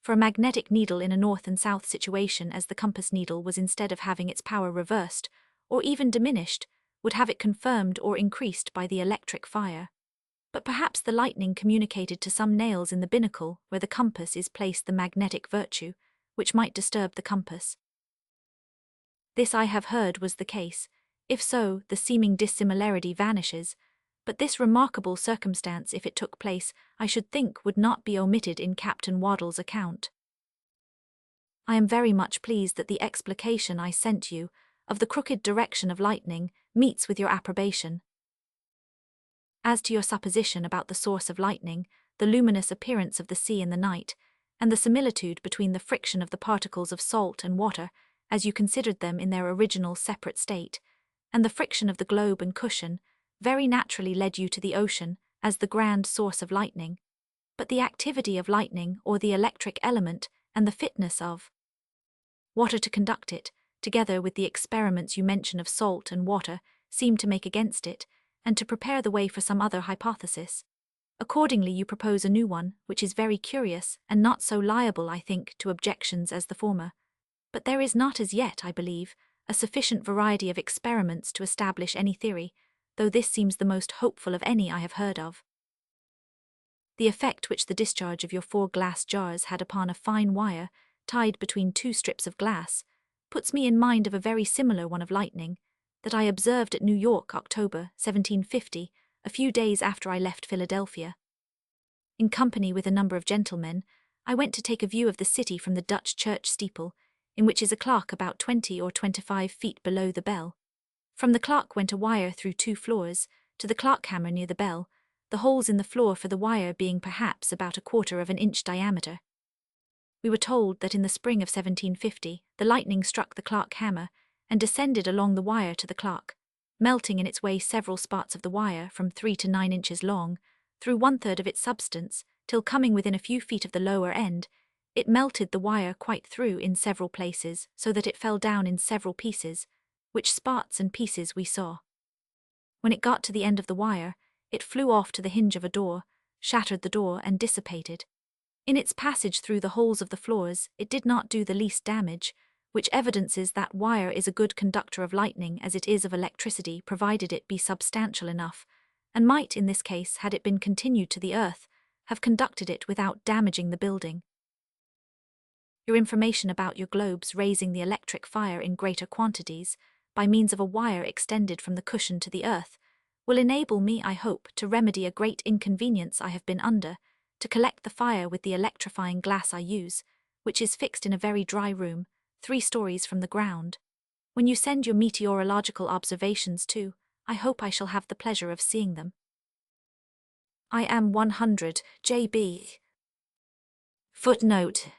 for a magnetic needle in a north and south situation, as the compass needle was, instead of having its power reversed, or even diminished, would have it confirmed or increased by the electric fire. But perhaps the lightning communicated to some nails in the binnacle where the compass is placed the magnetic virtue, which might disturb the compass. This I have heard was the case. If so, the seeming dissimilarity vanishes, but this remarkable circumstance, if it took place, I should think would not be omitted in Captain Waddell's account. I am very much pleased that the explication I sent you, of the crooked direction of lightning, meets with your approbation. As to your supposition about the source of lightning, the luminous appearance of the sea in the night, and the similitude between the friction of the particles of salt and water, as you considered them in their original separate state, and the friction of the globe and cushion, very naturally led you to the ocean as the grand source of lightning. But the activity of lightning, or the electric element, and the fitness of Water to conduct it, together with the experiments you mention of salt and water, seem to make against it, and to prepare the way for some other hypothesis. Accordingly, you propose a new one, which is very curious, and not so liable, I think, to objections as the former. But there is not as yet, I believe, a sufficient variety of experiments to establish any theory, though this seems the most hopeful of any I have heard of. The effect which the discharge of your 4 glass jars had upon a fine wire, tied between 2 strips of glass, puts me in mind of a very similar one of lightning, that I observed at New York, October, 1750, a few days after I left Philadelphia. In company with a number of gentlemen, I went to take a view of the city from the Dutch church steeple, in which is a clock about 20 or 25 feet below the bell. From the clock went a wire through 2 floors, to the clock hammer near the bell, the holes in the floor for the wire being perhaps about 1/4 of an inch diameter. We were told that in the spring of 1750, the lightning struck the clock hammer, and descended along the wire to the clock, melting in its way several spots of the wire from 3 to 9 inches long, through 1/3 of its substance, till coming within a few feet of the lower end, it melted the wire quite through in several places, so that it fell down in several pieces, which spots and pieces we saw. When it got to the end of the wire, it flew off to the hinge of a door, shattered the door, and dissipated. In its passage through the holes of the floors, it did not do the least damage, which evidences that wire is a good conductor of lightning as it is of electricity, provided it be substantial enough, and might, in this case, had it been continued to the earth, have conducted it without damaging the building. Your information about your globes raising the electric fire in greater quantities, by means of a wire extended from the cushion to the earth, will enable me, I hope, to remedy a great inconvenience I have been under, to collect the fire with the electrifying glass I use, which is fixed in a very dry room, 3 stories from the ground. When you send your meteorological observations too, I hope I shall have the pleasure of seeing them. I am 100, J.B. Footnote: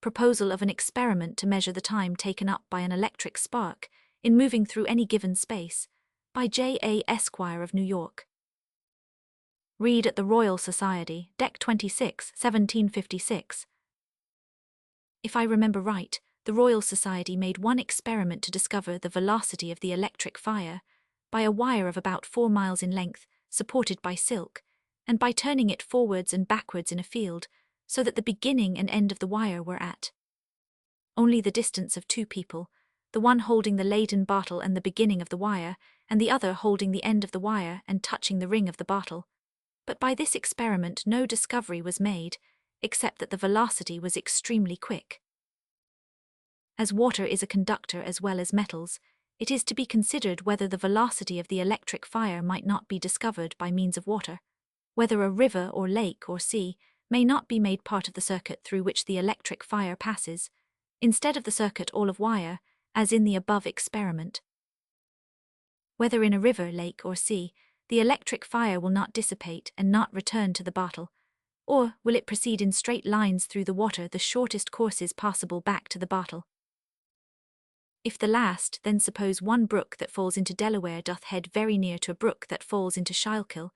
Proposal of an experiment to measure the time taken up by an electric spark in moving through any given space, by J.A. Esquire of New York. Read at the Royal Society, Dec. 26, 1756. If I remember right, the Royal Society made one experiment to discover the velocity of the electric fire, by a wire of about 4 miles in length, supported by silk, and by turning it forwards and backwards in a field, so that the beginning and end of the wire were at only the distance of 2 people, the one holding the Leyden bottle and the beginning of the wire, and the other holding the end of the wire and touching the ring of the bottle. But by this experiment no discovery was made, except that the velocity was extremely quick. As water is a conductor as well as metals, it is to be considered whether the velocity of the electric fire might not be discovered by means of water, whether a river or lake or sea may not be made part of the circuit through which the electric fire passes, instead of the circuit all of wire, as in the above experiment. Whether in a river, lake, or sea, the electric fire will not dissipate and not return to the bottle, or will it proceed in straight lines through the water the shortest courses possible back to the bottle? If the last, then suppose one brook that falls into Delaware doth head very near to a brook that falls into Schuylkill,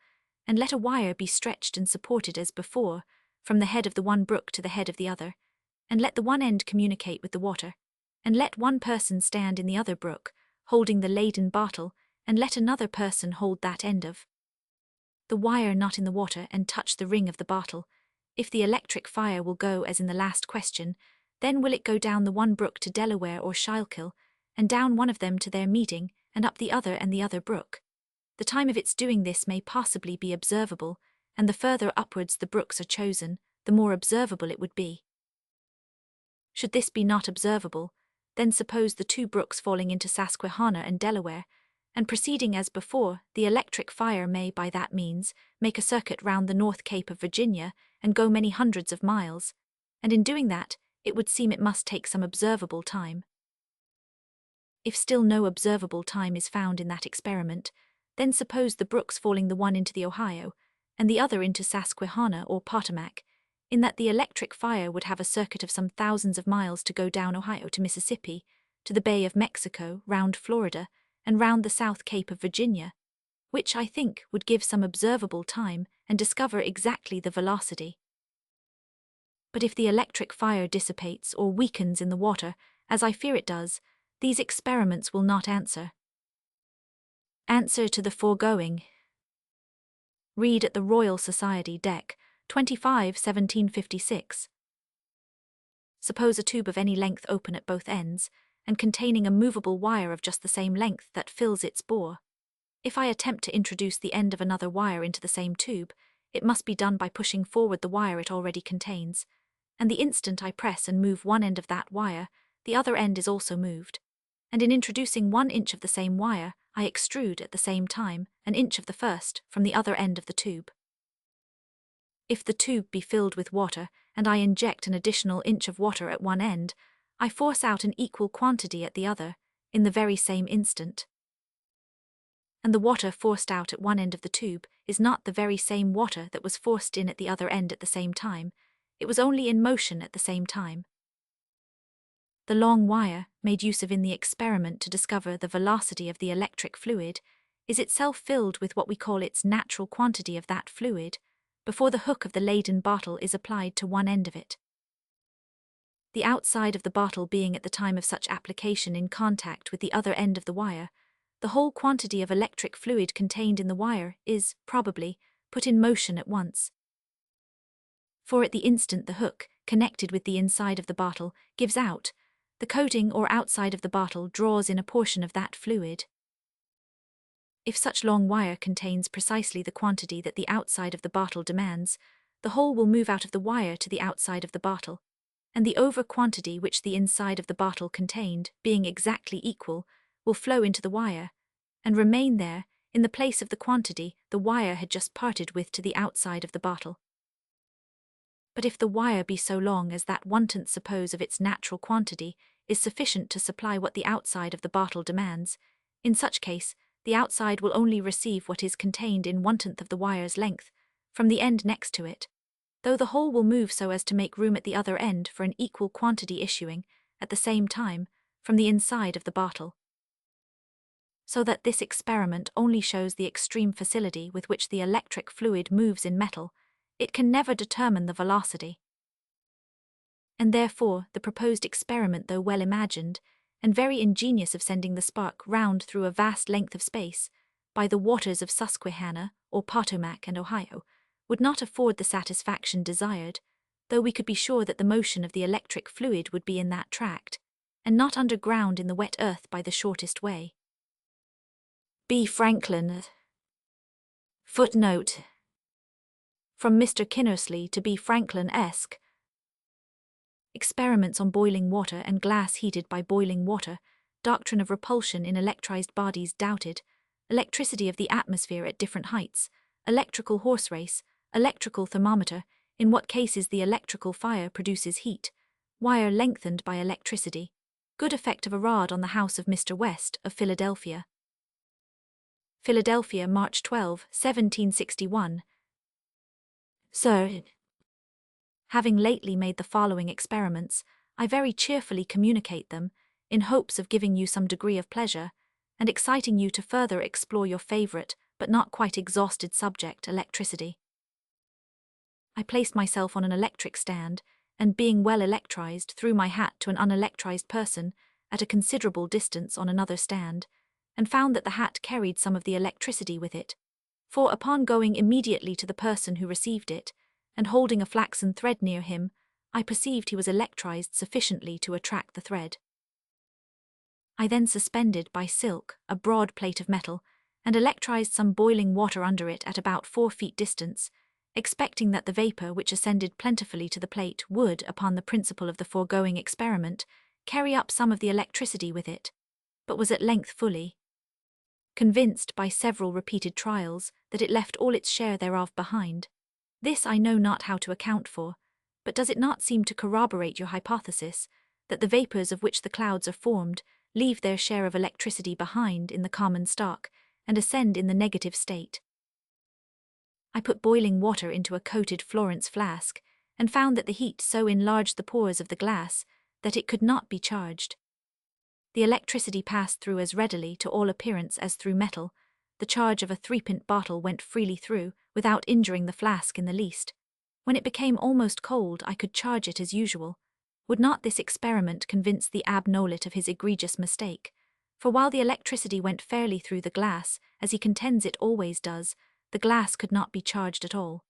and let a wire be stretched and supported as before, from the head of the one brook to the head of the other, and let the one end communicate with the water, and let one person stand in the other brook, holding the Leyden bottle, and let another person hold that end of the wire not in the water and touch the ring of the bottle. If the electric fire will go as in the last question, then will it go down the one brook to Delaware or Schuylkill, and down one of them to their meeting, and up the other and the other brook. The time of its doing this may possibly be observable, and the further upwards the brooks are chosen, the more observable it would be. Should this be not observable, then suppose the 2 brooks falling into Susquehanna and Delaware, and proceeding as before, the electric fire may by that means make a circuit round the North Cape of Virginia and go many hundreds of miles, and in doing that, it would seem it must take some observable time. If still no observable time is found in that experiment, then suppose the brooks falling the one into the Ohio, and the other into Susquehanna or Potomac, in that the electric fire would have a circuit of some thousands of miles to go down Ohio to Mississippi, to the Bay of Mexico, round Florida, and round the South Cape of Virginia, which, I think, would give some observable time and discover exactly the velocity. But if the electric fire dissipates or weakens in the water, as I fear it does, these experiments will not answer. Answer to the foregoing. Read at the Royal Society, Dec. 25, 1756. Suppose a tube of any length open at both ends, and containing a movable wire of just the same length that fills its bore. If I attempt to introduce the end of another wire into the same tube, it must be done by pushing forward the wire it already contains, and the instant I press and move one end of that wire, the other end is also moved. And in introducing 1 inch of the same wire, I extrude at the same time an inch of the first from the other end of the tube. If the tube be filled with water, and I inject an additional inch of water at one end, I force out an equal quantity at the other, in the very same instant. And the water forced out at one end of the tube is not the very same water that was forced in at the other end at the same time, it was only in motion at the same time. The long wire, made use of in the experiment to discover the velocity of the electric fluid, is itself filled with what we call its natural quantity of that fluid, before the hook of the Leyden bottle is applied to one end of it. The outside of the bottle being at the time of such application in contact with the other end of the wire, the whole quantity of electric fluid contained in the wire is, probably, put in motion at once. For at the instant the hook, connected with the inside of the bottle, gives out, the coating or outside of the bottle draws in a portion of that fluid. If such long wire contains precisely the quantity that the outside of the bottle demands, the whole will move out of the wire to the outside of the bottle, and the over quantity which the inside of the bottle contained, being exactly equal, will flow into the wire, and remain there, in the place of the quantity the wire had just parted with to the outside of the bottle. But if the wire be so long as that 1/10 suppose of its natural quantity is sufficient to supply what the outside of the bottle demands, in such case, the outside will only receive what is contained in 1/10 of the wire's length, from the end next to it, though the whole will move so as to make room at the other end for an equal quantity issuing, at the same time, from the inside of the bottle. So that this experiment only shows the extreme facility with which the electric fluid moves in metal, it can never determine the velocity. And therefore the proposed experiment, though well imagined, and very ingenious of sending the spark round through a vast length of space, by the waters of Susquehanna, or Potomac and Ohio, would not afford the satisfaction desired, though we could be sure that the motion of the electric fluid would be in that tract, and not underground in the wet earth by the shortest way. B. Franklin. Footnote. From Mr. Kinnersley to B. Franklin-esque. Experiments on boiling water and glass heated by boiling water, doctrine of repulsion in electrized bodies doubted, electricity of the atmosphere at different heights, electrical horse race, electrical thermometer, in what cases the electrical fire produces heat, wire lengthened by electricity, good effect of a rod on the house of Mr. West of Philadelphia. Philadelphia, March 12, 1761. Sir, having lately made the following experiments, I very cheerfully communicate them, in hopes of giving you some degree of pleasure, and exciting you to further explore your favourite, but not quite exhausted subject, electricity. I placed myself on an electric stand, and being well electrized, threw my hat to an unelectrized person, at a considerable distance on another stand, and found that the hat carried some of the electricity with it, for upon going immediately to the person who received it, and holding a flaxen thread near him, I perceived he was electrized sufficiently to attract the thread. I then suspended by silk a broad plate of metal, and electrized some boiling water under it at about 4 feet distance, expecting that the vapour which ascended plentifully to the plate would, upon the principle of the foregoing experiment, carry up some of the electricity with it, but was at length fully convinced by several repeated trials that it left all its share thereof behind. This I know not how to account for, but does it not seem to corroborate your hypothesis, that the vapours of which the clouds are formed leave their share of electricity behind in the common stock, and ascend in the negative state? I put boiling water into a coated Florence flask, and found that the heat so enlarged the pores of the glass that it could not be charged. The electricity passed through as readily to all appearance as through metal. The charge of a 3-pint bottle went freely through, without injuring the flask in the least. When it became almost cold, I could charge it as usual. Would not this experiment convince the ab-nolit of his egregious mistake? For while the electricity went fairly through the glass, as he contends it always does, the glass could not be charged at all.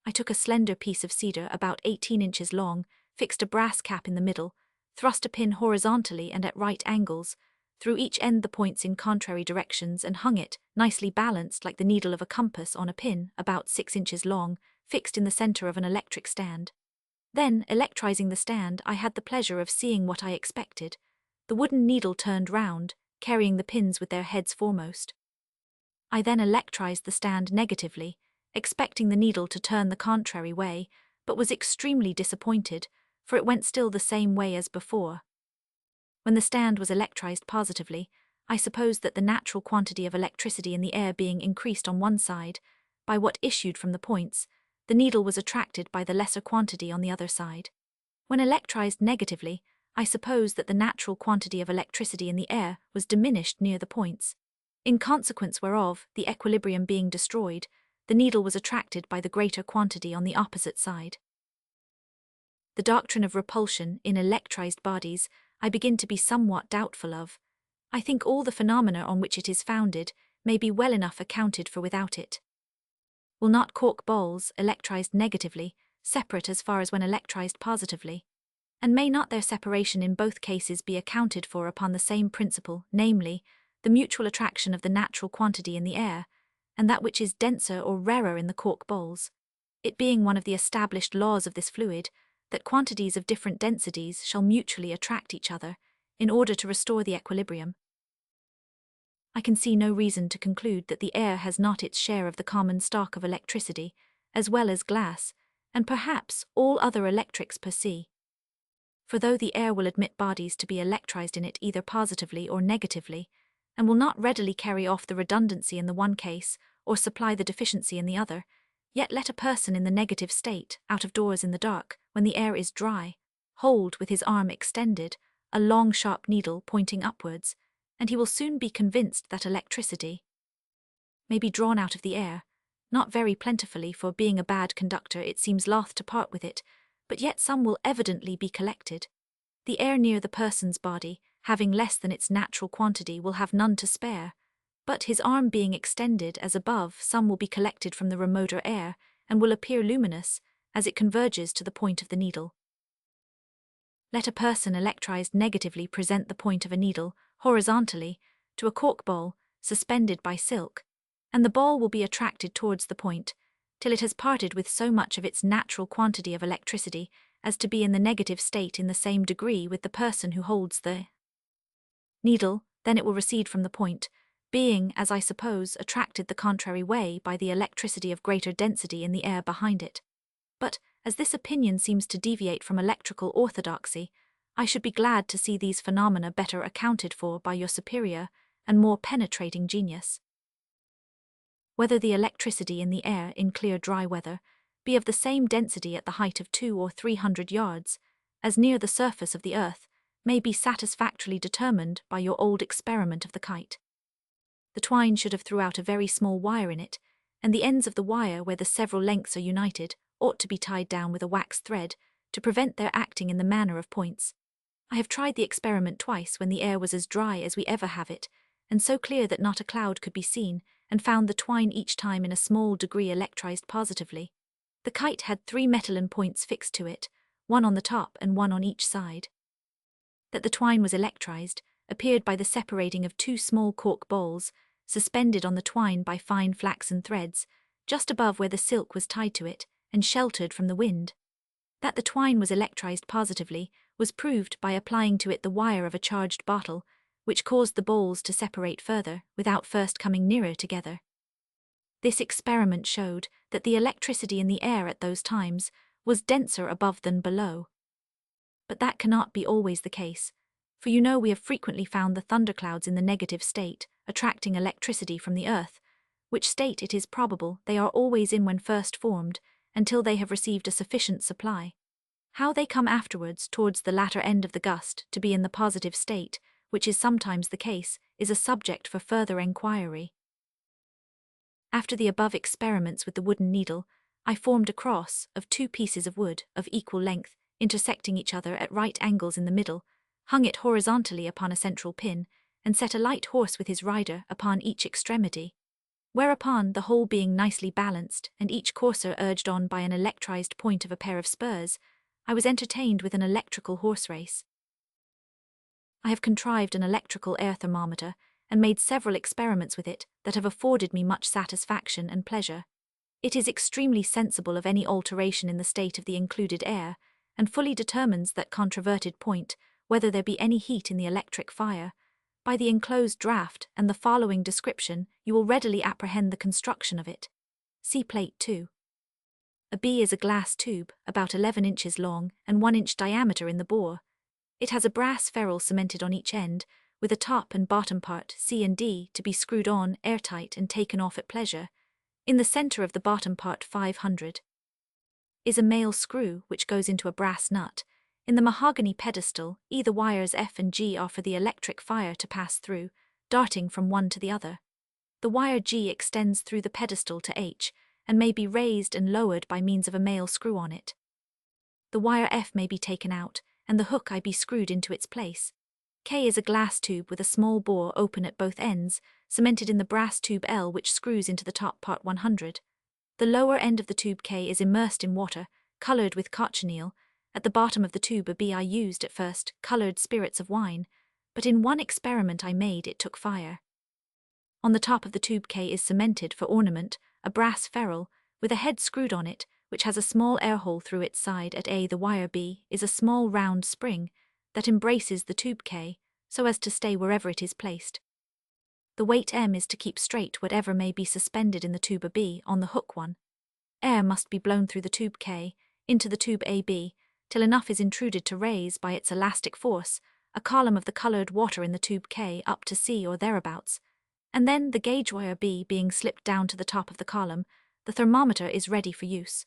I took a slender piece of cedar about 18 inches long, fixed a brass cap in the middle, thrust a pin horizontally and at right angles, through each end the points in contrary directions, and hung it, nicely balanced like the needle of a compass, on a pin about 6 inches long, fixed in the center of an electric stand. Then, electrizing the stand, I had the pleasure of seeing what I expected. The wooden needle turned round, carrying the pins with their heads foremost. I then electrized the stand negatively, expecting the needle to turn the contrary way, but was extremely disappointed, for it went still the same way as before. When the stand was electrized positively, I supposed that the natural quantity of electricity in the air being increased on one side, by what issued from the points, the needle was attracted by the lesser quantity on the other side. When electrized negatively, I supposed that the natural quantity of electricity in the air was diminished near the points. In consequence whereof, the equilibrium being destroyed, the needle was attracted by the greater quantity on the opposite side. The doctrine of repulsion in electrized bodies I begin to be somewhat doubtful of. I think all the phenomena on which it is founded may be well enough accounted for without it. Will not cork balls, electrized negatively, separate as far as when electrized positively? And may not their separation in both cases be accounted for upon the same principle, namely, the mutual attraction of the natural quantity in the air, and that which is denser or rarer in the cork bowls, it being one of the established laws of this fluid, that quantities of different densities shall mutually attract each other, in order to restore the equilibrium? I can see no reason to conclude that the air has not its share of the common stock of electricity, as well as glass, and perhaps all other electrics per se. For though the air will admit bodies to be electrized in it either positively or negatively, and will not readily carry off the redundancy in the one case, or supply the deficiency in the other, yet let a person in the negative state, out of doors in the dark, when the air is dry, hold with his arm extended, a long sharp needle pointing upwards, and he will soon be convinced that electricity may be drawn out of the air, not very plentifully, for being a bad conductor it seems loth to part with it, but yet some will evidently be collected. The air near the person's body, having less than its natural quantity, will have none to spare, but his arm being extended as above, some will be collected from the remoter air, and will appear luminous, as it converges to the point of the needle. Let a person electrized negatively present the point of a needle, horizontally, to a cork ball, suspended by silk, and the ball will be attracted towards the point, till it has parted with so much of its natural quantity of electricity as to be in the negative state in the same degree with the person who holds the needle. Then it will recede from the point, being, as I suppose, attracted the contrary way by the electricity of greater density in the air behind it. But, as this opinion seems to deviate from electrical orthodoxy, I should be glad to see these phenomena better accounted for by your superior and more penetrating genius. Whether the electricity in the air in clear dry weather be of the same density at the height of 200 or 300 yards, as near the surface of the earth, may be satisfactorily determined by your old experiment of the kite. The twine should have throughout a very small wire in it, and the ends of the wire where the several lengths are united ought to be tied down with a wax thread, to prevent their acting in the manner of points. I have tried the experiment twice when the air was as dry as we ever have it, and so clear that not a cloud could be seen, and found the twine each time in a small degree electrized positively. The kite had 3 metalline points fixed to it, one on the top and one on each side. That the twine was electrized appeared by the separating of 2 small cork bowls, suspended on the twine by fine flaxen threads, just above where the silk was tied to it, and sheltered from the wind. That the twine was electrized positively was proved by applying to it the wire of a charged bottle, which caused the bowls to separate further, without first coming nearer together. This experiment showed that the electricity in the air at those times was denser above than below. But that cannot be always the case, for you know we have frequently found the thunderclouds in the negative state, attracting electricity from the earth, which state it is probable they are always in when first formed, until they have received a sufficient supply. How they come afterwards, towards the latter end of the gust, to be in the positive state, which is sometimes the case, is a subject for further enquiry. After the above experiments with the wooden needle, I formed a cross of 2 pieces of wood of equal length, intersecting each other at right angles in the middle, hung it horizontally upon a central pin, and set a light horse with his rider upon each extremity. Whereupon, the whole being nicely balanced, and each courser urged on by an electrized point of a pair of spurs, I was entertained with an electrical horse race. I have contrived an electrical air thermometer, and made several experiments with it that have afforded me much satisfaction and pleasure. It is extremely sensible of any alteration in the state of the included air, and fully determines that controverted point, whether there be any heat in the electric fire. By the enclosed draught and the following description, you will readily apprehend the construction of it. See Plate 2. A bee is a glass tube, about 11 inches long and 1 inch diameter in the bore. It has a brass ferrule cemented on each end, with a top and bottom part, C and D, to be screwed on airtight and taken off at pleasure. In the center of the bottom part 500 is a male screw which goes into a brass nut. In the mahogany pedestal, E the wires F and G are for the electric fire to pass through, darting from one to the other. The wire G extends through the pedestal to H, and may be raised and lowered by means of a male screw on it. The wire F may be taken out, and the hook I be screwed into its place. K is a glass tube with a small bore open at both ends, cemented in the brass tube L which screws into the top part 100. The lower end of the tube K is immersed in water, colored with cochineal. At the bottom of the tube a B I used at first colored spirits of wine, but in one experiment I made it took fire. On the top of the tube K is cemented for ornament a brass ferrule, with a head screwed on it, which has a small air hole through its side. At A the wire B is a small round spring that embraces the tube K, so as to stay wherever it is placed. The weight M is to keep straight whatever may be suspended in the tube B on the hook one. Air must be blown through the tube K into the tube AB, till enough is intruded to raise by its elastic force a column of the colored water in the tube K up to C or thereabouts, and then the gauge wire B being slipped down to the top of the column, the thermometer is ready for use.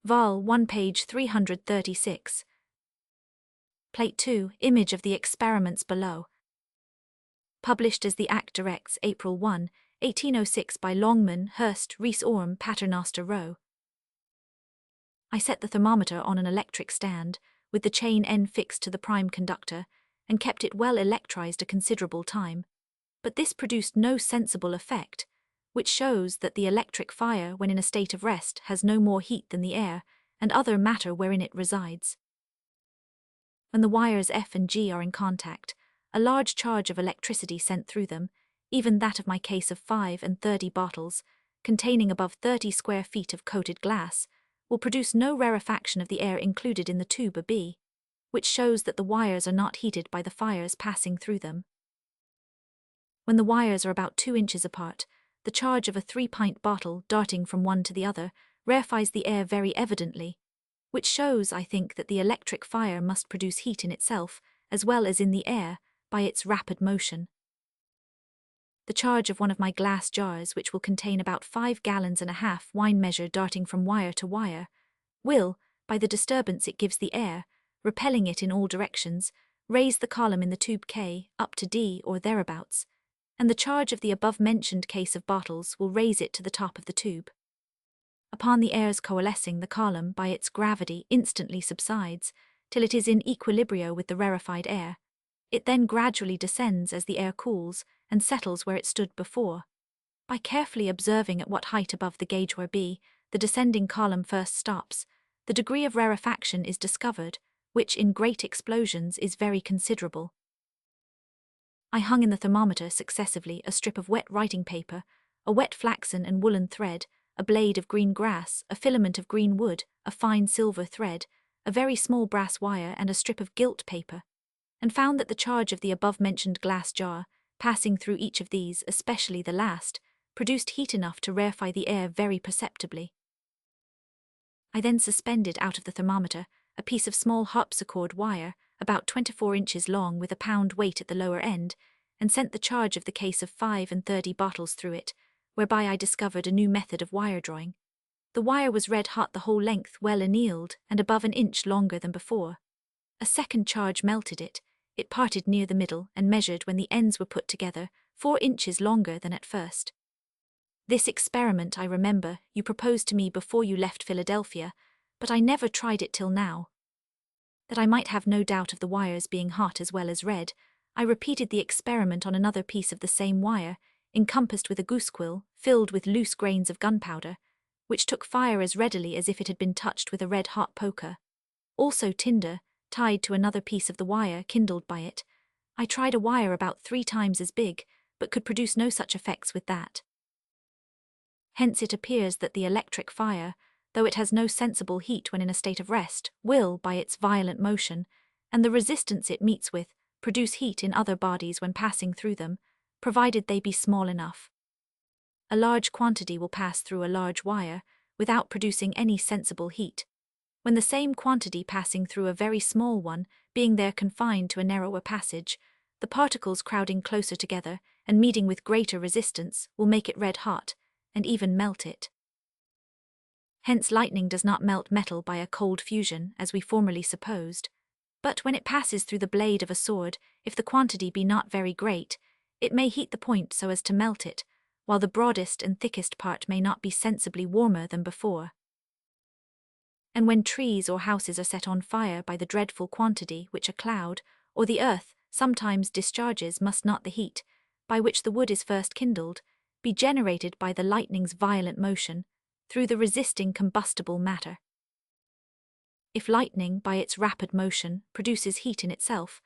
Vol. 1 page 336. Plate 2, image of the experiments below. Published as the Act directs April 1, 1806 by Longman, Hurst, Rees Orme, Paternoster Row. I set the thermometer on an electric stand, with the chain N fixed to the prime conductor, and kept it well electrized a considerable time. But this produced no sensible effect, which shows that the electric fire, when in a state of rest, has no more heat than the air and other matter wherein it resides. When the wires F and G are in contact, a large charge of electricity sent through them, even that of my case of 5 and 30 bottles, containing above 30 square feet of coated glass, will produce no rarefaction of the air included in the tube B, which shows that the wires are not heated by the fires passing through them. When the wires are about 2 inches apart, the charge of a 3-pint bottle darting from one to the other rarefies the air very evidently, which shows, I think, that the electric fire must produce heat in itself, as well as in the air, by its rapid motion. The charge of one of my glass jars, which will contain about 5 gallons and a half wine measure darting from wire to wire, will, by the disturbance it gives the air, repelling it in all directions, raise the column in the tube K up to D or thereabouts, and the charge of the above-mentioned case of bottles will raise it to the top of the tube. Upon the air's coalescing, the column, by its gravity, instantly subsides, till it is in equilibrio with the rarefied air. It then gradually descends as the air cools, and settles where it stood before. By carefully observing at what height above the gauge where B, the descending column first stops, the degree of rarefaction is discovered, which in great explosions is very considerable. I hung in the thermometer successively a strip of wet writing paper, a wet flaxen and woolen thread, a blade of green grass, a filament of green wood, a fine silver thread, a very small brass wire, and a strip of gilt paper, and found that the charge of the above-mentioned glass jar, passing through each of these, especially the last, produced heat enough to rarefy the air very perceptibly. I then suspended out of the thermometer a piece of small harpsichord wire, about 24 inches long with a pound weight at the lower end, and sent the charge of the case of 5 and 30 bottles through it, whereby I discovered a new method of wire drawing. The wire was red hot the whole length, well annealed, and above an inch longer than before. A second charge melted it. It parted near the middle and measured, when the ends were put together, 4 inches longer than at first. This experiment, I remember, you proposed to me before you left Philadelphia, but I never tried it till now. That I might have no doubt of the wires being hot as well as red, I repeated the experiment on another piece of the same wire, encompassed with a goose quill, filled with loose grains of gunpowder, which took fire as readily as if it had been touched with a red-hot poker. Also tinder, tied to another piece of the wire, kindled by it. I tried a wire about 3 times as big, but could produce no such effects with that. Hence it appears that the electric fire, though it has no sensible heat when in a state of rest, will, by its violent motion, and the resistance it meets with, produce heat in other bodies when passing through them, provided they be small enough. A large quantity will pass through a large wire, without producing any sensible heat, when the same quantity passing through a very small one, being there confined to a narrower passage, the particles crowding closer together and meeting with greater resistance will make it red hot, and even melt it. Hence lightning does not melt metal by a cold fusion, as we formerly supposed, but when it passes through the blade of a sword, if the quantity be not very great, it may heat the point so as to melt it, while the broadest and thickest part may not be sensibly warmer than before. And when trees or houses are set on fire by the dreadful quantity which a cloud, or the earth, sometimes discharges, must not the heat, by which the wood is first kindled, be generated by the lightning's violent motion, through the resisting combustible matter. If lightning, by its rapid motion, produces heat in itself,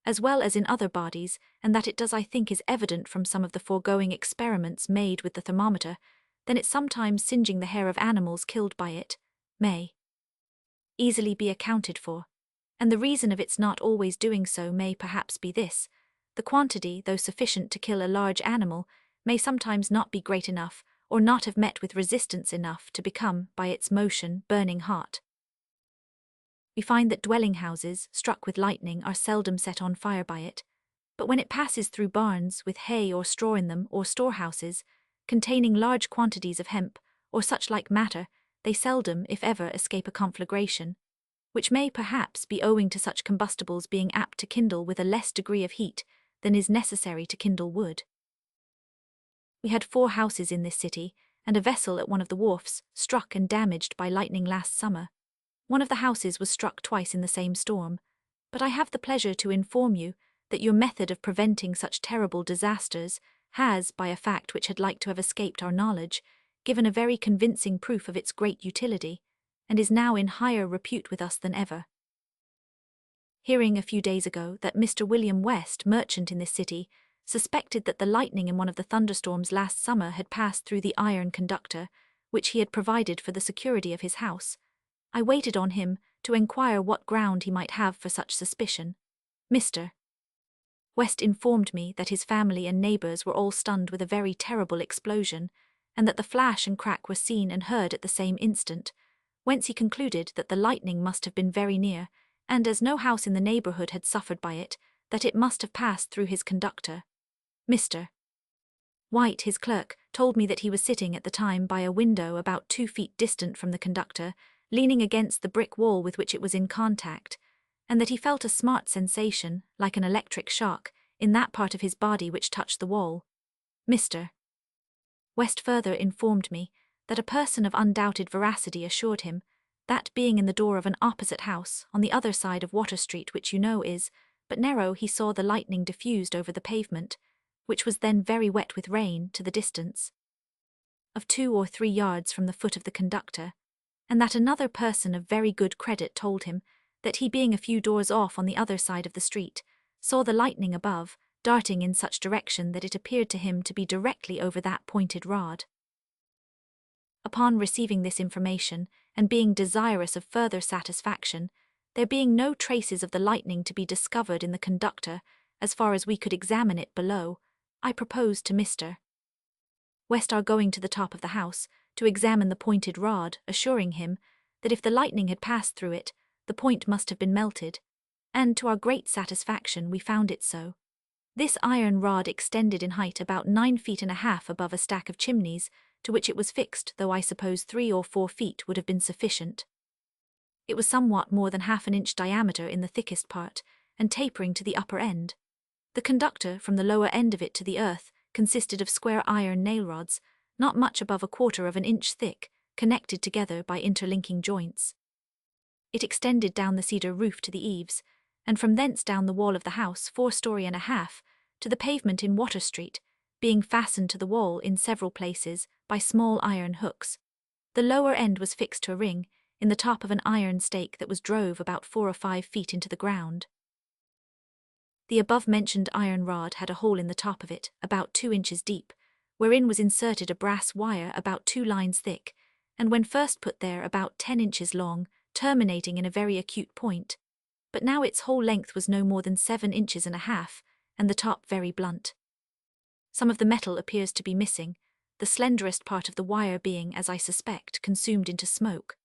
as well as in other bodies, and that it does, I think, is evident from some of the foregoing experiments made with the thermometer, then it sometimes singeing the hair of animals killed by it, may easily be accounted for, and the reason of its not always doing so may perhaps be this: the quantity, though sufficient to kill a large animal, may sometimes not be great enough, or not have met with resistance enough to become, by its motion, burning hot. We find that dwelling houses, struck with lightning, are seldom set on fire by it, but when it passes through barns with hay or straw in them, or storehouses, containing large quantities of hemp, or such like matter, they seldom, if ever, escape a conflagration, which may perhaps be owing to such combustibles being apt to kindle with a less degree of heat than is necessary to kindle wood. We had 4 houses in this city, and a vessel at one of the wharfs, struck and damaged by lightning last summer. One of the houses was struck twice in the same storm, but I have the pleasure to inform you that your method of preventing such terrible disasters has, by a fact which had like to have escaped our knowledge, given a very convincing proof of its great utility, and is now in higher repute with us than ever. Hearing a few days ago that Mr. William West, merchant in this city, suspected that the lightning in one of the thunderstorms last summer had passed through the iron conductor, which he had provided for the security of his house, I waited on him to enquire what ground he might have for such suspicion. Mr. West informed me that his family and neighbours were all stunned with a very terrible explosion, and that the flash and crack were seen and heard at the same instant, whence he concluded that the lightning must have been very near, and as no house in the neighbourhood had suffered by it, that it must have passed through his conductor. Mr. White, his clerk, told me that he was sitting at the time by a window about 2 feet distant from the conductor, leaning against the brick wall with which it was in contact, and that he felt a smart sensation, like an electric shock, in that part of his body which touched the wall. Mr. West further informed me that a person of undoubted veracity assured him that, being in the door of an opposite house, on the other side of Water Street, which you know is but narrow, he saw the lightning diffused over the pavement, which was then very wet with rain, to the distance of 2 or 3 yards from the foot of the conductor, and that another person of very good credit told him that he, being a few doors off on the other side of the street, saw the lightning above, darting in such direction that it appeared to him to be directly over that pointed rod. Upon receiving this information, and being desirous of further satisfaction, there being no traces of the lightning to be discovered in the conductor, as far as we could examine it below, I proposed to Mr. West our going to the top of the house, to examine the pointed rod, assuring him that if the lightning had passed through it, the point must have been melted, and to our great satisfaction we found it so. This iron rod extended in height about 9.5 feet above a stack of chimneys, to which it was fixed, though I suppose 3 or 4 feet would have been sufficient. It was somewhat more than half an inch diameter in the thickest part, and tapering to the upper end. The conductor, from the lower end of it to the earth, consisted of square iron nail rods, not much above 1/4 of an inch thick, connected together by interlinking joints. It extended down the cedar roof to the eaves, and from thence down the wall of the house 4.5 stories to the pavement in Water Street, being fastened to the wall in several places by small iron hooks. The lower end was fixed to a ring in the top of an iron stake that was drove about 4 or 5 feet into the ground. The above-mentioned iron rod had a hole in the top of it, about 2 inches deep, wherein was inserted a brass wire about 2 lines thick, and when first put there about 10 inches long, terminating in a very acute point, but now its whole length was no more than 7.5 inches, and the top very blunt. Some of the metal appears to be missing, the slenderest part of the wire being, as I suspect, consumed into smoke,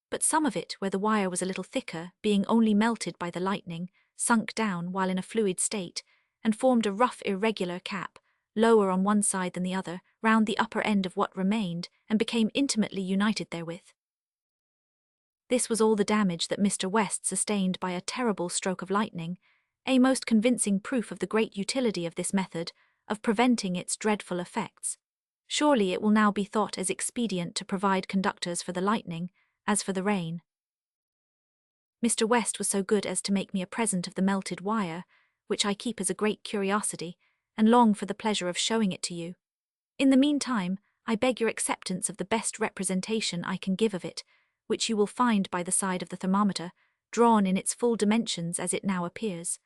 but some of it, where the wire was a little thicker, being only melted by the lightning, sunk down while in a fluid state, and formed a rough irregular cap, lower on one side than the other, round the upper end of what remained, and became intimately united therewith. This was all the damage that Mr. West sustained by a terrible stroke of lightning, a most convincing proof of the great utility of this method of preventing its dreadful effects. Surely it will now be thought as expedient to provide conductors for the lightning as for the rain. Mr. West was so good as to make me a present of the melted wire, which I keep as a great curiosity, and long for the pleasure of showing it to you. In the meantime, I beg your acceptance of the best representation I can give of it, which you will find by the side of the thermometer, drawn in its full dimensions as it now appears.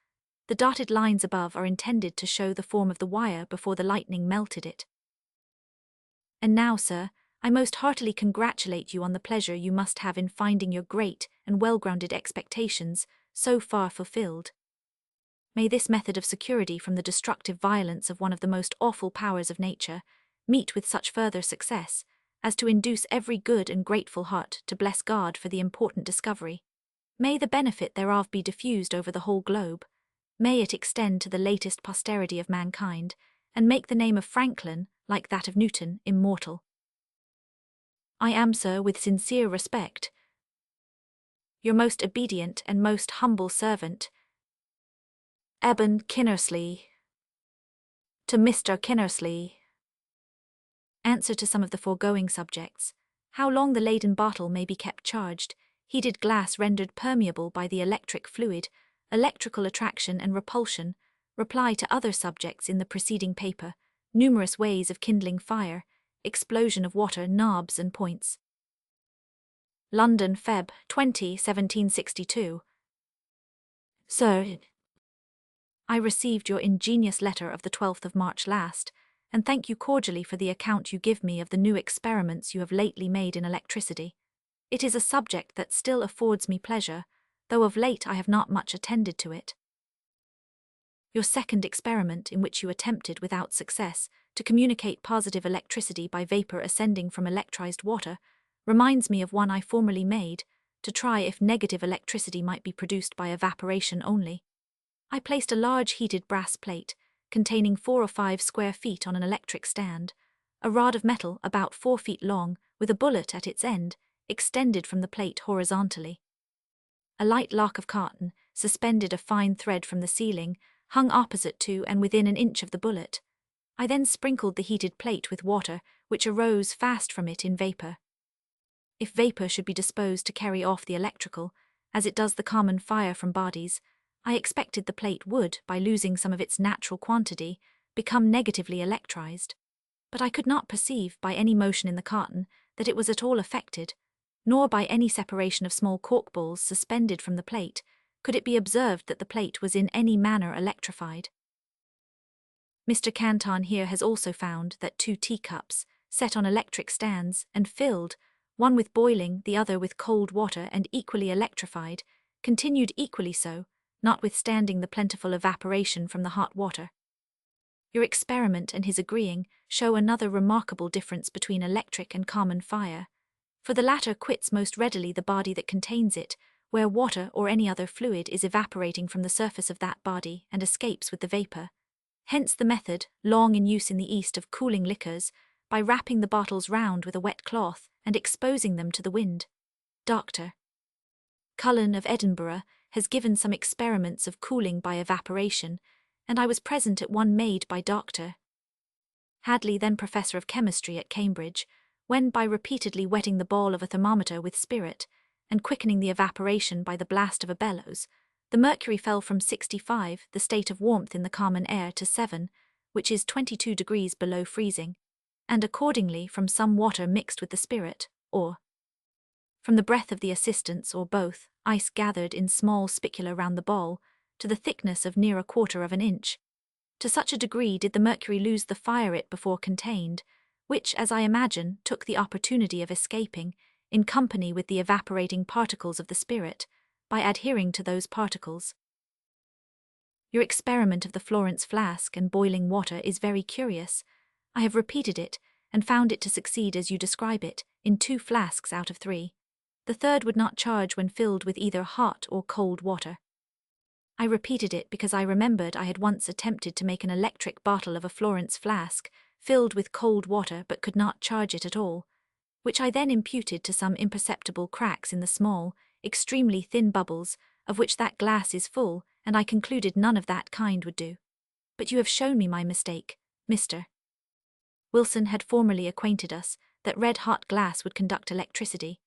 The dotted lines above are intended to show the form of the wire before the lightning melted it. And now, sir, I most heartily congratulate you on the pleasure you must have in finding your great and well-grounded expectations so far fulfilled. May this method of security from the destructive violence of one of the most awful powers of nature meet with such further success as to induce every good and grateful heart to bless God for the important discovery. May the benefit thereof be diffused over the whole globe. May it extend to the latest posterity of mankind, and make the name of Franklin, like that of Newton, immortal. I am, sir, with sincere respect, your most obedient and most humble servant, Eben Kinnersley. To Mr. Kinnersley. Answer to some of the foregoing subjects. How long the Leyden bottle may be kept charged, heated glass rendered permeable by the electric fluid, electrical attraction and repulsion, reply to other subjects in the preceding paper, numerous ways of kindling fire, explosion of water, knobs and points. London, Feb. 20, 1762. Sir, I received your ingenious letter of the 12th of March last, and thank you cordially for the account you give me of the new experiments you have lately made in electricity. It is a subject that still affords me pleasure, though of late I have not much attended to it. Your second experiment, in which you attempted, without success, to communicate positive electricity by vapor ascending from electrized water, reminds me of one I formerly made, to try if negative electricity might be produced by evaporation only. I placed a large heated brass plate, containing 4 or 5 square feet on an electric stand, a rod of metal about 4 feet long, with a bullet at its end, extended from the plate horizontally. A light lock of cotton, suspended a fine thread from the ceiling, hung opposite to and within an inch of the bullet. I then sprinkled the heated plate with water, which arose fast from it in vapor. If vapor should be disposed to carry off the electrical, as it does the common fire from bodies, I expected the plate would, by losing some of its natural quantity, become negatively electrized. But I could not perceive, by any motion in the cotton, that it was at all affected, nor by any separation of small cork balls suspended from the plate, could it be observed that the plate was in any manner electrified. Mr. Canton here has also found that 2 teacups, set on electric stands and filled, one with boiling, the other with cold water and equally electrified, continued equally so, notwithstanding the plentiful evaporation from the hot water. Your experiment and his agreeing show another remarkable difference between electric and common fire, for the latter quits most readily the body that contains it, where water or any other fluid is evaporating from the surface of that body and escapes with the vapor. Hence the method, long in use in the East, of cooling liquors, by wrapping the bottles round with a wet cloth and exposing them to the wind. Dr. Cullen of Edinburgh has given some experiments of cooling by evaporation, and I was present at one made by Dr. Hadley, then professor of chemistry at Cambridge, when by repeatedly wetting the ball of a thermometer with spirit, and quickening the evaporation by the blast of a bellows, the mercury fell from 65, the state of warmth in the common air, to 7, which is 22 degrees below freezing, and accordingly from some water mixed with the spirit, or from the breath of the assistants, or both, ice gathered in small spicula round the ball, to the thickness of near 1/4 of an inch. To such a degree did the mercury lose the fire it before contained, which, as I imagine, took the opportunity of escaping, in company with the evaporating particles of the spirit, by adhering to those particles. Your experiment of the Florence flask and boiling water is very curious. I have repeated it, and found it to succeed as you describe it, in 2 flasks out of 3. The third would not charge when filled with either hot or cold water. I repeated it because I remembered I had once attempted to make an electric bottle of a Florence flask, filled with cold water, but could not charge it at all, which I then imputed to some imperceptible cracks in the small, extremely thin bubbles, of which that glass is full, and I concluded none of that kind would do. But you have shown me my mistake, Mr. Wilson had formerly acquainted us that red-hot glass would conduct electricity,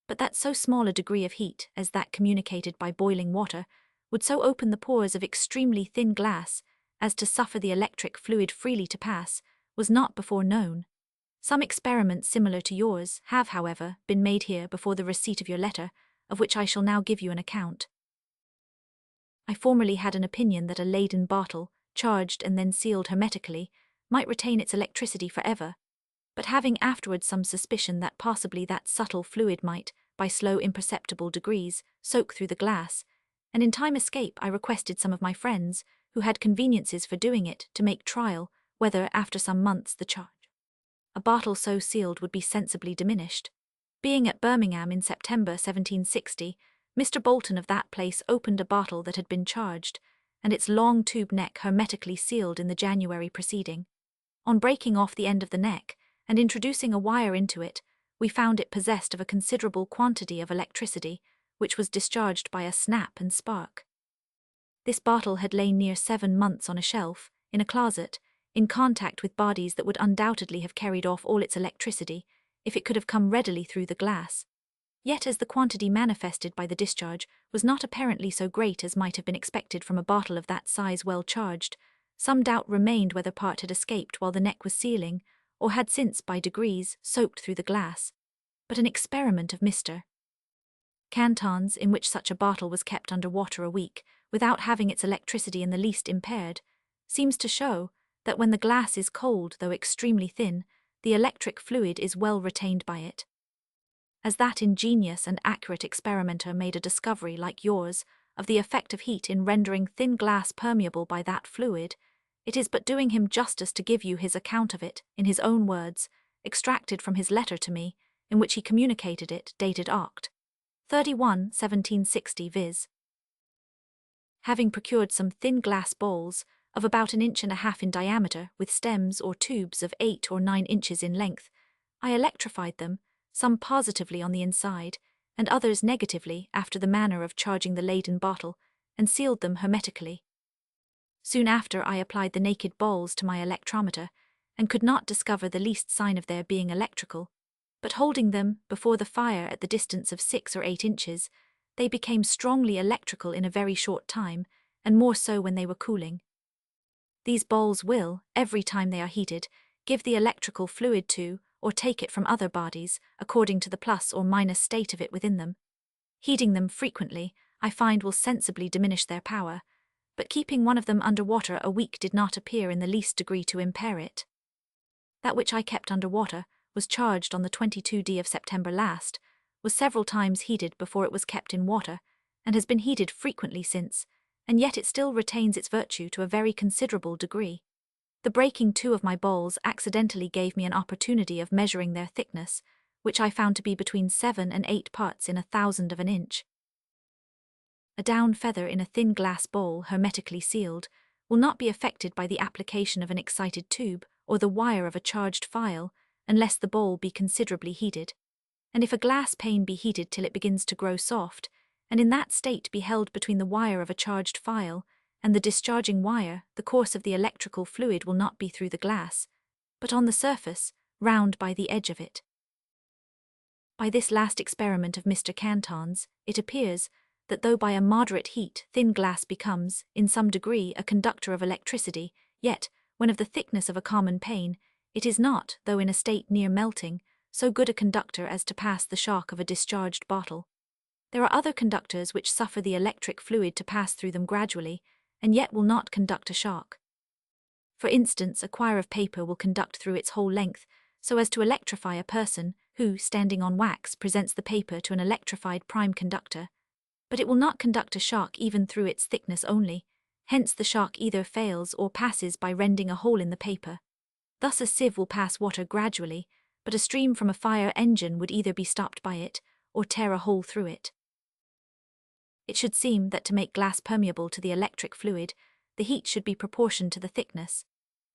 but that so small a degree of heat as that communicated by boiling water would so open the pores of extremely thin glass as to suffer the electric fluid freely to pass, was not before known. Some experiments similar to yours have, however, been made here before the receipt of your letter, of which I shall now give you an account. I formerly had an opinion that a Leyden bottle, charged and then sealed hermetically, might retain its electricity forever, but having afterwards some suspicion that possibly that subtle fluid might, by slow imperceptible degrees, soak through the glass, and in time escape, I requested some of my friends, who had conveniences for doing it, to make trial, whether, after some months, the charge a bottle so sealed would be sensibly diminished. Being at Birmingham in September 1760, Mr. Bolton of that place opened a bottle that had been charged, and its long tube neck hermetically sealed in the January preceding. On breaking off the end of the neck, and introducing a wire into it, we found it possessed of a considerable quantity of electricity, which was discharged by a snap and spark. This bottle had lain near 7 months on a shelf, in a closet, in contact with bodies that would undoubtedly have carried off all its electricity, if it could have come readily through the glass. Yet as the quantity manifested by the discharge was not apparently so great as might have been expected from a bottle of that size well charged, some doubt remained whether part had escaped while the neck was sealing, or had since, by degrees, soaked through the glass. But an experiment of Mr. Canton's, in which such a bottle was kept under water a week, without having its electricity in the least impaired, seems to show that when the glass is cold, though extremely thin, the electric fluid is well retained by it. As that ingenious and accurate experimenter made a discovery like yours of the effect of heat in rendering thin glass permeable by that fluid, it is but doing him justice to give you his account of it, in his own words, extracted from his letter to me, in which he communicated it, dated Oct. 31, 1760, viz. Having procured some thin glass bowls, of about 1.5 inches in diameter, with stems or tubes of 8 or 9 inches in length, I electrified them, some positively on the inside, and others negatively after the manner of charging the Leyden bottle, and sealed them hermetically. Soon after I applied the naked balls to my electrometer, and could not discover the least sign of their being electrical, but holding them before the fire at the distance of 6 or 8 inches, they became strongly electrical in a very short time, and more so when they were cooling. These balls will, every time they are heated, give the electrical fluid to, or take it from other bodies, according to the plus or minus state of it within them. Heating them frequently, I find will sensibly diminish their power, but keeping one of them under water a week did not appear in the least degree to impair it. That which I kept under water was charged on the 22d of September last, was several times heated before it was kept in water, and has been heated frequently since, and yet it still retains its virtue to a very considerable degree. The breaking 2 of my bowls accidentally gave me an opportunity of measuring their thickness, which I found to be between 7 and 8 parts in 1,000 of an inch. A down feather in a thin glass bowl hermetically sealed will not be affected by the application of an excited tube or the wire of a charged file, unless the bowl be considerably heated, and if a glass pane be heated till it begins to grow soft, and in that state be held between the wire of a charged file and the discharging wire, the course of the electrical fluid will not be through the glass, but on the surface, round by the edge of it. By this last experiment of Mr. Canton's, it appears that though by a moderate heat thin glass becomes, in some degree, a conductor of electricity, yet, when of the thickness of a common pane, it is not, though in a state near melting, so good a conductor as to pass the shock of a discharged bottle. There are other conductors which suffer the electric fluid to pass through them gradually, and yet will not conduct a shock. For instance, a quire of paper will conduct through its whole length, so as to electrify a person, who, standing on wax, presents the paper to an electrified prime conductor, but it will not conduct a shock even through its thickness only, hence the shock either fails or passes by rending a hole in the paper. Thus a sieve will pass water gradually, but a stream from a fire engine would either be stopped by it, or tear a hole through it. It should seem that to make glass permeable to the electric fluid, the heat should be proportioned to the thickness.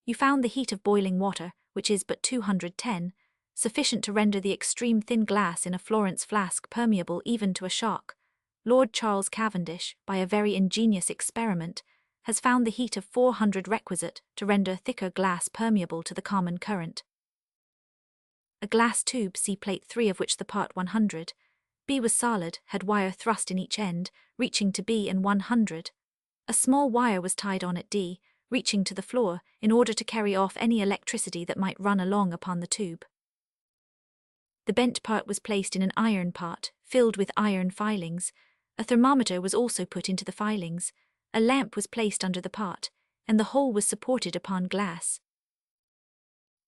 You found the heat of boiling water, which is but 210, sufficient to render the extreme thin glass in a Florence flask permeable even to a shock. Lord Charles Cavendish, by a very ingenious experiment, has found the heat of 400 requisite to render thicker glass permeable to the common current. A glass tube, see plate 3, of which the part 100, B was solid, had wire thrust in each end, reaching to B and 100. A small wire was tied on at D, reaching to the floor, in order to carry off any electricity that might run along upon the tube. The bent part was placed in an iron pot, filled with iron filings. A thermometer was also put into the filings. A lamp was placed under the pot, and the whole was supported upon glass.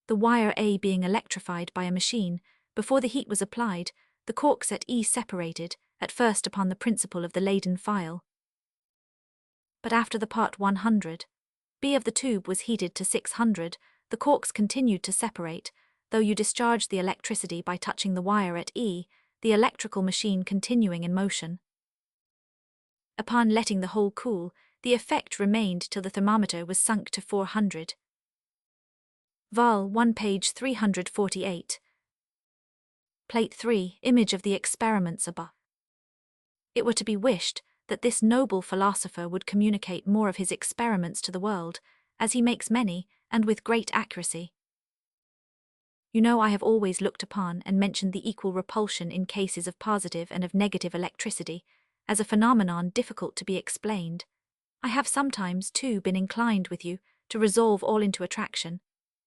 The wire A being electrified by a machine, before the heat was applied, the corks at E separated, at first upon the principle of the Leyden file. But after the part 100, B of the tube was heated to 600, the corks continued to separate, though you discharged the electricity by touching the wire at E, the electrical machine continuing in motion. Upon letting the whole cool, the effect remained till the thermometer was sunk to 400. Vol. 1, page 348. Plate 3, image of the experiments above. It were to be wished that this noble philosopher would communicate more of his experiments to the world, as he makes many, and with great accuracy. You know I have always looked upon and mentioned the equal repulsion in cases of positive and of negative electricity, as a phenomenon difficult to be explained. I have sometimes, too, been inclined with you to resolve all into attraction,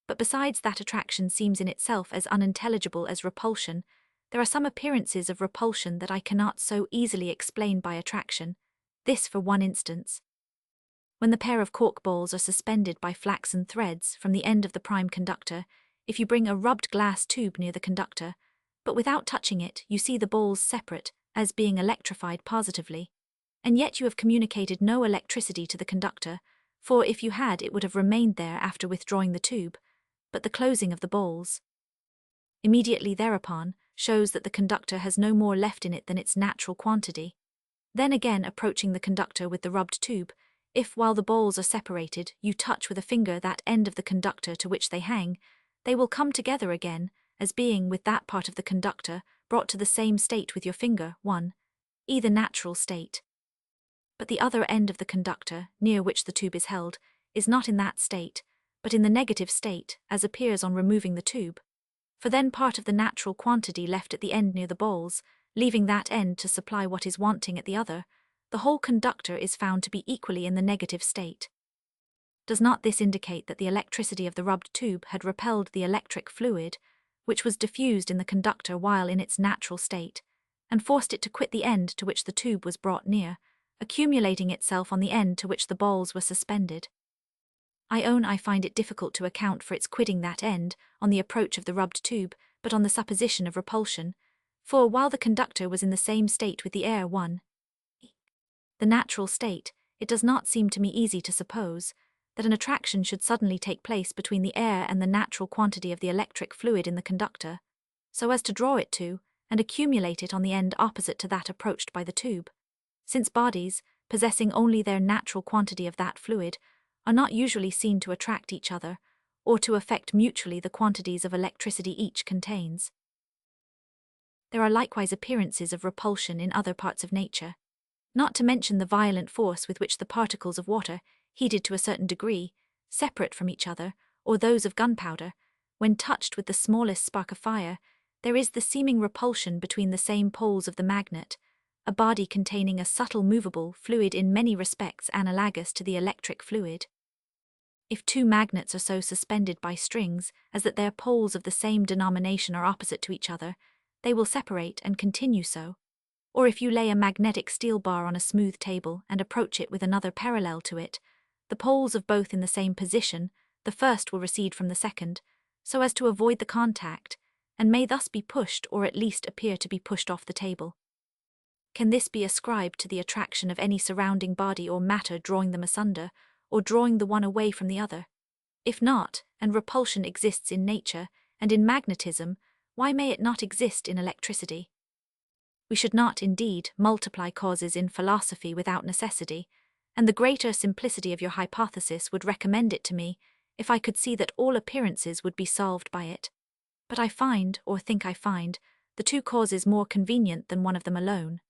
but besides that attraction seems in itself as unintelligible as repulsion, there are some appearances of repulsion that I cannot so easily explain by attraction. This for one instance. When the pair of cork bowls are suspended by flaxen threads from the end of the prime conductor, if you bring a rubbed glass tube near the conductor, but without touching it, you see the bowls separate, as being electrified positively. And yet you have communicated no electricity to the conductor, for if you had, it would have remained there after withdrawing the tube, but the closing of the bowls immediately thereupon shows that the conductor has no more left in it than its natural quantity. Then again, approaching the conductor with the rubbed tube, if while the bowls are separated you touch with a finger that end of the conductor to which they hang, they will come together again, as being with that part of the conductor brought to the same state with your finger, either natural state. But the other end of the conductor, near which the tube is held, is not in that state, but in the negative state, as appears on removing the tube. For then part of the natural quantity left at the end near the bowls, leaving that end to supply what is wanting at the other, the whole conductor is found to be equally in the negative state. Does not this indicate that the electricity of the rubbed tube had repelled the electric fluid, which was diffused in the conductor while in its natural state, and forced it to quit the end to which the tube was brought near, accumulating itself on the end to which the balls were suspended? I own I find it difficult to account for its quitting that end on the approach of the rubbed tube, but on the supposition of repulsion, for while the conductor was in the same state with the air the natural state, it does not seem to me easy to suppose that an attraction should suddenly take place between the air and the natural quantity of the electric fluid in the conductor, so as to draw it to, and accumulate it on the end opposite to that approached by the tube, since bodies, possessing only their natural quantity of that fluid, are not usually seen to attract each other, or to affect mutually the quantities of electricity each contains. There are likewise appearances of repulsion in other parts of nature, not to mention the violent force with which the particles of water, heated to a certain degree, separate from each other, or those of gunpowder, when touched with the smallest spark of fire, there is the seeming repulsion between the same poles of the magnet, a body containing a subtle movable fluid in many respects analogous to the electric fluid. If two magnets are so suspended by strings as that their poles of the same denomination are opposite to each other, they will separate and continue so. Or if you lay a magnetic steel bar on a smooth table and approach it with another parallel to it, the poles of both in the same position, the first will recede from the second, so as to avoid the contact, and may thus be pushed or at least appear to be pushed off the table. Can this be ascribed to the attraction of any surrounding body or matter drawing them asunder, or drawing the one away from the other? If not, and repulsion exists in nature and in magnetism, why may it not exist in electricity? We should not, indeed, multiply causes in philosophy without necessity, and the greater simplicity of your hypothesis would recommend it to me if I could see that all appearances would be solved by it. But I find, or think I find, the two causes more convenient than one of them alone.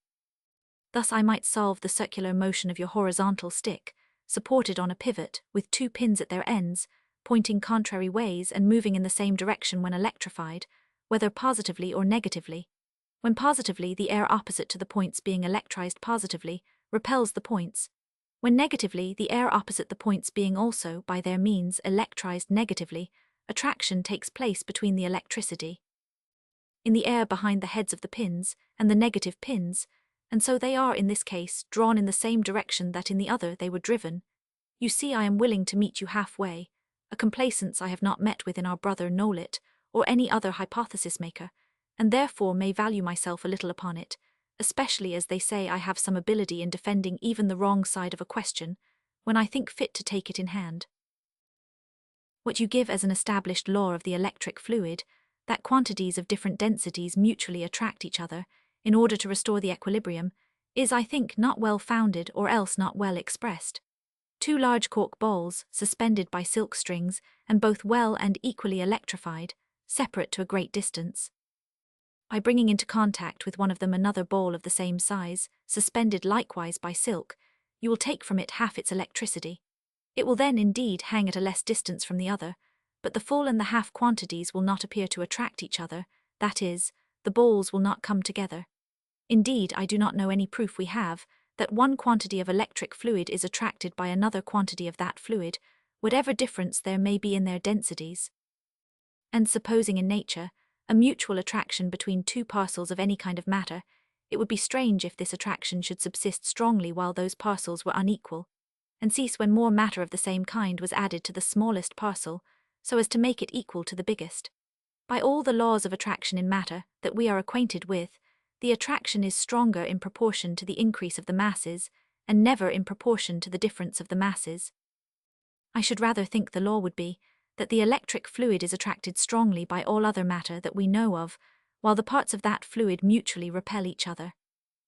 Thus I might solve the circular motion of your horizontal stick, supported on a pivot, with two pins at their ends, pointing contrary ways and moving in the same direction when electrified, whether positively or negatively. When positively, the air opposite to the points being electrized positively repels the points. When negatively, the air opposite the points being also, by their means, electrized negatively, attraction takes place between the electricity in the air behind the heads of the pins and the negative pins, and so they are in this case drawn in the same direction that in the other they were driven. You see, I am willing to meet you halfway, a complacence I have not met with in our brother Nolit or any other hypothesis maker, and therefore may value myself a little upon it, especially as they say I have some ability in defending even the wrong side of a question, when I think fit to take it in hand. What you give as an established law of the electric fluid, that quantities of different densities mutually attract each other, in order to restore the equilibrium, is, I think, not well founded or else not well expressed. Two large cork balls, suspended by silk strings, and both well and equally electrified, separate to a great distance. By bringing into contact with one of them another ball of the same size, suspended likewise by silk, you will take from it half its electricity. It will then indeed hang at a less distance from the other, but the full and the half quantities will not appear to attract each other, that is, the balls will not come together. Indeed, I do not know any proof we have that one quantity of electric fluid is attracted by another quantity of that fluid, whatever difference there may be in their densities. And supposing in nature a mutual attraction between two parcels of any kind of matter, it would be strange if this attraction should subsist strongly while those parcels were unequal, and cease when more matter of the same kind was added to the smallest parcel, so as to make it equal to the biggest. By all the laws of attraction in matter that we are acquainted with, the attraction is stronger in proportion to the increase of the masses, and never in proportion to the difference of the masses. I should rather think the law would be that the electric fluid is attracted strongly by all other matter that we know of, while the parts of that fluid mutually repel each other.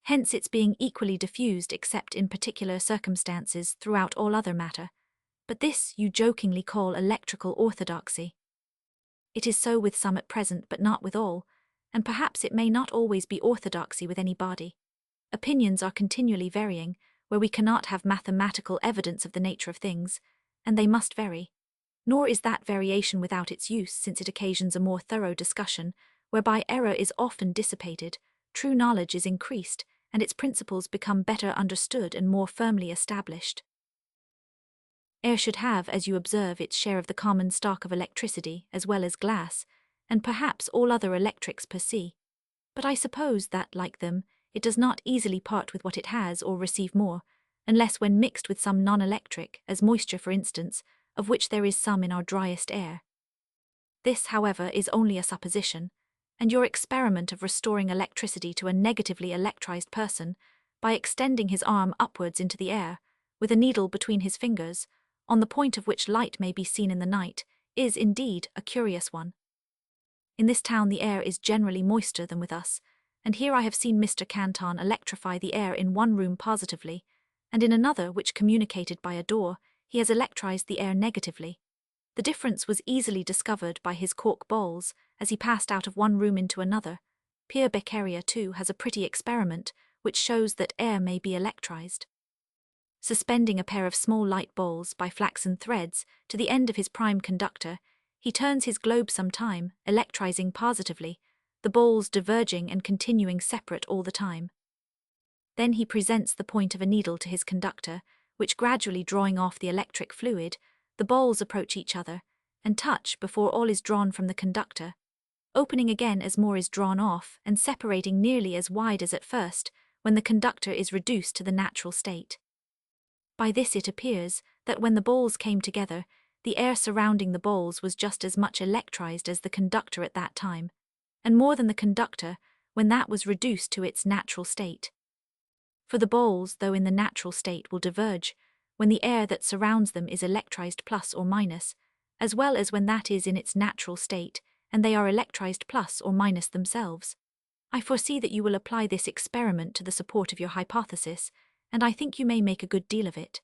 Hence its being equally diffused except in particular circumstances throughout all other matter. But this you jokingly call electrical orthodoxy. It is so with some at present, but not with all, and perhaps it may not always be orthodoxy with any body. Opinions are continually varying, where we cannot have mathematical evidence of the nature of things, and they must vary. Nor is that variation without its use, since it occasions a more thorough discussion, whereby error is often dissipated, true knowledge is increased, and its principles become better understood and more firmly established. Air should have, as you observe, its share of the common stock of electricity, as well as glass, and perhaps all other electrics per se. But I suppose that, like them, it does not easily part with what it has or receive more, unless when mixed with some non-electric, as moisture for instance, of which there is some in our driest air. This, however, is only a supposition, and your experiment of restoring electricity to a negatively electrized person, by extending his arm upwards into the air, with a needle between his fingers, on the point of which light may be seen in the night, is indeed a curious one. In this town the air is generally moister than with us, and here I have seen Mr. Canton electrify the air in one room positively, and in another, which communicated by a door, he has electrized the air negatively. The difference was easily discovered by his cork balls, as he passed out of one room into another. Pierre Beccaria, too, has a pretty experiment, which shows that air may be electrized. Suspending a pair of small light balls by flaxen threads to the end of his prime conductor, He turns his globe some time, electrizing positively, the balls diverging and continuing separate all the time. Then he presents the point of a needle to his conductor, which gradually drawing off the electric fluid, the balls approach each other, and touch before all is drawn from the conductor, opening again as more is drawn off and separating nearly as wide as at first, when the conductor is reduced to the natural state. By this it appears that when the balls came together, the air surrounding the balls was just as much electrized as the conductor at that time, and more than the conductor when that was reduced to its natural state. For the balls, though in the natural state, will diverge when the air that surrounds them is electrized plus or minus, as well as when that is in its natural state, and they are electrized plus or minus themselves. I foresee that you will apply this experiment to the support of your hypothesis, and I think you may make a good deal of it.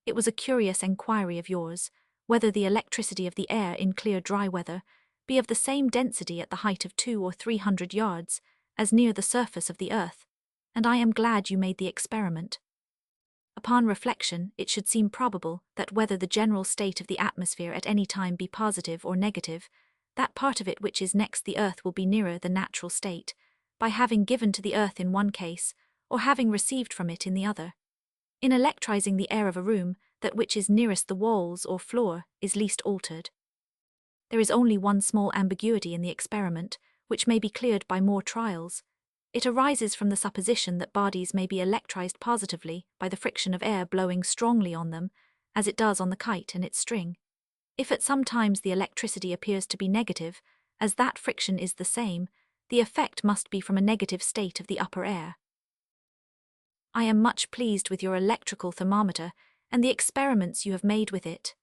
It was a curious enquiry of yours, whether the electricity of the air in clear dry weather be of the same density at the height of 200 or 300 yards as near the surface of the earth, and I am glad you made the experiment. Upon reflection, it should seem probable that whether the general state of the atmosphere at any time be positive or negative, that part of it which is next the earth will be nearer the natural state, by having given to the earth in one case, or having received from it in the other. In electrizing the air of a room, that which is nearest the walls or floor is least altered. There is only one small ambiguity in the experiment, which may be cleared by more trials. It arises from the supposition that bodies may be electrized positively by the friction of air blowing strongly on them, as it does on the kite and its string. If at some times the electricity appears to be negative, as that friction is the same, the effect must be from a negative state of the upper air. I am much pleased with your electrical thermometer and the experiments you have made with it.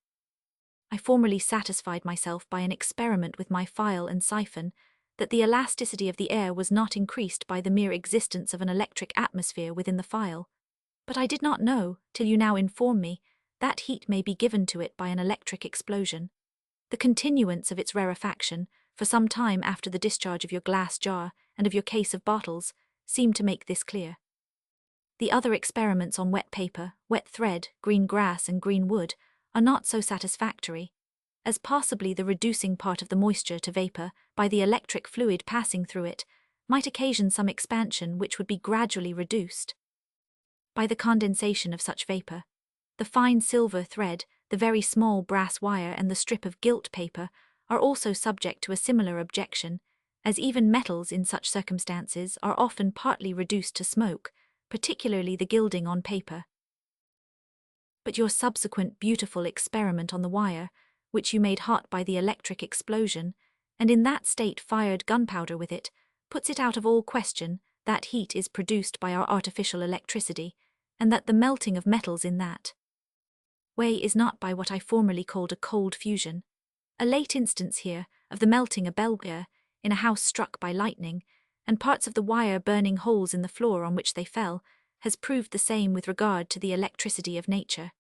I formerly satisfied myself by an experiment with my file and siphon that the elasticity of the air was not increased by the mere existence of an electric atmosphere within the file, but I did not know, till you now inform me, that heat may be given to it by an electric explosion. The continuance of its rarefaction, for some time after the discharge of your glass jar and of your case of bottles, seemed to make this clear. The other experiments on wet paper, wet thread, green grass and green wood are not so satisfactory, as possibly the reducing part of the moisture to vapor by the electric fluid passing through it might occasion some expansion which would be gradually reduced by the condensation of such vapor. The fine silver thread, the very small brass wire and the strip of gilt paper are also subject to a similar objection, as even metals in such circumstances are often partly reduced to smoke, particularly the gilding on paper. But your subsequent beautiful experiment on the wire, which you made hot by the electric explosion, and in that state fired gunpowder with it, puts it out of all question that heat is produced by our artificial electricity, and that the melting of metals in that way is not by what I formerly called a cold fusion. A late instance here of the melting a bell in a house struck by lightning, and parts of the wire burning holes in the floor on which they fell, has proved the same with regard to the electricity of nature.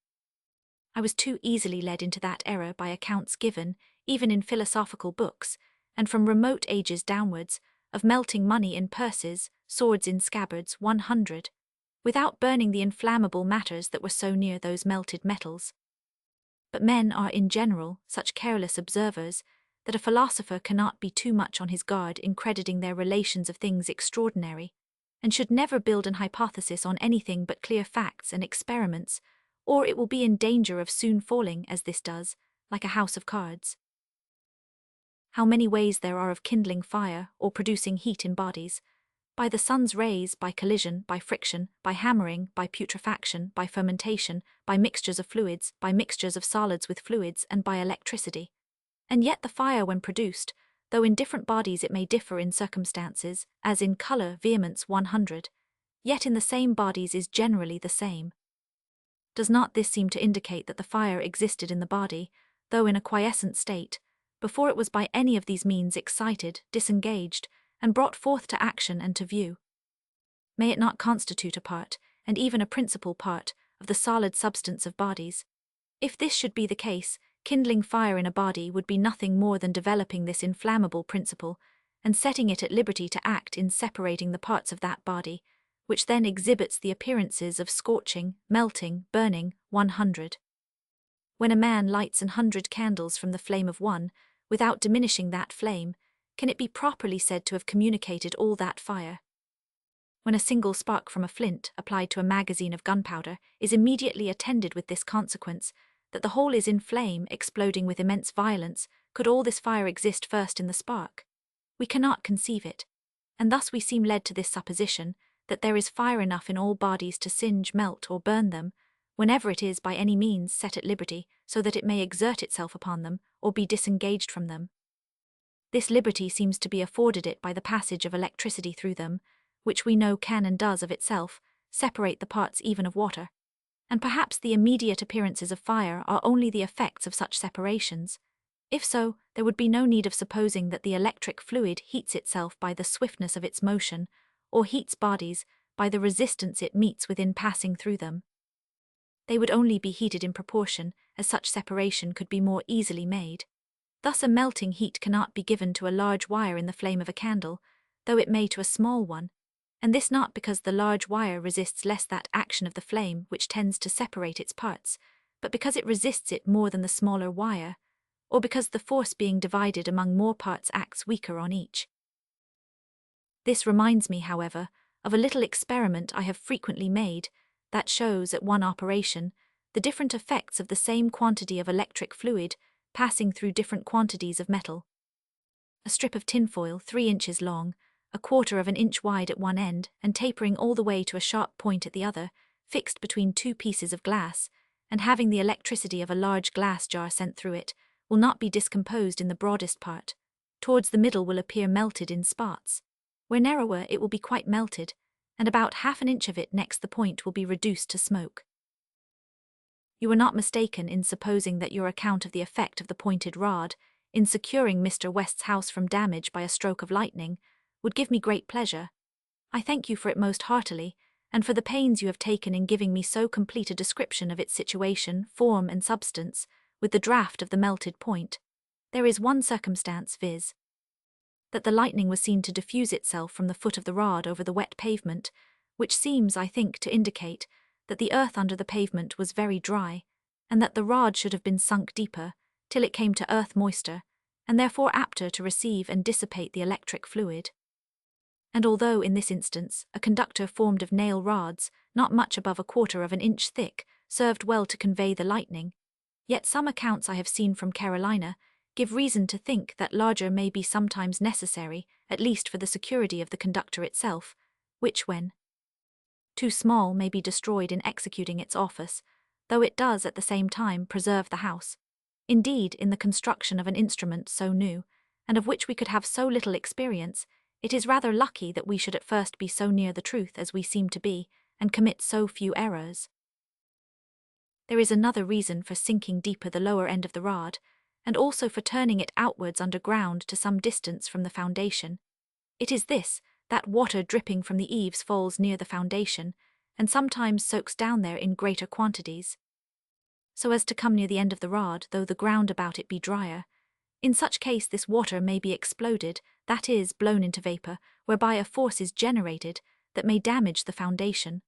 I was too easily led into that error by accounts given, even in philosophical books, and from remote ages downwards, of melting money in purses, swords in scabbards 100, without burning the inflammable matters that were so near those melted metals. But men are in general such careless observers that a philosopher cannot be too much on his guard in crediting their relations of things extraordinary, and should never build an hypothesis on anything but clear facts and experiments, or it will be in danger of soon falling, as this does, like a house of cards. How many ways there are of kindling fire or producing heat in bodies: by the sun's rays, by collision, by friction, by hammering, by putrefaction, by fermentation, by mixtures of fluids, by mixtures of solids with fluids, and by electricity. And yet the fire when produced, though in different bodies it may differ in circumstances, as in colour, vehemence 100, yet in the same bodies is generally the same. Does not this seem to indicate that the fire existed in the body, though in a quiescent state, before it was by any of these means excited, disengaged, and brought forth to action and to view? May it not constitute a part, and even a principal part, of the solid substance of bodies? If this should be the case, kindling fire in a body would be nothing more than developing this inflammable principle, and setting it at liberty to act in separating the parts of that body, which then exhibits the appearances of scorching, melting, burning 100. When a man lights 100 candles from the flame of one, without diminishing that flame, can it be properly said to have communicated all that fire? When a single spark from a flint, applied to a magazine of gunpowder, is immediately attended with this consequence, that the whole is in flame, exploding with immense violence, could all this fire exist first in the spark? We cannot conceive it, and thus we seem led to this supposition, that there is fire enough in all bodies to singe, melt, or burn them, whenever it is by any means set at liberty, so that it may exert itself upon them, or be disengaged from them. This liberty seems to be afforded it by the passage of electricity through them, which we know can and does of itself separate the parts even of water, and perhaps the immediate appearances of fire are only the effects of such separations. If so, there would be no need of supposing that the electric fluid heats itself by the swiftness of its motion, or heats bodies by the resistance it meets with in passing through them. They would only be heated in proportion as such separation could be more easily made. Thus a melting heat cannot be given to a large wire in the flame of a candle, though it may to a small one, and this not because the large wire resists less that action of the flame which tends to separate its parts, but because it resists it more than the smaller wire, or because the force being divided among more parts acts weaker on each. This reminds me, however, of a little experiment I have frequently made that shows at one operation the different effects of the same quantity of electric fluid passing through different quantities of metal. A strip of tinfoil 3 inches long, 1/4 of an inch wide at one end and tapering all the way to a sharp point at the other, fixed between 2 pieces of glass, and having the electricity of a large glass jar sent through it, will not be discomposed in the broadest part. Towards the middle will appear melted in spots. Where narrower it will be quite melted, and about 1/2 inch of it next the point will be reduced to smoke. You are not mistaken in supposing that your account of the effect of the pointed rod, in securing Mr. West's house from damage by a stroke of lightning, would give me great pleasure. I thank you for it most heartily, and for the pains you have taken in giving me so complete a description of its situation, form, and substance, with the draught of the melted point. There is one circumstance, viz., that the lightning was seen to diffuse itself from the foot of the rod over the wet pavement, which seems, I think, to indicate that the earth under the pavement was very dry, and that the rod should have been sunk deeper, till it came to earth moister, and therefore apter to receive and dissipate the electric fluid. And although, in this instance, a conductor formed of nail rods, not much above 1/4 of an inch thick, served well to convey the lightning, yet some accounts I have seen from Carolina give reason to think that larger may be sometimes necessary, at least for the security of the conductor itself, which when too small may be destroyed in executing its office, though it does at the same time preserve the house. Indeed, in the construction of an instrument so new, and of which we could have so little experience, it is rather lucky that we should at first be so near the truth as we seem to be, and commit so few errors. There is another reason for sinking deeper the lower end of the rod, and also for turning it outwards underground to some distance from the foundation. It is this, that water dripping from the eaves falls near the foundation, and sometimes soaks down there in greater quantities, so as to come near the end of the rod, though the ground about it be drier. In such case this water may be exploded, that is, blown into vapour, whereby a force is generated that may damage the foundation.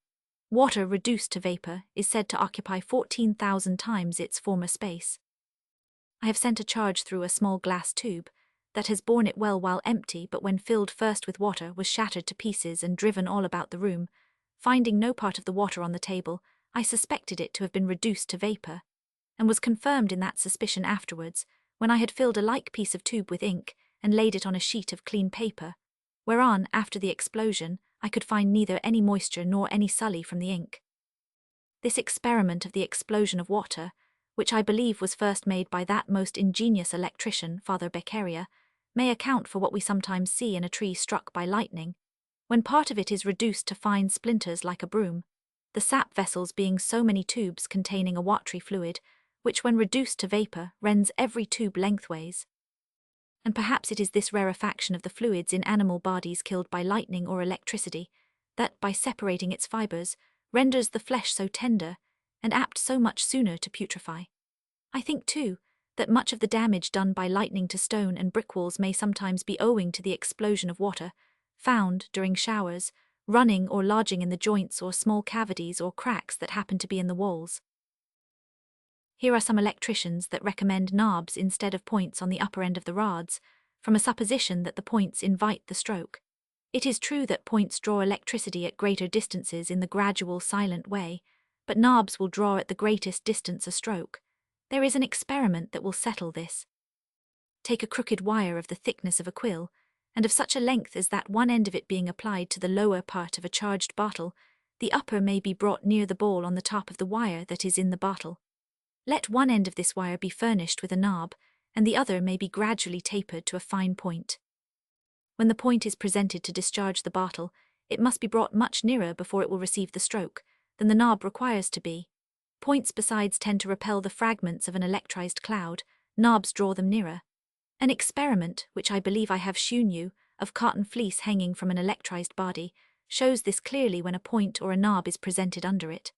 Water reduced to vapour is said to occupy 14,000 times its former space. I have sent a charge through a small glass tube that has borne it well while empty, but when filled first with water was shattered to pieces and driven all about the room. Finding no part of the water on the table, I suspected it to have been reduced to vapour, and was confirmed in that suspicion afterwards, when I had filled a like piece of tube with ink and laid it on a sheet of clean paper, whereon, after the explosion, I could find neither any moisture nor any sully from the ink. This experiment of the explosion of water, which I believe was first made by that most ingenious electrician, Father Beccaria, may account for what we sometimes see in a tree struck by lightning, when part of it is reduced to fine splinters like a broom, the sap vessels being so many tubes containing a watery fluid, which when reduced to vapour rends every tube lengthways. And perhaps it is this rarefaction of the fluids in animal bodies killed by lightning or electricity, that, by separating its fibres, renders the flesh so tender, and apt so much sooner to putrefy. I think, too, that much of the damage done by lightning to stone and brick walls may sometimes be owing to the explosion of water, found, during showers, running or lodging in the joints or small cavities or cracks that happen to be in the walls. Here are some electricians that recommend knobs instead of points on the upper end of the rods, from a supposition that the points invite the stroke. It is true that points draw electricity at greater distances in the gradual, silent way, but knobs will draw at the greatest distance a stroke. There is an experiment that will settle this. Take a crooked wire of the thickness of a quill, and of such a length as that one end of it being applied to the lower part of a charged bottle, the upper may be brought near the ball on the top of the wire that is in the bottle. Let one end of this wire be furnished with a knob, and the other may be gradually tapered to a fine point. When the point is presented to discharge the bottle, it must be brought much nearer before it will receive the stroke than the knob requires to be. Points besides tend to repel the fragments of an electrized cloud, knobs draw them nearer. An experiment, which I believe I have shewn you, of cotton fleece hanging from an electrized body, shows this clearly when a point or a knob is presented under it.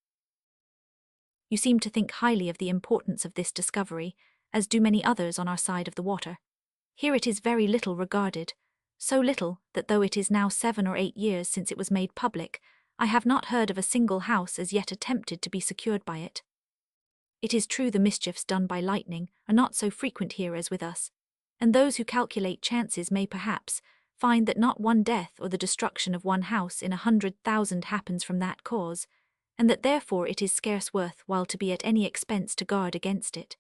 You seem to think highly of the importance of this discovery, as do many others on our side of the water. Here it is very little regarded, so little that though it is now 7 or 8 years since it was made public, I have not heard of a single house as yet attempted to be secured by it. It is true the mischiefs done by lightning are not so frequent here as with us, and those who calculate chances may perhaps find that not one death or the destruction of one house in 100,000 happens from that cause, and that therefore it is scarce worth while to be at any expense to guard against it.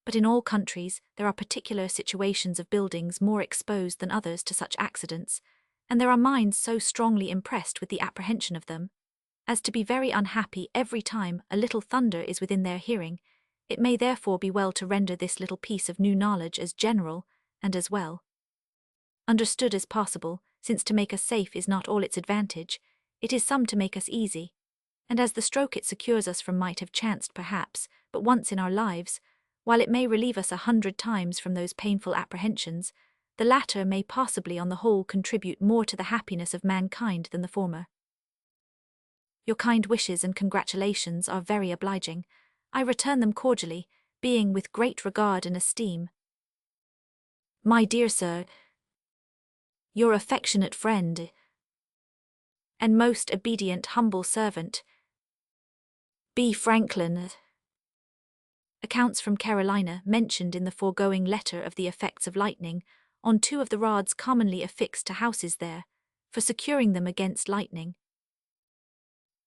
But in all countries there are particular situations of buildings more exposed than others to such accidents, and there are minds so strongly impressed with the apprehension of them, as to be very unhappy every time a little thunder is within their hearing. It may therefore be well to render this little piece of new knowledge as general, and as well understood as possible, since to make us safe is not all its advantage, it is some to make us easy. And as the stroke it secures us from might have chanced perhaps but once in our lives, while it may relieve us 100 times from those painful apprehensions, the latter may possibly on the whole contribute more to the happiness of mankind than the former. Your kind wishes and congratulations are very obliging. I return them cordially, being with great regard and esteem, my dear sir, your affectionate friend, and most obedient humble servant, B. Franklin. Accounts from Carolina mentioned in the foregoing letter of the effects of lightning on 2 of the rods commonly affixed to houses there, for securing them against lightning.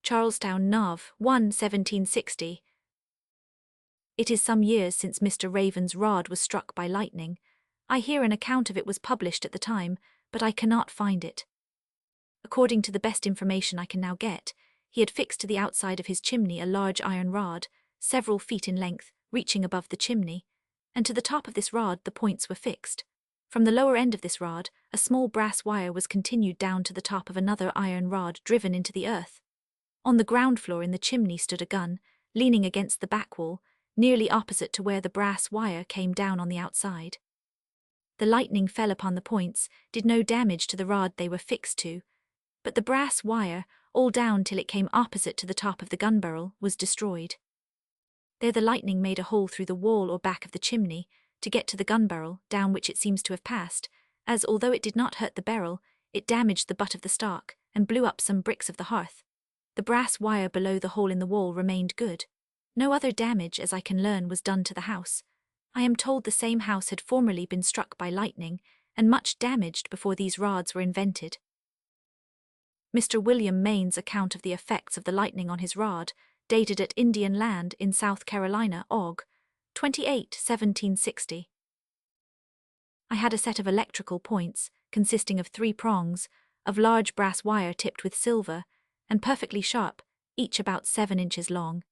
Charlestown, Nov. 1, 1760. It is some years since Mr. Raven's rod was struck by lightning. I hear an account of it was published at the time, but I cannot find it. According to the best information I can now get, he had fixed to the outside of his chimney a large iron rod, several feet in length, reaching above the chimney, and to the top of this rod the points were fixed. From the lower end of this rod, a small brass wire was continued down to the top of another iron rod driven into the earth. On the ground floor in the chimney stood a gun, leaning against the back wall, nearly opposite to where the brass wire came down on the outside. The lightning fell upon the points, did no damage to the rod they were fixed to, but the brass wire, all down till it came opposite to the top of the gun barrel, was destroyed. There the lightning made a hole through the wall or back of the chimney, to get to the gun barrel, down which it seems to have passed, as although it did not hurt the barrel, it damaged the butt of the stock, and blew up some bricks of the hearth. The brass wire below the hole in the wall remained good. No other damage, as I can learn, was done to the house. I am told the same house had formerly been struck by lightning, and much damaged before these rods were invented. Mr. William Maine's account of the effects of the lightning on his rod, dated at Indian Land in South Carolina, Aug. 28, 1760. I had a set of electrical points, consisting of 3 prongs, of large brass wire tipped with silver, and perfectly sharp, each about 7 inches long.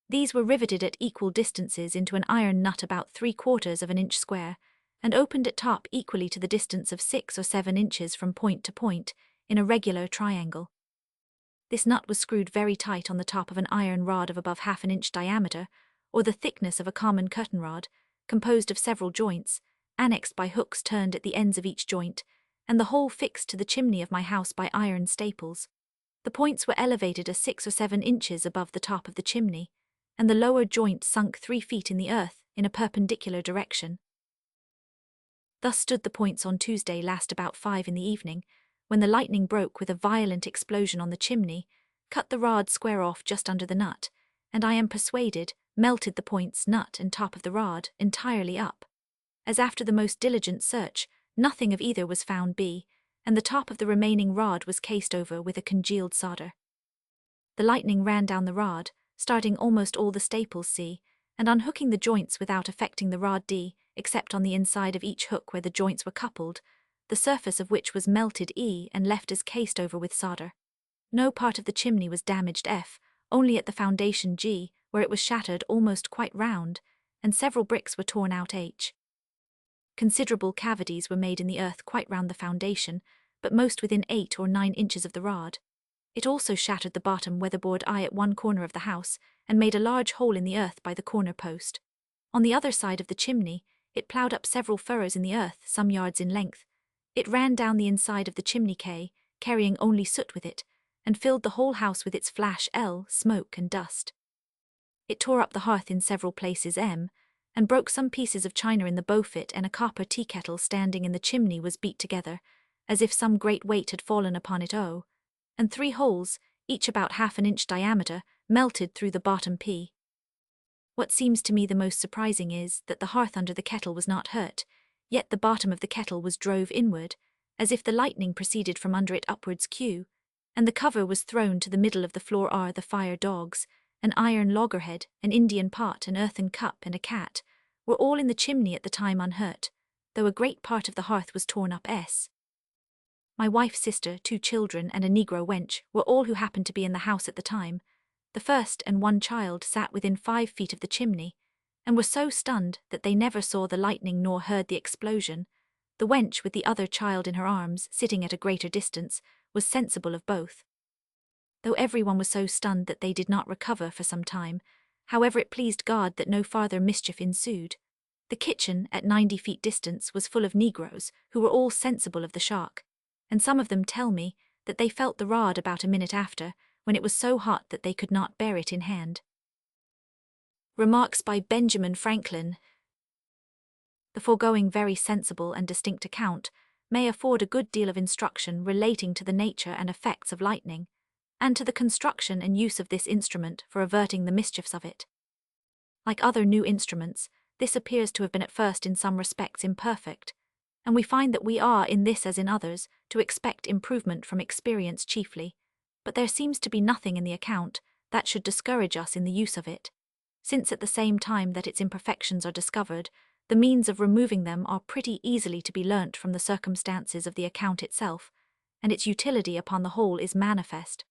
These were riveted at equal distances into an iron nut about 3/4 of an inch square, and opened at top equally to the distance of 6 or 7 inches from point to point, in a regular triangle. This nut was screwed very tight on the top of an iron rod of above 1/2 inch diameter, or the thickness of a common curtain rod, composed of several joints, annexed by hooks turned at the ends of each joint, and the whole fixed to the chimney of my house by iron staples. The points were elevated a 6 or 7 inches above the top of the chimney, and the lower joint sunk 3 feet in the earth in a perpendicular direction. Thus stood the points on Tuesday last about 5 in the evening, when the lightning broke with a violent explosion on the chimney, cut the rod square off just under the nut, and I am persuaded, melted the points, nut and top of the rod entirely up. As after the most diligent search, nothing of either was found be, and the top of the remaining rod was cased over with a congealed solder. The lightning ran down the rod, starting almost all the staples C, and unhooking the joints without affecting the rod D, except on the inside of each hook where the joints were coupled, the surface of which was melted E and left as cased over with solder. No part of the chimney was damaged F, only at the foundation G, where it was shattered almost quite round, and several bricks were torn out H. Considerable cavities were made in the earth quite round the foundation, but most within 8 or 9 inches of the rod. It also shattered the bottom weatherboard I at one corner of the house, and made a large hole in the earth by the corner post. On the other side of the chimney, it ploughed up several furrows in the earth, some yards in length. It ran down the inside of the chimney K, carrying only soot with it, and filled the whole house with its flash L, smoke and dust. It tore up the hearth in several places M, and broke some pieces of china in the beaufet, and a copper tea kettle standing in the chimney was beat together, as if some great weight had fallen upon it O, and 3 holes, each about half an inch diameter, melted through the bottom P. What seems to me the most surprising is that the hearth under the kettle was not hurt, yet the bottom of the kettle was drove inward, as if the lightning proceeded from under it upwards Q, and the cover was thrown to the middle of the floor R. The fire dogs, an iron loggerhead, an Indian pot, an earthen cup, and a cat, were all in the chimney at the time unhurt, though a great part of the hearth was torn up S. My wife's sister, 2 children, and a negro wench were all who happened to be in the house at the time. The first and 1 child sat within 5 feet of the chimney, and were so stunned that they never saw the lightning nor heard the explosion. The wench, with the other child in her arms, sitting at a greater distance, was sensible of both. Though everyone was so stunned that they did not recover for some time, however it pleased God that no farther mischief ensued. The kitchen, at 90 feet distance, was full of negroes, who were all sensible of the shock, and some of them tell me that they felt the rod about a minute after, when it was so hot that they could not bear it in hand. Remarks by Benjamin Franklin. The foregoing very sensible and distinct account may afford a good deal of instruction relating to the nature and effects of lightning, and to the construction and use of this instrument for averting the mischiefs of it. Like other new instruments, this appears to have been at first in some respects imperfect, and we find that we are, in this as in others, to expect improvement from experience chiefly, but there seems to be nothing in the account that should discourage us in the use of it, since at the same time that its imperfections are discovered, the means of removing them are pretty easily to be learnt from the circumstances of the account itself, and its utility upon the whole is manifest.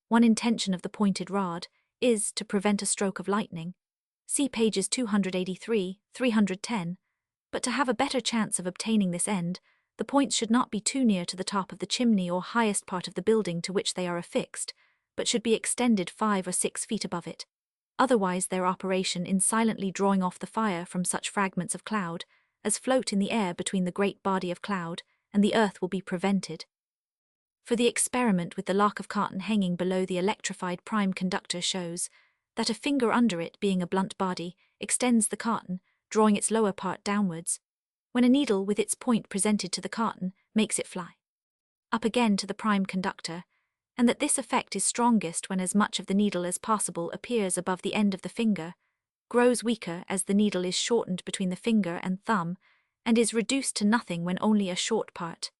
One intention of the pointed rod is to prevent a stroke of lightning. See pages 283, 310, but to have a better chance of obtaining this end, the points should not be too near to the top of the chimney or highest part of the building to which they are affixed, but should be extended 5 or 6 feet above it. Otherwise their operation in silently drawing off the fire from such fragments of cloud as float in the air between the great body of cloud and the earth will be prevented. For the experiment with the lock of cotton hanging below the electrified prime conductor shows that a finger under it, being a blunt body, extends the cotton, drawing its lower part downwards, when a needle with its point presented to the cotton makes it fly up again to the prime conductor, and that this effect is strongest when as much of the needle as possible appears above the end of the finger, grows weaker as the needle is shortened between the finger and thumb, and is reduced to nothing when only a short part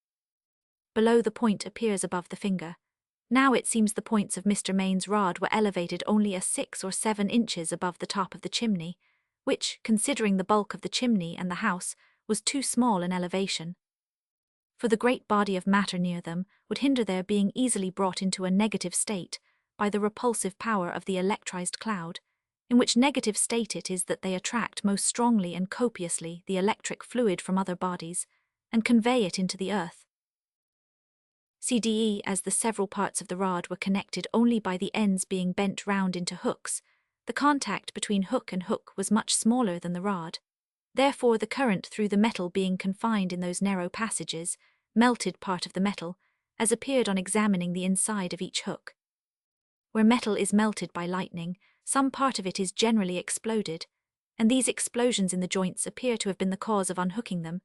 below the point appears above the finger. Now it seems the points of Mr. Maine's rod were elevated only a 6 or 7 inches above the top of the chimney, which, considering the bulk of the chimney and the house, was too small an elevation. For the great body of matter near them would hinder their being easily brought into a negative state by the repulsive power of the electrized cloud, in which negative state it is that they attract most strongly and copiously the electric fluid from other bodies, and convey it into the earth. CDE, as the several parts of the rod were connected only by the ends being bent round into hooks, the contact between hook and hook was much smaller than the rod. Therefore the current through the metal being confined in those narrow passages, melted part of the metal, as appeared on examining the inside of each hook. Where metal is melted by lightning, some part of it is generally exploded, and these explosions in the joints appear to have been the cause of unhooking them,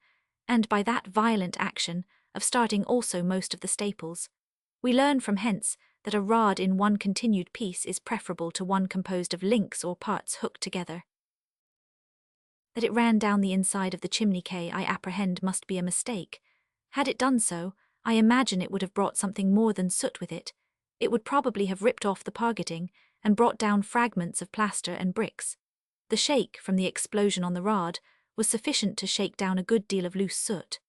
and by that violent action, of starting also most of the staples. We learn from hence that a rod in one continued piece is preferable to one composed of links or parts hooked together. That it ran down the inside of the chimney quay I apprehend must be a mistake. Had it done so, I imagine it would have brought something more than soot with it. It would probably have ripped off the pargeting and brought down fragments of plaster and bricks. The shake from the explosion on the rod was sufficient to shake down a good deal of loose soot.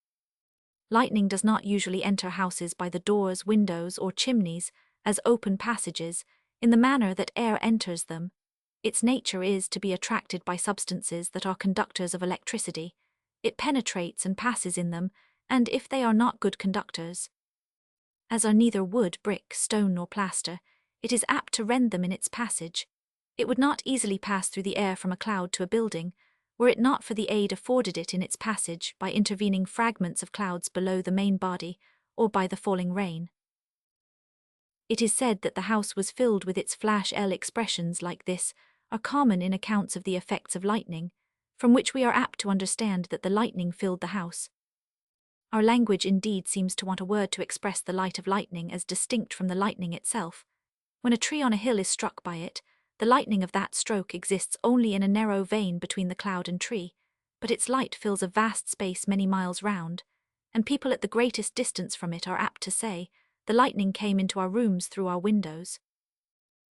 Lightning does not usually enter houses by the doors, windows, or chimneys as open passages, in the manner that air enters them. Its nature is to be attracted by substances that are conductors of electricity. It penetrates and passes in them, and if they are not good conductors, as are neither wood, brick, stone, nor plaster, it is apt to rend them in its passage. It would not easily pass through the air from a cloud to a building, were it not for the aid afforded it in its passage by intervening fragments of clouds below the main body, or by the falling rain. It is said that the house was filled with its flash. Expressions like this are common in accounts of the effects of lightning, from which we are apt to understand that the lightning filled the house. Our language indeed seems to want a word to express the light of lightning as distinct from the lightning itself. When a tree on a hill is struck by it, the lightning of that stroke exists only in a narrow vein between the cloud and tree, but its light fills a vast space many miles round, and people at the greatest distance from it are apt to say, "The lightning came into our rooms through our windows."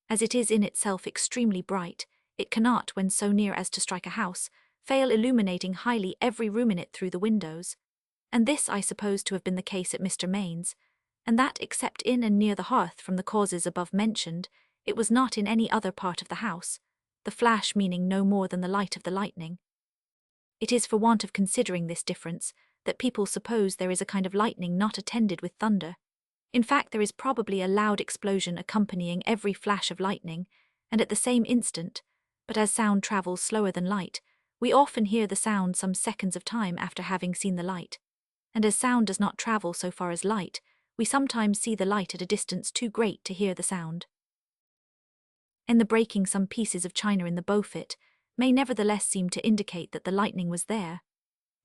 As it is in itself extremely bright, it cannot, when so near as to strike a house, fail illuminating highly every room in it through the windows, and this I suppose to have been the case at Mr. Main's, and that except in and near the hearth from the causes above mentioned, it was not in any other part of the house, the flash meaning no more than the light of the lightning. It is for want of considering this difference that people suppose there is a kind of lightning not attended with thunder. In fact, there is probably a loud explosion accompanying every flash of lightning, and at the same instant, but as sound travels slower than light, we often hear the sound some seconds of time after having seen the light, and as sound does not travel so far as light, we sometimes see the light at a distance too great to hear the sound. And the breaking some pieces of china in the Beaufort may nevertheless seem to indicate that the lightning was there,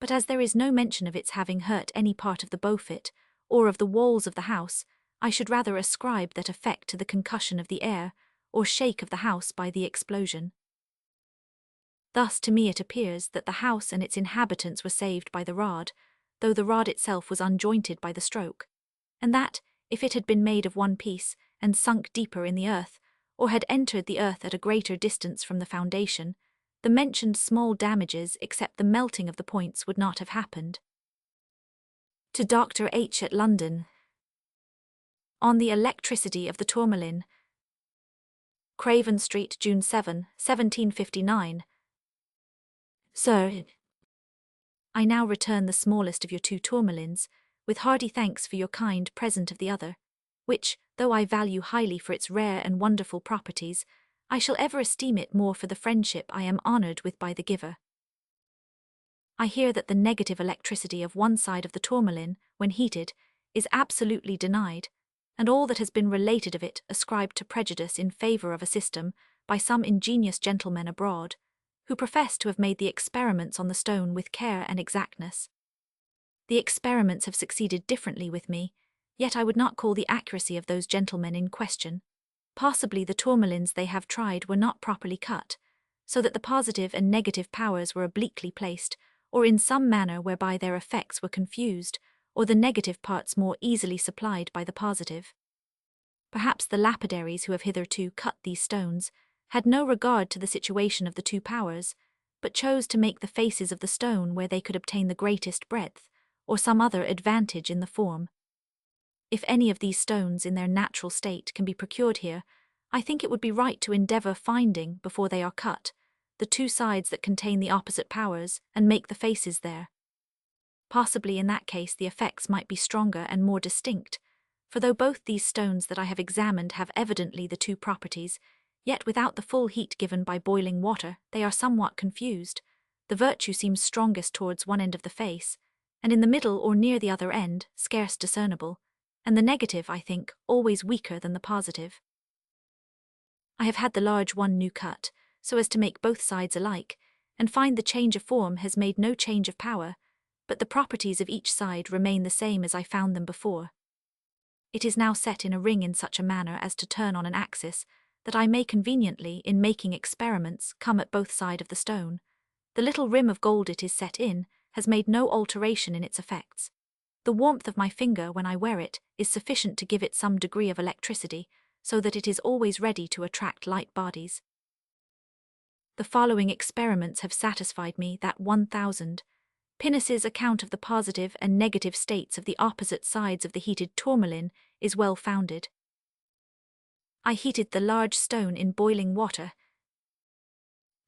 but as there is no mention of its having hurt any part of the Beaufort, or of the walls of the house, I should rather ascribe that effect to the concussion of the air, or shake of the house by the explosion. Thus to me it appears that the house and its inhabitants were saved by the rod, though the rod itself was unjointed by the stroke, and that, if it had been made of one piece, and sunk deeper in the earth, or had entered the earth at a greater distance from the foundation, the mentioned small damages except the melting of the points would not have happened. To Dr. H. at London. On the electricity of the tourmalin. Craven Street, June 7, 1759. Sir, I now return the smallest of your two tourmalins, with hearty thanks for your kind present of the other, which, though I value highly for its rare and wonderful properties, I shall ever esteem it more for the friendship I am honoured with by the giver. I hear that the negative electricity of one side of the tourmalin, when heated, is absolutely denied, and all that has been related of it ascribed to prejudice in favour of a system by some ingenious gentlemen abroad, who profess to have made the experiments on the stone with care and exactness. The experiments have succeeded differently with me, yet I would not call the accuracy of those gentlemen in question. Possibly the tourmalins they have tried were not properly cut, so that the positive and negative powers were obliquely placed, or in some manner whereby their effects were confused, or the negative parts more easily supplied by the positive. Perhaps the lapidaries who have hitherto cut these stones had no regard to the situation of the two powers, but chose to make the faces of the stone where they could obtain the greatest breadth, or some other advantage in the form. If any of these stones in their natural state can be procured here, I think it would be right to endeavour finding, before they are cut, the two sides that contain the opposite powers, and make the faces there. Possibly in that case the effects might be stronger and more distinct, for though both these stones that I have examined have evidently the two properties, yet without the full heat given by boiling water they are somewhat confused. The virtue seems strongest towards one end of the face, and in the middle or near the other end scarce discernible, and the negative, I think, always weaker than the positive. I have had the large one new cut, so as to make both sides alike, and find the change of form has made no change of power, but the properties of each side remain the same as I found them before. It is now set in a ring in such a manner as to turn on an axis, that I may conveniently, in making experiments, come at both sides of the stone. The little rim of gold it is set in has made no alteration in its effects. The warmth of my finger when I wear it is sufficient to give it some degree of electricity, so that it is always ready to attract light bodies. The following experiments have satisfied me that 1000 Pinus's account of the positive and negative states of the opposite sides of the heated tourmaline is well founded. I heated the large stone in boiling water.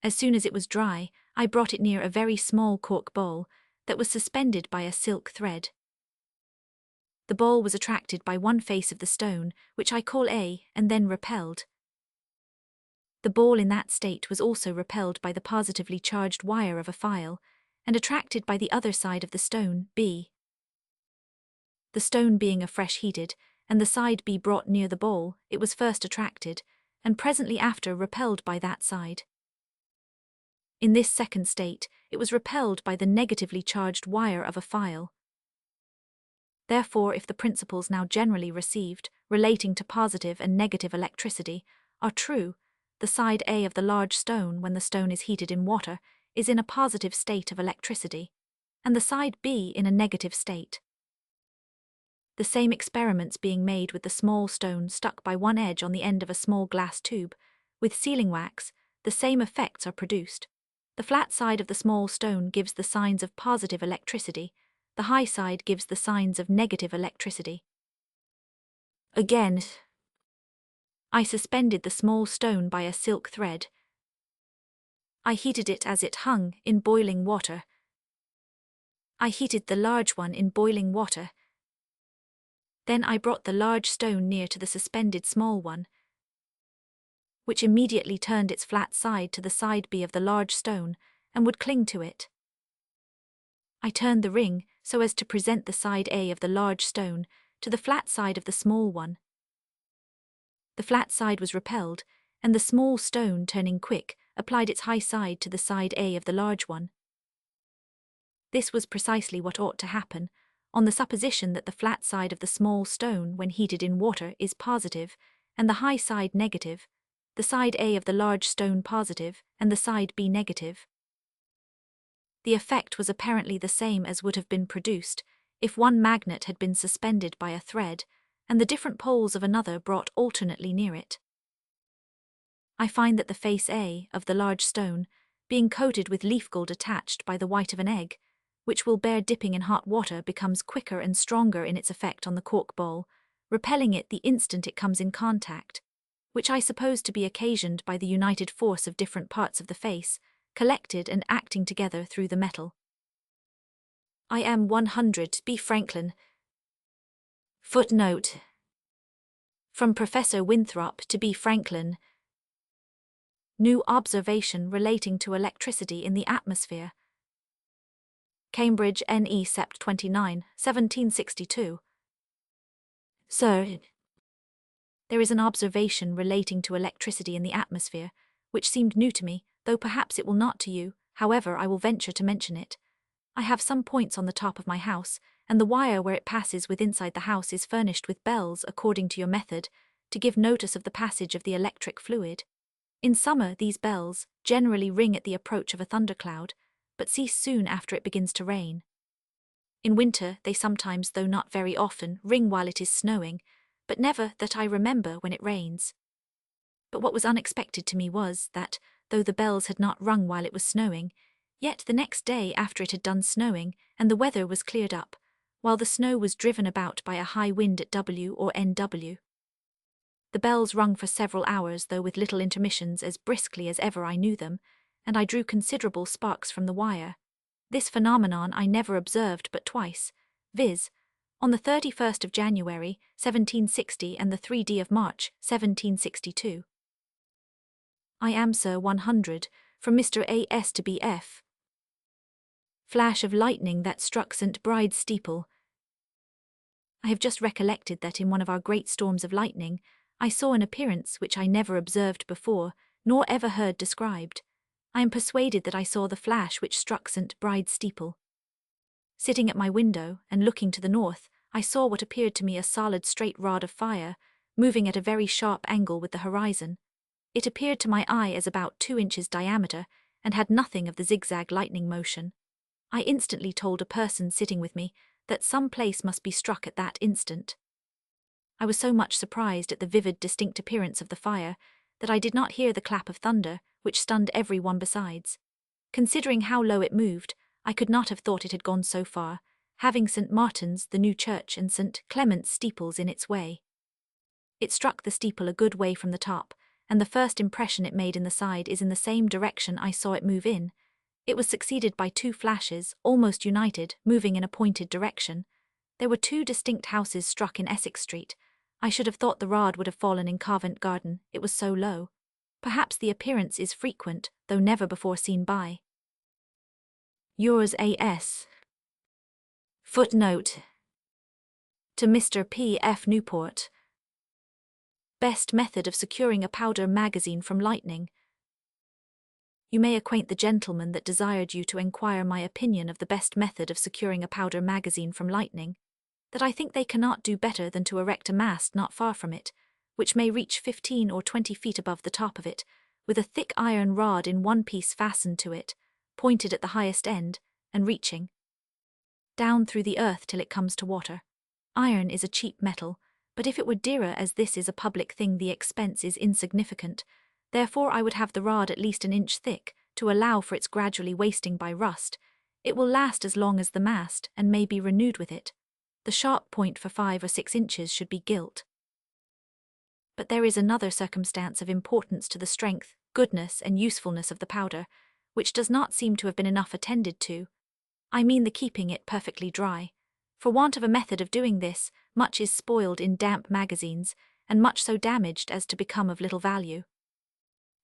As soon as it was dry, I brought it near a very small cork bowl that was suspended by a silk thread. The bowl was attracted by one face of the stone, which I call A, and then repelled. The ball in that state was also repelled by the positively charged wire of a file, and attracted by the other side of the stone, B. The stone being afresh heated, and the side B brought near the ball, it was first attracted, and presently after repelled by that side. In this second state, it was repelled by the negatively charged wire of a file. Therefore, if the principles now generally received, relating to positive and negative electricity, are true, the side A of the large stone, when the stone is heated in water, is in a positive state of electricity, and the side B in a negative state. The same experiments being made with the small stone stuck by one edge on the end of a small glass tube, with sealing wax, the same effects are produced. The flat side of the small stone gives the signs of positive electricity, the high side gives the signs of negative electricity. Again, I suspended the small stone by a silk thread. I heated it as it hung, in boiling water. I heated the large one in boiling water. Then I brought the large stone near to the suspended small one, which immediately turned its flat side to the side B of the large stone, and would cling to it. I turned the ring so as to present the side A of the large stone to the flat side of the small one. The flat side was repelled, and the small stone, turning quick, applied its high side to the side A of the large one. This was precisely what ought to happen, on the supposition that the flat side of the small stone, when heated in water, is positive, and the high side negative, the side A of the large stone positive, and the side B negative. The effect was apparently the same as would have been produced if one magnet had been suspended by a thread, and the different poles of another brought alternately near it. I find that the face A of the large stone, being coated with leaf gold attached by the white of an egg, which will bear dipping in hot water, becomes quicker and stronger in its effect on the cork bowl, repelling it the instant it comes in contact, which I suppose to be occasioned by the united force of different parts of the face, collected and acting together through the metal. I am 100 B. Franklin. Footnote. From Professor Winthrop to B. Franklin. New observation relating to electricity in the atmosphere. Cambridge, N.E. Sept. 29, 1762. Sir, there is an observation relating to electricity in the atmosphere, which seemed new to me, though perhaps it will not to you. However, I will venture to mention it. I have some points on the top of my house, and the wire where it passes with inside the house is furnished with bells, according to your method, to give notice of the passage of the electric fluid. In summer, these bells generally ring at the approach of a thundercloud, but cease soon after it begins to rain. In winter, they sometimes, though not very often, ring while it is snowing, but never, that I remember, when it rains. But what was unexpected to me was that, though the bells had not rung while it was snowing, yet the next day after it had done snowing, and the weather was cleared up, while the snow was driven about by a high wind at W or NW. The bells rung for several hours, though with little intermissions, as briskly as ever I knew them, and I drew considerable sparks from the wire. This phenomenon I never observed but twice, viz., on the 31st of January, 1760, and the 3d of March, 1762. I am, Sir, 100, from Mr. A.S. to B.F. Flash of lightning that struck St. Bride's steeple. I have just recollected that in one of our great storms of lightning, I saw an appearance which I never observed before, nor ever heard described. I am persuaded that I saw the flash which struck St. Bride's steeple. Sitting at my window, and looking to the north, I saw what appeared to me a solid straight rod of fire, moving at a very sharp angle with the horizon. It appeared to my eye as about 2 inches diameter, and had nothing of the zigzag lightning motion. I instantly told a person sitting with me that some place must be struck at that instant. I was so much surprised at the vivid, distinct appearance of the fire that I did not hear the clap of thunder, which stunned every one besides. Considering how low it moved, I could not have thought it had gone so far, having St. Martin's, the new church, and St. Clement's steeples in its way. It struck the steeple a good way from the top, and the first impression it made in the side is in the same direction I saw it move in. It was succeeded by 2 flashes, almost united, moving in a pointed direction. There were 2 distinct houses struck in Essex Street. I should have thought the rod would have fallen in Covent Garden, it was so low. Perhaps the appearance is frequent, though never before seen by. Yours A.S. Footnote. To Mr. P. F. Newport. Best method of securing a powder magazine from lightning. You may acquaint the gentleman that desired you to enquire my opinion of the best method of securing a powder magazine from lightning, that I think they cannot do better than to erect a mast not far from it, which may reach 15 or 20 feet above the top of it, with a thick iron rod in one piece fastened to it, pointed at the highest end, and reaching down through the earth till it comes to water. Iron is a cheap metal, but if it were dearer, as this is a public thing, the expense is insignificant. Therefore I would have the rod at least an inch thick, to allow for its gradually wasting by rust. It will last as long as the mast, and may be renewed with it. The sharp point for 5 or 6 inches should be gilt. But there is another circumstance of importance to the strength, goodness, and usefulness of the powder, which does not seem to have been enough attended to. I mean the keeping it perfectly dry. For want of a method of doing this, much is spoiled in damp magazines, and much so damaged as to become of little value.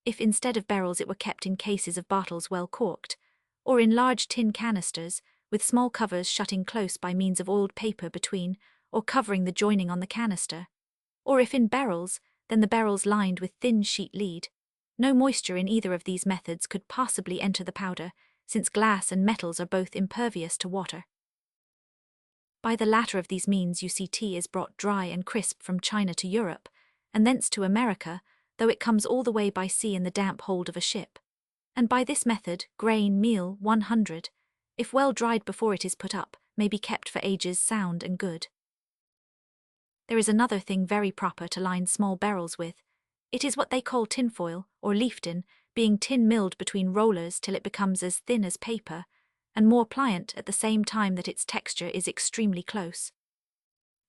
If instead of barrels it were kept in cases of bottles well corked, or in large tin canisters, with small covers shutting close by means of oiled paper between, or covering the joining on the canister, or if in barrels, then the barrels lined with thin sheet lead. No moisture in either of these methods could possibly enter the powder, since glass and metals are both impervious to water. By the latter of these means you see tea is brought dry and crisp from China to Europe, and thence to America, though it comes all the way by sea in the damp hold of a ship. And by this method, grain, meal, 100, if well dried before it is put up, may be kept for ages sound and good. There is another thing very proper to line small barrels with. It is what they call tinfoil, or leaf tin, being tin milled between rollers till it becomes as thin as paper, and more pliant at the same time that its texture is extremely close.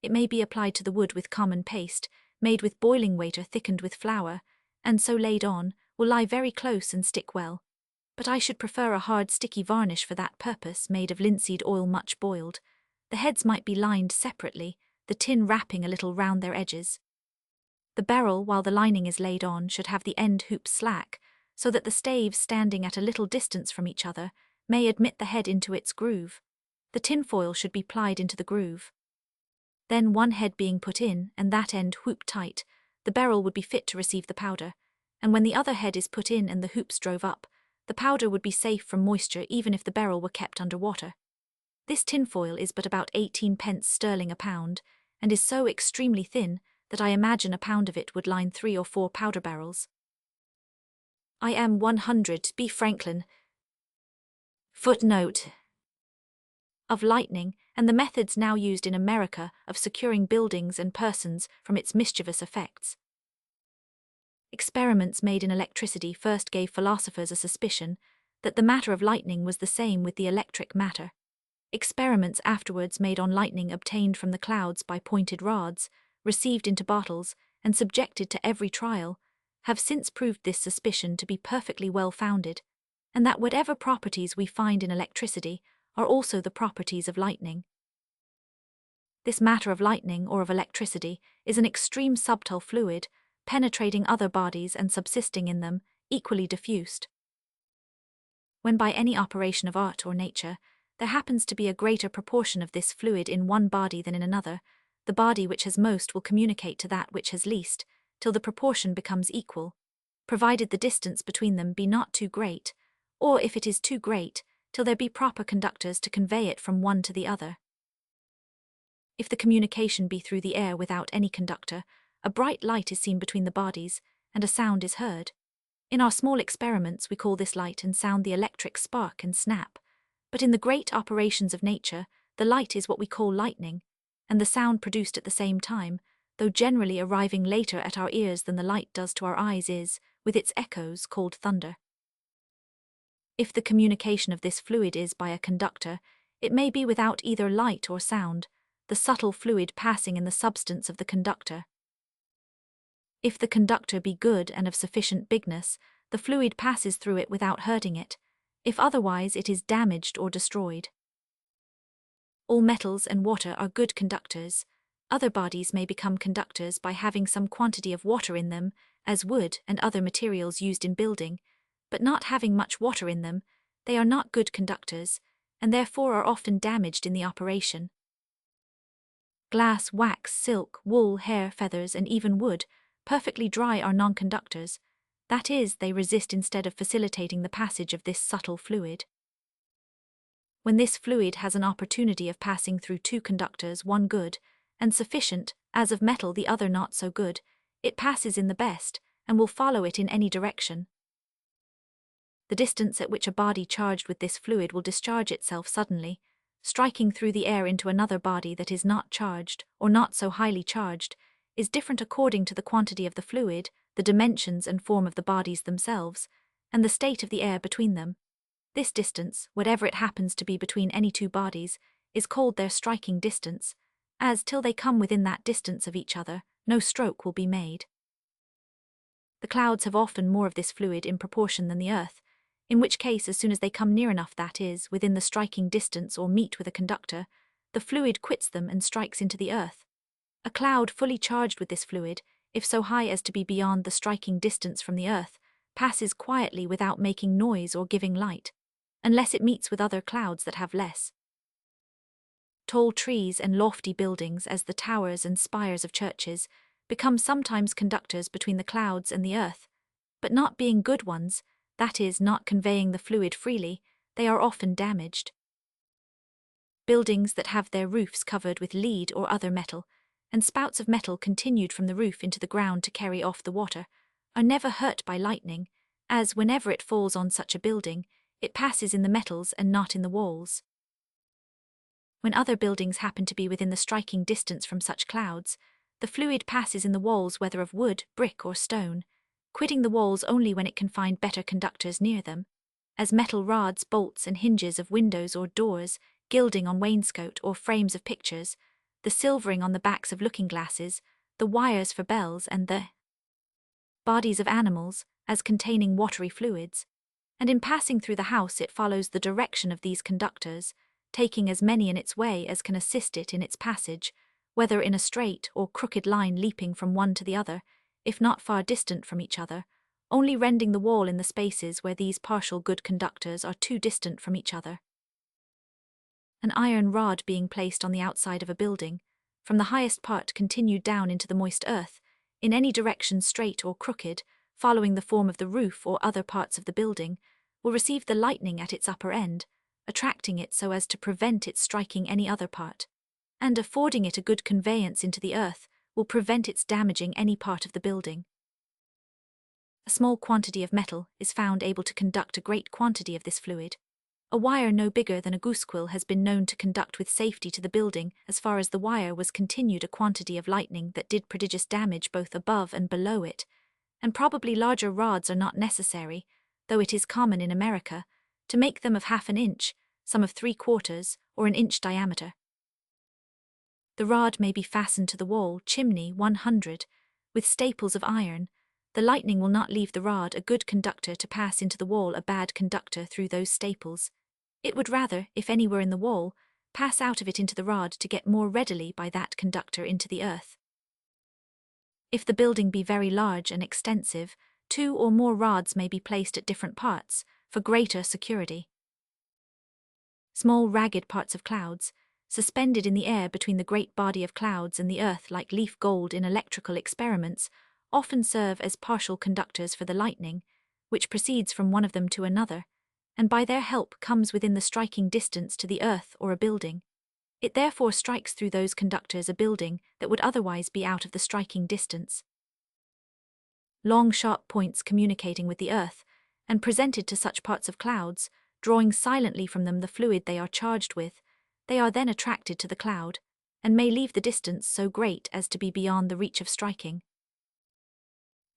It may be applied to the wood with common paste, made with boiling water thickened with flour, and so laid on, will lie very close and stick well. But I should prefer a hard sticky varnish for that purpose, made of linseed oil much boiled. The heads might be lined separately, the tin wrapping a little round their edges. The barrel, while the lining is laid on, should have the end hoops slack, so that the staves standing at a little distance from each other may admit the head into its groove. The tinfoil should be plied into the groove. Then one head being put in, and that end hoop tight, the barrel would be fit to receive the powder, and when the other head is put in and the hoops drove up, the powder would be safe from moisture even if the barrel were kept under water. This tinfoil is but about 18 pence sterling a pound, and is so extremely thin that I imagine a pound of it would line 3 or 4 powder barrels. I am 100 B. Franklin. Footnote. Of lightning, and the methods now used in America of securing buildings and persons from its mischievous effects. Experiments made in electricity first gave philosophers a suspicion that the matter of lightning was the same with the electric matter. Experiments afterwards made on lightning obtained from the clouds by pointed rods, received into bottles, and subjected to every trial, have since proved this suspicion to be perfectly well founded, and that whatever properties we find in electricity are also the properties of lightning. This matter of lightning or of electricity is an extreme subtle fluid, penetrating other bodies and subsisting in them, equally diffused. When by any operation of art or nature, there happens to be a greater proportion of this fluid in one body than in another, the body which has most will communicate to that which has least, till the proportion becomes equal, provided the distance between them be not too great, or if it is too great, till there be proper conductors to convey it from one to the other. If the communication be through the air without any conductor, a bright light is seen between the bodies, and a sound is heard. In our small experiments we call this light and sound the electric spark and snap, but in the great operations of nature, the light is what we call lightning, and the sound produced at the same time, though generally arriving later at our ears than the light does to our eyes, is, with its echoes, called thunder. If the communication of this fluid is by a conductor, it may be without either light or sound, the subtle fluid passing in the substance of the conductor. If the conductor be good and of sufficient bigness, the fluid passes through it without hurting it. If otherwise, it is damaged or destroyed. All metals and water are good conductors. Other bodies may become conductors by having some quantity of water in them, as wood and other materials used in building, but not having much water in them, they are not good conductors, and therefore are often damaged in the operation. Glass, wax, silk, wool, hair, feathers, and even wood, perfectly dry, are non-conductors. That is, they resist instead of facilitating the passage of this subtle fluid. When this fluid has an opportunity of passing through two conductors, one good and sufficient, as of metal the other not so good, it passes in the best, and will follow it in any direction. The distance at which a body charged with this fluid will discharge itself suddenly, striking through the air into another body that is not charged, or not so highly charged, is different according to the quantity of the fluid, the dimensions and form of the bodies themselves, and the state of the air between them. This distance, whatever it happens to be between any two bodies, is called their striking distance, as till they come within that distance of each other, no stroke will be made. The clouds have often more of this fluid in proportion than the earth, in which case as soon as they come near enough, that is, within the striking distance, or meet with a conductor, the fluid quits them and strikes into the earth. A cloud fully charged with this fluid, if so high as to be beyond the striking distance from the earth, passes quietly without making noise or giving light, unless it meets with other clouds that have less. Tall trees and lofty buildings, as the towers and spires of churches, become sometimes conductors between the clouds and the earth, but not being good ones, that is, not conveying the fluid freely, they are often damaged. Buildings that have their roofs covered with lead or other metal, and spouts of metal continued from the roof into the ground to carry off the water, are never hurt by lightning, as whenever it falls on such a building, it passes in the metals and not in the walls. When other buildings happen to be within the striking distance from such clouds, the fluid passes in the walls, whether of wood, brick, or stone, quitting the walls only when it can find better conductors near them, as metal rods, bolts, and hinges of windows or doors, gilding on wainscot or frames of pictures, the silvering on the backs of looking-glasses, the wires for bells, and the bodies of animals, as containing watery fluids, and in passing through the house it follows the direction of these conductors, taking as many in its way as can assist it in its passage, whether in a straight or crooked line leaping from one to the other, if not far distant from each other, only rending the wall in the spaces where these partial good conductors are too distant from each other. An iron rod being placed on the outside of a building, from the highest part continued down into the moist earth, in any direction straight or crooked, following the form of the roof or other parts of the building, will receive the lightning at its upper end, attracting it so as to prevent it striking any other part, and affording it a good conveyance into the earth, will prevent its damaging any part of the building. A small quantity of metal is found able to conduct a great quantity of this fluid. A wire no bigger than a goosequill has been known to conduct with safety to the building as far as the wire was continued a quantity of lightning that did prodigious damage both above and below it, and probably larger rods are not necessary, though it is common in America, to make them of half an inch, some of 3/4, or an inch diameter. The rod may be fastened to the wall, chimney 100, with staples of iron. The lightning will not leave the rod a good conductor to pass into the wall a bad conductor through those staples. It would rather, if any were in the wall, pass out of it into the rod to get more readily by that conductor into the earth. If the building be very large and extensive, 2 or more rods may be placed at different parts, for greater security. Small ragged parts of clouds, suspended in the air between the great body of clouds and the earth like leaf gold in electrical experiments, often serve as partial conductors for the lightning, which proceeds from one of them to another, and by their help comes within the striking distance to the earth or a building. It therefore strikes through those conductors a building that would otherwise be out of the striking distance. Long sharp points communicating with the earth, and presented to such parts of clouds, drawing silently from them the fluid they are charged with, they are then attracted to the cloud, and may leave the distance so great as to be beyond the reach of striking.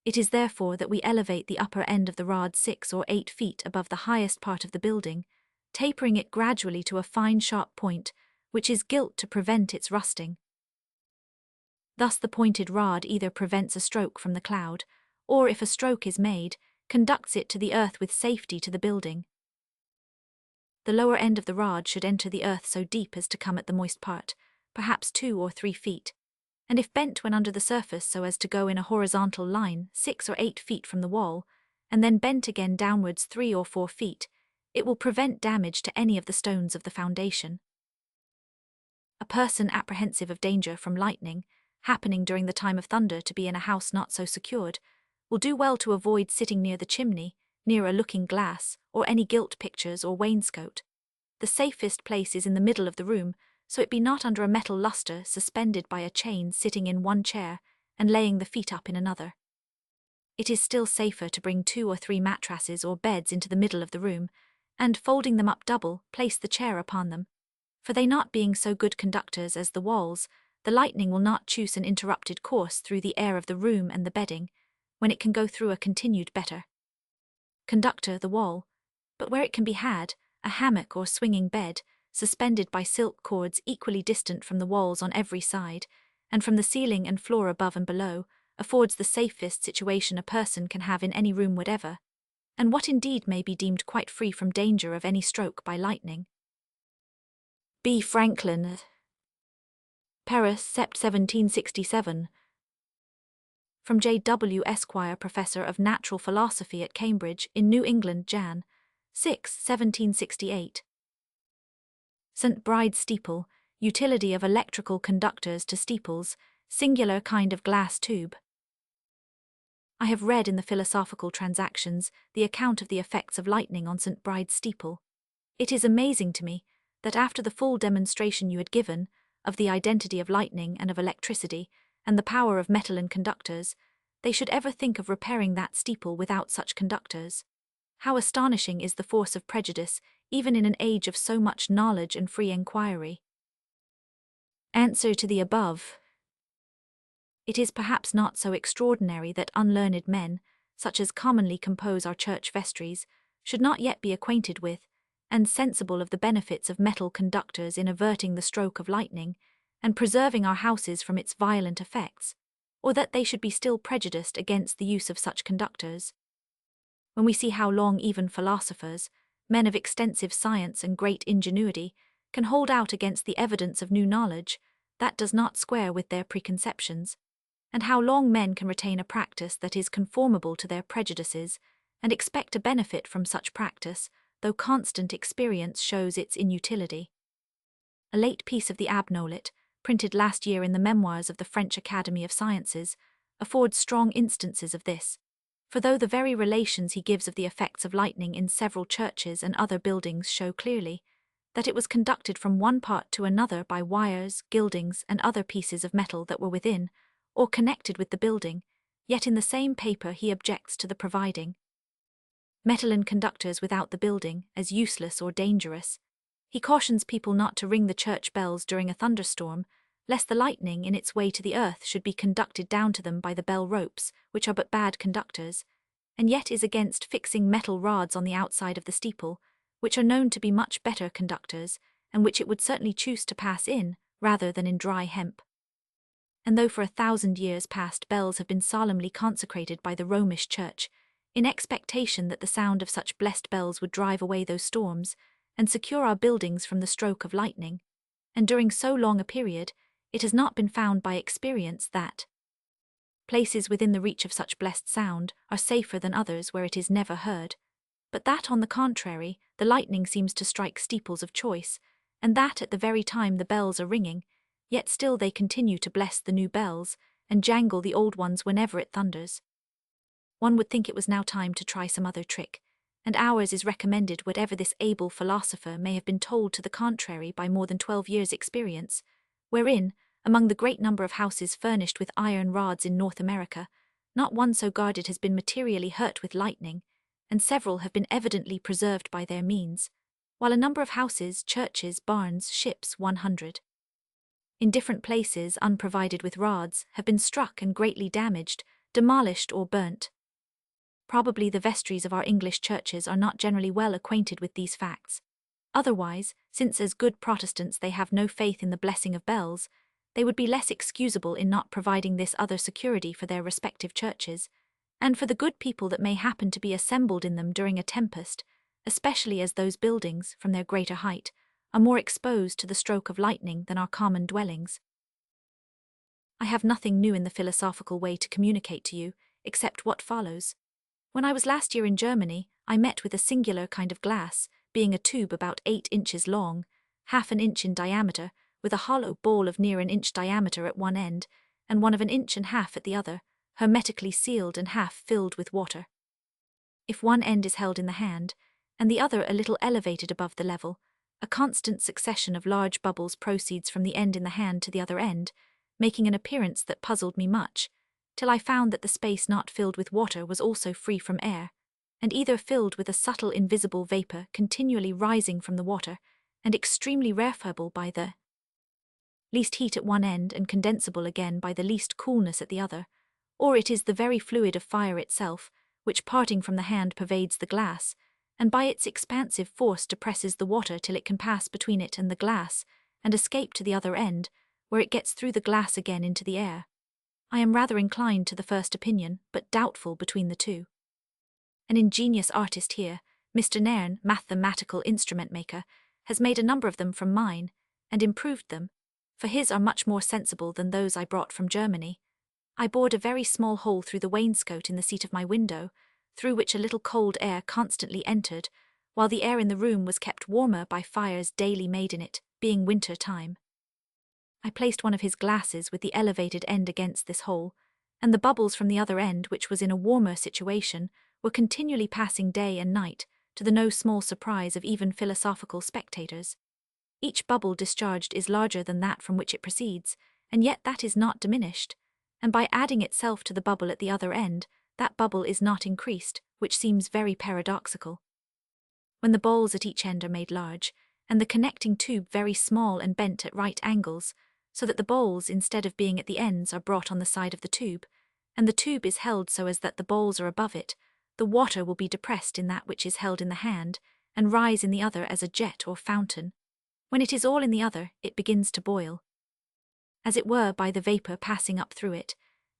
It is therefore that we elevate the upper end of the rod 6 or 8 feet above the highest part of the building, tapering it gradually to a fine sharp point, which is gilt to prevent its rusting. Thus the pointed rod either prevents a stroke from the cloud, or if a stroke is made, conducts it to the earth with safety to the building. The lower end of the rod should enter the earth so deep as to come at the moist part, perhaps 2 or 3 feet, and if bent when under the surface so as to go in a horizontal line 6 or 8 feet from the wall, and then bent again downwards 3 or 4 feet, it will prevent damage to any of the stones of the foundation. A person apprehensive of danger from lightning, happening during the time of thunder to be in a house not so secured, will do well to avoid sitting near the chimney, near a looking-glass, or any gilt pictures or wainscot. The safest place is in the middle of the room, so it be not under a metal lustre suspended by a chain sitting in one chair and laying the feet up in another. It is still safer to bring 2 or 3 mattresses or beds into the middle of the room, and, folding them up double, place the chair upon them. For they not being so good conductors as the walls, the lightning will not choose an interrupted course through the air of the room and the bedding, when it can go through a continued better conductor, the wall, but where it can be had, a hammock or swinging bed, suspended by silk cords equally distant from the walls on every side, and from the ceiling and floor above and below, affords the safest situation a person can have in any room whatever, and what indeed may be deemed quite free from danger of any stroke by lightning. B. Franklin, Paris, Sept. 1767. From J. W. Esquire, Professor of Natural Philosophy at Cambridge, in New England, Jan. 6, 1768. St. Bride's Steeple, utility of electrical conductors to steeples, singular kind of glass tube. I have read in the Philosophical Transactions the account of the effects of lightning on St. Bride's Steeple. It is amazing to me that after the full demonstration you had given of the identity of lightning and of electricity, and the power of metal and conductors, they should ever think of repairing that steeple without such conductors. How astonishing is the force of prejudice, even in an age of so much knowledge and free enquiry. Answer to the above. It is perhaps not so extraordinary that unlearned men, such as commonly compose our church vestries, should not yet be acquainted with, and sensible of the benefits of metal conductors in averting the stroke of lightning, and preserving our houses from its violent effects, or that they should be still prejudiced against the use of such conductors. When we see how long even philosophers, men of extensive science and great ingenuity, can hold out against the evidence of new knowledge, that does not square with their preconceptions, and how long men can retain a practice that is conformable to their prejudices, and expect to benefit from such practice, though constant experience shows its inutility. A late piece of the Abnolet, printed last year in the Memoirs of the French Academy of Sciences, affords strong instances of this, for though the very relations he gives of the effects of lightning in several churches and other buildings show clearly that it was conducted from one part to another by wires, gildings, and other pieces of metal that were within, or connected with the building, yet in the same paper he objects to the providing metal and conductors without the building as useless or dangerous. He cautions people not to ring the church bells during a thunderstorm, lest the lightning in its way to the earth should be conducted down to them by the bell ropes, which are but bad conductors, and yet is against fixing metal rods on the outside of the steeple, which are known to be much better conductors, and which it would certainly choose to pass in, rather than in dry hemp. And though for 1,000 years past bells have been solemnly consecrated by the Romish Church, in expectation that the sound of such blessed bells would drive away those storms, and secure our buildings from the stroke of lightning, and during so long a period, it has not been found by experience that places within the reach of such blessed sound are safer than others where it is never heard, but that on the contrary, the lightning seems to strike steeples of choice, and that at the very time the bells are ringing, yet still they continue to bless the new bells, and jangle the old ones whenever it thunders. One would think it was now time to try some other trick, and ours is recommended whatever this able philosopher may have been told to the contrary by more than 12 years' experience, wherein, among the great number of houses furnished with iron rods in North America, not one so guarded has been materially hurt with lightning, and several have been evidently preserved by their means, while a number of houses, churches, barns, ships, 100, in different places unprovided with rods, have been struck and greatly damaged, demolished or burnt. Probably the vestries of our English churches are not generally well acquainted with these facts. Otherwise, since as good Protestants they have no faith in the blessing of bells, they would be less excusable in not providing this other security for their respective churches, and for the good people that may happen to be assembled in them during a tempest, especially as those buildings, from their greater height, are more exposed to the stroke of lightning than our common dwellings. I have nothing new in the philosophical way to communicate to you, except what follows. When I was last year in Germany, I met with a singular kind of glass, being a tube about 8 inches long, half an inch in diameter, with a hollow ball of near an inch diameter at one end, and one of an inch and half at the other, hermetically sealed and half filled with water. If one end is held in the hand, and the other a little elevated above the level, a constant succession of large bubbles proceeds from the end in the hand to the other end, making an appearance that puzzled me much, till I found that the space not filled with water was also free from air, and either filled with a subtle invisible vapour continually rising from the water, and extremely rarefiable by the least heat at one end and condensable again by the least coolness at the other, or it is the very fluid of fire itself, which parting from the hand pervades the glass, and by its expansive force depresses the water till it can pass between it and the glass, and escape to the other end, where it gets through the glass again into the air. I am rather inclined to the first opinion, but doubtful between the two. An ingenious artist here, Mr. Nairn, mathematical instrument maker, has made a number of them from mine, and improved them, for his are much more sensible than those I brought from Germany. I bored a very small hole through the wainscot in the seat of my window, through which a little cold air constantly entered, while the air in the room was kept warmer by fires daily made in it, being winter time. I placed one of his glasses with the elevated end against this hole, and the bubbles from the other end, which was in a warmer situation, were continually passing day and night, to the no small surprise of even philosophical spectators. Each bubble discharged is larger than that from which it proceeds, and yet that is not diminished, and by adding itself to the bubble at the other end, that bubble is not increased, which seems very paradoxical. When the balls at each end are made large, and the connecting tube very small and bent at right angles, so that the balls, instead of being at the ends, are brought on the side of the tube, and the tube is held so as that the balls are above it, the water will be depressed in that which is held in the hand, and rise in the other as a jet or fountain. When it is all in the other, it begins to boil, as it were by the vapour passing up through it,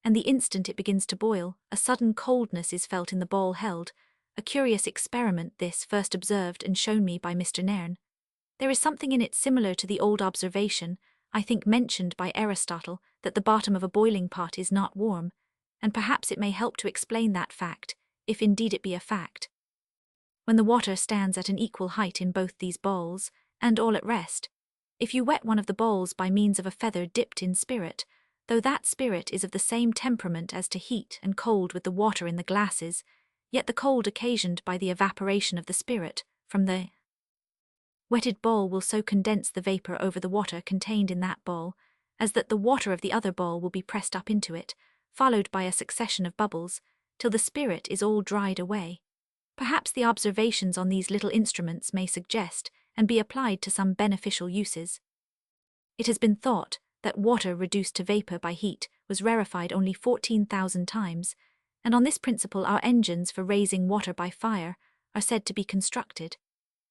and the instant it begins to boil, a sudden coldness is felt in the ball held, a curious experiment this, first observed and shown me by Mr. Nairn. There is something in it similar to the old observation, I think mentioned by Aristotle, that the bottom of a boiling pot is not warm, and perhaps it may help to explain that fact, if indeed it be a fact. When the water stands at an equal height in both these balls, and all at rest, if you wet one of the balls by means of a feather dipped in spirit, though that spirit is of the same temperament as to heat and cold with the water in the glasses, yet the cold occasioned by the evaporation of the spirit from the wetted ball will so condense the vapour over the water contained in that ball, as that the water of the other ball will be pressed up into it, followed by a succession of bubbles, till the spirit is all dried away. Perhaps the observations on these little instruments may suggest and be applied to some beneficial uses. It has been thought that water reduced to vapour by heat was rarefied only 14,000 times, and on this principle our engines for raising water by fire are said to be constructed.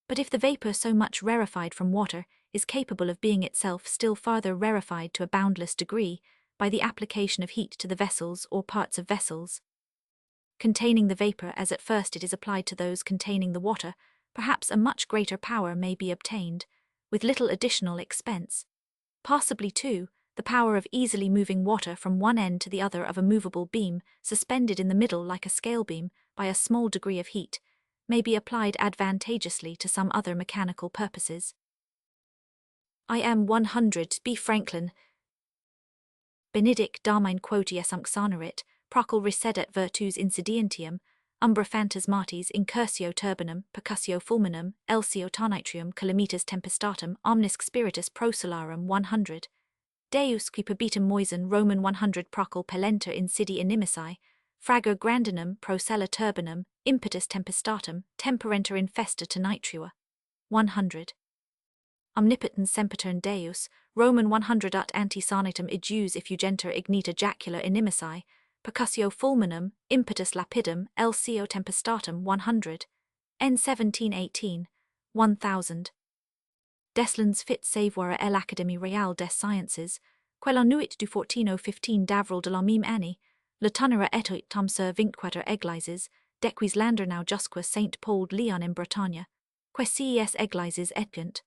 But if the vapour so much rarefied from water is capable of being itself still farther rarefied to a boundless degree by the application of heat to the vessels or parts of vessels containing the vapour as at first it is applied to those containing the water, perhaps a much greater power may be obtained, with little additional expense. Possibly, too, the power of easily moving water from one end to the other of a movable beam, suspended in the middle like a scale beam, by a small degree of heat, may be applied advantageously to some other mechanical purposes. I am 100 B. Franklin. Benedic damine quotiesumc sonerit, procul recedet virtus insidientium, umbra phantasmatis incursio turbinum, percussio fulminum, elcio tarnitrium calamitous tempestatum, omnisque spiritus prosolarum 100. Deus qui perbitum moisen Roman 100 procul pelenter insidi inimici, fragor grandinum procella turbinum, impetus tempestatum, temperenter infesta tenitrua. 100. Omnipotens sempitern Deus, Roman 100 ut antisanitum ejus effugenter ignita jacula inimici, percussio fulminum, impetus lapidum, elcio tempestatum 100. N 1718, 1000. Deslands fit savoir L Académie Reale des Sciences, quel en nuit du 1415 d'avril de la même année, le tonera etuit tom sur 24 églises, dequis lander now jusque Saint Paul de Leon in Bretagne, que ces églises epiant.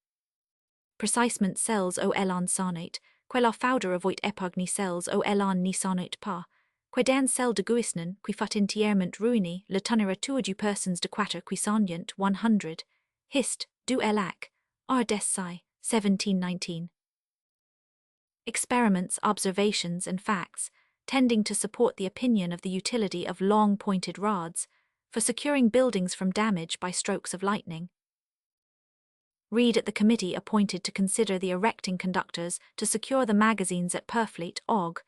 Precisement cels o elan sonate, quel a fouder avoit epogni cels o elan ni sonate pas, que dan cel de guisnen, qui fut intierment ruini, le tonera tua du persons de quater qui sonient 100, hist, du elac, R. des Sci, 1719. Experiments, observations, and facts, tending to support the opinion of the utility of long pointed rods, for securing buildings from damage by strokes of lightning. Read at the committee appointed to consider the erecting conductors to secure the magazines at Purfleet, Aug.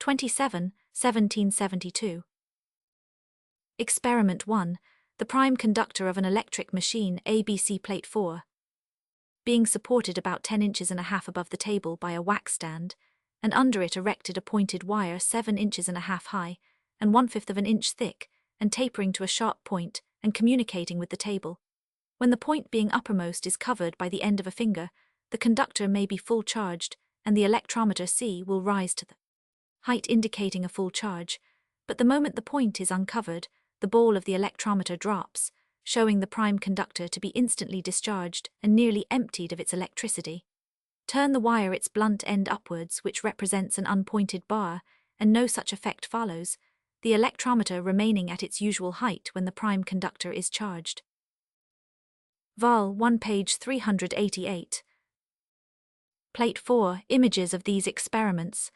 27, 1772. Experiment 1. The prime conductor of an electric machine ABC Plate 4. Being supported about 10 inches and a half above the table by a wax stand, and under it erected a pointed wire 7 inches and a half high, and 1/5 of an inch thick, and tapering to a sharp point, and communicating with the table. When the point being uppermost is covered by the end of a finger, the conductor may be full charged, and the electrometer C will rise to the height indicating a full charge, but the moment the point is uncovered, the ball of the electrometer drops, showing the prime conductor to be instantly discharged and nearly emptied of its electricity. Turn the wire its blunt end upwards, which represents an unpointed bar, and no such effect follows, the electrometer remaining at its usual height when the prime conductor is charged. Vol. 1 page 388. Plate 4. Images of these experiments.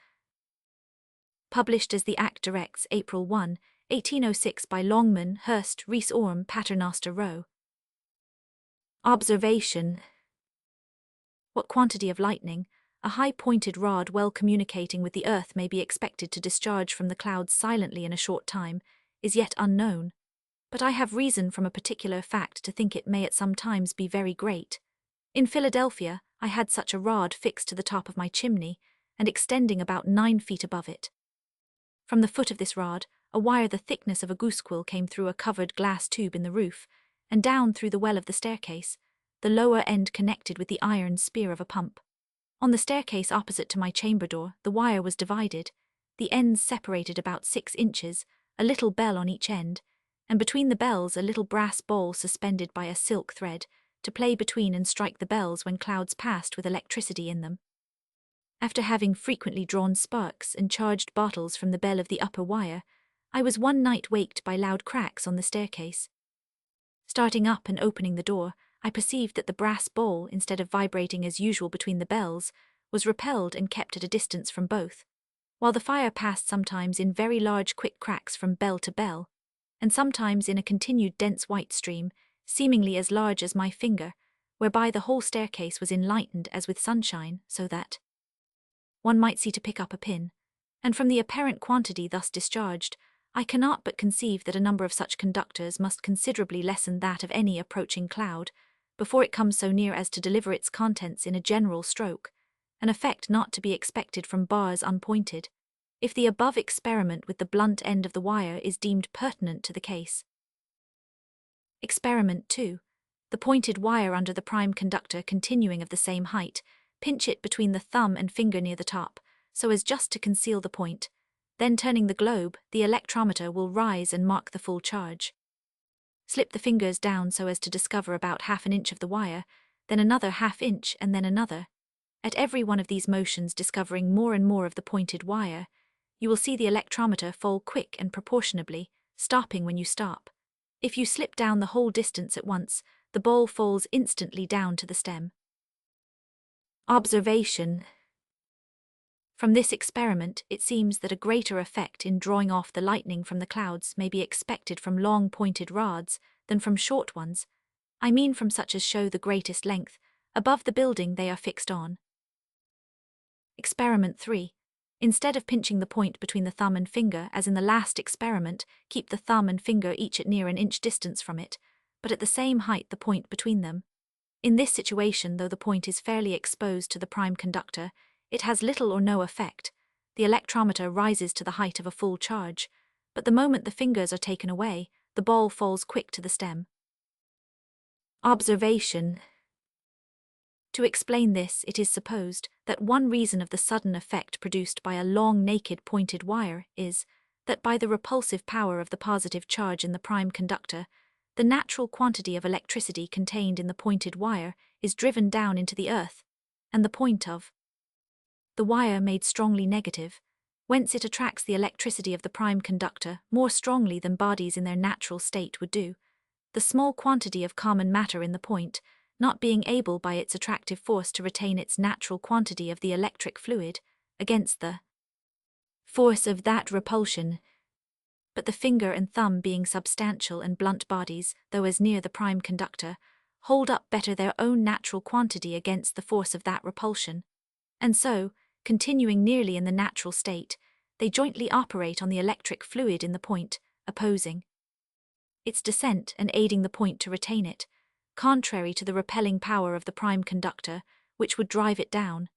Published as the Act directs April 1, 1806 by Longman, Hurst, Rees Orme, Paternoster Row. Observation. What quantity of lightning, a high-pointed rod well communicating with the earth may be expected to discharge from the clouds silently in a short time, is yet unknown, but I have reason from a particular fact to think it may at some times be very great. In Philadelphia, I had such a rod fixed to the top of my chimney, and extending about 9 feet above it. From the foot of this rod, a wire the thickness of a goosequill came through a covered glass tube in the roof, and down through the well of the staircase, the lower end connected with the iron spear of a pump. On the staircase opposite to my chamber door, the wire was divided, the ends separated about 6 inches, a little bell on each end, and between the bells a little brass ball suspended by a silk thread, to play between and strike the bells when clouds passed with electricity in them. After having frequently drawn sparks and charged bottles from the bell of the upper wire, I was one night waked by loud cracks on the staircase. Starting up and opening the door, I perceived that the brass ball, instead of vibrating as usual between the bells, was repelled and kept at a distance from both, while the fire passed sometimes in very large quick cracks from bell to bell, and sometimes in a continued dense white stream, seemingly as large as my finger, whereby the whole staircase was enlightened as with sunshine, so that one might see to pick up a pin, and from the apparent quantity thus discharged, I cannot but conceive that a number of such conductors must considerably lessen that of any approaching cloud, before it comes so near as to deliver its contents in a general stroke, an effect not to be expected from bars unpointed, if the above experiment with the blunt end of the wire is deemed pertinent to the case. Experiment 2. The pointed wire under the prime conductor continuing of the same height, pinch it between the thumb and finger near the top, so as just to conceal the point, then turning the globe, the electrometer will rise and mark the full charge. Slip the fingers down so as to discover about 1/2 inch of the wire, then another 1/2 inch and then another. At every one of these motions discovering more and more of the pointed wire, you will see the electrometer fall quick and proportionably, stopping when you stop. If you slip down the whole distance at once, the ball falls instantly down to the stem. Observation. From this experiment, it seems that a greater effect in drawing off the lightning from the clouds may be expected from long pointed rods than from short ones, I mean from such as show the greatest length, above the building they are fixed on. Experiment 3. Instead of pinching the point between the thumb and finger as in the last experiment, keep the thumb and finger each at near an inch distance from it, but at the same height the point between them. In this situation, though the point is fairly exposed to the prime conductor, it has little or no effect. The electrometer rises to the height of a full charge, but the moment the fingers are taken away, the ball falls quick to the stem. Observation. To explain this, it is supposed that one reason of the sudden effect produced by a long naked pointed wire is that by the repulsive power of the positive charge in the prime conductor, the natural quantity of electricity contained in the pointed wire is driven down into the earth, and the point of the wire made strongly negative, whence it attracts the electricity of the prime conductor more strongly than bodies in their natural state would do. The small quantity of common matter in the point, not being able by its attractive force to retain its natural quantity of the electric fluid, against the force of that repulsion. But the finger and thumb being substantial and blunt bodies, though as near the prime conductor, hold up better their own natural quantity against the force of that repulsion. And so, continuing nearly in the natural state, they jointly operate on the electric fluid in the point, opposing its descent and aiding the point to retain it, contrary to the repelling power of the prime conductor, which would drive it down.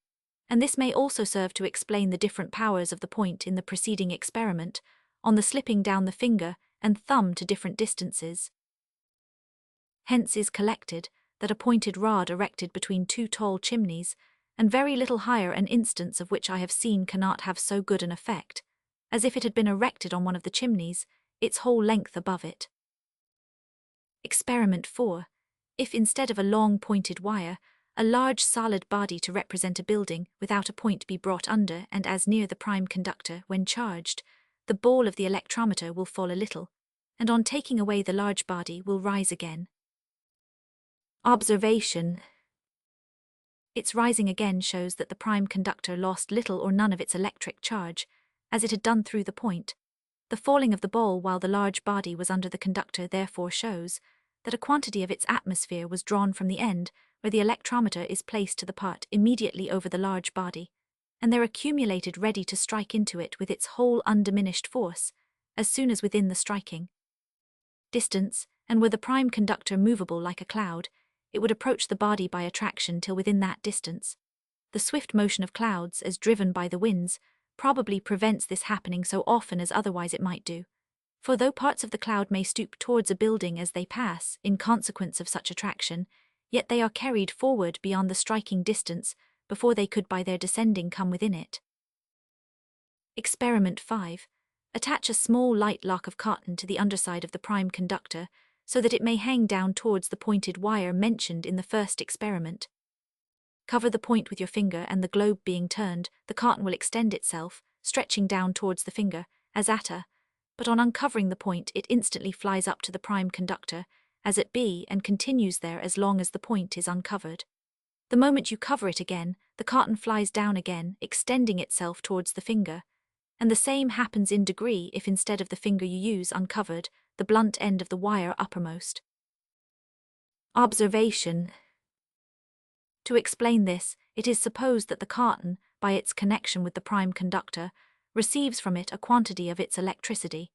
And this may also serve to explain the different powers of the point in the preceding experiment, on the slipping down the finger and thumb to different distances. Hence is collected that a pointed rod erected between two tall chimneys, and very little higher an instance of which I have seen cannot have so good an effect, as if it had been erected on one of the chimneys, its whole length above it. Experiment 4. If instead of a long pointed wire, a large solid body to represent a building without a point be brought under and as near the prime conductor when charged, the ball of the electrometer will fall a little, and on taking away the large body will rise again. Observation. Its rising again shows that the prime conductor lost little or none of its electric charge, as it had done through the point. The falling of the ball while the large body was under the conductor therefore shows that a quantity of its atmosphere was drawn from the end where the electrometer is placed to the part immediately over the large body, and there accumulated ready to strike into it with its whole undiminished force, as soon as within the striking distance, and were the prime conductor movable like a cloud, it would approach the body by attraction till within that distance. The swift motion of clouds, as driven by the winds, probably prevents this happening so often as otherwise it might do. For though parts of the cloud may stoop towards a building as they pass, in consequence of such attraction, yet they are carried forward beyond the striking distance before they could by their descending come within it. Experiment 5. Attach a small light lock of cotton to the underside of the prime conductor, so that it may hang down towards the pointed wire mentioned in the first experiment. Cover the point with your finger, and the globe being turned, the cotton will extend itself, stretching down towards the finger, as at a, but on uncovering the point it instantly flies up to the prime conductor, as at B, and continues there as long as the point is uncovered. The moment you cover it again, the cotton flies down again, extending itself towards the finger, and the same happens in degree if instead of the finger you use uncovered, the blunt end of the wire uppermost. Observation. To explain this, it is supposed that the cotton, by its connection with the prime conductor, receives from it a quantity of its electricity,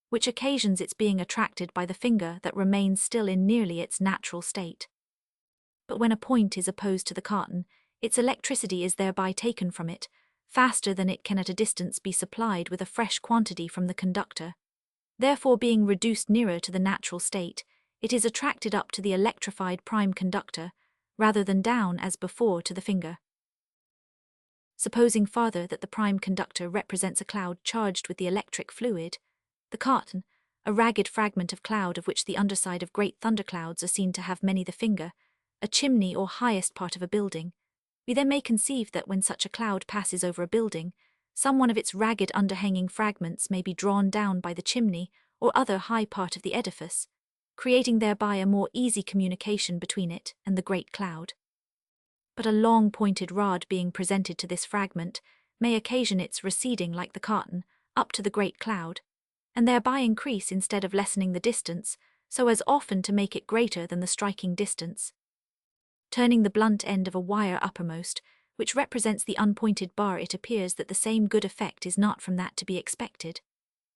which occasions its being attracted by the finger that remains still in nearly its natural state. But when a point is opposed to the cotton, its electricity is thereby taken from it, faster than it can at a distance be supplied with a fresh quantity from the conductor. Therefore, being reduced nearer to the natural state, it is attracted up to the electrified prime conductor, rather than down as before to the finger. Supposing farther that the prime conductor represents a cloud charged with the electric fluid, the cotton, a ragged fragment of cloud of which the underside of great thunderclouds are seen to have many the finger, a chimney or highest part of a building, we then may conceive that when such a cloud passes over a building, some one of its ragged underhanging fragments may be drawn down by the chimney or other high part of the edifice, creating thereby a more easy communication between it and the great cloud. But a long pointed rod being presented to this fragment may occasion its receding like the curtain, up to the great cloud, and thereby increase instead of lessening the distance, so as often to make it greater than the striking distance. Turning the blunt end of a wire uppermost, which represents the unpointed bar, it appears that the same good effect is not from that to be expected.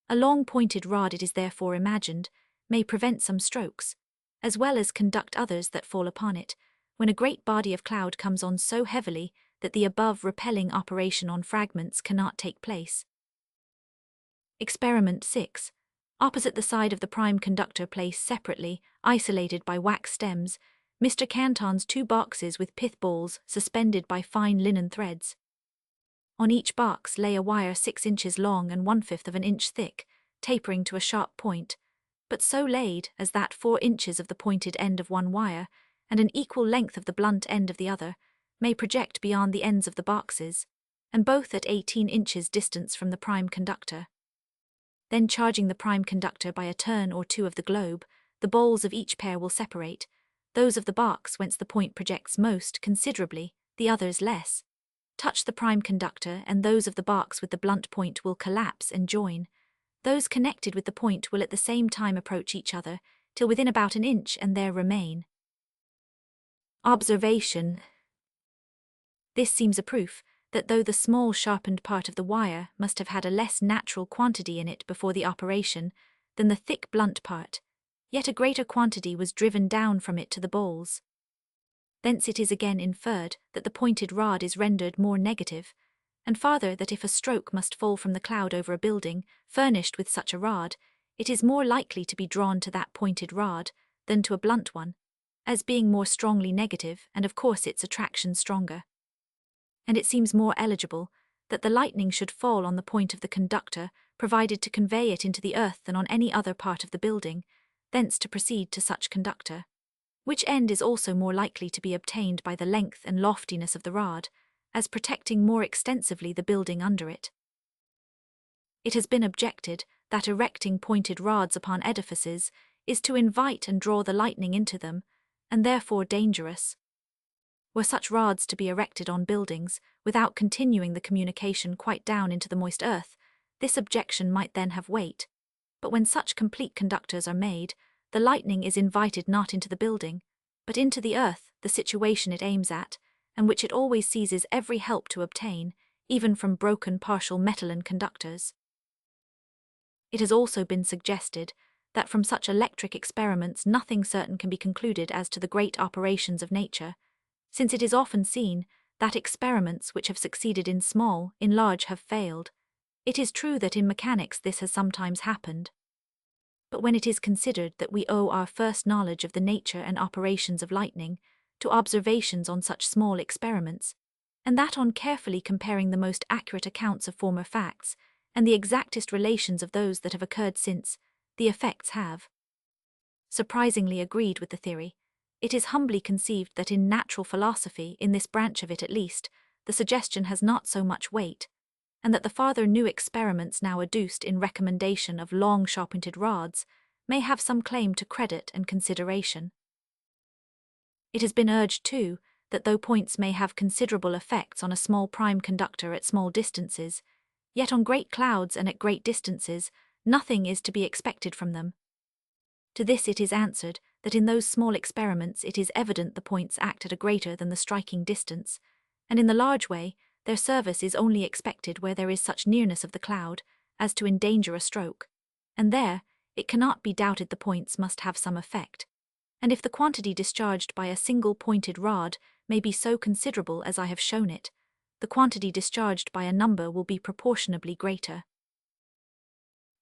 A long pointed rod, it is therefore imagined, may prevent some strokes, as well as conduct others that fall upon it, when a great body of cloud comes on so heavily that the above repelling operation on fragments cannot take place. Experiment 6. Opposite the side of the prime conductor, place separately, isolated by wax stems, Mr. Canton's 2 boxes with pith balls suspended by fine linen threads. On each box lay a wire 6 inches long and 1/5 of an inch thick, tapering to a sharp point, but so laid as that 4 inches of the pointed end of one wire, and an equal length of the blunt end of the other, may project beyond the ends of the boxes, and both at 18 inches distance from the prime conductor. Then, charging the prime conductor by a turn or two of the globe, the balls of each pair will separate, those of the box whence the point projects most considerably, the others less. Touch the prime conductor, and those of the box with the blunt point will collapse and join. Those connected with the point will at the same time approach each other, till within about an inch, and there remain. Observation. This seems a proof that though the small sharpened part of the wire must have had a less natural quantity in it before the operation than the thick blunt part, yet a greater quantity was driven down from it to the balls. Thence it is again inferred that the pointed rod is rendered more negative, and farther that if a stroke must fall from the cloud over a building furnished with such a rod, it is more likely to be drawn to that pointed rod than to a blunt one, as being more strongly negative and of course its attraction stronger. And it seems more eligible that the lightning should fall on the point of the conductor provided to convey it into the earth than on any other part of the building, thence to proceed to such conductor, which end is also more likely to be obtained by the length and loftiness of the rod, as protecting more extensively the building under it. It has been objected that erecting pointed rods upon edifices is to invite and draw the lightning into them, and therefore dangerous. Were such rods to be erected on buildings, without continuing the communication quite down into the moist earth, this objection might then have weight. But when such complete conductors are made, the lightning is invited not into the building, but into the earth, the situation it aims at, and which it always seizes every help to obtain, even from broken partial metalline conductors. It has also been suggested that from such electric experiments nothing certain can be concluded as to the great operations of nature, since it is often seen that experiments which have succeeded in small, in large have failed. It is true that in mechanics this has sometimes happened. But when it is considered that we owe our first knowledge of the nature and operations of lightning to observations on such small experiments, and that on carefully comparing the most accurate accounts of former facts and the exactest relations of those that have occurred since, the effects have surprisingly agreed with the theory, it is humbly conceived that in natural philosophy, in this branch of it at least, the suggestion has not so much weight, and that the farther new experiments now adduced in recommendation of long sharp-pointed rods may have some claim to credit and consideration. It has been urged, too, that though points may have considerable effects on a small prime conductor at small distances, yet on great clouds and at great distances nothing is to be expected from them. To this it is answered that in those small experiments it is evident the points act at a greater than the striking distance, and in the large way their service is only expected where there is such nearness of the cloud as to endanger a stroke, and there it cannot be doubted the points must have some effect, and if the quantity discharged by a single pointed rod may be so considerable as I have shown it, the quantity discharged by a number will be proportionably greater.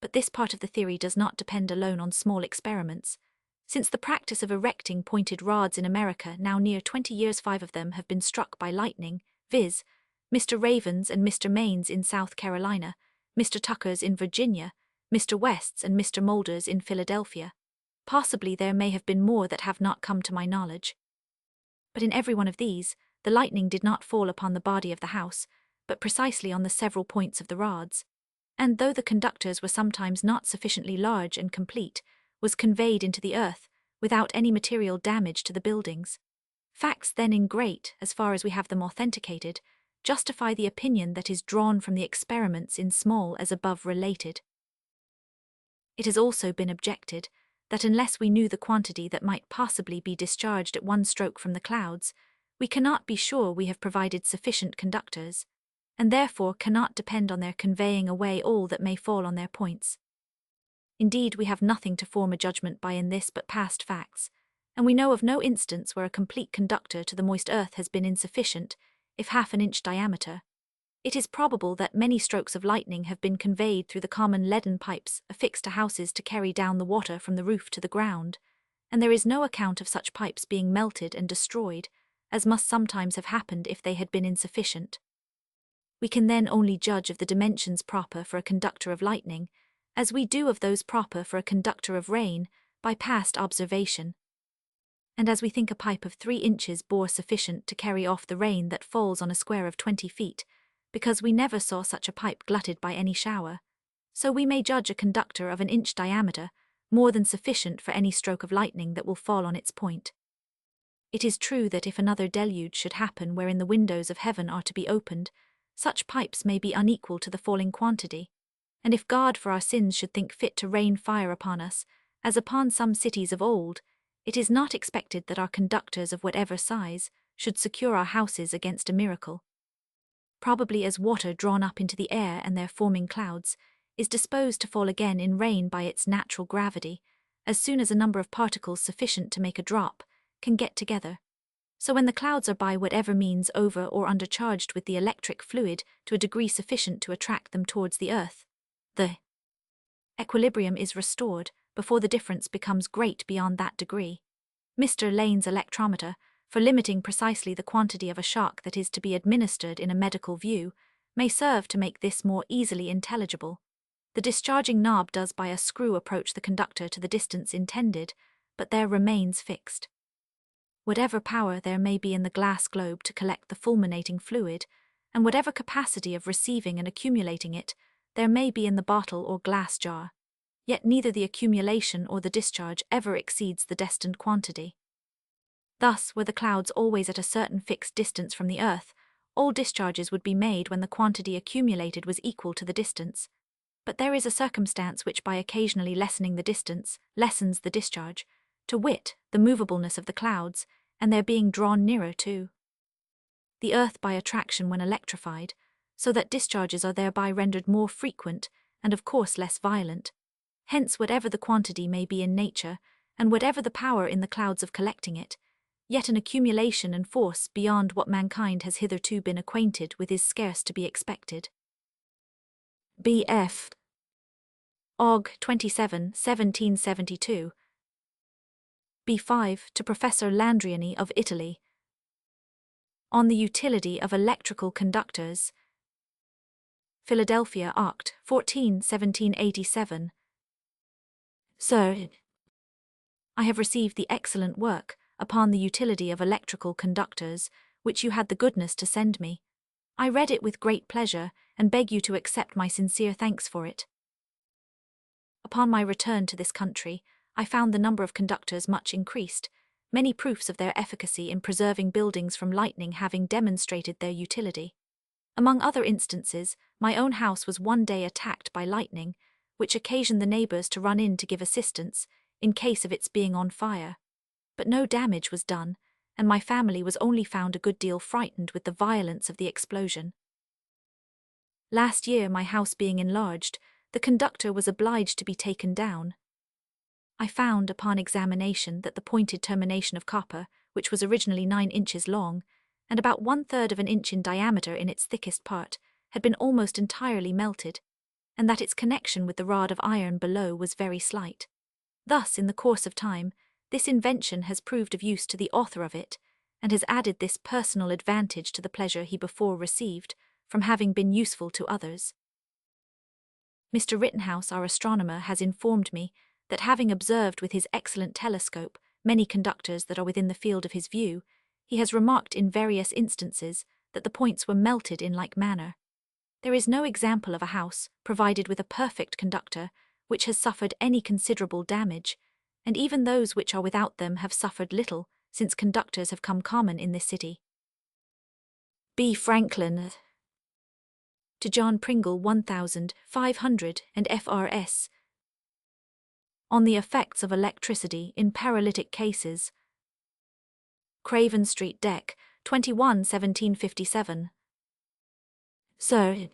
But this part of the theory does not depend alone on small experiments, since the practice of erecting pointed rods in America now near 20 years 5 of them have been struck by lightning, viz., Mr. Raven's and Mr. Main's in South Carolina, Mr. Tucker's in Virginia, Mr. West's and Mr. Mulder's in Philadelphia. Possibly there may have been more that have not come to my knowledge. But in every one of these, the lightning did not fall upon the body of the house, but precisely on the several points of the rods, and though the conductors were sometimes not sufficiently large and complete, was conveyed into the earth without any material damage to the buildings. Facts then in great, as far as we have them authenticated, justify the opinion that is drawn from the experiments in small as above related. It has also been objected that unless we knew the quantity that might possibly be discharged at one stroke from the clouds, we cannot be sure we have provided sufficient conductors, and therefore cannot depend on their conveying away all that may fall on their points. Indeed, we have nothing to form a judgment by in this but past facts, and we know of no instance where a complete conductor to the moist earth has been insufficient, if half an inch diameter. It is probable that many strokes of lightning have been conveyed through the common leaden pipes affixed to houses to carry down the water from the roof to the ground, and there is no account of such pipes being melted and destroyed, as must sometimes have happened if they had been insufficient. We can then only judge of the dimensions proper for a conductor of lightning, as we do of those proper for a conductor of rain, by past observation. And as we think a pipe of 3 inches bore sufficient to carry off the rain that falls on a square of 20 feet, because we never saw such a pipe glutted by any shower, so we may judge a conductor of an inch diameter more than sufficient for any stroke of lightning that will fall on its point. It is true that if another deluge should happen wherein the windows of heaven are to be opened, such pipes may be unequal to the falling quantity, and if God for our sins should think fit to rain fire upon us, as upon some cities of old, it is not expected that our conductors of whatever size should secure our houses against a miracle. Probably as water drawn up into the air and their forming clouds is disposed to fall again in rain by its natural gravity, as soon as a number of particles sufficient to make a drop can get together. So when the clouds are by whatever means over or undercharged with the electric fluid to a degree sufficient to attract them towards the earth, the equilibrium is restored before the difference becomes great beyond that degree. Mr. Lane's electrometer, for limiting precisely the quantity of a shock that is to be administered in a medical view, may serve to make this more easily intelligible. The discharging knob does by a screw approach the conductor to the distance intended, but there remains fixed. Whatever power there may be in the glass globe to collect the fulminating fluid, and whatever capacity of receiving and accumulating it there may be in the bottle or glass jar, yet neither the accumulation or the discharge ever exceeds the destined quantity. Thus, were the clouds always at a certain fixed distance from the earth, all discharges would be made when the quantity accumulated was equal to the distance. But there is a circumstance which by occasionally lessening the distance, lessens the discharge, to wit, the movableness of the clouds, and their being drawn nearer to the earth by attraction when electrified, so that discharges are thereby rendered more frequent, and of course less violent. Hence whatever the quantity may be in nature, and whatever the power in the clouds of collecting it, yet an accumulation and force beyond what mankind has hitherto been acquainted with is scarce to be expected. B.F. Aug. 27, 1772. B5 to Professor Landriani of Italy. On the utility of electrical conductors. Philadelphia, Oct. 14, 1787. Sir, I have received the excellent work upon the utility of electrical conductors, which you had the goodness to send me. I read it with great pleasure, and beg you to accept my sincere thanks for it. Upon my return to this country, I found the number of conductors much increased, many proofs of their efficacy in preserving buildings from lightning having demonstrated their utility. Among other instances, my own house was one day attacked by lightning, which occasioned the neighbours to run in to give assistance, in case of its being on fire. But no damage was done, and my family was only found a good deal frightened with the violence of the explosion. Last year, my house being enlarged, the conductor was obliged to be taken down. I found, upon examination, that the pointed termination of copper, which was originally 9 inches long, and about 1/3 of an inch in diameter in its thickest part, had been almost entirely melted, and that its connection with the rod of iron below was very slight. Thus, in the course of time, this invention has proved of use to the author of it, and has added this personal advantage to the pleasure he before received from having been useful to others. Mr. Rittenhouse, our astronomer, has informed me that having observed with his excellent telescope many conductors that are within the field of his view, he has remarked in various instances that the points were melted in like manner. There is no example of a house, provided with a perfect conductor, which has suffered any considerable damage, and even those which are without them have suffered little, since conductors have come common in this city. B. Franklin. To John Pringle 1500 and FRS. On the effects of electricity in paralytic cases. Craven Street Deck, 21 1757. Sir,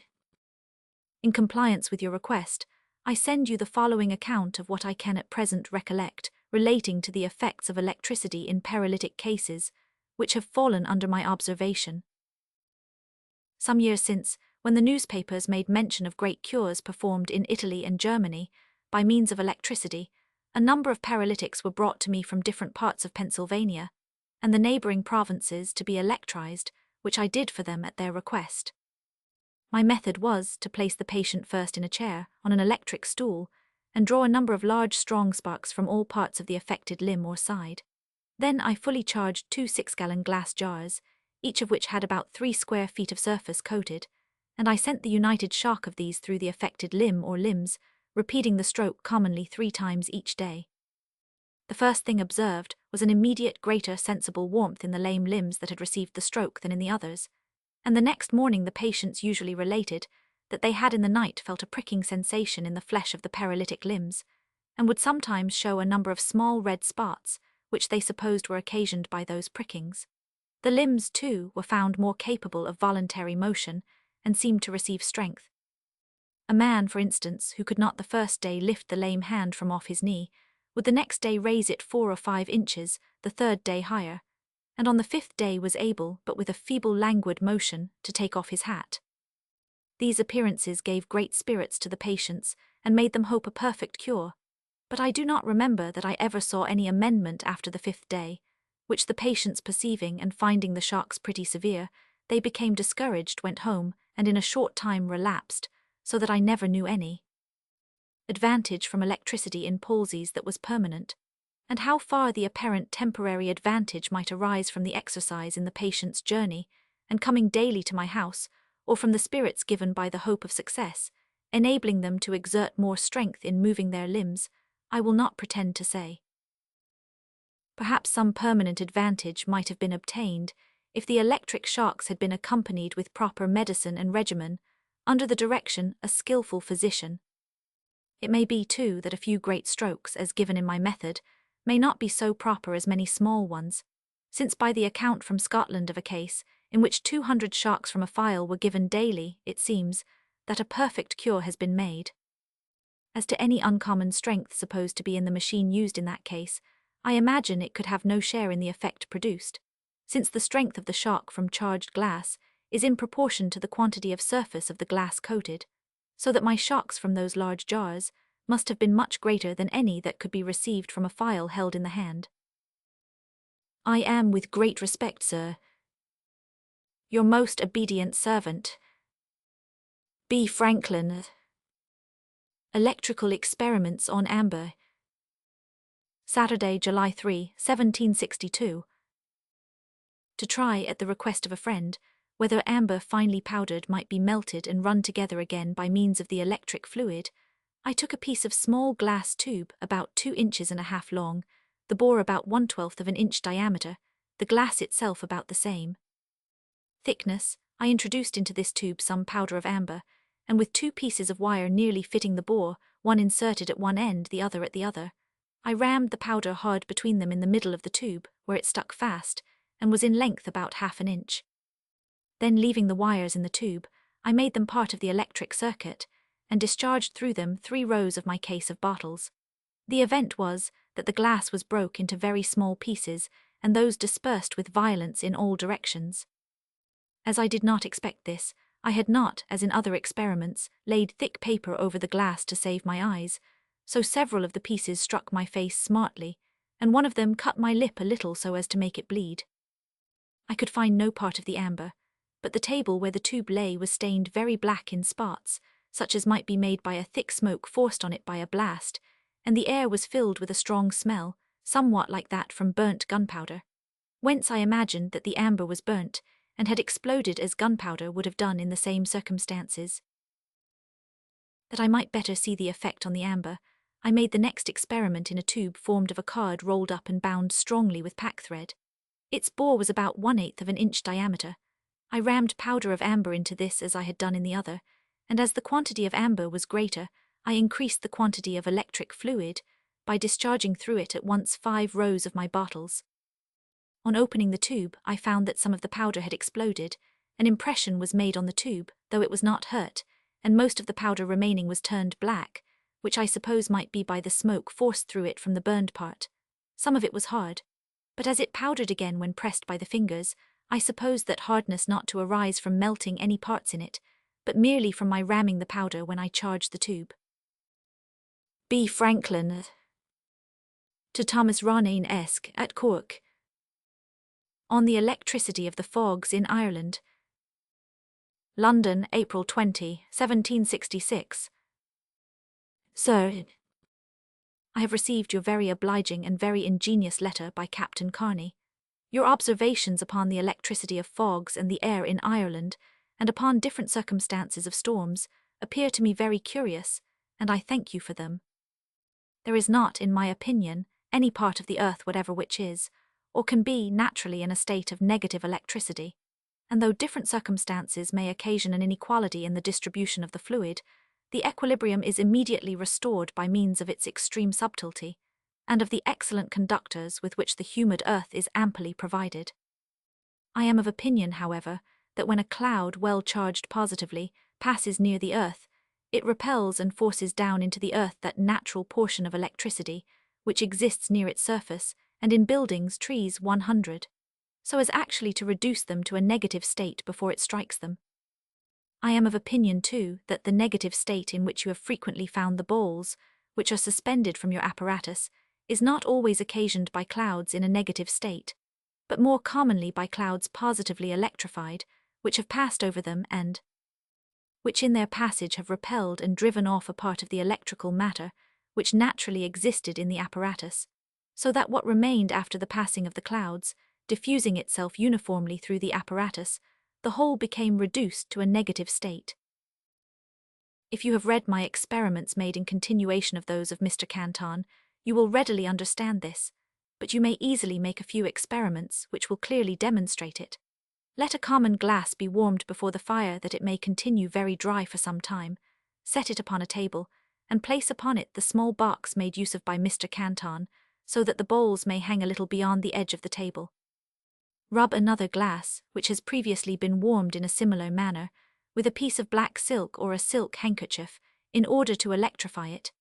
in compliance with your request, I send you the following account of what I can at present recollect relating to the effects of electricity in paralytic cases, which have fallen under my observation. Some years since, when the newspapers made mention of great cures performed in Italy and Germany by means of electricity, a number of paralytics were brought to me from different parts of Pennsylvania and the neighboring provinces to be electrized, which I did for them at their request. My method was to place the patient first in a chair on an electric stool and draw a number of large strong sparks from all parts of the affected limb or side. Then I fully charged 2 6-gallon glass jars, each of which had about 3 square feet of surface coated, and I sent the united shock of these through the affected limb or limbs, repeating the stroke commonly 3 times each day. The first thing observed was an immediate greater sensible warmth in the lame limbs that had received the stroke than in the others, and the next morning the patients usually related that they had in the night felt a pricking sensation in the flesh of the paralytic limbs, and would sometimes show a number of small red spots, which they supposed were occasioned by those prickings. The limbs, too, were found more capable of voluntary motion, and seemed to receive strength. A man, for instance, who could not the first day lift the lame hand from off his knee, would the next day raise it 4 or 5 inches, the third day higher, and on the 5th day was able, but with a feeble languid motion, to take off his hat. These appearances gave great spirits to the patients, and made them hope a perfect cure, but I do not remember that I ever saw any amendment after the 5th day, which the patients perceiving and finding the shocks pretty severe, they became discouraged, went home, and in a short time relapsed, so that I never knew any advantage from electricity in palsies that was permanent, and how far the apparent temporary advantage might arise from the exercise in the patient's journey, and coming daily to my house, or from the spirits given by the hope of success, enabling them to exert more strength in moving their limbs, I will not pretend to say. Perhaps some permanent advantage might have been obtained if the electric shocks had been accompanied with proper medicine and regimen, under the direction of a skillful physician. It may be, too, that a few great strokes, as given in my method, may not be so proper as many small ones, since by the account from Scotland of a case in which 200 shocks from a phial were given daily, it seems that a perfect cure has been made. As to any uncommon strength supposed to be in the machine used in that case, I imagine it could have no share in the effect produced, since the strength of the shock from charged glass is in proportion to the quantity of surface of the glass coated, so that my shocks from those large jars must have been much greater than any that could be received from a phial held in the hand. I am, with great respect, sir, your most obedient servant, B. Franklin. Electrical Experiments on Amber. Saturday, July 3, 1762. To try, at the request of a friend, whether amber finely powdered might be melted and run together again by means of the electric fluid, I took a piece of small glass tube about 2 inches and a half long, the bore about 1/12 of an inch diameter, the glass itself about the same thickness. I introduced into this tube some powder of amber, and with 2 pieces of wire nearly fitting the bore, one inserted at one end, the other at the other, I rammed the powder hard between them in the middle of the tube, where it stuck fast, and was in length about 1/2 inch. Then, leaving the wires in the tube, I made them part of the electric circuit, and discharged through them 3 rows of my case of bottles. The event was that the glass was broke into very small pieces, and those dispersed with violence in all directions. As I did not expect this, I had not, as in other experiments, laid thick paper over the glass to save my eyes, so several of the pieces struck my face smartly, and one of them cut my lip a little so as to make it bleed. I could find no part of the amber, but the table where the tube lay was stained very black in spots, such as might be made by a thick smoke forced on it by a blast, and the air was filled with a strong smell, somewhat like that from burnt gunpowder, whence I imagined that the amber was burnt, and had exploded as gunpowder would have done in the same circumstances. That I might better see the effect on the amber, I made the next experiment in a tube formed of a card rolled up and bound strongly with packthread. Its bore was about 1/8 of an inch diameter, I rammed powder of amber into this as I had done in the other, and as the quantity of amber was greater, I increased the quantity of electric fluid by discharging through it at once 5 rows of my bottles. On opening the tube, I found that some of the powder had exploded. An impression was made on the tube, though it was not hurt, and most of the powder remaining was turned black, which I suppose might be by the smoke forced through it from the burned part. Some of it was hard, but as it powdered again when pressed by the fingers, I supposed that hardness not to arise from melting any parts in it, but merely from my ramming the powder when I charged the tube. B. Franklin to Thomas Ronayne-esque at Cork. On the electricity of the fogs in Ireland. London, April 20, 1766. Sir, I have received your very obliging and very ingenious letter by Captain Kearney. Your observations upon the electricity of fogs and the air in Ireland, and upon different circumstances of storms, appear to me very curious, and I thank you for them. There is not, in my opinion, any part of the earth whatever which is, or can be naturally in a state of negative electricity, and though different circumstances may occasion an inequality in the distribution of the fluid, the equilibrium is immediately restored by means of its extreme subtlety, and of the excellent conductors with which the humid earth is amply provided. I am of opinion, however, that when a cloud well charged positively passes near the earth, it repels and forces down into the earth that natural portion of electricity which exists near its surface and in buildings, trees 100, so as actually to reduce them to a negative state before it strikes them. I am of opinion, too, that the negative state in which you have frequently found the balls, which are suspended from your apparatus, is not always occasioned by clouds in a negative state, but more commonly by clouds positively electrified, which have passed over them and which in their passage have repelled and driven off a part of the electrical matter which naturally existed in the apparatus, so that what remained after the passing of the clouds, diffusing itself uniformly through the apparatus, the whole became reduced to a negative state. If you have read my experiments made in continuation of those of Mr. Canton, you will readily understand this, but you may easily make a few experiments which will clearly demonstrate it. Let a common glass be warmed before the fire that it may continue very dry for some time, set it upon a table, and place upon it the small box made use of by Mr. Canton, so that the bowls may hang a little beyond the edge of the table. Rub another glass, which has previously been warmed in a similar manner, with a piece of black silk or a silk handkerchief, in order to electrify it.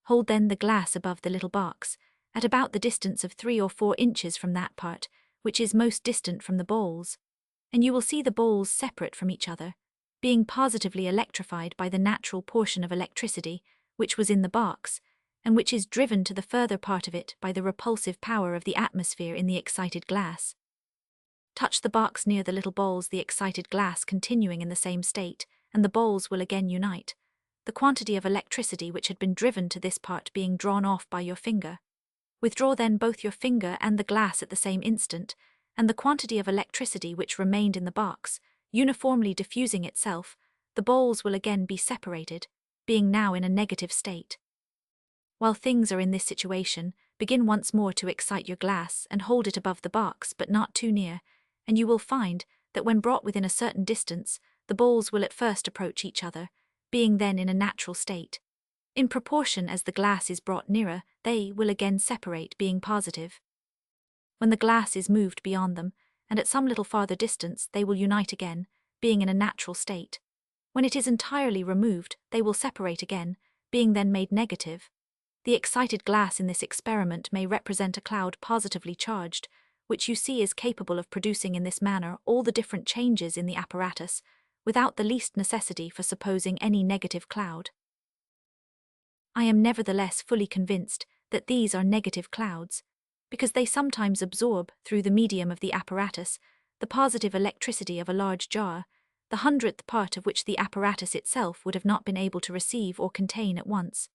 Hold then the glass above the little box, at about the distance of 3 or 4 inches from that part, which is most distant from the bowls, and you will see the bowls separate from each other, being positively electrified by the natural portion of electricity which was in the box, and which is driven to the further part of it by the repulsive power of the atmosphere in the excited glass. Touch the box near the little bowls, the excited glass continuing in the same state, and the bowls will again unite, the quantity of electricity which had been driven to this part being drawn off by your finger. Withdraw then both your finger and the glass at the same instant, and the quantity of electricity which remained in the box, uniformly diffusing itself, the bowls will again be separated, being now in a negative state. While things are in this situation, begin once more to excite your glass and hold it above the box but not too near, and you will find that when brought within a certain distance, the bowls will at first approach each other, being then in a natural state. In proportion as the glass is brought nearer, they will again separate, being positive. When the glass is moved beyond them, and at some little farther distance, they will unite again, being in a natural state. When it is entirely removed, they will separate again, being then made negative. The excited glass in this experiment may represent a cloud positively charged, which you see is capable of producing in this manner all the different changes in the apparatus, without the least necessity for supposing any negative cloud. I am nevertheless fully convinced that these are negative clouds, because they sometimes absorb, through the medium of the apparatus, the positive electricity of a large jar, the 100th part of which the apparatus itself would have not been able to receive or contain at once.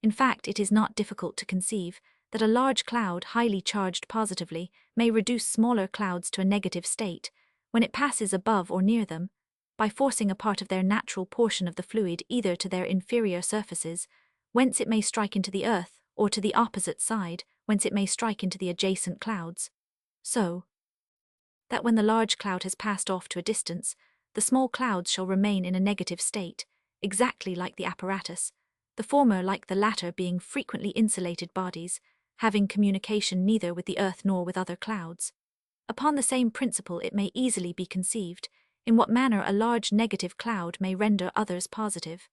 In fact, it is not difficult to conceive that a large cloud highly charged positively may reduce smaller clouds to a negative state, when it passes above or near them, by forcing a part of their natural portion of the fluid either to their inferior surfaces, whence it may strike into the earth, or to the opposite side, whence it may strike into the adjacent clouds. So, that when the large cloud has passed off to a distance, the small clouds shall remain in a negative state, exactly like the apparatus, the former like the latter being frequently insulated bodies, having communication neither with the earth nor with other clouds. Upon the same principle it may easily be conceived in what manner a large negative cloud may render others positive.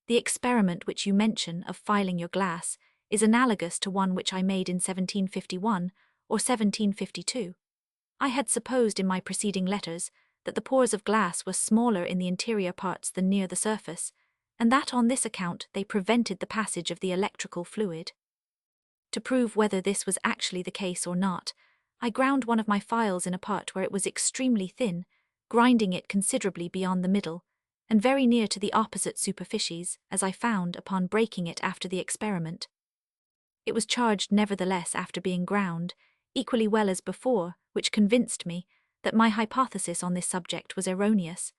The experiment which you mention of filing your glass is analogous to one which I made in 1751 or 1752. I had supposed in my preceding letters that the pores of glass were smaller in the interior parts than near the surface, and that on this account they prevented the passage of the electrical fluid. To prove whether this was actually the case or not, I ground one of my files in a part where it was extremely thin, grinding it considerably beyond the middle, and very near to the opposite superficies, as I found upon breaking it after the experiment. It was charged nevertheless after being ground, equally well as before, which convinced me that my hypothesis on this subject was erroneous.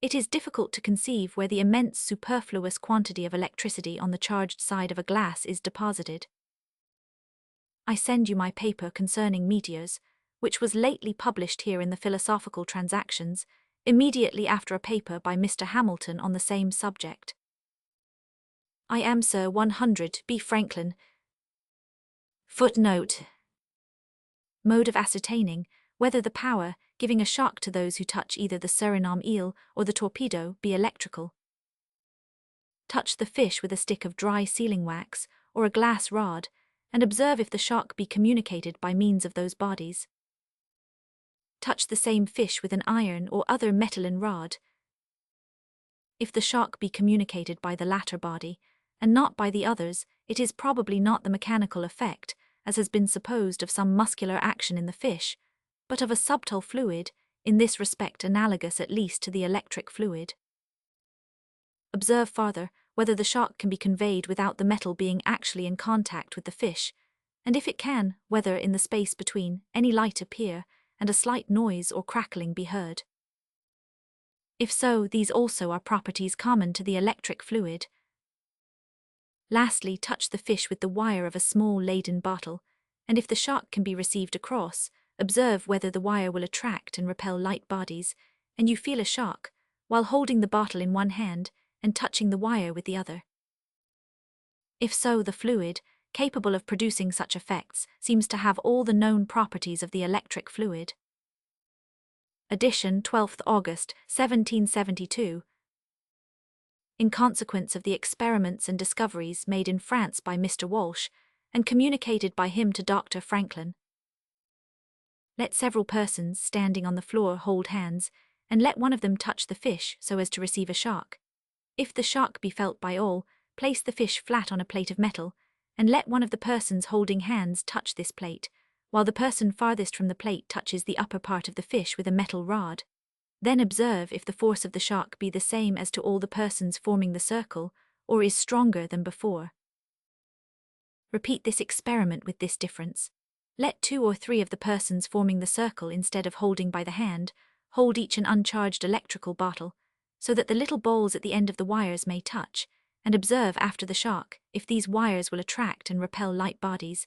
It is difficult to conceive where the immense superfluous quantity of electricity on the charged side of a glass is deposited. I send you my paper concerning meteors, which was lately published here in the Philosophical Transactions, immediately after a paper by Mr. Hamilton on the same subject. I am, Sir, 100 B. Franklin. Footnote. Mode of ascertaining whether the power giving a shock to those who touch either the Suriname eel or the torpedo be electrical. Touch the fish with a stick of dry sealing wax or a glass rod, and observe if the shock be communicated by means of those bodies. Touch the same fish with an iron or other metalline rod. If the shock be communicated by the latter body, and not by the others, it is probably not the mechanical effect, as has been supposed, of some muscular action in the fish, but of a subtle fluid, in this respect analogous at least to the electric fluid. Observe farther whether the shock can be conveyed without the metal being actually in contact with the fish, and if it can, whether in the space between any light appear, and a slight noise or crackling be heard. If so, these also are properties common to the electric fluid. Lastly, touch the fish with the wire of a small Leyden bottle, and if the shock can be received across, observe whether the wire will attract and repel light bodies, and you feel a shock, while holding the bottle in one hand and touching the wire with the other. If so, the fluid, capable of producing such effects, seems to have all the known properties of the electric fluid. Edition 12th August, 1772. In consequence of the experiments and discoveries made in France by Mr. Walsh, and communicated by him to Dr. Franklin. Let several persons standing on the floor hold hands, and let one of them touch the fish so as to receive a shock. If the shock be felt by all, place the fish flat on a plate of metal, and let one of the persons holding hands touch this plate, while the person farthest from the plate touches the upper part of the fish with a metal rod. Then observe if the force of the shock be the same as to all the persons forming the circle, or is stronger than before. Repeat this experiment with this difference. Let 2 or 3 of the persons forming the circle, instead of holding by the hand, hold each an uncharged electrical bottle, so that the little balls at the end of the wires may touch, and observe after the shock if these wires will attract and repel light bodies,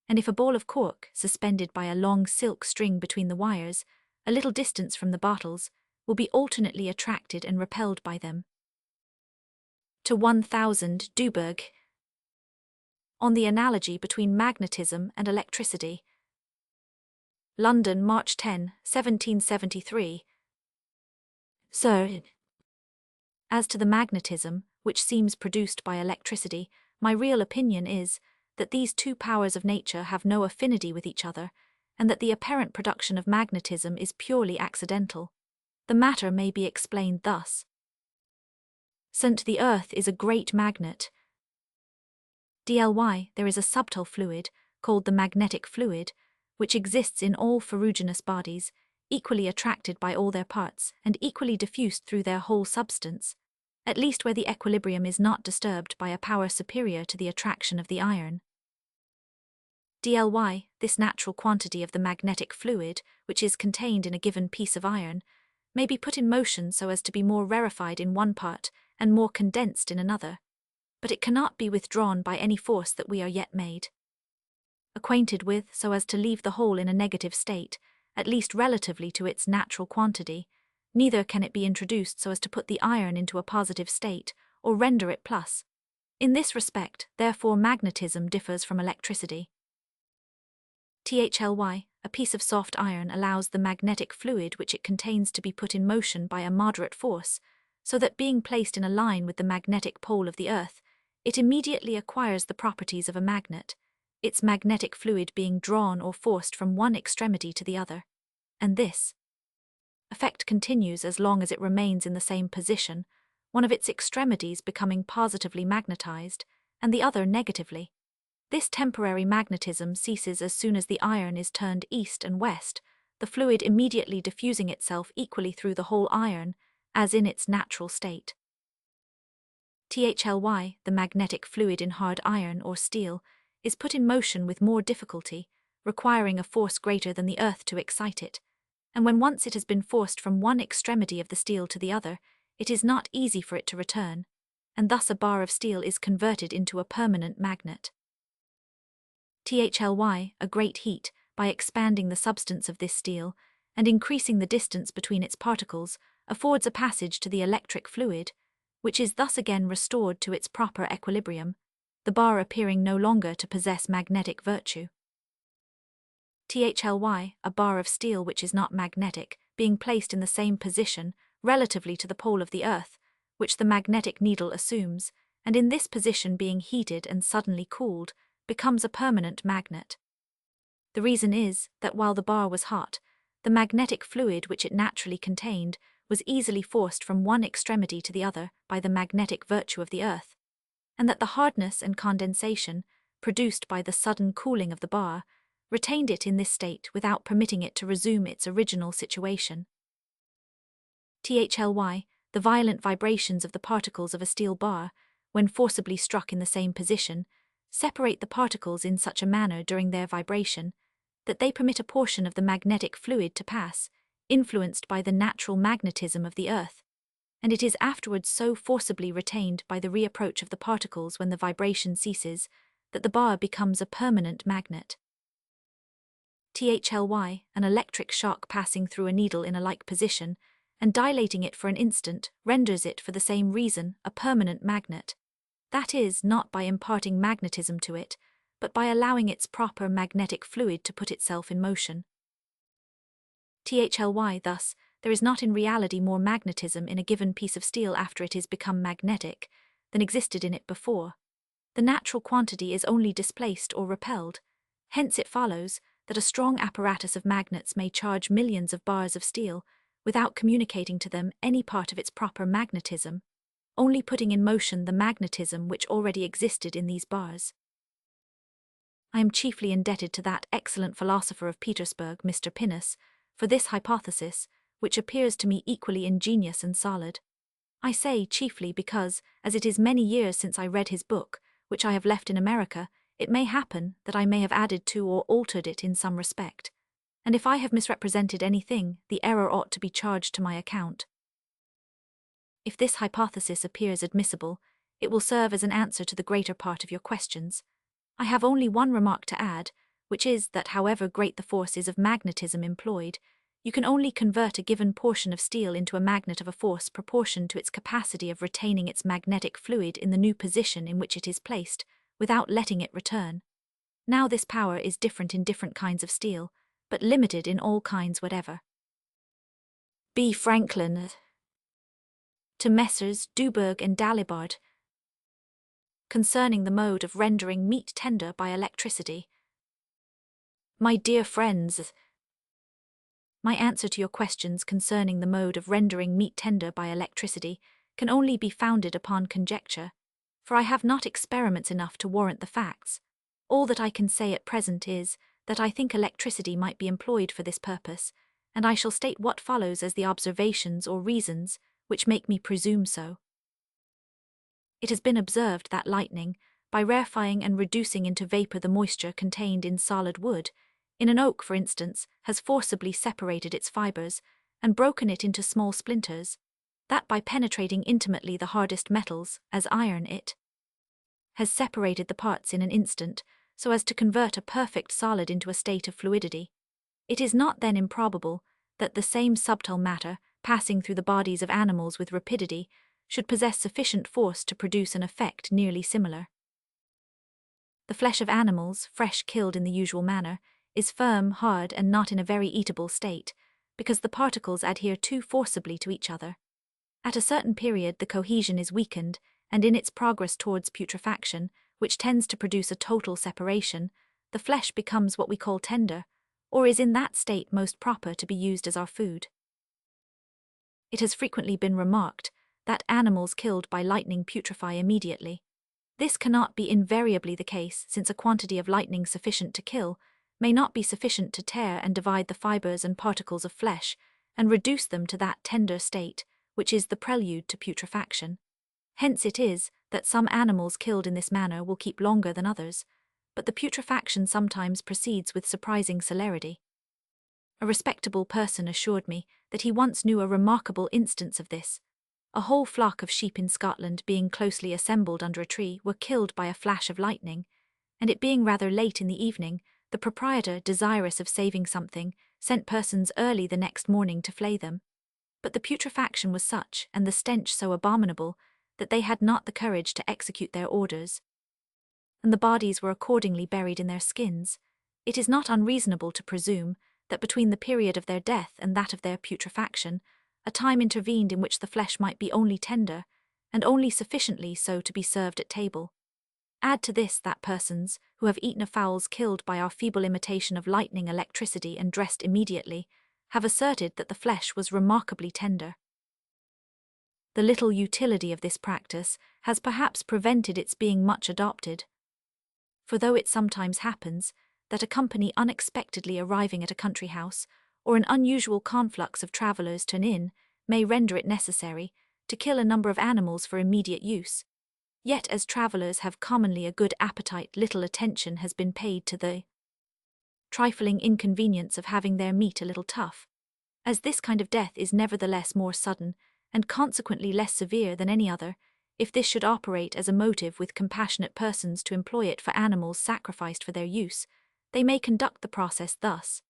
and if a ball of cork, suspended by a long silk string between the wires, a little distance from the bottles, will be alternately attracted and repelled by them. To 1000 Duberg. On the analogy between magnetism and electricity. London, March 10, 1773. Sir, as to the magnetism, which seems produced by electricity, my real opinion is that these two powers of nature have no affinity with each other, and that the apparent production of magnetism is purely accidental. The matter may be explained thus. Since the earth is a great magnet, DLY, there is a subtle fluid, called the magnetic fluid, which exists in all ferruginous bodies, equally attracted by all their parts, and equally diffused through their whole substance, at least where the equilibrium is not disturbed by a power superior to the attraction of the iron. DLY, this natural quantity of the magnetic fluid, which is contained in a given piece of iron, may be put in motion so as to be more rarefied in one part and more condensed in another, but it cannot be withdrawn by any force that we are yet made acquainted with, so as to leave the whole in a negative state, at least relatively to its natural quantity, neither can it be introduced so as to put the iron into a positive state, or render it plus. In this respect, therefore, magnetism differs from electricity. THLY, a piece of soft iron allows the magnetic fluid which it contains to be put in motion by a moderate force, so that being placed in a line with the magnetic pole of the Earth, it immediately acquires the properties of a magnet, its magnetic fluid being drawn or forced from one extremity to the other. And this effect continues as long as it remains in the same position, one of its extremities becoming positively magnetized, and the other negatively. This temporary magnetism ceases as soon as the iron is turned east and west, the fluid immediately diffusing itself equally through the whole iron, as in its natural state. THLY, the magnetic fluid in hard iron or steel, is put in motion with more difficulty, requiring a force greater than the earth to excite it, and when once it has been forced from one extremity of the steel to the other, it is not easy for it to return, and thus a bar of steel is converted into a permanent magnet. THLY, a great heat, by expanding the substance of this steel, and increasing the distance between its particles, affords a passage to the electric fluid, which is thus again restored to its proper equilibrium, the bar appearing no longer to possess magnetic virtue. THLY, a bar of steel which is not magnetic, being placed in the same position, relatively to the pole of the Earth, which the magnetic needle assumes, and in this position being heated and suddenly cooled, becomes a permanent magnet. The reason is that while the bar was hot, the magnetic fluid which it naturally contained was easily forced from one extremity to the other by the magnetic virtue of the Earth, and that the hardness and condensation, produced by the sudden cooling of the bar, retained it in this state without permitting it to resume its original situation. THLY, the violent vibrations of the particles of a steel bar, when forcibly struck in the same position, separate the particles in such a manner during their vibration that they permit a portion of the magnetic fluid to pass, influenced by the natural magnetism of the Earth, and it is afterwards so forcibly retained by the reapproach of the particles when the vibration ceases that the bar becomes a permanent magnet. THLY, an electric shock passing through a needle in a like position, and dilating it for an instant, renders it for the same reason a permanent magnet. That is, not by imparting magnetism to it, but by allowing its proper magnetic fluid to put itself in motion. THLY, thus, there is not in reality more magnetism in a given piece of steel after it is become magnetic than existed in it before. The natural quantity is only displaced or repelled. Hence it follows that a strong apparatus of magnets may charge millions of bars of steel without communicating to them any part of its proper magnetism, only putting in motion the magnetism which already existed in these bars. I am chiefly indebted to that excellent philosopher of Petersburg, Mr. Pinus, for this hypothesis, which appears to me equally ingenious and solid. I say chiefly because, as it is many years since I read his book, which I have left in America, it may happen that I may have added to or altered it in some respect, and if I have misrepresented anything, the error ought to be charged to my account. If this hypothesis appears admissible, it will serve as an answer to the greater part of your questions. I have only one remark to add, which is that however great the force is of magnetism employed, you can only convert a given portion of steel into a magnet of a force proportioned to its capacity of retaining its magnetic fluid in the new position in which it is placed, without letting it return. Now this power is different in different kinds of steel, but limited in all kinds whatever. B. Franklin. To Messrs. Gutenberg and Dalibard, concerning the mode of rendering meat tender by electricity. My dear friends, my answer to your questions concerning the mode of rendering meat tender by electricity can only be founded upon conjecture, for I have not experiments enough to warrant the facts. All that I can say at present is that I think electricity might be employed for this purpose, and I shall state what follows as the observations or reasons which make me presume so. It has been observed that lightning, by rarefying and reducing into vapor the moisture contained in solid wood, in an oak for instance, has forcibly separated its fibers and broken it into small splinters, that by penetrating intimately the hardest metals, as iron it has separated the parts in an instant, so as to convert a perfect solid into a state of fluidity. It is not then improbable that the same subtle matter, passing through the bodies of animals with rapidity, should possess sufficient force to produce an effect nearly similar. The flesh of animals, fresh killed in the usual manner, is firm, hard, and not in a very eatable state, because the particles adhere too forcibly to each other. At a certain period the cohesion is weakened, and in its progress towards putrefaction, which tends to produce a total separation, the flesh becomes what we call tender, or is in that state most proper to be used as our food. It has frequently been remarked that animals killed by lightning putrefy immediately. This cannot be invariably the case, since a quantity of lightning sufficient to kill may not be sufficient to tear and divide the fibers and particles of flesh and reduce them to that tender state which is the prelude to putrefaction. Hence it is that some animals killed in this manner will keep longer than others, but the putrefaction sometimes proceeds with surprising celerity. A respectable person assured me that he once knew a remarkable instance of this. A whole flock of sheep in Scotland, being closely assembled under a tree, were killed by a flash of lightning, and it being rather late in the evening, the proprietor, desirous of saving something, sent persons early the next morning to flay them. But the putrefaction was such, and the stench so abominable, that they had not the courage to execute their orders, and the bodies were accordingly buried in their skins. It is not unreasonable to presume that between the period of their death and that of their putrefaction, a time intervened in which the flesh might be only tender, and only sufficiently so to be served at table. Add to this that persons, who have eaten of fowls killed by our feeble imitation of lightning electricity and dressed immediately, have asserted that the flesh was remarkably tender. The little utility of this practice has perhaps prevented its being much adopted. For though it sometimes happens that a company unexpectedly arriving at a country house, or an unusual conflux of travellers to an inn, may render it necessary to kill a number of animals for immediate use, yet as travellers have commonly a good appetite, little attention has been paid to the trifling inconvenience of having their meat a little tough, as this kind of death is nevertheless more sudden, and consequently less severe than any other. If this should operate as a motive with compassionate persons to employ it for animals sacrificed for their use, they may conduct the process thus.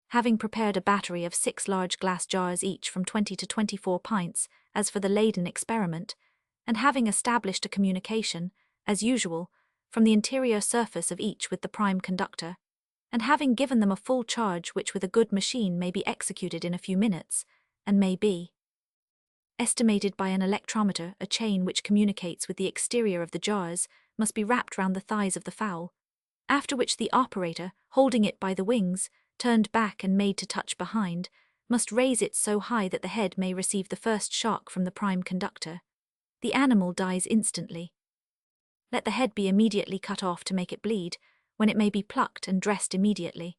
Having prepared a battery of 6 large glass jars each from 20 to 24 pints, as for the Leyden experiment, and having established a communication, as usual, from the interior surface of each with the prime conductor, and having given them a full charge which with a good machine may be executed in a few minutes, and may be estimated by an electrometer, a chain which communicates with the exterior of the jars must be wrapped round the thighs of the fowl, after which the operator, holding it by the wings, turned back and made to touch behind, must raise it so high that the head may receive the first shock from the prime conductor. The animal dies instantly. Let the head be immediately cut off to make it bleed, when it may be plucked and dressed immediately.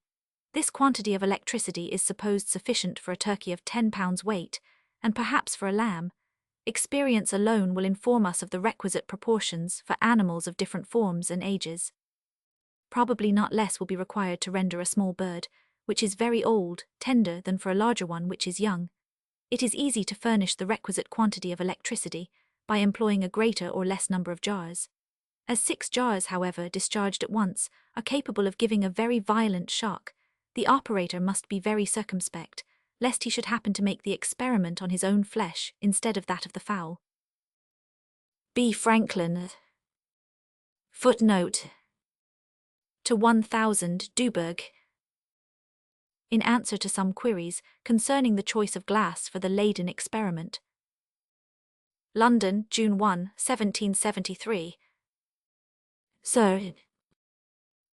This quantity of electricity is supposed sufficient for a turkey of 10 pounds weight, and perhaps for a lamb. Experience alone will inform us of the requisite proportions for animals of different forms and ages. Probably not less will be required to render a small bird, which is very old, tender than for a larger one which is young. It is easy to furnish the requisite quantity of electricity by employing a greater or less number of jars. As 6 jars, however, discharged at once, are capable of giving a very violent shock, the operator must be very circumspect, lest he should happen to make the experiment on his own flesh instead of that of the fowl. B. Franklin. Footnote to 1000 Duberg. In answer to some queries concerning the choice of glass for the Leyden experiment. London, June 1, 1773. Sir,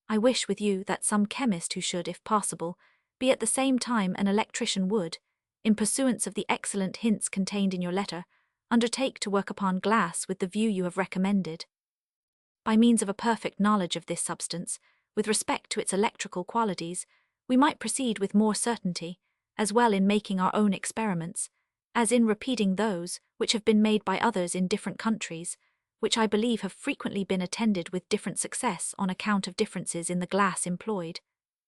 I wish with you that some chemist who should, if possible, be at the same time an electrician would, in pursuance of the excellent hints contained in your letter, undertake to work upon glass with the view you have recommended. By means of a perfect knowledge of this substance, with respect to its electrical qualities, we might proceed with more certainty, as well in making our own experiments, as in repeating those which have been made by others in different countries, which I believe have frequently been attended with different success on account of differences in the glass employed,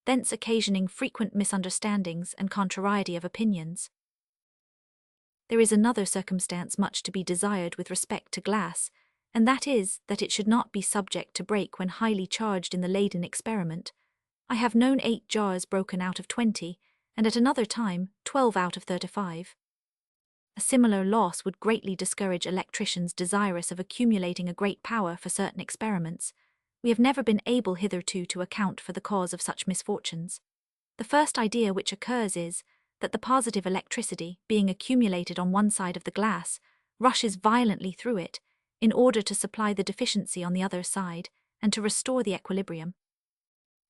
thence occasioning frequent misunderstandings and contrariety of opinions. There is another circumstance much to be desired with respect to glass, and that is that it should not be subject to break when highly charged in the Leyden experiment. I have known 8 jars broken out of 20, and at another time 12 out of 35. A similar loss would greatly discourage electricians desirous of accumulating a great power for certain experiments. We have never been able hitherto to account for the cause of such misfortunes. The first idea which occurs is that the positive electricity, being accumulated on one side of the glass, rushes violently through it, in order to supply the deficiency on the other side, and to restore the equilibrium.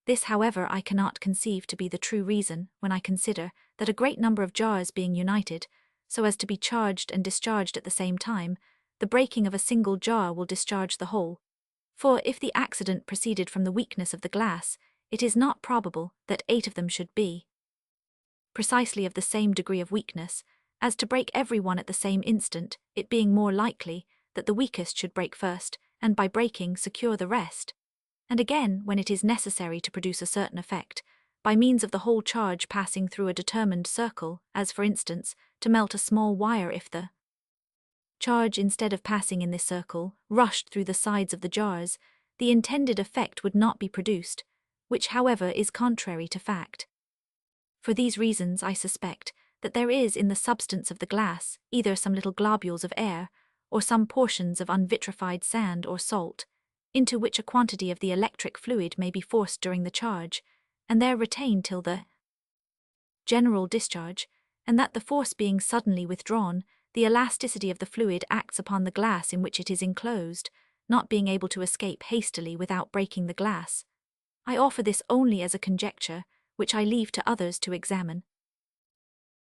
This, however, I cannot conceive to be the true reason when I consider that a great number of jars being united, so as to be charged and discharged at the same time, the breaking of a single jar will discharge the whole. For if the accident proceeded from the weakness of the glass, it is not probable that 8 of them should be precisely of the same degree of weakness, as to break every one at the same instant, it being more likely that the weakest should break first, and by breaking secure the rest. And again, when it is necessary to produce a certain effect, by means of the whole charge passing through a determined circle, as for instance, to melt a small wire, if the charge, instead of passing in this circle, rushed through the sides of the jars, the intended effect would not be produced, which, however, is contrary to fact. For these reasons, I suspect that there is in the substance of the glass either some little globules of air, or some portions of unvitrified sand or salt, into which a quantity of the electric fluid may be forced during the charge, and there retained till the general discharge, and that the force being suddenly withdrawn, the elasticity of the fluid acts upon the glass in which it is enclosed, not being able to escape hastily without breaking the glass. I offer this only as a conjecture, which I leave to others to examine.